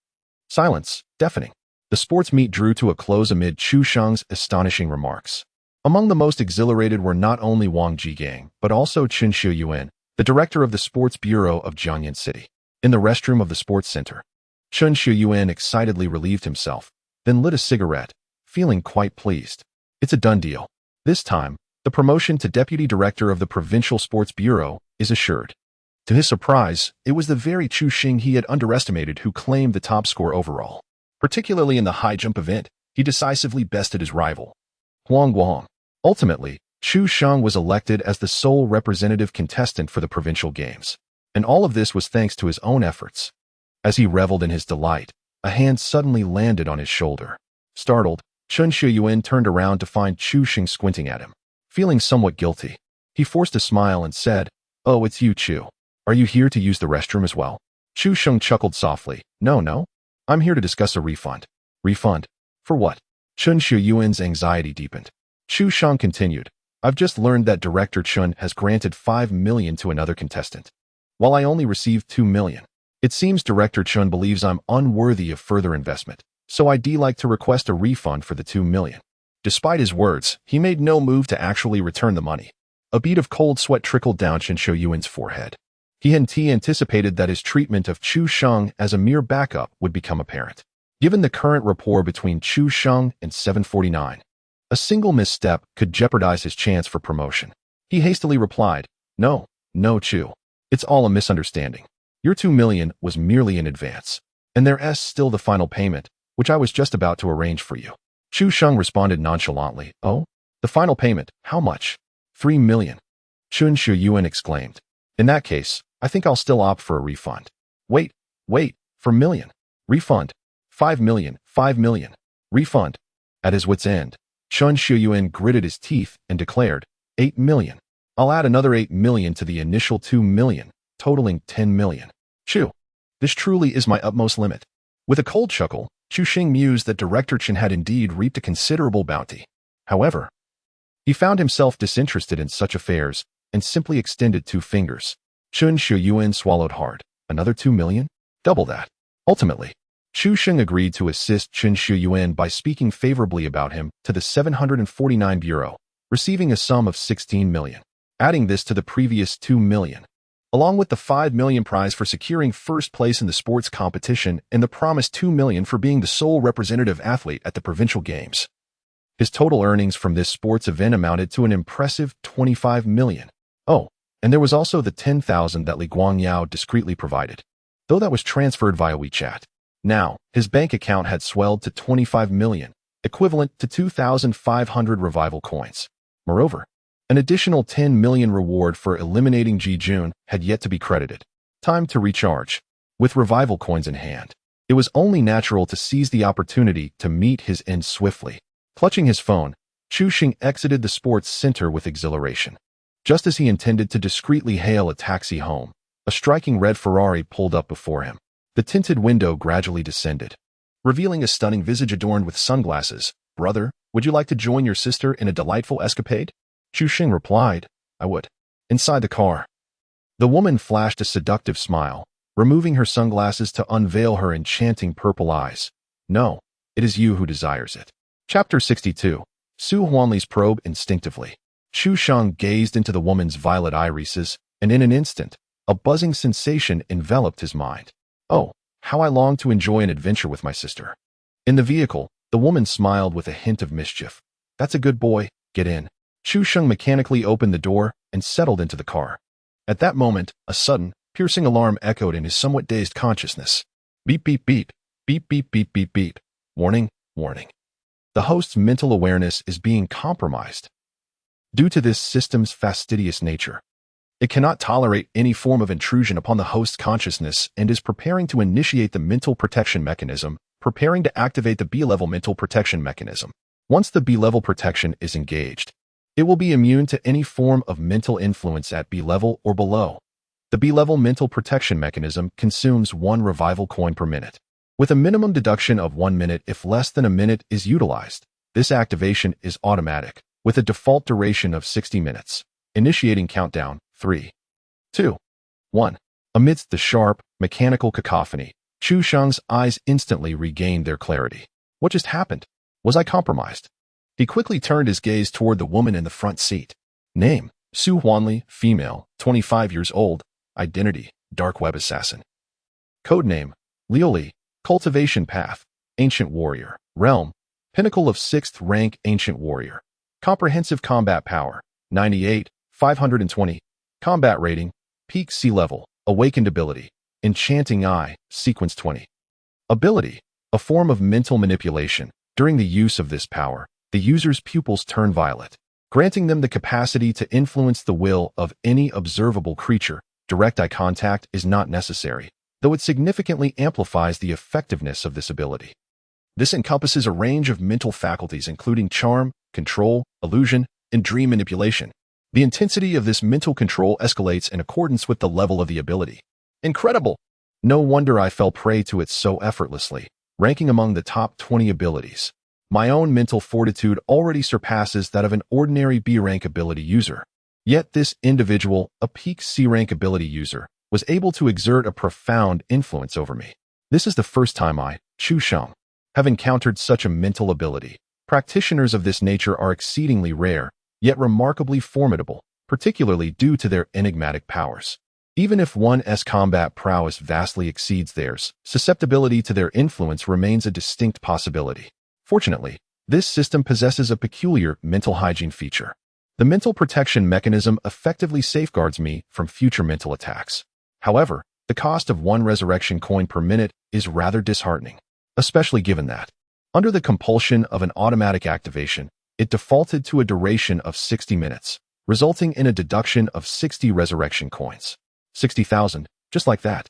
Silence, deafening. The sports meet drew to a close amid Chu Sheng's astonishing remarks. Among the most exhilarated were not only Wang Jigang, but also Chen Xiuyuan, the director of the Sports Bureau of Jiangyan City. In the restroom of the sports center, Chen Xiuyuan excitedly relieved himself, then lit a cigarette, feeling quite pleased. It's a done deal. This time, the promotion to deputy director of the Provincial Sports Bureau is assured. To his surprise, it was the very Chu Xing he had underestimated who claimed the top score overall. Particularly in the high jump event, he decisively bested his rival, Huang Guang. Ultimately, Chu Sheng was elected as the sole representative contestant for the provincial games. And all of this was thanks to his own efforts. As he reveled in his delight, a hand suddenly landed on his shoulder. Startled, Chen Xiuyuan turned around to find Chu Xing squinting at him. Feeling somewhat guilty, he forced a smile and said, "Oh, it's you, Chu. Are you here to use the restroom as well?" Chu Sheng chuckled softly. No. I'm here to discuss a refund." "Refund? For what?" Chen Xiuyuan's anxiety deepened. Chu Sheng continued, "I've just learned that Director Chen has granted 5 million to another contestant, while I only received 2 million. It seems Director Chen believes I'm unworthy of further investment, so I'd like to request a refund for the 2 million. Despite his words, he made no move to actually return the money. A bead of cold sweat trickled down Chen Xiuyuan's forehead. He had anticipated that his treatment of Chu Sheng as a mere backup would become apparent. Given the current rapport between Chu Sheng and 749, a single misstep could jeopardize his chance for promotion. He hastily replied, No, Chu. It's all a misunderstanding. Your 2 million was merely in advance, and there's still the final payment, which I was just about to arrange for you." Chu Sheng responded nonchalantly, "Oh? The final payment, how much?" 3 million. Chen Xiuyuan exclaimed. "In that case, I think I'll still opt for a refund." Wait, for million. Refund. 5 million, 5 million. Refund. At his wit's end, Chen Xiuyuan gritted his teeth and declared, 8 million. I'll add another 8 million to the initial 2 million, totaling 10 million. Chu, this truly is my utmost limit. With a cold chuckle, Chu Xing mused that Director Chen had indeed reaped a considerable bounty. However, he found himself disinterested in such affairs and simply extended 2 fingers. Chen Xiuyuan swallowed hard. Another 2 million? Double that. Ultimately, Chu Xing agreed to assist Chen Xiuyuan by speaking favorably about him to the 749 Bureau, receiving a sum of 16 million. Adding this to the previous 2 million, along with the 5 million prize for securing first place in the sports competition and the promised 2 million for being the sole representative athlete at the provincial games. His total earnings from this sports event amounted to an impressive 25 million. Oh, and there was also the 10,000 that Li Guangyao discreetly provided, though that was transferred via WeChat. Now, his bank account had swelled to 25 million, equivalent to 2,500 revival coins. Moreover, an additional 10 million reward for eliminating Ji Jun had yet to be credited. Time to recharge. With revival coins in hand, it was only natural to seize the opportunity to meet his end swiftly. Clutching his phone, Chu Xing exited the sports center with exhilaration. Just as he intended to discreetly hail a taxi home, a striking red Ferrari pulled up before him. The tinted window gradually descended, revealing a stunning visage adorned with sunglasses. "Brother, would you like to join your sister in a delightful escapade?" Chu Xing replied, "I would." Inside the car, the woman flashed a seductive smile, removing her sunglasses to unveil her enchanting purple eyes. "No, it is you who desires it." Chapter 62. Su Huanli's probe instinctively. Chu Sheng gazed into the woman's violet irises, and in an instant, a buzzing sensation enveloped his mind. "Oh, how I long to enjoy an adventure with my sister." In the vehicle, the woman smiled with a hint of mischief. "That's a good boy, get in." Chu Sheng mechanically opened the door and settled into the car. At that moment, a sudden, piercing alarm echoed in his somewhat dazed consciousness. Beep, beep, beep. Beep, beep, beep, beep, beep. Warning, warning. The host's mental awareness is being compromised. Due to this system's fastidious nature, it cannot tolerate any form of intrusion upon the host's consciousness and is preparing to initiate the mental protection mechanism preparing to activate the B-level mental protection mechanism. Once the B-level protection is engaged, it will be immune to any form of mental influence at B-level or below. The B-level mental protection mechanism consumes 1 revival coin per minute, with a minimum deduction of 1 minute if less than a minute is utilized. This activation is automatic, with a default duration of 60 minutes. Initiating countdown, 3, 2, 1. Amidst the sharp, mechanical cacophony, Chu Sheng's eyes instantly regained their clarity. What just happened? Was I compromised? He quickly turned his gaze toward the woman in the front seat. Name, Su Huanli, female, 25 years old. Identity, Dark Web Assassin. Codename, Liuli, Cultivation Path, Ancient Warrior. Realm, Pinnacle of 6th Rank Ancient Warrior. Comprehensive Combat Power, 98, 520. Combat Rating, Peak Sea Level. Awakened Ability, Enchanting Eye, Sequence 20. Ability, a form of mental manipulation. During the use of this power, the user's pupils turn violet, granting them the capacity to influence the will of any observable creature. Direct eye contact is not necessary, though it significantly amplifies the effectiveness of this ability. This encompasses a range of mental faculties including charm, control, illusion, and dream manipulation. The intensity of this mental control escalates in accordance with the level of the ability. Incredible! No wonder I fell prey to it so effortlessly, ranking among the top 20 abilities. My own mental fortitude already surpasses that of an ordinary B-rank ability user. Yet this individual, a peak C-rank ability user, was able to exert a profound influence over me. This is the first time I, Chu Sheng, have encountered such a mental ability. Practitioners of this nature are exceedingly rare, yet remarkably formidable, particularly due to their enigmatic powers. Even if one's combat prowess vastly exceeds theirs, susceptibility to their influence remains a distinct possibility. Fortunately, this system possesses a peculiar mental hygiene feature. The mental protection mechanism effectively safeguards me from future mental attacks. However, the cost of 1 resurrection coin per minute is rather disheartening, especially given that, under the compulsion of an automatic activation, it defaulted to a duration of 60 minutes, resulting in a deduction of 60 resurrection coins. 60,000, just like that.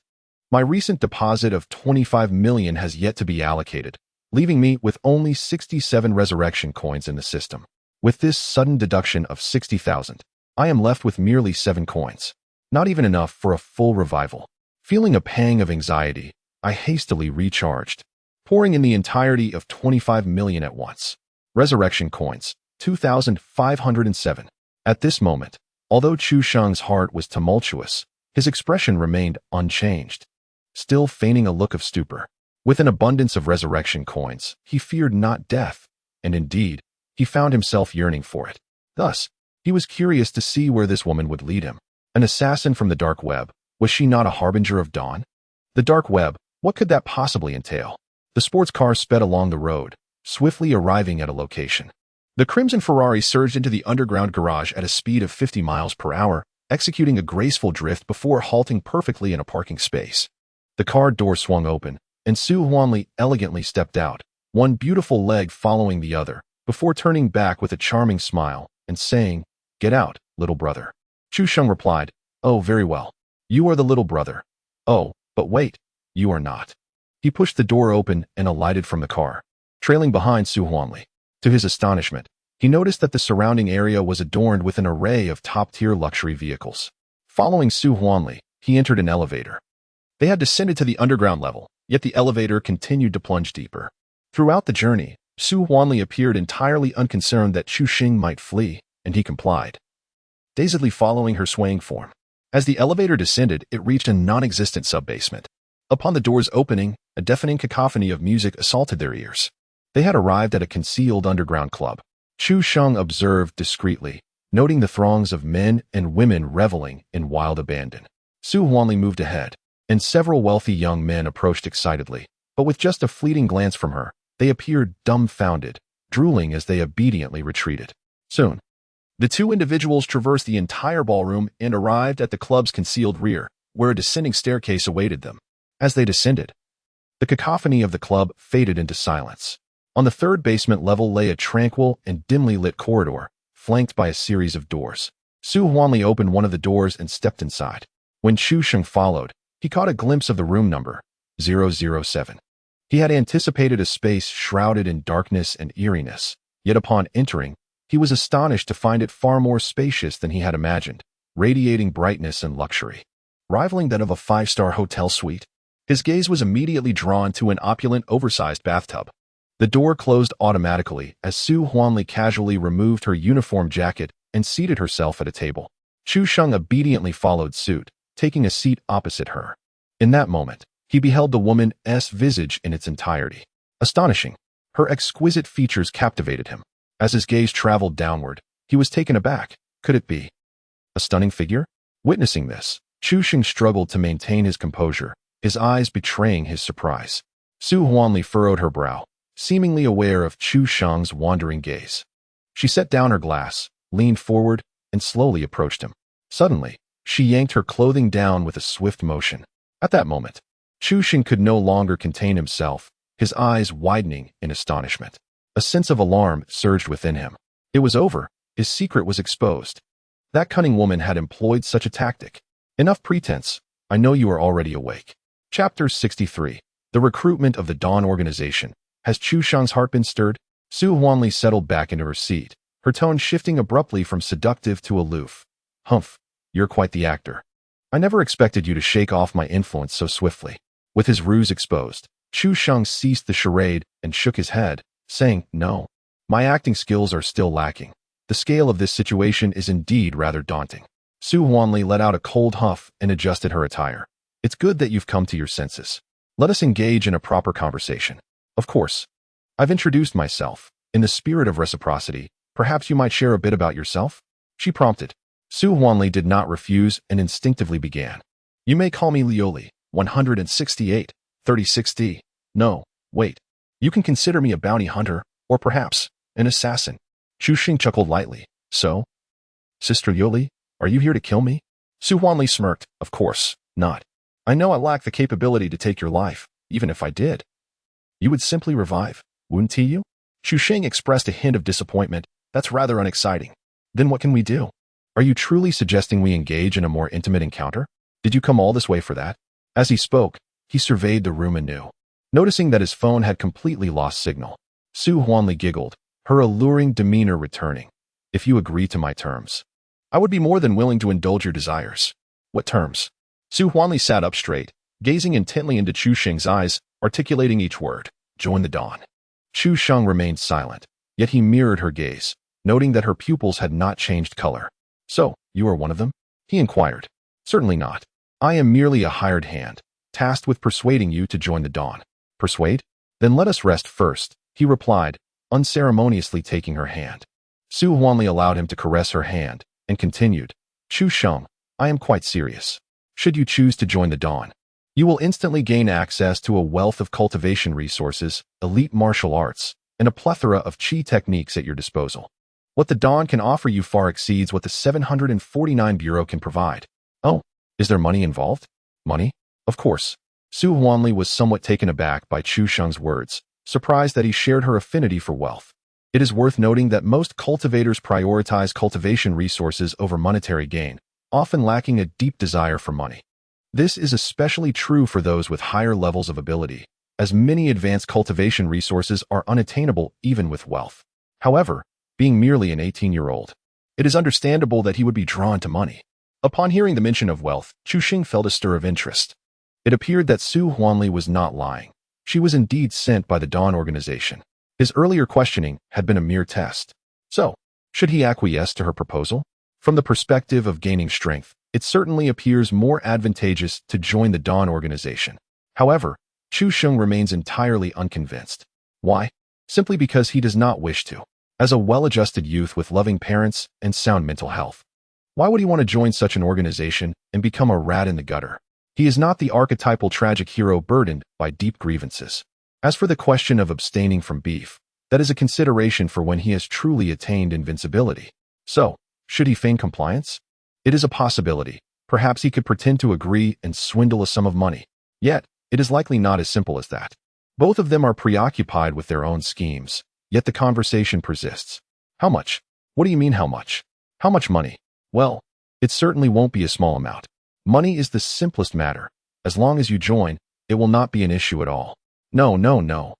My recent deposit of 25 million has yet to be allocated, leaving me with only 67 resurrection coins in the system. With this sudden deduction of 60,000, I am left with merely 7 coins, not even enough for a full revival. Feeling a pang of anxiety, I hastily recharged, pouring in the entirety of 25 million at once. Resurrection coins, 2,507. At this moment, although Chu Sheng's heart was tumultuous, his expression remained unchanged, still feigning a look of stupor. With an abundance of resurrection coins, he feared not death, and indeed, he found himself yearning for it. Thus, he was curious to see where this woman would lead him. An assassin from the dark web, was she not a harbinger of dawn? The dark web, what could that possibly entail? The sports car sped along the road, swiftly arriving at a location. The crimson Ferrari surged into the underground garage at a speed of 50 miles per hour, executing a graceful drift before halting perfectly in a parking space. The car door swung open, and Su Huanli elegantly stepped out, one beautiful leg following the other, before turning back with a charming smile and saying, "Get out, little brother." Chu Sheng replied, "Oh, very well. You are the little brother. Oh, but wait, you are not." He pushed the door open and alighted from the car, trailing behind Su Huanli. To his astonishment, he noticed that the surrounding area was adorned with an array of top-tier luxury vehicles. Following Su Huanli, he entered an elevator. They had descended to the underground level, yet the elevator continued to plunge deeper. Throughout the journey, Su Huanli appeared entirely unconcerned that Chu Sheng might flee, and he complied, dazedly following her swaying form. As the elevator descended, it reached a non-existent sub-basement. Upon the doors opening, a deafening cacophony of music assaulted their ears. They had arrived at a concealed underground club. Chu Sheng observed discreetly, noting the throngs of men and women reveling in wild abandon. Su Huanli moved ahead, and several wealthy young men approached excitedly, but with just a fleeting glance from her, they appeared dumbfounded, drooling as they obediently retreated. Soon, the two individuals traversed the entire ballroom and arrived at the club's concealed rear, where a descending staircase awaited them. As they descended, the cacophony of the club faded into silence. On the third basement level lay a tranquil and dimly lit corridor, flanked by a series of doors. Su Huanli opened one of the doors and stepped inside. When Chu Sheng followed, he caught a glimpse of the room number, 007. He had anticipated a space shrouded in darkness and eeriness, yet upon entering, he was astonished to find it far more spacious than he had imagined, radiating brightness and luxury, rivaling that of a five-star hotel suite. His gaze was immediately drawn to an opulent, oversized bathtub. The door closed automatically as Su Huanli casually removed her uniform jacket and seated herself at a table. Chu Sheng obediently followed suit, taking a seat opposite her. In that moment, he beheld the woman's visage in its entirety. Astonishing, her exquisite features captivated him. As his gaze traveled downward, he was taken aback. Could it be a stunning figure? Witnessing this, Chu Sheng struggled to maintain his composure, his eyes betraying his surprise. Su Huanli furrowed her brow, seemingly aware of Chu Sheng's wandering gaze. She set down her glass, leaned forward, and slowly approached him. Suddenly, she yanked her clothing down with a swift motion. At that moment, Chu Sheng could no longer contain himself, his eyes widening in astonishment. A sense of alarm surged within him. It was over. His secret was exposed. That cunning woman had employed such a tactic. Enough pretense. I know you are already awake. Chapter 63. The recruitment of the Dawn organization. Has Chu Sheng's heart been stirred? Su Huanli settled back into her seat, her tone shifting abruptly from seductive to aloof. Humph, you're quite the actor. I never expected you to shake off my influence so swiftly. With his ruse exposed, Chu Sheng ceased the charade and shook his head, saying, No, my acting skills are still lacking. The scale of this situation is indeed rather daunting. Su Huanli let out a cold huff and adjusted her attire. It's good that you've come to your senses. Let us engage in a proper conversation. Of course. I've introduced myself. In the spirit of reciprocity, perhaps you might share a bit about yourself? She prompted. Su Huanli did not refuse and instinctively began. You may call me Lioli, 168, 3060. No, wait. You can consider me a bounty hunter, or perhaps an assassin. Chu Sheng chuckled lightly. So? Sister Lioli, are you here to kill me? Su Huanli smirked. Of course, not. I know I lack the capability to take your life, even if I did. You would simply revive, wouldn't you? Chu Sheng expressed a hint of disappointment. That's rather unexciting. Then what can we do? Are you truly suggesting we engage in a more intimate encounter? Did you come all this way for that? As he spoke, he surveyed the room anew. Noticing that his phone had completely lost signal, Su Huanli giggled, her alluring demeanor returning. If you agree to my terms, I would be more than willing to indulge your desires. What terms? Su Huanli sat up straight, gazing intently into Chu Sheng's eyes, articulating each word. Join the Dawn. Chu Sheng remained silent, yet he mirrored her gaze, noting that her pupils had not changed color. So, you are one of them? He inquired. Certainly not. I am merely a hired hand, tasked with persuading you to join the Dawn. Persuade? Then let us rest first, he replied, unceremoniously taking her hand. Su Huanli allowed him to caress her hand, and continued. Chu Sheng, I am quite serious. Should you choose to join the Dawn, you will instantly gain access to a wealth of cultivation resources, elite martial arts, and a plethora of chi techniques at your disposal. What the Dawn can offer you far exceeds what the 749 Bureau can provide. Oh, is there money involved? Money? Of course. Su Huanli was somewhat taken aback by Chu Sheng's words, surprised that he shared her affinity for wealth. It is worth noting that most cultivators prioritize cultivation resources over monetary gain, often lacking a deep desire for money. This is especially true for those with higher levels of ability, as many advanced cultivation resources are unattainable even with wealth. However, being merely an 18-year-old, it is understandable that he would be drawn to money. Upon hearing the mention of wealth, Chu Sheng felt a stir of interest. It appeared that Su Huanli was not lying. She was indeed sent by the Dawn organization. His earlier questioning had been a mere test. So, should he acquiesce to her proposal? From the perspective of gaining strength, it certainly appears more advantageous to join the Dawn organization. However, Chu Sheng remains entirely unconvinced. Why? Simply because he does not wish to. As a well-adjusted youth with loving parents and sound mental health, why would he want to join such an organization and become a rat in the gutter? He is not the archetypal tragic hero burdened by deep grievances. As for the question of abstaining from beef, that is a consideration for when he has truly attained invincibility. So, should he feign compliance? It is a possibility. Perhaps he could pretend to agree and swindle a sum of money. Yet, it is likely not as simple as that. Both of them are preoccupied with their own schemes, yet the conversation persists. How much? What do you mean how much? How much money? Well, it certainly won't be a small amount. Money is the simplest matter. As long as you join, it will not be an issue at all. No, no, no.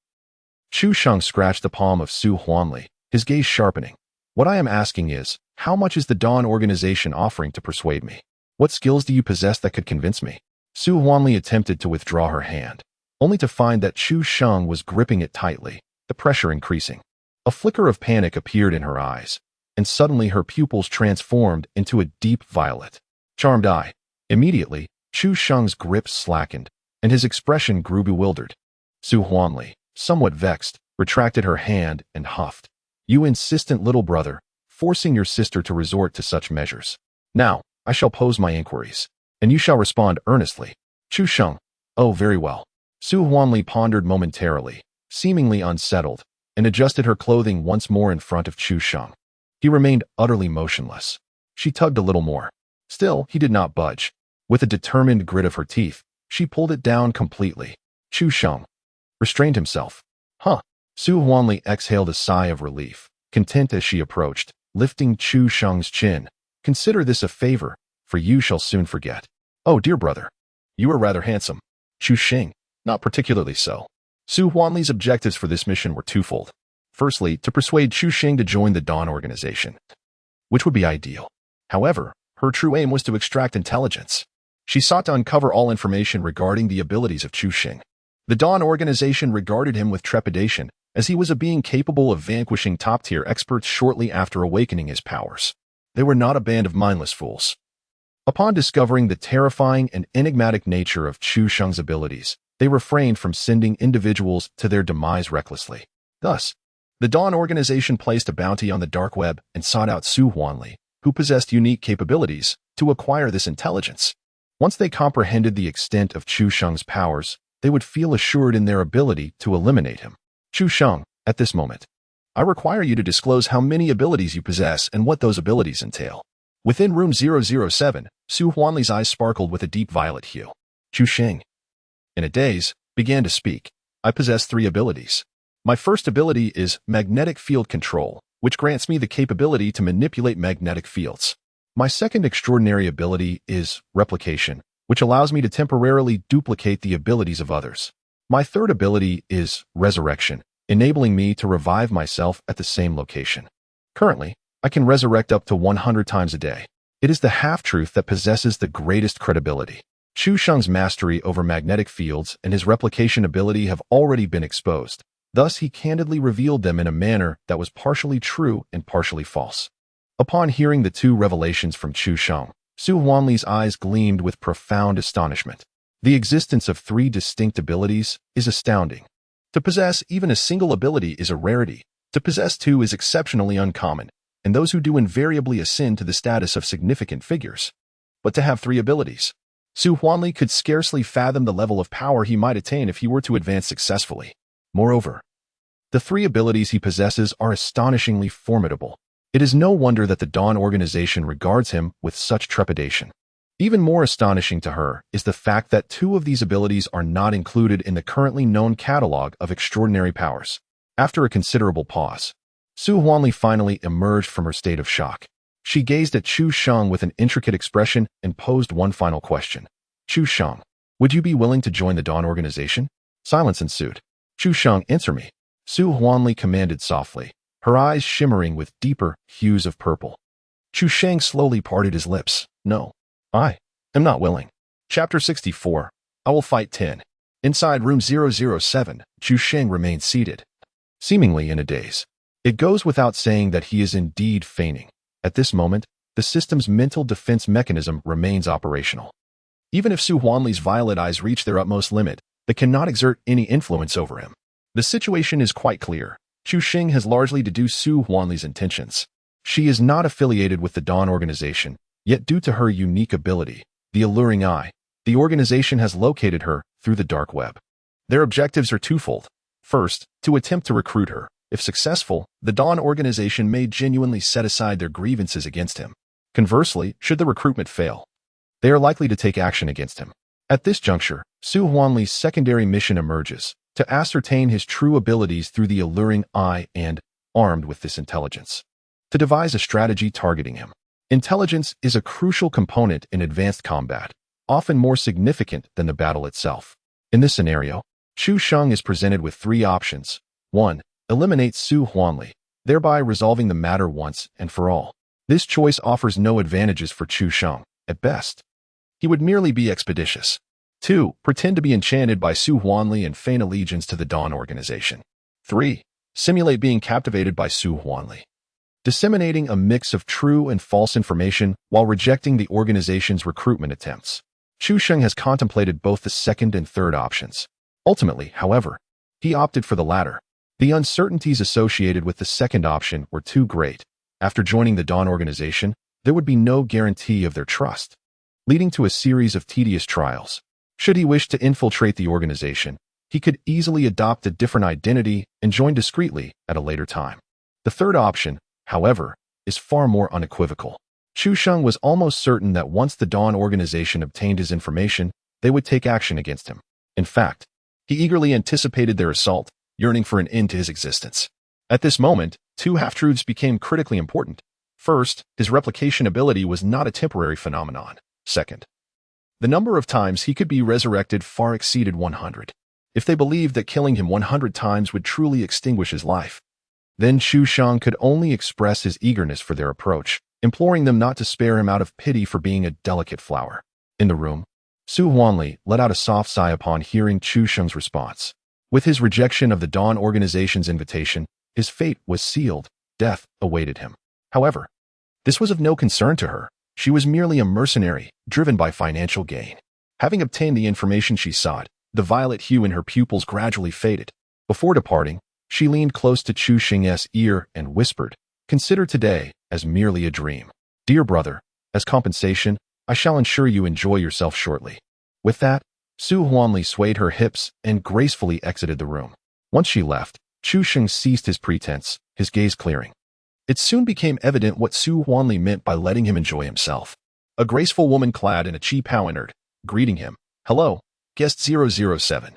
Chu Sheng scratched the palm of Su Huanli, his gaze sharpening. What I am asking is, how much is the Dawn organization offering to persuade me? What skills do you possess that could convince me? Su Huanli attempted to withdraw her hand, only to find that Chu Sheng was gripping it tightly, the pressure increasing. A flicker of panic appeared in her eyes, and suddenly her pupils transformed into a deep violet. Charmed eye. Immediately, Chu Sheng's grip slackened, and his expression grew bewildered. Su Huanli, somewhat vexed, retracted her hand and huffed. You insistent little brother, forcing your sister to resort to such measures. Now, I shall pose my inquiries, and you shall respond earnestly. Chu Sheng. Oh, very well. Su Huanli pondered momentarily, seemingly unsettled, and adjusted her clothing once more in front of Chu Sheng. He remained utterly motionless. She tugged a little more. Still, he did not budge. With a determined grit of her teeth, she pulled it down completely. Chu Sheng restrained himself. Huh. Su Huanli exhaled a sigh of relief, content as she approached, lifting Chu Sheng's chin. Consider this a favor, for you shall soon forget. Oh, dear brother. You are rather handsome. Chu Sheng, not particularly so. Su Huanli's objectives for this mission were twofold. Firstly, to persuade Chu Sheng to join the Dawn organization, which would be ideal. However, her true aim was to extract intelligence. She sought to uncover all information regarding the abilities of Chu Sheng. The Dawn organization regarded him with trepidation, as he was a being capable of vanquishing top-tier experts shortly after awakening his powers. They were not a band of mindless fools. Upon discovering the terrifying and enigmatic nature of Chu Sheng's abilities, they refrained from sending individuals to their demise recklessly. Thus, the Dawn organization placed a bounty on the dark web and sought out Su Huanli, who possessed unique capabilities, to acquire this intelligence. Once they comprehended the extent of Chu Sheng's powers, they would feel assured in their ability to eliminate him. Chu Sheng, at this moment, I require you to disclose how many abilities you possess and what those abilities entail. Within room 007, Su Huanli's eyes sparkled with a deep violet hue. Chu Sheng, in a daze, began to speak. I possess 3 abilities. My first ability is magnetic field control, which grants me the capability to manipulate magnetic fields. My second extraordinary ability is replication, which allows me to temporarily duplicate the abilities of others. My third ability is resurrection, enabling me to revive myself at the same location. Currently, I can resurrect up to 100 times a day. It is the half-truth that possesses the greatest credibility. Chu Sheng's mastery over magnetic fields and his replication ability have already been exposed. Thus, he candidly revealed them in a manner that was partially true and partially false. Upon hearing the 2 revelations from Chu Sheng, Su Huanli's eyes gleamed with profound astonishment. The existence of 3 distinct abilities is astounding. To possess even a single ability is a rarity. To possess 2 is exceptionally uncommon, and those who do invariably ascend to the status of significant figures. But to have 3 abilities, Su Huanli could scarcely fathom the level of power he might attain if he were to advance successfully. Moreover, the 3 abilities he possesses are astonishingly formidable. It is no wonder that the Dawn organization regards him with such trepidation. Even more astonishing to her is the fact that 2 of these abilities are not included in the currently known catalog of extraordinary powers. After a considerable pause, Su Huanli finally emerged from her state of shock. She gazed at Chu Sheng with an intricate expression and posed one final question. Chu Sheng, would you be willing to join the Dawn organization? Silence ensued. Chu Sheng, answer me. Su Huanli commanded softly, her eyes shimmering with deeper hues of purple. Chu Sheng slowly parted his lips. No, I am not willing. Chapter 64. I will fight 10. Inside room 007, Chu Sheng remained seated, seemingly in a daze. It goes without saying that he is indeed feigning. At this moment, the system's mental defense mechanism remains operational. Even if Su Huanli's violet eyes reach their utmost limit, they cannot exert any influence over him. The situation is quite clear. Chu Sheng has largely deduced Su Huanli's intentions. She is not affiliated with the Dawn organization, yet due to her unique ability, the alluring eye, the organization has located her through the dark web. Their objectives are twofold. First, to attempt to recruit her. If successful, the Dawn organization may genuinely set aside their grievances against him. Conversely, should the recruitment fail, they are likely to take action against him. At this juncture, Su Huanli's secondary mission emerges, to ascertain his true abilities through the alluring eye and, armed with this intelligence, to devise a strategy targeting him. Intelligence is a crucial component in advanced combat, often more significant than the battle itself. In this scenario, Chu Sheng is presented with three options. 1. Eliminate Su Huanli, thereby resolving the matter once and for all. This choice offers no advantages for Chu Sheng, at best. He would merely be expeditious. 2. Pretend to be enchanted by Su Huanli and feign allegiance to the Dawn Organization. 3. Simulate being captivated by Su Huanli, disseminating a mix of true and false information while rejecting the organization's recruitment attempts. Chu Sheng has contemplated both the second and third options. Ultimately, however, he opted for the latter. The uncertainties associated with the second option were too great. After joining the Dawn Organization, there would be no guarantee of their trust, leading to a series of tedious trials. Should he wish to infiltrate the organization, he could easily adopt a different identity and join discreetly at a later time. The third option, however, is far more unequivocal. Chu Sheng was almost certain that once the Dawn Organization obtained his information, they would take action against him. In fact, he eagerly anticipated their assault, yearning for an end to his existence. At this moment, two half-truths became critically important. First, his replication ability was not a temporary phenomenon. Second, the number of times he could be resurrected far exceeded 100. If they believed that killing him 100 times would truly extinguish his life, then Chu Sheng could only express his eagerness for their approach, imploring them not to spare him out of pity for being a delicate flower. In the room, Su Huanli let out a soft sigh upon hearing Chu Sheng's response. With his rejection of the Dawn Organization's invitation, his fate was sealed. Death awaited him. However, this was of no concern to her. She was merely a mercenary, driven by financial gain. Having obtained the information she sought, the violet hue in her pupils gradually faded. Before departing, she leaned close to Chu Sheng's ear and whispered, "Consider today as merely a dream. Dear brother, as compensation, I shall ensure you enjoy yourself shortly." With that, Su Huanli swayed her hips and gracefully exited the room. Once she left, Chu Sheng ceased his pretense, his gaze clearing. It soon became evident what Su Huanli meant by letting him enjoy himself. A graceful woman clad in a chi pao entered, greeting him. "Hello, guest 007.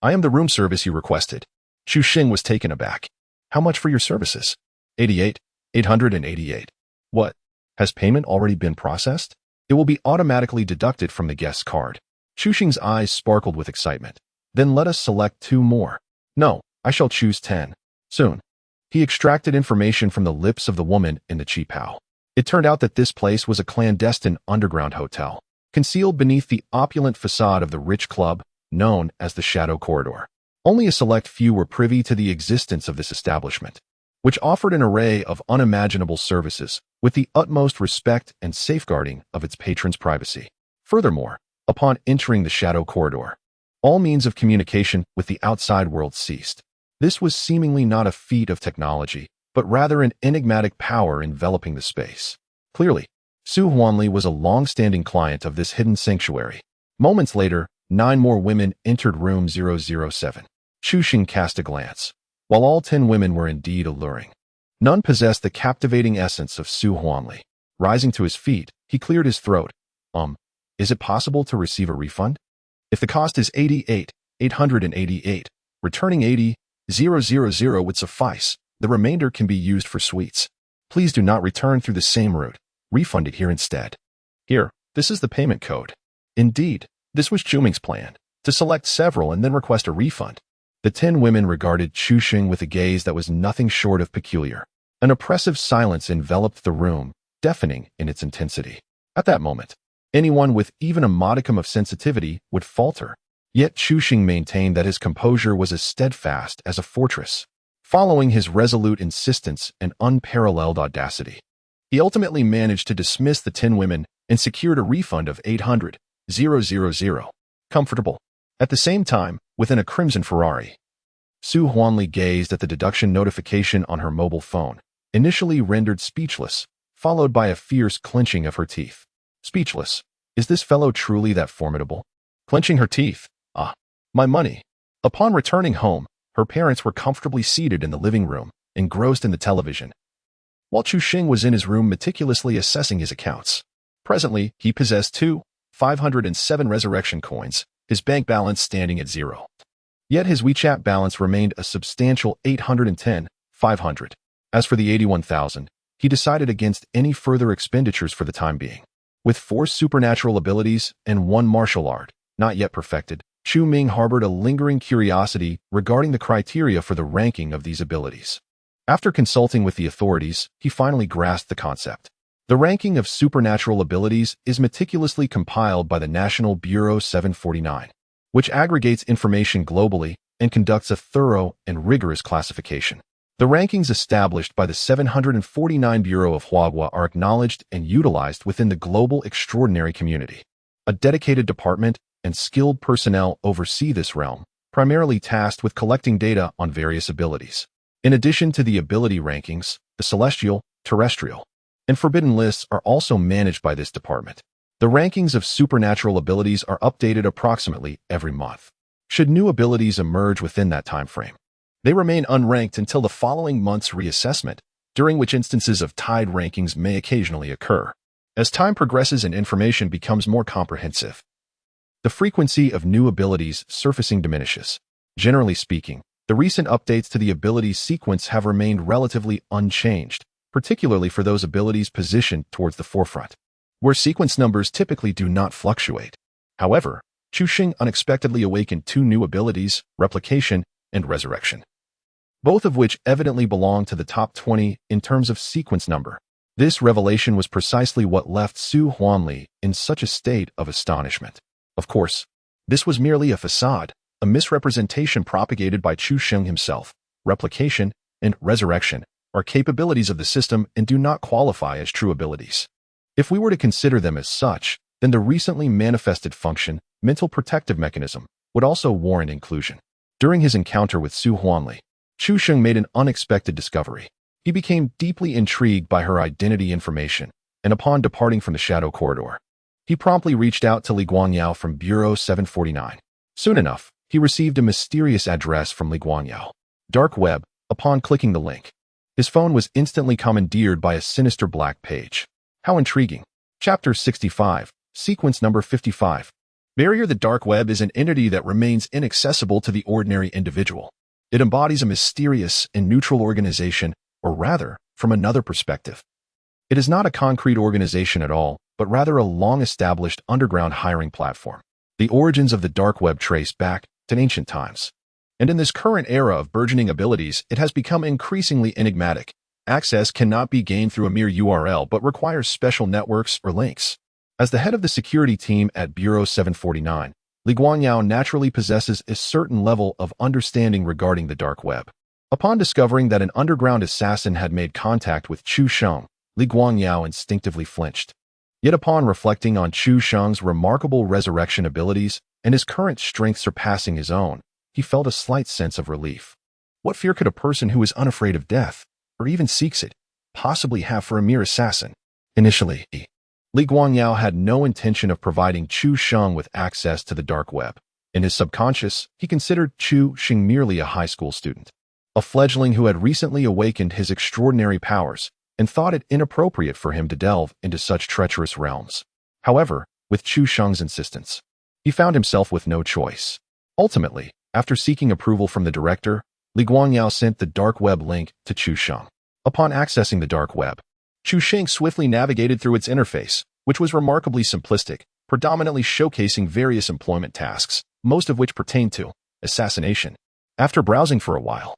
I am the room service you requested." Chu Sheng was taken aback. "How much for your services?" 888. What? Has payment already been processed? It will be automatically deducted from the guest's card." Chu Sheng's eyes sparkled with excitement. "Then let us select 2 more. No, I shall choose 10. Soon." He extracted information from the lips of the woman in the chi pao. It turned out that this place was a clandestine underground hotel, concealed beneath the opulent facade of the rich club known as the Shadow Corridor. Only a select few were privy to the existence of this establishment, which offered an array of unimaginable services with the utmost respect and safeguarding of its patrons' privacy. Furthermore, upon entering the Shadow Corridor, all means of communication with the outside world ceased. This was seemingly not a feat of technology, but rather an enigmatic power enveloping the space. Clearly, Su Huanli was a long-standing client of this hidden sanctuary. Moments later, 9 more women entered room 007. Chu Sheng cast a glance. While all 10 women were indeed alluring, none possessed the captivating essence of Su Huanli. Rising to his feet, he cleared his throat. Is it possible to receive a refund? If the cost is 888, returning 80,000 would suffice. The remainder can be used for sweets. Please do not return through the same route. Refund it here instead. Here, this is the payment code. Indeed, this was Chuming's plan, to select several and then request a refund. The 10 women regarded Chu Sheng with a gaze that was nothing short of peculiar. An oppressive silence enveloped the room, deafening in its intensity. At that moment, anyone with even a modicum of sensitivity would falter. Yet Chu Sheng maintained that his composure was as steadfast as a fortress, following his resolute insistence and unparalleled audacity. He ultimately managed to dismiss the 10 women and secured a refund of 800,000. Comfortable. At the same time, within a crimson Ferrari, Su Huanli gazed at the deduction notification on her mobile phone, initially rendered speechless, followed by a fierce clenching of her teeth. Speechless. Is this fellow truly that formidable? Clenching her teeth. Ah, my money. Upon returning home, her parents were comfortably seated in the living room, engrossed in the television, while Chu Sheng was in his room meticulously assessing his accounts. Presently, he possessed 507 resurrection coins, his bank balance standing at 0. Yet his WeChat balance remained a substantial 810,500. As for the 81,000, he decided against any further expenditures for the time being. With 4 supernatural abilities and 1 martial art, not yet perfected, Chu Ming harbored a lingering curiosity regarding the criteria for the ranking of these abilities. After consulting with the authorities, he finally grasped the concept. The ranking of supernatural abilities is meticulously compiled by the National Bureau 749, which aggregates information globally and conducts a thorough and rigorous classification. The rankings established by the 749 Bureau of Huagua are acknowledged and utilized within the global extraordinary community. A dedicated department and skilled personnel oversee this realm, primarily tasked with collecting data on various abilities. In addition to the ability rankings, the celestial, terrestrial, and forbidden lists are also managed by this department. The rankings of supernatural abilities are updated approximately every month. Should new abilities emerge within that time frame, they remain unranked until the following month's reassessment, during which instances of tied rankings may occasionally occur. As time progresses and information becomes more comprehensive, the frequency of new abilities surfacing diminishes. Generally speaking, the recent updates to the abilities sequence have remained relatively unchanged, particularly for those abilities positioned towards the forefront, where sequence numbers typically do not fluctuate. However, Chu Xing unexpectedly awakened two new abilities, Replication and Resurrection, both of which evidently belong to the top 20 in terms of sequence number. This revelation was precisely what left Su Huanli in such a state of astonishment. Of course, this was merely a facade, a misrepresentation propagated by Chu Xing himself. Replication and Resurrection are capabilities of the system and do not qualify as true abilities. If we were to consider them as such, then the recently manifested function, mental protective mechanism, would also warrant inclusion. During his encounter with Su Huanli, Chu Xing made an unexpected discovery. He became deeply intrigued by her identity information, and upon departing from the Shadow Corridor, he promptly reached out to Li Guangyao from Bureau 749. Soon enough, he received a mysterious address from Li Guangyao. Dark Web. Upon clicking the link, his phone was instantly commandeered by a sinister black page. How intriguing. Chapter 65, Sequence Number 55. Barrier. The dark web is an entity that remains inaccessible to the ordinary individual. It embodies a mysterious and neutral organization, or rather, from another perspective, it is not a concrete organization at all, but rather a long-established underground hiring platform. The origins of the dark web trace back to ancient times. And in this current era of burgeoning abilities, it has become increasingly enigmatic. Access cannot be gained through a mere URL, but requires special networks or links. As the head of the security team at Bureau 749, Li Guangyao naturally possesses a certain level of understanding regarding the dark web. Upon discovering that an underground assassin had made contact with Chu Sheng, Li Guangyao instinctively flinched. Yet upon reflecting on Chu Sheng's remarkable resurrection abilities and his current strength surpassing his own, he felt a slight sense of relief. What fear could a person who is unafraid of death, or even seeks it, possibly have for a mere assassin? Initially, Li Guangyao had no intention of providing Chu Sheng with access to the dark web. In his subconscious, he considered Chu Xing merely a high school student, a fledgling who had recently awakened his extraordinary powers and thought it inappropriate for him to delve into such treacherous realms. However, with Chu Sheng's insistence, he found himself with no choice. Ultimately, after seeking approval from the director, Li Guangyao sent the dark web link to Chu Sheng. Upon accessing the dark web, Chu Xing swiftly navigated through its interface, which was remarkably simplistic, predominantly showcasing various employment tasks, most of which pertained to assassination. After browsing for a while,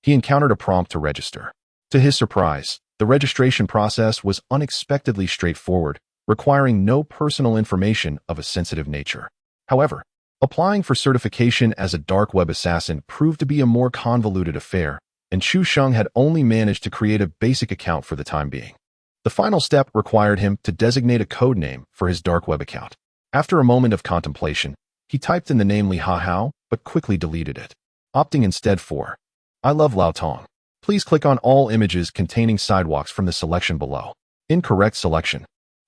he encountered a prompt to register. To his surprise, the registration process was unexpectedly straightforward, requiring no personal information of a sensitive nature. However, applying for certification as a dark web assassin proved to be a more convoluted affair, and Chu Sheng had only managed to create a basic account for the time being. The final step required him to designate a code name for his dark web account. After a moment of contemplation, he typed in the name Li Hahao, but quickly deleted it, opting instead for I love Lao Tong. Please click on all images containing sidewalks from the selection below. Incorrect selection.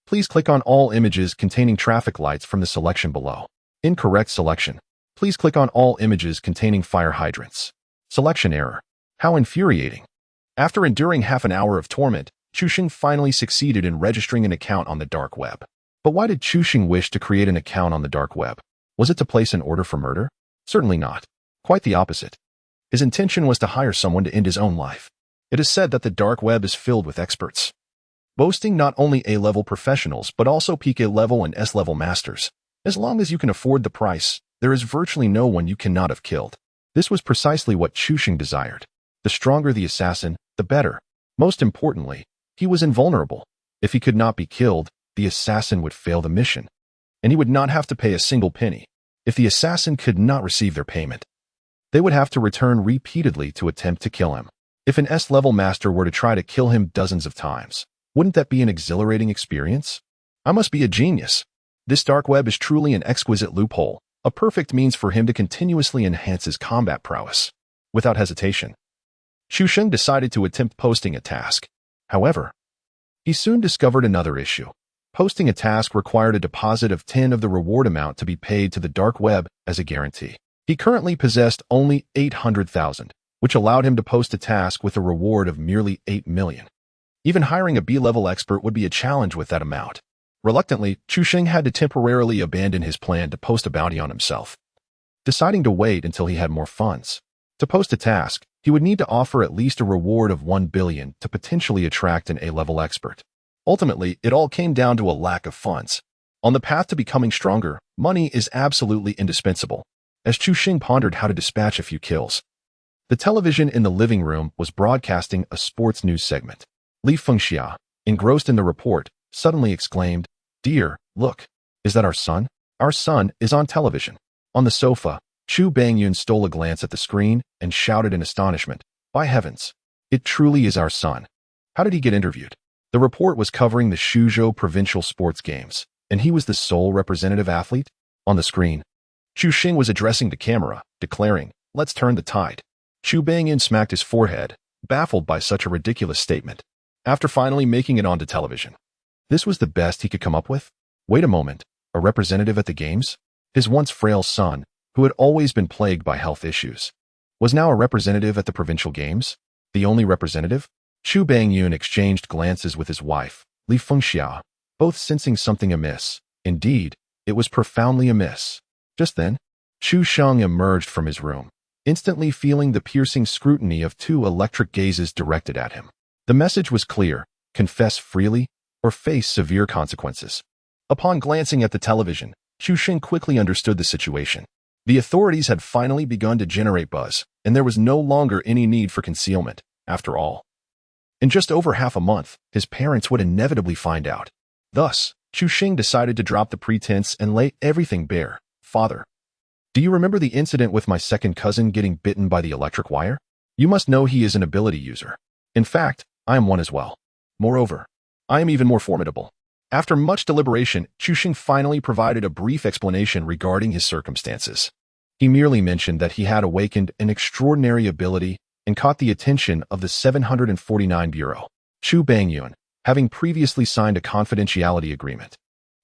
Please click on all images containing traffic lights from the selection below. Incorrect selection. Please click on all images containing fire hydrants. Selection error. How infuriating. After enduring half an hour of torment, Chu Xing finally succeeded in registering an account on the dark web. But why did Chu Xing wish to create an account on the dark web? Was it to place an order for murder? Certainly not. Quite the opposite. His intention was to hire someone to end his own life. It is said that the dark web is filled with experts, boasting not only A-level professionals but also PK level and S-level masters. As long as you can afford the price, There is virtually no one you cannot have killed. This was precisely what Chu Xing desired. The stronger the assassin, the better. Most importantly, he was invulnerable. If he could not be killed, the assassin would fail the mission, and he would not have to pay a single penny. If the assassin could not receive their payment, they would have to return repeatedly to attempt to kill him. If an S-level master were to try to kill him dozens of times, wouldn't that be an exhilarating experience? I must be a genius. This dark web is truly an exquisite loophole, a perfect means for him to continuously enhance his combat prowess. Without hesitation, Chu Xing decided to attempt posting a task. However, he soon discovered another issue. Posting a task required a deposit of 10 of the reward amount to be paid to the dark web as a guarantee. He currently possessed only 800,000, which allowed him to post a task with a reward of merely 8 million. Even hiring a B-level expert would be a challenge with that amount. Reluctantly, Chu Xing had to temporarily abandon his plan to post a bounty on himself, deciding to wait until he had more funds. To post a task, he would need to offer at least a reward of 1 billion to potentially attract an A-level expert. Ultimately, it all came down to a lack of funds. On the path to becoming stronger, money is absolutely indispensable. As Chu Xing pondered how to dispatch a few kills, the television in the living room was broadcasting a sports news segment. Li Fengxia, engrossed in the report, suddenly exclaimed, "Dear, look, is that our son? Our son is on television." On the sofa, Chu Bangyun stole a glance at the screen and shouted in astonishment, "By heavens, it truly is our son. How did he get interviewed?" The report was covering the Suzhou Provincial Sports Games, and he was the sole representative athlete. On the screen, Chu Xing was addressing the camera, declaring, "Let's turn the tide." Chu Bangyun smacked his forehead, baffled by such a ridiculous statement. After finally making it onto television, this was the best he could come up with? Wait a moment, a representative at the games? His once frail son, who had always been plagued by health issues, was now a representative at the provincial games? The only representative? Chu Bangyun exchanged glances with his wife, Li Fengxia, both sensing something amiss. Indeed, it was profoundly amiss. Just then, Chu Sheng emerged from his room, instantly feeling the piercing scrutiny of two electric gazes directed at him. The message was clear: confess freely or face severe consequences. Upon glancing at the television, Chu Xing quickly understood the situation. The authorities had finally begun to generate buzz, and there was no longer any need for concealment. After all, in just over half a month, his parents would inevitably find out. Thus, Chu Xing decided to drop the pretense and lay everything bare. "Father, do you remember the incident with my second cousin getting bitten by the electric wire? You must know he is an ability user. In fact, I am one as well. Moreover, I am even more formidable." After much deliberation, Chu Xing finally provided a brief explanation regarding his circumstances. He merely mentioned that he had awakened an extraordinary ability and caught the attention of the 749 Bureau. Chu Bangyun, having previously signed a confidentiality agreement,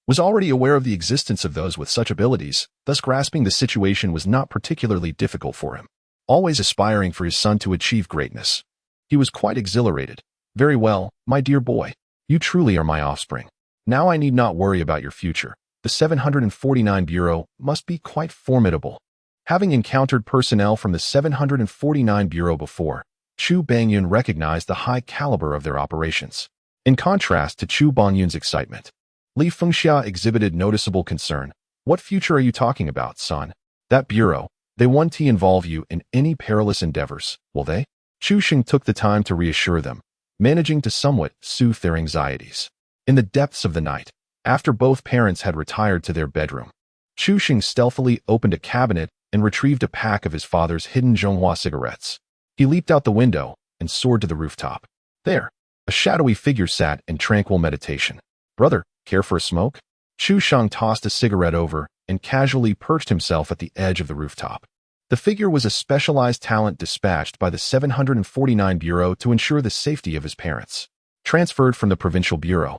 was already aware of the existence of those with such abilities, thus grasping the situation was not particularly difficult for him. Always aspiring for his son to achieve greatness, he was quite exhilarated. "Very well, my dear boy. You truly are my offspring. Now I need not worry about your future. The 749 Bureau must be quite formidable." Having encountered personnel from the 749 Bureau before, Chu Bangyun recognized the high caliber of their operations. In contrast to Chu Bangyun's excitement, Li Fengxia exhibited noticeable concern. "What future are you talking about, son? That bureau, they won't involve you in any perilous endeavors, will they?" Chu Xing took the time to reassure them, managing to somewhat soothe their anxieties. In the depths of the night, after both parents had retired to their bedroom, Chu Xing stealthily opened a cabinet and retrieved a pack of his father's hidden Zhonghua cigarettes. He leaped out the window and soared to the rooftop. There, a shadowy figure sat in tranquil meditation. "Brother, care for a smoke?" Chu Sheng tossed a cigarette over and casually perched himself at the edge of the rooftop. The figure was a specialized talent dispatched by the 749 Bureau to ensure the safety of his parents. Transferred from the Provincial Bureau,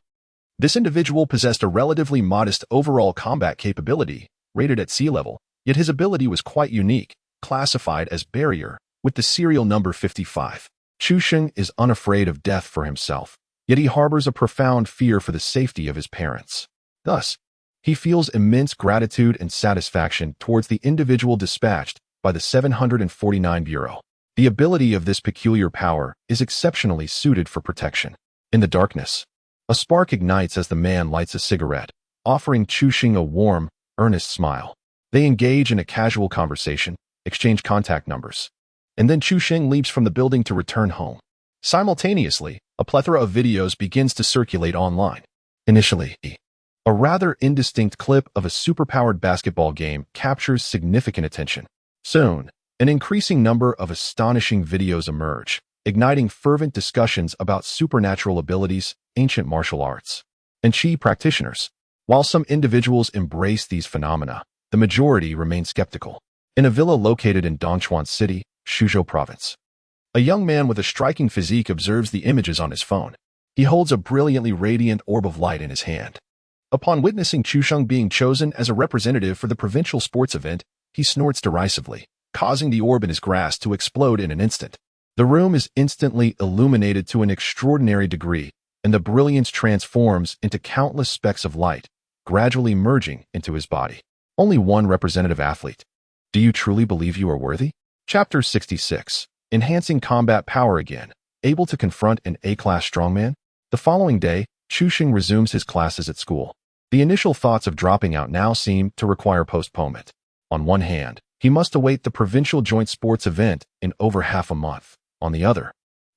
this individual possessed a relatively modest overall combat capability, rated at sea level, yet his ability was quite unique, classified as Barrier, with the serial number 55. Chu Xing is unafraid of death for himself, yet he harbors a profound fear for the safety of his parents. Thus, he feels immense gratitude and satisfaction towards the individual dispatched by the 749 Bureau. The ability of this peculiar power is exceptionally suited for protection. In the darkness, a spark ignites as the man lights a cigarette, offering Chu Xing a warm, earnest smile. They engage in a casual conversation, exchange contact numbers, and then Chu Xing leaves from the building to return home. Simultaneously, a plethora of videos begins to circulate online. Initially, a rather indistinct clip of a superpowered basketball game captures significant attention. Soon, an increasing number of astonishing videos emerge, igniting fervent discussions about supernatural abilities, ancient martial arts, and Qi practitioners. While some individuals embrace these phenomena, the majority remain skeptical. In a villa located in Dongchuan City, Suzhou Province, a young man with a striking physique observes the images on his phone. He holds a brilliantly radiant orb of light in his hand. Upon witnessing Chu Sheng being chosen as a representative for the provincial sports event, he snorts derisively, causing the orb in his grasp to explode in an instant. The room is instantly illuminated to an extraordinary degree, and the brilliance transforms into countless specks of light, gradually merging into his body. Only one representative athlete. Do you truly believe you are worthy? Chapter 66. Enhancing combat power again. Able to confront an A-class strongman? The following day, Chu Xing resumes his classes at school. The initial thoughts of dropping out now seem to require postponement. On one hand, he must await the provincial joint sports event in over half a month. On the other,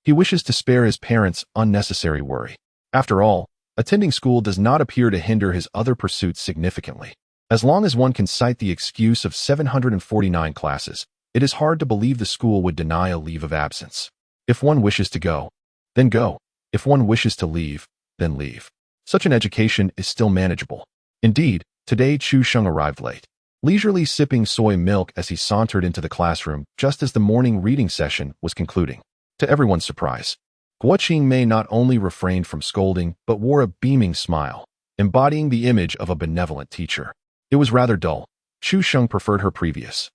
he wishes to spare his parents unnecessary worry. After all, attending school does not appear to hinder his other pursuits significantly. As long as one can cite the excuse of 749 classes, it is hard to believe the school would deny a leave of absence. If one wishes to go, then go. If one wishes to leave, then leave. Such an education is still manageable. Indeed, today Chu Sheng arrived late, leisurely sipping soy milk as he sauntered into the classroom just as the morning reading session was concluding. To everyone's surprise, Guo Qingmei not only refrained from scolding but wore a beaming smile, embodying the image of a benevolent teacher. It was rather dull. Chu Sheng preferred her previous,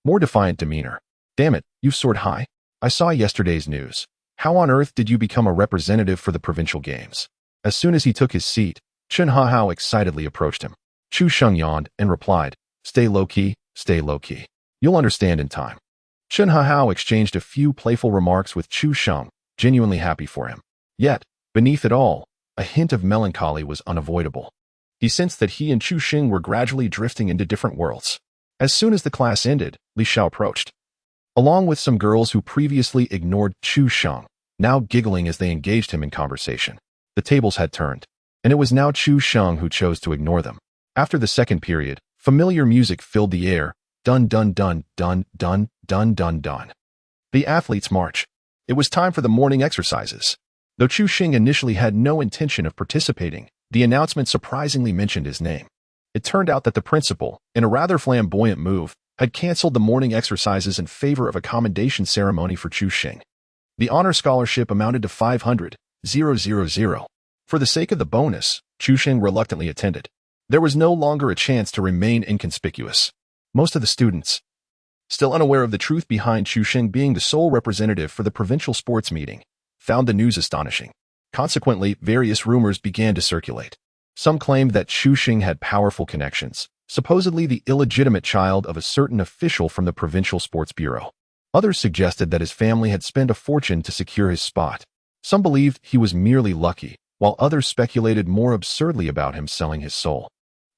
more defiant demeanor. Damn it, you've soared high. I saw yesterday's news. How on earth did you become a representative for the provincial games? As soon as he took his seat, Chen Hahao excitedly approached him. Chu Sheng yawned and replied, stay low-key, stay low-key. You'll understand in time. Chen Hahao exchanged a few playful remarks with Chu Sheng, genuinely happy for him. Yet, beneath it all, a hint of melancholy was unavoidable. He sensed that he and Chu Xing were gradually drifting into different worlds. As soon as the class ended, Li Xiao approached, along with some girls who previously ignored Chu Sheng, now giggling as they engaged him in conversation. The tables had turned, and it was now Chu Sheng who chose to ignore them. After the second period, familiar music filled the air. Dun dun dun dun dun dun dun dun. The athletes march. It was time for the morning exercises. Though Chu Xing initially had no intention of participating, the announcement surprisingly mentioned his name. It turned out that the principal, in a rather flamboyant move, had canceled the morning exercises in favor of a commendation ceremony for Chu Xing. The honor scholarship amounted to 500,000. For the sake of the bonus, Chu Xing reluctantly attended. There was no longer a chance to remain inconspicuous. Most of the students, still unaware of the truth behind Chu Xing being the sole representative for the provincial sports meeting, found the news astonishing. Consequently, various rumors began to circulate. Some claimed that Chu Xing had powerful connections, supposedly the illegitimate child of a certain official from the provincial sports bureau. Others suggested that his family had spent a fortune to secure his spot. Some believed he was merely lucky, while others speculated more absurdly about him selling his soul.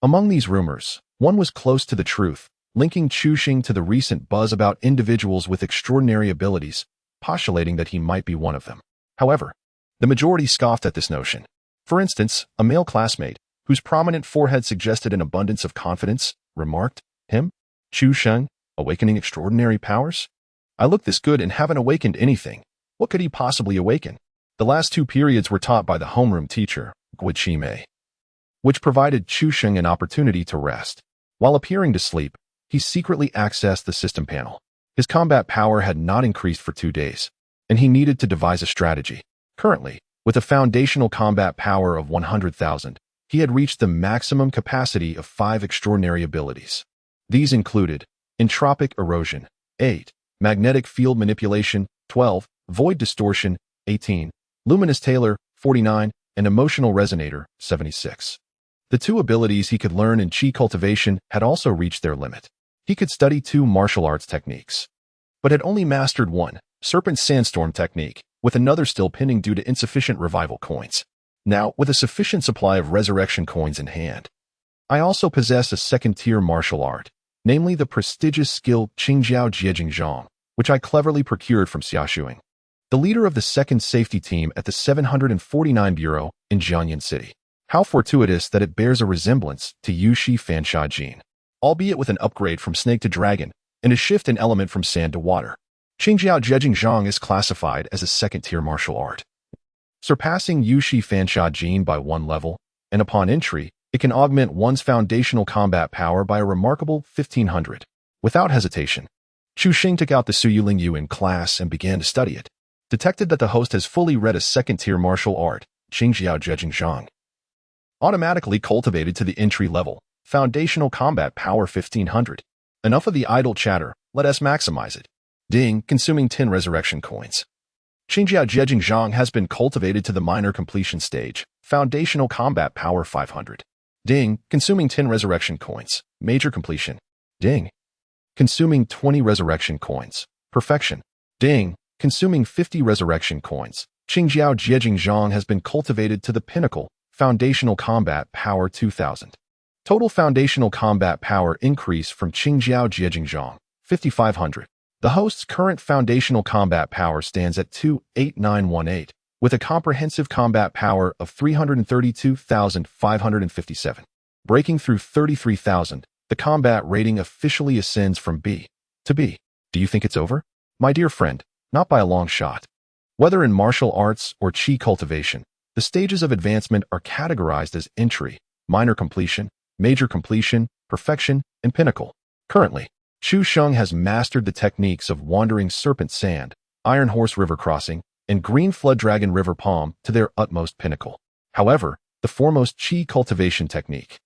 Among these rumors, one was close to the truth, linking Chu Xing to the recent buzz about individuals with extraordinary abilities, postulating that he might be one of them. However, the majority scoffed at this notion. For instance, a male classmate, whose prominent forehead suggested an abundance of confidence, remarked, "Him? Chu Xing, awakening extraordinary powers? I look this good and haven't awakened anything. What could he possibly awaken?" The last two periods were taught by the homeroom teacher, Guo Qingmei, which provided Chu Xing an opportunity to rest. While appearing to sleep, he secretly accessed the system panel. His combat power had not increased for 2 days, and he needed to devise a strategy. Currently, with a foundational combat power of 100,000, he had reached the maximum capacity of 5 extraordinary abilities. These included Entropic Erosion, 8, Magnetic Field Manipulation, 12, Void Distortion, 18, Luminous Tailor, 49, and Emotional Resonator, 76. The 2 abilities he could learn in Qi cultivation had also reached their limit. He could study 2 martial arts techniques, but had only mastered 1, Serpent Sandstorm technique, with another still pending due to insufficient revival coins. Now, with a sufficient supply of resurrection coins in hand, I also possess a second-tier martial art, namely the prestigious skill Qingjiao Jiejingzhong, which I cleverly procured from Xiaoshuing, the leader of the second safety team at the 749 Bureau in Jianyan City. How fortuitous that it bears a resemblance to Yushi Fansha Jin, albeit with an upgrade from snake to dragon and a shift in element from sand to water. Qingjiao Jiejingzhong is classified as a second-tier martial art, surpassing Yushi Fansha Jin by one level, and upon entry, it can augment one's foundational combat power by a remarkable 1500. Without hesitation, Chu Xing took out the Suyuling Yu in class and began to study it. Detected that the host has fully read a second-tier martial art, Qingjiao Jiejingzhong, automatically cultivated to the entry level, foundational combat power 1500. Enough of the idle chatter, let us maximize it. Ding, consuming 10 resurrection coins. Qingjiao Jiejingzhong has been cultivated to the minor completion stage, foundational combat power 500. Ding, consuming 10 resurrection coins, major completion. Ding, consuming 20 resurrection coins, perfection. Ding, consuming 50 resurrection coins. Qingjiao Jiejingzhong has been cultivated to the pinnacle, foundational combat power 2000. Total foundational combat power increase from Qingjiao Jiejingzhong, 5500. The host's current foundational combat power stands at 28918, with a comprehensive combat power of 332,557. Breaking through 33,000, the combat rating officially ascends from B to B. Do you think it's over? My dear friend, not by a long shot. Whether in martial arts or Qi cultivation, the stages of advancement are categorized as entry, minor completion, major completion, perfection, and pinnacle. Currently, Chu Sheng has mastered the techniques of Wandering Serpent Sand, Iron Horse River Crossing, and Green Flood Dragon River Palm to their utmost pinnacle. However, the foremost Qi cultivation technique,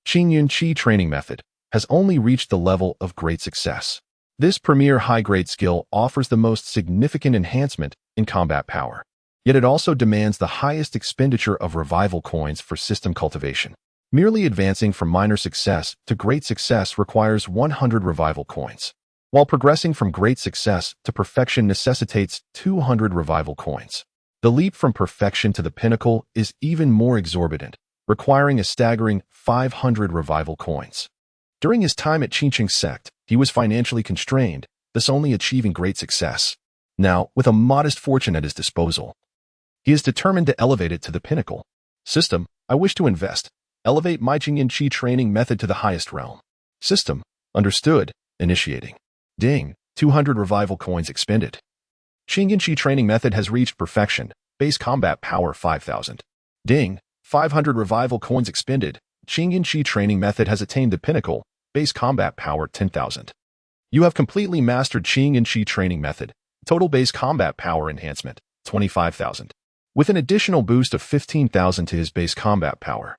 Qingyun Qi training method, has only reached the level of great success. This premier high-grade skill offers the most significant enhancement in combat power, yet it also demands the highest expenditure of revival coins for system cultivation. Merely advancing from minor success to great success requires 100 revival coins, while progressing from great success to perfection necessitates 200 revival coins. The leap from perfection to the pinnacle is even more exorbitant, requiring a staggering 500 revival coins. During his time at Qingqing Sect, he was financially constrained, thus only achieving great success. Now, with a modest fortune at his disposal, he is determined to elevate it to the pinnacle. System, I wish to invest. Elevate my Qingyun Qi training method to the highest realm. System, understood, initiating. Ding, 200 revival coins expended. Qingyun Qi training method has reached perfection, base combat power 5000. Ding, 500 revival coins expended. Qingyun Qi training method has attained the pinnacle, base combat power 10,000. You have completely mastered Qingyun Qi training method, total base combat power enhancement, 25,000. With an additional boost of 15,000 to his base combat power.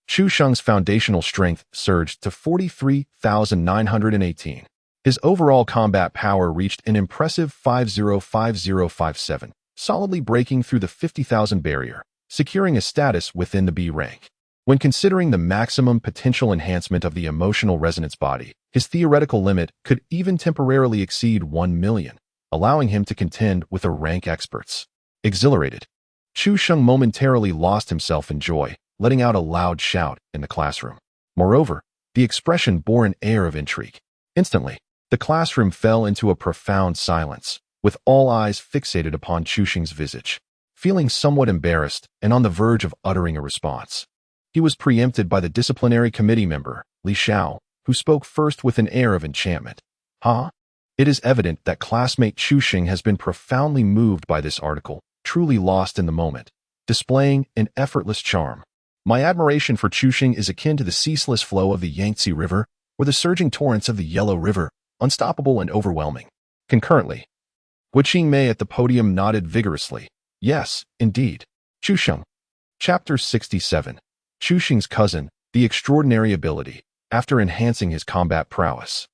Chu Sheng's foundational strength surged to 43,918. His overall combat power reached an impressive 505057, solidly breaking through the 50,000 barrier, securing a status within the B rank. When considering the maximum potential enhancement of the emotional resonance body, his theoretical limit could even temporarily exceed 1 million, allowing him to contend with the rank experts. Exhilarated, Chu Sheng momentarily lost himself in joy, letting out a loud shout in the classroom. Moreover, the expression bore an air of intrigue. Instantly, the classroom fell into a profound silence, with all eyes fixated upon Chu Sheng's visage. Feeling somewhat embarrassed and on the verge of uttering a response, he was preempted by the disciplinary committee member, Li Xiao, who spoke first with an air of enchantment. Huh? It is evident that classmate Chu Sheng has been profoundly moved by this article, truly lost in the moment, displaying an effortless charm. My admiration for Chu Sheng is akin to the ceaseless flow of the Yangtze River or the surging torrents of the Yellow River, unstoppable and overwhelming. Concurrently, Gu Qingmei at the podium nodded vigorously. Yes, indeed. Chu Sheng. Chapter 67. Chu Sheng's cousin, the extraordinary ability. After enhancing his combat prowess,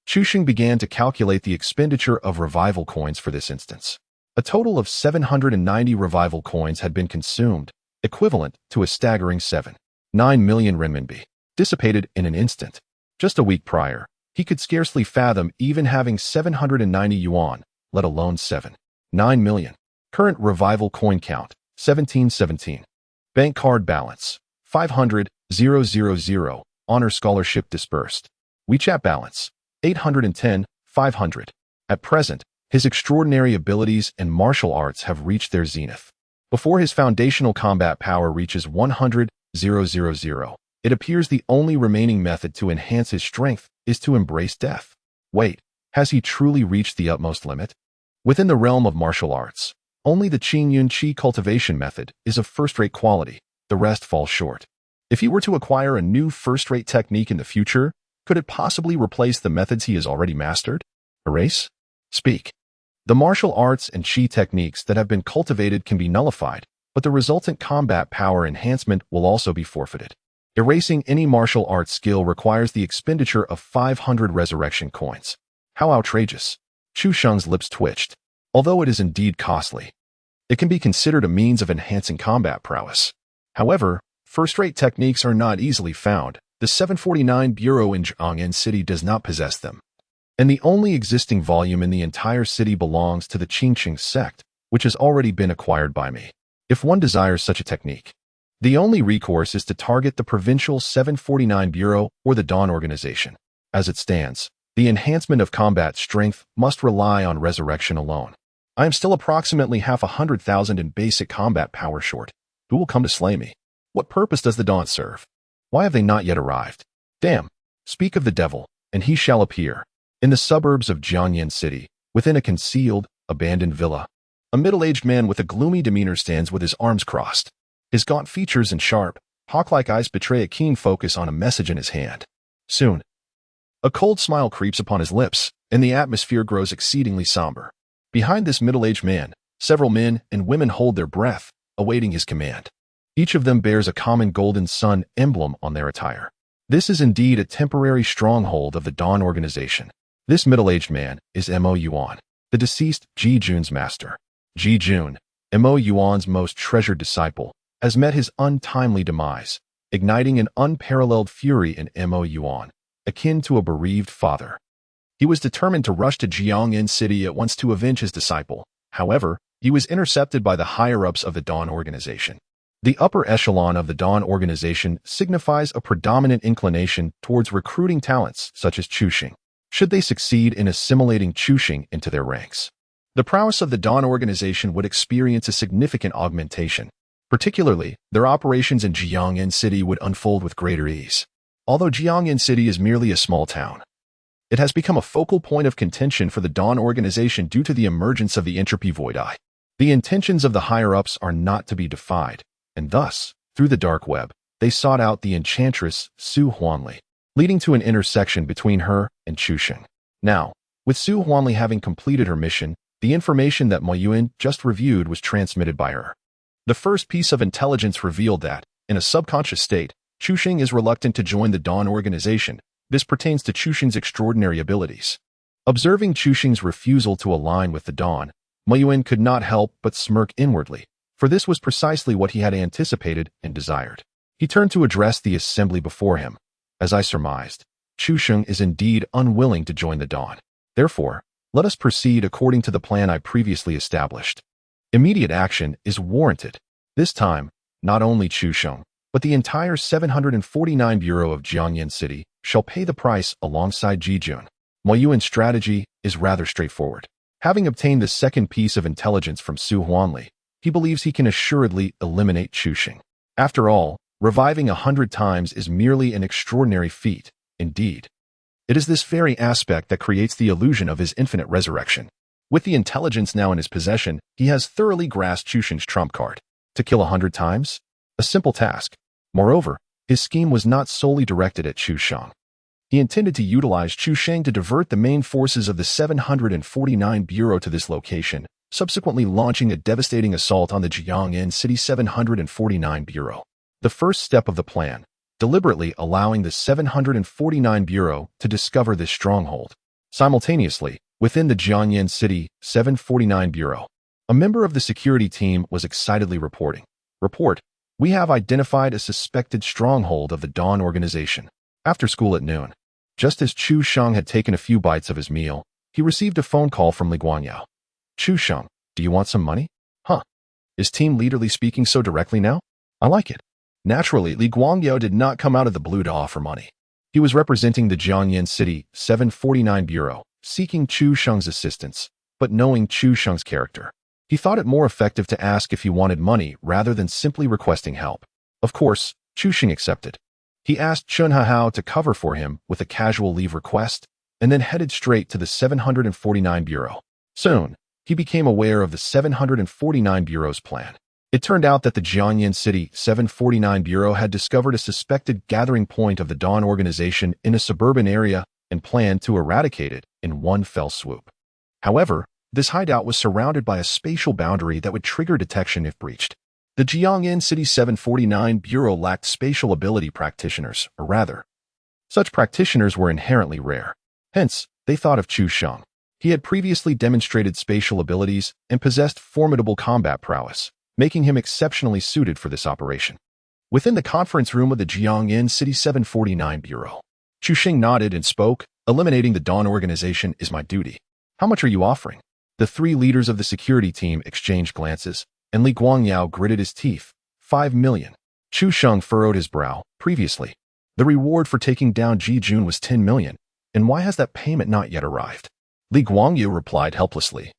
Chu Sheng began to calculate the expenditure of revival coins for this instance. A total of 790 revival coins had been consumed, equivalent to a staggering 7.9 million renminbi, dissipated in an instant. Just a week prior, he could scarcely fathom even having 790 yuan, let alone 7.9 million. Current revival coin count, 1717. Bank card balance, 500,000. Honor scholarship dispersed. WeChat balance, 810, 500. At present, his extraordinary abilities and martial arts have reached their zenith. Before his foundational combat power reaches 100,000, it appears the only remaining method to enhance his strength is to embrace death. Wait, has he truly reached the utmost limit? Within the realm of martial arts, only the Qingyun Qi cultivation method is of first-rate quality, the rest falls short. If he were to acquire a new first-rate technique in the future, could it possibly replace the methods he has already mastered? Erase? Speak. The martial arts and Qi techniques that have been cultivated can be nullified, but the resultant combat power enhancement will also be forfeited. Erasing any martial arts skill requires the expenditure of 500 resurrection coins. How outrageous! Chu Sheng's lips twitched. Although it is indeed costly, it can be considered a means of enhancing combat prowess. However, first-rate techniques are not easily found. The 749 Bureau in Jiangyan City does not possess them. And the only existing volume in the entire city belongs to the Qingqing sect, which has already been acquired by me. If one desires such a technique, the only recourse is to target the provincial 749 Bureau or the Dawn Organization. As it stands, the enhancement of combat strength must rely on resurrection alone. I am still approximately 100,000 in basic combat power short. Who will come to slay me? What purpose does the Dawn serve? Why have they not yet arrived? Damn! Speak of the devil, and he shall appear. In the suburbs of Jiangyan City, within a concealed, abandoned villa, a middle-aged man with a gloomy demeanor stands with his arms crossed. His gaunt features and sharp, hawk-like eyes betray a keen focus on a message in his hand. Soon, a cold smile creeps upon his lips, and the atmosphere grows exceedingly somber. Behind this middle-aged man, several men and women hold their breath, awaiting his command. Each of them bears a common golden sun emblem on their attire. This is indeed a temporary stronghold of the Dawn Organization. This middle-aged man is Mo Yuan, the deceased Ji Jun's master. Ji Jun, Mo Yuan's most treasured disciple, has met his untimely demise, igniting an unparalleled fury in Mo Yuan, akin to a bereaved father. He was determined to rush to Jiangyan City at once to avenge his disciple. However, he was intercepted by the higher-ups of the Dawn Organization. The upper echelon of the Dawn Organization signifies a predominant inclination towards recruiting talents such as Chuxing, should they succeed in assimilating Chuxing into their ranks. The prowess of the Dawn Organization would experience a significant augmentation. Particularly, their operations in Jiangyan City would unfold with greater ease. Although Jiangyan City is merely a small town, it has become a focal point of contention for the Dawn Organization due to the emergence of the Entropy Void Eye. The intentions of the higher-ups are not to be defied, and thus, through the dark web, they sought out the enchantress Su Huanli, leading to an intersection between her and Chuxing. Now, with Su Huanli having completed her mission, the information that Mo Yuan just reviewed was transmitted by her. The first piece of intelligence revealed that, in a subconscious state, Chuxing is reluctant to join the Dawn Organization. This pertains to Chuxing's extraordinary abilities. Observing Chuxing's refusal to align with the Dawn, Mo Yuan could not help but smirk inwardly, for this was precisely what he had anticipated and desired. He turned to address the assembly before him. As I surmised, Chuxing is indeed unwilling to join the Dawn. Therefore, let us proceed according to the plan I previously established. Immediate action is warranted. This time, not only Chuxing, but the entire 749 Bureau of Jiangyan City shall pay the price alongside Ji Jun. Mo Yuan's strategy is rather straightforward. Having obtained the second piece of intelligence from Su Huanli, he believes he can assuredly eliminate Chuxing. After all, reviving 100 times is merely an extraordinary feat. Indeed, it is this very aspect that creates the illusion of his infinite resurrection. With the intelligence now in his possession, he has thoroughly grasped Chuxing's trump card. To kill 100 times? A simple task. Moreover, his scheme was not solely directed at Chuxing. He intended to utilize Chuxing to divert the main forces of the 749 Bureau to this location, subsequently launching a devastating assault on the Jiangyan City 749 Bureau. The first step of the plan, deliberately allowing the 749 Bureau to discover this stronghold. Simultaneously, within the Jiangyan City 749 Bureau, a member of the security team was excitedly reporting. Report, we have identified a suspected stronghold of the Dawn Organization. After school at noon, just as Chu Sheng had taken a few bites of his meal, he received a phone call from Li Guangyao. Chu Sheng, do you want some money? Huh. Is Team Leaderly speaking so directly now? I like it. Naturally, Li Guangyao did not come out of the blue to offer money. He was representing the Jiangyan City 749 Bureau, seeking Chu Sheng's assistance, but knowing Chu Sheng's character, he thought it more effective to ask if he wanted money rather than simply requesting help. Of course, Chu Sheng accepted. He asked Chen Hao to cover for him with a casual leave request, and then headed straight to the 749 Bureau. Soon, he became aware of the 749 Bureau's plan. It turned out that the Jiangyan City 749 Bureau had discovered a suspected gathering point of the Dawn organization in a suburban area and planned to eradicate it in one fell swoop. However, this hideout was surrounded by a spatial boundary that would trigger detection if breached. The Jiangyan City 749 Bureau lacked spatial ability practitioners, or rather, such practitioners were inherently rare. Hence, they thought of Chu Sheng. He had previously demonstrated spatial abilities and possessed formidable combat prowess, making him exceptionally suited for this operation. Within the conference room of the Jiangyan City 749 Bureau, Chu Sheng nodded and spoke, "Eliminating the Dawn organization is my duty. How much are you offering?" The three leaders of the security team exchanged glances, and Li Guangyao gritted his teeth. 5 million. Chu Sheng furrowed his brow. Previously, the reward for taking down Ji Jun was 10 million, and why has that payment not yet arrived? Li Guangyu replied helplessly.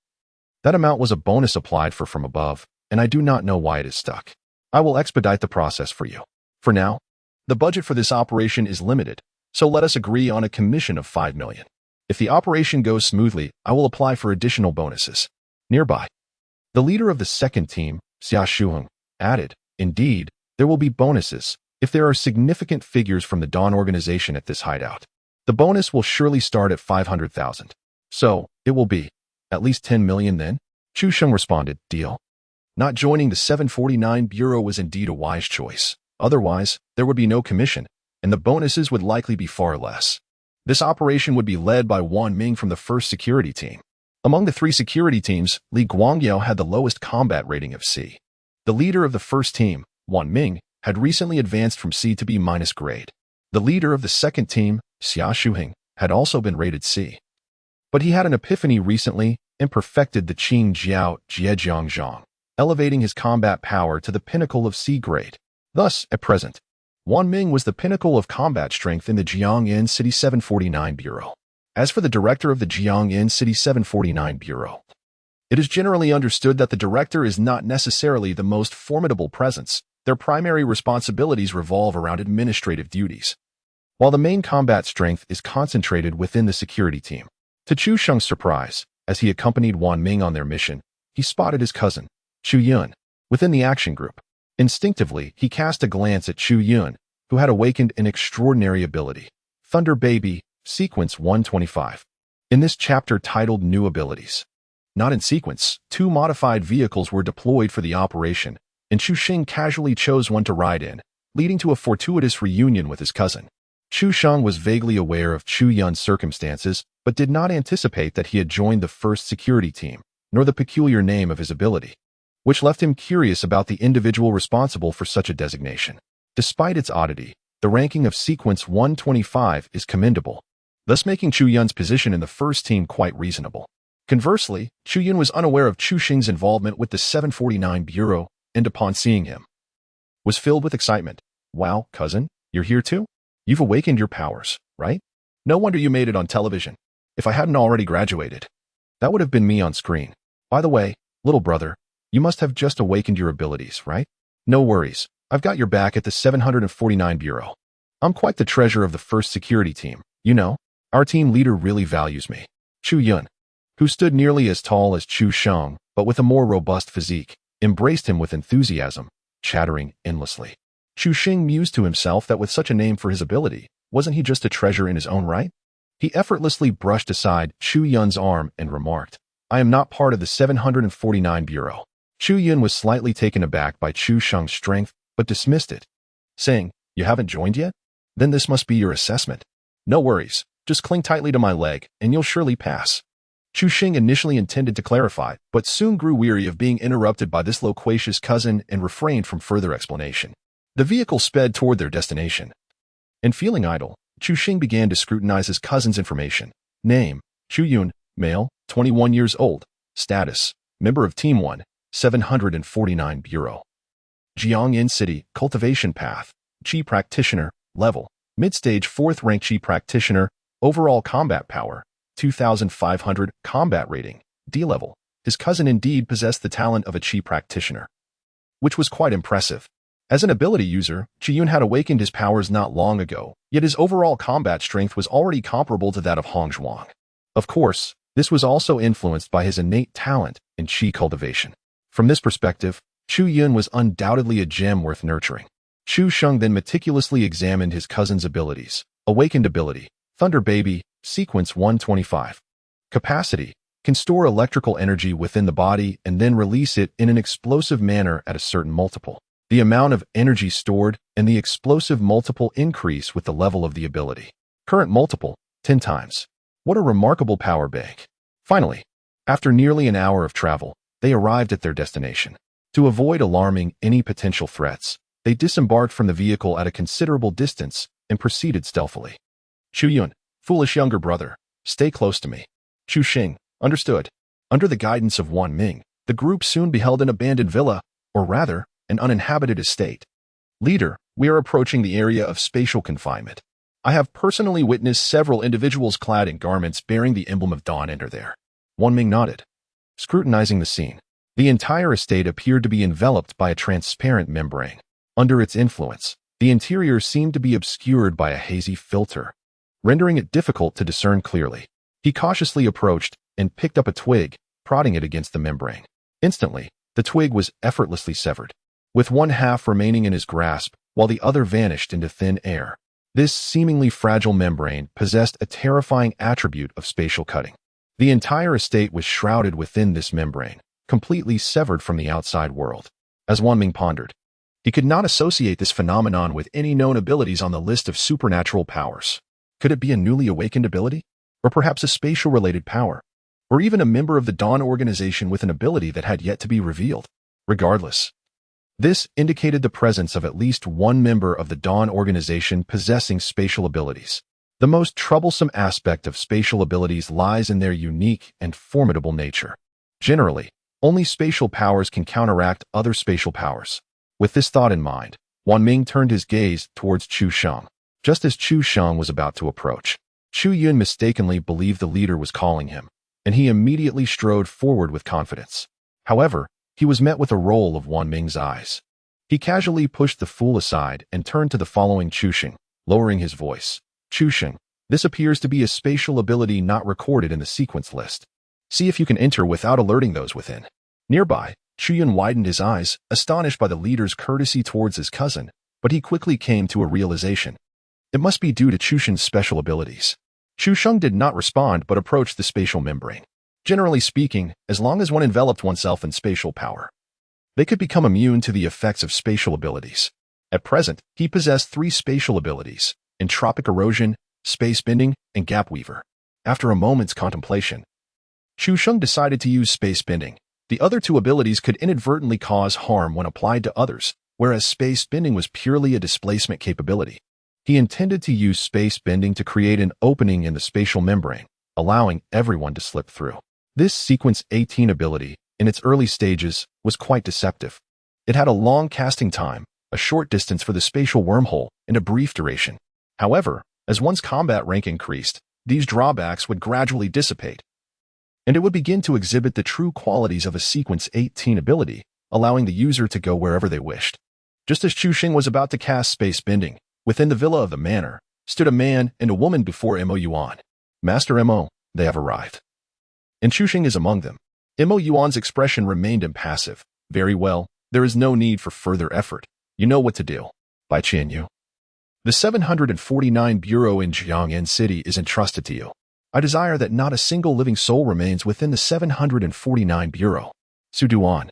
That amount was a bonus applied for from above, and I do not know why it is stuck. I will expedite the process for you. For now, the budget for this operation is limited, so let us agree on a commission of 5 million. If the operation goes smoothly, I will apply for additional bonuses. Nearby, the leader of the second team, Xia Shuheng, added, "Indeed, there will be bonuses if there are significant figures from the Dawn organization at this hideout. The bonus will surely start at 500,000. So, it will be at least 10 million then?" Chu Sheng responded, "Deal." Not joining the 749 Bureau was indeed a wise choice. Otherwise, there would be no commission, and the bonuses would likely be far less. This operation would be led by Wan Ming from the first security team. Among the three security teams, Li Guangyao had the lowest combat rating of C. The leader of the first team, Wan Ming, had recently advanced from C to B- grade. The leader of the second team, Xia Shuheng, had also been rated C. But he had an epiphany recently and perfected the Qing Jiao Jiejiang Zhang, elevating his combat power to the pinnacle of C grade. Thus, at present, Wan Ming was the pinnacle of combat strength in the Jiangyan City 749 Bureau. As for the director of the Jiangyan City 749 Bureau, it is generally understood that the director is not necessarily the most formidable presence. Their primary responsibilities revolve around administrative duties, while the main combat strength is concentrated within the security team. To Chu Sheng's surprise, as he accompanied Wan Ming on their mission, he spotted his cousin, Chu Yun, within the action group. Instinctively, he cast a glance at Chu Yun, who had awakened an extraordinary ability, Thunder Baby, Sequence 125. In this chapter titled New Abilities, not in sequence, 2 modified vehicles were deployed for the operation, and Chu Sheng casually chose one to ride in, leading to a fortuitous reunion with his cousin. Chu Sheng was vaguely aware of Chu Yun's circumstances, but did not anticipate that he had joined the first security team, nor the peculiar name of his ability, which left him curious about the individual responsible for such a designation. Despite its oddity, the ranking of Sequence 125 is commendable, thus making Chu Yun's position in the first team quite reasonable. Conversely, Chu Yun was unaware of Chu Sheng's involvement with the 749 Bureau, and upon seeing him, was filled with excitement. "Wow, cousin, you're here too? You've awakened your powers, right? No wonder you made it on television. If I hadn't already graduated, that would have been me on screen. By the way, little brother, you must have just awakened your abilities, right? No worries, I've got your back at the 749 Bureau. I'm quite the treasure of the first security team, you know. Our team leader really values me." Chu Yun, who stood nearly as tall as Chu Sheng, but with a more robust physique, embraced him with enthusiasm, chattering endlessly. Chu Sheng mused to himself that with such a name for his ability, wasn't he just a treasure in his own right? He effortlessly brushed aside Chu Yun's arm and remarked, "I am not part of the 749 Bureau." Chu Yun was slightly taken aback by Chu Sheng's strength, but dismissed it, saying, "You haven't joined yet? Then this must be your assessment. No worries, just cling tightly to my leg, and you'll surely pass." Chu Sheng initially intended to clarify, but soon grew weary of being interrupted by this loquacious cousin and refrained from further explanation. The vehicle sped toward their destination. And feeling idle, Chu Sheng began to scrutinize his cousin's information. Name, Chu Yun, male, 21 years old. Status, member of Team 1, 749 Bureau. Jiangyan City, Cultivation Path, Qi Practitioner, Level, Mid-stage 4th rank Chi practitioner, overall combat power, 2,500, combat rating, D level. His cousin indeed possessed the talent of a Chi practitioner, which was quite impressive. As an ability user, Qiyun had awakened his powers not long ago, yet his overall combat strength was already comparable to that of Hong Zhuang. Of course, this was also influenced by his innate talent in Qi cultivation. From this perspective, Chu Yun was undoubtedly a gem worth nurturing. Chu Sheng then meticulously examined his cousin's abilities. Awakened ability, Thunder Baby, Sequence 125. Capacity, can store electrical energy within the body and then release it in an explosive manner at a certain multiple. The amount of energy stored and the explosive multiple increase with the level of the ability. Current multiple, 10 times. What a remarkable power bank. Finally, after nearly an hour of travel, they arrived at their destination. To avoid alarming any potential threats, they disembarked from the vehicle at a considerable distance and proceeded stealthily. Chu Yun, foolish younger brother, stay close to me. Chu Xing, understood. Under the guidance of Wan Ming, the group soon beheld an abandoned villa, or rather, an uninhabited estate. Leader, we are approaching the area of spatial confinement. I have personally witnessed several individuals clad in garments bearing the emblem of dawn enter there. Wan Ming nodded, scrutinizing the scene. The entire estate appeared to be enveloped by a transparent membrane. Under its influence, the interior seemed to be obscured by a hazy filter, rendering it difficult to discern clearly. He cautiously approached and picked up a twig, prodding it against the membrane. Instantly, the twig was effortlessly severed, with one half remaining in his grasp while the other vanished into thin air. This seemingly fragile membrane possessed a terrifying attribute of spatial cutting. The entire estate was shrouded within this membrane, completely severed from the outside world. As Wan Ming pondered, he could not associate this phenomenon with any known abilities on the list of supernatural powers. Could it be a newly awakened ability? Or perhaps a spatial-related power? Or even a member of the Dawn organization with an ability that had yet to be revealed? Regardless, this indicated the presence of at least one member of the Dawn organization possessing spatial abilities. The most troublesome aspect of spatial abilities lies in their unique and formidable nature. Generally, only spatial powers can counteract other spatial powers. With this thought in mind, Wan Ming turned his gaze towards Chu Sheng. Just as Chu Sheng was about to approach, Chu Yun mistakenly believed the leader was calling him, and he immediately strode forward with confidence. However, he was met with a roll of Wan Ming's eyes. He casually pushed the fool aside and turned to the following Chu Sheng, lowering his voice. Chu Sheng, this appears to be a spatial ability not recorded in the sequence list. See if you can enter without alerting those within. Nearby, Chu Yun widened his eyes, astonished by the leader's courtesy towards his cousin, but he quickly came to a realization. It must be due to Chu Sheng's special abilities. Chu Sheng did not respond but approached the spatial membrane. Generally speaking, as long as one enveloped oneself in spatial power, they could become immune to the effects of spatial abilities. At present, he possessed 3 spatial abilities: entropic erosion, space bending, and gap weaver. After a moment's contemplation, Chu Sheng decided to use space bending. The other 2 abilities could inadvertently cause harm when applied to others, whereas space bending was purely a displacement capability. He intended to use space bending to create an opening in the spatial membrane, allowing everyone to slip through. This Sequence 18 ability, in its early stages, was quite deceptive. It had a long casting time, a short distance for the spatial wormhole, and a brief duration. However, as one's combat rank increased, these drawbacks would gradually dissipate, and it would begin to exhibit the true qualities of a Sequence 18 ability, allowing the user to go wherever they wished. Just as Chu Sheng was about to cast space bending, within the villa of the manor, stood a man and a woman before Mo Yuan. Master Mo, they have arrived. And Chu Sheng is among them. Mo Yuan's expression remained impassive. Very well, there is no need for further effort. You know what to do. Bai Qianyu. The 749 Bureau in Jiangyan City is entrusted to you. I desire that not a single living soul remains within the 749 Bureau. Su Duan.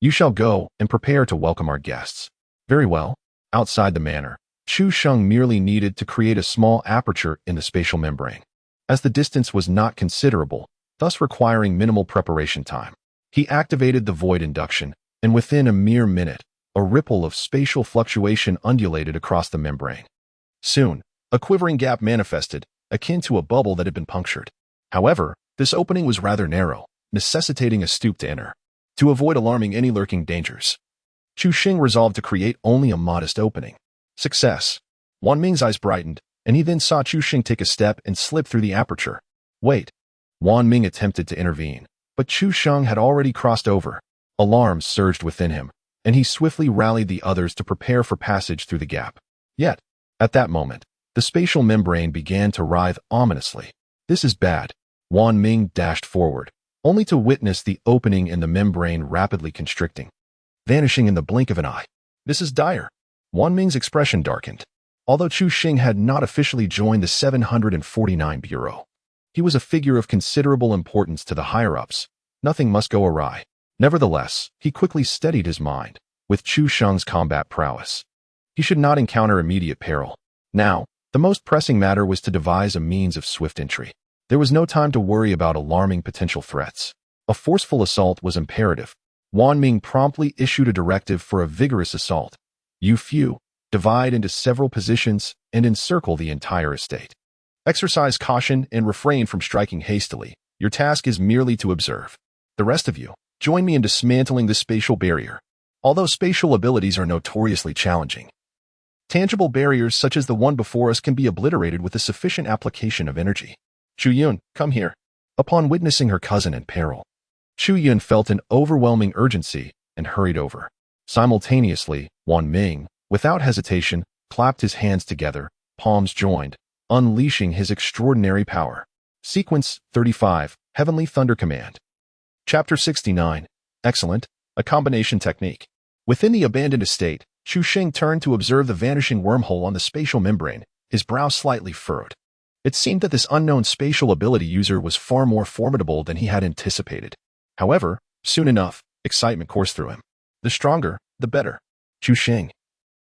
You shall go and prepare to welcome our guests. Very well. Outside the manor, Chu Sheng merely needed to create a small aperture in the spatial membrane. As the distance was not considerable, thus requiring minimal preparation time, he activated the void induction, and within a mere minute, a ripple of spatial fluctuation undulated across the membrane. Soon, a quivering gap manifested, akin to a bubble that had been punctured. However, this opening was rather narrow, necessitating a stoop to enter. To avoid alarming any lurking dangers, Chu Sheng resolved to create only a modest opening. Success. Wan Ming's eyes brightened, and he then saw Chu Xing take a step and slip through the aperture. Wait. Wan Ming attempted to intervene, but Chu Xing had already crossed over. Alarm surged within him, and he swiftly rallied the others to prepare for passage through the gap. Yet, at that moment, the spatial membrane began to writhe ominously. This is bad. Wan Ming dashed forward, only to witness the opening in the membrane rapidly constricting, vanishing in the blink of an eye. This is dire. Wan Ming's expression darkened. Although Chu Xing had not officially joined the 749 Bureau, he was a figure of considerable importance to the higher-ups. Nothing must go awry. Nevertheless, he quickly steadied his mind with Chu Xing's combat prowess. He should not encounter immediate peril. Now, the most pressing matter was to devise a means of swift entry. There was no time to worry about alarming potential threats. A forceful assault was imperative. Wan Ming promptly issued a directive for a vigorous assault. You few, divide into several positions and encircle the entire estate. Exercise caution and refrain from striking hastily. Your task is merely to observe. The rest of you, join me in dismantling the spatial barrier. Although spatial abilities are notoriously challenging, tangible barriers such as the one before us can be obliterated with a sufficient application of energy. Chu Yun, come here. Upon witnessing her cousin in peril, Chu Yun felt an overwhelming urgency and hurried over. Simultaneously, Wan Ming, without hesitation, clapped his hands together, palms joined, unleashing his extraordinary power. Sequence 35, Heavenly Thunder Command. Chapter 69. Excellent. A combination technique. Within the abandoned estate, Chu Xing turned to observe the vanishing wormhole on the spatial membrane, his brow slightly furrowed. It seemed that this unknown spatial ability user was far more formidable than he had anticipated. However, soon enough, excitement coursed through him. The stronger, the better. Chu Xing,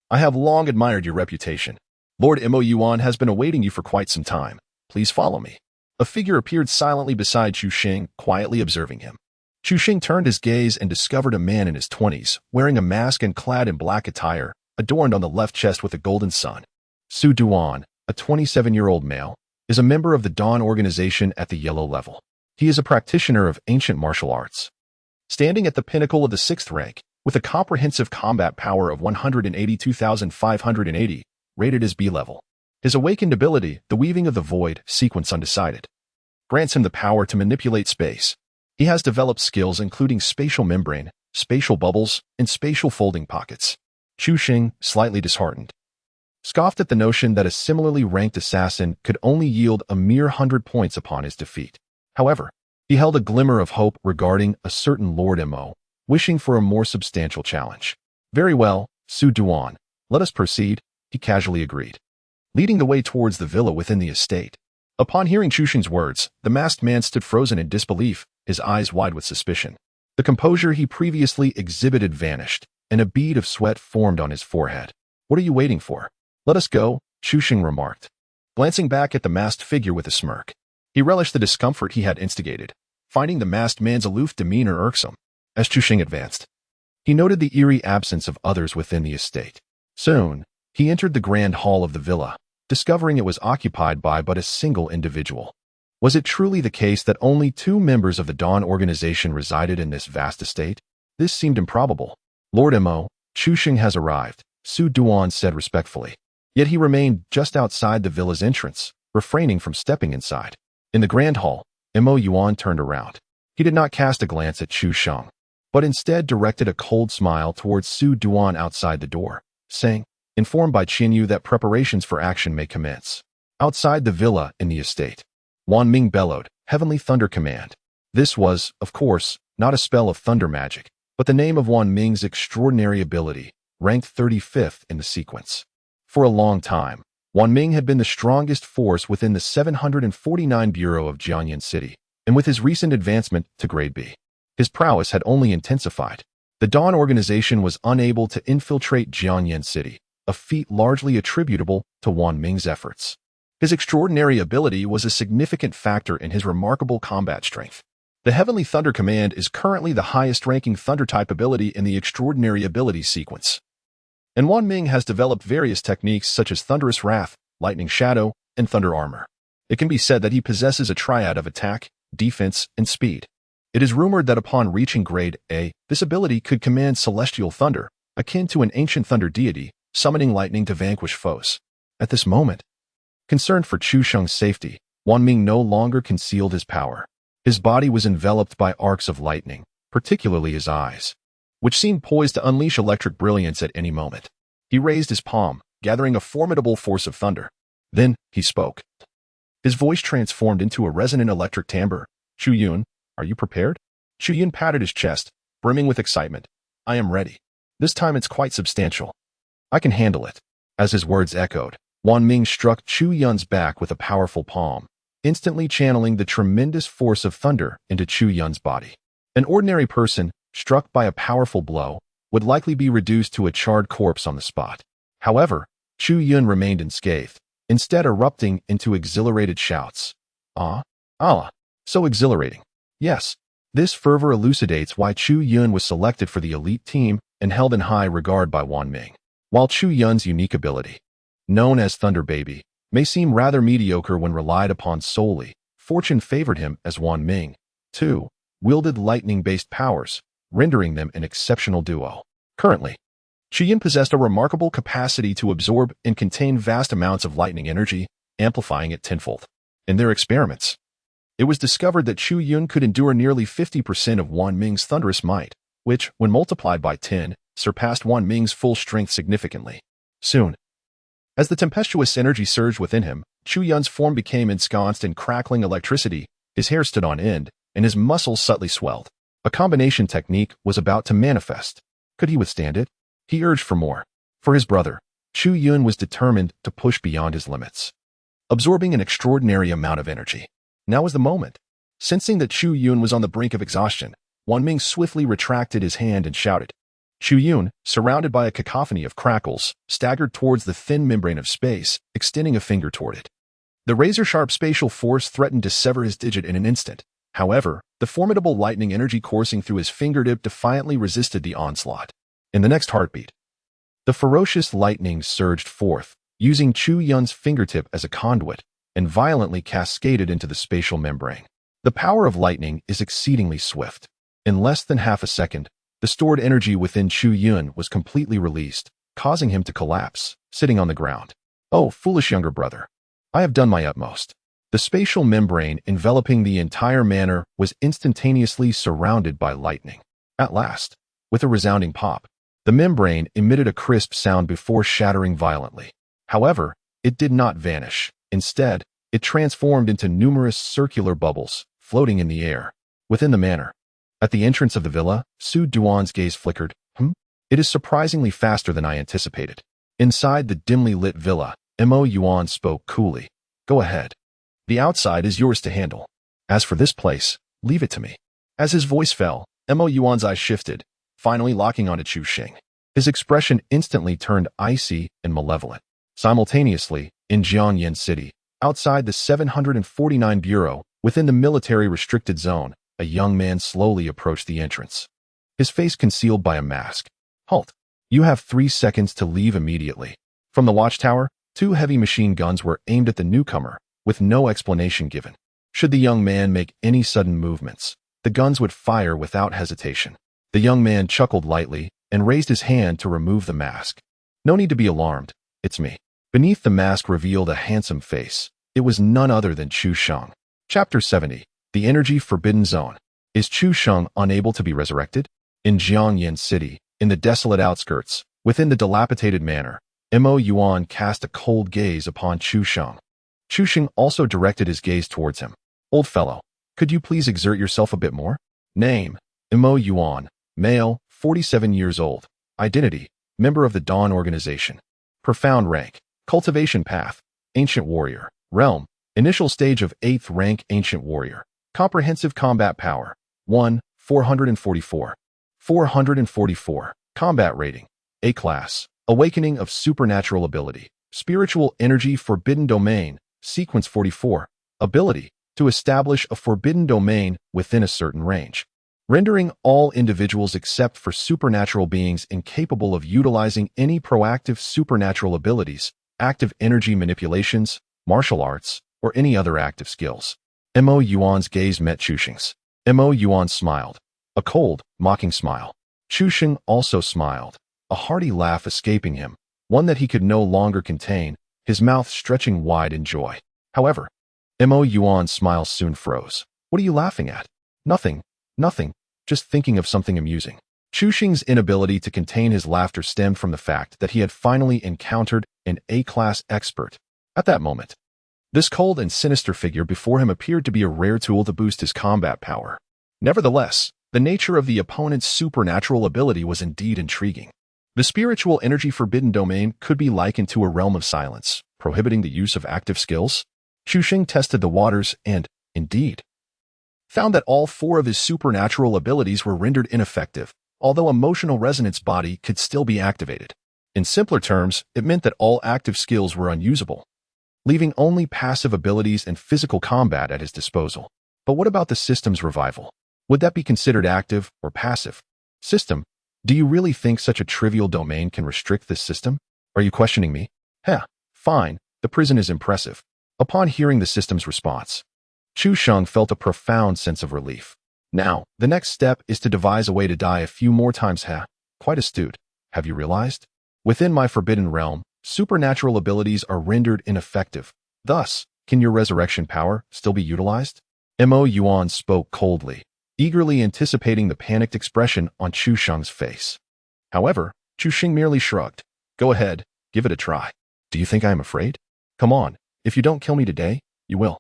I have long admired your reputation. Lord Mo Yuan has been awaiting you for quite some time. Please follow me. A figure appeared silently beside Chu Xing, quietly observing him. Chu Xing turned his gaze and discovered a man in his 20s, wearing a mask and clad in black attire, adorned on the left chest with a golden sun. Su Duan, a 27-year-old male, is a member of the Dawn organization at the yellow level. He is a practitioner of ancient martial arts. Standing at the pinnacle of the 6th rank, with a comprehensive combat power of 182,580, rated as B level. His awakened ability, the Weaving of the Void, sequence undecided, grants him the power to manipulate space. He has developed skills including spatial membrane, spatial bubbles, and spatial folding pockets. Chu Xing, slightly disheartened, scoffed at the notion that a similarly ranked assassin could only yield a mere 100 points upon his defeat. However, he held a glimmer of hope regarding a certain Lord Mo, wishing for a more substantial challenge. Very well, Su Duan, let us proceed, he casually agreed, leading the way towards the villa within the estate. Upon hearing Chu Xing's words, the masked man stood frozen in disbelief, his eyes wide with suspicion. The composure he previously exhibited vanished, and a bead of sweat formed on his forehead. What are you waiting for? Let us go, Chu Xing remarked, glancing back at the masked figure with a smirk. He relished the discomfort he had instigated, finding the masked man's aloof demeanor irksome. As Chu Xing advanced, he noted the eerie absence of others within the estate. Soon, he entered the grand hall of the villa, discovering it was occupied by but a single individual. Was it truly the case that only 2 members of the Dawn organization resided in this vast estate? This seemed improbable. Lord Mo, Chu Xing has arrived, Su Duan said respectfully. Yet he remained just outside the villa's entrance, refraining from stepping inside. In the grand hall, Mo Yuan turned around. He did not cast a glance at Chu Xing, but instead directed a cold smile towards Su Duan outside the door, saying, informed by Qin Yu that preparations for action may commence. Outside the villa in the estate, Wan Ming bellowed, Heavenly Thunder Command. This was, of course, not a spell of thunder magic, but the name of Wan Ming's extraordinary ability, ranked 35th in the sequence. For a long time, Wan Ming had been the strongest force within the 749 Bureau of Jianyan City, and with his recent advancement to Grade B, his prowess had only intensified. The Dawn organization was unable to infiltrate Jianyan City, a feat largely attributable to Wan Ming's efforts. His extraordinary ability was a significant factor in his remarkable combat strength. The Heavenly Thunder Command is currently the highest-ranking Thunder-type ability in the Extraordinary Abilities sequence. And Wan Ming has developed various techniques such as Thunderous Wrath, Lightning Shadow, and Thunder Armor. It can be said that he possesses a triad of attack, defense, and speed. It is rumored that upon reaching Grade A, this ability could command celestial thunder, akin to an ancient thunder deity, summoning lightning to vanquish foes. At this moment, concerned for Chu Sheng's safety, Wan Ming no longer concealed his power. His body was enveloped by arcs of lightning, particularly his eyes, which seemed poised to unleash electric brilliance at any moment. He raised his palm, gathering a formidable force of thunder. Then he spoke. His voice transformed into a resonant electric timbre. Chu Yun, are you prepared? Chu Yun patted his chest, brimming with excitement. I am ready. This time it's quite substantial. I can handle it. As his words echoed, Wan Ming struck Chu Yun's back with a powerful palm, instantly channeling the tremendous force of thunder into Chu Yun's body. An ordinary person, struck by a powerful blow, would likely be reduced to a charred corpse on the spot. However, Chu Yun remained unscathed, instead erupting into exhilarated shouts. Ah, Allah, so exhilarating. Yes, this fervor elucidates why Chu Yun was selected for the elite team and held in high regard by Wan Ming. While Chu Yun's unique ability, known as Thunder Baby, may seem rather mediocre when relied upon solely, fortune favored him as Wan Ming, too, wielded lightning-based powers, rendering them an exceptional duo. Currently, Chu Yun possessed a remarkable capacity to absorb and contain vast amounts of lightning energy, amplifying it tenfold. In their experiments, it was discovered that Chu Yun could endure nearly 50% of Wan Ming's thunderous might, which, when multiplied by 10, surpassed Wan Ming's full strength significantly. Soon, as the tempestuous energy surged within him, Chu Yun's form became ensconced in crackling electricity, his hair stood on end, and his muscles subtly swelled. A combination technique was about to manifest. Could he withstand it? He urged for more. For his brother, Chu Yun was determined to push beyond his limits, absorbing an extraordinary amount of energy. Now was the moment. Sensing that Chu Yun was on the brink of exhaustion, Wan Ming swiftly retracted his hand and shouted. Chu Yun, surrounded by a cacophony of crackles, staggered towards the thin membrane of space, extending a finger toward it. The razor-sharp spatial force threatened to sever his digit in an instant. However, the formidable lightning energy coursing through his fingertip defiantly resisted the onslaught. In the next heartbeat, the ferocious lightning surged forth, using Chu Yun's fingertip as a conduit, and violently cascaded into the spatial membrane. The power of lightning is exceedingly swift. In less than half a second, the stored energy within Chu Yun was completely released, causing him to collapse, sitting on the ground. Oh, foolish younger brother. I have done my utmost. The spatial membrane enveloping the entire manor was instantaneously surrounded by lightning. At last, with a resounding pop, the membrane emitted a crisp sound before shattering violently. However, it did not vanish. Instead, it transformed into numerous circular bubbles, floating in the air. Within the manor, at the entrance of the villa, Su Duan's gaze flickered. It is surprisingly faster than I anticipated. Inside the dimly lit villa, Mo Yuan spoke coolly. Go ahead. The outside is yours to handle. As for this place, leave it to me. As his voice fell, Mo Yuan's eyes shifted, finally locking onto Chu Sheng. His expression instantly turned icy and malevolent. Simultaneously, in Jiangyan City, outside the 749 Bureau, within the military restricted zone, a young man slowly approached the entrance, his face concealed by a mask. Halt. You have 3 seconds to leave immediately. From the watchtower, 2 heavy machine guns were aimed at the newcomer, with no explanation given. Should the young man make any sudden movements, the guns would fire without hesitation. The young man chuckled lightly and raised his hand to remove the mask. No need to be alarmed. It's me. Beneath the mask revealed a handsome face. It was none other than Chu Sheng. Chapter 70. The Energy Forbidden Zone. Is Chu Sheng unable to be resurrected? In Jiangyan City, in the desolate outskirts, within the dilapidated manor, Mo Yuan cast a cold gaze upon Chu Sheng. Chu Sheng also directed his gaze towards him. Old fellow, could you please exert yourself a bit more? Name, Mo Yuan, male, 47 years old. Identity, member of the Dawn Organization. Profound rank, cultivation path, ancient warrior. Realm, initial stage of 8th rank ancient warrior. Comprehensive combat power, 1, 444. 444. Combat rating, A class. Awakening of supernatural ability. Spiritual energy forbidden domain, sequence 44. Ability, to establish a forbidden domain within a certain range, rendering all individuals except for supernatural beings incapable of utilizing any proactive supernatural abilities, active energy manipulations, martial arts, or any other active skills. Mo Yuan's gaze met Chu Sheng's. Mo Yuan smiled, a cold, mocking smile. Chu Sheng also smiled, a hearty laugh escaping him, one that he could no longer contain, his mouth stretching wide in joy. However, Mo Yuan's smile soon froze. What are you laughing at? Nothing, nothing, just thinking of something amusing. Chu Xing's inability to contain his laughter stemmed from the fact that he had finally encountered an A-class expert. At that moment, this cold and sinister figure before him appeared to be a rare tool to boost his combat power. Nevertheless, the nature of the opponent's supernatural ability was indeed intriguing. The spiritual energy forbidden domain could be likened to a realm of silence, prohibiting the use of active skills. Chu Xing tested the waters and, indeed, found that all 4 of his supernatural abilities were rendered ineffective, although emotional resonance body could still be activated. In simpler terms, it meant that all active skills were unusable, leaving only passive abilities and physical combat at his disposal. But what about the system's revival? Would that be considered active or passive? System, do you really think such a trivial domain can restrict this system? Are you questioning me? Fine, the prison is impressive. Upon hearing the system's response, Chu Sheng felt a profound sense of relief. Now, the next step is to devise a way to die a few more times. Quite astute. Have you realized? Within my forbidden realm, supernatural abilities are rendered ineffective. Thus, can your resurrection power still be utilized? Mo Yuan spoke coldly, eagerly anticipating the panicked expression on Chu Sheng's face. However, Chu Xing merely shrugged. Go ahead, give it a try. Do you think I am afraid? Come on, if you don't kill me today, you will.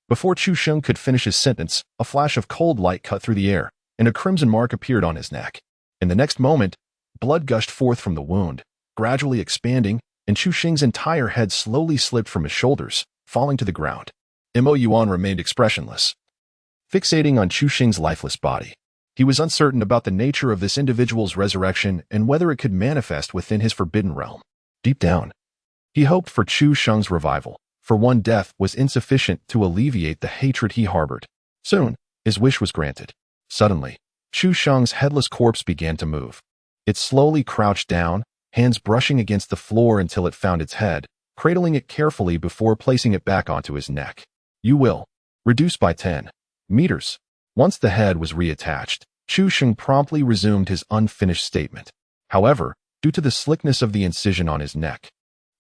Before Chu Xing could finish his sentence, a flash of cold light cut through the air, and a crimson mark appeared on his neck. In the next moment, blood gushed forth from the wound, gradually expanding, and Chu Xing's entire head slowly slipped from his shoulders, falling to the ground. Mo Yuan remained expressionless, fixating on Chu Xing's lifeless body. He was uncertain about the nature of this individual's resurrection and whether it could manifest within his forbidden realm. Deep down, he hoped for Chu Xing's revival, for one death was insufficient to alleviate the hatred he harbored. Soon, his wish was granted. Suddenly, Chu Xing's headless corpse began to move. It slowly crouched down, hands brushing against the floor until it found its head, cradling it carefully before placing it back onto his neck. You will reduce by 10 meters. Once the head was reattached, Chu Xing promptly resumed his unfinished statement. However, due to the slickness of the incision on his neck,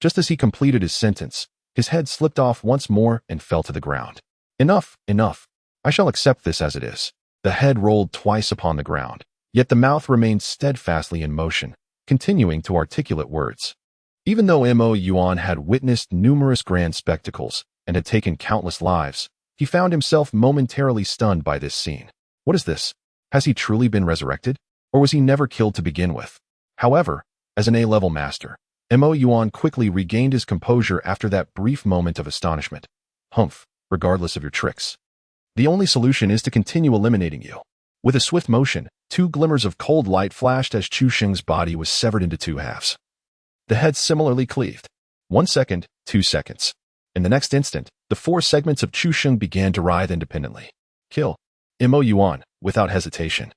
just as he completed his sentence, his head slipped off once more and fell to the ground. Enough, enough. I shall accept this as it is. The head rolled twice upon the ground, yet the mouth remained steadfastly in motion, continuing to articulate words. Even though Mo Yuan had witnessed numerous grand spectacles and had taken countless lives, he found himself momentarily stunned by this scene. What is this? Has he truly been resurrected? Or was he never killed to begin with? However, as an A-level master, Mo Yuan quickly regained his composure after that brief moment of astonishment. Humph, regardless of your tricks. The only solution is to continue eliminating you. With a swift motion, 2 glimmers of cold light flashed as Chu Xing's body was severed into 2 halves. The head similarly cleaved. 1 second, 2 seconds. In the next instant, the 4 segments of Chu Xing began to writhe independently. Kill. Mo Yuan, without hesitation,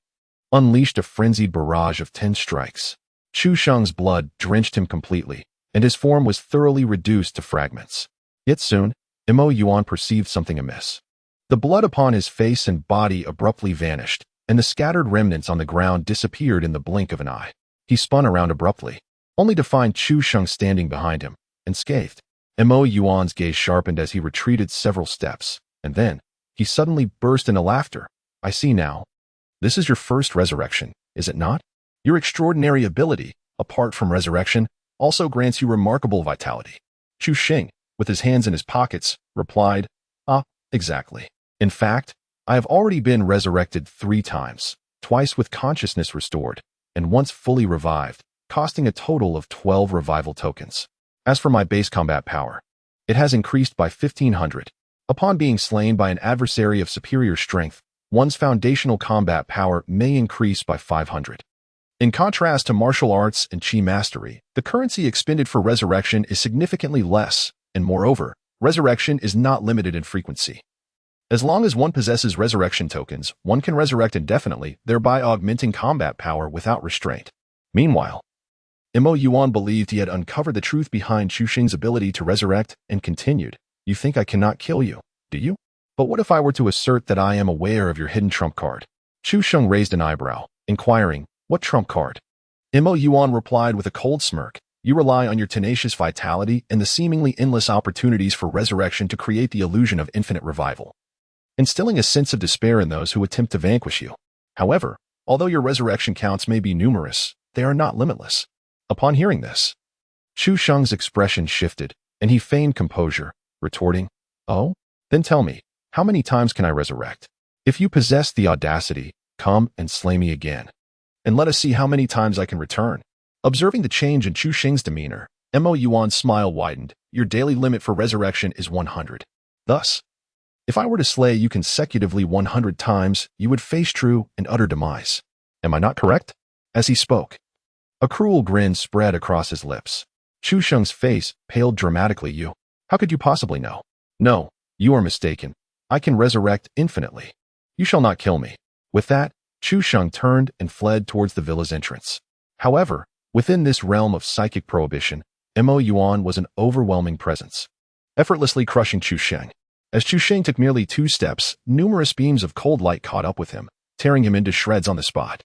unleashed a frenzied barrage of 10 strikes. Chu Xing's blood drenched him completely, and his form was thoroughly reduced to fragments. Yet soon, Mo Yuan perceived something amiss. The blood upon his face and body abruptly vanished, and the scattered remnants on the ground disappeared in the blink of an eye. He spun around abruptly, only to find Chu Xing standing behind him, unscathed. Mo Yuan's gaze sharpened as he retreated several steps, and then, he suddenly burst into laughter. I see now. This is your first resurrection, is it not? Your extraordinary ability, apart from resurrection, also grants you remarkable vitality. Chu Xing, with his hands in his pockets, replied, exactly. In fact, I have already been resurrected 3 times, twice with consciousness restored, and once fully revived, costing a total of 12 revival tokens. As for my base combat power, it has increased by 1,500. Upon being slain by an adversary of superior strength, one's foundational combat power may increase by 500. In contrast to martial arts and chi mastery, the currency expended for resurrection is significantly less, and moreover, resurrection is not limited in frequency. As long as one possesses resurrection tokens, one can resurrect indefinitely, thereby augmenting combat power without restraint. Meanwhile, Mo Yuan believed he had uncovered the truth behind Chu Xing's ability to resurrect and continued. You think I cannot kill you, do you? But what if I were to assert that I am aware of your hidden trump card? Chu Xing raised an eyebrow, inquiring, what trump card? Mo Yuan replied with a cold smirk. You rely on your tenacious vitality and the seemingly endless opportunities for resurrection to create the illusion of infinite revival, instilling a sense of despair in those who attempt to vanquish you. However, although your resurrection counts may be numerous, they are not limitless. Upon hearing this, Chu Sheng's expression shifted, and he feigned composure, retorting, "Oh? Then tell me, how many times can I resurrect? If you possess the audacity, come and slay me again, and let us see how many times I can return." Observing the change in Chu Sheng's demeanor, Mo Yuan's smile widened. "Your daily limit for resurrection is 100. Thus, if I were to slay you consecutively 100 times, you would face true and utter demise. Am I not correct?" As he spoke, a cruel grin spread across his lips. Chu Sheng's face paled dramatically. "You? How could you possibly know?" "No, you are mistaken. I can resurrect infinitely. You shall not kill me." With that, Chu Sheng turned and fled towards the villa's entrance. However, within this realm of psychic prohibition, Mo Yuan was an overwhelming presence, effortlessly crushing Chu Sheng. As Chu Sheng took merely 2 steps, numerous beams of cold light caught up with him, tearing him into shreds on the spot.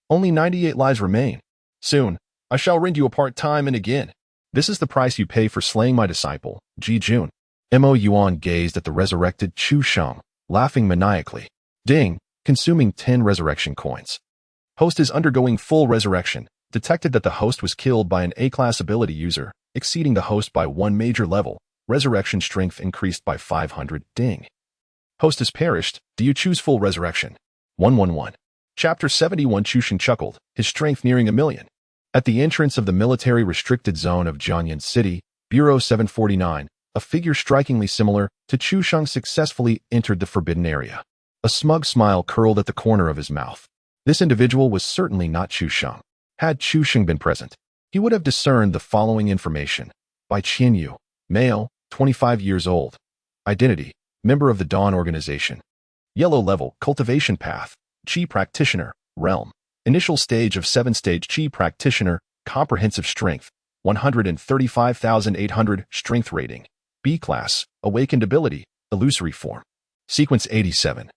Only 98 lives remain. Soon, I shall rend you apart time and again. This is the price you pay for slaying my disciple, Ji Jun. Mo Yuan gazed at the resurrected Chu Sheng, laughing maniacally. Ding, consuming 10 resurrection coins. Host is undergoing full resurrection. Detected that the host was killed by an A-class ability user, exceeding the host by 1 major level. Resurrection strength increased by 500. Ding. Host has perished. Do you choose full resurrection? 111. Chapter 71. Chu Sheng chuckled, his strength nearing 1,000,000. At the entrance of the military restricted zone of Jianyan City, Bureau 749, a figure strikingly similar to Chu Sheng successfully entered the forbidden area. A smug smile curled at the corner of his mouth. This individual was certainly not Chu Sheng. Had Chu Sheng been present, he would have discerned the following information. Bai Qianyu, male, 25 years old. Identity, member of the Dawn Organization. Yellow level, cultivation path, Qi practitioner, realm. Initial stage of 7-stage Qi practitioner, comprehensive strength, 135,800, strength rating. B class, awakened ability, illusory form. Sequence 87.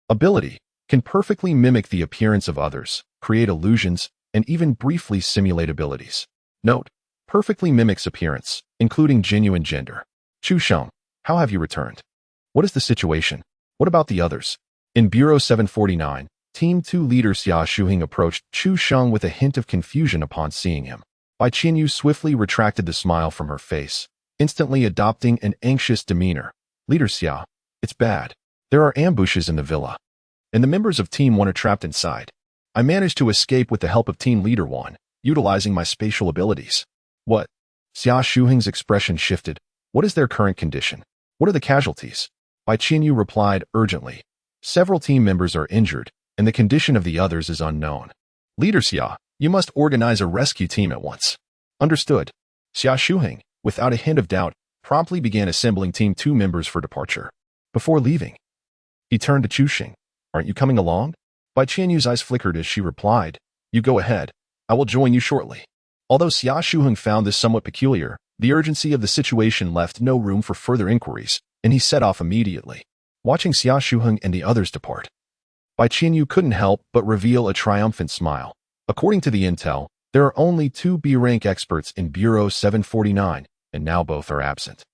Ability, can perfectly mimic the appearance of others, create illusions, and even briefly simulate abilities. Note, perfectly mimics appearance, including genuine gender. Chu Sheng, how have you returned? What is the situation? What about the others? In Bureau 749, Team 2 leader Xia Shuheng approached Chu Sheng with a hint of confusion upon seeing him. Bai Qianyu swiftly retracted the smile from her face, instantly adopting an anxious demeanor. Leader Xia, it's bad. There are ambushes in the villa, and the members of Team 1 are trapped inside. I managed to escape with the help of Team Leader 1, utilizing my spatial abilities. What? Xia Shuheng's expression shifted. What is their current condition? What are the casualties? Bai Qianyu replied urgently. Several team members are injured, and the condition of the others is unknown. Leader Xia, you must organize a rescue team at once. Understood. Xia Shuheng, without a hint of doubt, promptly began assembling Team 2 members for departure. Before leaving, he turned to Chu Sheng. Aren't you coming along? Bai Qianyu's eyes flickered as she replied, You go ahead. I will join you shortly. Although Xia Shuheng found this somewhat peculiar, the urgency of the situation left no room for further inquiries, and he set off immediately. Watching Xia Shuheng and the others depart, Bai Qianyu couldn't help but reveal a triumphant smile. According to the intel, there are only 2 B-rank experts in Bureau 749, and now both are absent.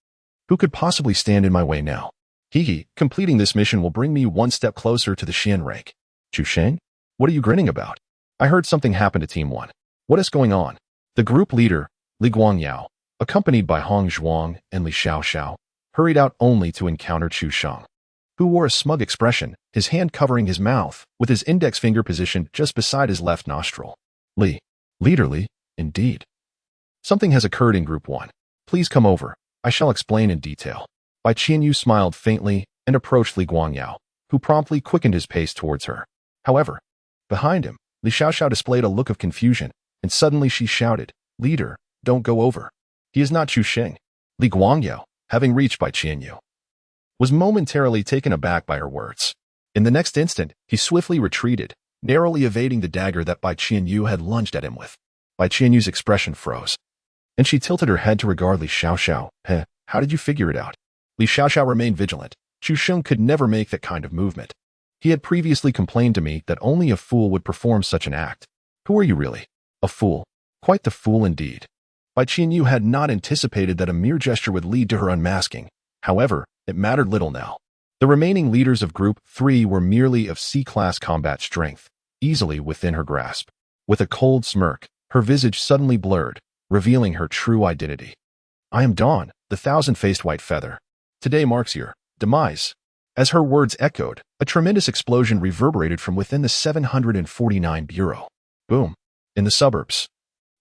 Who could possibly stand in my way now? Hee, completing this mission will bring me 1 step closer to the Xian rank. Chu Sheng? What are you grinning about? I heard something happened to Team 1. What is going on? The group leader, Li Guangyao, accompanied by Hong Zhuang and Li Xiaoxiao, hurried out only to encounter Chu Sheng, who wore a smug expression, his hand covering his mouth, with his index finger positioned just beside his left nostril. Li. Leader Li, indeed. Something has occurred in Group 1. Please come over. I shall explain in detail. Bai Qianyu smiled faintly and approached Li Guangyao, who promptly quickened his pace towards her. However, behind him, Li Xiaoxiao displayed a look of confusion, and suddenly she shouted, Leader, don't go over. He is not Chu Sheng. Li Guangyao, having reached Bai Qianyu, was momentarily taken aback by her words. In the next instant, he swiftly retreated, narrowly evading the dagger that Bai Qianyu had lunged at him with. Bai Qianyu's expression froze, and she tilted her head to regard Li Xiaoxiao. How did you figure it out? Li Xiaoxiao remained vigilant. Chu Sheng could never make that kind of movement. He had previously complained to me that only a fool would perform such an act. Who are you really? A fool. Quite the fool indeed. Bai Qianyu had not anticipated that a mere gesture would lead to her unmasking. However, it mattered little now. The remaining leaders of Group 3 were merely of C-class combat strength, easily within her grasp. With a cold smirk, her visage suddenly blurred, revealing her true identity. I am Dawn, the thousand-faced white feather. Today marks your demise. As her words echoed, a tremendous explosion reverberated from within the 749 Bureau. Boom. In the suburbs.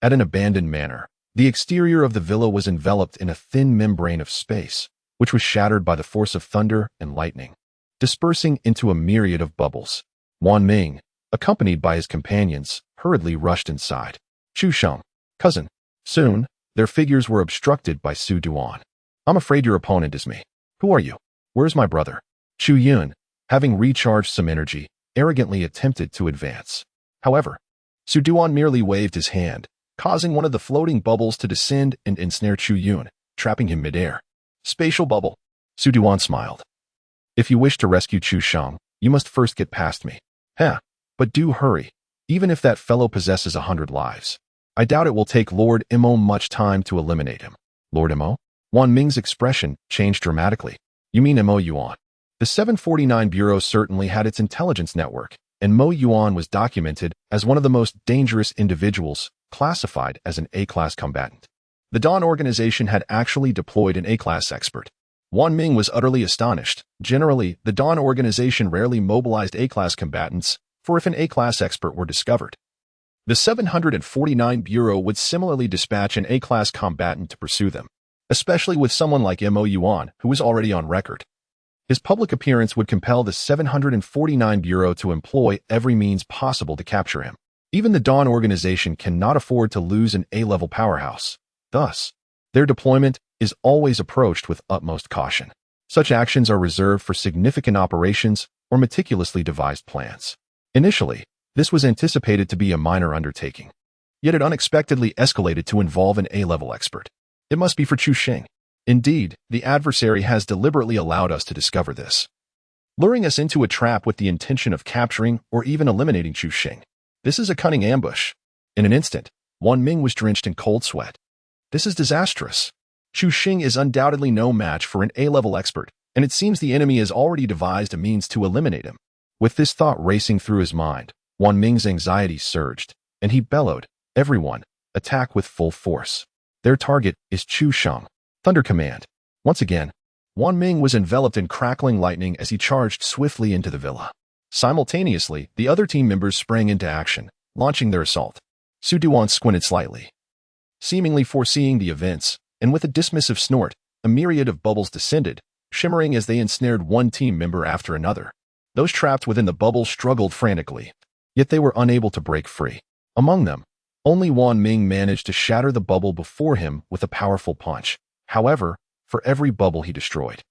At an abandoned manor, the exterior of the villa was enveloped in a thin membrane of space, which was shattered by the force of thunder and lightning, dispersing into a myriad of bubbles. Wan Ming, accompanied by his companions, hurriedly rushed inside. Chu Sheng, cousin. Soon, their figures were obstructed by Su Duan. I'm afraid your opponent is me. Who are you? Where's my brother? Chu Yun, having recharged some energy, arrogantly attempted to advance. However, Su Duan merely waved his hand, causing one of the floating bubbles to descend and ensnare Chu Yun, trapping him midair. Spatial bubble. Su Duan smiled. If you wish to rescue Chu Sheng, you must first get past me. Heh, but do hurry, even if that fellow possesses 100 lives. I doubt it will take Lord Imo much time to eliminate him. Lord Imo? Wan Ming's expression changed dramatically. You mean Mo Yuan? The 749 Bureau certainly had its intelligence network, and Mo Yuan was documented as one of the most dangerous individuals, classified as an A-class combatant. The Dawn organization had actually deployed an A-class expert. Wan Ming was utterly astonished. Generally, the Dawn organization rarely mobilized A-class combatants, for if an A-class expert were discovered, the 749 Bureau would similarly dispatch an A-class combatant to pursue them, especially with someone like Mo Yuan, who was already on record. His public appearance would compel the 749 Bureau to employ every means possible to capture him. Even the Dawn organization cannot afford to lose an A-level powerhouse. Thus, their deployment is always approached with utmost caution. Such actions are reserved for significant operations or meticulously devised plans. Initially, this was anticipated to be a minor undertaking. Yet it unexpectedly escalated to involve an A-level expert. It must be for Chu Sheng. Indeed, the adversary has deliberately allowed us to discover this, luring us into a trap with the intention of capturing or even eliminating Chu Sheng. This is a cunning ambush. In an instant, Wan Ming was drenched in cold sweat. This is disastrous. Chu Sheng is undoubtedly no match for an A-level expert, and it seems the enemy has already devised a means to eliminate him. With this thought racing through his mind, Wan Ming's anxiety surged, and he bellowed, "Everyone, attack with full force. Their target is Chu Sheng." Thunder command. Once again, Wan Ming was enveloped in crackling lightning as he charged swiftly into the villa. Simultaneously, the other team members sprang into action, launching their assault. Su Duan squinted slightly, seemingly foreseeing the events, and with a dismissive snort, a myriad of bubbles descended, shimmering as they ensnared one team member after another. Those trapped within the bubble struggled frantically, yet they were unable to break free. Among them, only Wan Ming managed to shatter the bubble before him with a powerful punch. However, for every bubble he destroyed,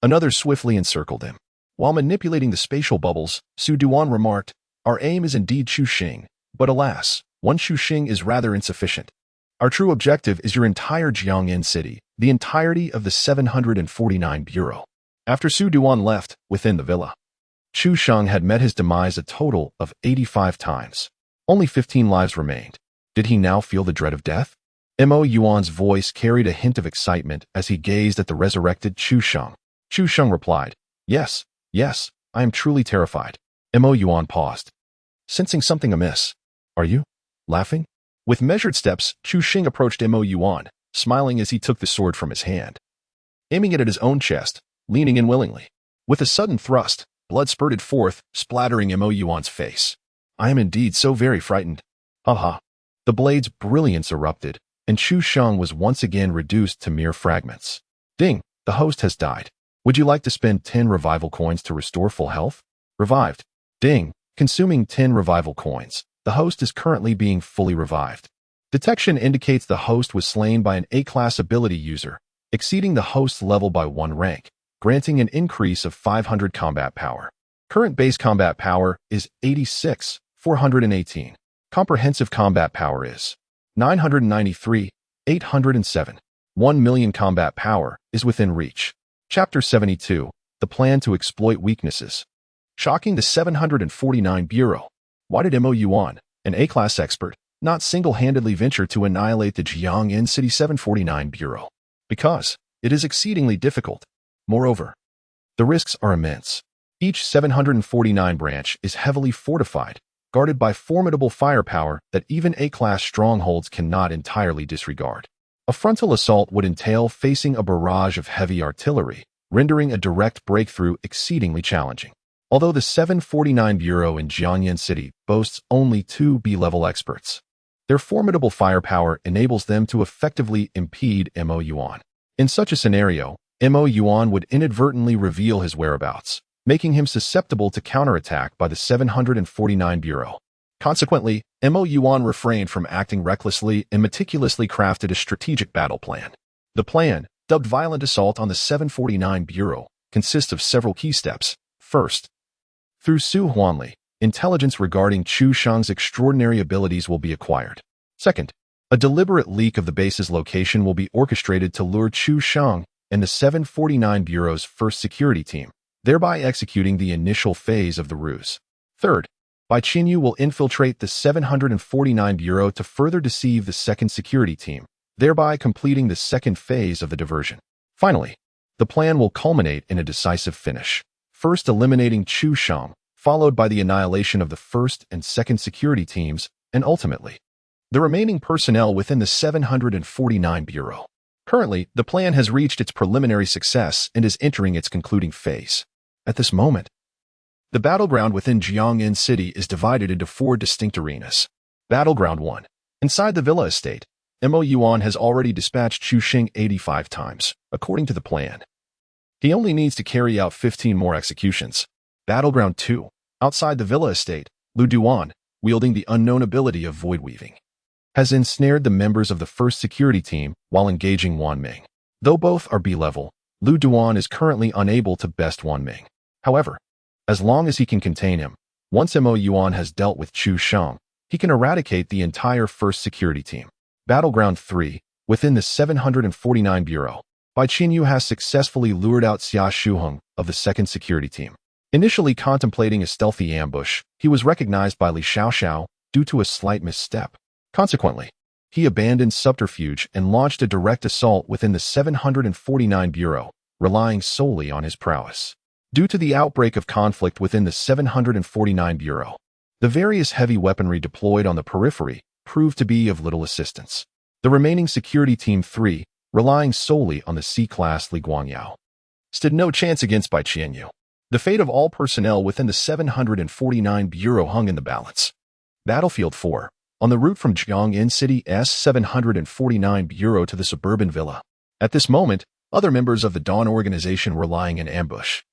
another swiftly encircled him. While manipulating the spatial bubbles, Su Duan remarked, "Our aim is indeed Chu Sheng, but alas, one Chu Sheng is rather insufficient. Our true objective is your entire Jiangyan city, the entirety of the 749 Bureau." After Su Duan left, within the villa, Chu Sheng had met his demise a total of 85 times. Only 15 lives remained. Did he now feel the dread of death? Mo Yuan's voice carried a hint of excitement as he gazed at the resurrected Chu Sheng. Chu Sheng replied, Yes, I am truly terrified." Mo Yuan paused, sensing something amiss. "Are you laughing?" With measured steps, Chu Sheng approached Mo Yuan, smiling as he took the sword from his hand, aiming it at his own chest, leaning in willingly. With a sudden thrust, blood spurted forth, splattering Mo Yuan's face. "I am indeed so very frightened. Haha." The blade's brilliance erupted, and Chu Sheng was once again reduced to mere fragments. "Ding, the host has died. Would you like to spend 10 revival coins to restore full health?" Revived. Ding, consuming 10 revival coins. The host is currently being fully revived. Detection indicates the host was slain by an A-class ability user, exceeding the host's level by 1 rank, granting an increase of 500 combat power. Current base combat power is 86,418. Comprehensive combat power is 993,807. 1 million combat power is within reach. Chapter 72, The Plan to Exploit Weaknesses. Shocking the 749 Bureau. Why did Mo Yuan, an A-class expert, not single-handedly venture to annihilate the Jiangyin City 749 Bureau, because it is exceedingly difficult. Moreover, the risks are immense. Each 749 branch is heavily fortified, guarded by formidable firepower that even A-class strongholds cannot entirely disregard. A frontal assault would entail facing a barrage of heavy artillery, rendering a direct breakthrough exceedingly challenging. Although the 749 Bureau in Jiangyin City boasts only 2 B-level experts, their formidable firepower enables them to effectively impede Mo Yuan. In such a scenario, Mo Yuan would inadvertently reveal his whereabouts, making him susceptible to counterattack by the 749 Bureau. Consequently, Mo Yuan refrained from acting recklessly and meticulously crafted a strategic battle plan. The plan, dubbed Violent Assault on the 749 Bureau, consists of several key steps. First, through Su Huanli, intelligence regarding Chu Shang's extraordinary abilities will be acquired. Second, a deliberate leak of the base's location will be orchestrated to lure Chu Shang and the 749 Bureau's first security team, thereby executing the initial phase of the ruse. Third, Bai Qinyu will infiltrate the 749 Bureau to further deceive the second security team, thereby completing the second phase of the diversion. Finally, the plan will culminate in a decisive finish, first eliminating Chu Shang, followed by the annihilation of the first and second security teams, and ultimately, the remaining personnel within the 749 Bureau. Currently, the plan has reached its preliminary success and is entering its concluding phase. At this moment, the battleground within Jiangyin City is divided into 4 distinct arenas. Battleground 1. Inside the Villa Estate, Mo Yuan has already dispatched Chu Xing 85 times, according to the plan. He only needs to carry out 15 more executions. Battleground 2. Outside the Villa Estate, Lu Duan, wielding the unknown ability of void weaving, has ensnared the members of the first security team while engaging Wan Ming. Though both are B-level, Lu Duan is currently unable to best Wan Ming. However, as long as he can contain him, once Mo Yuan has dealt with Chu Shang, he can eradicate the entire first security team. Battleground 3. Within the 749 Bureau, Bai Qinyu has successfully lured out Xia Shuheng of the second security team. Initially contemplating a stealthy ambush, he was recognized by Li Xiaoxiao due to a slight misstep. Consequently, he abandoned subterfuge and launched a direct assault within the 749 Bureau, relying solely on his prowess. Due to the outbreak of conflict within the 749 Bureau, the various heavy weaponry deployed on the periphery proved to be of little assistance. The remaining security team 3, relying solely on the C-class Li Guangyao, stood no chance against Bai Qianyu. The fate of all personnel within the 749 Bureau hung in the balance. Battlefield 4. On the route from Jiangyin City S749 Bureau to the suburban villa. At this moment, other members of the Dawn organization were lying in ambush,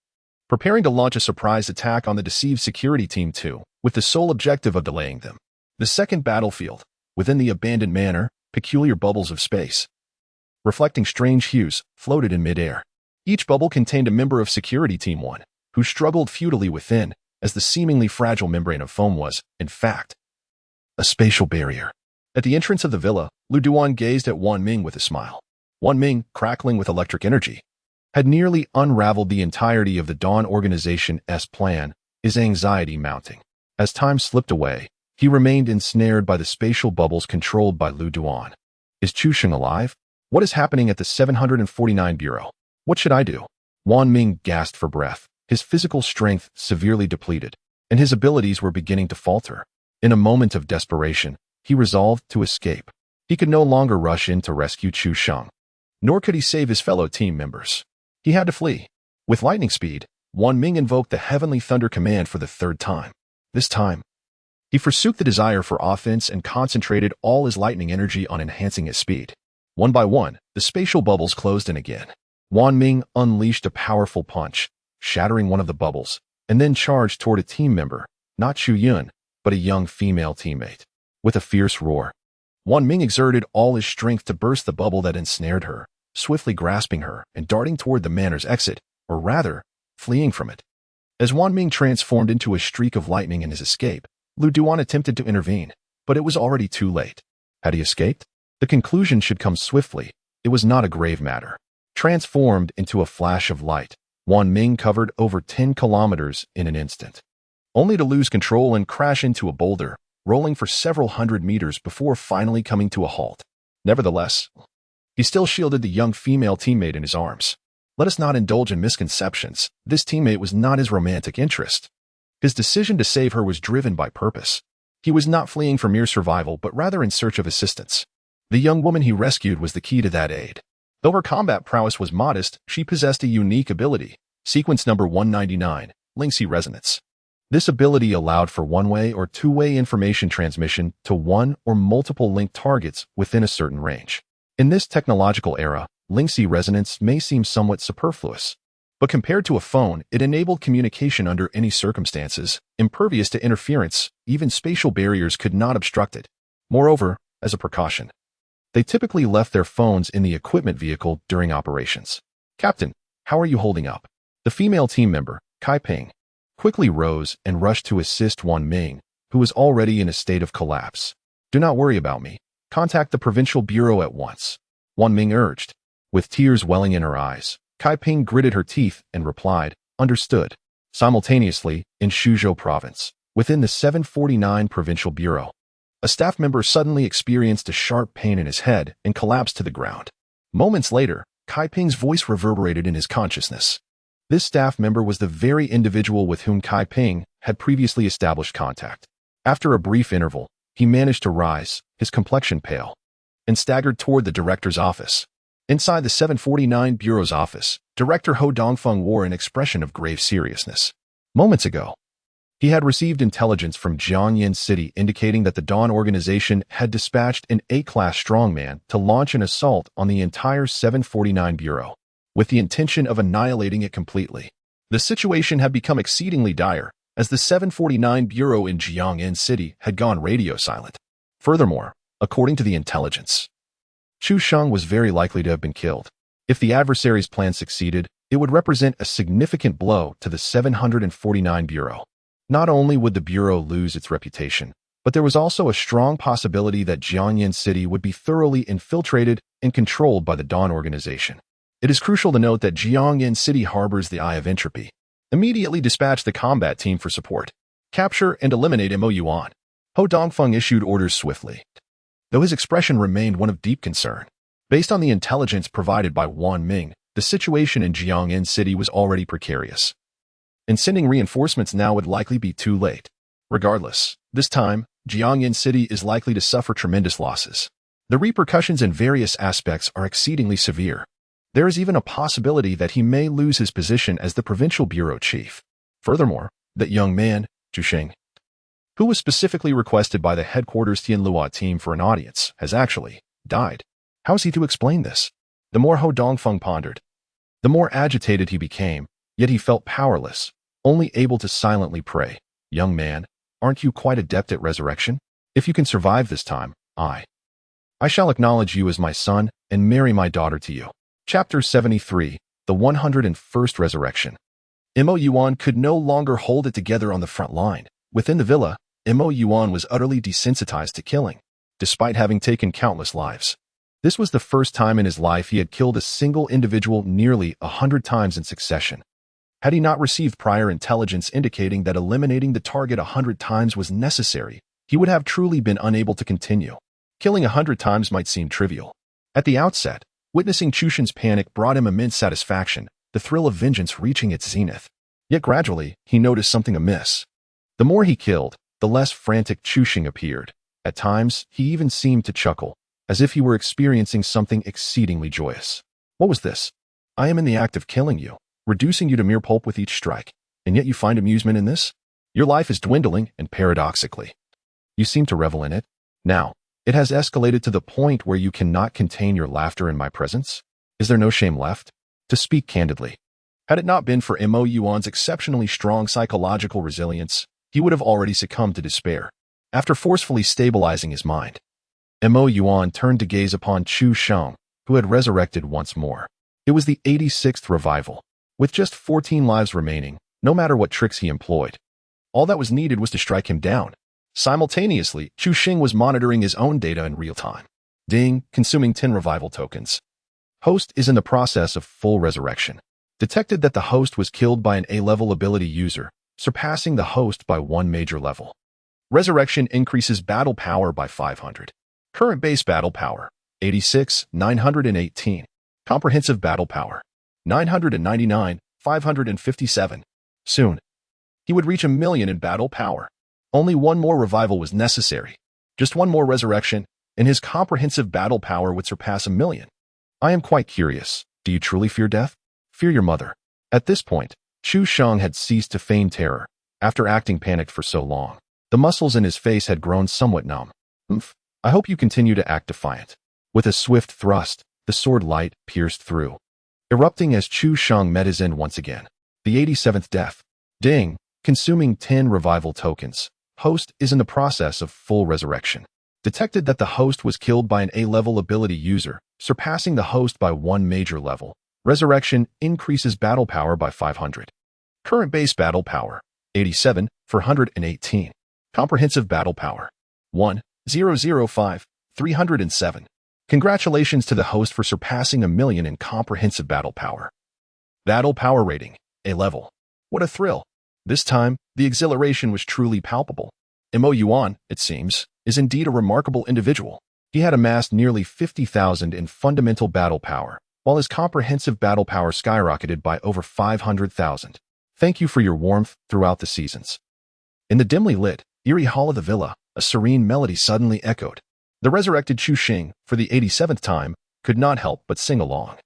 preparing to launch a surprise attack on the deceived security team 2, with the sole objective of delaying them. The second battlefield, within the abandoned manor, peculiar bubbles of space, reflecting strange hues, floated in midair. Each bubble contained a member of security team 1, who struggled futilely within, as the seemingly fragile membrane of foam was, in fact, a spatial barrier. At the entrance of the villa, Lu Duan gazed at Wan Ming with a smile. Wan Ming, crackling with electric energy, had nearly unraveled the entirety of the Dawn organization's plan, his anxiety mounting. As time slipped away, he remained ensnared by the spatial bubbles controlled by Lu Duan. Is Chu Sheng alive? What is happening at the 749 Bureau? What should I do? Wan Ming gasped for breath, his physical strength severely depleted, and his abilities were beginning to falter. In a moment of desperation, he resolved to escape. He could no longer rush in to rescue Chu Shang, nor could he save his fellow team members. He had to flee. With lightning speed, Wan Ming invoked the Heavenly Thunder command for the 3rd time. This time, he forsook the desire for offense and concentrated all his lightning energy on enhancing his speed. One by one, the spatial bubbles closed in again. Wan Ming unleashed a powerful punch, shattering one of the bubbles, and then charged toward a team member, not Chu Yun, but a young female teammate. With a fierce roar, Wan Ming exerted all his strength to burst the bubble that ensnared her, swiftly grasping her and darting toward the manor's exit, or rather, fleeing from it. As Wan Ming transformed into a streak of lightning in his escape, Lu Duan attempted to intervene, but it was already too late. Had he escaped? The conclusion should come swiftly. It was not a grave matter. Transformed into a flash of light, Wan Ming covered over 10 kilometers in an instant, only to lose control and crash into a boulder, rolling for several hundred meters before finally coming to a halt. Nevertheless, he still shielded the young female teammate in his arms. Let us not indulge in misconceptions. This teammate was not his romantic interest. His decision to save her was driven by purpose. He was not fleeing for mere survival, but rather in search of assistance. The young woman he rescued was the key to that aid. Though her combat prowess was modest, she possessed a unique ability. Sequence number 199, Lingxi Resonance. This ability allowed for one-way or two-way information transmission to one or multiple linked targets within a certain range. In this technological era, Lingxi Resonance may seem somewhat superfluous, but compared to a phone, it enabled communication under any circumstances, impervious to interference. Even spatial barriers could not obstruct it. Moreover, as a precaution, they typically left their phones in the equipment vehicle during operations. "Captain, how are you holding up?" The female team member, Kai Ping, quickly rose and rushed to assist Wan Ming, who was already in a state of collapse. "Do not worry about me. Contact the provincial bureau at once," Wan Ming urged. With tears welling in her eyes, Kai Ping gritted her teeth and replied, "Understood." Simultaneously, in Suzhou province, within the 749 provincial bureau, a staff member suddenly experienced a sharp pain in his head and collapsed to the ground. Moments later, Kai Ping's voice reverberated in his consciousness. This staff member was the very individual with whom Kai Ping had previously established contact. After a brief interval, he managed to rise, his complexion pale, and staggered toward the director's office. Inside the 749 Bureau's office, Director Ho Dongfeng wore an expression of grave seriousness. Moments ago, he had received intelligence from Jiangyin City indicating that the Dawn organization had dispatched an A-class strongman to launch an assault on the entire 749 Bureau, with the intention of annihilating it completely. The situation had become exceedingly dire, as the 749 Bureau in Jiangyin City had gone radio silent. Furthermore, according to the intelligence, Chu Sheng was very likely to have been killed. If the adversary's plan succeeded, it would represent a significant blow to the 749 Bureau. Not only would the Bureau lose its reputation, but there was also a strong possibility that Jiangyin City would be thoroughly infiltrated and controlled by the Dawn organization. It is crucial to note that Jiangyin City harbors the Eye of Entropy. Immediately dispatch the combat team for support. Capture and eliminate Mo Yuan. Ho Dongfeng issued orders swiftly, though his expression remained one of deep concern. Based on the intelligence provided by Wan Ming, the situation in Jiangyin City was already precarious, and sending reinforcements now would likely be too late. Regardless, this time, Jiangyin City is likely to suffer tremendous losses. The repercussions in various aspects are exceedingly severe. There is even a possibility that he may lose his position as the provincial bureau chief. Furthermore, that young man, Zhu Xing, who was specifically requested by the headquarters Tianlua team for an audience, has actually died. How is he to explain this? The more Ho Dongfeng pondered, the more agitated he became, yet he felt powerless, only able to silently pray. "Young man, aren't you quite adept at resurrection? If you can survive this time, I shall acknowledge you as my son and marry my daughter to you." Chapter 73, The 101st Resurrection. Mo Yuan could no longer hold it together on the front line. Within the villa, Mo Yuan was utterly desensitized to killing, despite having taken countless lives. This was the first time in his life he had killed a single individual nearly 100 times in succession. Had he not received prior intelligence indicating that eliminating the target 100 times was necessary, he would have truly been unable to continue. Killing 100 times might seem trivial. At the outset, witnessing Chu Shen's panic brought him immense satisfaction, the thrill of vengeance reaching its zenith. Yet gradually, he noticed something amiss. The more he killed, the less frantic Chu Shen appeared. At times, he even seemed to chuckle, as if he were experiencing something exceedingly joyous. What was this? I am in the act of killing you, reducing you to mere pulp with each strike, and yet you find amusement in this? Your life is dwindling, and paradoxically, you seem to revel in it. Now, it has escalated to the point where you cannot contain your laughter in my presence? Is there no shame left? To speak candidly, had it not been for Mo Yuan's exceptionally strong psychological resilience, he would have already succumbed to despair. After forcefully stabilizing his mind, Mo Yuan turned to gaze upon Chu Sheng, who had resurrected once more. It was the 86th revival. With just 14 lives remaining, no matter what tricks he employed, all that was needed was to strike him down. Simultaneously, Chu Sheng was monitoring his own data in real time. Ding, consuming 10 revival tokens. Host is in the process of full resurrection. Detected that the host was killed by an A-level ability user, surpassing the host by one major level. Resurrection increases battle power by 500. Current base battle power, 86, 918. Comprehensive battle power, 999, 557. Soon, he would reach 1,000,000 in battle power. Only one more revival was necessary. Just one more resurrection, and his comprehensive battle power would surpass 1,000,000. I am quite curious. Do you truly fear death? Fear your mother. At this point, Chu Sheng had ceased to feign terror. After acting panicked for so long, the muscles in his face had grown somewhat numb. I hope you continue to act defiant. With a swift thrust, the sword light pierced through, erupting as Chu Sheng met his end once again. The 87th death. Ding, consuming 10 revival tokens. Host is in the process of full resurrection. Detected that the host was killed by an A-level ability user, surpassing the host by 1 major level. Resurrection increases battle power by 500. Current base battle power, 87, 418. Comprehensive battle power, 1,005, 307. Congratulations to the host for surpassing 1,000,000 in comprehensive battle power. Battle power rating, A level. What a thrill. This time, the exhilaration was truly palpable. Mo Yuan, it seems, is indeed a remarkable individual. He had amassed nearly 50,000 in fundamental battle power, while his comprehensive battle power skyrocketed by over 500,000. Thank you for your warmth throughout the seasons. In the dimly lit, eerie hall of the villa, a serene melody suddenly echoed. The resurrected Chu Sheng, for the 87th time, could not help but sing along.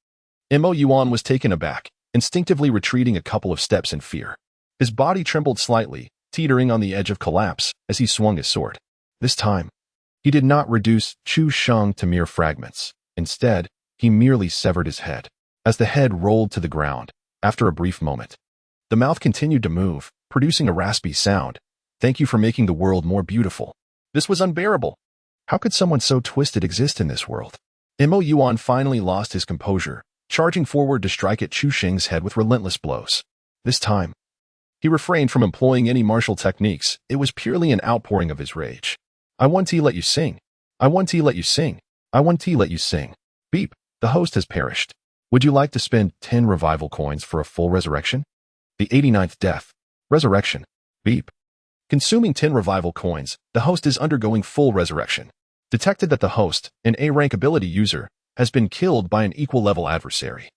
Mo Yuan was taken aback, instinctively retreating a couple of steps in fear. His body trembled slightly, teetering on the edge of collapse as he swung his sword. This time, he did not reduce Chu Sheng to mere fragments. Instead, he merely severed his head. As the head rolled to the ground, after a brief moment, the mouth continued to move, producing a raspy sound. Thank you for making the world more beautiful. This was unbearable. How could someone so twisted exist in this world? Mo Yuan finally lost his composure, charging forward to strike at Chu Sheng's head with relentless blows. This time, he refrained from employing any martial techniques. It was purely an outpouring of his rage. I want to let you sing. I want to let you sing. I want to let you sing. Beep. The host has perished. Would you like to spend 10 revival coins for a full resurrection? The 89th death. Resurrection. Beep. Consuming 10 revival coins, the host is undergoing full resurrection. Detected that the host, an A-rank ability user, has been killed by an equal-level adversary,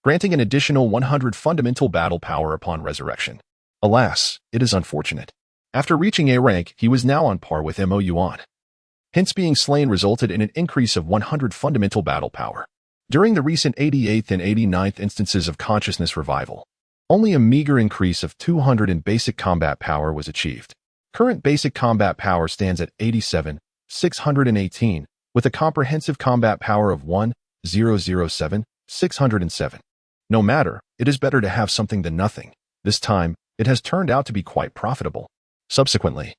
granting an additional 100 fundamental battle power upon resurrection. Alas, it is unfortunate. After reaching A rank, he was now on par with Mo Yuan. Hence being slain resulted in an increase of 100 fundamental battle power. During the recent 88th and 89th instances of consciousness revival, only a meager increase of 200 in basic combat power was achieved. Current basic combat power stands at 87, 618, with a comprehensive combat power of 1,007, 607. No matter, it is better to have something than nothing. This time, it has turned out to be quite profitable. Subsequently,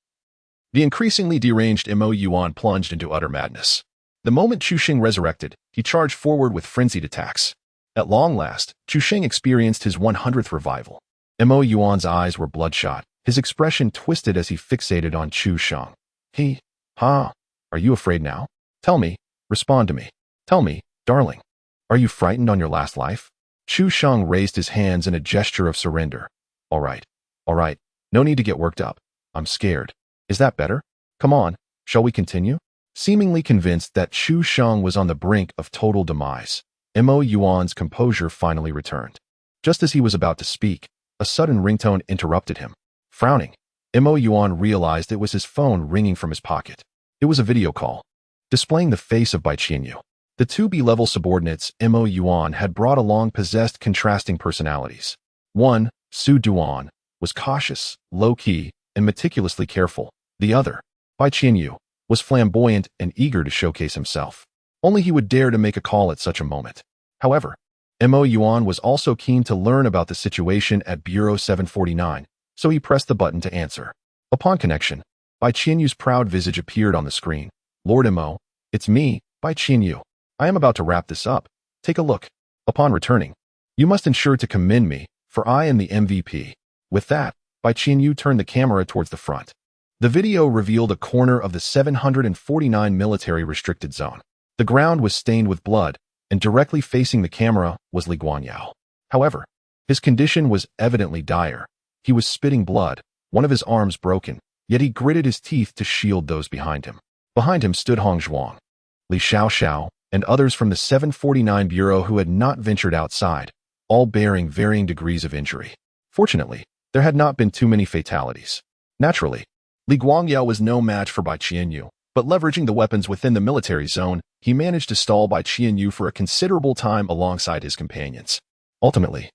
the increasingly deranged Mo Yuan plunged into utter madness. The moment Chu Sheng resurrected, he charged forward with frenzied attacks. At long last, Chu Sheng experienced his 100th revival. Mo Yuan's eyes were bloodshot, his expression twisted as he fixated on Chu Sheng. Are you afraid now? Tell me, respond to me. Tell me, darling, are you frightened on your last life? Chu Sheng raised his hands in a gesture of surrender. All right, no need to get worked up. I'm scared. Is that better? Come on, shall we continue? Seemingly convinced that Chu Sheng was on the brink of total demise, Mo Yuan's composure finally returned. Just as he was about to speak, a sudden ringtone interrupted him. Frowning, Mo Yuan realized it was his phone ringing from his pocket. It was a video call, displaying the face of Bai Qianyu. The two B-level subordinates Mo Yuan had brought along possessed contrasting personalities. One, Su Duan, was cautious, low-key, and meticulously careful. The other, Bai Qianyu, was flamboyant and eager to showcase himself. Only he would dare to make a call at such a moment. However, Mo Yuan was also keen to learn about the situation at Bureau 749, so he pressed the button to answer. Upon connection, Bai Qianyu's proud visage appeared on the screen. Lord Mo, it's me, Bai Qianyu. I am about to wrap this up. Take a look. Upon returning, you must ensure to commend me, for I am the MVP. With that, Bai Qianyu turned the camera towards the front. The video revealed a corner of the 749 military restricted zone. The ground was stained with blood, and directly facing the camera was Li Guanyao. However, his condition was evidently dire. He was spitting blood, one of his arms broken, yet he gritted his teeth to shield those behind him. Behind him stood Hong Zhuang, Li Xiaoxiao, and others from the 749 Bureau who had not ventured outside, all bearing varying degrees of injury. Fortunately, there had not been too many fatalities. Naturally, Li Guangyao was no match for Bai Qianyu, but leveraging the weapons within the military zone, he managed to stall Bai Qianyu for a considerable time alongside his companions. Ultimately,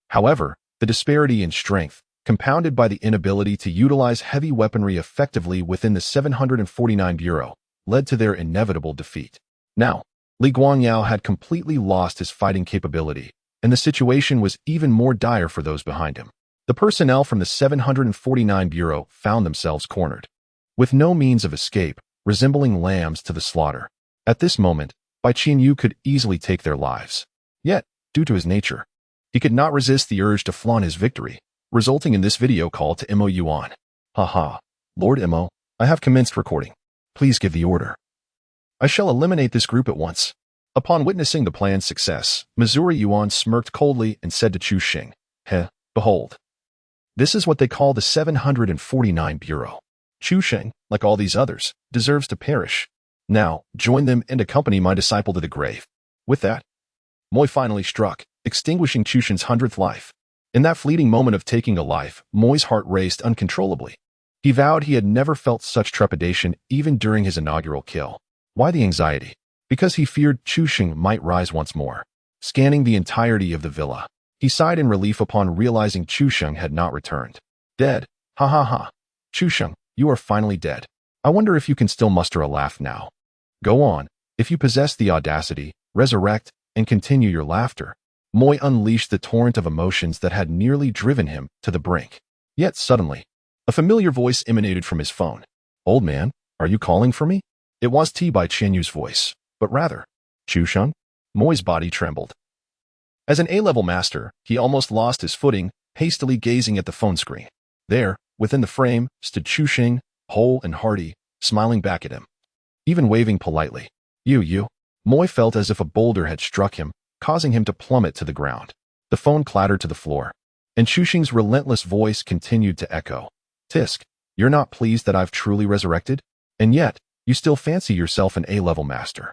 however, the disparity in strength, compounded by the inability to utilize heavy weaponry effectively within the 749 Bureau, led to their inevitable defeat. Now, Li Guangyao had completely lost his fighting capability, and the situation was even more dire for those behind him. The personnel from the 749 Bureau found themselves cornered, with no means of escape, resembling lambs to the slaughter. At this moment, Bai Qianyu could easily take their lives. Yet, due to his nature, he could not resist the urge to flaunt his victory, resulting in this video call to Imo Yuan. Haha, Lord Imo, I have commenced recording. Please give the order. I shall eliminate this group at once. Upon witnessing the plan's success, Missouri Yuan smirked coldly and said to Chu Xing, behold. This is what they call the 749 Bureau. Chu Xing, like all these others, deserves to perish. Now, join them and accompany my disciple to the grave. With that, Moi finally struck, extinguishing Chu Xing's 100th life. In that fleeting moment of taking a life, Moi's heart raced uncontrollably. He vowed he had never felt such trepidation even during his inaugural kill. Why the anxiety? Because he feared Chu Xing might rise once more. Scanning the entirety of the villa, he sighed in relief upon realizing Chu Xing had not returned. Dead. Ha ha ha. Chu Xing, you are finally dead. I wonder if you can still muster a laugh now. Go on. If you possess the audacity, resurrect, and continue your laughter. Moi unleashed the torrent of emotions that had nearly driven him to the brink. Yet suddenly, a familiar voice emanated from his phone. Old man, are you calling for me? It was Bai Qianyu's voice, but rather, Chu Xing? Moi's body trembled. As an A-level master, he almost lost his footing, hastily gazing at the phone screen. There, within the frame, stood Chu Xing, whole and hearty, smiling back at him. Even waving politely. You. Moi felt as if a boulder had struck him, causing him to plummet to the ground. The phone clattered to the floor, and Chu Xing's relentless voice continued to echo. Tisk, you're not pleased that I've truly resurrected? And yet, you still fancy yourself an A-level master.